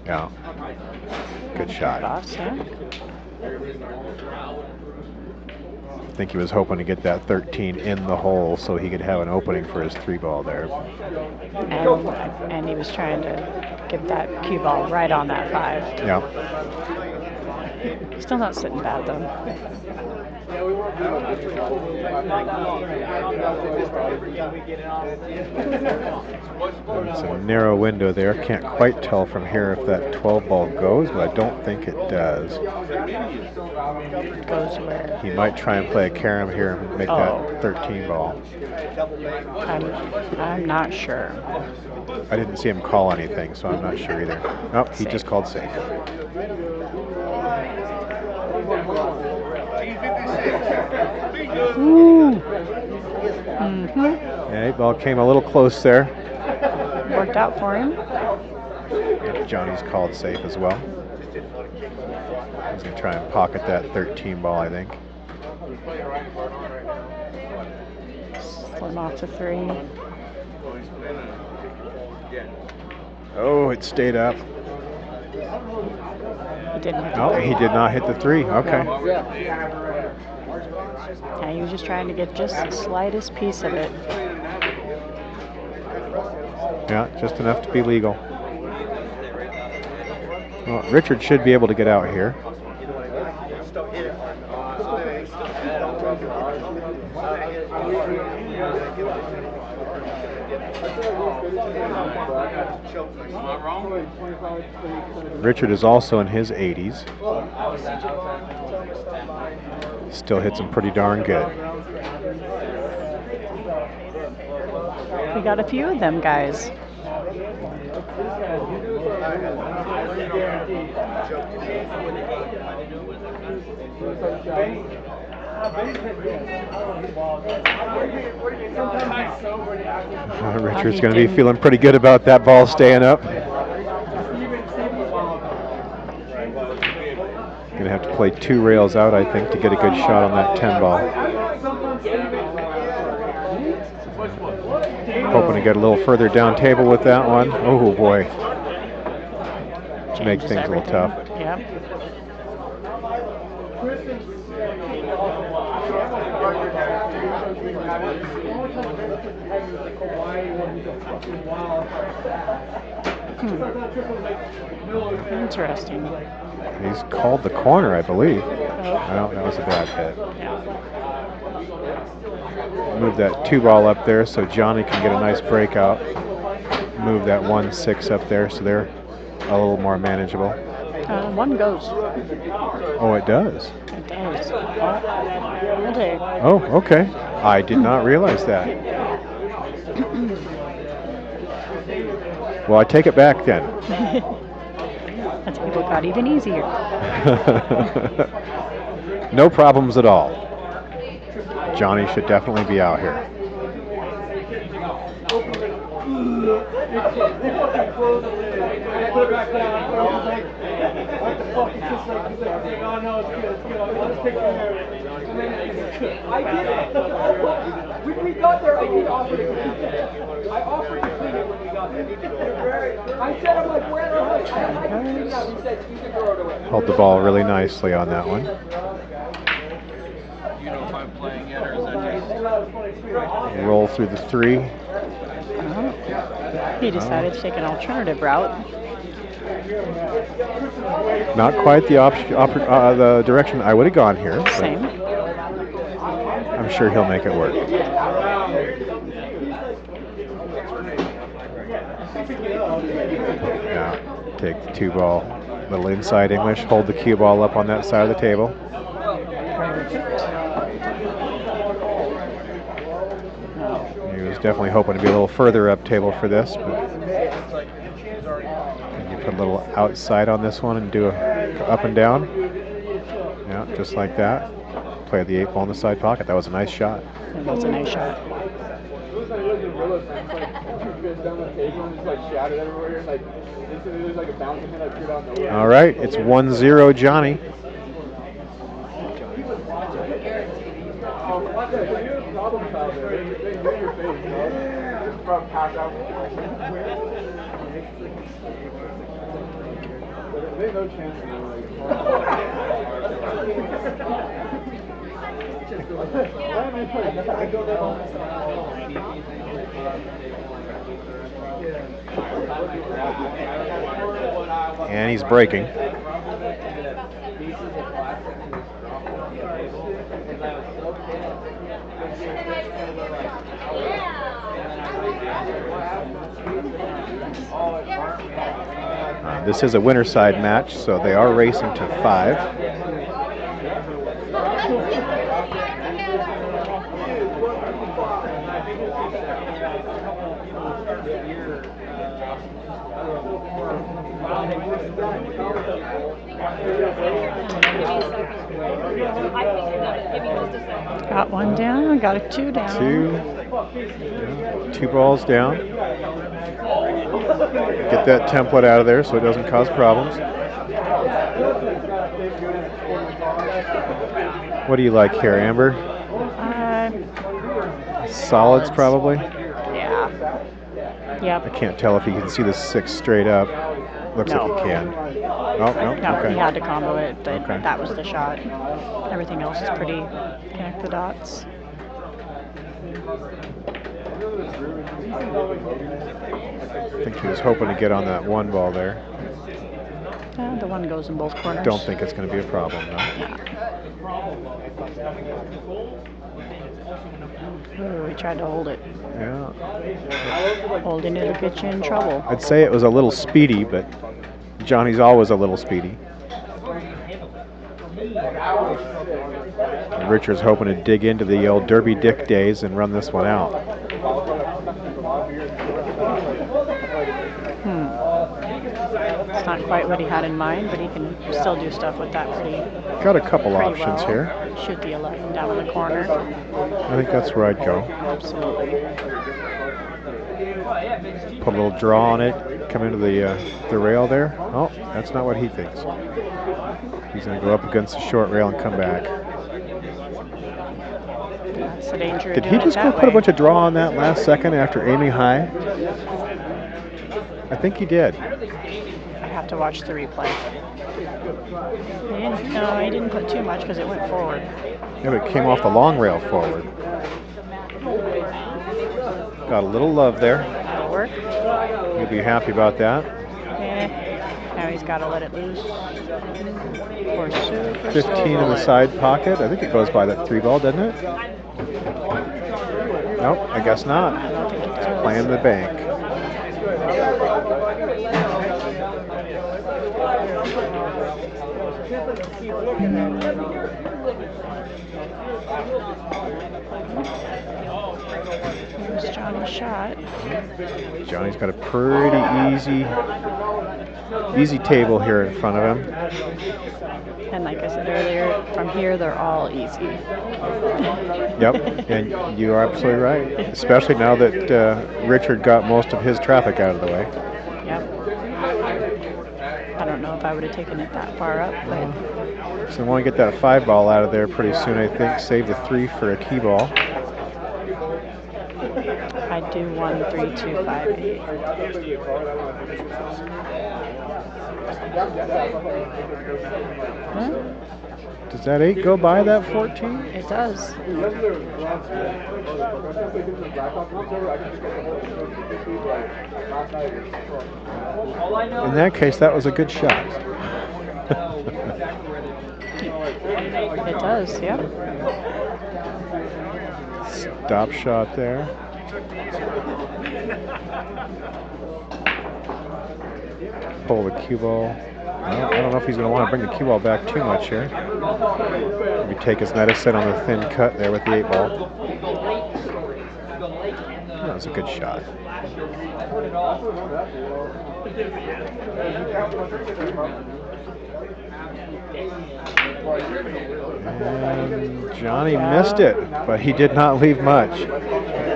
S3: Yeah. Good shot. I think he was hoping to get that 13 in the hole so he could have an opening for his 3-ball there.
S16: And he was trying to get that cue ball right on that 5.
S3: Yeah.
S16: Still not sitting bad though.
S3: It's a narrow window there. Can't quite tell from here if that 12 ball goes, but I don't think it does.
S16: Goes where?
S3: He might try and play a carom here and make that 13 ball.
S16: I'm not sure.
S3: I didn't see him call anything, so I'm not sure either. Nope, he just called safe.
S16: Ooh.
S3: Yeah, 8 ball came a little close there.
S16: Worked out for him.
S3: Yeah, Johnny's called safe as well. He's going to try and pocket that 13 ball, I think.
S16: Slim off to 3.
S3: Oh, it stayed up.
S16: He didn't hit the
S3: No,
S16: 3.
S3: he did not hit the 3. Okay.
S16: Yeah, he was just trying to get just the slightest piece of it.
S3: Yeah, just enough to be legal. Well, Richard should be able to get out here. Richard is also in his 80s. Still hits him pretty darn good.
S16: We got a few of them guys.
S3: Richard's going to be feeling pretty good about that ball staying up. Going to have to play 2 rails out, I think, to get a good shot on that 10 ball. Hoping to get a little further down table with that one. Oh boy. To make things a little tough.
S16: Yep. Interesting.
S3: He's called the corner, I believe. Well, that was a bad hit. Move that 2 ball up there so Johnny can get a nice breakout. Move that 1-6 up there so they're a little more manageable.
S16: 1 goes.
S3: Oh, it does?
S16: It does. All day.
S3: Oh, okay. I did not realize that. Well, I take it back then.
S16: That's people got even easier.
S3: No problems at all. Johnny should definitely be out here.
S14: I did. When we got there, I did offer to clean it. I offered to clean it when we got there. I said, I'm like, where the hell? I can clean it up. He said, you can throw it away.
S3: Held the ball really nicely on that one.
S20: You know if I'm playing it or is that just...
S3: Roll through the 3.
S16: He decided to take an alternative route.
S3: Not quite the direction I would have gone here.
S16: Same.
S3: I'm sure he'll make it work. Yeah, take the 2 ball, little inside English, hold the cue ball up on that side of the table. He was definitely hoping to be a little further up table for this, but you put a little outside on this one and do a up and down. Yeah, just like that. Play the 8 ball in the side pocket. That was a nice shot.
S16: It That's a nice shot.
S3: All right, it's 1-0 Johnny. And he's breaking. This is a winner side match, so they are racing to 5.
S16: Got one down, got a 2 down.
S3: 2 balls down. Get that template out of there so it doesn't cause problems. What do you like here, Amber? Solids, probably?
S16: Yeah. Yep.
S3: I can't tell if he can see the 6 straight up. Looks like he can. Oh, no?
S16: No,
S3: Okay.
S16: he had to combo it.
S3: Okay.
S16: That was the shot. Everything else is pretty connect the dots.
S3: I think he was hoping to get on that 1 ball there.
S16: The 1 goes in both corners.
S3: Don't think it's going to be a problem, no.
S16: Ooh, he tried to hold it.
S3: Yeah.
S16: Holding it will get you in trouble.
S3: I'd say it was a little speedy, but Johnny's always a little speedy. And Richard's hoping to dig into the old Derby Dick days and run this one out.
S16: It's not quite what he had in mind, but he can still do stuff with that pretty.
S3: Got a couple
S16: pretty
S3: options
S16: well.
S3: here.
S16: Shoot the 11 down in the corner.
S3: I think that's where I'd go.
S16: Absolutely.
S3: Put a little draw on it, come into the rail there. Oh, that's not what he thinks. He's going to go up against the short rail and come back.
S16: That's the danger.
S3: Did he just go put a bunch of draw on that last second after aiming high? I think he did.
S16: I have to watch the replay. No, he didn't put too much because it went forward.
S3: Yeah, but it came off the long rail forward. Got a little love there.
S16: That'll work.
S3: You'll be happy about that.
S16: Now he's got to let it loose. Or super
S3: 15 in the side pocket. I think it goes by that 3 ball, doesn't it? Nope, I guess not. Playing the bank.
S16: Here's Johnny's shot.
S3: Johnny's got a pretty easy table here in front of him.
S16: And like I said earlier, from here they're all easy.
S3: Yep, and you are absolutely right. Especially now that Richard got most of his traffic out of the way.
S16: Yep. I don't know if I would have taken it that far up, but.
S3: So we want to get that 5 ball out of there pretty soon, I think. Save the 3 for a key ball.
S16: I'd do 1, 3, 2, 5, 8. Huh?
S3: Does that 8 go by that 14?
S16: It does.
S3: In that case, that was a good shot.
S16: It does, yeah.
S3: Stop shot there. Pull the cue ball. Well, I don't know if he's going to want to bring the cue ball back too much here. Maybe take his medicine on the thin cut there with the 8 ball. That was a good shot. And Johnny missed it, but he did not leave much.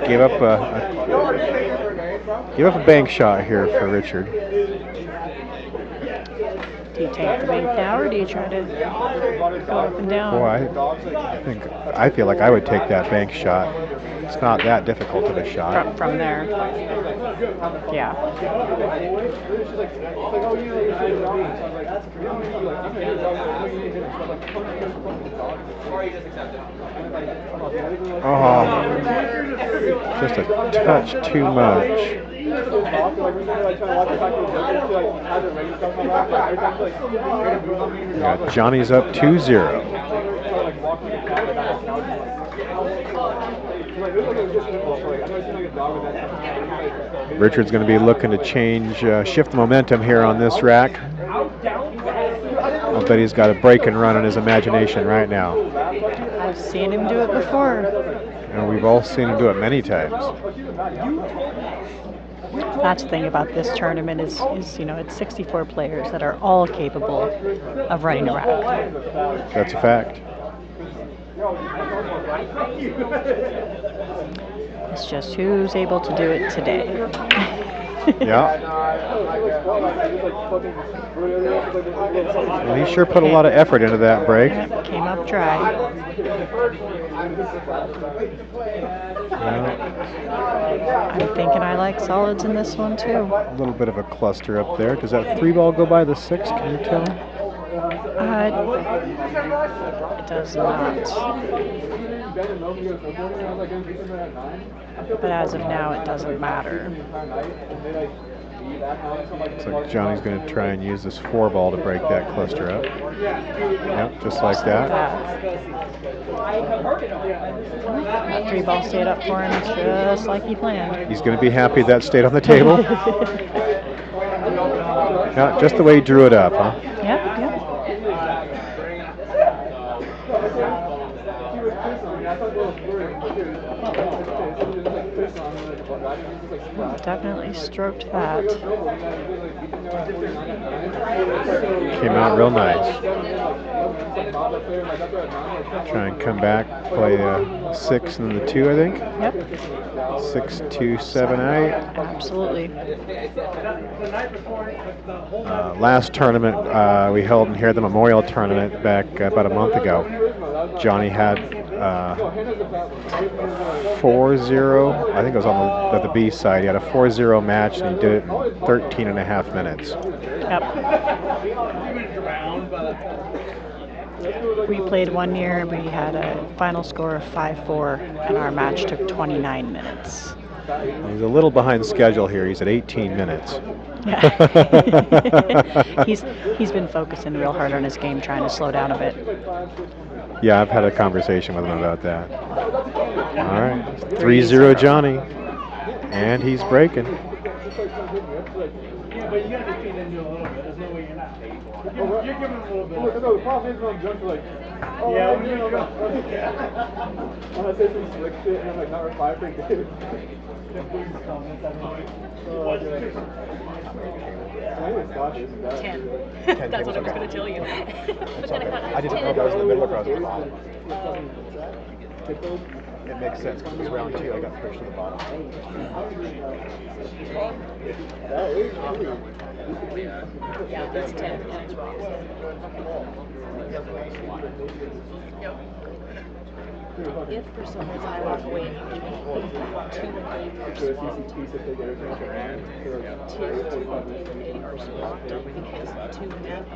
S3: Gave up a bank shot here for Richard.
S16: Do you take the bank now, or do you try to go up and down?
S3: Boy, I feel like I would take that bank shot. It's not that difficult of a shot.
S16: From there. Yeah.
S3: Oh, just a touch too much. Yeah, Johnny's up 2-0. Richard's going to be looking to shift the momentum here on this rack. I'll bet he's got a break and run in his imagination right now.
S16: I've seen him do it before.
S3: And we've all seen him do it many times.
S16: That's the thing about this tournament is you know, it's 64 players that are all capable of running a rack.
S3: That's a fact.
S16: It's just who's able to do it today.
S3: Yeah. Well, he sure put a lot of effort into that break.
S16: Yep, came up dry. I'm thinking I like solids in this one too.
S3: A little bit of a cluster up there. Does that 3-ball go by the 6? Can you tell?
S16: It does not. But as of now, it doesn't matter.
S3: So Johnny's going to try and use this 4-ball to break that cluster up. Yep, just like that.
S16: That 3-ball stayed up for him just like he planned.
S3: He's going to be happy that stayed on the table. Yeah, just the way he drew it up, huh?
S16: Yep, yep. Definitely stroked that.
S3: Came out real nice. Try and come back, play a 6 and then the 2, I think.
S16: Yep.
S3: 6, 2, 7, 8.
S16: Absolutely.
S3: Last tournament we held in here, the Memorial Tournament, back about a month ago. Johnny had 4-0. I think it was on the B side. He had a 4-0 match, and he did it in 13 and a half minutes.
S16: Yep. We played one year, we had a final score of 5-4, and our match took 29 minutes.
S3: He's a little behind schedule here. He's at 18 minutes.
S16: Yeah. He's been focusing real hard on his game, trying to slow down a bit.
S3: Yeah, I've had a conversation with him about that. All right, 3-0 Johnny, and he's breaking.
S2: But you gotta just feed into a little bit. There's no way you're not. You're giving him a little bit. Look, the problem is when I'm drunk, like, oh, yeah, I'm doing drunk. When I say some slick shit and I'm like, not reply for David.
S5: Ten. That's what I was going to tell you.
S3: I didn't know if I was in the middle or if I was at the bottom. It makes sense because it was round 2. I got pushed to the bottom.
S5: Yeah, that's 10. If for some reason I walk away and you make 2 and 8 are swapped, 2 and 8 are swapped because 2 match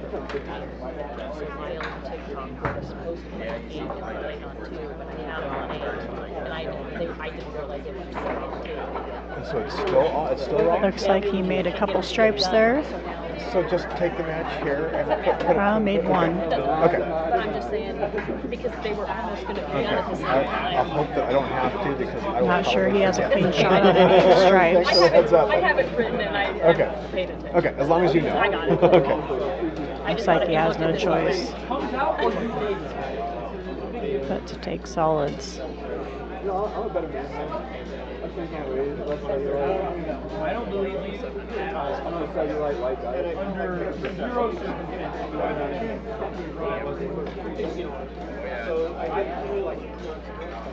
S5: TikTok live 2 matches. So my own TikTok was supposed to be 8 and playing on 2, but I had it on 8, and I didn't realize it was on 2.
S3: So it's still on?
S16: Looks like he made a couple stripes there.
S3: So just take the match here and put
S16: made one.
S3: Okay.
S5: But I'm just saying, because they were almost going to be done at the same time.
S3: I'll hope that I don't have to because I will.
S16: Not sure he has a clean shot on any of the stripes.
S5: I have it written and I paid attention.
S3: Okay, as long as you know.
S5: I got it.
S3: Okay.
S16: Looks like he has no choice but to take solids.
S2: I don't believe these. I'm gonna tell you like under 0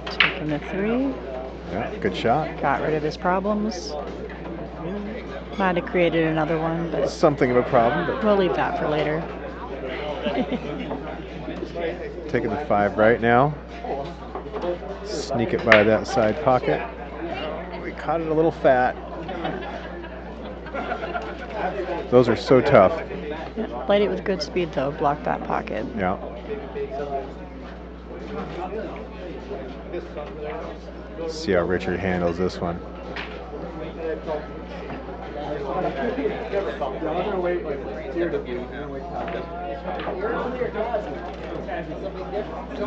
S16: Taking the 3.
S3: Yeah, good shot.
S16: Got rid of his problems. Might have created another one, but
S3: something of a problem, but
S16: we'll leave that for later.
S3: Taking the 5 right now. Sneak it by that side pocket. We caught it a little fat. Those are so tough.
S16: Yeah, played it with good speed though, blocked that pocket.
S3: Yeah. See how Richard handles this one.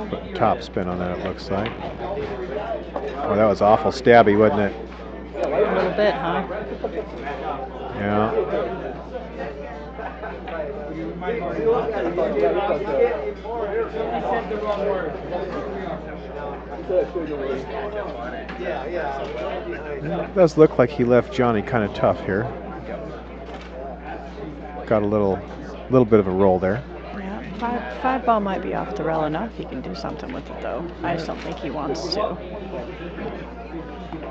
S3: Put top spin on that, it looks like. Oh, that was awful stabby, wasn't it?
S16: A little bit, huh?
S3: Yeah. It does look like he left Johnny kind of tough here. Got a little bit of a roll there.
S16: Yeah, five ball might be off the rail enough. He can do something with it though. I just don't think he wants to.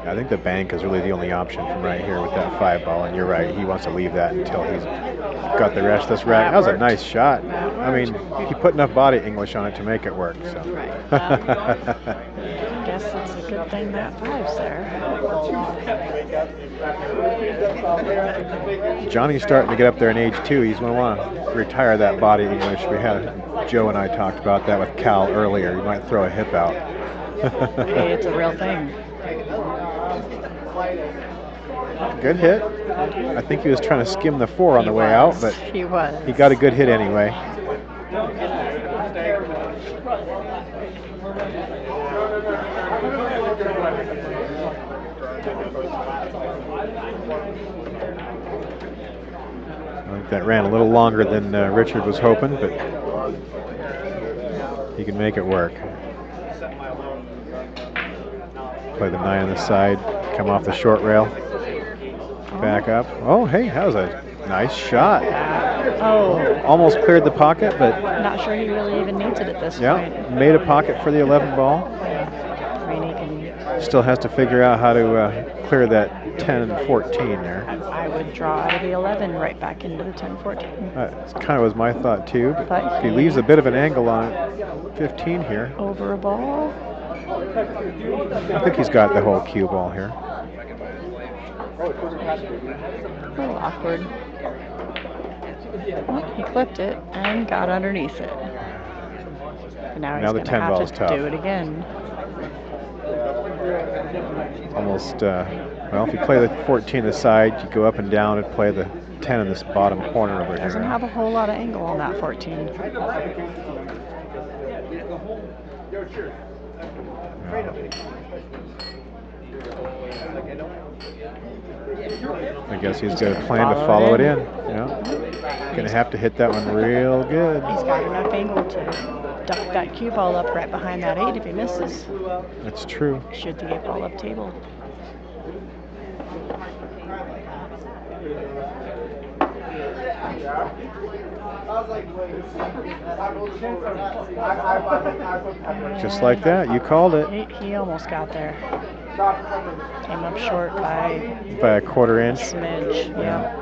S3: I think the bank is really the only option from right here with that 5 ball, and you're right, he wants to leave that until he's got the rest of this rack. That was a nice shot. I mean, he put enough body English on it to make it work. So.
S16: Right. I guess it's a good thing that 5's there.
S3: Johnny's starting to get up there in age too. He's going to want to retire that body English. We had Joe and I talked about that with Cal earlier. He might throw a hip out.
S16: Hey, it's a real thing.
S3: Good hit. I think he was trying to skim the 4 on the way out, but
S16: he was.
S3: He got a good hit anyway. I think that ran a little longer than Richard was hoping, but he can make it work. Play the 9 on the side, come off the short rail, back up. Oh, hey, that was a nice shot.
S16: Oh.
S3: Almost cleared the pocket, but
S16: Not sure he really even needs it at this
S3: yeah,
S16: point.
S3: made a pocket for the 11 ball.
S16: I mean, he can.
S3: Still has to figure out how to clear that 10 and 14 there.
S16: I would draw out of the 11 right back into the 10-14.
S3: That kind of was my thought too.
S16: But
S3: If he leaves a bit of an angle on it, 15 here.
S16: Over a ball.
S3: I think he's got the whole cue ball here.
S16: A little awkward. Well, he clipped it and got underneath it. But now he's
S3: the
S16: going to
S3: 10
S16: have
S3: ball's
S16: to
S3: tough.
S16: do it again.
S3: Almost, well, if you play the 14 the side, you go up and down and play the 10 in this bottom corner over here.
S16: Doesn't have a whole lot of angle on that 14.
S3: I guess he's got a plan to follow it in. Yeah. Gonna have to hit that one real good.
S16: He's got enough angle to duck that cue ball up right behind that 8 if he misses.
S3: That's true.
S16: Shoot the 8 ball up table.
S3: Just like that, you called it.
S16: He almost got there. Came up short by
S3: a quarter inch.
S16: Smidge, yeah.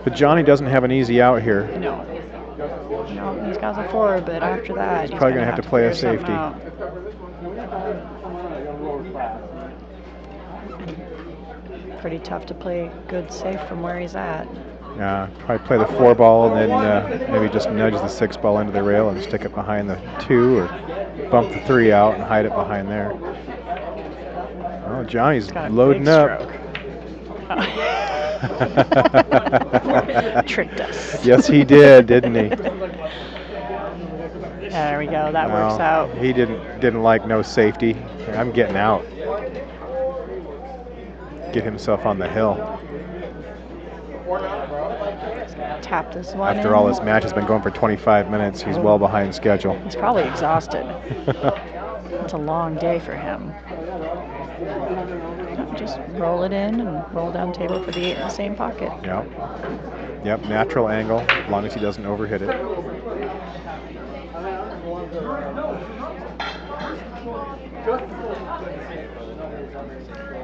S3: But Johnny doesn't have an easy out here.
S16: No. No, he's got the 4, but after that,
S3: He's probably going to have to play a
S16: figure
S3: safety.
S16: something out. Pretty tough to play good safe from where he's at.
S3: Probably play the 4 ball and then maybe just nudge the 6 ball into the rail and stick it behind the 2, or bump the 3 out and hide it behind there. Oh, Johnny's loading up.
S16: Tricked us.
S3: Yes, he did, didn't he?
S16: There we go. That works out.
S3: He didn't like no safety. I'm getting out. Get himself on the hill.
S16: Tap this one
S3: After all, his match has been going for 25 minutes. He's well behind schedule.
S16: He's probably exhausted. It's a long day for him. Just roll it in and roll down table for the 8 in the same pocket.
S3: Yep. Yep, natural angle, as long as he doesn't overhit it.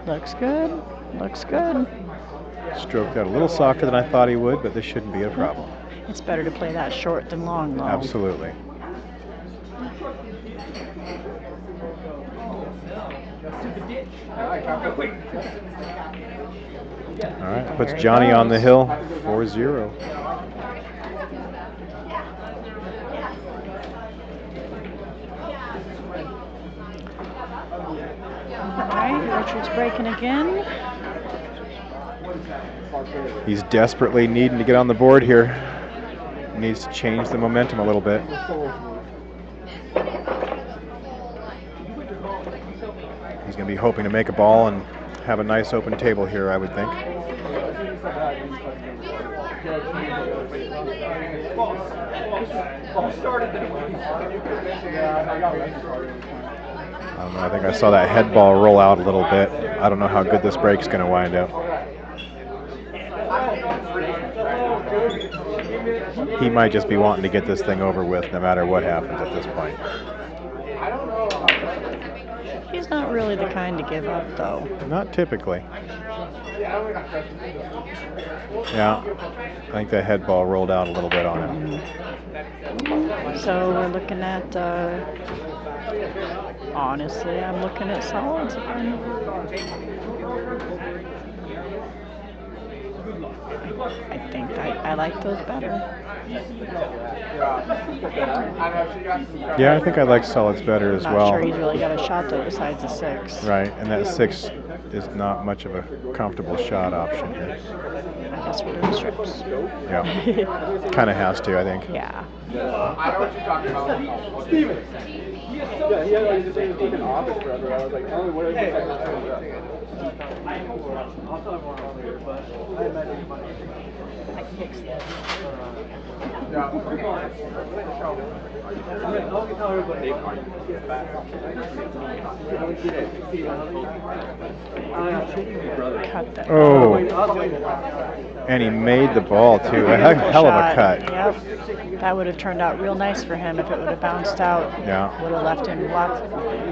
S16: Looks good. Looks good.
S3: Stroked out a little softer than I thought he would, but this shouldn't be a problem.
S16: It's better to play that short than long, though.
S3: Absolutely. All right, puts Johnny on the hill, 4-0.
S16: All right, Richard's breaking again.
S3: He's desperately needing to get on the board here. Needs to change the momentum a little bit. He's going to be hoping to make a ball and have a nice open table here, I would think. I don't know, I think I saw that head ball roll out a little bit. I don't know how good this break's going to wind up. He might just be wanting to get this thing over with no matter what happens at this point.
S16: He's not really the kind to give up, though.
S3: Not typically. Yeah, I think the head ball rolled out a little bit on him.
S16: So we're looking at, honestly, I'm looking at solids again. I think I like those better.
S3: Yeah, I think I like solids better as
S16: Not
S3: well.
S16: sure he's really got a shot, though, besides a 6.
S3: Right, and that 6 is not much of a comfortable shot option here.
S16: I guess we're doing strips.
S3: Yeah, kind of has to, I think.
S16: Yeah.
S2: I know what you're talking about. Steven! Yeah, he had like the same fucking office forever. I was like, oh, what are you saying? I'll tell everyone earlier, but I imagine you might. I fixed it. Yeah. I'll tell everybody.
S16: Cut that.
S3: Oh, and he made the ball too. A hell of a cut.
S16: Yep. That would have turned out real nice for him if it would have bounced out.
S3: Yeah.
S16: Would have left him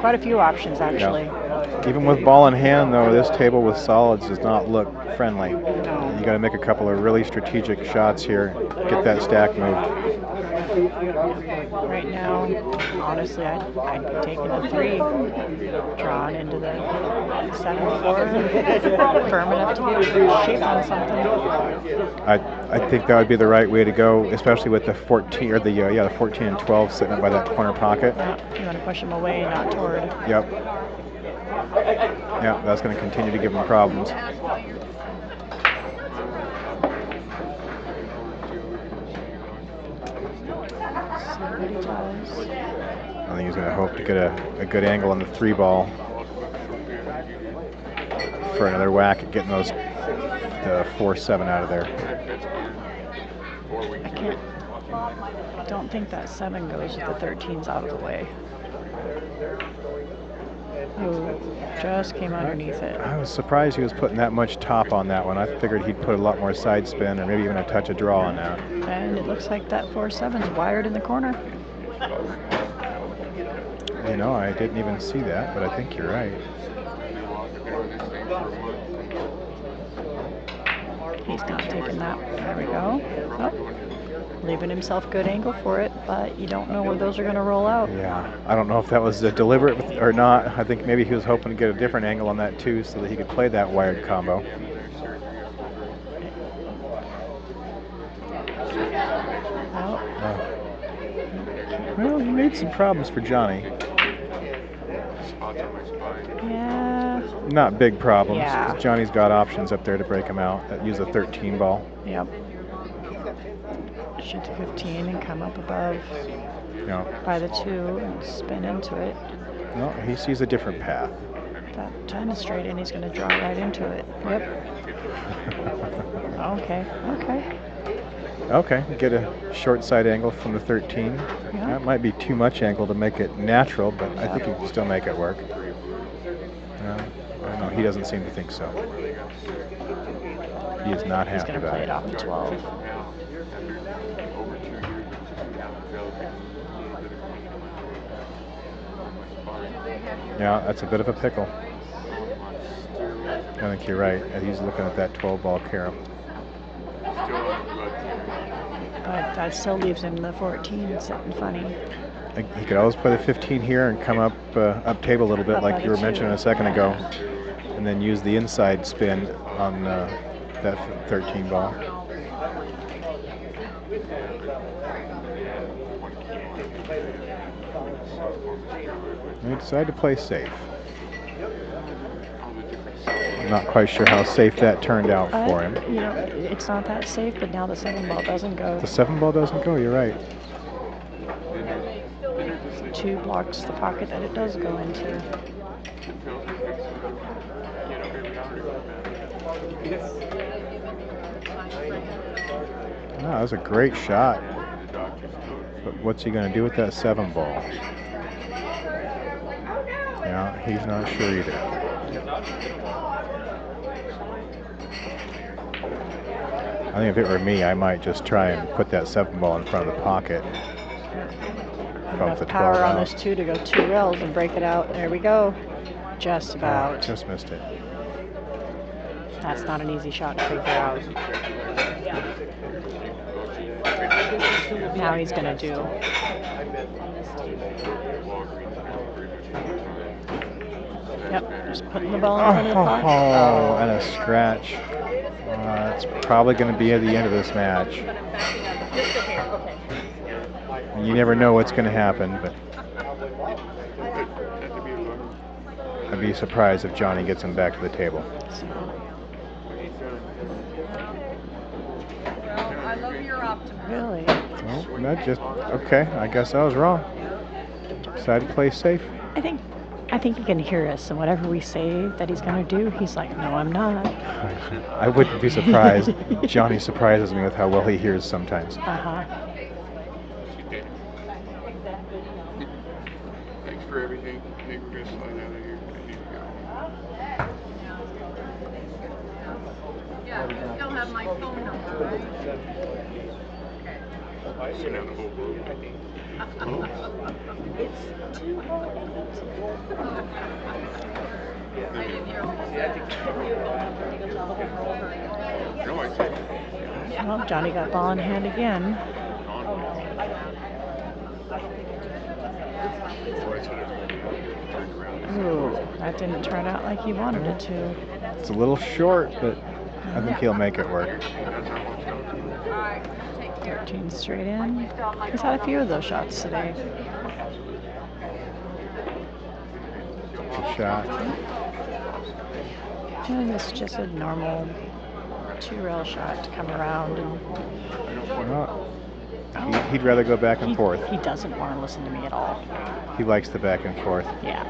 S16: quite a few options, actually.
S3: Yeah. Even with ball in hand, though, this table with solids does not look friendly. No. You got to make a couple of really strategic shots here. Get that stack moved.
S16: Right now, honestly, I'd be taking a 3, drawn into the 7-4, firm enough to get shape on something.
S3: I think that would be the right way to go, especially with the 14 or the 14 and 12 sitting up by that corner pocket.
S16: Yeah, you want to push them away, not toward.
S3: Yep. Yeah, that's going to continue to give them problems. I think he's going to hope to get a good angle on the 3 ball for another whack at getting those the 4-7 out of there.
S16: I don't think that 7 goes if the 13's out of the way. Oh, just came underneath it.
S3: I was surprised he was putting that much top on that one. I figured he'd put a lot more side spin or maybe even a touch of draw on that.
S16: And it looks like that 4-7's wired in the corner.
S3: You know, I didn't even see that, but I think you're right.
S16: He's not taking that. There we go. Oh. Leaving himself good angle for it, but you don't know where those are going to roll out.
S3: Yeah, I don't know if that was deliberate or not. I think maybe he was hoping to get a different angle on that too so that he could play that wired combo. Well, he made some problems for Johnny.
S16: Yeah.
S3: Not big problems.
S16: Yeah.
S3: Johnny's got options up there to break him out. That use a 13 ball.
S16: Yep. Shoot the 15 and come up above by the 2 and spin into it.
S3: No, he sees a different path.
S16: That 10 is straight in, he's going to draw right into it. Yep. Okay.
S3: Get a short side angle from the 13.
S16: Yeah.
S3: That might be too much angle to make it natural, but I think he can still make it work. he doesn't seem to think so. He is not
S16: He's
S3: happy
S16: going to
S3: about
S16: play
S3: it.
S16: it off the 12.
S3: Yeah, that's a bit of a pickle. I think you're right. He's looking at that 12 ball carom.
S16: But that still leaves him the 14 sitting funny.
S3: He could always play the 15 here and come up up table a little bit,
S16: Up
S3: like
S16: by
S3: you
S16: the
S3: were mentioning
S16: two.
S3: a second ago,
S16: Yeah.
S3: and then use the inside spin on that 13 ball. They decided to play safe. I'm not quite sure how safe that turned out for him.
S16: You know, it's not that safe, but now the 7 ball doesn't go.
S3: The 7 ball doesn't go, you're right.
S16: 2 blocks the pocket that it does go into.
S3: That was a great shot. But what's he going to do with that 7 ball? Yeah, he's not sure either. I think if it were me, I might just try and put that 7 ball in front of the pocket.
S16: Enough power on this 2 to go 2 rails and break it out. There we go. Just about.
S3: Oh, just missed it.
S16: That's not an easy shot to figure out. Now he's going to do. Yep, just putting the ball in front of the pocket.
S3: Oh, and a scratch. It's probably going to be at the end of this match. You never know what's going to happen, but I'd be surprised if Johnny gets him back to the table.
S5: Well, I love your optimism.
S16: Really?
S3: Well, that just, okay, I guess I was wrong. Decided to play safe.
S16: I think he can hear us, and whatever we say that he's going to do, he's like, no, I'm not.
S3: I wouldn't be surprised. Johnny surprises me with how well he hears sometimes.
S16: Uh-huh.
S8: Thanks for everything. I think we're going to slide out of here. I need to go.
S5: Yeah, you still have my phone number, right?
S8: I sit down the whole room, I think.
S5: It's 208.
S16: Well, Johnny got ball in hand again. Ooh, that didn't turn out like he wanted it to.
S3: It's a little short, but I think he'll make it work.
S16: 13 straight in. He's had a few of those shots today.
S3: Good shot.
S16: And this is just a normal 2-rail shot to come around. And
S3: he'd rather go back and forth.
S16: He doesn't want to listen to me at all.
S3: He likes the back and forth.
S16: Yeah.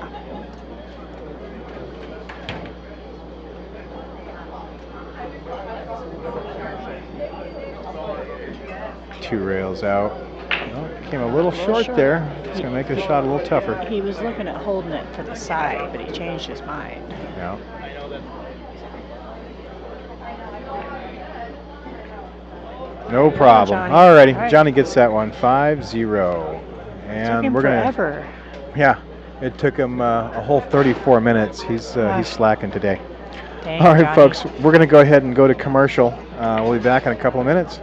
S3: Two rails out. Well, came a little short there. It's going to make the shot a little tougher.
S16: He was looking at holding it for the side, but he changed his mind.
S3: Yeah. No problem. Alrighty, Johnny gets that one, 5-0. And
S16: took him
S3: we're gonna.
S16: Forever.
S3: Yeah, it took him a whole 34 minutes. He's slacking today.
S16: Dang,
S3: all right,
S16: Johnny.
S3: folks, we're gonna go ahead and go to commercial. We'll be back in a couple of minutes.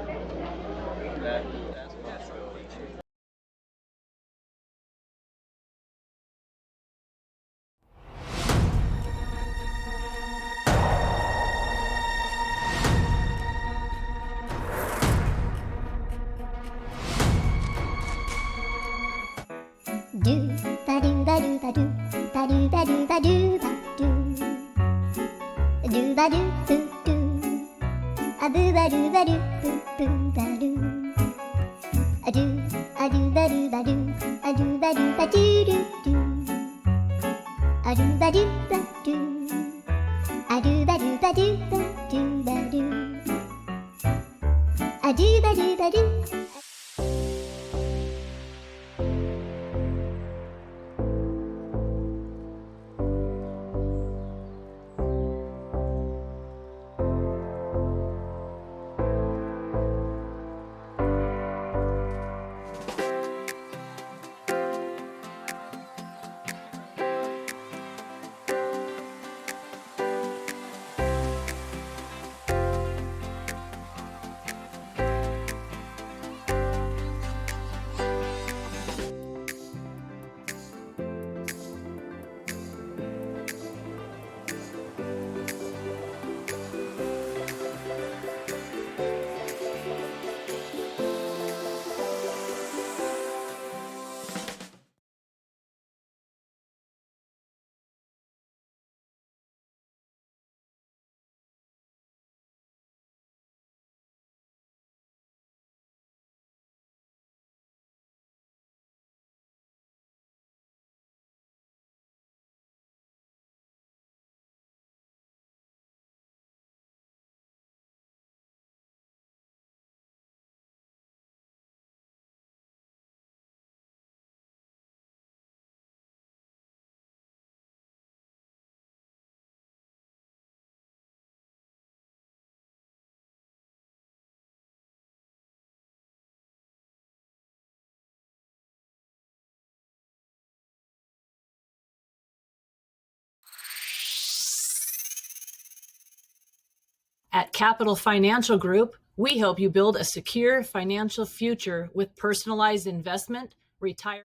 S1: Do ba do ba do ba do ba do ba do ba do ba do do ba do boo do a boo ba do ba do boo boo ba do a do ba do ba do a do ba do ba do do do a do ba do ba do a do ba do ba do ba do ba do a do ba do ba do.
S9: At Capital Financial Group, we help you build a secure financial future with personalized investment, retirement.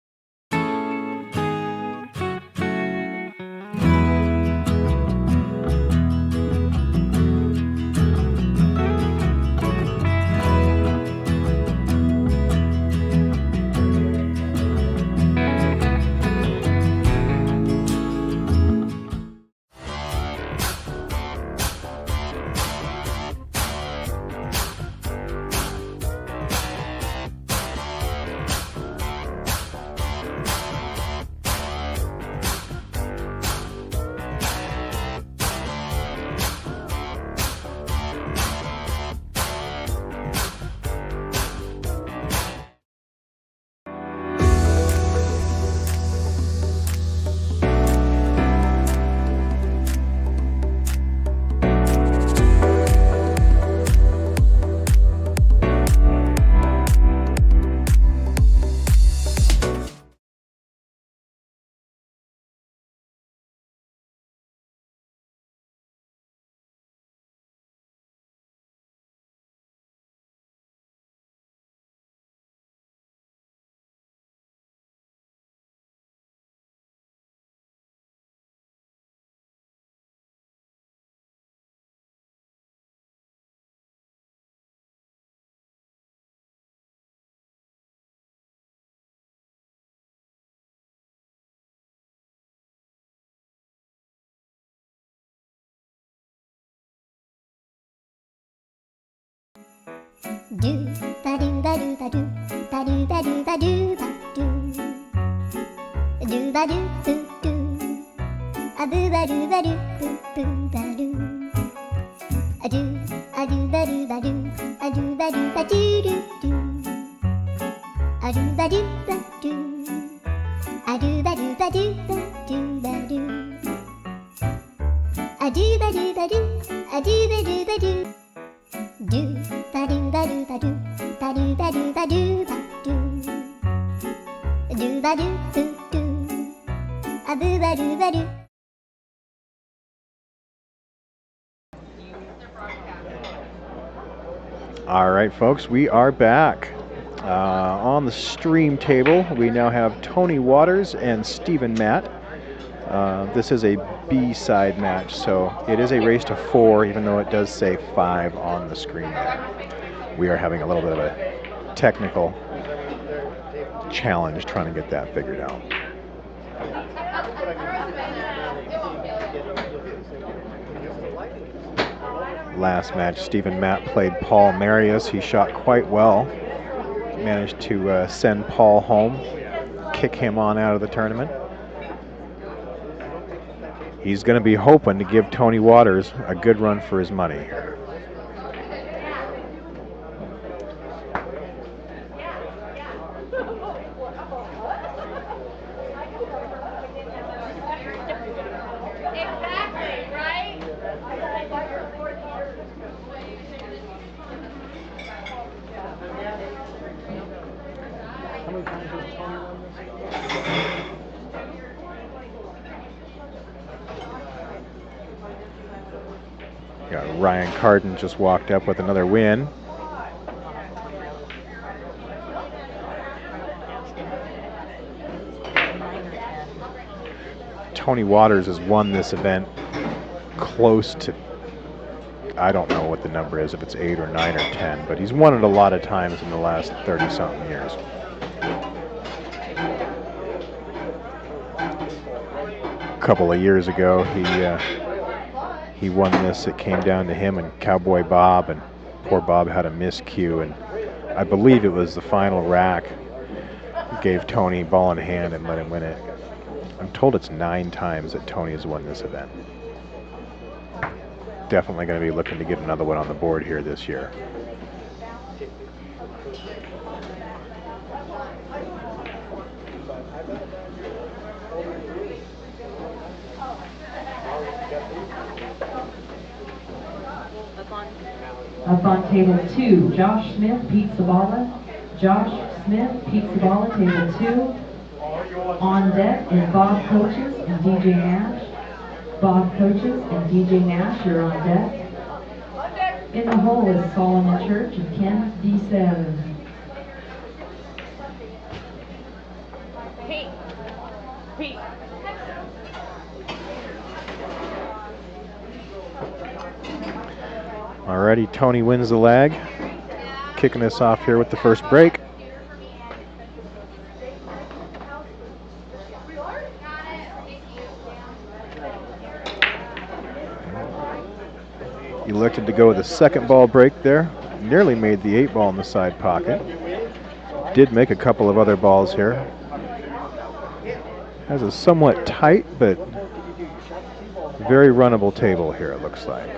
S1: Do ba do ba do ba do ba do ba do ba do ba do do ba do boo do a boo ba do ba do boo boo ba do a do ba do ba do a do ba do ba do do do a do ba do ba do a do ba do ba do ba do ba do a do ba do ba do a do ba do ba do do ba do ba do ba do ba do ba do ba do ba do ba do boo do a boo ba do ba do.
S3: All right, folks, we are back. On the stream table, we now have Tony Waters and Stephen Matt. This is a B-side match, so it is a race to 4, even though it does say 5 on the screen there. We are having a little bit of a technical challenge trying to get that figured out. Last match, Stephen Matt played Paul Marius. He shot quite well. Managed to send Paul home, kick him on out of the tournament. He's going to be hoping to give Tony Waters a good run for his money here. Ryan Carden just walked up with another win. Tony Waters has won this event close to, I don't know what the number is, if it's 8 or 9 or 10, but he's won it a lot of times in the last 30-something years. A couple of years ago, he won this. It came down to him and Cowboy Bob, and poor Bob had a miscue, and I believe it was the final rack. Gave Tony ball in hand and let him win it. I'm told it's 9 times that Tony has won this event. Definitely going to be looking to get another one on the board here this year.
S4: Up on table 2, Josh Smith, Pete Zabala. Josh Smith, Pete Zabala, table 2. On deck is Bob Coaches and DJ Nash. Bob Coaches and DJ Nash, you're on deck. In the hole is Solomon Church and Ken D7.
S5: Pete. Pete.
S3: Alrighty, Tony wins the lag. Kicking us off here with the first break. Elected to go with the second ball break there. Nearly made the 8 ball in the side pocket. Did make a couple of other balls here. Has a somewhat tight but very runnable table here, it looks like.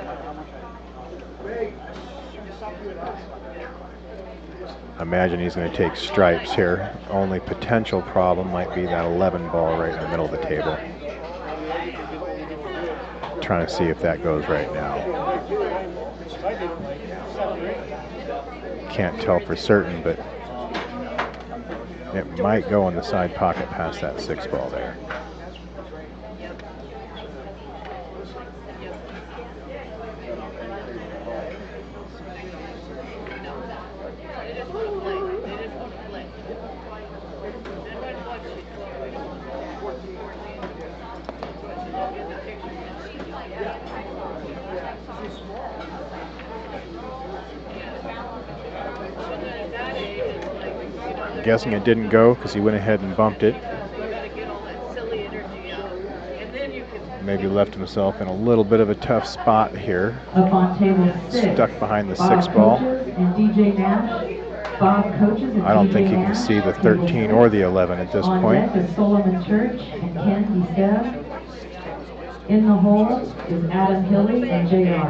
S3: I imagine he's going to take stripes here. Only potential problem might be that 11 ball right in the middle of the table. Trying to see if that goes right now. Can't tell for certain, but it might go in the side pocket past that 6 ball there. Guessing it didn't go because he went ahead and bumped it. Maybe left himself in a little bit of a tough spot here.
S4: Up on table 6.
S3: Stuck behind the 6 ball.
S4: And DJ Nash. Bob coaches and
S3: I don't
S4: DJ
S3: think he can
S4: Nash.
S3: see the 13 or the 11 at this
S4: On
S3: point.
S4: deck is Solomon Church and Ken D7. In the hole is Adam Hilly and JR.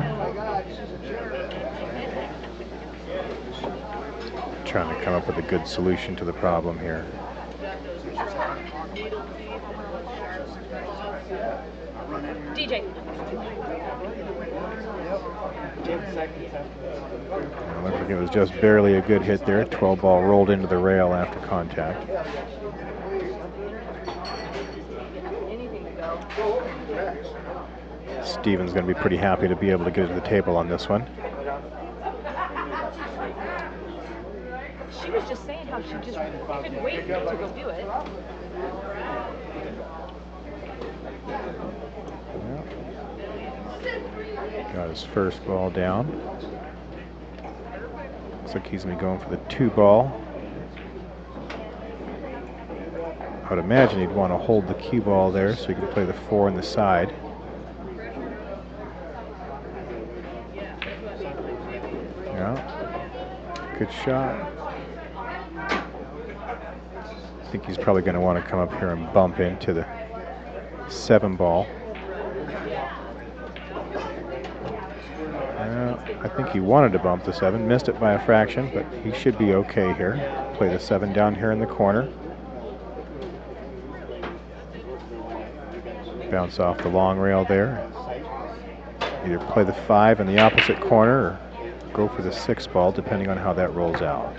S3: Trying to come up with a good solution to the problem here.
S5: DJ.
S3: It looks like it was just barely a good hit there. 12 ball rolled into the rail after contact. Steven's going to be pretty happy to be able to get to the table on this one.
S5: She was just saying how she just couldn't wait to go do it.
S3: Got his first ball down. Looks like he's going to be going for the 2 ball. I would imagine he'd want to hold the cue ball there so he can play the 4 on the side. Yeah, good shot. I think he's probably going to want to come up here and bump into the 7 ball. I think he wanted to bump the 7, missed it by a fraction, but he should be okay here. Play the 7 down here in the corner. Bounce off the long rail there. Either play the 5 in the opposite corner or go for the 6 ball, depending on how that rolls out.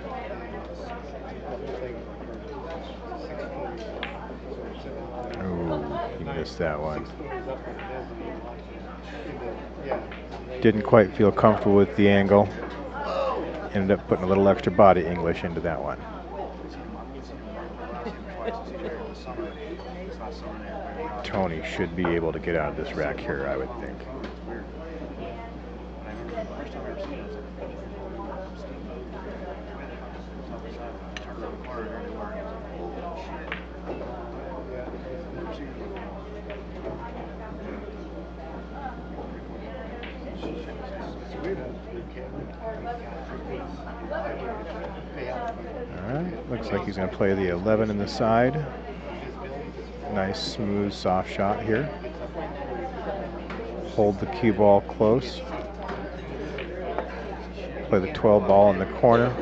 S3: Oh, he missed that one. Didn't quite feel comfortable with the angle. Ended up putting a little extra body English into that one. Tony should be able to get out of this rack here, I would think. Alright, looks like he's going to play the 11 in the side. Nice, smooth, soft shot here. Hold the cue ball close. Play the 12 ball in the corner.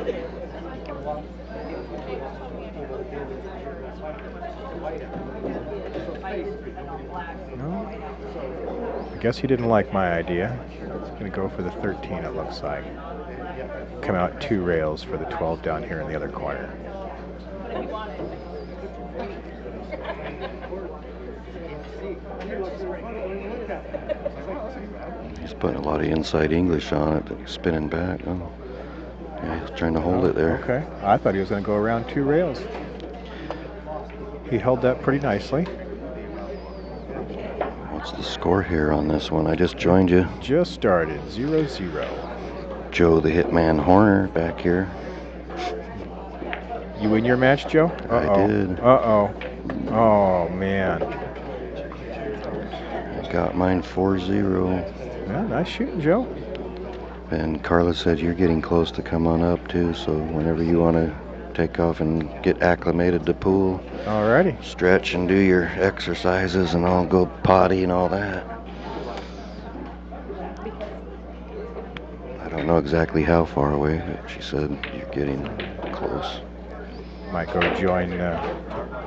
S3: No. I guess he didn't like my idea. He's going to go for the 13, it looks like. Come out 2 rails for the 12 down here in the other corner.
S12: He's putting a lot of inside English on it, spinning back. Oh, yeah, he's trying to hold it there.
S3: Okay. I thought he was going to go around 2 rails. He held that pretty nicely.
S12: What's the score here on this one? I just joined you.
S3: Just started, 0-0.
S12: Joe the Hitman Horner back here.
S3: You win your match, Joe? Uh-oh.
S12: I did.
S3: Uh-oh. Oh, man.
S12: I got mine 4-0.
S3: Yeah, nice shooting, Joe.
S12: And Carla said you're getting close to come on up, too, so whenever you want to take off and get acclimated to pool.
S3: Alrighty.
S12: Stretch and do your exercises, and I'll go potty and all that. I don't know exactly how far away, but she said you're getting close.
S3: Might go join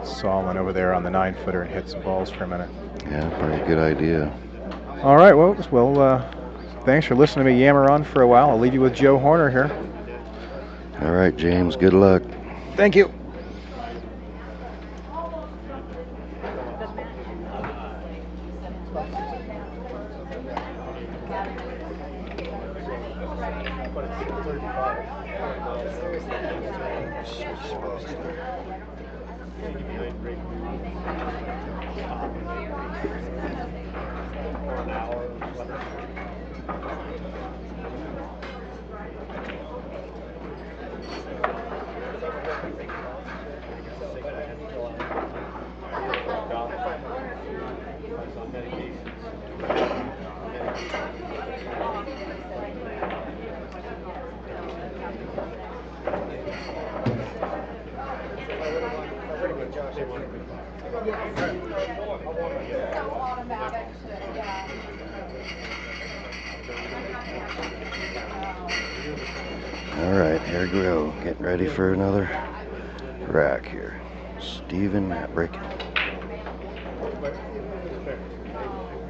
S3: Solomon over there on the 9-footer and hit some balls for a minute.
S12: Yeah, pretty good idea.
S3: All right, well, thanks for listening to me yammer on for a while. I'll leave you with Joe Horner here.
S12: All right, James, good luck.
S3: Thank you.
S12: All right, here we go. Getting ready for another rack here. Steven breaking.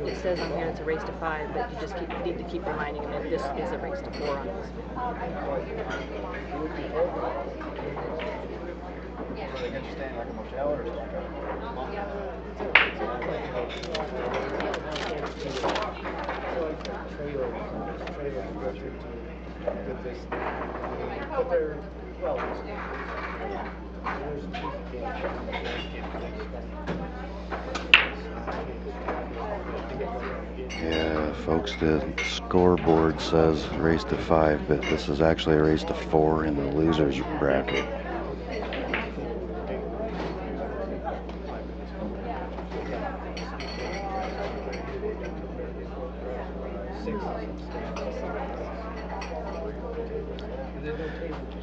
S5: It says on here it's a race to 5, but you just need to keep reminding them that this is a race to 4 on this.
S12: Yeah, folks, the scoreboard says race to 5, but this is actually a race to 4 in the losers bracket.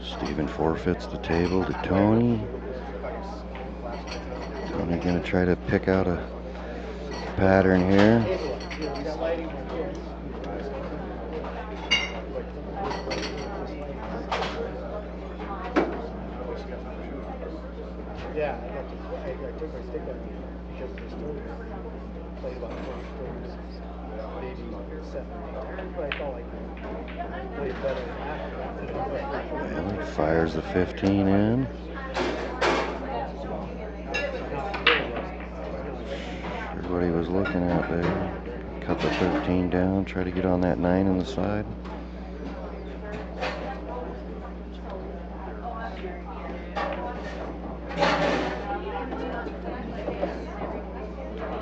S12: Steven forfeits the table to Tony. Tony gonna try to pick out a pattern here.
S13: Yeah, I took my stick out because the story played about 20 stories, maybe 7 or 8 times, but I felt like I played better after that.
S12: Well, he fires the 15 in. Sure what he was looking at there. Cut the 13 down, try to get on that 9 on the side.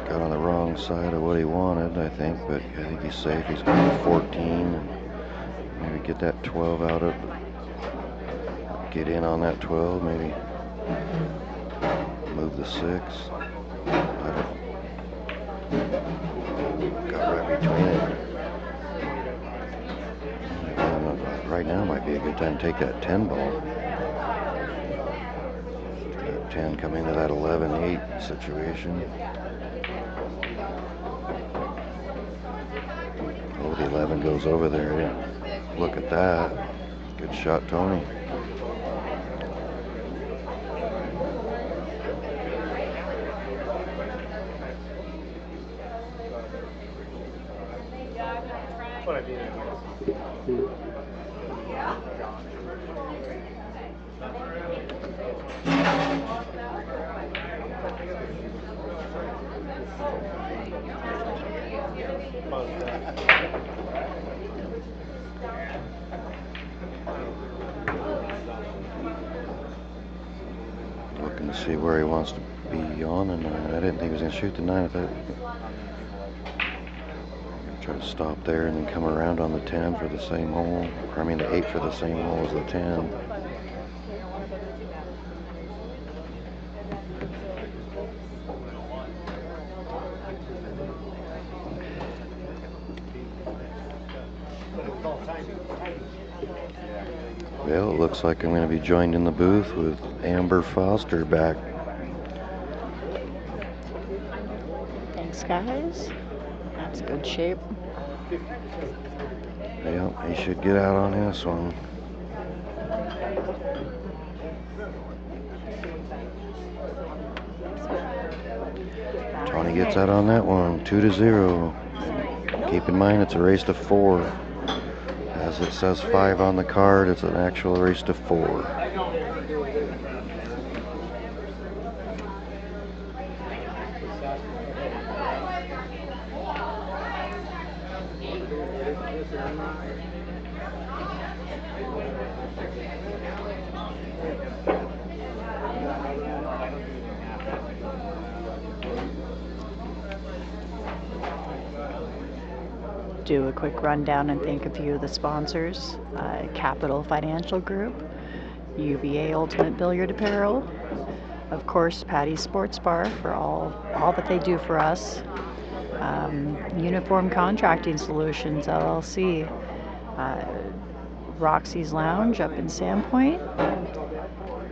S12: Got on the wrong side of what he wanted, I think, but I think he's safe. He's got 14 and maybe get that 12 out of, get in on that 12, maybe move the 6. Got right between it. Right now might be a good time to take that 10 ball. That 10 come into that 11-8 situation. Oh, the 11 goes over there. Yeah. Look at that. Good shot, Tony. Looking to see where he wants to be on the 9. I didn't think he was going to shoot the 9 at that. Try to stop there and then come around on the 10 for the same hole. Or I mean the 8 for the same hole as the 10. Well, it looks like I'm going to be joined in the booth with Amber Foster back.
S16: Thanks, guys. That's good shape.
S12: Yep, he should get out on this one. Tony gets out on that one, 2-0. Keep in mind it's a race to 4. As it says 5 on the card, it's an actual race to 4.
S16: Do a quick rundown and thank a few of the sponsors. Capital Financial Group, UBA Ultimate Billiard Apparel, of course Patty's Sports Bar for all that they do for us, Uniform Contracting Solutions LLC, Roxy's Lounge up in Sandpoint,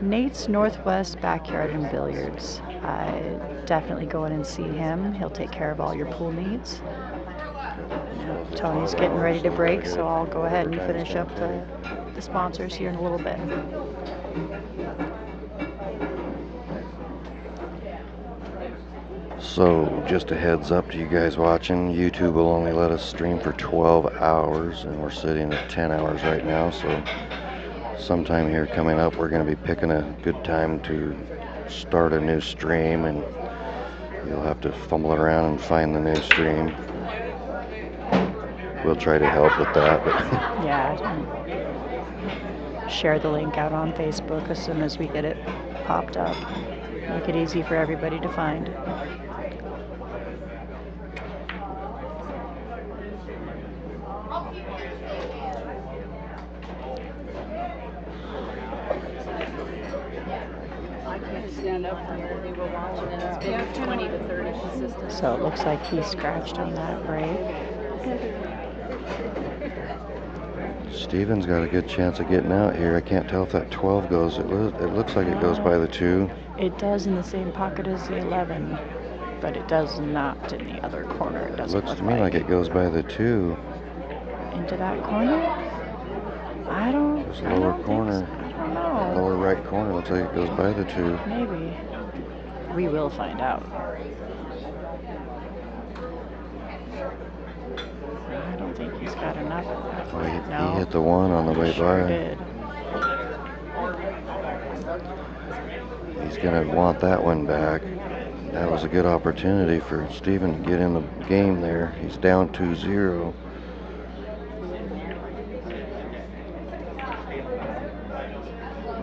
S16: Nate's Northwest Backyard and Billiards. Definitely go in and see him. He'll take care of all your pool needs. Tony's getting ready to break, so I'll go ahead and finish up the sponsors here in a little bit.
S12: So, just a heads up to you guys watching, YouTube will only let us stream for 12 hours, and we're sitting at 10 hours right now, so sometime here coming up, we're going to be picking a good time to start a new stream, and you'll have to fumble around and find the new stream. We'll try to help with that. But
S16: yeah, share the link out on Facebook as soon as we get it popped up. Make it easy for everybody to find. So it looks like he scratched on that break.
S12: Steven's got a good chance of getting out here. I can't tell if that 12 goes. It looks like it goes by the 2.
S16: It does in the same pocket as the 11, but it does not in the other corner. It doesn't
S12: looks to me like it goes by the 2.
S16: Into that corner? I don't
S12: lower corner.
S16: I don't know.
S12: Lower right corner. Looks like it goes by the 2.
S16: Maybe. We will find out. I don't think he's got enough.
S12: Oh, he
S16: No.
S12: hit the 1 on the way
S16: Sure
S12: by.
S16: did.
S12: He's going to want that one back. That was a good opportunity for Steven to get in the game there. He's down 2-0.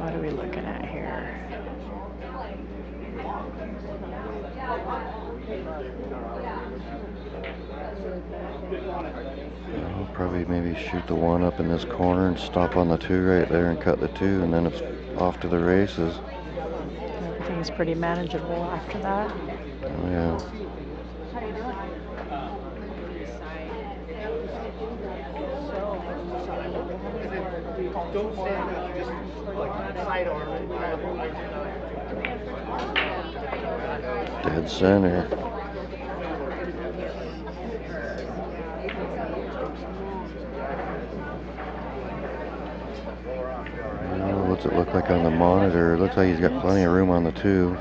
S16: What are we looking at here?
S12: I'll probably maybe shoot the 1 up in this corner and stop on the 2 right there and cut the 2, and then it's off to the races.
S16: Everything's pretty manageable after that.
S12: Oh yeah.
S2: Don't stand up, just like sidearm it.
S12: Dead center. What's it look like on the monitor? It looks like he's got plenty of room on the 2.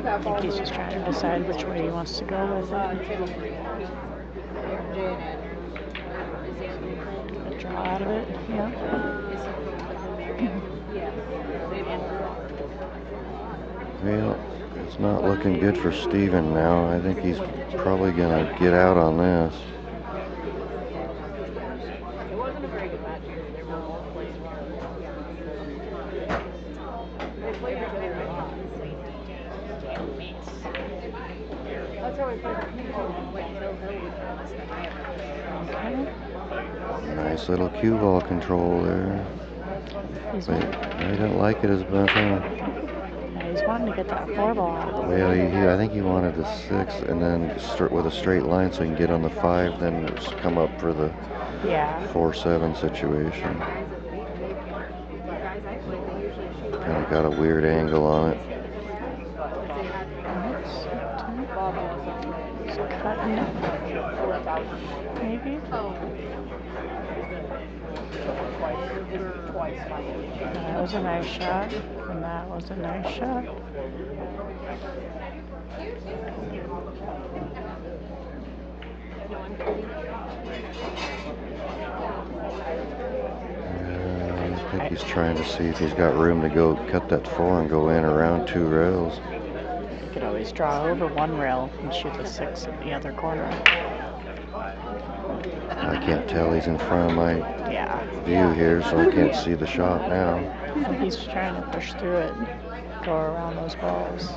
S16: I think he's just trying to decide which way he wants to go with it. A draw out of it, yeah.
S12: Well, It's not looking good for Steven now. I think he's probably going to get out on this.
S17: It wasn't a very good match either. They were both playing terrible. They played each other a lot. That's how I played with me. Like Phil Hill was the last time I ever played.
S12: Nice little cue ball control there. But I didn't like it as much.
S16: Yeah, he's wanting to get that 4-ball out of the way.
S12: Well, I think he wanted the 6 and then with a straight line so he can get on the 5, then come up for the 4-7 situation. Kind of got a weird angle on it.
S16: He's cutting it. Maybe? That was a nice shot, and that was a nice shot.
S12: I think he's trying to see if he's got room to go cut that 4 and go in around 2 rails.
S16: You could always draw over 1 rail and shoot the 6 at the other corner.
S12: I can't tell, he's in front of my view here, so I can't see the shot now.
S16: So he's trying to push through it, go around those balls.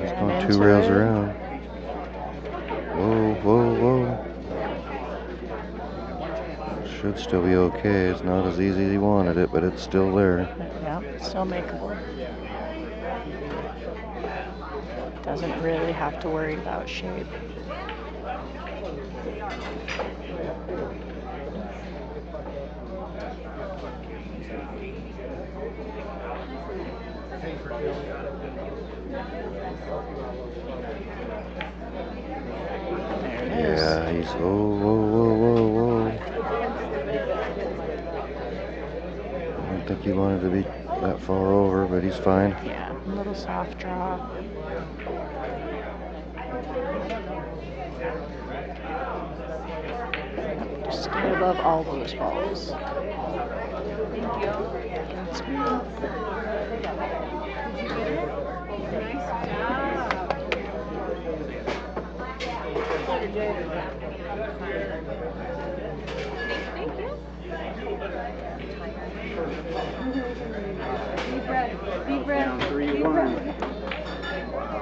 S12: He's going 2 rails around. Whoa, whoa, whoa. Should still be okay. It's not as easy as he wanted it, but it's still there.
S16: Yeah, still makeable. Doesn't really have to worry about shape.
S12: Yeah, he's whoa, whoa, whoa, whoa, whoa. I don't think he wanted to be that far over, but he's fine.
S16: Yeah, a little soft draw. Just stay above all those balls.
S17: Thank you.
S16: That's me.
S17: Nice job. Thank you. Deep breath. Deep breath. Deep breath.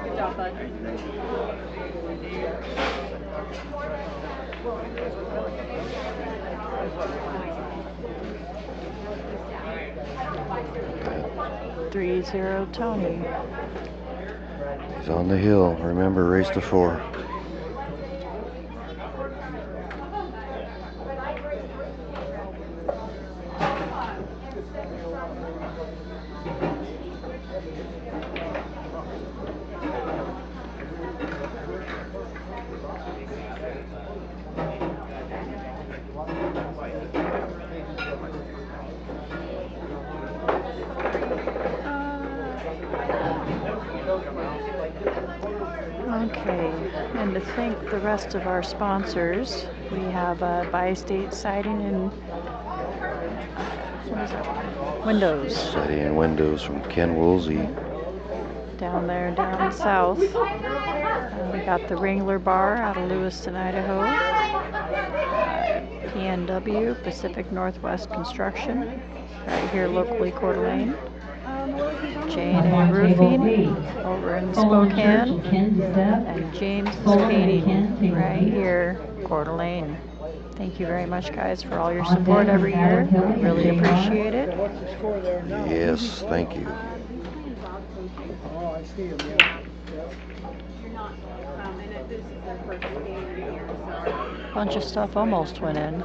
S17: Good job, bud.
S16: 3-0 Tony.
S12: He's on the hill. Remember, race to 4.
S16: Okay, and to thank the rest of our sponsors, we have Bi-State Siding and what is that? Windows.
S12: Siding and windows from Ken Woolsey.
S16: Down there, down south. We got the Wrangler Bar out of Lewiston, Idaho. PNW, Pacific Northwest Construction, right here locally, Coeur d'Alene. J&A Roofing over in Spokane, and James Painting right here, Coeur d'Alene. Thank you very much, guys, for all your support every year. We really appreciate it.
S12: Yes, thank you.
S21: Oh, I see him, yeah.
S16: Bunch of stuff almost went in.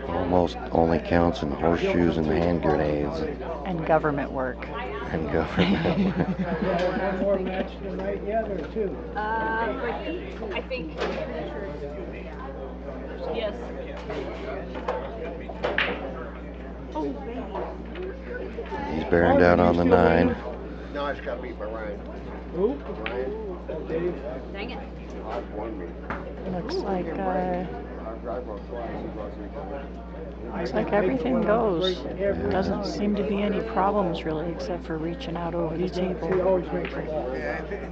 S12: Almost only counts in horseshoes and hand grenades.
S16: And government work.
S12: And government work.
S21: One more match tonight yet, or 2?
S5: I think. Yes.
S17: Oh, baby.
S12: He's bearing down on the 9.
S15: No, I just got beat by Ryan.
S21: Who?
S15: Ryan.
S21: Dave.
S5: Dang it.
S15: Won me.
S16: Looks like Looks like everything goes. Doesn't seem to be any problems really, except for reaching out over the table.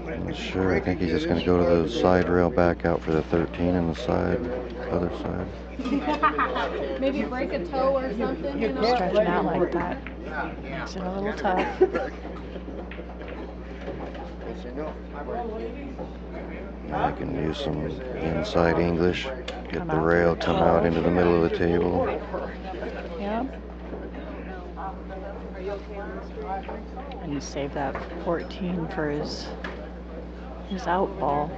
S12: I'm not sure. I think he's just going to go to the side rail, back out for the 13 and the other side.
S17: Maybe break a toe or something, you know?
S16: Stretching out like that makes it a little tough.
S12: I can use some inside English. Get the rail, come out into the middle of the table.
S16: Yep. And you save that 14 for his out ball.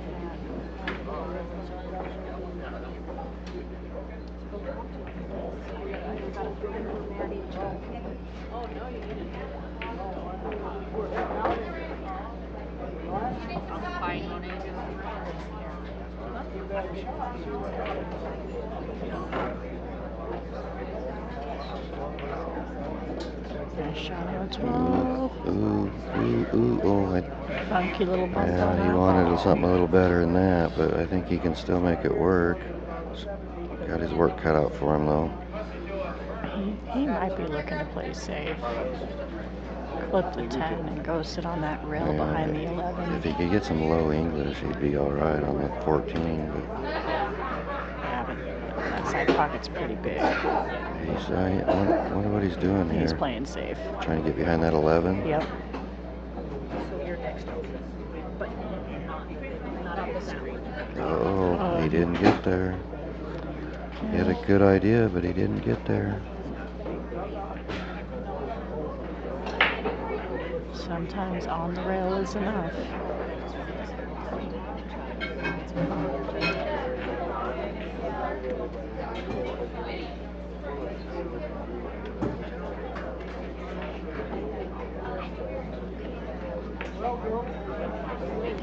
S16: Nice shot on 12.
S12: Oh,
S16: Funky little bump on
S12: yeah, he
S16: that
S12: wanted
S16: ball.
S12: something a little better than that, but I think he can still make it work. Got his work cut out for him, though.
S16: He might be looking to play safe. Clip the 10 and go sit on that rail behind the 11.
S12: If he could get some low English, he'd be all right on the 14. But
S16: yeah, but that side pocket's pretty big.
S12: I wonder what he's doing here.
S16: He's playing safe.
S12: Trying to get behind that 11?
S16: Yep.
S17: So you're next open, but not up the screen.
S12: Oh, he didn't get there. He had a good idea, but he didn't get there.
S16: Sometimes on the rail is enough.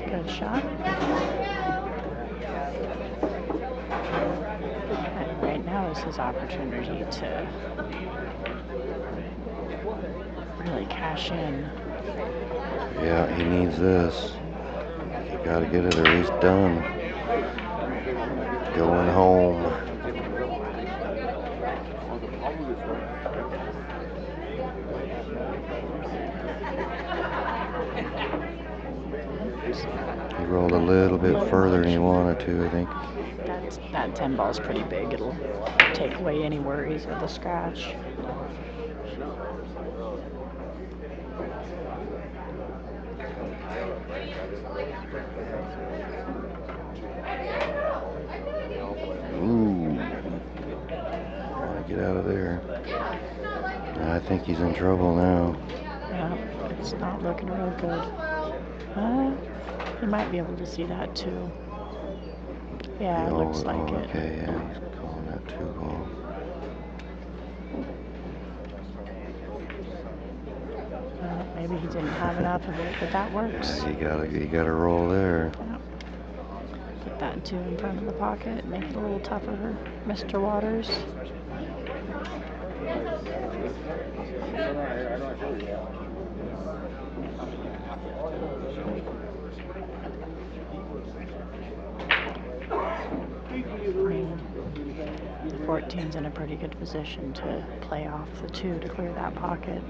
S16: Good shot. And right now is his opportunity to really cash in.
S12: Yeah, he needs this. You gotta get it or he's done. Going home. He rolled a little bit further than he wanted to, I think.
S16: That 10 ball's pretty big. It'll take away any worries of the scratch.
S12: Ooh. Gotta get out of there. I think he's in trouble now.
S16: Yeah, it's not looking real good. He might be able to see that too. Yeah, it looks like it.
S12: Okay, yeah, he's calling that 2 ball.
S16: Maybe he didn't have enough of it, but that works.
S12: Yeah, you gotta roll there.
S16: Yeah. Put that 2 in front of the pocket, make it a little tougher for Mr. Waters. The 14's in a pretty good position to play off the 2 to clear that pocket.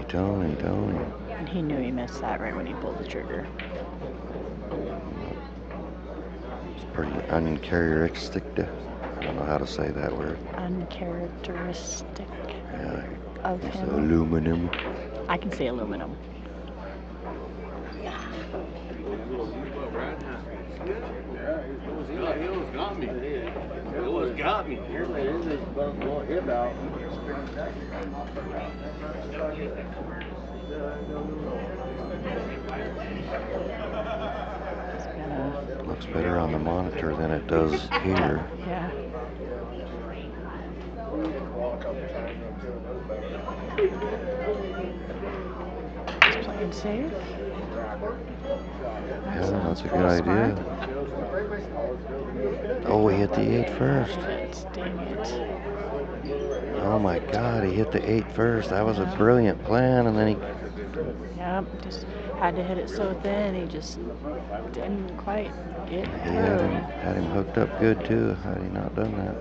S12: Tony.
S16: And he knew he missed that right when he pulled the trigger.
S12: It's pretty uncharacteristic. I don't know how to say that word.
S16: Uncharacteristic of
S12: It's
S16: him.
S12: aluminum.
S16: I can say aluminum.
S8: He almost got me. He almost got me.
S12: Looks better on the monitor than it does here.
S16: Yeah. He's playing safe.
S12: Yeah, that's a good idea. Oh, he hit the 8 first.
S16: Dang it.
S12: Oh my God, he hit the 8 first. That was a brilliant plan, and then he
S16: Yep, just had to hit it so thin, he just didn't quite get
S12: He
S16: through.
S12: had him hooked up good too, had he not done that.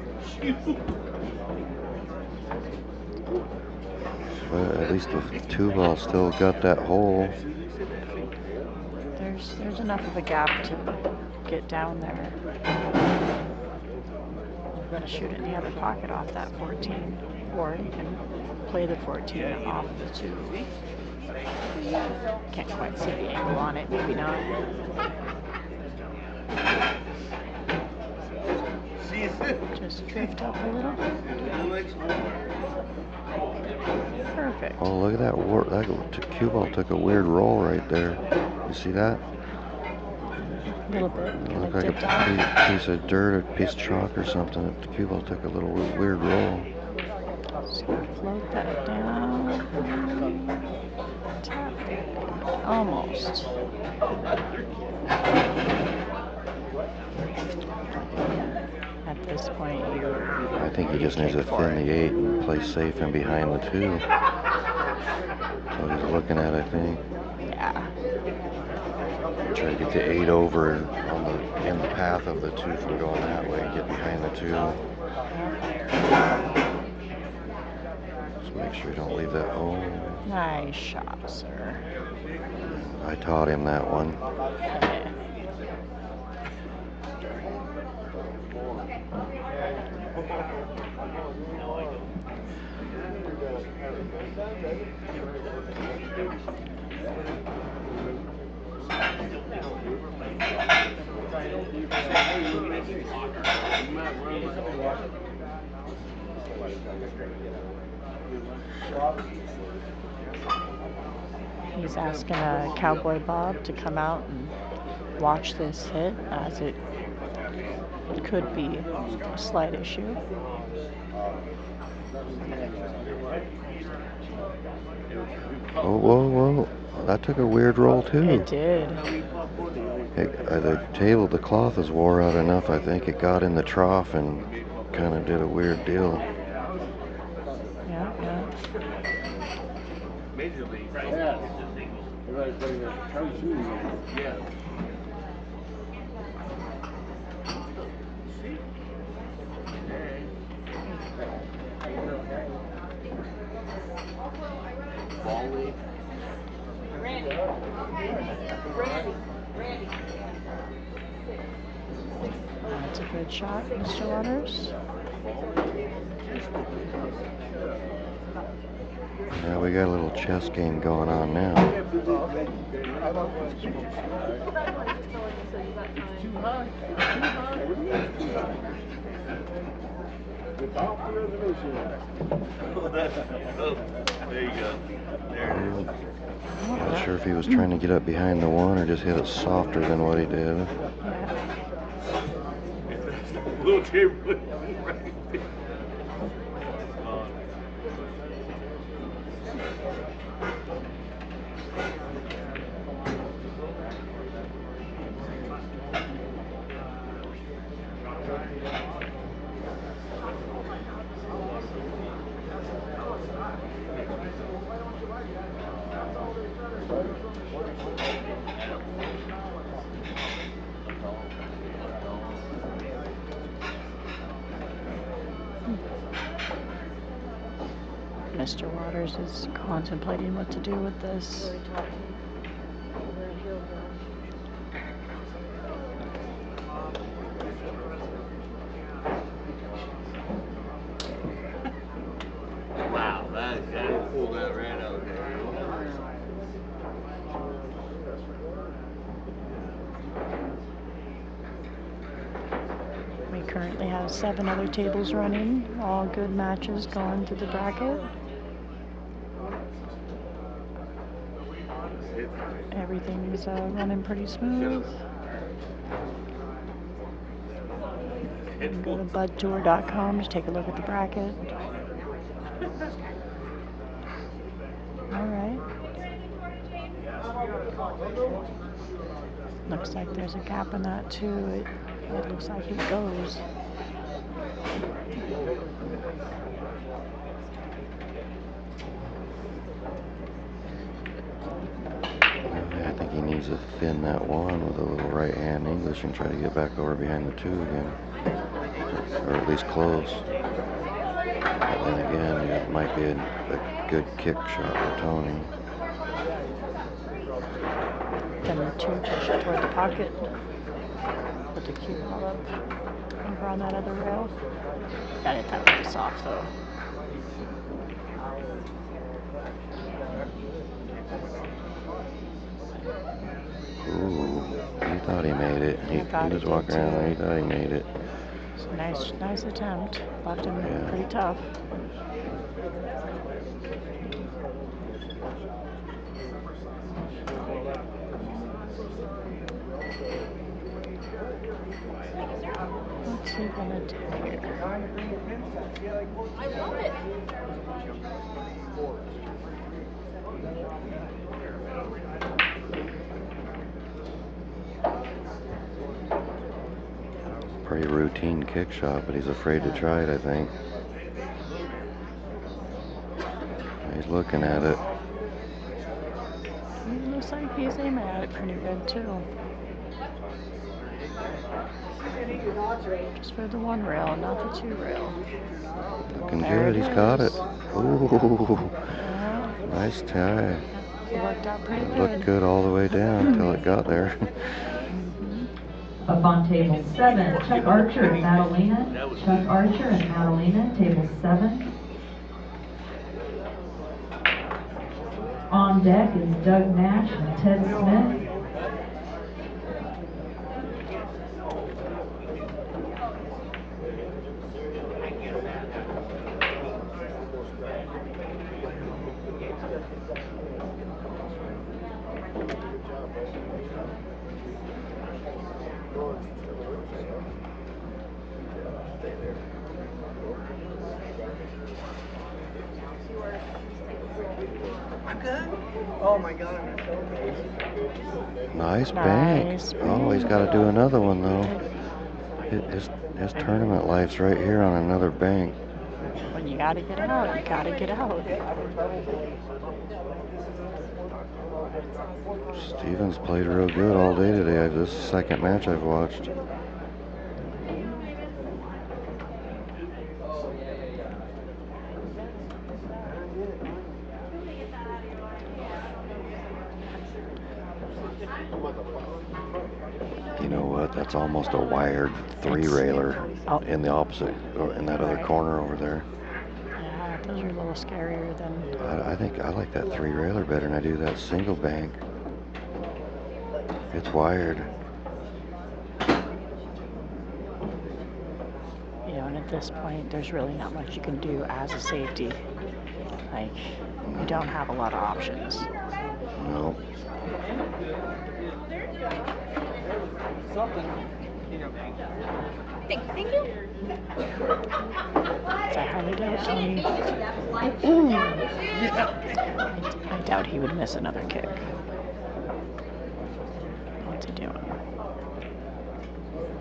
S12: But at least the 2-ball still got that hole.
S16: There's enough of a gap to get down there. I'm going to shoot it in the other pocket off that 14, or you can play the 14 off the 2. Can't quite see the angle on it, maybe not. Just drift up a little bit. Perfect.
S12: Oh, look at that. That cue ball took a weird roll right there. You see that?
S16: A little bit.
S12: It looked like a piece of dirt, a piece of chalk or something. The cue ball took a little weird roll.
S16: Just float that down. Tap it. Almost. At this point,
S12: I think he just needs to thin the 8 and play safe and behind the 2. That's what he's looking at, I think.
S16: Yeah.
S12: Try to get the 8 over in the path of the 2 from going that way and get behind the 2. Just make sure you don't leave that hole.
S16: Nice shot, sir.
S12: I taught him that one.
S16: He's asking Cowboy Bob to come out and watch this hit, as it could be a slight issue.
S12: Oh, whoa, whoa. That took a weird roll, too.
S16: It did.
S12: The cloth is wore out enough, I think. It got in the trough and kind of did a weird deal.
S16: Yeah.
S2: Major league. Yeah. Everybody's putting their shoes on. Yeah.
S5: Randy.
S16: That's a good shot, Mr. Waters.
S12: Yeah, we got a little chess game going on now.
S2: There you go.
S12: Not sure if he was trying to get up behind the 1 or just hit it softer than what he did.
S2: Little Chamberlain.
S16: Mr. Waters is contemplating what to do with this.
S2: Wow, that pulled that right out there.
S16: We currently have 7 other tables running, all good matches going through the bracket. Everything's running pretty smooth. You can go to budtour.com to take a look at the bracket. Alright. Looks like there's a gap in that too. It looks like it goes.
S12: to thin that one with a little right hand English and try to get back over behind the two again. Or at least close. But then again, it might be a good kick shot for Tony.
S16: Then the two push it toward the pocket. Put the cue ball up over on that other rail. Gotta hit that pretty soft though.
S12: Ooh, he thought he made it. He was walking around there, he thought he made it.
S16: It's a nice attempt. Left him pretty tough. What's he gonna do here?
S5: I love it.
S12: Pretty routine kick shot, but he's afraid to try it, I think. He's looking at it.
S16: He looks like he's aiming at it pretty good too. Just for the one rail, not the two rail.
S12: Looking good, he's got it. Ooh, nice tie.
S16: It worked out pretty
S12: It
S16: good.
S12: looked good all the way down until it got there.
S4: Up on table 7, Chuck Archer and Madalena. Chuck Archer and Madalena, table 7. On deck is Doug Nash and Ted Smith.
S6: I'm good. Oh my God, I'm so
S12: Nice bank. Oh, he's got to do another one though. His tournament life's right here on another bank.
S16: When you gotta get out, you gotta get out.
S12: Stevens played real good all day today. This is the second match I've watched. You know what? That's almost a wired three-railer in the opposite, in that other corner over there.
S16: Yeah, those are a little scarier than...
S12: I think I like that three-railer better than I do that single bank. It's wired.
S16: You know, and at this point, there's really not much you can do as a safety. Like, you don't have a lot of options.
S12: No.
S6: something in your bank.
S5: Thank you.
S16: I highly doubt Tony. I doubt he would miss another kick. What's he doing?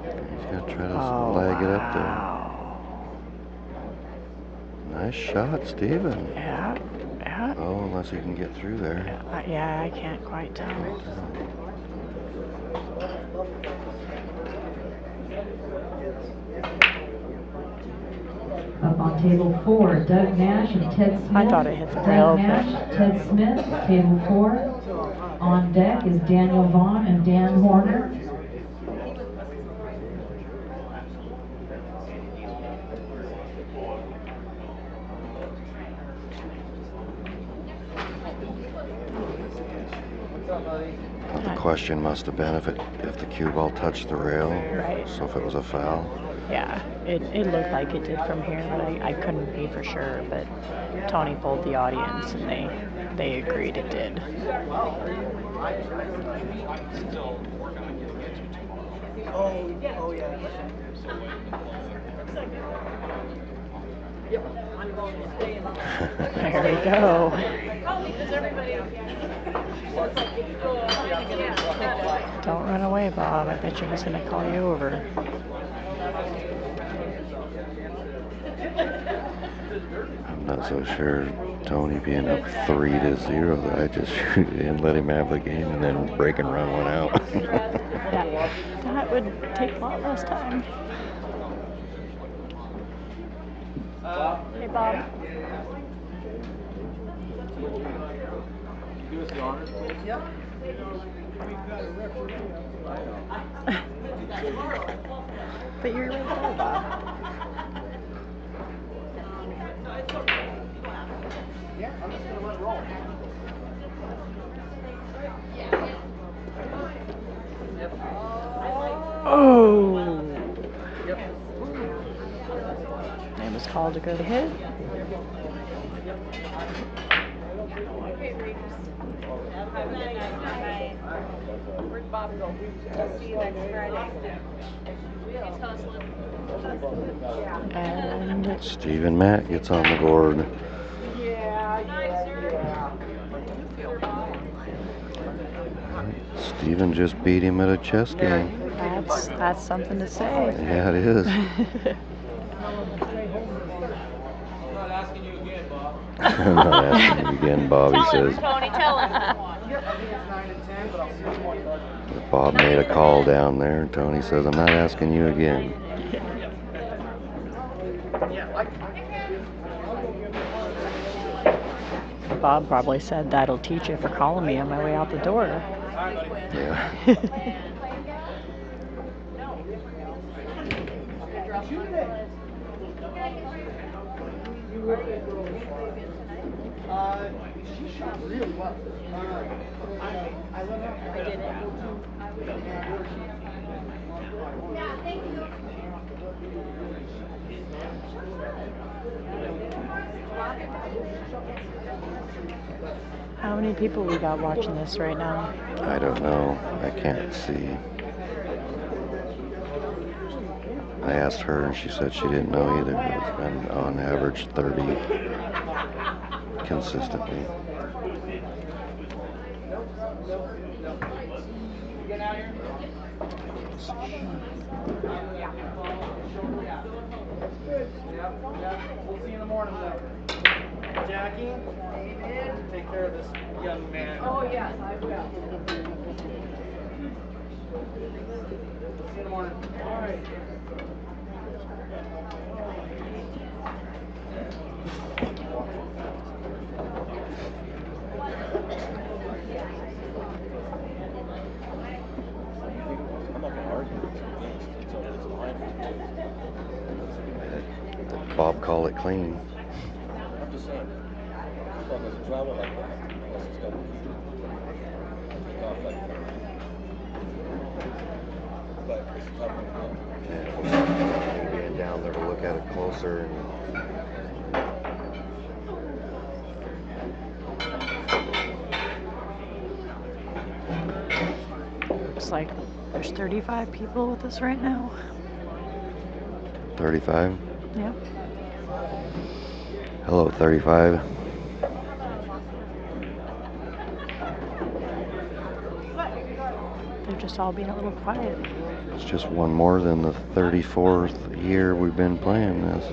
S12: He's going to try to lag it up there. Nice shot, Steven.
S16: Yeah, yeah.
S12: Oh, unless he can get through there.
S16: Yeah, I can't quite tell.
S4: Up on table 4, Doug Nash and Ted Smith.
S16: I thought it hit the rail.
S4: Doug Nash, Ted Smith, table 4. On deck is Daniel Vaughn and Dan Horner.
S12: The question must have been if the cue ball touched the rail.
S16: Right.
S12: So if it was a foul.
S16: Yeah, it looked like it did from here, but I couldn't be for sure. But Tony polled the audience, and they agreed it did.
S6: Oh yeah.
S16: There we go. Don't run away, Bob. I bet you he's going to call you over.
S12: I'm not so sure Tony being up 3-0 that I just shoot it in, let him have the game, and then break and run one out.
S16: That would take a lot less time. Hey, Bob.
S2: Give us the honors, please. Yep.
S16: But you're right there, Bob.
S2: Yeah, I'm just gonna let it roll.
S16: Oh! Name was called to go to hit.
S5: Where'd Bob go? I'll see you next Friday. He's hustling.
S16: And
S12: Stephen Matt gets on the board. Stephen just beat him at a chess game.
S16: That's something to say.
S12: Yeah, it is.
S2: I'm not asking you again, Bob.
S12: I'm not asking you again, Bob, he says.
S5: Tony, tell him.
S2: I think it's 9 and 10, but I'll see you tomorrow.
S12: Bob made a call down there, and Tony says, I'm not asking you again.
S16: Bob probably said that'll teach you for calling me on my way out the door.
S12: Yeah.
S2: She shot really well. I let her. I did it. Yeah, thank you.
S16: How many people we got watching this right now?
S12: I don't know. I can't see. I asked her, and she said she didn't know either. It's been on average 30 consistently.
S2: Get out here. Yep. We'll see you in the morning, though. Jackie, take care of this young man.
S5: Oh, yes, I will.
S2: See you in the morning. All right.
S12: Bob called it clean.
S8: I'm just saying, football doesn't travel like that unless it's got to kick off like that. But it's a tough one to
S12: Yeah. Being down there to look at it closer. And
S16: Looks like there's 35 people with us right now.
S12: 35?
S16: Yep.
S12: Hello, 35.
S16: They're just all being a little quiet.
S12: It's just one more than the 34th year we've been playing this.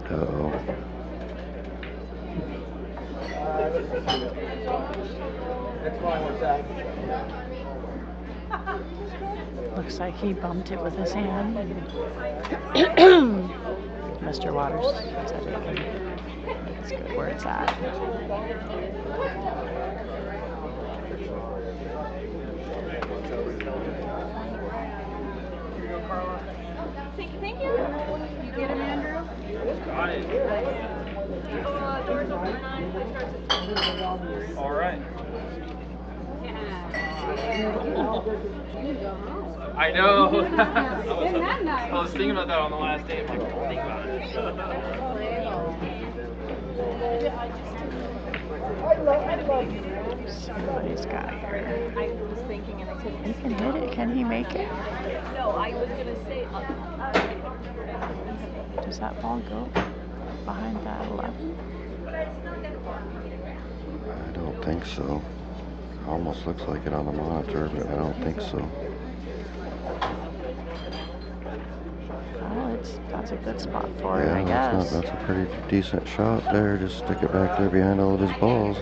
S12: Uh-oh.
S16: Looks like he bumped it with his hand. Mr. Waters said it's good where it's at.
S5: Thank you. You get him, Andrew?
S2: Got it.
S5: Doors open at 9. Play starts at 10.
S2: All right. I know. I was thinking about that on the last day. I'm like, think about it.
S16: Somebody's got here.
S5: I was thinking and I couldn't.
S16: He can hit it. Can he make it?
S5: No, I was going to say.
S16: Does that ball go behind that 11?
S12: I don't think so. Almost looks like it on the monitor, but I don't think so.
S16: a good spot for it, I
S12: Yeah,
S16: guess.
S12: that's a pretty decent shot there. Just stick it back there behind all of his balls.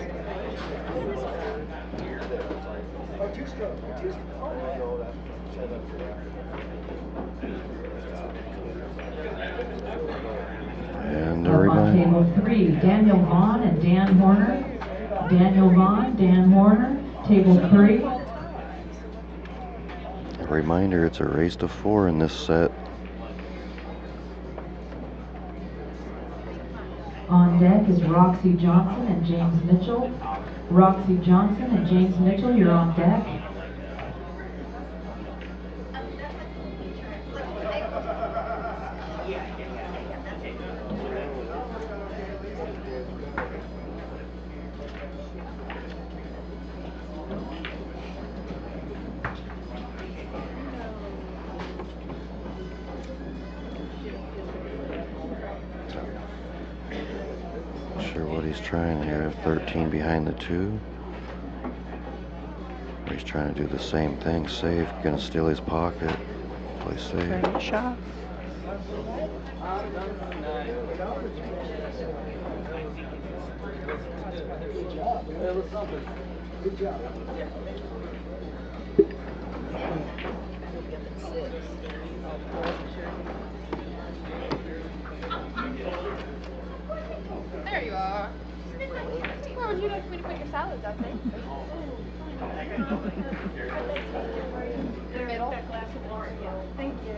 S12: And
S4: Up on table 3, Daniel Vaughn and Dan Horner. Daniel Vaughn, Dan Horner, table 3.
S12: A reminder, it's a race to 4 in this set.
S4: On deck is Roxy Johnson and James Mitchell. Roxy Johnson and James Mitchell, you're on deck.
S12: Not sure what he's trying here. 13 behind the 2. He's trying to do the same thing. Safe. Gonna steal his pocket. Play safe.
S16: Great shot.
S6: Good job.
S18: There you are. Where would you like me to put your salad, Dustin? The middle? Thank you.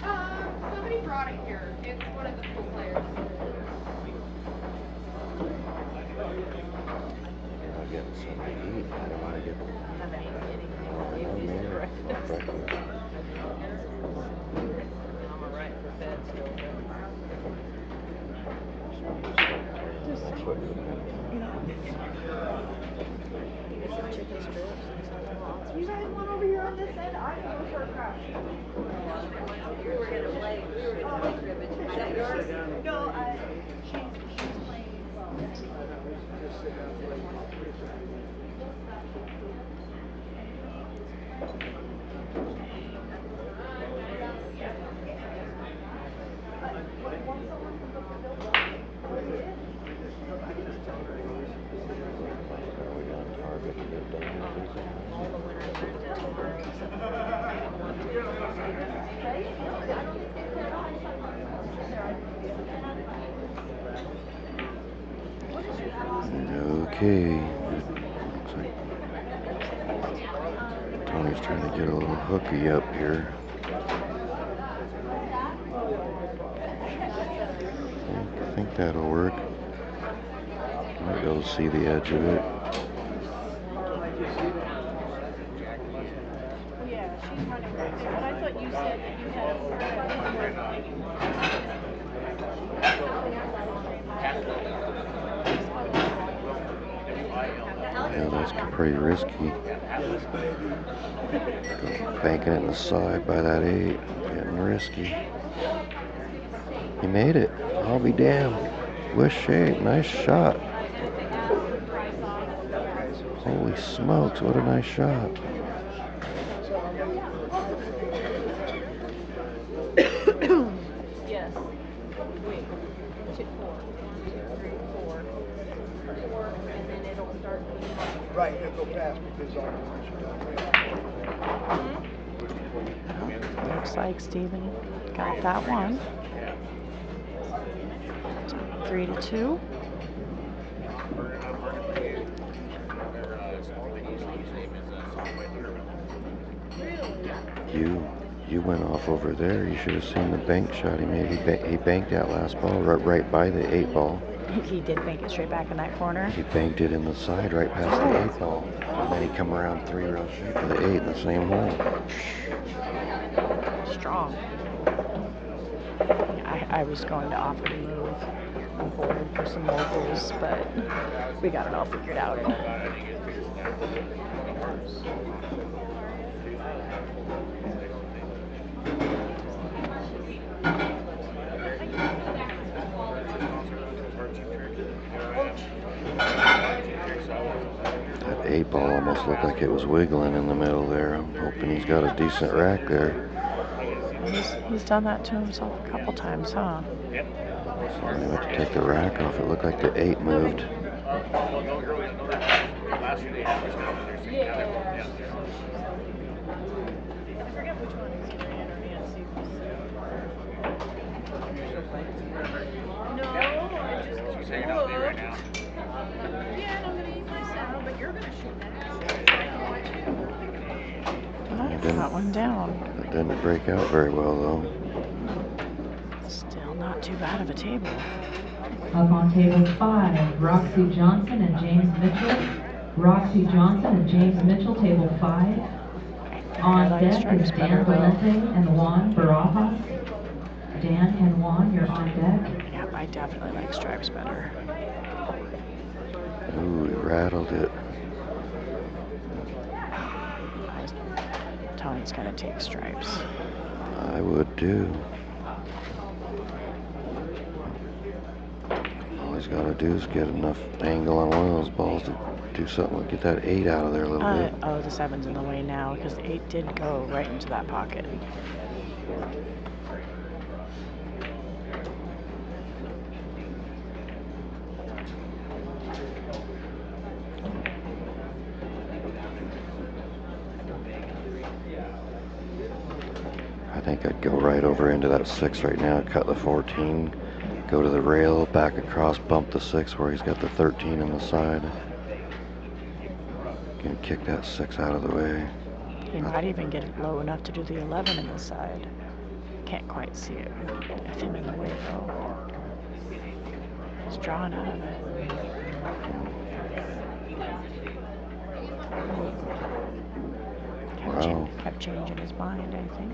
S18: Somebody brought it here. It's one of the pool players.
S12: I'm getting something to eat. I don't want to get breakfast.
S5: I'm alright for bed still.
S18: You guys want over here on this end? I can go for a crash. We were gonna play cribbage. Is that yours? No, she's playing.
S12: Okay. Looks like Tony's trying to get a little hooky up here. I think that'll work. Might be able to see the edge of it.
S17: Yeah, she's running right there, but I thought you said that you had
S12: Yeah, that's pretty risky. Banking it in the side by that 8. Getting risky. He made it. I'll be damned. With shape. Nice shot. Holy smokes, what a nice shot.
S17: yes. Wait, 4. 1, 2, 3, 4. 4, and then it'll start.
S6: Right, it'll go past because all
S16: Looks like Stephen got that one. 3-2.
S12: You went off over there. You should have seen the bank shot he made. He banked that last ball right by the 8 ball.
S16: He did bank it straight back in that corner.
S12: He banked it in the side right past the 8 ball. And then he come around 3 round shape for the 8 in the same hole.
S16: Strong. I was going to offer to move the board for some locals, but we got it all figured out.
S12: 8 ball almost looked like it was wiggling in the middle there. I'm hoping he's got a decent rack there.
S16: He's done that to himself a couple times, huh?
S12: So when he went to take the rack off, it looked like the 8 moved.
S16: That one down.
S12: It didn't break out very well though.
S16: Still not too bad of a table.
S4: Up on table 5, Roxy Johnson and James Mitchell. Roxy Johnson and James Mitchell, table 5. On deck is Dan Valente and Juan Barajas. Dan and Juan, you're on deck.
S16: Yeah, I definitely like stripes better.
S12: Ooh, he rattled it.
S16: Tony's gonna take stripes.
S12: I would too. All he's got to do is get enough angle on one of those balls to do something, get that 8 out of there a little bit.
S16: Oh, the 7's in the way now because the 8 did go right into that pocket.
S12: I think I'd go right over into that 6 right now, cut the 14, go to the rail, back across, bump the 6 where he's got the 13 on the side. Can kick that 6 out of the way.
S16: He might even get it low enough to do the 11 in the side. Can't quite see it with him in the way though. He's drawing out of it.
S12: Wow.
S16: Kept changing his mind, I think.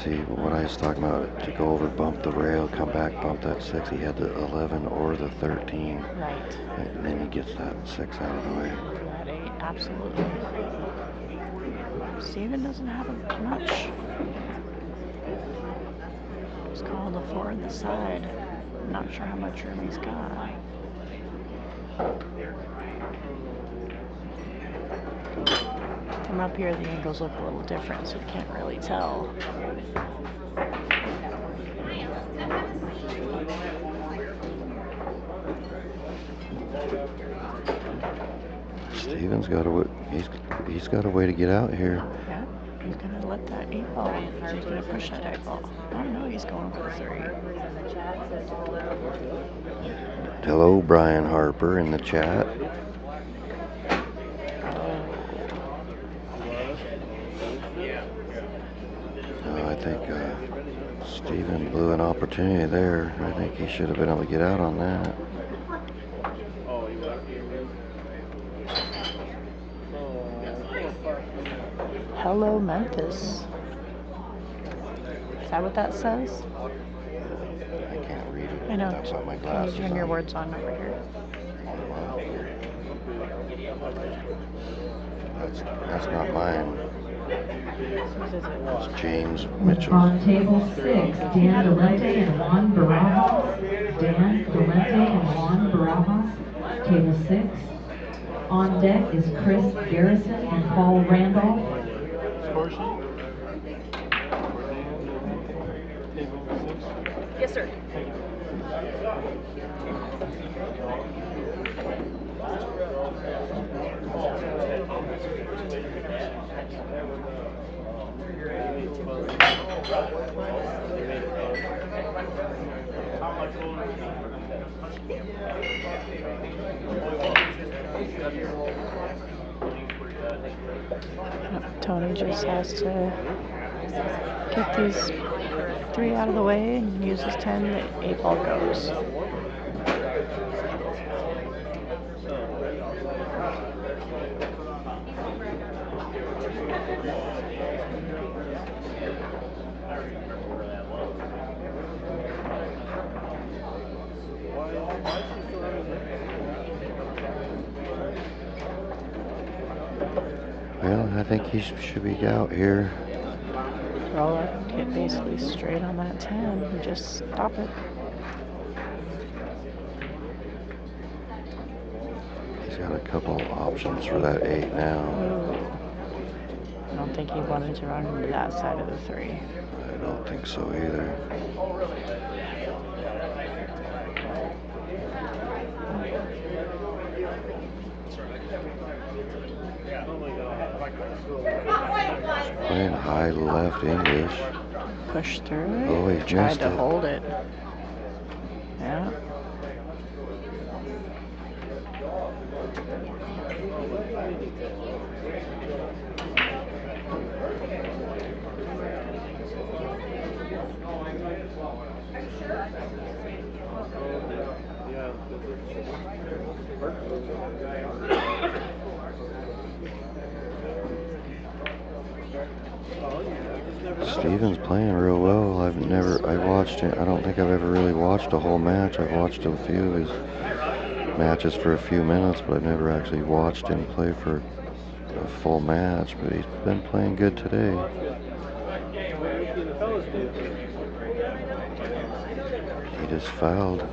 S12: See, what I was talking about, to go over, bump the rail, come back, bump that 6, he had the 11 or the 13.
S16: Right.
S12: And then he gets that 6 out of the way.
S16: That 8, absolutely. Steven doesn't have much. He's calling the 4 in the side. I'm not sure how much room he's got. From up here, the angles look a little different, so you can't really tell.
S12: Steven's got a he's got a way to get out here.
S16: Yeah, he's gonna let that 8 ball. He's gonna push that 8 ball. Oh no, he's going for the 3.
S12: Hello, Brian Harper in the chat. I think Steven blew an opportunity there. I think he should have been able to get out on that.
S16: Hello, Memphis. Is that what that says?
S12: I can't read it.
S16: I know.
S12: That's not my
S16: Can
S12: glasses.
S16: you turn your words on over here?
S12: That's not mine. That's James Mitchell.
S4: On table 6, Dan Valente and Juan Barajas. Dan Valente and Juan Barajas. Table 6. On deck is Chris Garrison and Paul Randolph.
S5: Yes, sir.
S16: Tony just has to get these 3 out of the way and use his 10. The 8 ball goes.
S12: Well, I think he should be out here.
S16: Roll up, get basically straight on that 10 and just stop it.
S12: He's got a couple options for that 8 now.
S16: Ooh. I don't think he wanted to run into that side of the 3.
S12: I don't think so either. He's playing high left English.
S16: Push through it.
S12: Oh, he
S16: tried
S12: missed
S16: to
S12: it.
S16: hold it. Yeah.
S12: Steven's playing real well. I watched it. I don't think I've ever really watched a whole match. I've watched a few of his matches for a few minutes, but I've never actually watched him play for a full match. But he's been playing good today. He just fouled.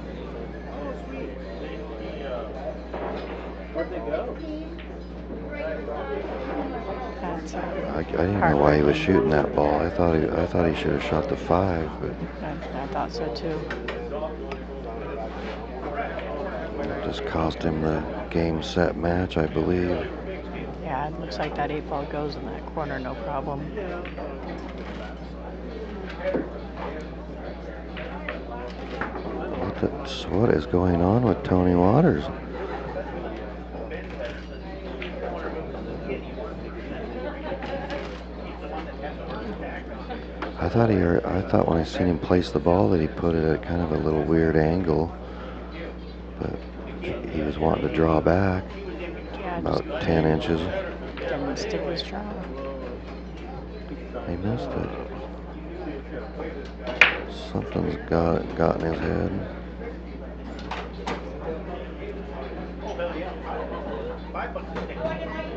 S12: I didn't know why he was shooting that ball. I thought he should have shot the 5, but
S16: I thought so too.
S12: it just cost him the game set match, I believe.
S16: Yeah, it looks like that 8 ball goes in that corner, no problem.
S12: What is going on with Tony Waters? I thought when I seen him place the ball that he put it at kind of a little weird angle, but he was wanting to draw back about 10 inches.
S16: Didn't stick his draw.
S12: He missed it. Something's got in his head.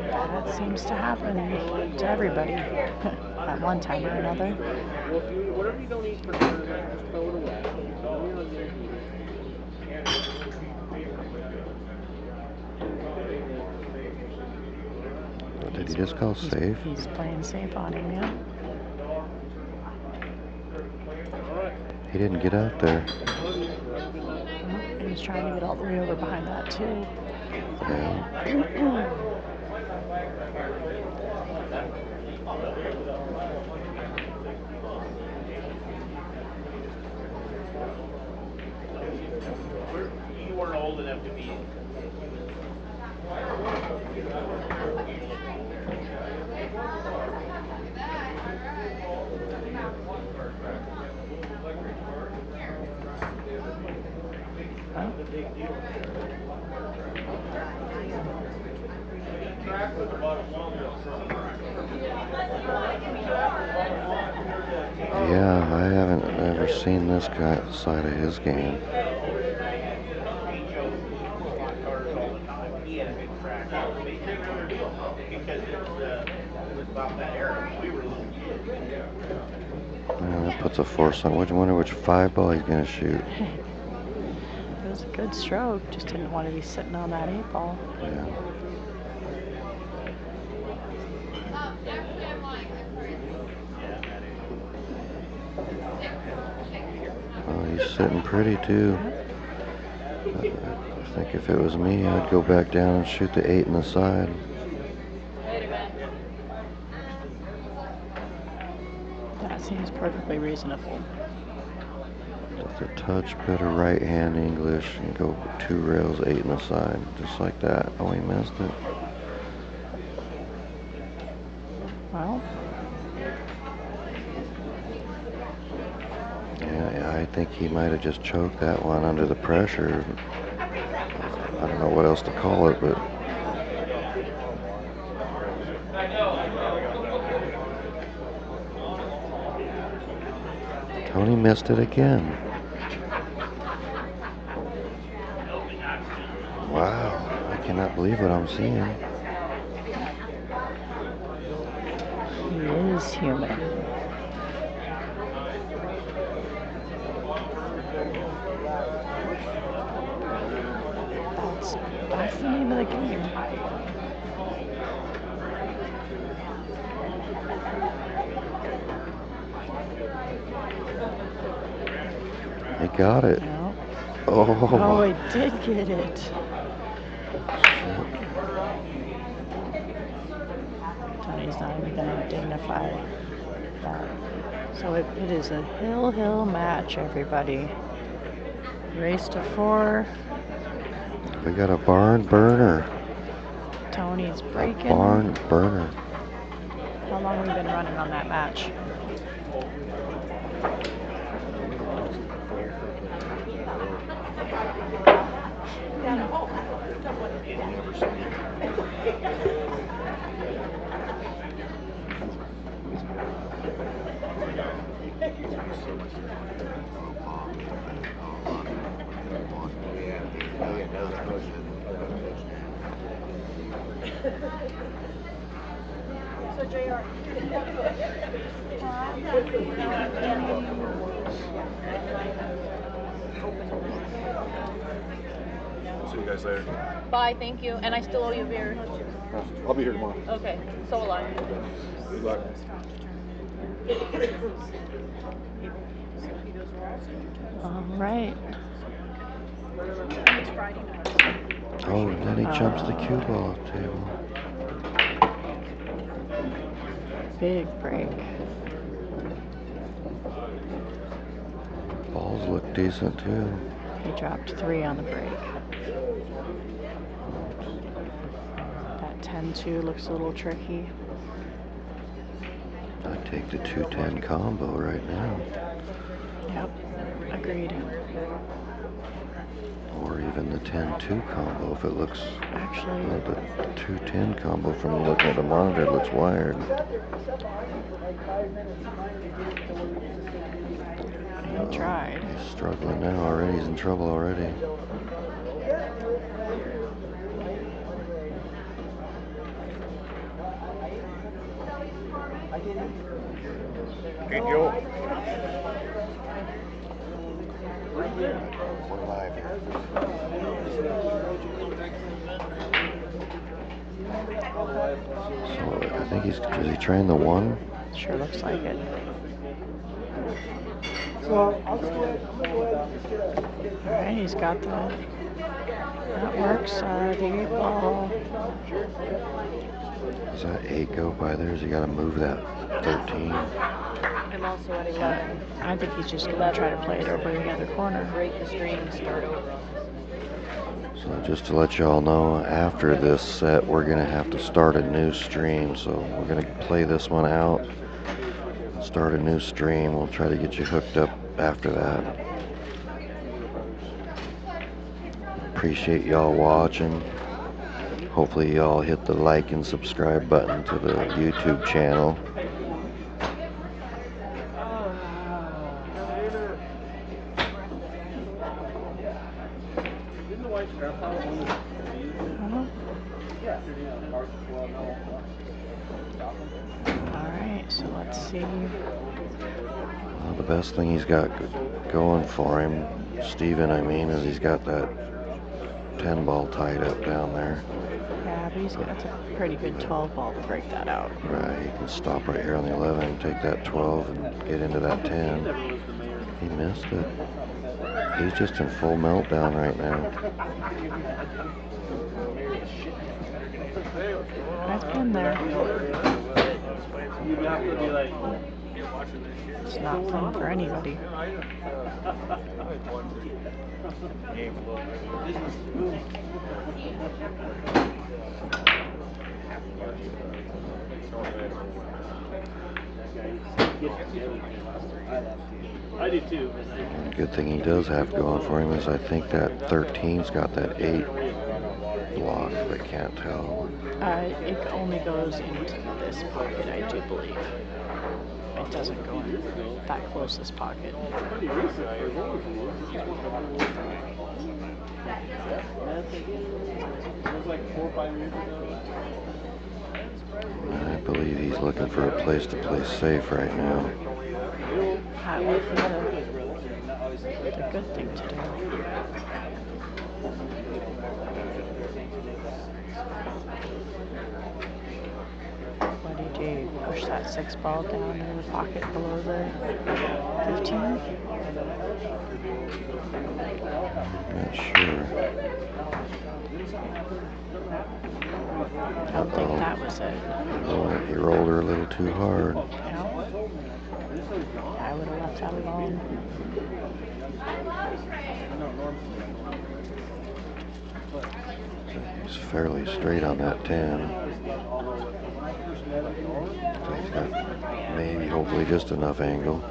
S16: That seems to happen to everybody at one time or another.
S2: Whatever you don't eat for dinner, just throw it away.
S12: Did he just call safe?
S16: He's playing safe on him, yeah.
S12: He didn't get out there.
S16: He was trying to get all the way over behind that too.
S12: Yeah.
S14: You weren't old enough to be.
S12: Yeah, I haven't ever seen this side of his game. Man, that puts a force on. I wonder which 5 ball he's going to shoot.
S16: It was a good stroke, just didn't want to be sitting on that 8 ball.
S12: Yeah. Oh, he's sitting pretty too. I think if it was me, I'd go back down and shoot the 8 in the side.
S16: That seems perfectly reasonable.
S12: Just a touch better right hand English and go 2 rails, 8 in the side, just like that. Oh, he missed it.
S16: Well.
S12: Yeah, I think he might have just choked that one under the pressure. I don't know what else to call it, but Tony missed it again. Wow, I cannot believe what I'm seeing.
S16: He is human. That's the name of the game.
S12: He got it.
S16: No.
S12: Oh.
S16: Oh, he did get it. Tony's not even going to dignify that. So it is a hill match, everybody. Race to 4.
S12: We got a barn burner.
S16: Tony's breaking.
S12: A barn burner.
S16: How long have we been running on that match?
S18: So JR.
S8: See you guys later.
S5: Bye, thank you. And I still owe you a beer.
S8: I'll be here tomorrow.
S5: Okay, so will I.
S8: Good luck.
S16: All right.
S12: Oh, and then he jumps the cue ball table.
S16: Big break.
S12: Balls look decent too.
S16: He dropped 3 on the break. That 10-2 looks a little tricky.
S12: I'd take the 2-10 combo right now.
S16: Yep, agreed.
S12: Or even the 10-2 combo if it looks...
S16: Actually...
S12: Well, the 2-10 combo from looking at the monitor looks wired.
S16: He tried.
S12: He's struggling now already. He's in trouble already.
S3: Hey, Joe.
S12: We're live here. So I think is he trying the 1?
S16: Sure looks like it. Alright, he's got that works. The 8 ball.
S12: Does that 8 go by there? Has he got to move that 13?
S17: I'm also at 11.
S16: I think he's just going to try to play it over the other corner.
S17: Break the stream and start over.
S12: So just to let y'all know, after this set, we're going to have to start a new stream. So we're going to play this one out, start a new stream. We'll try to get you hooked up after that. Appreciate y'all watching. Hopefully y'all hit the like and subscribe button to the YouTube channel.
S16: Alright, so let's see.
S12: Well, the best thing he's got going for him, Steven, I mean, is he's got that 10 ball tied up down there.
S16: Yeah, but that's a pretty good 12 ball to break that out.
S12: Right, he can stop right here on the 11 and take that 12 and get into that 10. He missed it. He's just in full meltdown right now.
S16: I've been there. It's not fun for anybody.
S13: I do too.
S12: The good thing he does have going for him is I think that 13's got that 8 block, if I can't tell.
S16: It only goes into this pocket, I do believe. It doesn't go in that closest pocket.
S12: I believe he's looking for a place to play safe right now.
S16: That would be the good thing to do. Do you push that 6 ball down into the pocket below the 15?
S12: Not sure.
S16: I don't think that was it.
S12: He rolled her a little too hard.
S16: No. I would have left that alone.
S12: He's fairly straight on that 10. So he's got maybe, hopefully, just enough angle.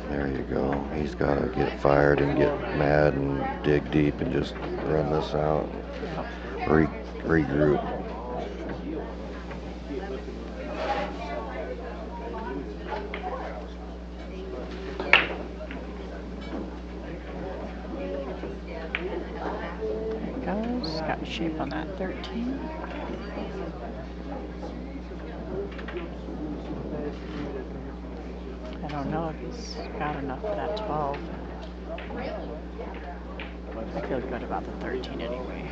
S12: There you go. He's got to get fired and get mad and dig deep and just run this out and regroup.
S16: There it goes. Got shape on that 13. I don't know if he's got enough for that 12. I feel good about the 13 anyway.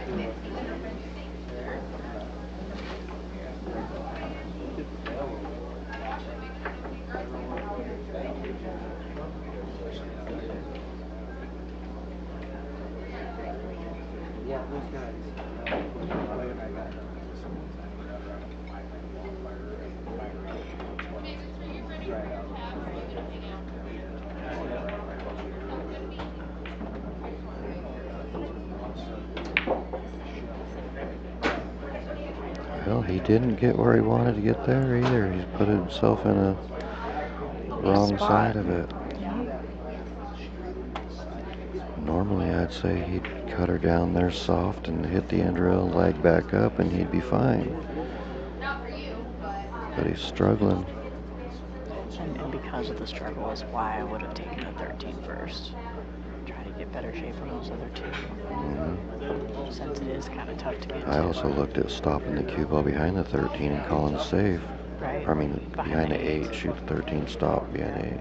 S12: Well, he didn't get where he wanted to get there either. He's put himself in a wrong side of it. Normally, I'd say he'd cut her down there soft and hit the end rail, leg back up, and he'd be fine. But he's struggling.
S16: And because of the struggle is why I would have taken the 13 first. Try to get better shape on those other two.
S12: Mm-hmm.
S16: Since it is kind of tough to get
S12: I also looked at stopping the cue ball behind the 13 and calling the save.
S16: Right.
S12: I mean, behind the 8, shoot the 13, stop behind the 8.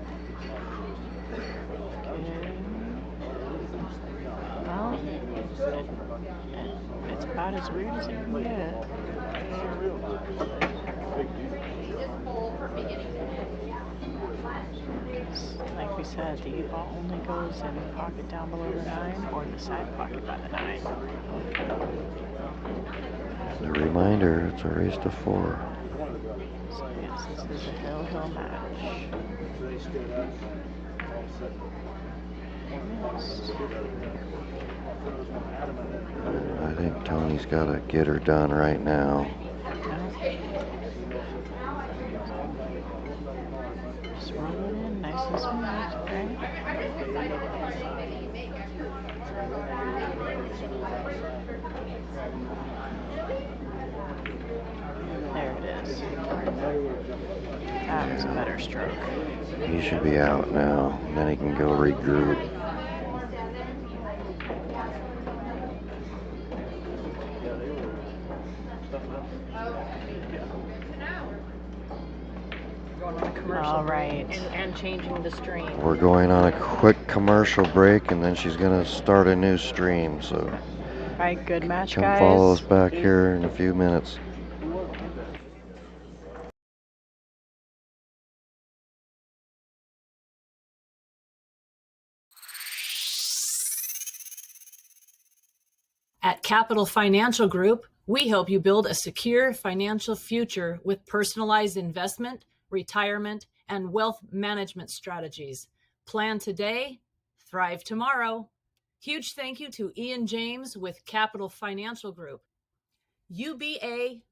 S16: Well, it's about as weird as it can get. Like we said, the 8 ball only goes in the pocket down below the 9 or the side pocket by the 9.
S12: A reminder, it's a race to 4.
S16: So yes, this is a hill match.
S12: I think Tony's got to get her done right now.
S16: Just roll it in, nice and smooth, right? There it is. That was a better stroke.
S12: He should be out now. Then he can go regroup.
S16: All right.
S5: And changing the stream.
S12: We're going on a quick commercial break, and then she's going to start a new stream. So,
S16: all right, good match,
S12: come
S16: guys.
S12: follow us back here in a few minutes.
S9: At Capital Financial Group, we help you build a secure financial future with personalized investment, retirement, and wealth management strategies. Plan today, thrive tomorrow. Huge thank you to Ian James with Capital Financial Group. UBA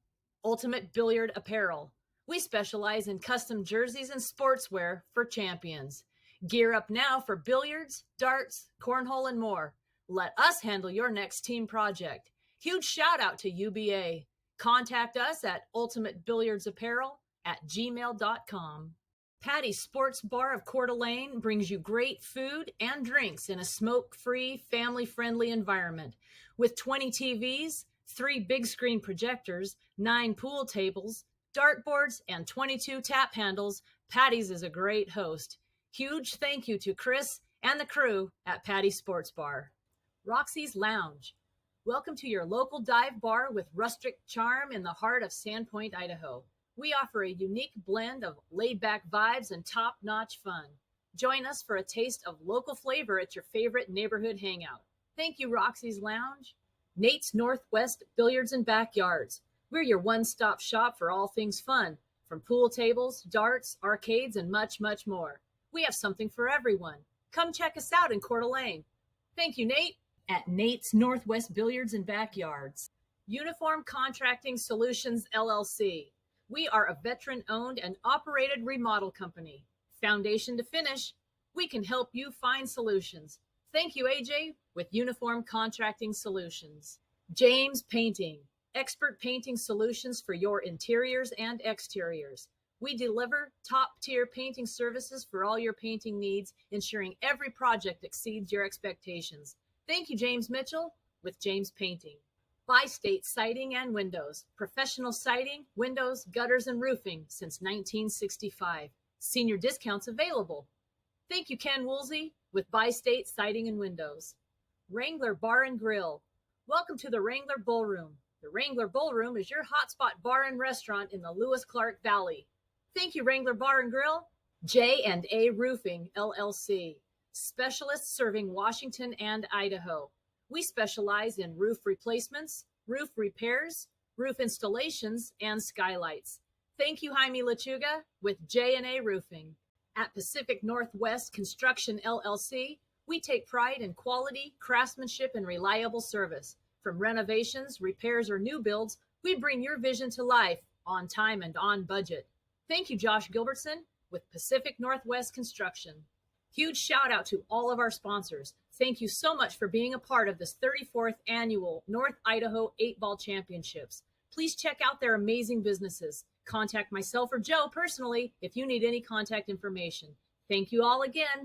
S9: Ultimate Billiard Apparel. We specialize in custom jerseys and sportswear for champions. Gear up now for billiards, darts, cornhole, and more. Let us handle your next team project. Huge shout out to UBA. Contact us at ultimatebilliardsapparel@gmail.com. Patty's Sports Bar of Coeur d'Alene brings you great food and drinks in a smoke-free, family-friendly environment. With 20 TVs, 3 big screen projectors, 9 pool tables, dartboards, and 22 tap handles, Patty's is a great host. Huge thank you to Chris and the crew at Patty's Sports Bar. Roxy's Lounge. Welcome to your local dive bar with rustic charm in the heart of Sandpoint, Idaho. We offer a unique blend of laid-back vibes and top-notch fun. Join us for a taste of local flavor at your favorite neighborhood hangout. Thank you, Roxy's Lounge. Nate's Northwest Billiards and Backyards. We're your one-stop shop for all things fun, from pool tables, darts, arcades, and much, much more. We have something for everyone. Come check us out in Coeur d'Alene. Thank you, Nate. At Nate's Northwest Billiards and Backyards. Uniform Contracting Solutions, LLC. We are a veteran-owned and operated remodel company. Foundation to finish, we can help you find solutions. Thank you, AJ, with Uniform Contracting Solutions. James Painting. Expert painting solutions for your interiors and exteriors. We deliver top-tier painting services for all your painting needs, ensuring every project exceeds your expectations. Thank you, James Mitchell, with James Painting. Bi-State Siding and Windows. Professional siding, windows, gutters, and roofing since 1965. Senior discounts available. Thank you, Ken Woolsey, with Bi-State Siding and Windows. Wrangler Bar and Grill. Welcome to the Wrangler Ballroom. The Wrangler Ballroom is your hotspot bar and restaurant in the Lewis-Clark Valley. Thank you, Wrangler Bar and Grill. J&A Roofing, LLC. Specialists serving Washington and Idaho. We specialize in roof replacements, roof repairs, roof installations, and skylights. Thank you, Jaime Lechuga, with J&A Roofing. At Pacific Northwest Construction, LLC, we take pride in quality, craftsmanship, and reliable service. From renovations, repairs, or new builds, we bring your vision to life on time and on budget. Thank you, Josh Gilbertson, with Pacific Northwest Construction. Huge shout out to all of our sponsors. Thank you so much for being a part of this 34th annual North Idaho 8-Ball Championships. Please check out their amazing businesses. Contact myself or Joe personally if you need any contact information. Thank you all again.